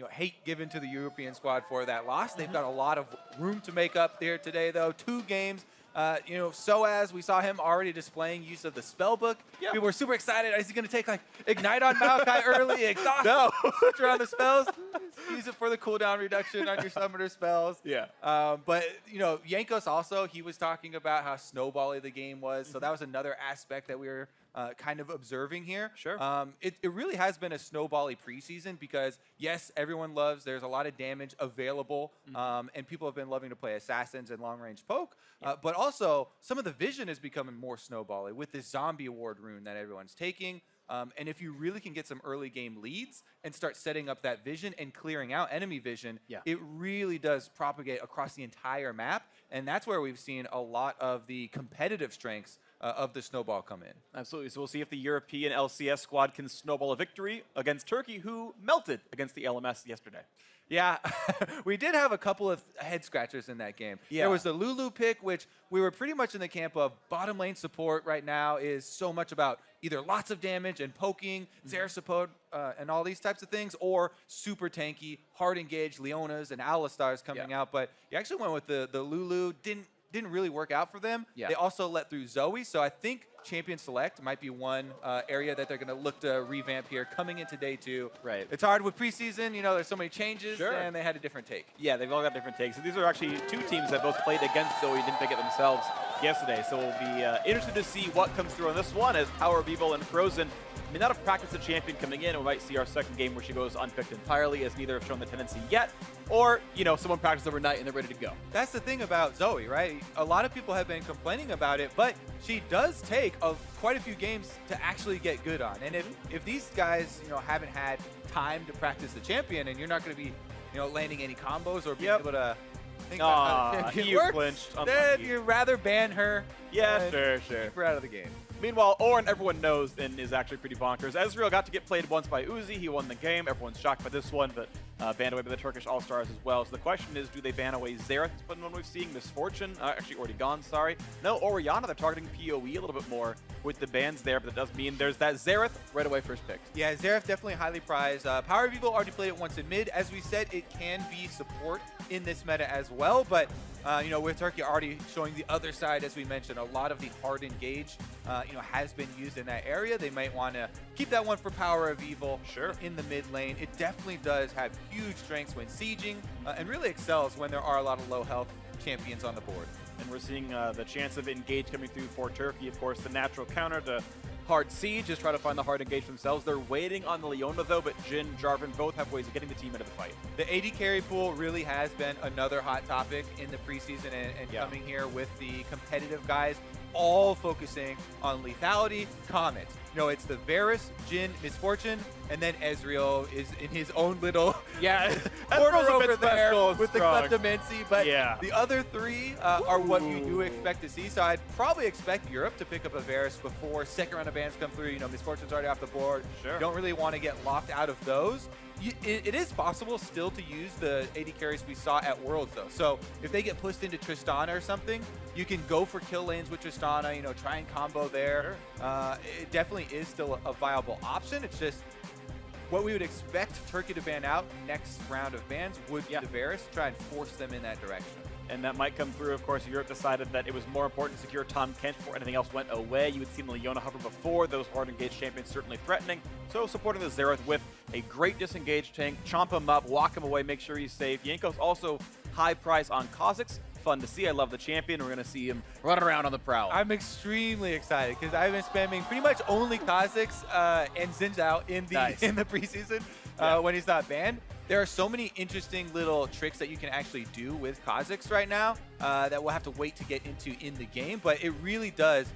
hate given to the European squad for that loss. They've got a lot of room to make up there today, though. 2 games. Soaz, we saw him already displaying use of the spell book. Yeah. We were super excited. Is he going to take Ignite on Maokai early? Exhaust. No. Switch around the spells. Use it for the cooldown reduction on your summoner spells. Yeah. But Yankos also, he was talking about how snowbally the game was. So that was another aspect that we were kind of observing here. Sure. It really has been a snowbally preseason because, yes, everyone loves, there's a lot of damage available, and people have been loving to play assassins and long-range poke. But also, some of the vision is becoming more snowbally with this zombie award rune that everyone's taking. And if you really can get some early game leads and start setting up that vision and clearing out enemy vision, it really does propagate across the entire map. And that's where we've seen a lot of the competitive strengths of the snowball come in. Absolutely. So we'll see if the European LCS squad can snowball a victory against Turkey, who melted against the LMS yesterday. Yeah, we did have a couple of head scratchers in that game. Yeah. There was the Lulu pick, which we were pretty much in the camp of bottom lane support right now is so much about either lots of damage and poking, Zera support, and all these types of things, or super tanky, hard engaged Leonas and Alistars coming out. But you actually went with the Lulu, didn't really work out for them. Yeah. They also let through Zoe, so I think Champion Select might be one area that they're going to look to revamp here coming into day 2. Right. It's hard with preseason, you know, there's so many changes, Sure. and they had a different take. Yeah, they've all got different takes. So these are actually two teams that both played against Zoe, didn't pick it themselves yesterday. So we'll be interested to see what comes through on this one, as Power of Evil and Frozen may not have practiced the champion coming in, and we might see our second game where she goes unpicked entirely, as neither have shown the tendency yet, or, you know, someone practiced overnight and they're ready to go. That's the thing about Zoe, right? A lot of people have been complaining about it, but she does take quite a few games to actually get good on. And if these guys, you know, haven't had time to practice the champion, and you're not going to be, you know, landing any combos or being able to think about how the champion you works, flinched. then Unlucky. you'd rather ban her. Yeah, and sure. Keep her out of the game. Meanwhile, Oren, everyone knows, and is actually pretty bonkers. Ezreal got to get played once by Uzi. He won the game. Everyone's shocked by this one, but banned away by the Turkish All-Stars as well. So the question is, do they ban away Xerath? It's been one we've seen. Misfortune, actually already gone, sorry. No, Orianna, they're targeting PoE a little bit more with the bans there, but that does mean there's that Xerath right away first pick. Yeah, Xerath definitely highly prized. Power of Evil already played it once in mid. As we said, it can be support in this meta as well, but you know, with Turkey already showing the other side, as we mentioned, a lot of the hard engage, you know, has been used in that area. They might want to keep that one for Power of Evil in the mid lane. It definitely does have huge strengths when sieging, and really excels when there are a lot of low health champions on the board. And we're seeing the chance of engage coming through for Turkey. Of course, the natural counter to hard siege is try to find the hard engage themselves. They're waiting on the Leona, though, but Jhin, Jarvan both have ways of getting the team into the fight. The AD carry pool really has been another hot topic in the preseason, and coming here with the competitive guys all focusing on lethality, Comet. You know, it's the Varus, Jhin, Misfortune, and then Ezreal is in his own little corner over there with the Cleptomancy. But the other three are what you do expect to see. So I'd probably expect Europe to pick up a Varus before second round of bans come through. You know, Misfortune's already off the board. You don't really want to get locked out of those. It is possible still to use the AD carries we saw at Worlds, though. So if they get pushed into Tristana or something, you can go for kill lanes with Tristana, you know, try and combo there. It definitely is still a viable option. It's just what we would expect Turkey to ban out next round of bans would be the Varus, try and force them in that direction. And that might come through. Of course, Europe decided that it was more important to secure Tom Kent before anything else went away. You had seen the Leona hover before. Those hard engaged champions certainly threatening. So supporting the Xerath with a great disengaged tank. Chomp him up, walk him away, make sure he's safe. Yanko's also high price on Kha'Zix. Fun to see. I love the champion. We're going to see him run around on the prowl. I'm extremely excited because I've been spamming pretty much only Kha'Zix and Xin Zhao in the preseason when he's not banned. There are so many interesting little tricks that you can actually do with Kha'Zix right now that we'll have to wait to get into in the game, but it really does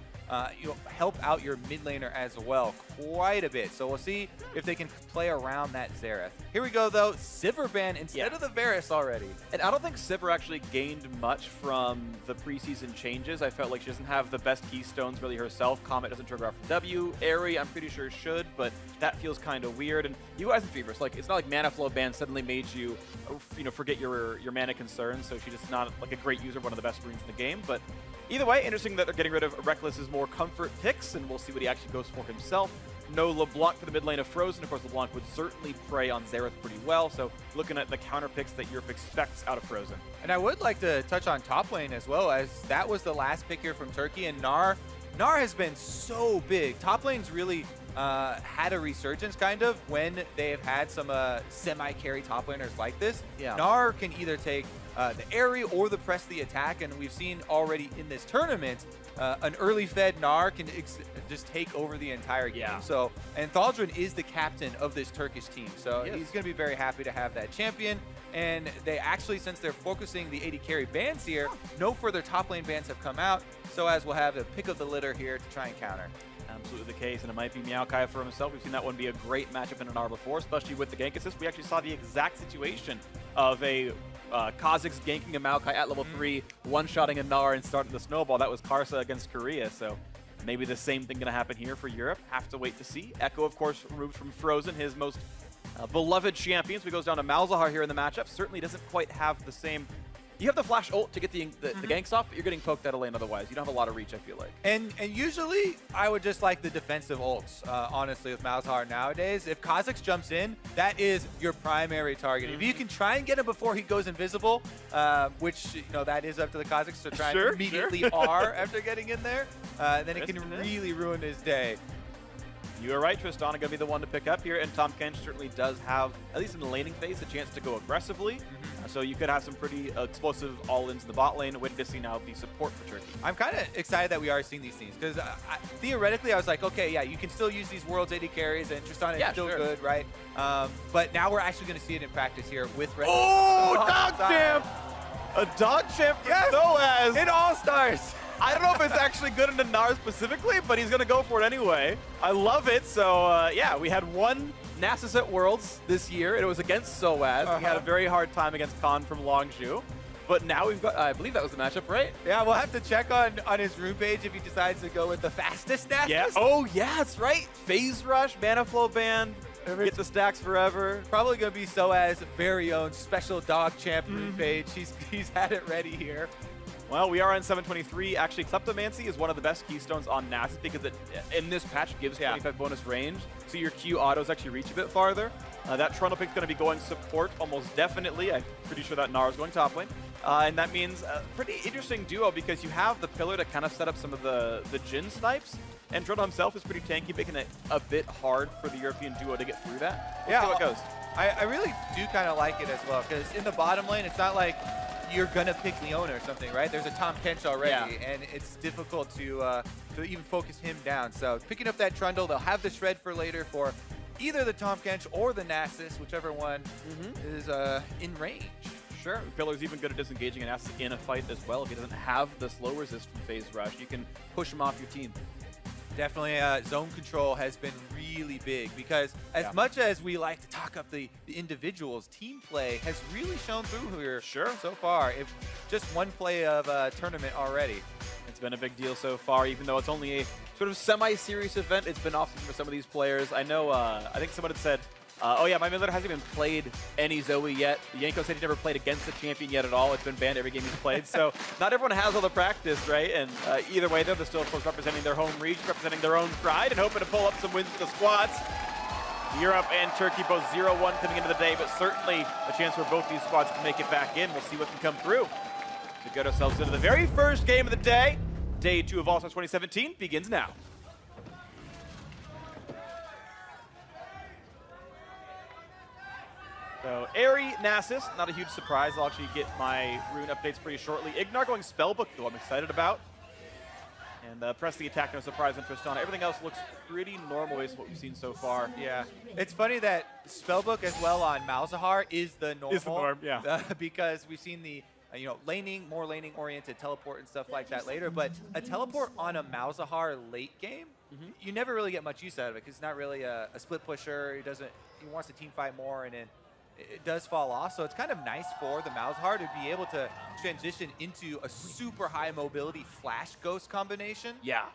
you know, help out your mid laner as well quite a bit. So we'll see if they can play around that Xerath. Here we go, though. Sivir ban instead of the Varus already. And I don't think Sivir actually gained much from the preseason changes. I felt like she doesn't have the best keystones really herself. Comet doesn't trigger off W. Airy, I'm pretty sure should, but that feels kind of weird. And you guys in Fevers, like, it's not like Mana Flow ban suddenly made you, you know, forget your mana concerns. So she's just not like a great user, one of the best runes in the game. But either way, interesting that they're getting rid of Reckless's more comfort picks, and we'll see what he actually goes for himself. No LeBlanc for the mid lane of Frozen. Of course, LeBlanc would certainly prey on Xerath pretty well, so looking at the counter picks that Europe expects out of Frozen. And I would like to touch on top lane as well, as that was the last pick here from Turkey, and Gnar has been so big. Top lane's really had a resurgence, kind of, when they have had some semi-carry top laners like this. Gnar can either take the Airy or the press the attack, and we've seen already in this tournament an early fed Gnar can just take over the entire game. So, and Thaldrun is the captain of this Turkish team, so he's going to be very happy to have that champion. And they actually, since they're focusing the AD carry bans here, no further top lane bans have come out, so as we'll have a pick of the litter here to try and counter. Absolutely the case, and it might be Maokai for himself. We've seen that one be a great matchup in an R before, especially with the gank assist. We actually saw the exact situation of a Kha'Zix ganking a Maokai at level 3, one-shotting a Gnar and starting the snowball. That was Karsa against Korea, so maybe the same thing going to happen here for Europe. Have to wait to see. Echo, of course, removed from Frozen, his most beloved champion. So he goes down to Malzahar here in the matchup. Certainly doesn't quite have the same... You have the flash ult to get the ganks off, but you're getting poked out of lane otherwise. You don't have a lot of reach, I feel like. And usually, I would just like the defensive ults, honestly, with Malzahar nowadays. If Kha'Zix jumps in, that is your primary target. If you can try and get him before he goes invisible, which, you know, that is up to the Kha'Zix to try and immediately R after getting in there, then it can really ruin his day. You are right, Tristana going to be the one to pick up here, and Tahm Kench certainly does have, at least in the laning phase, a chance to go aggressively. So you could have some pretty explosive all-ins in the bot lane. Waiting to see now the support for Turkey. I'm kind of excited that we are seeing these things, because theoretically I was like, okay, yeah, you can still use these Worlds AD carries, and Tristana is still good, right? But now we're actually going to see it in practice here with Red. Oh, Dog Champ! A Dog Champ for Soaz! In All-Stars! I don't know if it's actually good into Gnar specifically, but he's going to go for it anyway. I love it. So, yeah, we had one Nasus at Worlds this year, and it was against Soaz. We had a very hard time against Khan from Longzhu. But now we've got, I believe that was the matchup, right? Yeah, we'll have to check on his rune page if he decides to go with the fastest Nasus. Yeah. Oh, yeah, that's right. Phase Rush, Mana Flow Band. Get the stacks forever. Probably going to be Soaz's very own special Dog Champ rune page. He's had it ready here. Well, we are on 723. Actually, Kleptomancy is one of the best keystones on Nasus because it, in this patch, gives 25 bonus range. So your Q autos actually reach a bit farther. That Trundle pick's going to be going support almost definitely. I'm pretty sure that Gnar is going top lane. And that means a pretty interesting duo because you have the pillar to kind of set up some of the Jhin snipes. And Trundle himself is pretty tanky, making it a bit hard for the European duo to get through that. We'll see how it goes. I really do kind of like it as well because in the bottom lane, it's not like you're gonna pick Leona or something, right? There's a Tahm Kench already, and it's difficult to even focus him down. So picking up that Trundle, they'll have the Shred for later for either the Tahm Kench or the Nasus, whichever one is in range. Sure. Pillar's even good at disengaging an Nasus in a fight as well. If he doesn't have the slow resist from Phase Rush, you can push him off your team. Definitely, zone control has been really big because as much as we like to talk up the individuals, team play has really shown through here so far. If just one play of a tournament already. It's been a big deal so far, even though it's only a sort of semi-serious event. It's been awesome for some of these players. I know, I think someone had said, oh yeah, my Miller hasn't even played any Zoe yet. Yanko said he never played against the champion yet at all. It's been banned every game he's played. So not everyone has all the practice, right? And either way, they're still, of course, representing their home region, representing their own pride, and hoping to pull up some wins for the squads. Europe and Turkey both 0-1 coming into the day, but certainly a chance for both these squads to make it back in. We'll see what can come through. We get ourselves into the very first game of the day. Day 2 of All-Stars 2017 begins now. So, Aery, Nasus, not a huge surprise. I'll actually get my rune updates pretty shortly. Ignar going Spellbook, who I'm excited about. And press the attack, no surprise on Tristana. Everything else looks pretty normal based on what we've seen so far. Yeah. It's funny that Spellbook as well on Malzahar is the normal. Is the norm, yeah. Because we've seen the laning, more laning-oriented teleport and stuff like that later. But a teleport on a Malzahar late game, you never really get much use out of it because it's not really a split pusher. He wants to team fight more, and then it does fall off. So it's kind of nice for the Malzahar to be able to transition into a super high mobility flash ghost combination. Yeah.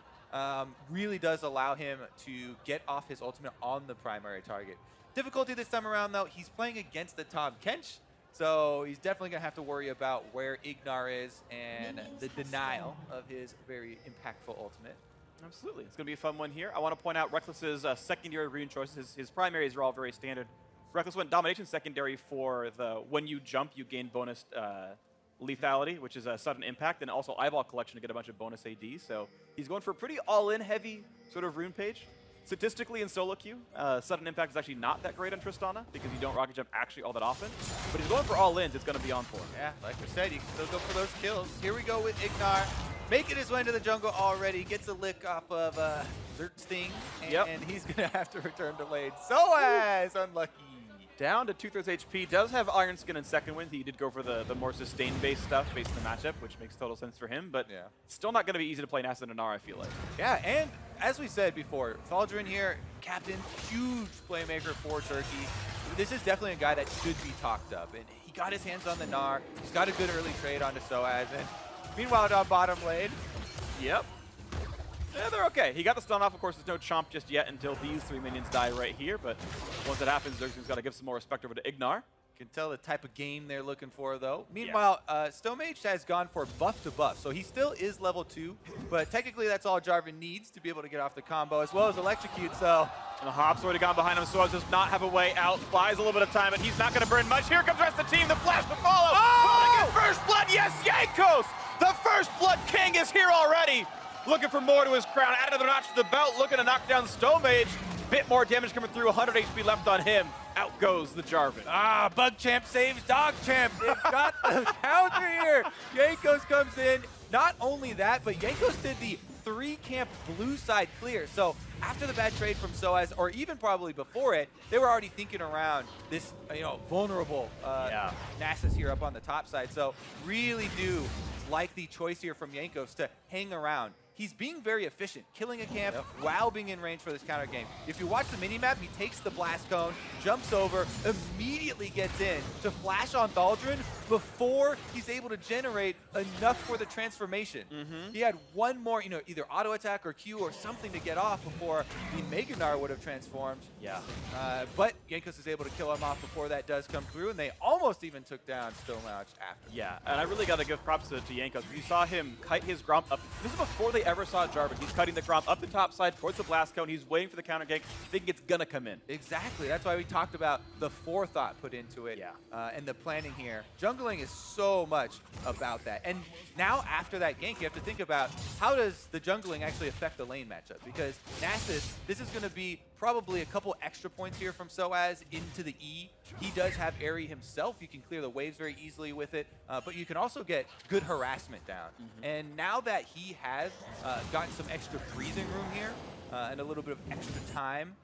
Really does allow him to get off his ultimate on the primary target. Difficulty this time around, though, he's playing against the Tahm Kench. So he's definitely going to have to worry about where Ignar is and the denial of his very impactful ultimate. Absolutely. It's going to be a fun one here. I want to point out Reckless's secondary rune choices. His primaries are all very standard. Reckless went Domination secondary for the when you jump, you gain bonus lethality, which is a sudden impact, and also Eyeball Collection to get a bunch of bonus AD. So he's going for a pretty all-in heavy sort of rune page. Statistically in solo queue, sudden impact is actually not that great on Tristana because you don't rocket jump actually all that often. But he's going for all-ins, it's going to be on for him. Yeah, like we said, you can still go for those kills. Here we go with Ignar. Making his way into the jungle already. Gets a lick off of Zerk Sting, and he's going to have to return to lane. Soaz, unlucky. Down to 2/3 HP. Does have Iron Skin in second wind. He did go for the more sustained-based stuff based on the matchup, which makes total sense for him. But still not going to be easy to play Nasus and Gnar, I feel like. Yeah, and as we said before, Thaldrin here, captain, huge playmaker for Turkey. This is definitely a guy that should be talked up. And he got his hands on the Gnar. He's got a good early trade onto Soaz. And meanwhile, down bottom lane, Yep. Yeah, they're okay. He got the stun off. Of course, there's no chomp just yet until these 3 minions die right here. But once that happens, Zerg's got to give some more respect over to Ignar. can tell the type of game they're looking for, though. Meanwhile, Stomage has gone for buff to buff, so he still is level 2, but technically that's all Jarvan needs to be able to get off the combo, as well as electrocute, so... And the Hop's already gone behind him, so does not have a way out. Buys a little bit of time, but he's not going to burn much. Here comes the rest of the team, the flash to follow. Oh! First blood, yes, Jankos! The first blood king is here already. Looking for more to his crown. Add another notch to the belt, looking to knock down Stomage. Bit more damage coming through, 100 HP left on him. Out goes the Jarvan. Ah, Bug Champ saves Dog Champ. They've got the counter here. Jankos comes in. Not only that, but Jankos did the 3-camp blue side clear. So after the bad trade from Soaz, or even probably before it, they were already thinking around this, vulnerable Nasus here up on the top side. So really do like the choice here from Jankos to hang around. He's being very efficient, killing a camp while being in range for this counter game. If you watch the minimap, he takes the blast cone, jumps over, immediately gets in to flash on Thaldrin before he's able to generate enough for the transformation. He had one more, either auto attack or Q or something to get off before the Mega Gnar would have transformed. But Jankos is able to kill him off before that does come through, and they almost even took down Stonelaunch after. Yeah, and I really got to give props to Jankos. You saw him kite his Gromp up. This is before they ever saw Jarvan. He's cutting the Gromp up the top side towards the blast cone. He's waiting for the counter gank, thinking it's gonna come in. Exactly. That's why we talked about the forethought put into it and the planning here. Jungling is so much about that. And now after that gank, you have to think about how does the jungling actually affect the lane matchup? Because Nasus, this is going to be probably a couple extra points here from Soaz into the E. He does have Airy himself. You can clear the waves very easily with it, but you can also get good harassment down. And now that he has gotten some extra breathing room here and a little bit of extra time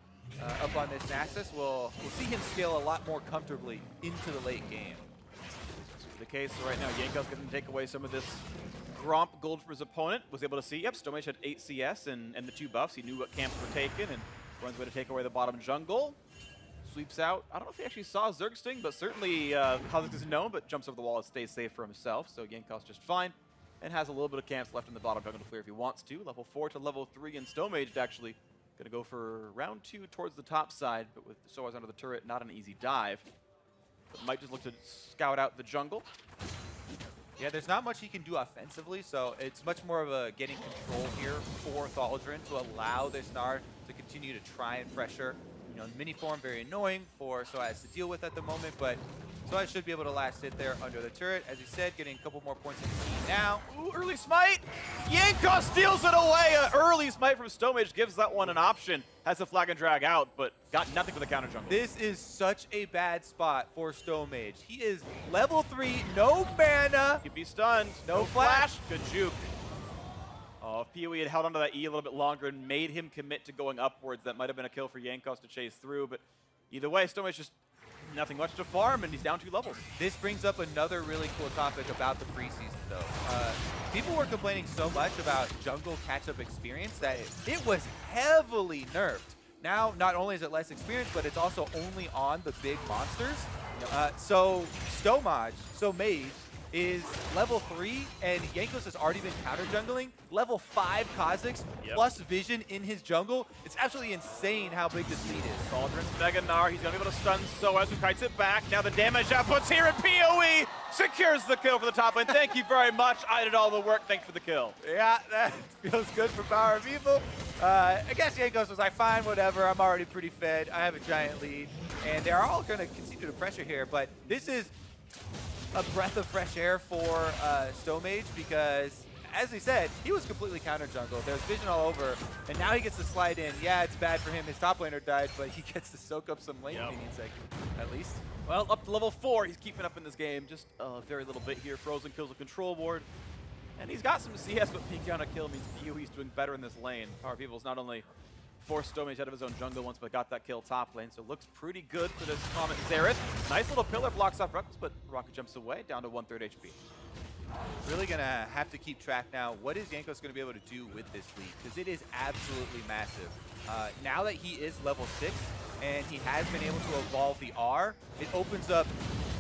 up on this Nasus, we'll see him scale a lot more comfortably into the late game. The case right now, Jankos going to take away some of this Gromp gold from his opponent. Was able to see, Stomage had 8 CS and the 2 buffs. He knew what camps were taken and runs away to take away the bottom jungle. Sweeps out. I don't know if he actually saw Zergsting, but certainly Kha'Zix is known, but jumps over the wall and stays safe for himself. So Jankos just fine and has a little bit of camps left in the bottom jungle to clear if he wants to. Level 4 to level 3, and Stomage actually going to go for round 2 towards the top side, but with Soaz under the turret, not an easy dive. But might just look to scout out the jungle. Yeah, there's not much he can do offensively, so it's much more of a getting control here for Thaldrin to allow this Gnar to continue to try and pressure. Mini form, very annoying for Soaz to deal with at the moment, but Soaz should be able to last hit there under the turret. As you said, getting a couple more points in the team now. Ooh, early smite! Jankos steals it away! An early smite from Stomage gives that one an option. Has the flag and drag out, but got nothing for the counter jungle. This is such a bad spot for Stomage. He is level 3, no mana. He'd be stunned. No flash. Good juke. Oh, if PoE had held onto that E a little bit longer and made him commit to going upwards, that might have been a kill for Jankos to chase through. But either way, Stomage just nothing much to farm, and he's down 2 levels. This brings up another really cool topic about the preseason, though. People were complaining so much about jungle catch-up experience that it was heavily nerfed. Now, not only is it less experience, but it's also only on the big monsters. So Stomage is level 3, and Jankos has already been counter jungling. Level 5 Kha'Zix plus vision in his jungle. It's absolutely insane how big this lead is. Thaldrin's Mega Gnar, he's gonna be able to stun Soaz, who kites it back. Now the damage outputs here, and PoE secures the kill for the top lane. Thank you very much. I did all the work. Thanks for the kill. Yeah, that feels good for Power of Evil. I guess Jankos was like, fine, whatever. I'm already pretty fed. I have a giant lead. And they're all gonna continue to pressure here, but this is a breath of fresh air for Stomage, because, as we said, he was completely counter jungle. There's vision all over, and now he gets to slide in. Yeah, it's bad for him. His top laner died, but he gets to soak up some lane minions, at least. Well, up to level 4, he's keeping up in this game. Just a very little bit here. Frozen kills a control ward. And he's got some CS, but peeking on a kill means PoE's doing better in this lane. Power of Evil's not only forced Stomage out of his own jungle once, but got that kill top lane, so looks pretty good for this Comet Xerath. Nice little pillar blocks off Reckless, but Rocket jumps away, down to 1/3 HP. really going to have to keep track now. What is Jankos going to be able to do with this lead? Because it is absolutely massive. Now that he is level 6 and he has been able to evolve the R, it opens up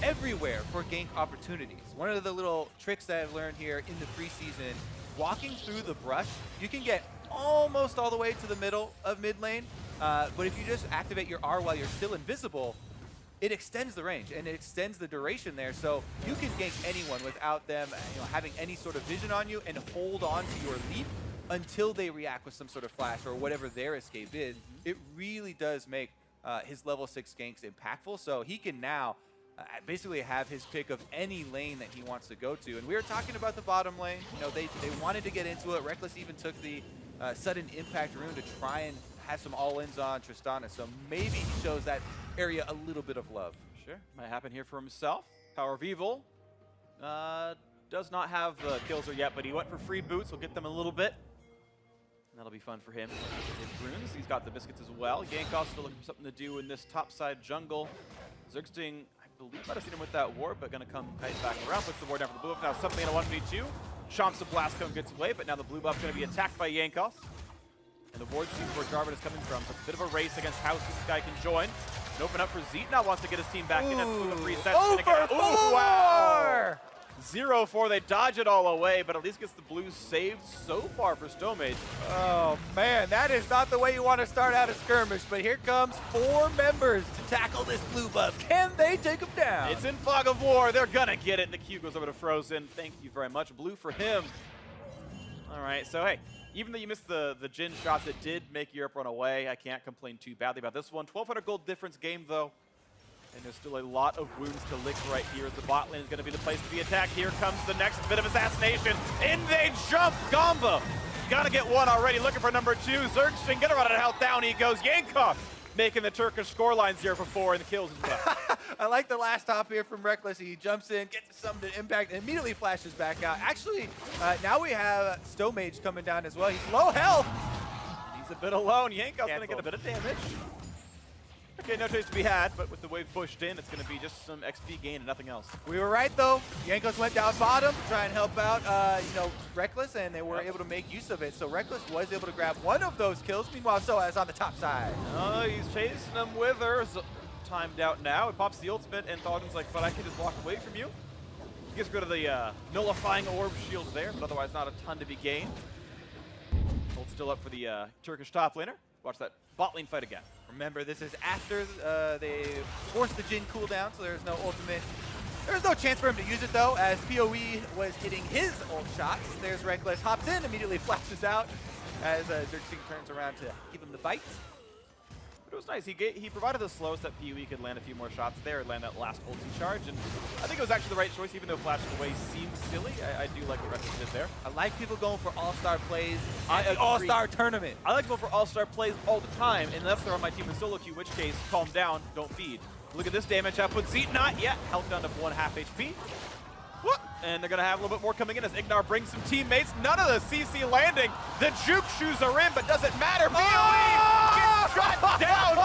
everywhere for gank opportunities. One of the little tricks that I've learned here in the preseason, walking through the brush, you can get almost all the way to the middle of mid lane, but if you just activate your R while you're still invisible, it extends the range and it extends the duration there, so you can gank anyone without them having any sort of vision on you and hold on to your leap until they react with some sort of flash or whatever their escape is. It really does make his level 6 ganks impactful, so he can now basically have his pick of any lane that he wants to go to. And we were talking about the bottom lane. They wanted to get into it. Reckless even took the sudden impact rune to try and have some all-ins on Tristana, so maybe he shows that area a little bit of love. Sure, might happen here for himself. Power of Evil does not have the kills yet, but he went for free boots. He'll get them a little bit. And that'll be fun for him. His runes, he's got the biscuits as well. Jankos still looking for something to do in this topside jungle. Zergsting, I believe might have seen him with that ward, but gonna come kite back around, puts the ward down for the blue buff. Now something in a 1v2. Chomps the blast cone, gets away, but now the blue buff gonna be attacked by Jankos. And the ward sees where Jarvan is coming from. So it's a bit of a race against how soon this guy can join. And open up for Zeet now, wants to get his team back in. That's blue buff reset. Wow! 0-4, they dodge it all away, but at least gets the blues saved so far for Stowmage. Oh man, that is not the way you want to start out a skirmish, but here comes 4 members to tackle this blue buff. Can they take him down? It's in Fog of War, they're gonna get it, and the Q goes over to Frozen. Thank you very much, blue for him. All right, so hey, even though you missed the Jhin shots, it did make Europe run away. I can't complain too badly about this one. 1,200 gold difference game though. And there's still a lot of wounds to lick right here. The bot lane is going to be the place to be attacked. Here comes the next bit of assassination. In they jump, Gamba. Gotta get one already, looking for number 2. Zergsting, gonna run out of health, down he goes. Yankov making the Turkish scoreline 0-for-4 and the kills as well. I like the last hop here from Reckless. He jumps in, gets some to impact, and immediately flashes back out. Actually, now we have Stowmage coming down as well. He's low health. He's a bit alone. Yankov's gonna get a bit of damage. Okay, no chase to be had, but with the wave pushed in, it's going to be just some XP gain and nothing else. We were right, though. Jankos went down bottom to try and help out, Reckless, and they were able to make use of it. So Reckless was able to grab one of those kills. Meanwhile, Soaz on the top side. Oh, he's chasing him with her. Timed out now. It pops the ultimate, and Thogden's like, but I can just walk away from you. He gets rid of the nullifying orb shield there, but otherwise not a ton to be gained. Hold still up for the Turkish top laner. Watch that bot lane fight again. Remember, this is after they forced the Jhin cooldown, so there's no ultimate. There's no chance for him to use it, though, as PoE was hitting his ult shots. There's Reckless, hops in, immediately flashes out as Zergsting turns around to give him the bite. But it was nice. He provided the slow so that PoE could land a few more shots there and land that last ulti charge. And I think it was actually the right choice, even though flashing away seems silly. I do like what Reckless did there. I like people going for all-star plays at the all-star tournament. I like going for all-star plays all the time, unless they're on my team in solo queue, in which case, calm down, don't feed. Look at this damage output. Zeet not yet. Health down to 1/2 HP. Whoop. And they're going to have a little bit more coming in as Ignar brings some teammates. None of the CC landing. The juke shoes are in, but doesn't matter. PoE gets shot down.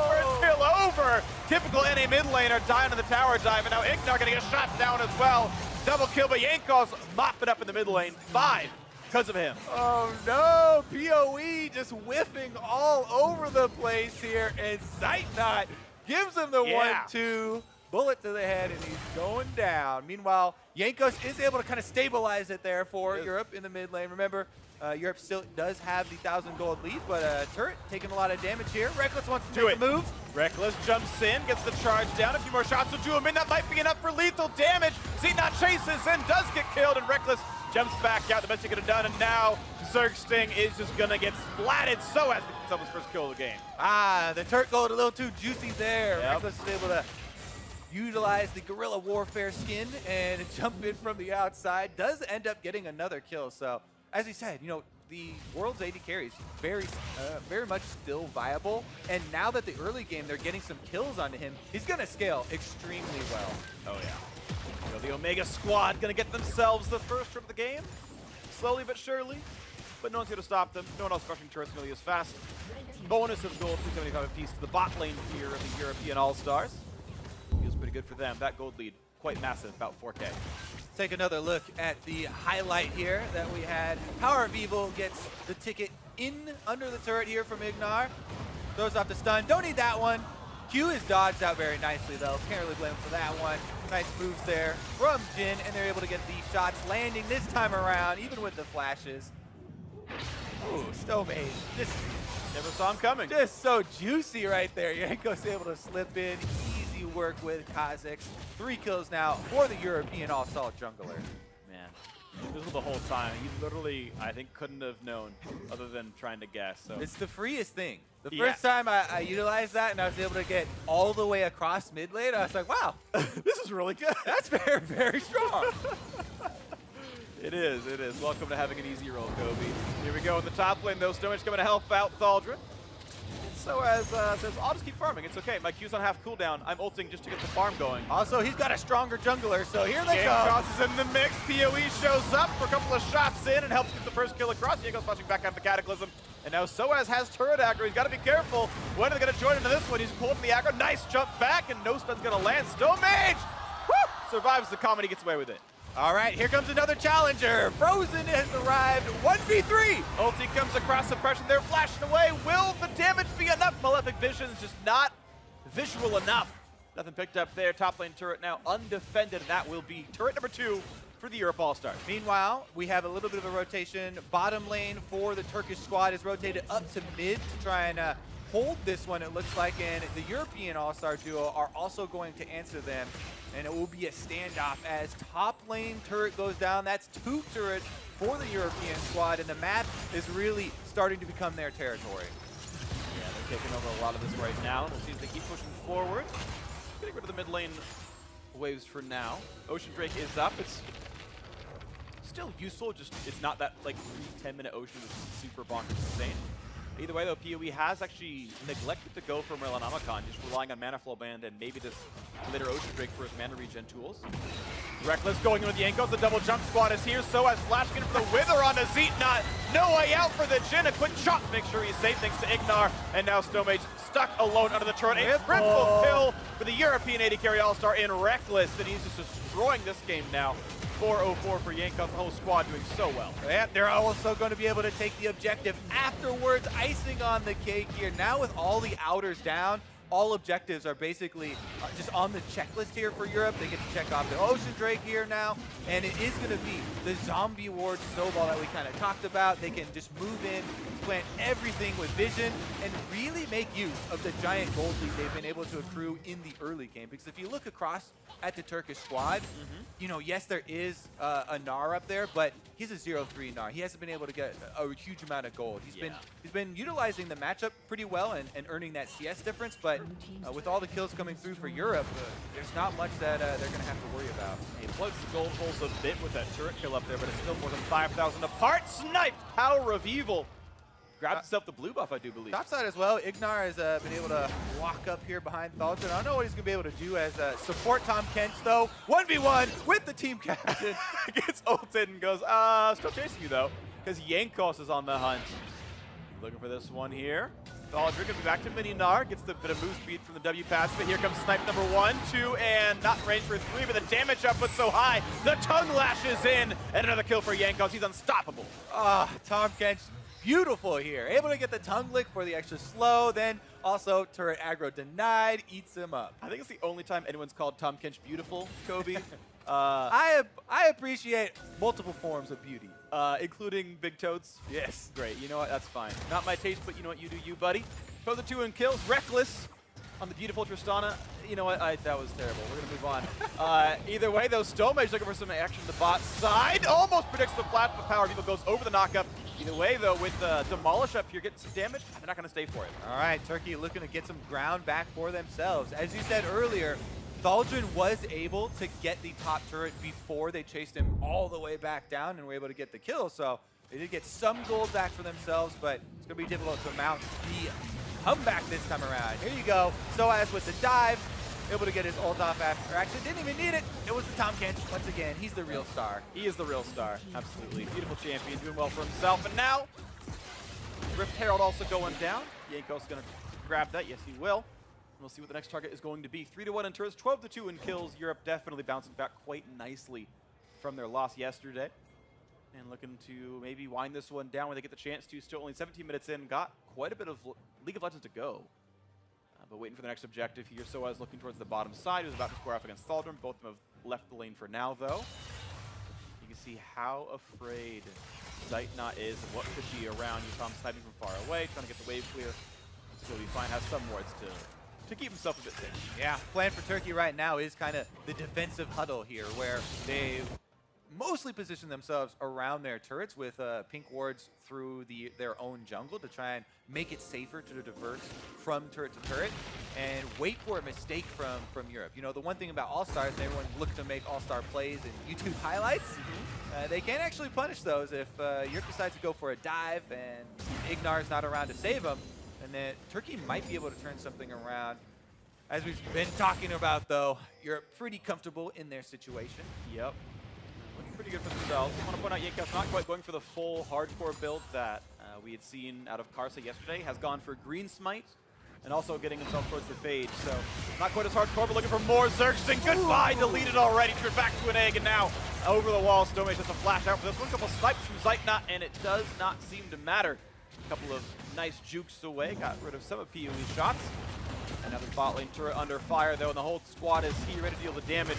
First kill over. Typical NA mid laner dying on the tower dive, and now Ignar going to get shot down as well. Double kill, but Yankov's mopping up in the mid lane. 5 because of him. Oh no, PoE just whiffing all over the place here, and Zeitnot gives him the 1-2. Bullet to the head, and he's going down. Meanwhile, Jankos is able to kind of stabilize it there for Europe in the mid lane. Remember, Europe still does have the 1,000 gold lead, but Turret taking a lot of damage here. Reckless wants to make a move. Reckless jumps in, gets the charge down. A few more shots will do him in. That might be enough for lethal damage. Zeetnot chases and does get killed, and Reckless jumps back out. The best he could have done, and now Zergsting is just going to get splatted so as to get his first kill of the game. Ah, the Turret gold a little too juicy there. Reckless is able to utilize the guerrilla warfare skin and jump in from the outside. Does end up getting another kill. So, as he said, the world's AD carries very much still viable. And now that the early game they're getting some kills onto him, he's gonna scale extremely well. Oh yeah. So the Omega squad gonna get themselves the first trip of the game, slowly but surely. But no one's gonna stop them. No one else crushing turrets nearly as fast. Bonus of gold, 275 apiece to the bot lane here of the European All-Stars. Feels pretty good for them. That gold lead, quite massive, about 4K. take another look at the highlight here that we had. Power of Evil gets the ticket in under the turret here from Ignar. Throws off the stun. Don't need that one. Q is dodged out very nicely, though. Can't really blame him for that one. Nice moves there from Jin, and they're able to get these shots landing this time around, even with the flashes. Ooh, Stomage. Just never saw him coming. Just so juicy right there. Yanko's able to slip in. Easy work with Kha'Zix. 3 kills now for the European All-Star jungler. Man, this was the whole time. You literally, I think, couldn't have known other than trying to guess. So it's the freest thing. The first time I utilized that and I was able to get all the way across mid lane, I was like, wow, this is really good. That's very, very strong. It is. Welcome to having an easy roll, Kobe. Here we go in the top lane, though. Stomach coming to help out Thaldra. So as says, I'll just keep farming. It's okay. My Q's on half cooldown. I'm ulting just to get the farm going. Also, he's got a stronger jungler, so here they go. Cross is in the mix. PoE shows up for a couple of shots in and helps get the first kill across. Yanko's flashing back out the Cataclysm. And now Soaz has turret aggro. He's got to be careful. When are they going to join into this one? He's pulling from the aggro. Nice jump back, and no stun's going to land. Stomage! Woo! Survives the comedy, gets away with it. All right, here comes another challenger. Frozen has arrived. 1v3. Ulti comes across suppression. They're flashing away. Will the damage be enough? Malefic Vision's just not visual enough. Nothing picked up there. Top lane turret now undefended. That will be turret number 2 for the Europe All-Stars. Meanwhile, we have a little bit of a rotation. Bottom lane for the Turkish squad is rotated up to mid to try and hold this one, it looks like, and the European All-Star duo are also going to answer them. And it will be a standoff as top lane turret goes down. That's 2 turrets for the European squad, and the map is really starting to become their territory. Yeah, they're taking over a lot of this right now. We'll see if they keep pushing forward. Getting rid of the mid lane waves for now. Ocean Drake is up. It's still useful, just it's not that like 10-minute Ocean is super bonkers insane. Either way, though, PoE has actually neglected to go for Merlinamacon, just relying on Mana Flow Band and maybe this later Ocean Drake for his mana regen tools. Reckless going in with the Yankos. The double jump squad is here. So as flashing in for the Wither on a Zeetnot. No way out for the Jin. A quick shot to make sure he's safe thanks to Ignar. And now Stomage stuck alone under the turret. A triple kill for the European AD Carry All-Star in Reckless. And he's just destroying this game now. 4-0-4 for Yankos, the whole squad doing so well. And they're also going to be able to take the objective afterwards, icing on the cake here. Now with all the outers down, all objectives are basically just on the checklist here for Europe. They get to check off the Ocean Drake here now, and it is going to be the zombie ward snowball that we kind of talked about. They can just move in, plant everything with vision, and really make use of the giant gold lead they've been able to accrue in the early game. Because if you look across at the Turkish squad, you know, yes, there is a Gnar up there, but he's a 0-3 Gnar. He hasn't been able to get a huge amount of gold. He's been utilizing the matchup pretty well and earning that CS difference, but with all the kills coming through for Europe, there's not much that they're going to have to worry about. He plugs the gold holes a bit with that turret kill up there, but it's still more than 5,000 apart. Sniped! Power of Evil. Grabbed himself the blue buff, I do believe. Topside as well. Ignar has been able to walk up here behind Thaldra. I don't know what he's going to be able to do as support Tom Kench, though. 1v1 with the team captain. Gets ulted and goes, still chasing you, though, because Yankos is on the hunt. Looking for this one here. Thaldra going to be back to Mini Gnar. Gets the bit of move speed from the W passive. But here comes snipe number 1, 2, and not in range for 3, but the damage output so high. The tongue lashes in, and another kill for Yankos. He's unstoppable. Tom Kench. Beautiful here. Able to get the tongue lick for the extra slow, then also turret aggro denied, eats him up. I think it's the only time anyone's called Tom Kench beautiful, Kobe. I appreciate multiple forms of beauty. Including big toads? Yes. Great. You know what? That's fine. Not my taste, but you know what? You do you, buddy. Throw the 2 in kills. Reckless on the beautiful Tristana. You know what? That was terrible. We're going to move on. Either way, though, Stomage looking for some action to the bot side. Almost predicts the flash, but Power of Evil goes over the knockup. Either way, though, with Demolish up here getting some damage, they're not going to stay for it. All right, Turkey looking to get some ground back for themselves. As you said earlier, Thaldra was able to get the top turret before they chased him all the way back down and were able to get the kill. So they did get some gold back for themselves, but it's going to be difficult to mount the comeback this time around. Here you go. Soaz with the dive, able to get his ult off after action. Didn't even need it. It was the Tom Kench. Once again, he's the real star. He is the real star. Absolutely. Beautiful champion, doing well for himself. And now, Rift Herald also going down. Yankos going to grab that. Yes, he will. We'll see what the next target is going to be. 3-1 in turrets, 12-2 in kills. Europe definitely bouncing back quite nicely from their loss yesterday. And looking to maybe wind this one down when they get the chance to. Still only 17 minutes in, got quite a bit of League of Legends to go. But waiting for the next objective here. Soaz looking towards the bottom side. He was about to square off against Thaldrum. Both of them have left the lane for now, though. You can see how afraid Zeitnot is of what could be around. You saw him sniping from far away, trying to get the wave clear. So he fine has some wards to keep himself a bit safe. Yeah, plan for Turkey right now is kind of the defensive huddle here, where they've mostly position themselves around their turrets with pink wards through their own jungle to try and make it safer to divert from turret to turret and wait for a mistake from Europe. You know, the one thing about All-Stars, and everyone looks to make All-Star plays in YouTube highlights, they can't actually punish those if Europe decides to go for a dive and Ignar's not around to save them, and then Turkey might be able to turn something around. As we've been talking about, though, Europe pretty comfortable in their situation. Yep. Looking pretty good for themselves. I want to point out Jankos not quite going for the full hardcore build that we had seen out of Karsa yesterday. Has gone for Green Smite and also getting himself towards the Fade. So not quite as hardcore, but looking for more Zergsting. Goodbye, deleted already. Turned back to an egg, and now over the wall. Stomach just a flash out for this one. Couple snipes from Zeitnot, and it does not seem to matter. A couple of nice jukes away. Got rid of some of PoE's shots. Another bot lane turret under fire, though, and the whole squad is here ready to deal the damage.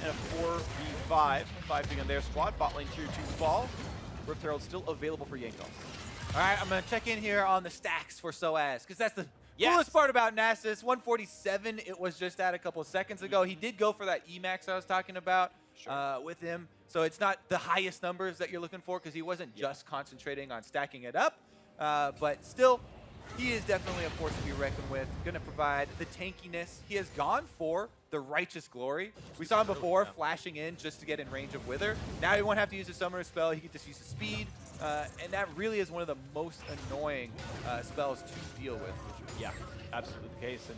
And a 4v5, 5 being on their squad. Bot lane tier 2 fall. Rift Herald still available for Jankos. All right, I'm going to check in here on the stacks for Soaz, because that's the coolest part about Nasus. 147, it was just at a couple of seconds ago. He did go for that Emax I was talking about with him. So it's not the highest numbers that you're looking for, because he wasn't just concentrating on stacking it up. But still, he is definitely a force to be reckoned with. Going to provide the tankiness. He has gone for the Righteous Glory. We saw him before flashing in just to get in range of Wither. Now he won't have to use a summoner spell. He can just use the speed. And that really is one of the most annoying spells to deal with. Yeah, absolutely the case. And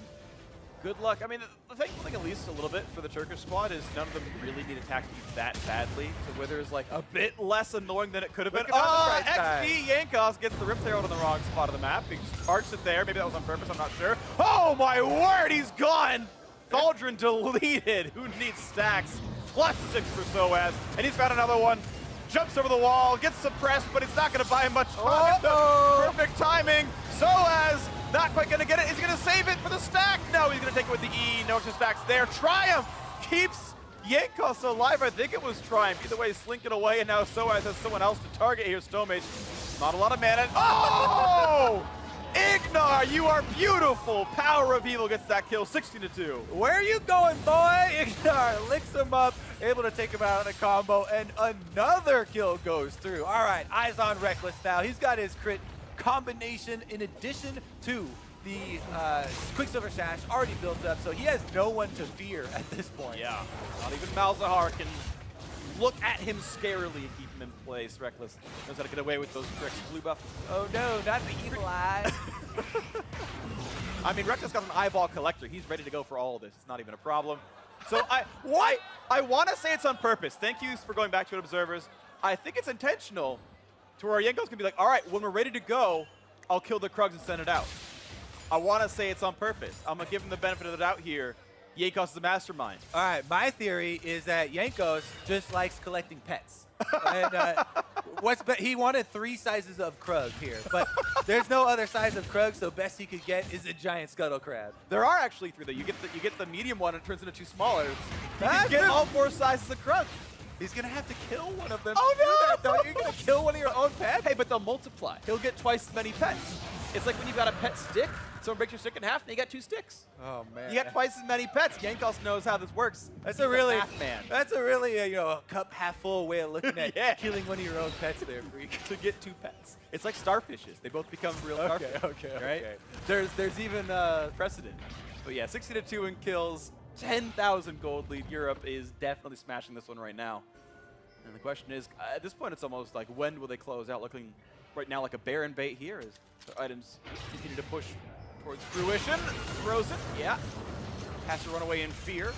good luck. I mean, the thankful thing, at least a little bit for the Turkish squad, is none of them really need attack speed that badly. So Wither is like a bit less annoying than it could have been. XD Jankos gets the Rift Herald in the wrong spot of the map. He just parks it there. Maybe that was on purpose, I'm not sure. Oh my word, he's gone! Thaldrum deleted. Who needs stacks? +6 for Soaz. And he's found another one. Jumps over the wall, gets suppressed, but it's not going to buy him much time. Perfect timing. Soaz not quite going to get it. Is he going to save it for the stack? No, he's going to take it with the E. No extra stacks there. Triumph keeps Jankos alive. I think it was Triumph. Either way, slinking away, and now Soaz has someone else to target here. Stomach, not a lot of mana. Oh! Ignar, you are beautiful. Power of Evil gets that kill, 16-2. Where are you going, boy? Ignar licks him up, able to take him out in a combo, and another kill goes through. All right, eyes on Reckless now. He's got his crit combination in addition to the Quicksilver Sash already built up, so he has no one to fear at this point. Yeah, not even Malzahar can look at him scarily and keep him in place. Reckless knows how to get away with those tricks. Blue buff. Oh no, not the evil eye. I mean, Reckless got an eyeball collector. He's ready to go for all of this. It's not even a problem. So I want to say it's on purpose. Thank you for going back to it, observers. I think it's intentional to where Jankos can be like, all right, when we're ready to go, I'll kill the Krugs and send it out. I want to say it's on purpose. I'm going to give him the benefit of the doubt here. Jankos is the mastermind. All right, my theory is that Jankos just likes collecting pets. And he wanted 3 sizes of Krug here, but there's no other size of Krug, so best he could get is a giant scuttle crab. There are actually 3 though. You get the medium one and it turns into 2 smaller. You can get all 4 sizes of Krug. He's gonna have to kill one of them. Oh no! You're gonna kill one of your own pets? Hey, but they'll multiply. He'll get twice as many pets. It's like when you've got a pet stick. Someone breaks your stick in half, and you got 2 sticks. Oh man! You got twice as many pets. Jankos knows how this works. That's a really cup half full way of looking at killing one of your own pets there, freak. To get 2 pets. It's like starfishes. They both become real starfish. Right? There's even precedent. But yeah, 60-2 in kills, 10,000 gold lead. Europe is definitely smashing this one right now. And the question is, at this point, it's almost like when will they close out? Looking right now like a Baron bait here as their items continue to push towards fruition. Throws it, yeah. Has to run away in fear.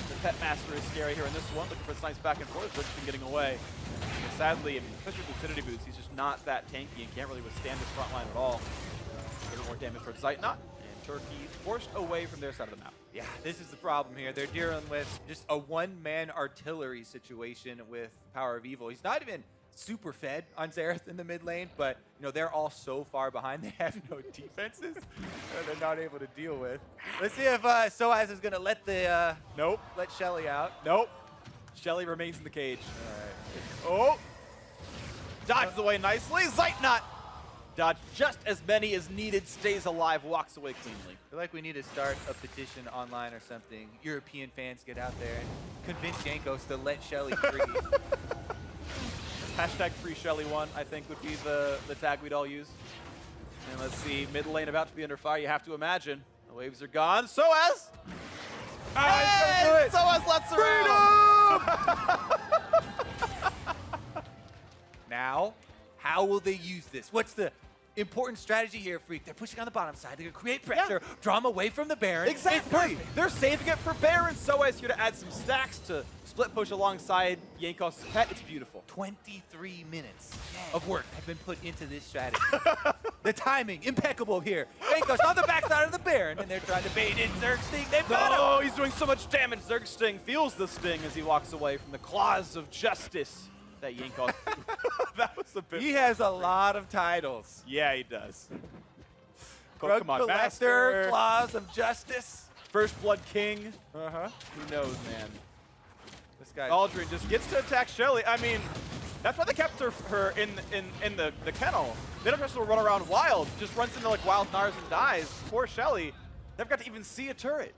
The Pet Master is scary here in this one, looking for snipes back and forth. Just been getting away. And sadly, I mean, especially with Lucidity Boots, he's just not that tanky and can't really withstand this front line at all. A little more damage towards Zeitnot. And Turkey forced away from their side of the map. Yeah, this is the problem here. They're dealing with just a one-man artillery situation with Power of Evil. He's not even super fed on Xerath in the mid lane, but you know they're all so far behind they have no defenses that they're not able to deal with. Let's see if Soaz is gonna let the let Shelly out. Nope. Shelly remains in the cage. All right. Oh! Dodges away nicely. Zeitnot dodged just as many as needed, stays alive, walks away cleanly. I feel like we need to start a petition online or something. European fans get out there and convince Jankos to let Shelly free. Hashtag free Shelly 1, I think, would be the tag we'd all use. And let's see, mid lane about to be under fire, you have to imagine. The waves are gone. Soaz! And Soaz lets her out! Now, how will they use this? What's the important strategy here, Freak? They're pushing on the bottom side. They're going to create pressure, draw them away from the Baron. Exactly! They're saving it for Baron. Soaz here to add some stacks to split push alongside Jankos' pet. It's beautiful. 23 minutes of work have been put into this strategy. The timing, impeccable here. Jankos on the backside of the Baron, and they're trying to bait in Zerg Sting. They've got him! Oh, he's doing so much damage. Zerg Sting feels the sting as he walks away from the claws of justice that Jankos. That was a bit. He has a lot of titles. Yeah, he does. Drug Pokemon Collector, Master, Claws of Justice. First Blood King. Who knows, man? This guy. Aldrin just gets to attack Shelly. I mean, that's why they kept her in the kennel. They don't just run around wild. Just runs into like wild Nars and dies. Poor Shelly. Never got to even see a turret.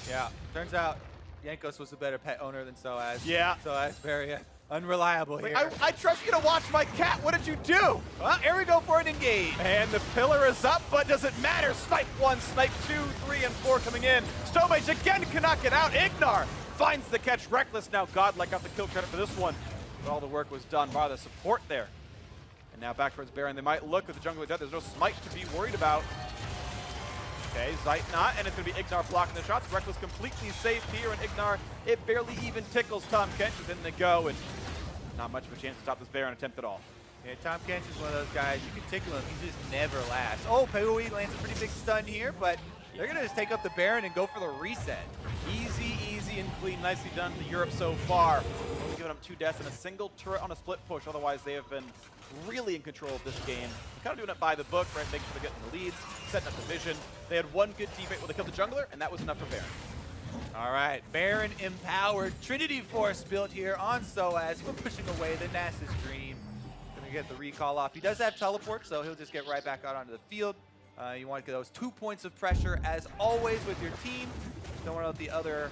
Yeah. Turns out Jankos was a better pet owner than Soaz. Yeah. Soaz very unreliable here. I trust you to watch my cat. What did you do? Well, here we go for an engage. And the pillar is up, but does it matter? Snipe 1, snipe 2, 3, and 4 coming in. Stovage again cannot get out. Ignar finds the catch. Reckless now godlike got the kill credit for this one. But all the work was done by the support there. And now back towards Baron. They might look with the jungle death. There's no smite to be worried about. Okay, Zeitnot, and it's going to be Ignar blocking the shots. Reckless completely safe here, and Ignar, it barely even tickles Tom Kench. Then they go, and not much of a chance to stop this Baron attempt at all. Yeah, Tom Kench is one of those guys, you can tickle him, he just never lasts. Oh, Peui lands a pretty big stun here, but they're going to just take up the Baron and go for the reset. Easy, easy, and clean. Nicely done to Europe so far. Only giving them 2 deaths and a single turret on a split push. Otherwise, they have been really in control of this game. Kind of doing it by the book, right? Making sure they're getting the leads, setting up the vision. They had one good teammate where they killed the jungler, and that was enough for Baron. All right, Baron empowered. Trinity Force built here on Soaz. We're pushing away the Nasus Dream. Gonna get the recall off. He does have teleport, so he'll just get right back out onto the field. You want to get those 2 points of pressure, as always, with your team. Don't want to let the other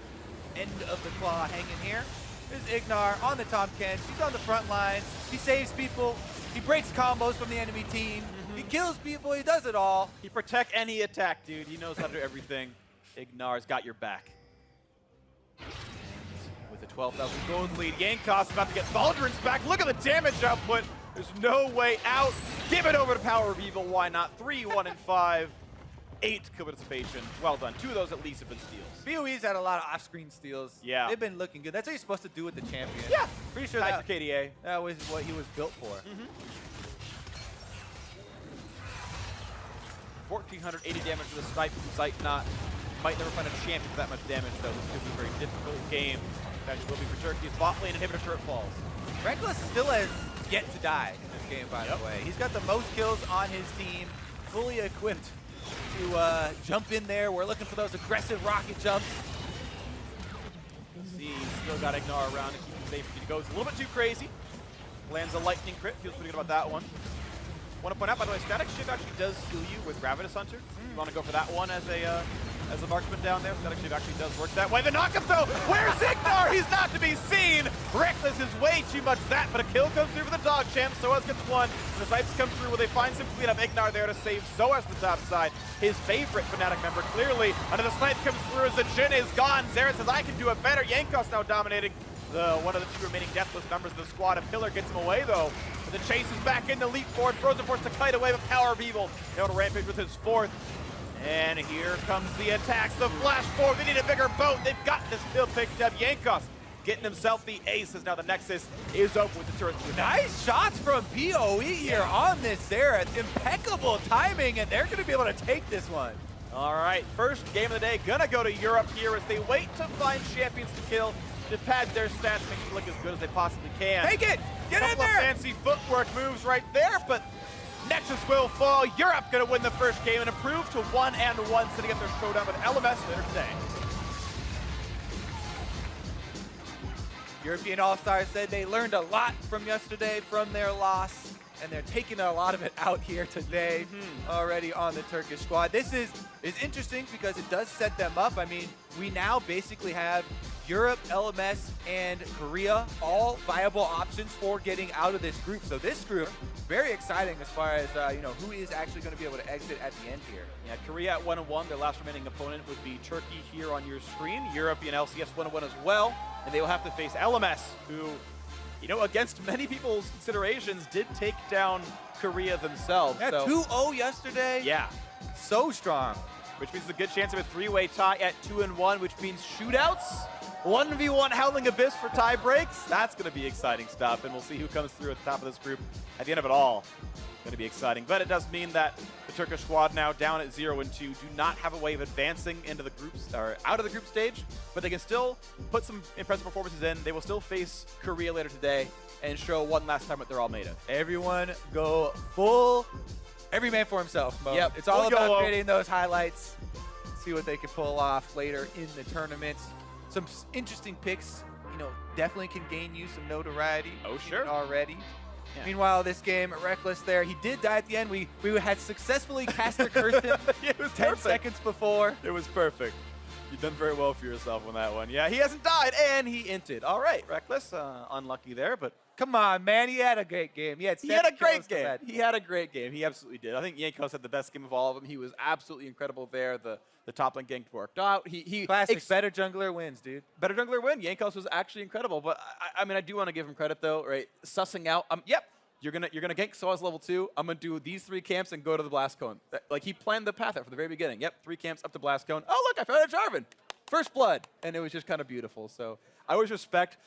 end of the claw hang in here. There's Ignar on the Tom Kench. He's on the front lines. He saves people. He breaks combos from the enemy team. He kills people. He does it all. He protect any attack, dude. He knows how to do everything. Ignar's got your back. With a 12,000 gold lead, Jankos about to get Baldrin's back. Look at the damage output. There's no way out. Give it over to Power of Evil. Why not? 3, 1, and 5. 8 kill participation. Well done. 2 of those at least have been steals. BOE's had a lot of off-screen steals. Yeah. They've been looking good. That's what you're supposed to do with the champion. Yeah. Pretty sure that for KDA. That was what he was built for. 1,480 damage for the snipe from Zeitnot. Might never find a champion for that much damage, though. This could be a very difficult game. That will be for Turkey's bot lane inhibitor turret falls. Reckless still has yet to die in this game, by the way. He's got the most kills on his team, fully equipped to jump in there. We're looking for those aggressive rocket jumps. See, he's still got Ignar around to keep him safe. He goes a little bit too crazy. Lands a lightning crit. Feels pretty good about that one. Want to point out, by the way, Static Shiv actually does heal you with Gravitas Hunter. You want to go for that one as a marksman down there. Static Shiv actually does work that way. The knockup though, where's Ignar? He's not to be seen. Reckless is way too much that, but a kill comes through for the dog champ. Soaz gets one. The snipes come through where they find some clean up. Ignar there to save Soaz the top side. His favorite Fnatic member, clearly. Another snipe comes through as the Jhin is gone. Xerath says, I can do it better. Jankos now dominating one of the 2 remaining deathless members of the squad. A pillar gets him away though. But the chase is back in the leap forward. Frozen Force to kite away with Power of Evil. Able to rampage with his 4th. And here comes the attacks. The flash forward. They need a bigger boat. They've got this kill picked up. Jankos getting himself the ace as now the Nexus is open with the turret. Nice shots from BOE here on this Xerath. Impeccable timing, and they're going to be able to take this one. All right, first game of the day gonna go to Europe here as they wait to find champions to kill to pad their stats, make them look as good as they possibly can. Take it! Get in Couple there! of fancy footwork moves right there, but Nexus will fall. Europe gonna win the first game and improve to 1-1, setting up their showdown with LMS later today. European All-Stars said they learned a lot from yesterday from their loss, and they're taking a lot of it out here today already on the Turkish squad. This is interesting because it does set them up. I mean, we now basically have Europe, LMS, and Korea all viable options for getting out of this group. So this group, very exciting as far as who is actually going to be able to exit at the end here. Yeah, Korea at 1-1. Their last remaining opponent would be Turkey here on your screen. European LCS 1-1 as well, and they will have to face LMS, who, against many people's considerations, did take down Korea themselves. Yeah, so 2-0 yesterday. Yeah. So strong. Which means a good chance of a three-way tie at 2-1, which means shootouts. 1v1 Howling Abyss for tie breaks. That's going to be exciting stuff, and we'll see who comes through at the top of this group at the end of it all. Going to be exciting, but it does mean that the Turkish squad now down at 0-2 do not have a way of advancing into the groups or out of the group stage, but they can still put some impressive performances in. They will still face Korea later today and show one last time what they're all made of. Everyone go full, every man for himself mode. Yep, It's all full about YOLO. creating those highlights. See what they can pull off later in the tournament. Some interesting picks, definitely can gain you some notoriety. Oh, sure. Already. Yeah. Meanwhile, this game, Reckless there, he did die at the end. We had successfully caster cursed him It was 10 perfect. seconds before. It was perfect. You've done very well for yourself on that one. Yeah, he hasn't died, and he inted. All right, Reckless, unlucky there, but come on, man, he had a great game. He had a great game. He had a great game. He absolutely did. I think Yankos had the best game of all of them. He was absolutely incredible there. The top lane gank worked out. Classic, better jungler wins, dude. Better jungler win. Yankos was actually incredible, but I mean, I do want to give him credit though, right? Sussing out. Yep. You're gonna gank Soaz level 2. I'm gonna do these 3 camps and go to the Blast Cone. Like he planned the path out from the very beginning. Yep, 3 camps up to Blast Cone. Oh look, I found a Jarvan. First blood, and it was just kind of beautiful. So I always respect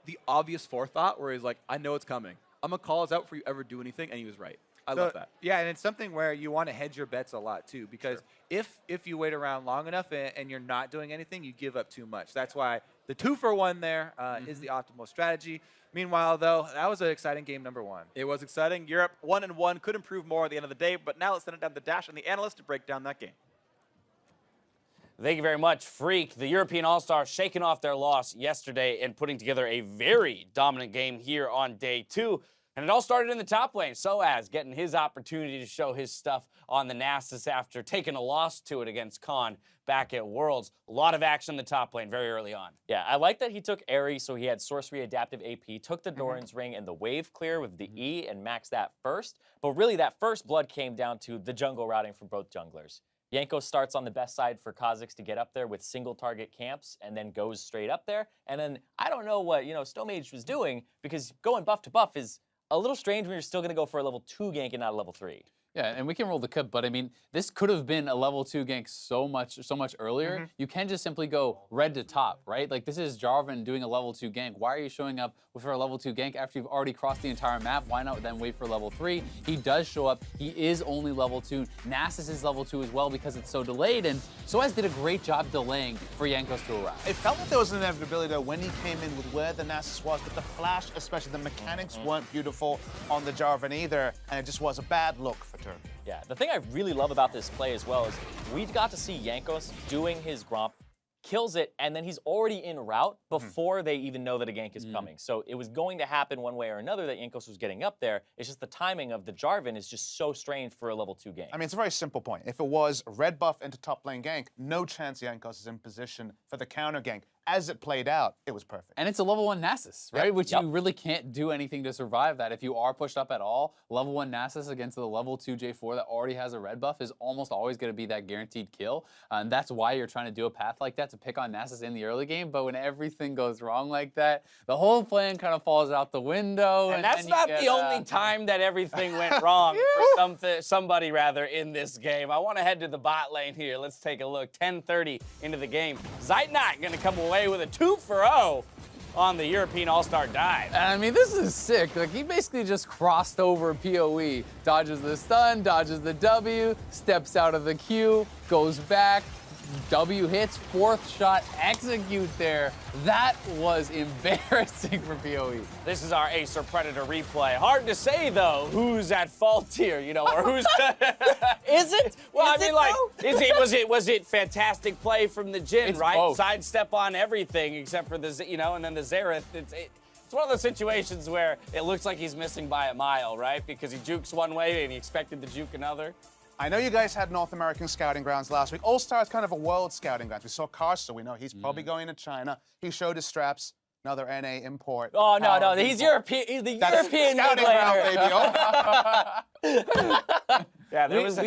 the obvious forethought where he's like, I know it's coming. I'm gonna call us out before you ever do anything, and he was right. I love that. Yeah, and it's something where you want to hedge your bets a lot too, because if you wait around long enough and you're not doing anything, you give up too much. That's why the 2-for-1 there is the optimal strategy. Meanwhile, though, that was an exciting game number 1. It was exciting. Europe 1-1 could improve more at the end of the day, but now let's send it down to Dash and the analyst to break down that game. Thank you very much, Freak. The European All-Stars shaking off their loss yesterday and putting together a very dominant game here on day 2. And it all started in the top lane. Soaz getting his opportunity to show his stuff on the Nasus after taking a loss to it against Khan back at Worlds. A lot of action in the top lane very early on. Yeah, I like that he took Aerie, so he had Sorcery Adaptive AP, took the Doran's Ring and the Wave Clear with the E and maxed that first. But really, that first blood came down to the jungle routing from both junglers. Yanko starts on the best side for Kha'Zix to get up there with single target camps and then goes straight up there. And then I don't know what, Stomage was doing, because going buff to buff is a little strange when you're still going to go for a level 2 gank and not a level 3. Yeah, and we can roll the clip, but I mean, this could have been a level 2 gank so much earlier. You can just simply go red to top, right? Like, this is Jarvan doing a level 2 gank. Why are you showing up for a level 2 gank after you've already crossed the entire map? Why not then wait for level 3? He does show up. He is only level 2. Nasus is level 2 as well because it's so delayed, and Soaz did a great job delaying for Yankos to arrive. It felt like there was an inevitability though when he came in with where the Nasus was, but the flash, especially the mechanics, weren't beautiful on the Jarvan either, and it just was a bad look for Turk. Yeah, the thing I really love about this play as well is we got to see Yankos doing his Gromp, kills it, and then he's already en route before they even know that a gank is coming. So it was going to happen one way or another that Yankos was getting up there. It's just the timing of the Jarvan is just so strange for a level 2 gank. I mean, it's a very simple point. If it was red buff into top lane gank, no chance Yankos is in position for the counter gank. As it played out, it was perfect. And it's a level 1 Nasus, right? Which you really can't do anything to survive that. If you are pushed up at all, level 1 Nasus against the level 2 J4 that already has a red buff is almost always going to be that guaranteed kill. And that's why you're trying to do a path like that to pick on Nasus in the early game. But when everything goes wrong like that, the whole plan kind of falls out the window. And that's not the only time that everything went wrong for somebody rather in this game. I want to head to the bot lane here. Let's take a look. 10:30 into the game. Zeitnot going to come away with a 2-for-0 on the European All-Star dive. And I mean, this is sick. Like, he basically just crossed over PoE, dodges the stun, dodges the W, steps out of the Q, goes back, W hits, fourth shot, execute there. That was embarrassing for PoE. This is our Acer Predator replay. Hard to say, though, who's at fault here, you know, or who's... Is it? Well, Is I mean, it, like, though? was it fantastic play from the Jhin, It's right? both. Sidestep on everything except for the, you know, and then the Xerath. It's one of those situations where it looks like he's missing by a mile, right? Because he jukes one way and he expected to juke another. I know you guys had North American scouting grounds last week. All-Star is kind of a world scouting grounds. We saw Karsa. We know he's probably going to China. He showed his straps. Another NA import. Oh, no, Power he's import. European. He's the That's European scouting mid-laner. ground, baby. Yeah, there was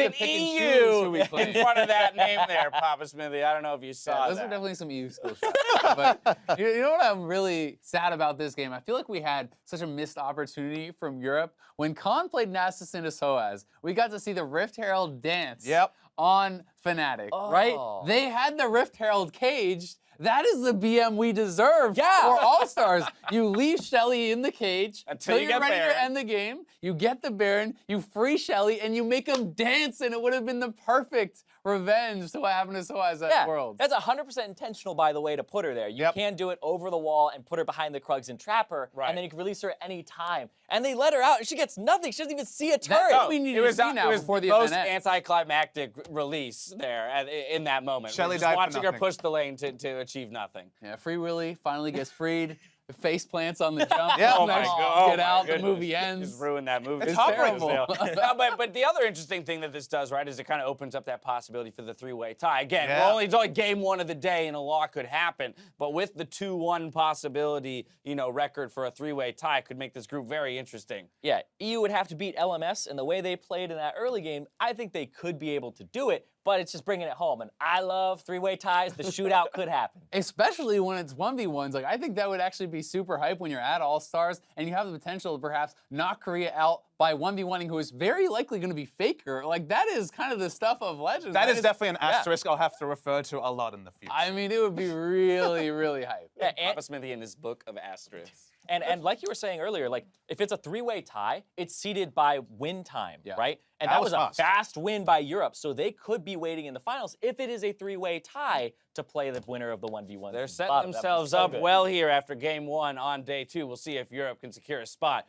an EU in front of that name there, Papa Smithy. I don't know if you saw Those that. are definitely some EU skill shots. But you know what I'm really sad about this game? I feel like we had such a missed opportunity from Europe. When Khan played Nasus into SOAS, we got to see the Rift Herald dance on Fnatic, right? They had the Rift Herald caged. That is the BM we deserve for All-Stars. You leave Shelly in the cage Until you you're get ready Baron. to end the game. You get the Baron, you free Shelly, and you make him dance, and it would have been the perfect revenge to what happened to SOAS at Worlds. That's 100% intentional, by the way, to put her there. You can do it over the wall and put her behind the Krugs and trap her, and then you can release her at any time. And they let her out, and she gets nothing. She doesn't even see a turret. It was the most anticlimactic release there in that moment. Shelly We're just died for watching her nothing. push the lane to achieve nothing. Yeah, Free Willy finally gets freed. Face plants on the jump. Oh my God! Get out. The movie Just ends. ruined that movie. It's terrible. No, but the other interesting thing that this does, right, is it kind of opens up that possibility for the three-way tie. Again, it's only game one of the day, and a lot could happen. But with the 2-1 possibility, you know, record for a three-way tie could make this group very interesting. Yeah, EU would have to beat LMS, and the way they played in that early game, I think they could be able to do it. But it's just bringing it home. And I love three-way ties. The shootout could happen. Especially when it's 1v1s. Like, I think that would actually be super hype when you're at All-Stars and you have the potential to perhaps knock Korea out by 1v1ing who is very likely going to be Faker. Like, that is kind of the stuff of Legends. That is definitely an asterisk I'll have to refer to a lot in the future. I mean, it would be really, really hype. Yeah, Papa Smithy in his book of asterisks. And like you were saying earlier, like, if it's a three-way tie, it's seeded by win time, right? And that was a fast win by Europe, so they could be waiting in the finals if it is a three-way tie to play the winner of the 1v1. They're setting themselves up well here after game one on day two. We'll see if Europe can secure a spot.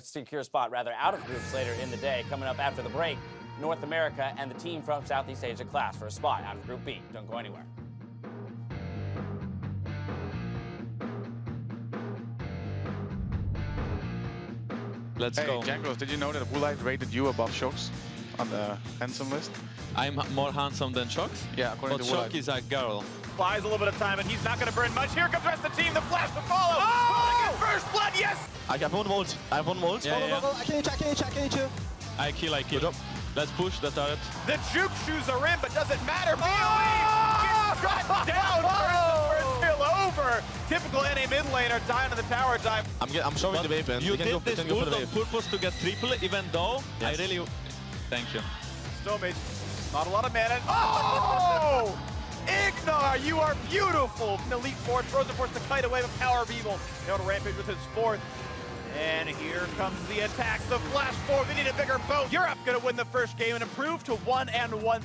Secure a spot out of groups later in the day. Coming up after the break, North America and the team from Southeast Asia class for a spot out of Group B. Don't go anywhere. Let's go. Jangos, did you know that Woolite rated you above Shocks on the handsome list? I'm more handsome than Shocks? Yeah, according but to Shock Woolite. is a girl. Buys a little bit of time, and he's not going to burn much. Here comes the rest of the team. The flash to follow. Oh! First blood, yes! I have one volt. I have one volt. Yeah, yeah. I kill. I kill. Let's push the turret. The juke shoes are in, but doesn't matter. BOE gets shot down. First kill over. Typical NA mid laner dying on the tower dive. I'm showing the wave, man. You did this ult on purpose to get triple, even though I really... Thank you. Stomach, not a lot of mana. Oh! Ignar, you are beautiful. An Elite Four throws it force the kite away with Power of Evil. Now to Rampage with his fourth. And here comes the attacks, the flash forward. They need a bigger boat. Europe gonna win the first game and improve to 1-1.